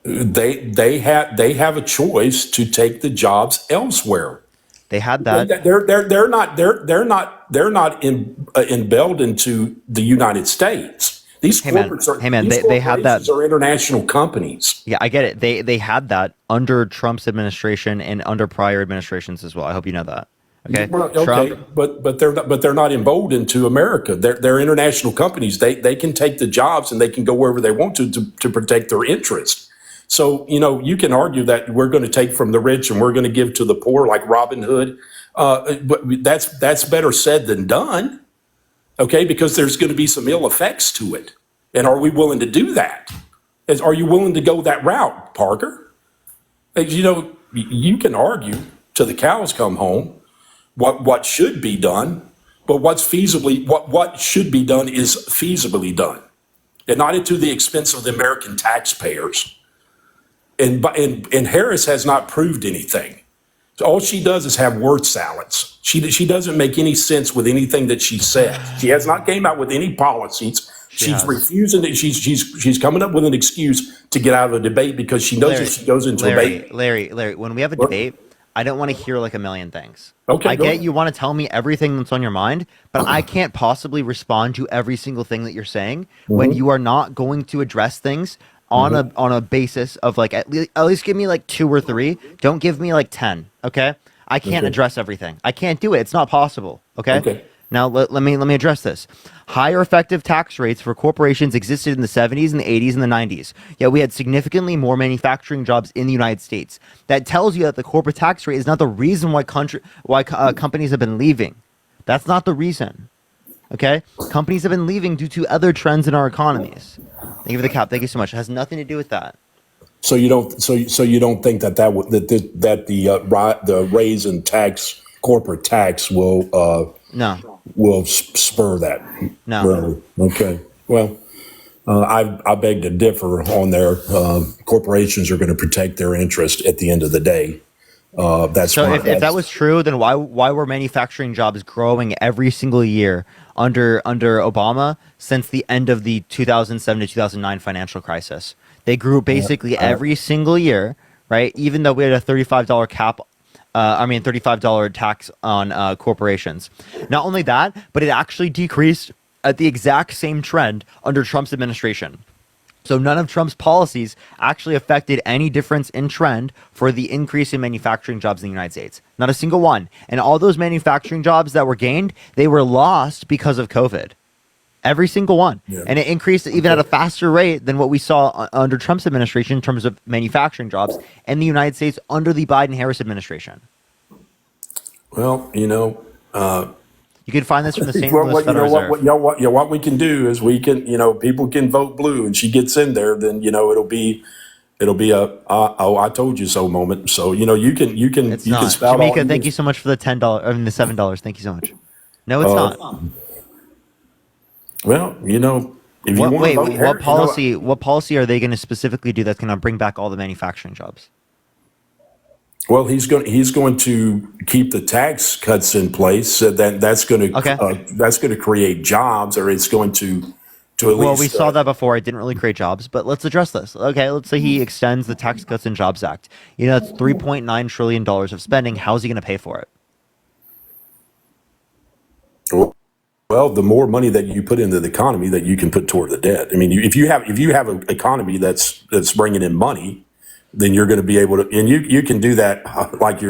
they have a choice to take the jobs elsewhere. They had that. They're not embedded into the United States. These corporations they had that. are international companies. Yeah, I get it. They had that under Trump's administration and under prior administrations as well. I hope you know that. Okay. Well, okay, Trump, but they're not emboldened to America. They're international companies. They can take the jobs and they can go wherever they want to protect their interests. So you can argue that we're going to take from the rich and we're going to give to the poor, like Robin Hood. But that's better said than done. Okay, because there's going to be some ill effects to it. And are we willing to do that? Are you willing to go that route, Parker? You can argue till the cows come home what should be done, but what should be done is feasibly done, and not to the expense of the American taxpayers. And Harris has not proved anything. So all she does is have word salads. She doesn't make any sense with anything that she said. She has not came out with any policies. She's refusing it. She's coming up with an excuse to get out of a debate because she knows if she goes into a debate. Larry, when we have a debate, I don't want to hear like a million things. Okay, I get you want to tell me everything that's on your mind, but I can't possibly respond to every single thing that you're saying when you are not going to address things on a basis of like at least give me like 2 or 3. Don't give me like 10. Okay, I can't address everything. I can't do it. It's not possible. Okay. Now let me address this. Higher effective tax rates for corporations existed in the 70s and the 80s and the 90s. Yet we had significantly more manufacturing jobs in the United States. That tells you that the corporate tax rate is not the reason why companies have been leaving. That's not the reason. Okay, companies have been leaving due to other trends in our economies. Thank you for the cap. Thank you so much. It has nothing to do with that. So you don't think that the raise in corporate tax will spur that? No. Really? Okay. Well, I beg to differ on there. Corporations are going to protect their interest at the end of the day. If that was true, then why were manufacturing jobs growing every single year under Obama since the end of the 2007 to 2009 financial crisis? They grew basically every single year, right? Even though we had a $35 cap. $35 tax on corporations. Not only that, but it actually decreased at the exact same trend under Trump's administration. So none of Trump's policies actually affected any difference in trend for the increase in manufacturing jobs in the United States. Not a single one. And all those manufacturing jobs that were gained, they were lost because of COVID. Every single one. Yeah. And it increased even at a faster rate than what we saw under Trump's administration in terms of manufacturing jobs in the United States under the Biden-Harris administration. Well, you can find this from the St. Louis Federal Reserve. What we can do is we can, people can vote blue and she gets in there, then, it'll be I told you so moment. So, you can spout Jamaica, all thank you so much for the the $7. Thank you so much. No, it's not. Well, if you want to vote, what policy are they going to specifically do that's going to bring back all the manufacturing jobs? Well, he's going to keep the tax cuts in place. So that's going to create jobs, or it's going to at least. Well, we saw that before. It didn't really create jobs, but let's address this. Okay, let's say he extends the Tax Cuts and Jobs Act. That's $3.9 trillion of spending. How's he going to pay for it? Well, the more money that you put into the economy, that you can put toward the debt. I mean, if you have an economy that's bringing in money, then you're going to be able to, and you can do that like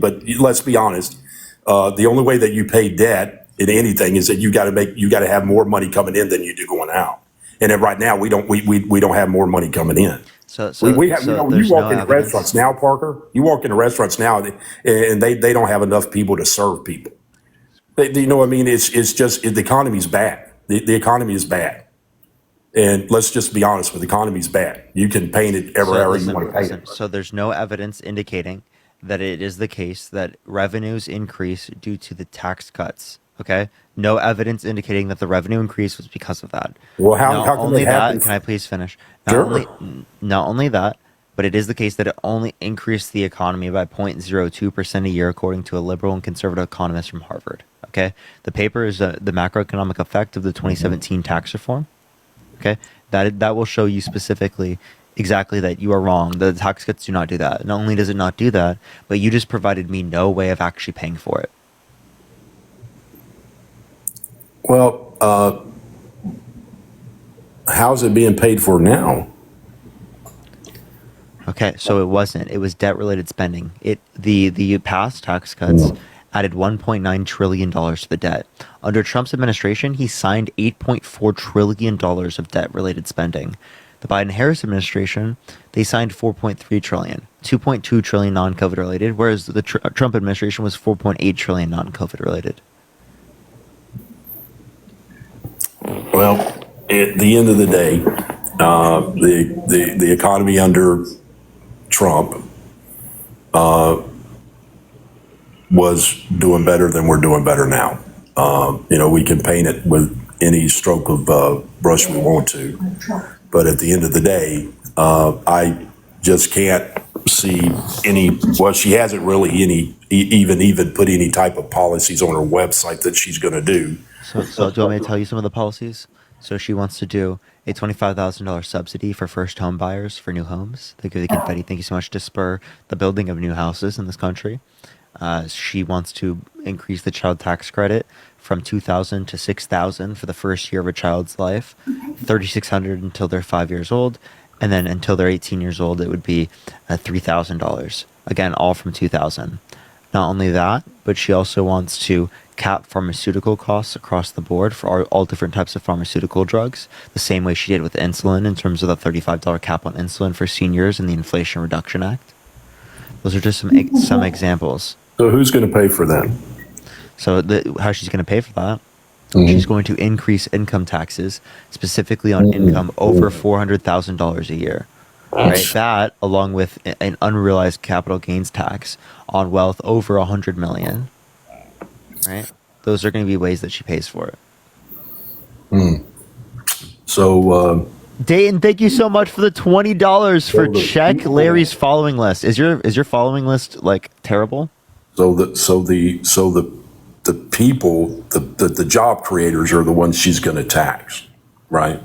but let's be honest. The only way that you pay debt in anything is that you got to have more money coming in than you do going out. And then right now we don't have more money coming in. So you walk into restaurants now, Parker. You walk into restaurants now, and they don't have enough people to serve people. It's just the economy's bad. The economy is bad. And let's just be honest with the economy's bad. You can paint it however you want to paint it. So there's no evidence indicating that it is the case that revenues increase due to the tax cuts. Okay? No evidence indicating that the revenue increase was because of that. Well, how come it happens? Can I please finish? Sure. Not only that, but it is the case that it only increased the economy by 0.02% a year, according to a liberal and conservative economist from Harvard. Okay, the paper is the macroeconomic effect of the 2017 tax reform. Okay, that will show you specifically exactly that you are wrong. The tax cuts do not do that. Not only does it not do that, but you just provided me no way of actually paying for it. Well, how's it being paid for now? Okay, so it wasn't. It was debt-related spending. The past tax cuts added $1.9 trillion to the debt. Under Trump's administration, he signed $8.4 trillion of debt-related spending. The Biden-Harris administration, they signed $4.3 trillion, $2.2 trillion non-COVID related, whereas the Trump administration was $4.8 trillion non-COVID related. Well, at the end of the day, the economy under Trump was doing better than we're doing better now. We can paint it with any stroke of brush we want to, but at the end of the day, I just can't see any. Well, she hasn't really even put any type of policies on her website that she's going to do. So do you want me to tell you some of the policies? So she wants to do a $25,000 subsidy for first home buyers for new homes. They give the confetti, thank you so much, to spur the building of new houses in this country. She wants to increase the child tax credit from $2,000 to $6,000 for the first year of a child's life, $3,600 until they're 5 years old, and then until they're 18 years old, it would be $3,000. Again, all from $2,000. Not only that, but she also wants to cap pharmaceutical costs across the board for all different types of pharmaceutical drugs, the same way she did with insulin in terms of the $35 cap on insulin for seniors in the Inflation Reduction Act. Those are just some examples. So who's going to pay for that? So how she's going to pay for that? She's going to increase income taxes, specifically on income over $400,000 a year. Right, that along with an unrealized capital gains tax on wealth over $100 million. Right, those are going to be ways that she pays for it. So, Dayton, thank you so much for the $20 for check Larry's following list. Is your following list like terrible? So the people, the job creators are the ones she's going to tax, right?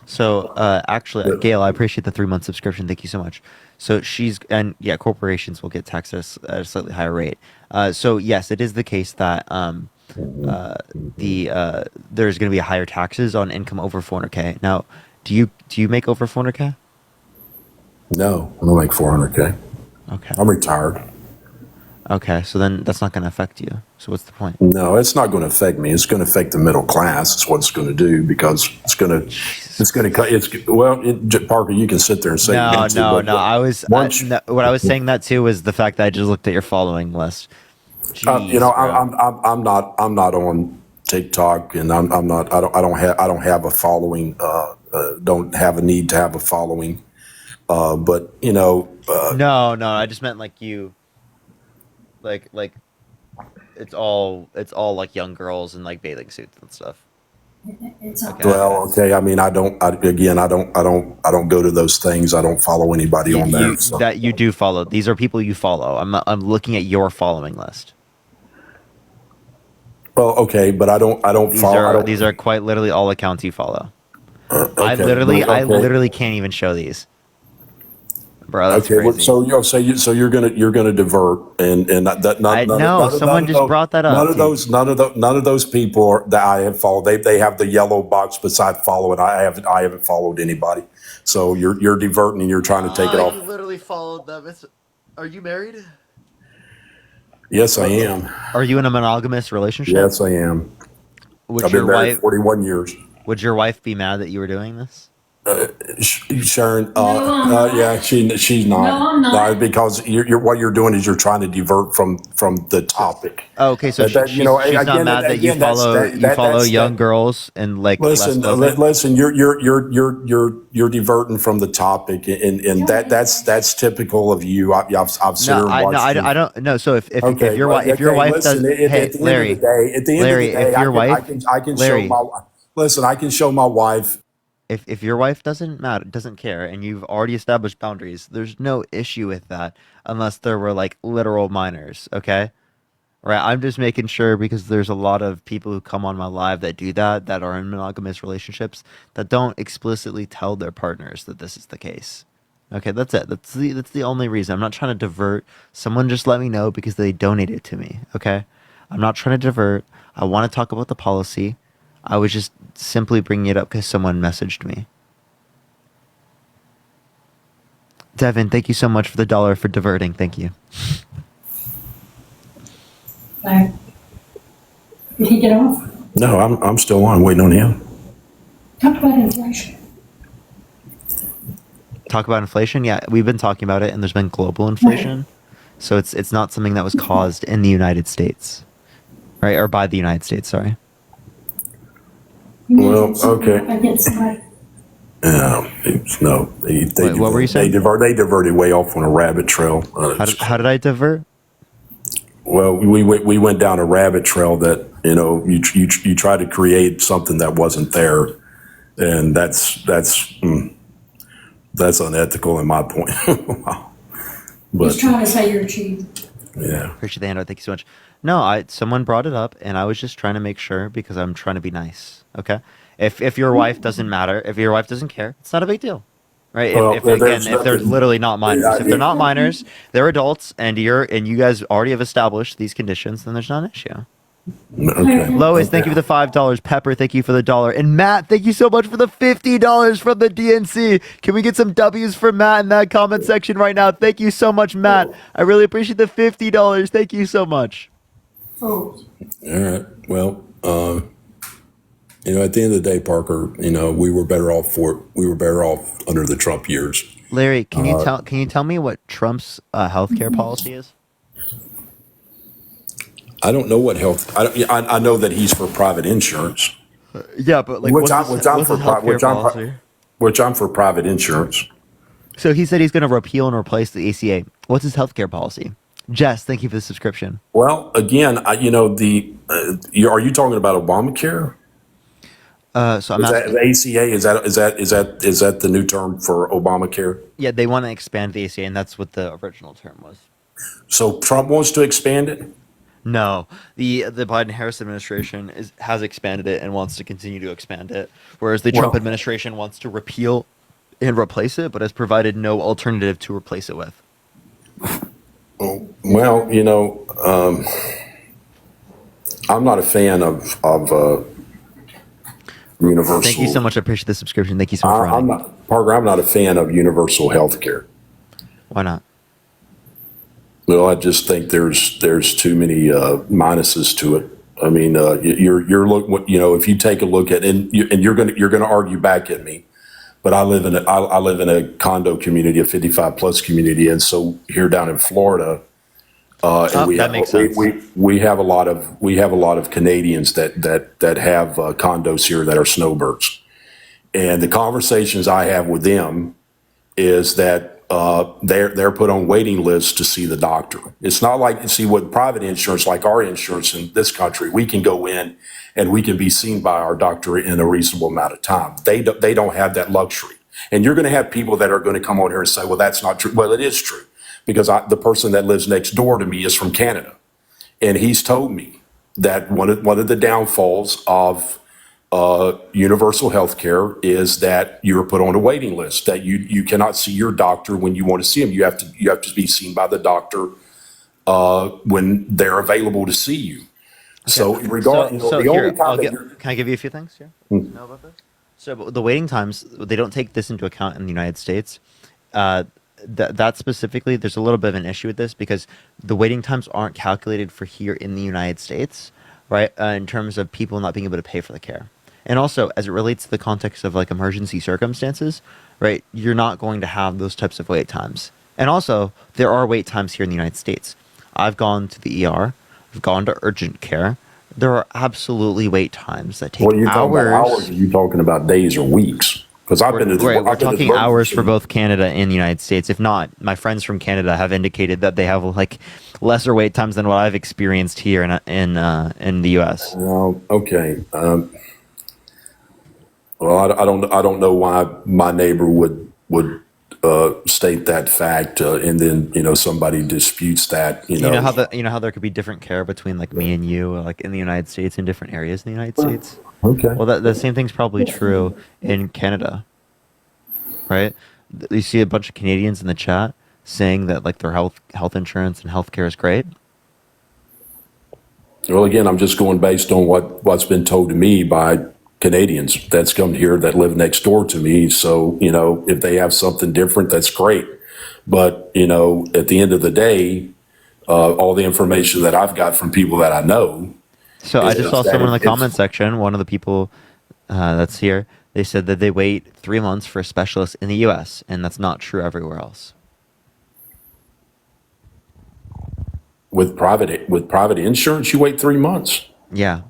So actually, Gail, I appreciate the 3-month subscription. Thank you so much. So corporations will get taxed at a slightly higher rate. So yes, it is the case that there's going to be higher taxes on income over 400K. Now, do you make over 400K? No, I don't make 400K. Okay. I'm retired. Okay, so then that's not going to affect you. So what's the point? No, it's not going to affect me. It's going to affect the middle class. It's what it's going to do because Parker, you can sit there and say no. What I was saying that too was the fact that I just looked at your following list. I'm not on TikTok, and I don't have a following. Don't have a need to have a following. But no, I just meant like you. Like it's all like young girls in like bathing suits and stuff. Okay. Well, okay. I mean, I don't go to those things. I don't follow anybody on there. That you do follow. These are people you follow. I'm looking at your following list. Well, okay, but I don't follow. These are quite literally all accounts you follow. Okay, I literally can't even show these. Bro, that's crazy. So you're gonna divert and someone just brought that up. None of those people that I have followed. They have the yellow box beside follow, and I haven't followed anybody. So you're diverting and you're trying to take it off. You literally followed them. Are you married? Yes, I am. Are you in a monogamous relationship? Yes, I am. I've been married 41 years. Would your wife be mad that you were doing this? Sharon, yeah, she's not. No, I'm not. No, because what you're doing is you're trying to divert from the topic. Oh, okay, so she's not mad that you follow young girls and like. Listen, you're diverting from the topic, and that's typical of you. I've seen her watch. I don't know. So if your wife does, hey Larry, if your wife, I can show my. Listen, I can show my wife. If your wife doesn't care, and you've already established boundaries, there's no issue with that unless there were like literal minors, okay? right? I'm just making sure because there's a lot of people who come on my live that do that, that are in monogamous relationships, that don't explicitly tell their partners that this is the case. Okay, that's it. That's the only reason. I'm not trying to divert. Someone just let me know because they donated to me. Okay, I'm not trying to divert. I want to talk about the policy. I was just simply bringing it up because someone messaged me. Devin, thank you so much for the $1 for diverting. Thank you. Did he get off? No, I'm still on, waiting on him. Talk about inflation. Talk about inflation? Yeah, we've been talking about it, and there's been global inflation. So it's not something that was caused in the United States, right? Or by the United States, sorry. Well, okay. I get somebody. No, Wait, what were you saying? They diverted way off on a rabbit trail. How did I divert? Well, we went down a rabbit trail that you try to create something that wasn't there, and that's unethical in my point. He's trying to say you're cheating. Yeah. Appreciate the handout. Thank you so much. No, someone brought it up, and I was just trying to make sure because I'm trying to be nice. Okay. If your wife doesn't matter, if your wife doesn't care, it's not a big deal, right? Well, if they're literally not minors, if they're not minors, they're adults, and you guys already have established these conditions, then there's not an issue. Okay. Lois, thank you for the $5. Pepper, thank you for the $1, and Matt, thank you so much for the $50 from the DNC. Can we get some W's for Matt in that comment section right now? Thank you so much, Matt. I really appreciate the $50. Thank you so much. Oh. All right. Well, at the end of the day, Parker, we were better off under the Trump years. Larry, can you tell me what Trump's healthcare policy is? I don't know what health. I know that he's for private insurance. Yeah, but like, which I'm for private insurance. So he said he's going to repeal and replace the ACA. What's his healthcare policy? Jess, thank you for the subscription. Well, again, are you talking about Obamacare? So I'm asking, the ACA is that the new term for Obamacare? Yeah, they want to expand the ACA, and that's what the original term was. So Trump wants to expand it? No, the Biden-Harris administration has expanded it and wants to continue to expand it, whereas the Trump administration wants to repeal and replace it, but has provided no alternative to replace it with. Well, I'm not a fan of universal. Thank you so much. I appreciate the subscription. Thank you so much for running. Parker, I'm not a fan of universal health care. Why not? Well, I just think there's too many minuses to it. I mean, if you take a look at and you're gonna argue back at me, but I live in a condo community, a 55 plus community, and so here down in Florida, makes sense. We have a lot of Canadians that have condos here that are snowbirds, and the conversations I have with them is that they're put on waiting lists to see the doctor. It's not like with private insurance, like our insurance in this country, we can go in and we can be seen by our doctor in a reasonable amount of time. They don't have that luxury, and you're going to have people that are going to come on here and say, "Well, that's not true." Well, it is true. Because the person that lives next door to me is from Canada, and he's told me that one of the downfalls of universal health care is that you're put on a waiting list, that you cannot see your doctor when you want to see him. You have to be seen by the doctor when they're available to see you. Okay. So can I give you a few things here? To know about this? So the waiting times, they don't take this into account in the United States. That specifically, there's a little bit of an issue with this because the waiting times aren't calculated for here in the United States, right? In terms of people not being able to pay for the care. And also, as it relates to the context of like emergency circumstances, right? You're not going to have those types of wait times. And also, there are wait times here in the United States. I've gone to the ER, I've gone to urgent care. There are absolutely wait times that take hours. Are you talking about days or weeks? Because we're talking hours for both Canada and the United States. If not, my friends from Canada have indicated that they have like lesser wait times than what I've experienced here in the U.S. Well, okay. Well, I don't know why my neighbor would state that fact, and then somebody disputes that. You know how there could be different care between like me and you, like in the United States, in different areas in the United States. Okay. Well, the same thing's probably true in Canada, right? You see a bunch of Canadians in the chat saying that like their health insurance and healthcare is great. Well, again, I'm just going based on what's been told to me by Canadians that's come here that live next door to me. So, if they have something different, that's great. But, at the end of the day, all the information that I've got from people that I know. So I just saw someone in the comment section, one of the people that's here, they said that they wait 3 months for a specialist in the US, and that's not true everywhere else. With private insurance, you wait 3 months. Yeah.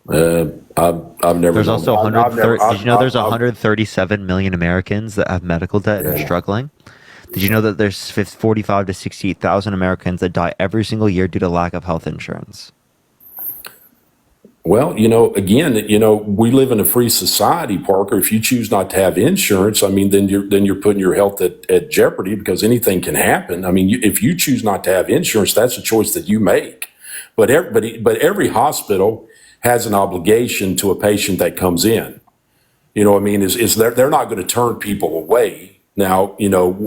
I've never. There's also 130. Did you know there's 137 million Americans that have medical debt and are struggling? Did you know that there's 45 to 68,000 Americans that die every single year due to lack of health insurance? Well, again, we live in a free society, Parker. If you choose not to have insurance, I mean, then you're putting your health at jeopardy because anything can happen. I mean, if you choose not to have insurance, that's a choice that you make. But every hospital has an obligation to a patient that comes in. What I mean is they're not going to turn people away. Now,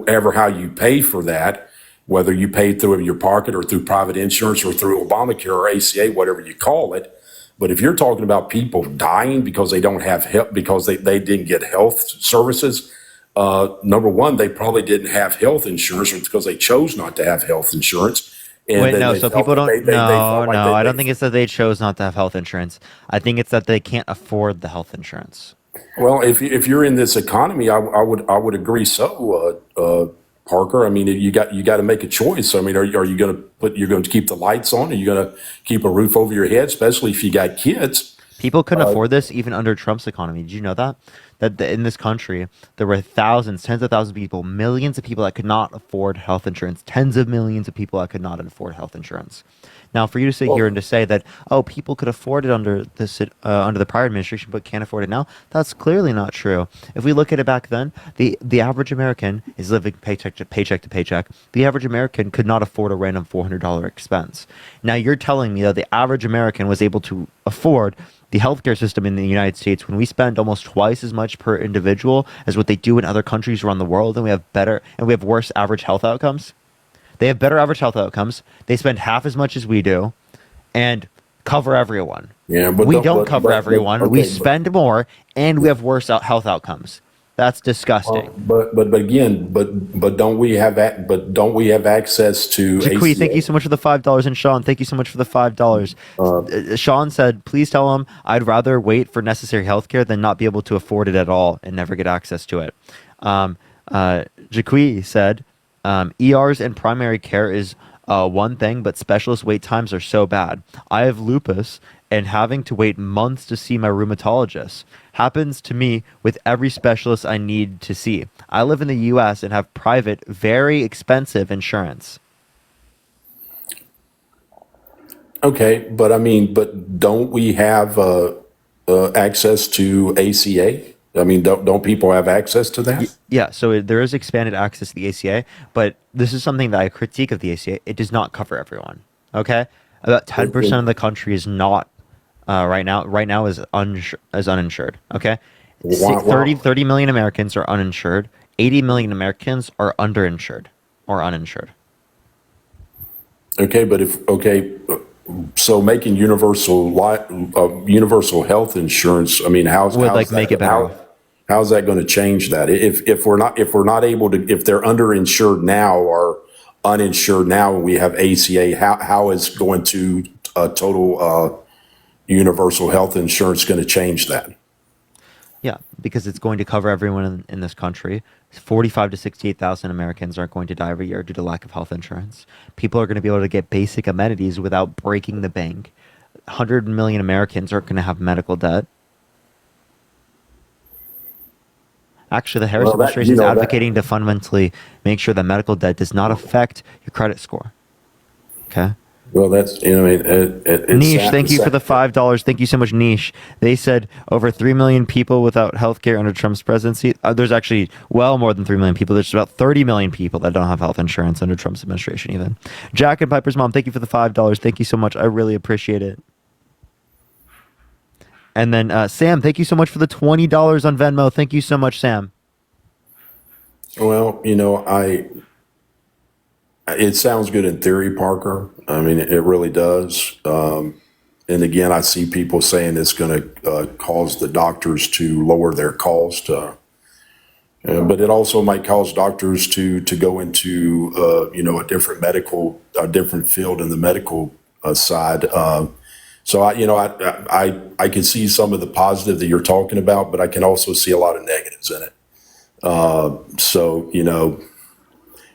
ever how you pay for that, whether you pay through your pocket or through private insurance or through Obamacare or ACA, whatever you call it. But if you're talking about people dying because they don't have help, because they didn't get health services, number one, they probably didn't have health insurance because they chose not to have health insurance. And wait, no, so people don't. I don't think it's that they chose not to have health insurance. I think it's that they can't afford the health insurance. Well, if you're in this economy, I would agree. So, Parker, I mean, you got to make a choice. I mean, are you going to keep the lights on? Are you going to keep a roof over your head, especially if you got kids? People couldn't afford this even under Trump's economy. Did you know that? In this country, there were thousands, tens of thousands of people, millions of people that could not afford health insurance, tens of millions of people that could not afford health insurance. Now, for you to sit here and to say that, people could afford it under the prior administration but can't afford it now, that's clearly not true. If we look at it back then, the average American is living paycheck to paycheck. The average American could not afford a random $400 expense. Now, you're telling me that the average American was able to afford the healthcare system in the United States when we spend almost twice as much per individual as what they do in other countries around the world, and we have worse average health outcomes? They have better average health outcomes. They spend half as much as we do, and cover everyone. Yeah, but we don't cover everyone. We spend more, and we have worse health outcomes. That's disgusting. But don't we have access to? Jaquie, thank you so much for the $5, and Sean, thank you so much for the $5. Sean said, "Please tell him I'd rather wait for necessary healthcare than not be able to afford it at all and never get access to it." Jaquie said, "ERs and primary care is one thing, but specialist wait times are so bad. I have lupus, and having to wait months to see my rheumatologist happens to me with every specialist I need to see. I live in the U.S. and have private, very expensive insurance." Okay, but I mean, don't we have access to ACA? I mean, don't people have access to that? Yeah, so there is expanded access to the ACA, but this is something that I critique of the ACA. It does not cover everyone. Okay, about 10% of the country is not right now is uninsured. Okay, 30 million Americans are uninsured. 80 million Americans are underinsured or uninsured. Okay, but so making universal health insurance, I mean, how's that going to change that? If we're not able to, if they're underinsured now or uninsured now, and we have ACA, how is going to total universal health insurance going to change that? Yeah, because it's going to cover everyone in this country. 45 to 68,000 Americans are going to die every year due to lack of health insurance. People are going to be able to get basic amenities without breaking the bank. 100 million Americans aren't going to have medical debt. Actually, the Harris administration is advocating to fundamentally make sure that medical debt does not affect your credit score. Okay? Well, that's, you know, Niche, thank you for the $5. Thank you so much, Niche. They said over 3 million people without health care under Trump's presidency. There's actually well more than 3 million people. There's about 30 million people that don't have health insurance under Trump's administration even. Jack and Piper's mom, thank you for the $5. Thank you so much. I really appreciate it. And then Sam, thank you so much for the $20 on Venmo. Thank you so much, Sam. Well, you know, it sounds good in theory, Parker. I mean, it really does. And again, I see people saying it's going to cause the doctors to lower their cost. But it also might cause doctors to go into, you know, a different field in the medical side. So I can see some of the positive that you're talking about, but I can also see a lot of negatives in it. So, you know,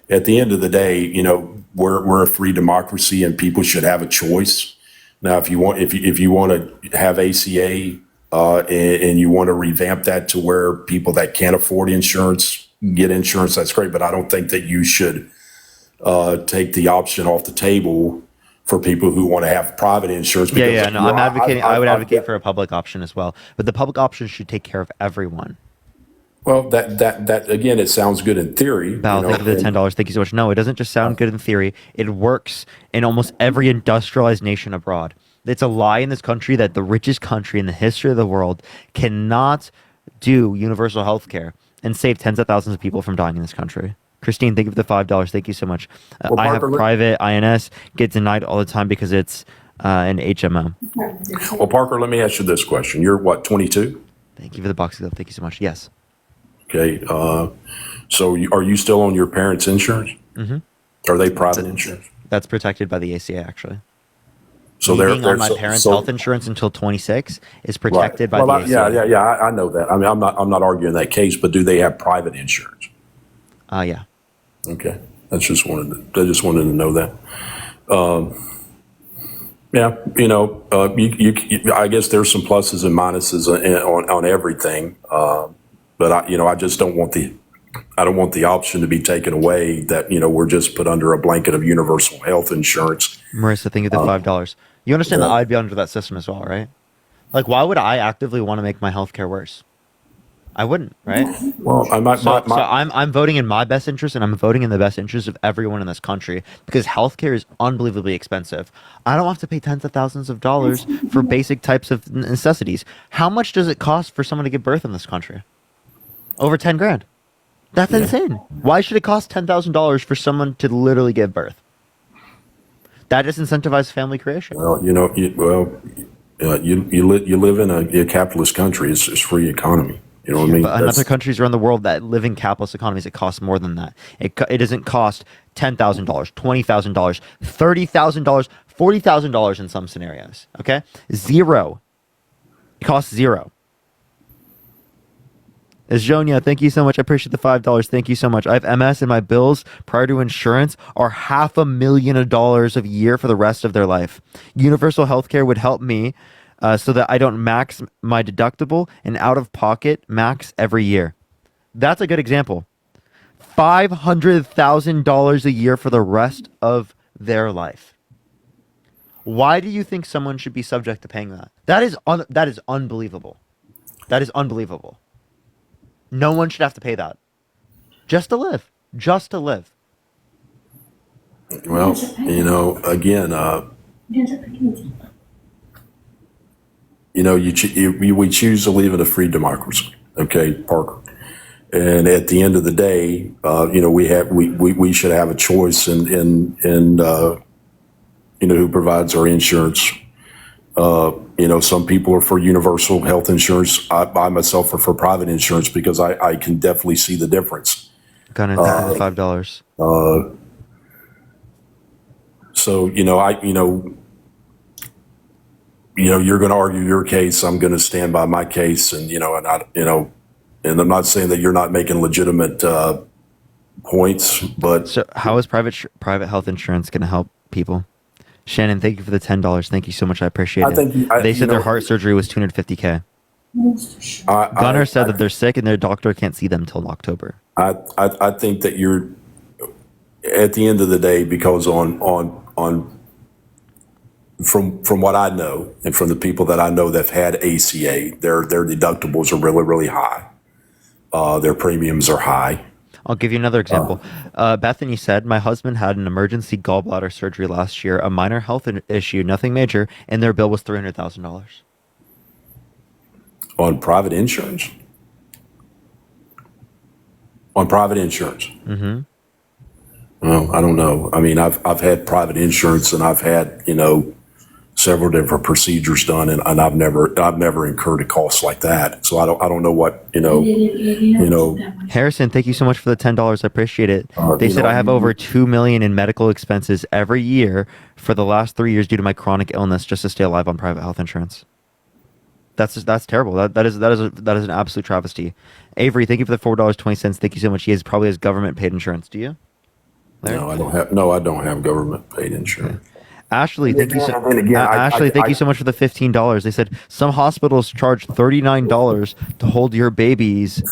at the end of the day, you know, we're a free democracy and people should have a choice. Now, if you want to have ACA and you want to revamp that to where people that can't afford insurance get insurance, that's great. But I don't think that you should take the option off the table for people who want to have private insurance. Yeah, no, I'm advocating. I would advocate for a public option as well, but the public option should take care of everyone. Well, that again, it sounds good in theory. Val, thank you for the $10. Thank you so much. No, it doesn't just sound good in theory. It works in almost every industrialized nation abroad. It's a lie in this country that the richest country in the history of the world cannot do universal health care and save tens of thousands of people from dying in this country. Christine, thank you for the $5. Thank you so much. Well, I have Parker, private INS, get denied all the time because it's an HMO. Well, Parker, let me ask you this question. You're what, 22? Thank you for the box glove. Thank you so much. Yes. Okay. So are you still on your parents' insurance? Mm-hmm. Are they private insurance? That's protected by the ACA, actually. So Me they're being on my parents' so, health insurance until 26 is protected by well, the ACA. Yeah. I know that. I mean, I'm not arguing that case, but do they have private insurance? Yeah. Okay. I just wanted to know that. Yeah, you know, I guess there's some pluses and minuses on everything, but I just don't want the option to be taken away that, you know, we're just put under a blanket of universal health insurance. Marissa, thank you for the $5. You understand that I'd be under that system as well, right? Like, why would I actively want to make my healthcare worse? I wouldn't, right? Well, I'm voting in my best interest, and I'm voting in the best interest of everyone in this country because healthcare is unbelievably expensive. I don't have to pay tens of thousands of dollars for basic types of necessities. How much does it cost for someone to give birth in this country? Over 10 grand. That's insane. Why should it cost $10,000 for someone to literally give birth? That disincentivizes family creation. Well, you live in a capitalist country. It's a free economy. You know what I mean? But in other countries around the world that live in capitalist economies, it costs more than that. It doesn't cost $10,000, $20,000, $30,000, $40,000 in some scenarios. Okay, zero. It costs zero. Zonia, thank you so much. I appreciate the $5. Thank you so much. I have MS and my bills prior to insurance are $500,000 a year for the rest of their life. Universal healthcare would help me so that I don't max my deductible and out of pocket max every year. That's a good example. $500,000 a year for the rest of their life. Why do you think someone should be subject to paying that? That is unbelievable. That is unbelievable. No one should have to pay that. Just to live. Just to live. Well, you know, again, we choose to live in a free democracy. Okay, Parker. And at the end of the day, we should have a choice in who provides our insurance. Some people are for universal health insurance. I myself are for private insurance because I can definitely see the difference. Got it. $5. So, you're going to argue your case. I'm going to stand by my case, and I'm not saying that you're not making legitimate points, but so how is private health insurance going to help people? Shannon, thank you for the $10. Thank you so much. I appreciate it. They said their heart surgery was $250K. Gunnar said that they're sick and their doctor can't see them till October. I think that you're at the end of the day, because on from what I know, and from the people that I know that've had ACA, their deductibles are really, really high. Their premiums are high. I'll give you another example. Bethany said, my husband had an emergency gallbladder surgery last year, a minor health issue, nothing major, and their bill was $300,000. On private insurance? On private insurance? Mm-hmm. Well, I don't know. I mean, I've had private insurance, and I've had, several different procedures done, and I've never incurred a cost like that. So I don't know what, Harrison, thank you so much for the $10. I appreciate it. They said I have over $2 million in medical expenses every year for the last 3 years due to my chronic illness just to stay alive on private health insurance. That's terrible. That is an absolute travesty. Avery, thank you for the $4.20. Thank you so much. He probably has government paid insurance. Do you? Larry? No, I don't have government paid insurance. Ashley, thank you so much for the $15. They said some hospitals charge $39 to hold your babies,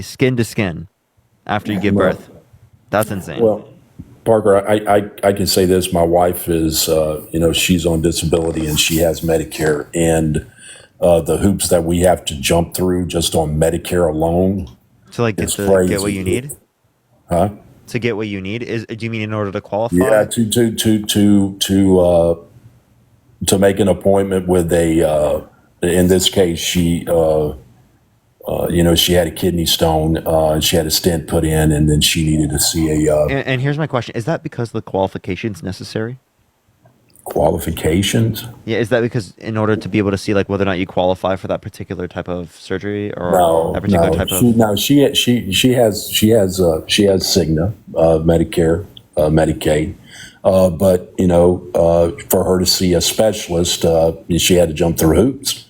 skin to skin, after you give birth. That's insane. Well, Parker, I can say this: my wife is, she's on disability and she has Medicare, and the hoops that we have to jump through just on Medicare alone to get what you need, huh? To get what you need do you mean in order to qualify? Yeah, to make an appointment with in this case, she she had a kidney stone, and she had a stent put in, and then she needed to see a. And here's my question: is that because the qualifications necessary? Qualifications? Yeah, is that because in order to be able to see whether or not you qualify for that particular type of surgery or that particular type of? She has Cigna, Medicare, Medicaid, but for her to see a specialist, she had to jump through hoops.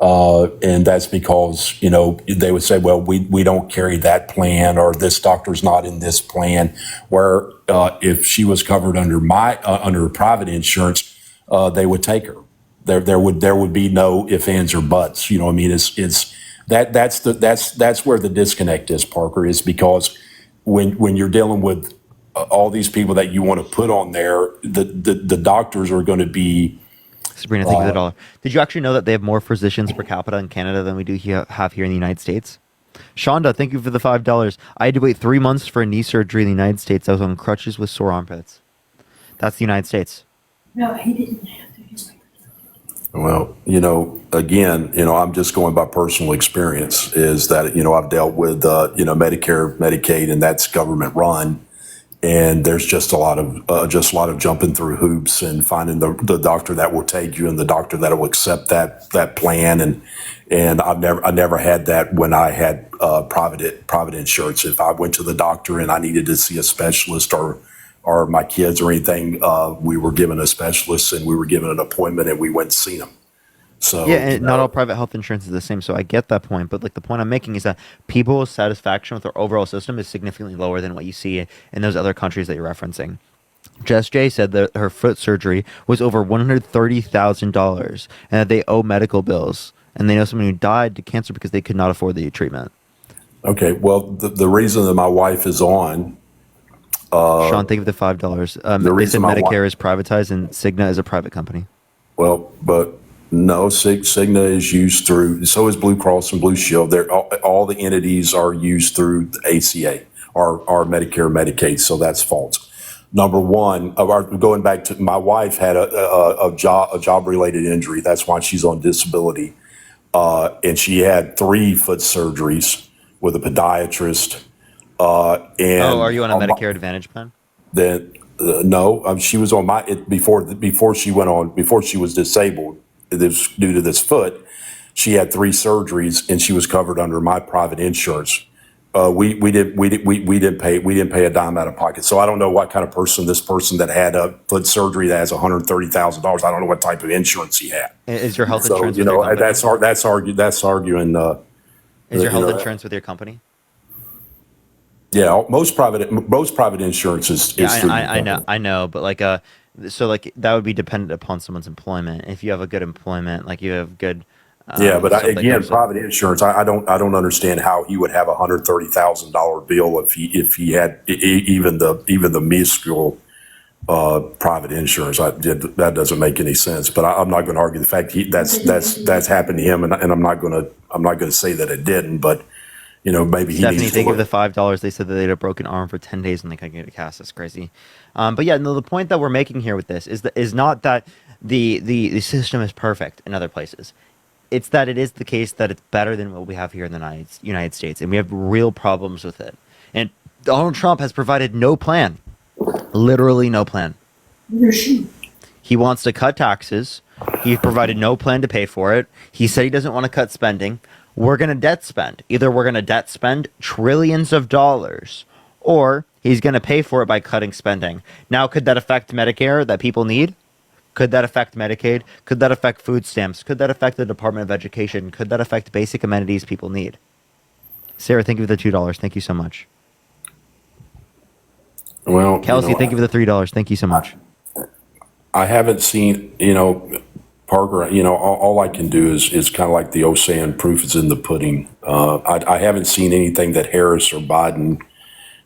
And that's because, they would say, well, we don't carry that plan, or this doctor's not in this plan, where if she was covered under under private insurance, they would take her. There would be no ifs, ands, or buts. I mean, that's where the disconnect is, Parker, is because when you're dealing with all these people that you want to put on there, the doctors are going to be. Sabrina, thank you for the $1. Did you actually know that they have more physicians per capita in Canada than we do have here in the United States? Shonda, thank you for the $5. I had to wait 3 months for a knee surgery in the United States. I was on crutches with sore armpits. That's the United States. No, he didn't have to. Well, again, I'm just going by personal experience, is that, I've dealt with, Medicare, Medicaid, and that's government run. And there's just a lot of jumping through hoops and finding the doctor that will take you and the doctor that will accept that plan. And I never had that when I had private insurance. If I went to the doctor and I needed to see a specialist or my kids or anything, we were given a specialist and we were given an appointment and we went to see them. So yeah, and not all private health insurance is the same. So I get that point, but the point I'm making is that people's satisfaction with their overall system is significantly lower than what you see in those other countries that you're referencing. Jess J said that her foot surgery was over $130,000 and that they owe medical bills, and they know someone who died to cancer because they could not afford the treatment. Okay, well, the reason that my wife is on. Sean, thank you for the $5. They said Medicare is privatized and Cigna is a private company. Well, but. No, Cigna is used through, so is Blue Cross and Blue Shield. All the entities are used through the ACA or Medicare, Medicaid, so that's false. Number one, going back to my wife had a job-related injury. That's why she's on disability. And she had 3 foot surgeries with a podiatrist. Are you on a Medicare Advantage plan? No, she was on before she was disabled. This due to this foot, she had 3 surgeries and she was covered under my private insurance. We didn't pay a dime out of pocket. So I don't know what kind of person this person that had a foot surgery that has $130,000. I don't know what type of insurance he had. Is your health insurance? With your company? That's arguing. Is your health insurance with your company? Yeah, most private insurance is. I know, but so that would be dependent upon someone's employment. If you have a good employment, you have good. But private insurance, I don't understand how he would have $130,000 bill if he had even the minuscule private insurance. That doesn't make any sense. But I'm not going to argue the fact that's happened to him, and I'm not going to say that it didn't. But maybe he Stephanie, needs to thank you for look. the $5. They said that they had a broken arm for 10 days and they couldn't get a cast. That's crazy. But yeah, no, the point that we're making here with this is not that the system is perfect in other places. It's that it is the case that it's better than what we have here in the United States, and we have real problems with it. And Donald Trump has provided no plan, literally no plan. He wants to cut taxes. He provided no plan to pay for it. He said he doesn't want to cut spending. We're going to debt spend. Either we're going to debt spend trillions of dollars, or he's going to pay for it by cutting spending. Now, could that affect Medicare that people need? Could that affect Medicaid? Could that affect food stamps? Could that affect the Department of Education? Could that affect basic amenities people need? Sarah, thank you for the $2. Thank you so much. Well, Kelsey, thank you for the $3. Thank you so much. I haven't seen, Parker, all I can do is kind of like the old saying, proof is in the pudding. I haven't seen anything that Harris or Biden.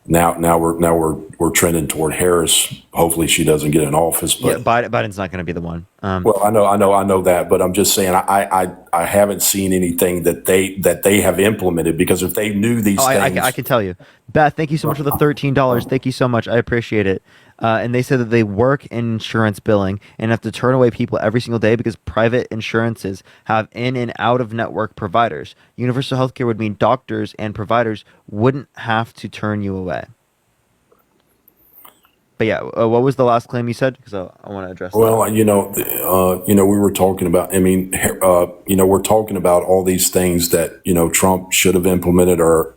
Now we're trending toward Harris. Hopefully she doesn't get in office. But yeah, Biden's not going to be the one. well, I know that, but I'm just saying I haven't seen anything that they have implemented, because if they knew these things, I can tell you. Beth, thank you so much for the $13. Thank you so much. I appreciate it. And they said that they work in insurance billing and have to turn away people every single day because private insurances have in and out of network providers. Universal healthcare would mean doctors and providers wouldn't have to turn you away. But yeah, what was the last claim you said? Because I want to address that. well, we were talking about. I mean, we're talking about all these things that Trump should have implemented or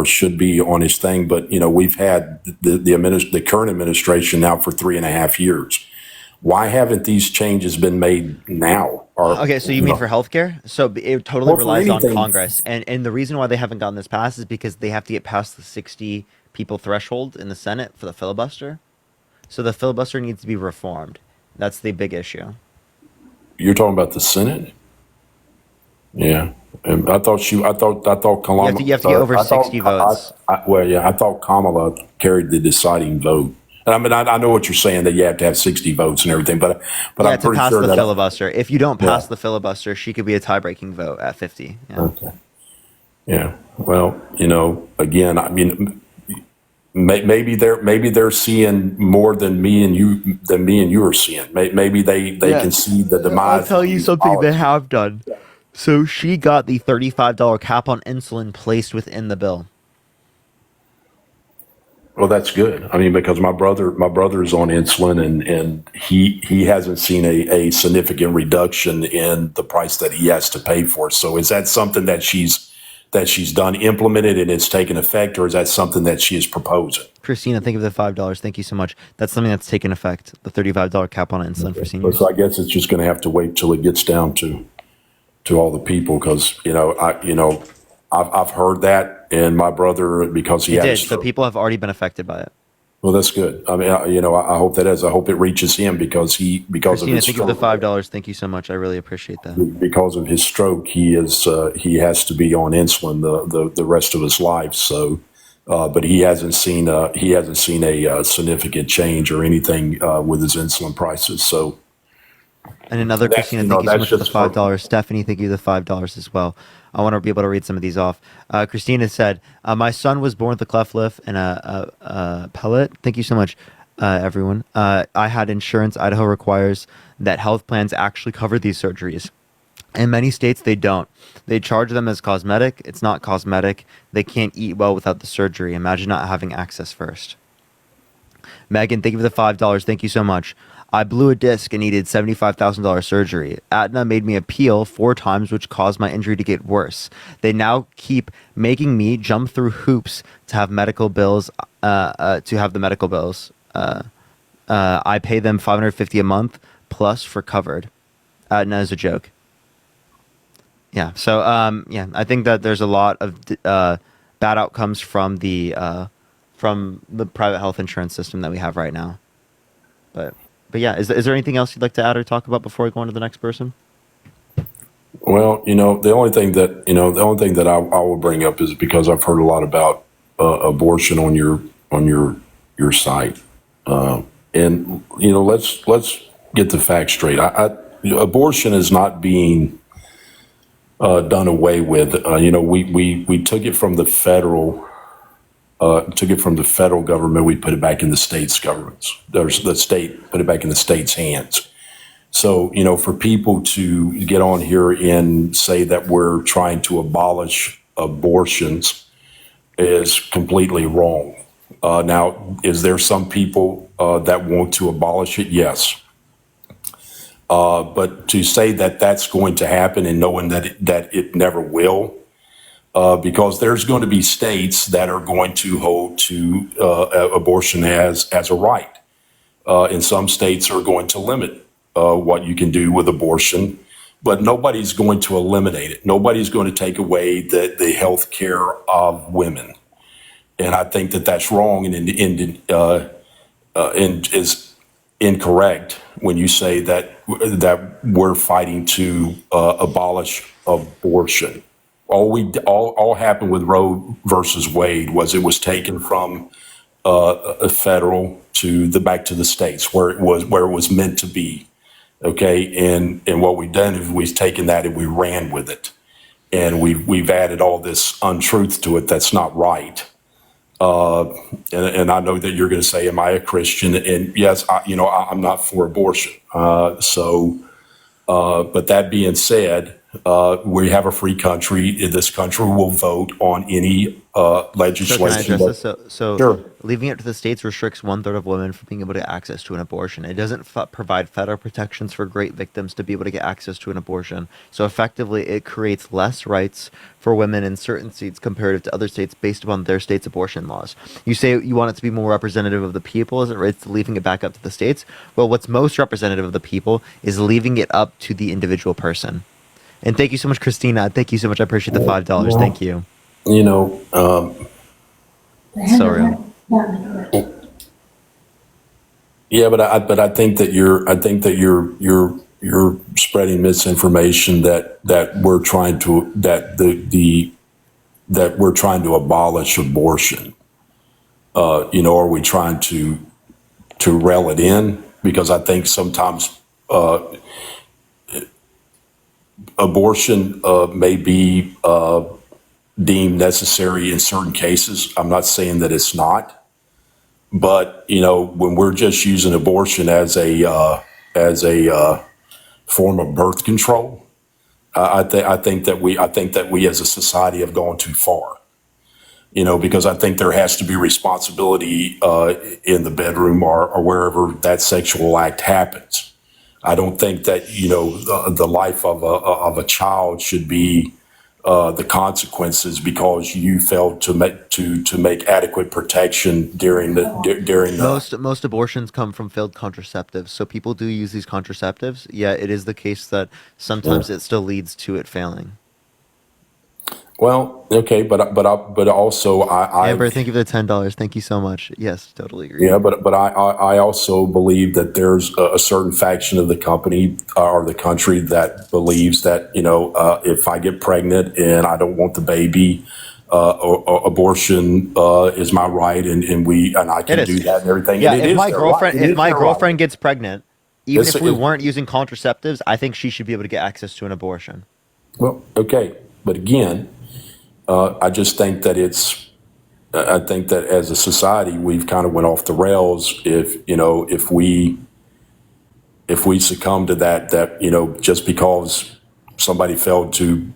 should be on his thing. But we've had the current administration now for 3.5 years. Why haven't these changes been made now? Okay, so you mean for healthcare? So it totally Well, for relies on anything. Congress, and the reason why they haven't gotten this passed is because they have to get past the 60 people threshold in the Senate for the filibuster. So the filibuster needs to be reformed. That's the big issue. You're talking about the Senate? Yeah. And I thought Kamala. You have to get over 60 votes. I thought Kamala carried the deciding vote. And I mean, I know what you're saying, that you have to have 60 votes and everything, but Yeah, I'm to pretty pass sure the that filibuster. If you don't pass Yeah. the filibuster, she could be a tie-breaking vote at 50. Yeah. Okay. Yeah. Well, again, I mean, maybe they're seeing more than me and you are seeing. Maybe they Yeah. can see the demise. I'll tell you of something they politics. have done. So she got the $35 cap on insulin placed within the bill. Well, that's good. I mean, because my brother is on insulin, and he hasn't seen a significant reduction in the price that he has to pay for. So is that something that she's done, implemented, and it's taken effect, or is that something that she is proposing? Christina, thank you for the $5. Thank you so much. That's something that's taken effect. The $35 cap on insulin for seniors. So I guess it's just going to have to wait till it gets down to all the people, because I've heard that, and my brother, because he It had a did. So stroke. people have already been affected by it. Well, that's good. I mean, I hope that is. I hope it reaches him because of Christina, his thank you for the stroke. $5. Thank you so much. I really appreciate that. Because of his stroke, he has to be on insulin the rest of his life. So, but he hasn't seen a significant change or anything with his insulin prices. So, And another That's- Christina, you know, thank you so that's much for the just for- $5. Stephanie, thank you for the $5 as well. I want to be able to read some of these off. Christina said, "My son was born with a cleft lip and a pellet." Thank you so much, everyone. I had insurance. Idaho requires that health plans actually cover these surgeries. In many states, they don't. They charge them as cosmetic. It's not cosmetic. They can't eat well without the surgery. Imagine not having access first. Megan, thank you for the $5. Thank you so much. I blew a disc and needed $75,000 surgery. Aetna made me appeal 4 times, which caused my injury to get worse. They now keep making me jump through hoops to have medical bills. I pay them $550 a month plus for covered. Aetna is a joke. Yeah. So yeah, I think that there's a lot of bad outcomes from the private health insurance system that we have right now. But yeah, is there anything else you'd like to add or talk about before we go on to the next person? well, the only thing that I will bring up is because I've heard a lot about abortion on your site. And let's get the facts straight. Abortion is not being done away with. We took it from the federal government. We put it back in the state's governments. There's the state put it back in the state's hands. So for people to get on here and say that we're trying to abolish abortions is completely wrong. Now, is there some people that want to abolish it? Yes. But to say that that's going to happen and knowing that it never will, because there's going to be states that are going to hold to abortion as a right. And some states are going to limit what you can do with abortion, but nobody's going to eliminate it. Nobody's going to take away the health care of women. And I think that that's wrong and is incorrect when you say that we're fighting to abolish abortion. All happened with Roe versus Wade was it was taken from a federal back to the states where it was meant to be. Okay, and what we've done is we've taken that and we ran with it, and we've added all this untruth to it that's not right. And I know that you're going to say, "Am I a Christian?" And yes, I'm not for abortion. But that being said, we have a free country. This country will vote on any legislation. So can I address this? So Sure. leaving it to the states restricts 1/3 of women from being able to get access to an abortion. It doesn't provide federal protections for great victims to be able to get access to an abortion. So effectively, it creates less rights for women in certain states comparative to other states based upon their state's abortion laws. You say you want it to be more representative of the people as it relates to leaving it back up to the states. Well, what's most representative of the people is leaving it up to the individual person. And thank you so much, Christina. Thank you so much. I appreciate the $5. Thank you. Sorry. Yeah, but I think that you're spreading misinformation that we're trying to that we're trying to abolish abortion. Are we trying to rail it in? Because I think sometimes abortion may be deemed necessary in certain cases. I'm not saying that it's not, but when we're just using abortion as a form of birth control, I think that we as a society have gone too far. Because I think there has to be responsibility in the bedroom or wherever that sexual act happens. I don't think that the life of a child should be the consequences because you failed to make adequate protection during the. Most abortions come from failed contraceptives, so people do use these contraceptives. Yeah, it is the case that sometimes it still leads to it failing. Well, okay, but also Amber, thank you for the $10. Thank you so much. Yes, totally agree. Yeah, but I also believe that there's a certain faction of the company or the country that believes that if I get pregnant and I don't want the baby, abortion is my right, and I can do that and everything. Yeah, and if my girlfriend gets pregnant, even if we weren't using contraceptives, I think she should be able to get access to an abortion. Well, okay, but again, I just think that I think that as a society we've kind of went off the rails. If we succumb to that, just because somebody failed to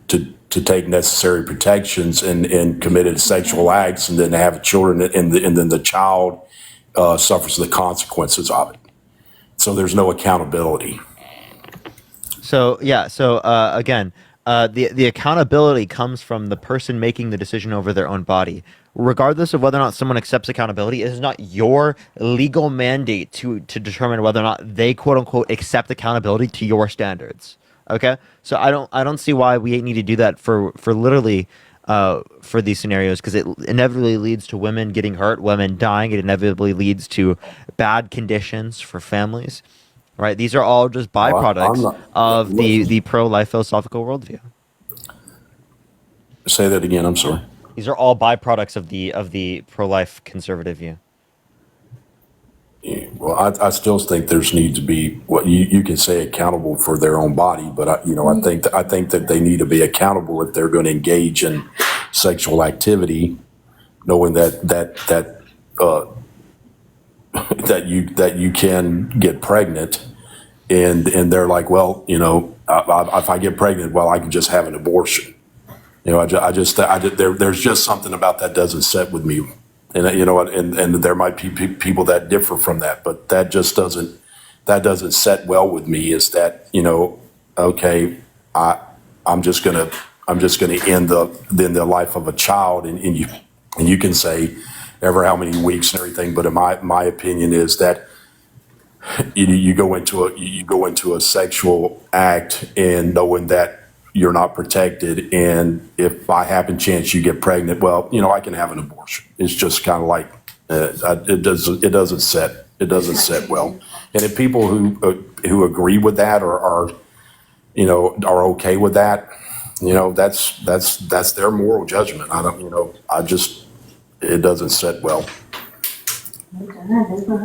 take necessary protections and committed sexual acts and then have children and then the child suffers the consequences of it. So there's no accountability. So yeah. So again. The accountability comes from the person making the decision over their own body. Regardless of whether or not someone accepts accountability, it is not your legal mandate to determine whether or not they quote unquote accept accountability to your standards. Okay, so I don't see why we need to do that for literally for these scenarios, because it inevitably leads to women getting hurt, women dying. It inevitably leads to bad conditions for families. Right, these are all just byproducts of the pro-life philosophical worldview. Say that again. I'm sorry. These are all byproducts of the pro-life conservative view. Well, I still think there's need to be what you can say accountable for their own body, but I think that they need to be accountable if they're going to engage in sexual activity, knowing that that you can get pregnant, and they're like, well, if I get pregnant, well, I can just have an abortion. There's just something about that doesn't set with me. And and there might be people that differ from that, but that just doesn't set well with me. Is that okay? I'm just gonna end the life of a child, and you can say ever how many weeks and everything, but in my opinion is that you go into a sexual act and knowing that you're not protected, and if by happen chance you get pregnant, well, I can have an abortion. It's just kind of like it doesn't set well. And if people who agree with that or are okay with that, that's their moral judgment. I don't, it doesn't set well.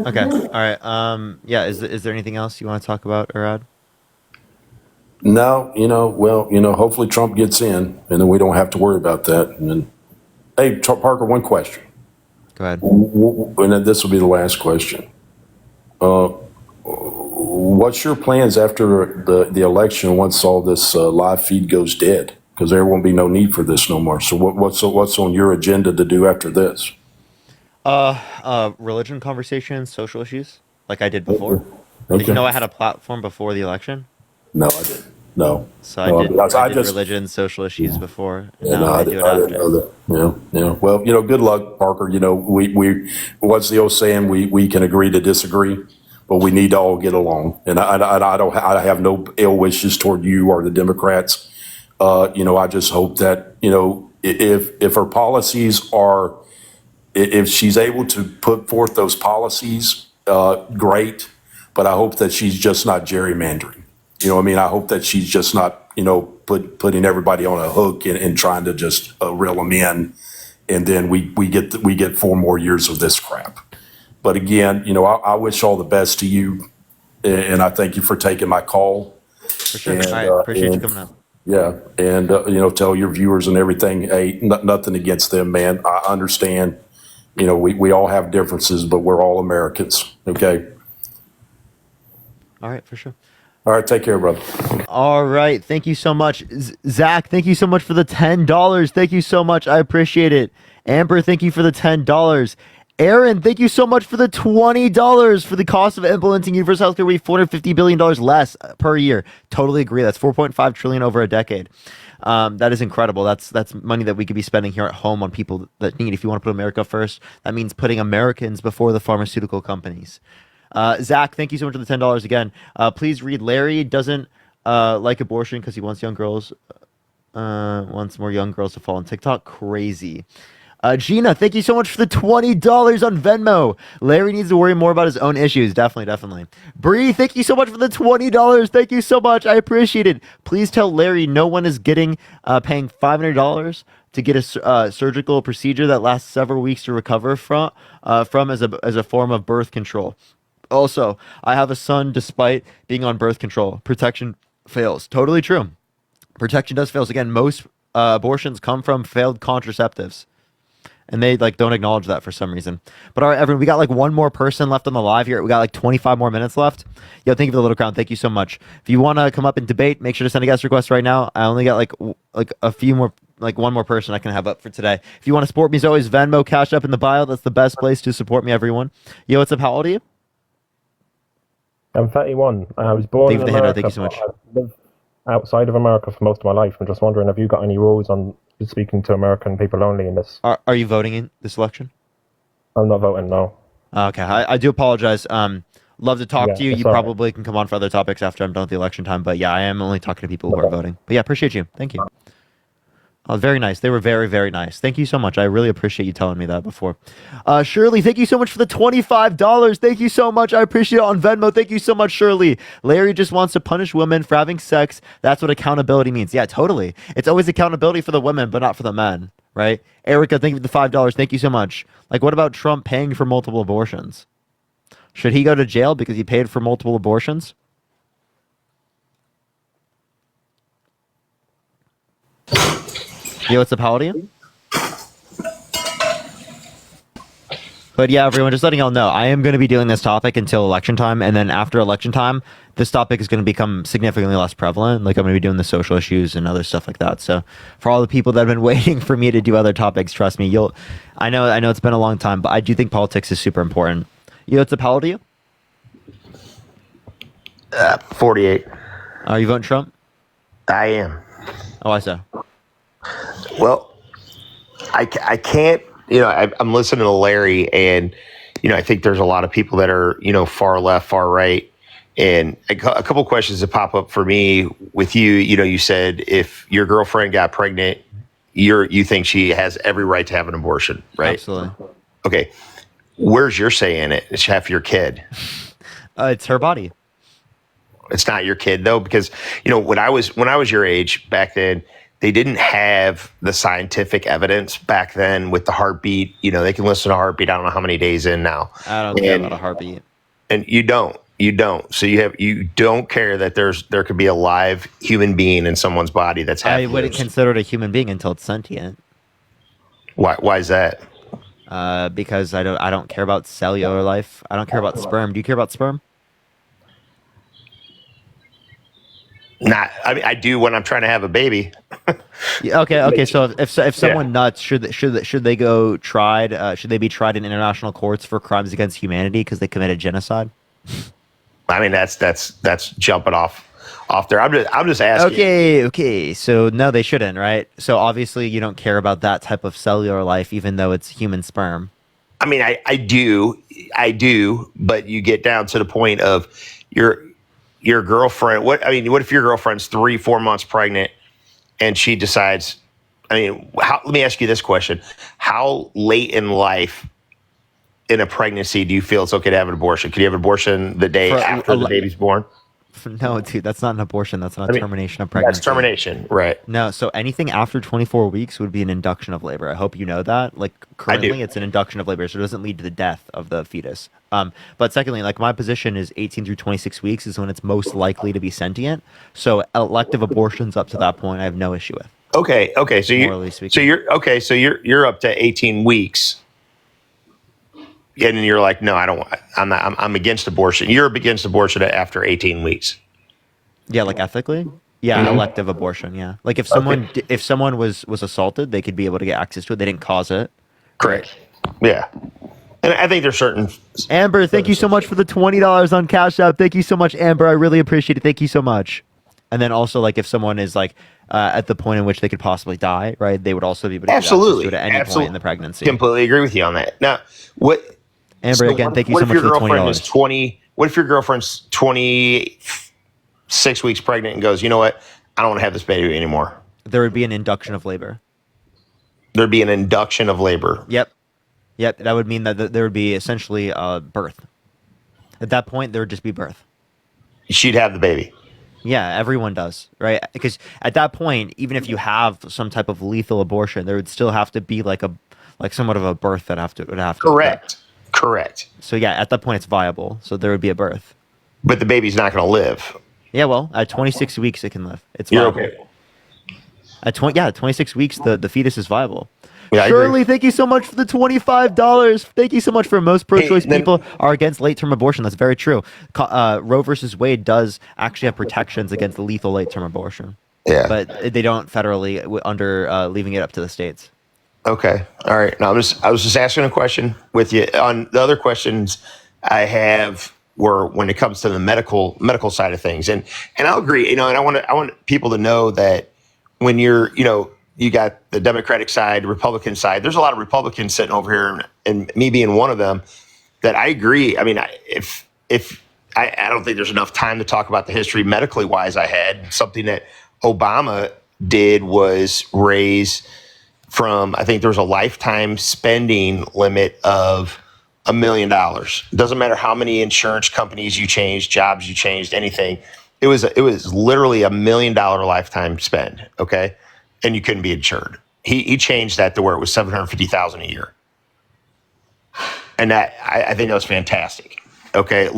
Okay. All right. Yeah. Is there anything else you want to talk about, Arad? No, hopefully Trump gets in, and then we don't have to worry about that. And then, hey, Parker, one question. Go ahead. And then this will be the last question. What's your plans after the election once all this live feed goes dead? Because there won't be no need for this no more. So what's on your agenda to do after this? Religion conversations, social issues, like I did before. Okay. Did you know I had a platform before the election? No, I didn't. No. So I did religion, social issues before. And now I do it after. Didn't know that. Yeah. Well, good luck, Parker. We what's the old saying? We can agree to disagree, but we need to all get along. And I have no ill wishes toward you or the Democrats. I just hope that if her policies are, if she's able to put forth those policies, great. But I hope that she's just not gerrymandering. I hope that she's just not, putting everybody on a hook and trying to just reel them in, and then we get 4 more years of this crap. But again, I wish all the best to you, and I thank you for taking my call. For sure. And, I appreciate you coming up. Yeah, and tell your viewers and everything, hey, nothing against them, man. I understand. We all have differences, but we're all Americans. Okay. All right, for sure. All right, take care, brother. All right, thank you so much, Zach. Thank you so much for the $10. Thank you so much. I appreciate it. Amber, thank you for the $10. Aaron, thank you so much for the $20 for the cost of implementing universal healthcare. We $450 billion less per year. Totally agree. That's $4.5 trillion over a decade. That is incredible. That's money that we could be spending here at home on people that need. If you want to put America first, that means putting Americans before the pharmaceutical companies. Zach, thank you so much for the $10 again. Please read. Larry doesn't like abortion because he wants wants more young girls to fall on TikTok. Crazy. Gina, thank you so much for the $20 on Venmo. Larry needs to worry more about his own issues. Definitely. Bree, thank you so much for the $20. Thank you so much. I appreciate it. Please tell Larry no one is paying $500 to get a surgical procedure that lasts several weeks to recover from as a form of birth control. Also, I have a son despite being on birth control. Protection fails. Totally true. Protection does fail. Again, most abortions come from failed contraceptives. And they don't acknowledge that for some reason. But all right, everyone, we got one more person left on the live here. We got 25 more minutes left. Yo, thank you for the little crown. Thank you so much. If you want to come up and debate, make sure to send a guest request right now. I only got a few more, one more person I can have up for today. If you want to support me, as always, Venmo, Cash Up in the bio. That's the best place to support me, everyone. Yo, what's up? How old are you? I'm 31. I was born in America. Thank you so much. I've lived outside of America for most of my life. I'm just wondering, have you got any rules on speaking to American people only in this? Are you voting in this election? I'm not voting, no. Okay, I do apologize. Love to talk to you. You probably can come on for other topics after I'm done with the election time. But yeah, I am only talking to people who are voting. But yeah, appreciate you. Thank you. Oh, very nice. They were very, very nice. Thank you so much. I really appreciate you telling me that before. Shirley, thank you so much for the $25. Thank you so much. I appreciate it on Venmo. Thank you so much, Shirley. Larry just wants to punish women for having sex. That's what accountability means. Yeah, totally. It's always accountability for the women, but not for the men, right? Erica, thank you for the $5. Thank you so much. What about Trump paying for multiple abortions? Should he go to jail because he paid for multiple abortions? What's up, how old are you? But yeah, everyone, just letting y'all know, I am going to be doing this topic until election time, and then after election time, this topic is going to become significantly less prevalent. Like, I'm going to be doing the social issues and other stuff like that. So, for all the people that have been waiting for me to do other topics, trust me, I know it's been a long time, but I do think politics is super important. What's up, how old are you? 48. Are you voting Trump? I am. Oh, I so. Well, I can't, I'm listening to Larry, and, I think there's a lot of people that are, far left, far right. And a couple questions that pop up for me with you, you said if your girlfriend got pregnant, you think she has every right to have an abortion, right? Absolutely. Okay. Where's your say in it? It's half your kid. It's her body. It's not your kid though, because when I was your age back then, they didn't have the scientific evidence back then with the heartbeat. They can listen to heartbeat. I don't know how many days in now. I don't care about a heartbeat. And you don't. So you don't care that there could be a live human being in someone's body that's half I wouldn't consider it a human being until it's sentient. Why is that? Because I don't care about cellular life. I don't care about sperm. Do you care about sperm? I do when I'm trying to have a baby. Yeah, okay. So if someone nuts, should they go tried? Should they be tried in international courts for crimes against humanity because they committed genocide? I mean, that's jumping off there. I'm just asking. Okay. So no, they shouldn't, right? So obviously you don't care about that type of cellular life, even though it's human sperm. I mean, I do, but you get down to the point of your girlfriend. What if your girlfriend's 3-4 months pregnant and she decides? Let me ask you this question: how late in life in a pregnancy do you feel it's okay to have an abortion? Could you have an abortion the day after the baby's born? No, dude, that's not an abortion. That's not a termination of pregnancy. That's termination, right? No, so anything after 24 weeks would be an induction of labor. I hope you know that. Like currently, it's an induction of labor, so it doesn't lead to the death of the fetus. But secondly, like my position is 18 through 26 weeks is when it's most likely to be sentient. So elective abortions up to that point, I have no issue with. Okay. So you're up to 18 weeks. And you're like, no, I don't want. I'm against abortion. You're against abortion after 18 weeks. Yeah, like ethically. Yeah, an elective abortion. Yeah, like if someone was assaulted, they could be able to get access to it. They didn't cause it. Correct. Yeah, and I think there's certain. Amber, thank you so much for the $20 on Cash App. Thank you so much, Amber. I really appreciate it. Thank you so much. And then also, like, if someone is like at the point in which they could possibly die, right? They would also be able to get access to it at any point in the pregnancy. Completely agree with you on that. Now, what? Amber, again, thank you so much for the $20. What if your girlfriend's 26 weeks pregnant and goes, you know what? I don't want to have this baby anymore. There would be an induction of labor. There'd be an induction of labor. Yep. That would mean that there would be essentially birth. At that point, there would just be birth. She'd have the baby. Yeah, everyone does, right? Because at that point, even if you have some type of lethal abortion, there would still have to be like somewhat of a birth that would have to. Correct. So yeah, at that point it's viable. So there would be a birth. But the baby's not going to live. Yeah, well, at 26 weeks it can live. It's You're viable. okay. At 26 weeks the fetus is viable. Yeah, Shirley, thank you so much for the $25. Thank you so much. For most pro-choice people are against late-term abortion. That's very true. Roe versus Wade does actually have protections against lethal late-term abortion. Yeah. But they don't federally under leaving it up to the states. Okay. All right. Now I was just asking a question with you. On the other questions I have were when it comes to the medical side of things, and I'll agree. And I want people to know that when you're you got the Democratic side, Republican side. There's a lot of Republicans sitting over here, and me being one of them. That I agree. I mean, if I don't think there's enough time to talk about the history medically wise. I had something that Obama did was raise. From, I think there was a lifetime spending limit of $1 million. Doesn't matter how many insurance companies you changed, jobs you changed, anything. It was literally $1 million lifetime spend. Okay, and you couldn't be insured. He changed that to where it was $750,000 a year, and that I think that was fantastic. Okay,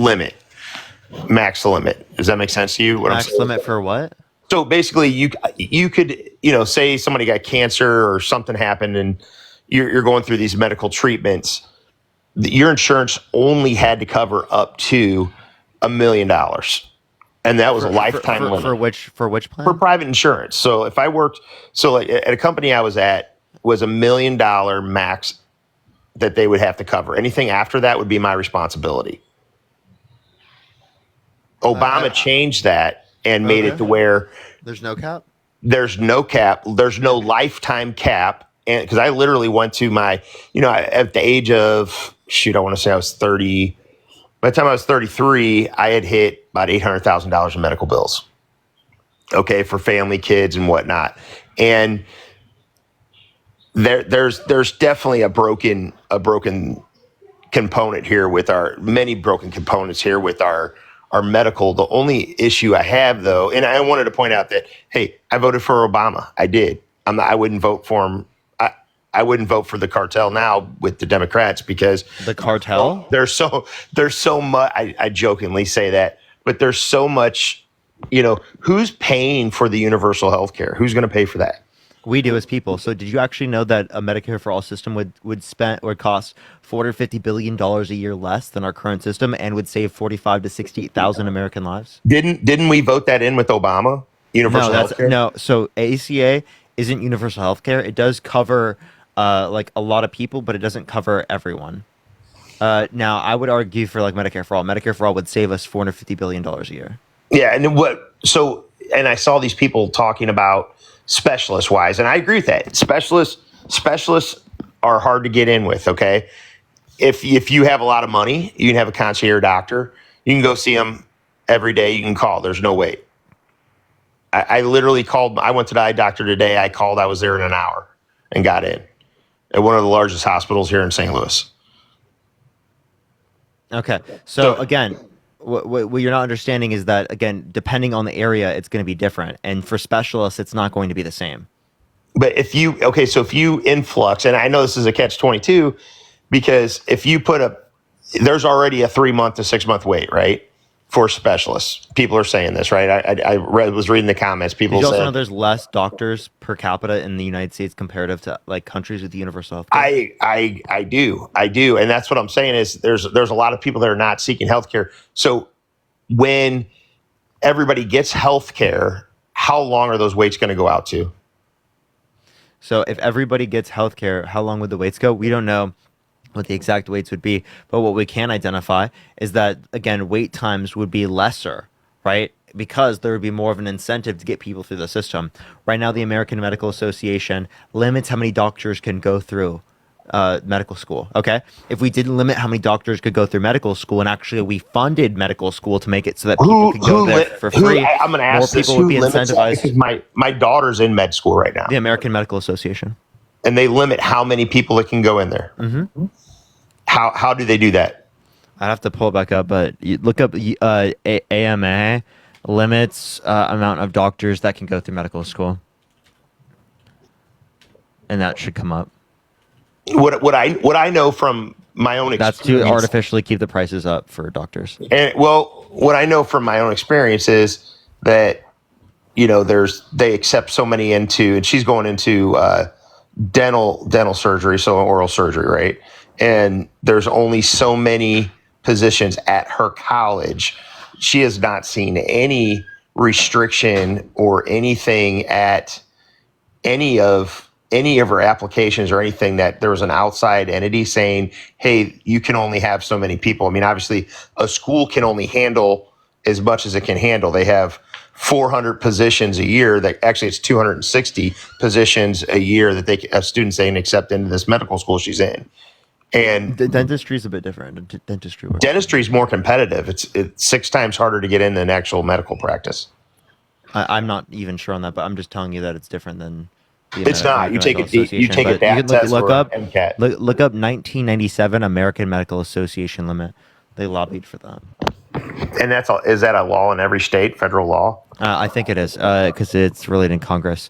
max limit. Does that make sense to you? What I'm Max saying? limit for what? So basically, you could say somebody got cancer or something happened, and you're going through these medical treatments. Your insurance only had to cover up to $1 million, and that was a lifetime limit for which plan? for private insurance. So if I worked, like at a company I was at was $1 million max that they would have to cover. Anything after that would be my responsibility. Obama changed that and made it to where there's no cap. There's no cap. There's no lifetime cap. And because I literally went to my, at the age of, I want to say I was 30. By the time I was 33, I had hit about $800,000 in medical bills. Okay, for family, kids, and whatnot. And there's definitely a broken component here with many broken components here with our medical. The only issue I have, though, and I wanted to point out that, hey, I voted for Obama. I did. I wouldn't vote for him. I wouldn't vote for the cartel now with the Democrats because the cartel. There's so much. I jokingly say that, but there's so much. Who's paying for the universal health care? Who's going to pay for that? We do as people. So did you actually know that a Medicare for All system would cost $450 billion a year less than our current system and would save 45 to 68,000 American lives? Didn't we vote that in with Obama? Universal health care? No. So ACA isn't universal health care. It does cover like a lot of people, but it doesn't cover everyone. Now, I would argue for like Medicare for All. Medicare for All would save us $450 billion a year. Yeah, and I saw these people talking about specialist wise, and I agree with that. Specialists are hard to get in with. Okay, if you have a lot of money, you can have a concierge doctor. You can go see them every day. You can call. There's no wait. I literally called. I went to the eye doctor today. I called. I was there in an hour and got in at one of the largest hospitals here in St. Louis. Okay, so again. What you're not understanding is that, again, depending on the area, it's going to be different. And for specialists, it's not going to be the same. But if you influx, and I know this is a catch-22, because if you there's already a 3-month to 6-month wait, right, for specialists. People are saying this, right? I was reading the comments. People Did you also said, know there's less doctors per capita in the United States comparative to like countries with universal health care? I do. And that's what I'm saying is there's a lot of people that are not seeking health care. So when everybody gets health care, how long are those waits going to go out to? So if everybody gets health care, how long would the waits go? We don't know what the exact waits would be, but what we can identify is that, again, wait times would be lesser, right? Because there would be more of an incentive to get people through the system. Right now, the American Medical Association limits how many doctors can go through medical school, okay? If we didn't limit how many doctors could go through medical school, and actually we funded medical school to make it so that people could go there for free, I'm going to ask more this, people would be incentivized? Because my daughter's in med school right now. The American Medical Association. And they limit how many people that can go in there. Mm-hmm. How do they do that? I'd have to pull it back up, but you look up AMA limits amount of doctors that can go through medical school, and that should come up. What I know from my own experience, that's to artificially keep the prices up for doctors. And what I know from my own experience is that they accept so many into, and she's going into dental surgery, so oral surgery, right? And there's only so many positions at her college. She has not seen any restriction or anything at any of her applications or anything that there was an outside entity saying, hey, you can only have so many people. I mean, obviously a school can only handle as much as it can handle. They have 400 positions a year it's 260 positions a year that students they can accept into this medical school she's in. And dentistry is a bit different. Dentistry is more competitive. It's 6 times harder to get in than actual medical practice. I'm not even sure on that, but I'm just telling you that it's different than. It's not. You take a DAT test look or up MCAT. Look up 1997 American Medical Association limit. They lobbied for that. And is that a law in every state, federal law? I think it is because it's related in Congress.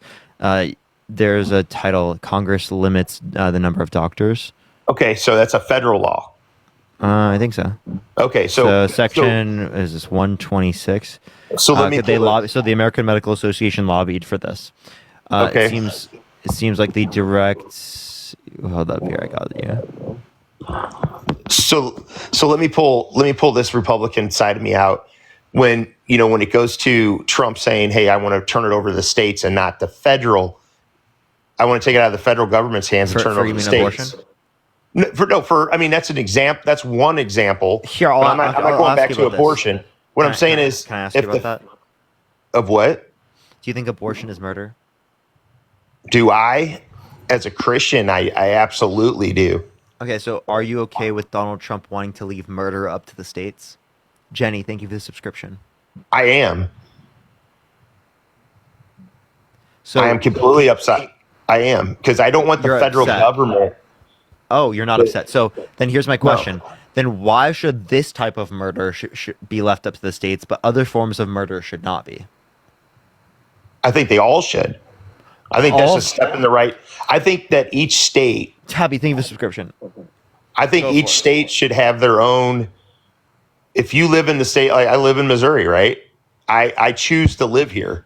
There's a title: Congress limits the number of doctors. Okay, so that's a federal law. I think so. Okay, So section is this 126. So let me could they pull it. lobby? So the American Medical Association lobbied for this. Okay. It seems like the direct. Hold up here, I got you. So let me pull this Republican side of me out. When it goes to Trump saying, "Hey, I want to turn it over to the states and not the federal. I want to take it out of the federal government's hands and turn it over to the states." I mean, that's an example. That's one example. Here, I'm not going back to abortion. What I'm saying is, can I ask you about that? Of what? Do you think abortion is murder? Do I? As a Christian, I absolutely do. Okay, so are you okay with Donald Trump wanting to leave murder up to the states? Jenny, thank you for the subscription. I am. So I am completely upset. I am, because I don't want the federal government. Oh, you're not upset. So then here's my question. No. Then why should this type of murder should be left up to the states, but other forms of murder should not be? I think they all should. I think that's a step in the right. I think that each state. Tabby, thank you for the subscription. I think each state should have their own. If you live in the state, like I live in Missouri, right? I choose to live here.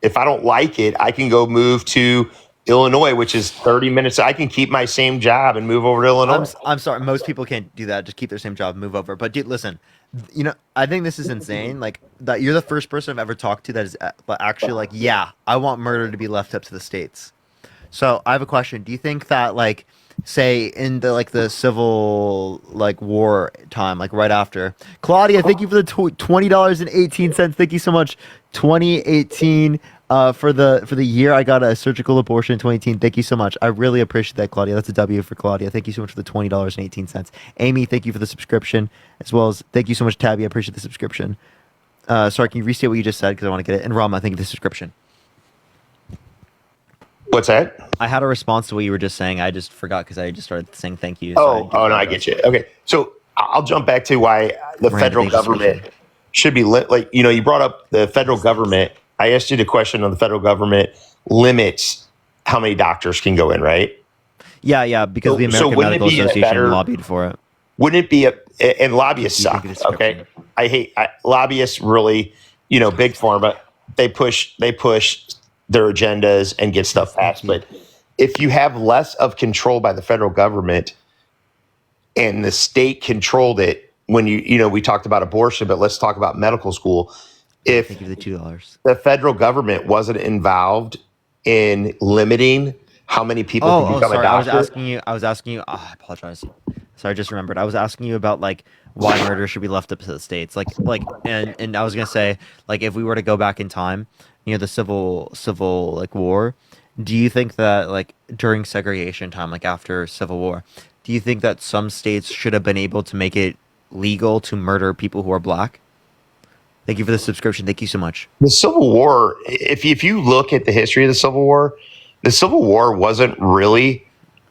If I don't like it, I can go move to Illinois, which is 30 minutes. I can keep my same job and move over to Illinois. I'm sorry. Most people can't do that. Just keep their same job, move over. But dude, listen, I think this is insane. Like that you're the first person I've ever talked to that is actually like, yeah, I want murder to be left up to the states. So I have a question. Do you think that like, say in the civil war time, like right after Claudia, thank you for the $20.18. Thank you so much. 2018 for the year I got a surgical abortion in 2018. Thank you so much. I really appreciate that, Claudia. That's a W for Claudia. Thank you so much for the $20.18. Amy, thank you for the subscription, as well as thank you so much, Tabby. I appreciate the subscription. Sorry, can you restate what you just said because I want to get it? And Rama, thank you for the subscription. What's that? I had a response to what you were just saying. I just forgot because I just started saying thank you. So no, I get you. Okay, so I'll jump back to why the federal government should be you brought up the federal government. I asked you the question on the federal government limits how many doctors can go in, right? Yeah, because the American Medical Association lobbied for it. Wouldn't it be and lobbyists suck, okay? I hate lobbyists really, big pharma, they push their agendas and get stuff passed. But if you have less of control by the federal government and the state controlled it, when we talked about abortion, but let's talk about medical school. If thank you for the $2. The federal government wasn't involved in limiting how many people can become a doctor. I was asking you. I apologize. Sorry, I just remembered. I was asking you about why murder should be left up to the states. And I was gonna say if we were to go back in time, the civil war. Do you think that during segregation time, after Civil War, do you think that some states should have been able to make it legal to murder people who are black? Thank you for the subscription. Thank you so much. The Civil War, if you look at the history of the Civil War wasn't really,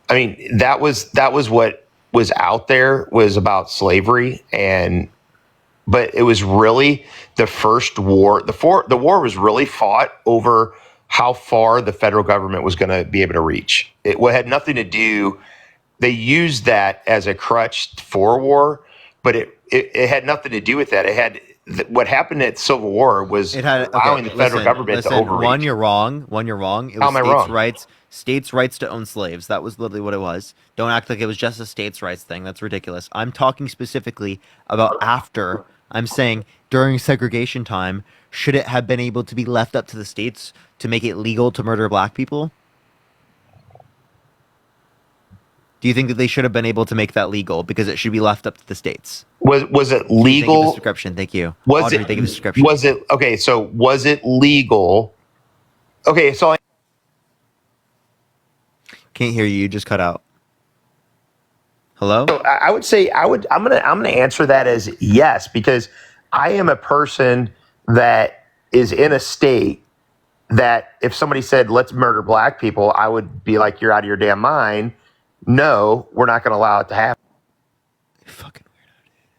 I mean, that was what was out there was about slavery, but it was really the first war. The war was really fought over how far the federal government was going to be able to reach. It had nothing to do. They used that as a crutch for war, but it had nothing to do with that. It had. What happened at Civil War was allowing the federal government to overreach. One, you're wrong. It was How am I wrong? States' rights to own slaves. That was literally what it was. Don't act like it was just a states' rights thing. That's ridiculous. I'm talking specifically about after. I'm saying during segregation time, should it have been able to be left up to the states to make it legal to murder black people? Do you think that they should have been able to make that legal because it should be left up to the states? Was it legal? Thank you for the subscription. Thank you. Thank you for the subscription. Was it okay? So was it legal? Okay, so can't hear you. You just cut out. Hello? So I would say I'm gonna answer that as yes, because I am a person that is in a state that if somebody said let's murder black people, I would be like, you're out of your damn mind. No, we're not going to allow it to happen. Fucking weirdo, dude.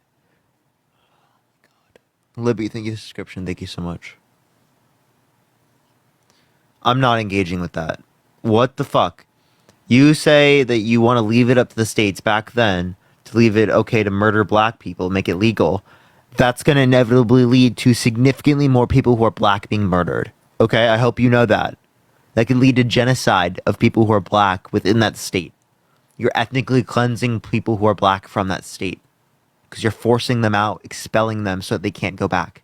Oh my god. Libby, thank you for the subscription. Thank you so much. I'm not engaging with that. What the fuck? You say that you want to leave it up to the states back then to to leave it okay to murder black people, make it legal, that's going to inevitably lead to significantly more people who are black being murdered. Okay, I hope you know that. That could lead to genocide of people who are black within that state. You're ethnically cleansing people who are black from that state because you're forcing them out, expelling them so that they can't go back.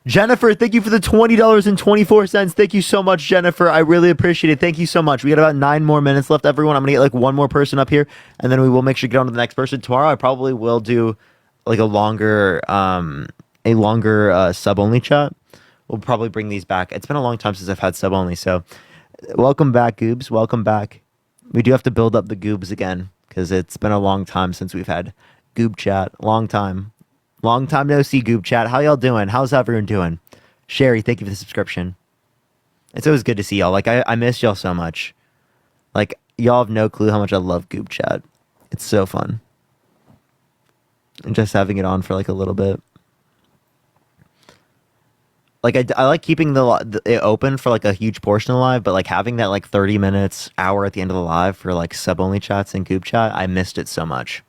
Jennifer, thank you for the $20.24. Thank you so much, Jennifer. I really appreciate it. Thank you so much. We got about 9 more minutes left, everyone. I'm going to get like one more person up here, and then we will make sure to get on to the next person. Tomorrow, I probably will do like a longer sub-only chat. We'll probably bring these back. It's been a long time since I've had sub-only, so welcome back, Goobs. Welcome back. We do have to build up the Goobs again, because it's been a long time since we've had Goob chat. Long time. Long time no see, Goob chat. How y'all doing? How's everyone doing? Sherry, thank you for the subscription. It's always good to see y'all. Like, I miss y'all so much. Like, y'all have no clue how much I love Goob chat. It's so fun. And just having it on for like a little bit. Like, I like keeping it open for like a huge portion of the live, but like having that like 30 minutes, hour at the end of the live for like sub-only chats and Goob chat, I missed it so much.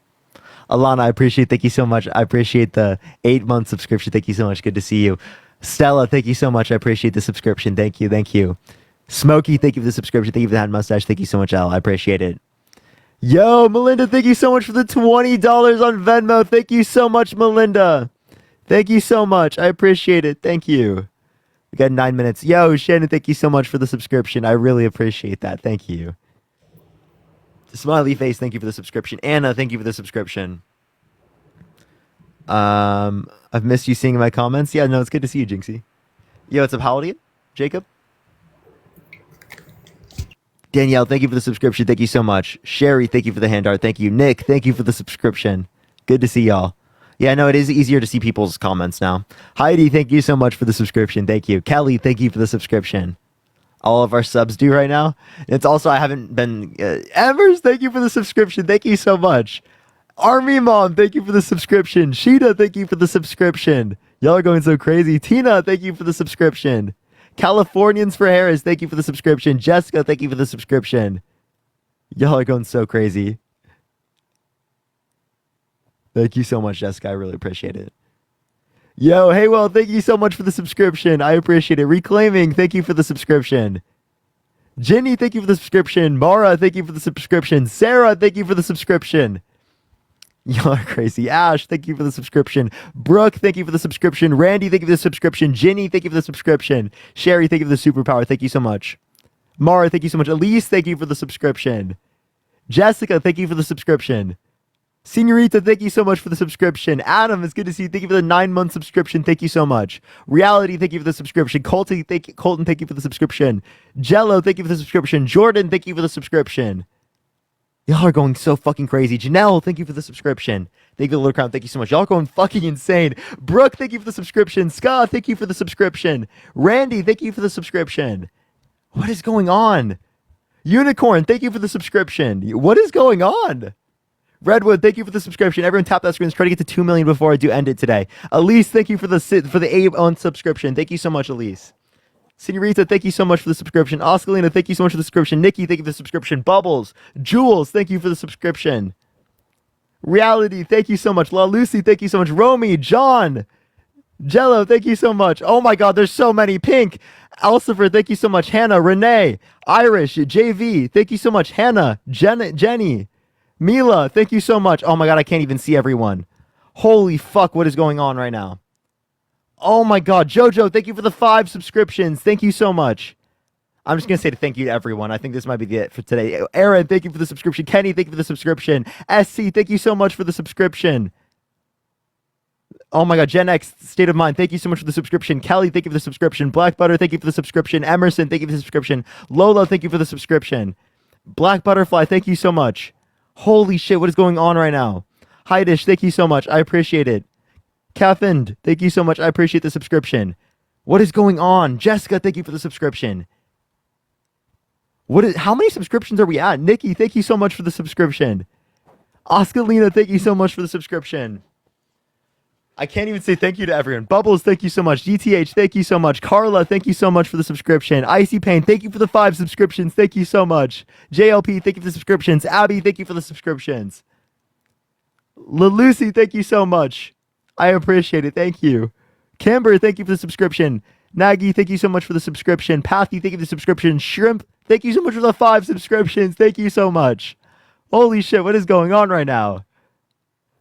Alana, thank you so much. I appreciate the 8-month subscription. Thank you so much. Good to see you. Stella, thank you so much. I appreciate the subscription. Thank you. Thank you. Smokey, thank you for the subscription. Thank you for the hand mustache. Thank you so much, Al. I appreciate it. Yo, Melinda, thank you so much for the $20 on Venmo. Thank you so much, Melinda. Thank you so much. I appreciate it. Thank you. We got 9 minutes. Yo, Shannon, thank you so much for the subscription. I really appreciate that. Thank you. Smiley face, thank you for the subscription. Anna, thank you for the subscription. I've missed you seeing my comments. Yeah, no, it's good to see you, Jinxie. Yo, what's up? How old are you? Jacob? Danielle, thank you for the subscription. Thank you so much. Sherry, thank you for the hand art. Thank you. Nick, thank you for the subscription. Good to see y'all. Yeah, no, it is easier to see people's comments now. Heidi, thank you so much for the subscription. Thank you. Kelly, thank you for the subscription. All of our subs do right now. It's also, I haven't been, Embers, thank you for the subscription. Thank you so much. Army Mom, thank you for the subscription. Sheeta, thank you for the subscription. Y'all are going so crazy. Tina, thank you for the subscription. Californians for Harris, thank you for the subscription. Jessica, thank you for the subscription. Y'all are going so crazy. Thank you so much, Jessica. I really appreciate it. Yo, hey, well, thank you so much for the subscription. I appreciate it. Reclaiming, thank you for the subscription. Jenny, thank you for the subscription. Mara, thank you for the subscription. Sarah, thank you for the subscription. Y'all are crazy. Ash, thank you for the subscription. Brooke, thank you for the subscription. Randy, thank you for the subscription. Ginny, thank you for the subscription. Sherry, thank you for the superpower. Thank you so much. Mara, thank you so much. Elise, thank you for the subscription. Jessica, thank you for the subscription. Senorita, thank you so much for the subscription. Adam, it's good to see you. Thank you for the 9-month subscription. Thank you so much. Reality, thank you for the subscription. Colton, thank you for the subscription. Jello, thank you for the subscription. Jordan, thank you for the subscription. Y'all are going so fucking crazy. Janelle, thank you for the subscription. Thank you for the little crown. Thank you so much. Y'all are going fucking insane. Brooke, thank you for the subscription. Scott, thank you for the subscription. Randy, thank you for the subscription. What is going on? Unicorn, thank you for the subscription. What is going on? Redwood, thank you for the subscription. Everyone tap that screen. Let's try to get to 2 million before I do end it today. Elise, thank you for the 8-month subscription. Thank you so much, Elise. Senorita, thank you so much for the subscription. Oscalina, thank you so much for the subscription. Nikki, thank you for the subscription. Bubbles, Jules, thank you for the subscription. Reality, thank you so much. La Lucy, thank you so much. Romy, John, Jello, thank you so much. Oh my God, there's so many. Pink, Alcifer, thank you so much. Hannah, Renee, Irish, JV, thank you so much. Hannah, Jenny, Mila, thank you so much. Oh my God, I can't even see everyone. Holy fuck, what is going on right now? Oh my God, Jojo, thank you for the 5 subscriptions. Thank you so much. I'm just going to say thank you to everyone. I think this might be it for today. Aaron, thank you for the subscription. Kenny, thank you for the subscription. SC, thank you so much for the subscription. Oh my God, Gen X, State of Mind, thank you so much for the subscription. Kelly, thank you for the subscription. Black Butter, thank you for the subscription. Emerson, thank you for the subscription. Lola, thank you for the subscription. Black Butterfly, thank you so much. Holy shit, what is going on right now? Heidish, thank you so much. I appreciate it. Catherine, thank you so much. I appreciate the subscription. What is going on? Jessica, thank you for the subscription. How many subscriptions are we at? Nikki, thank you so much for the subscription. Oscalina, thank you so much for the subscription. I can't even say thank you to everyone. Bubbles, thank you so much. GTH, thank you so much. Carla, thank you so much for the subscription. Icy Pain, thank you for the 5 subscriptions. Thank you so much. JLP, thank you for the subscriptions. Abby, thank you for the subscriptions. Lucy, thank you so much. I appreciate it. Thank you. Kimber, thank you for the subscription. Nagy, thank you so much for the subscription. Pathy, thank you for the subscription. Shrimp, thank you so much for the 5 subscriptions. Thank you so much. Holy shit, what is going on right now?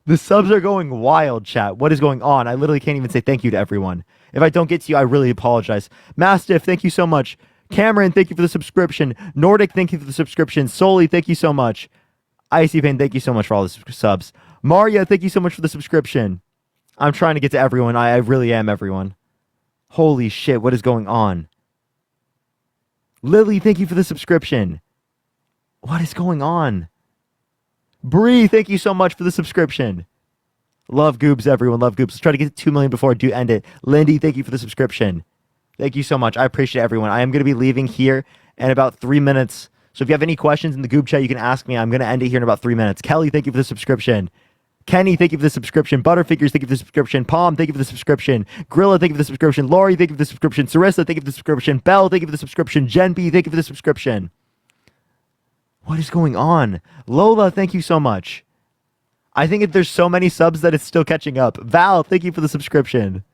The subs are going wild, chat. What is going on? I literally can't even say thank you to everyone. If I don't get to you, I really apologize. Mastiff, thank you so much. Cameron, thank you for the subscription. Nordic, thank you for the subscription. Soli, thank you so much. Icy Pain, thank you so much for all the subs. Maria, thank you so much for the subscription. I'm trying to get to everyone. I really am everyone. Holy shit, what is going on? Lily, thank you for the subscription. What is going on? Bree, thank you so much for the subscription. Love Goobs, everyone. Love Goobs. Let's try to get to 2 million before I do end it. Lindy, thank you for the subscription. Thank you so much. I appreciate everyone. I am going to be leaving here in about 3 minutes. So if you have any questions in the Goob chat, you can ask me. I'm going to end it here in about 3 minutes. Kelly, thank you for the subscription. Kenny, thank you for the subscription. Butterfingers, thank you for the subscription. Palm, thank you for the subscription. Grilla, thank you for the subscription. Lori, thank you for the subscription. Sarissa, thank you for the subscription. Belle, thank you for the subscription. Jen B, thank you for the subscription. What is going on? Lola, thank you so much. I think there's so many subs that it's still catching up. Val, thank you for the subscription.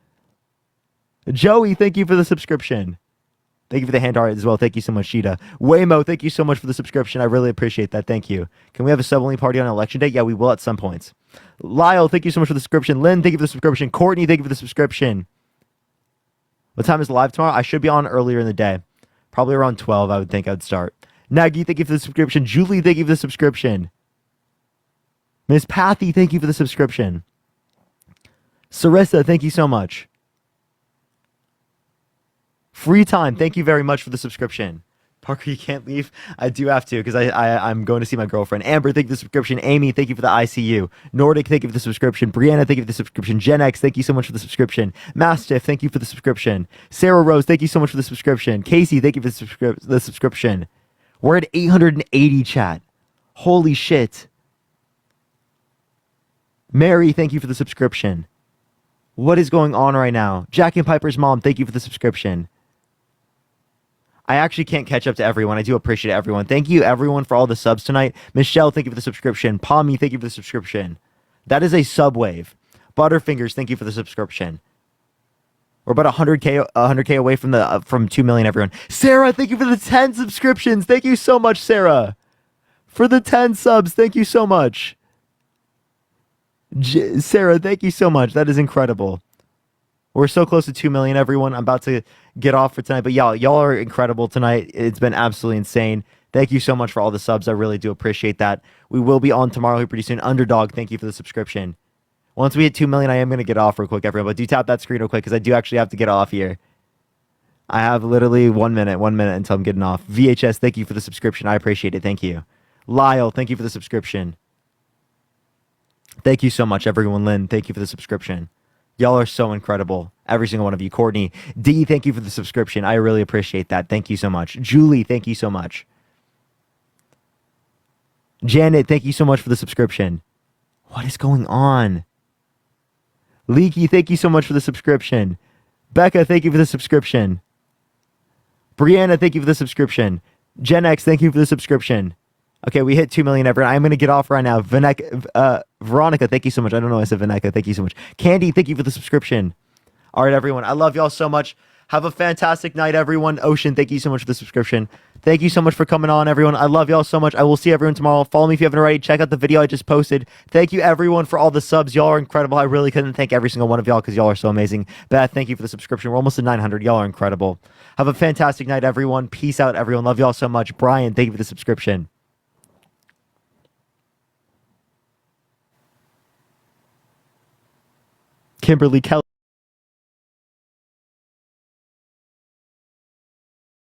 Joey, thank you for the subscription. Thank you for the hand art as well. Thank you so much, Sheeta. Waymo, thank you so much for the subscription. I really appreciate that. Thank you. Can we have a sub-only party on election day? Yeah, we will at some points. Lyle, thank you so much for the subscription. Lynn, thank you for the subscription. Courtney, thank you for the subscription. What time is live tomorrow? I should be on earlier in the day. Probably around 12, I would think I would start. Nagy, thank you for the subscription. Julie, thank you for the subscription. Miss Pathy, thank you for the subscription. Sarissa, thank you so much. Free Time, thank you very much for the subscription. Parker, you can't leave? I do have to because I'm going to see my girlfriend. Amber, thank you for the subscription. Amy, thank you for the ICU. Nordic, thank you for the subscription. Brianna, thank you for the subscription. Gen X, thank you so much for the subscription. Mastiff, thank you for the subscription. Sarah Rose, thank you so much for the subscription. Casey, thank you for the subscription. We're at 880, chat. Holy shit. Mary, thank you for the subscription. What is going on right now? Jack and Piper's mom, thank you for the subscription. I actually can't catch up to everyone. I do appreciate everyone. Thank you, everyone, for all the subs tonight. Michelle, thank you for the subscription. Palmy, thank you for the subscription. That is a subwave. Butterfingers, thank you for the subscription. We're about 100K away from 2 million, everyone. Sarah, thank you for the 10 subscriptions. Thank you so much, Sarah. For the 10 subs, thank you so much. Sarah, thank you so much. That is incredible. We're so close to 2 million, everyone. I'm about to get off for tonight, but y'all are incredible tonight. It's been absolutely insane. Thank you so much for all the subs. I really do appreciate that. We will be on tomorrow pretty soon. Underdog, thank you for the subscription. Once we hit 2 million, I am going to get off real quick, everyone. But do tap that screen real quick because I do actually have to get off here. I have literally 1 minute until I'm getting off. VHS, thank you for the subscription. I appreciate it. Thank you. Lyle, thank you for the subscription. Thank you so much, everyone. Lynn, thank you for the subscription. Y'all are so incredible. Every single one of you. Courtney, D, thank you for the subscription. I really appreciate that. Thank you so much. Julie, thank you so much. Janet, thank you so much for the subscription. What is going on? Leaky, thank you so much for the subscription. Becca, thank you for the subscription. Brianna, thank you for the subscription. Gen X, thank you for the subscription. Okay, we hit 2 million, everyone. I'm going to get off right now. Veronica, thank you so much. I don't know why I said Veneca. Thank you so much. Candy, thank you for the subscription. All right, everyone. I love y'all so much. Have a fantastic night, everyone. Ocean, thank you so much for the subscription. Thank you so much for coming on, everyone. I love y'all so much. I will see everyone tomorrow. Follow me if you haven't already. Check out the video I just posted. Thank you, everyone, for all the subs. Y'all are incredible. I really couldn't thank every single one of y'all because y'all are so amazing. Beth, thank you for the subscription. We're almost at 900. Y'all are incredible. Have a fantastic night, everyone. Peace out, everyone. Love y'all so much. Brian, thank you for the subscription. Kimberly Kelly.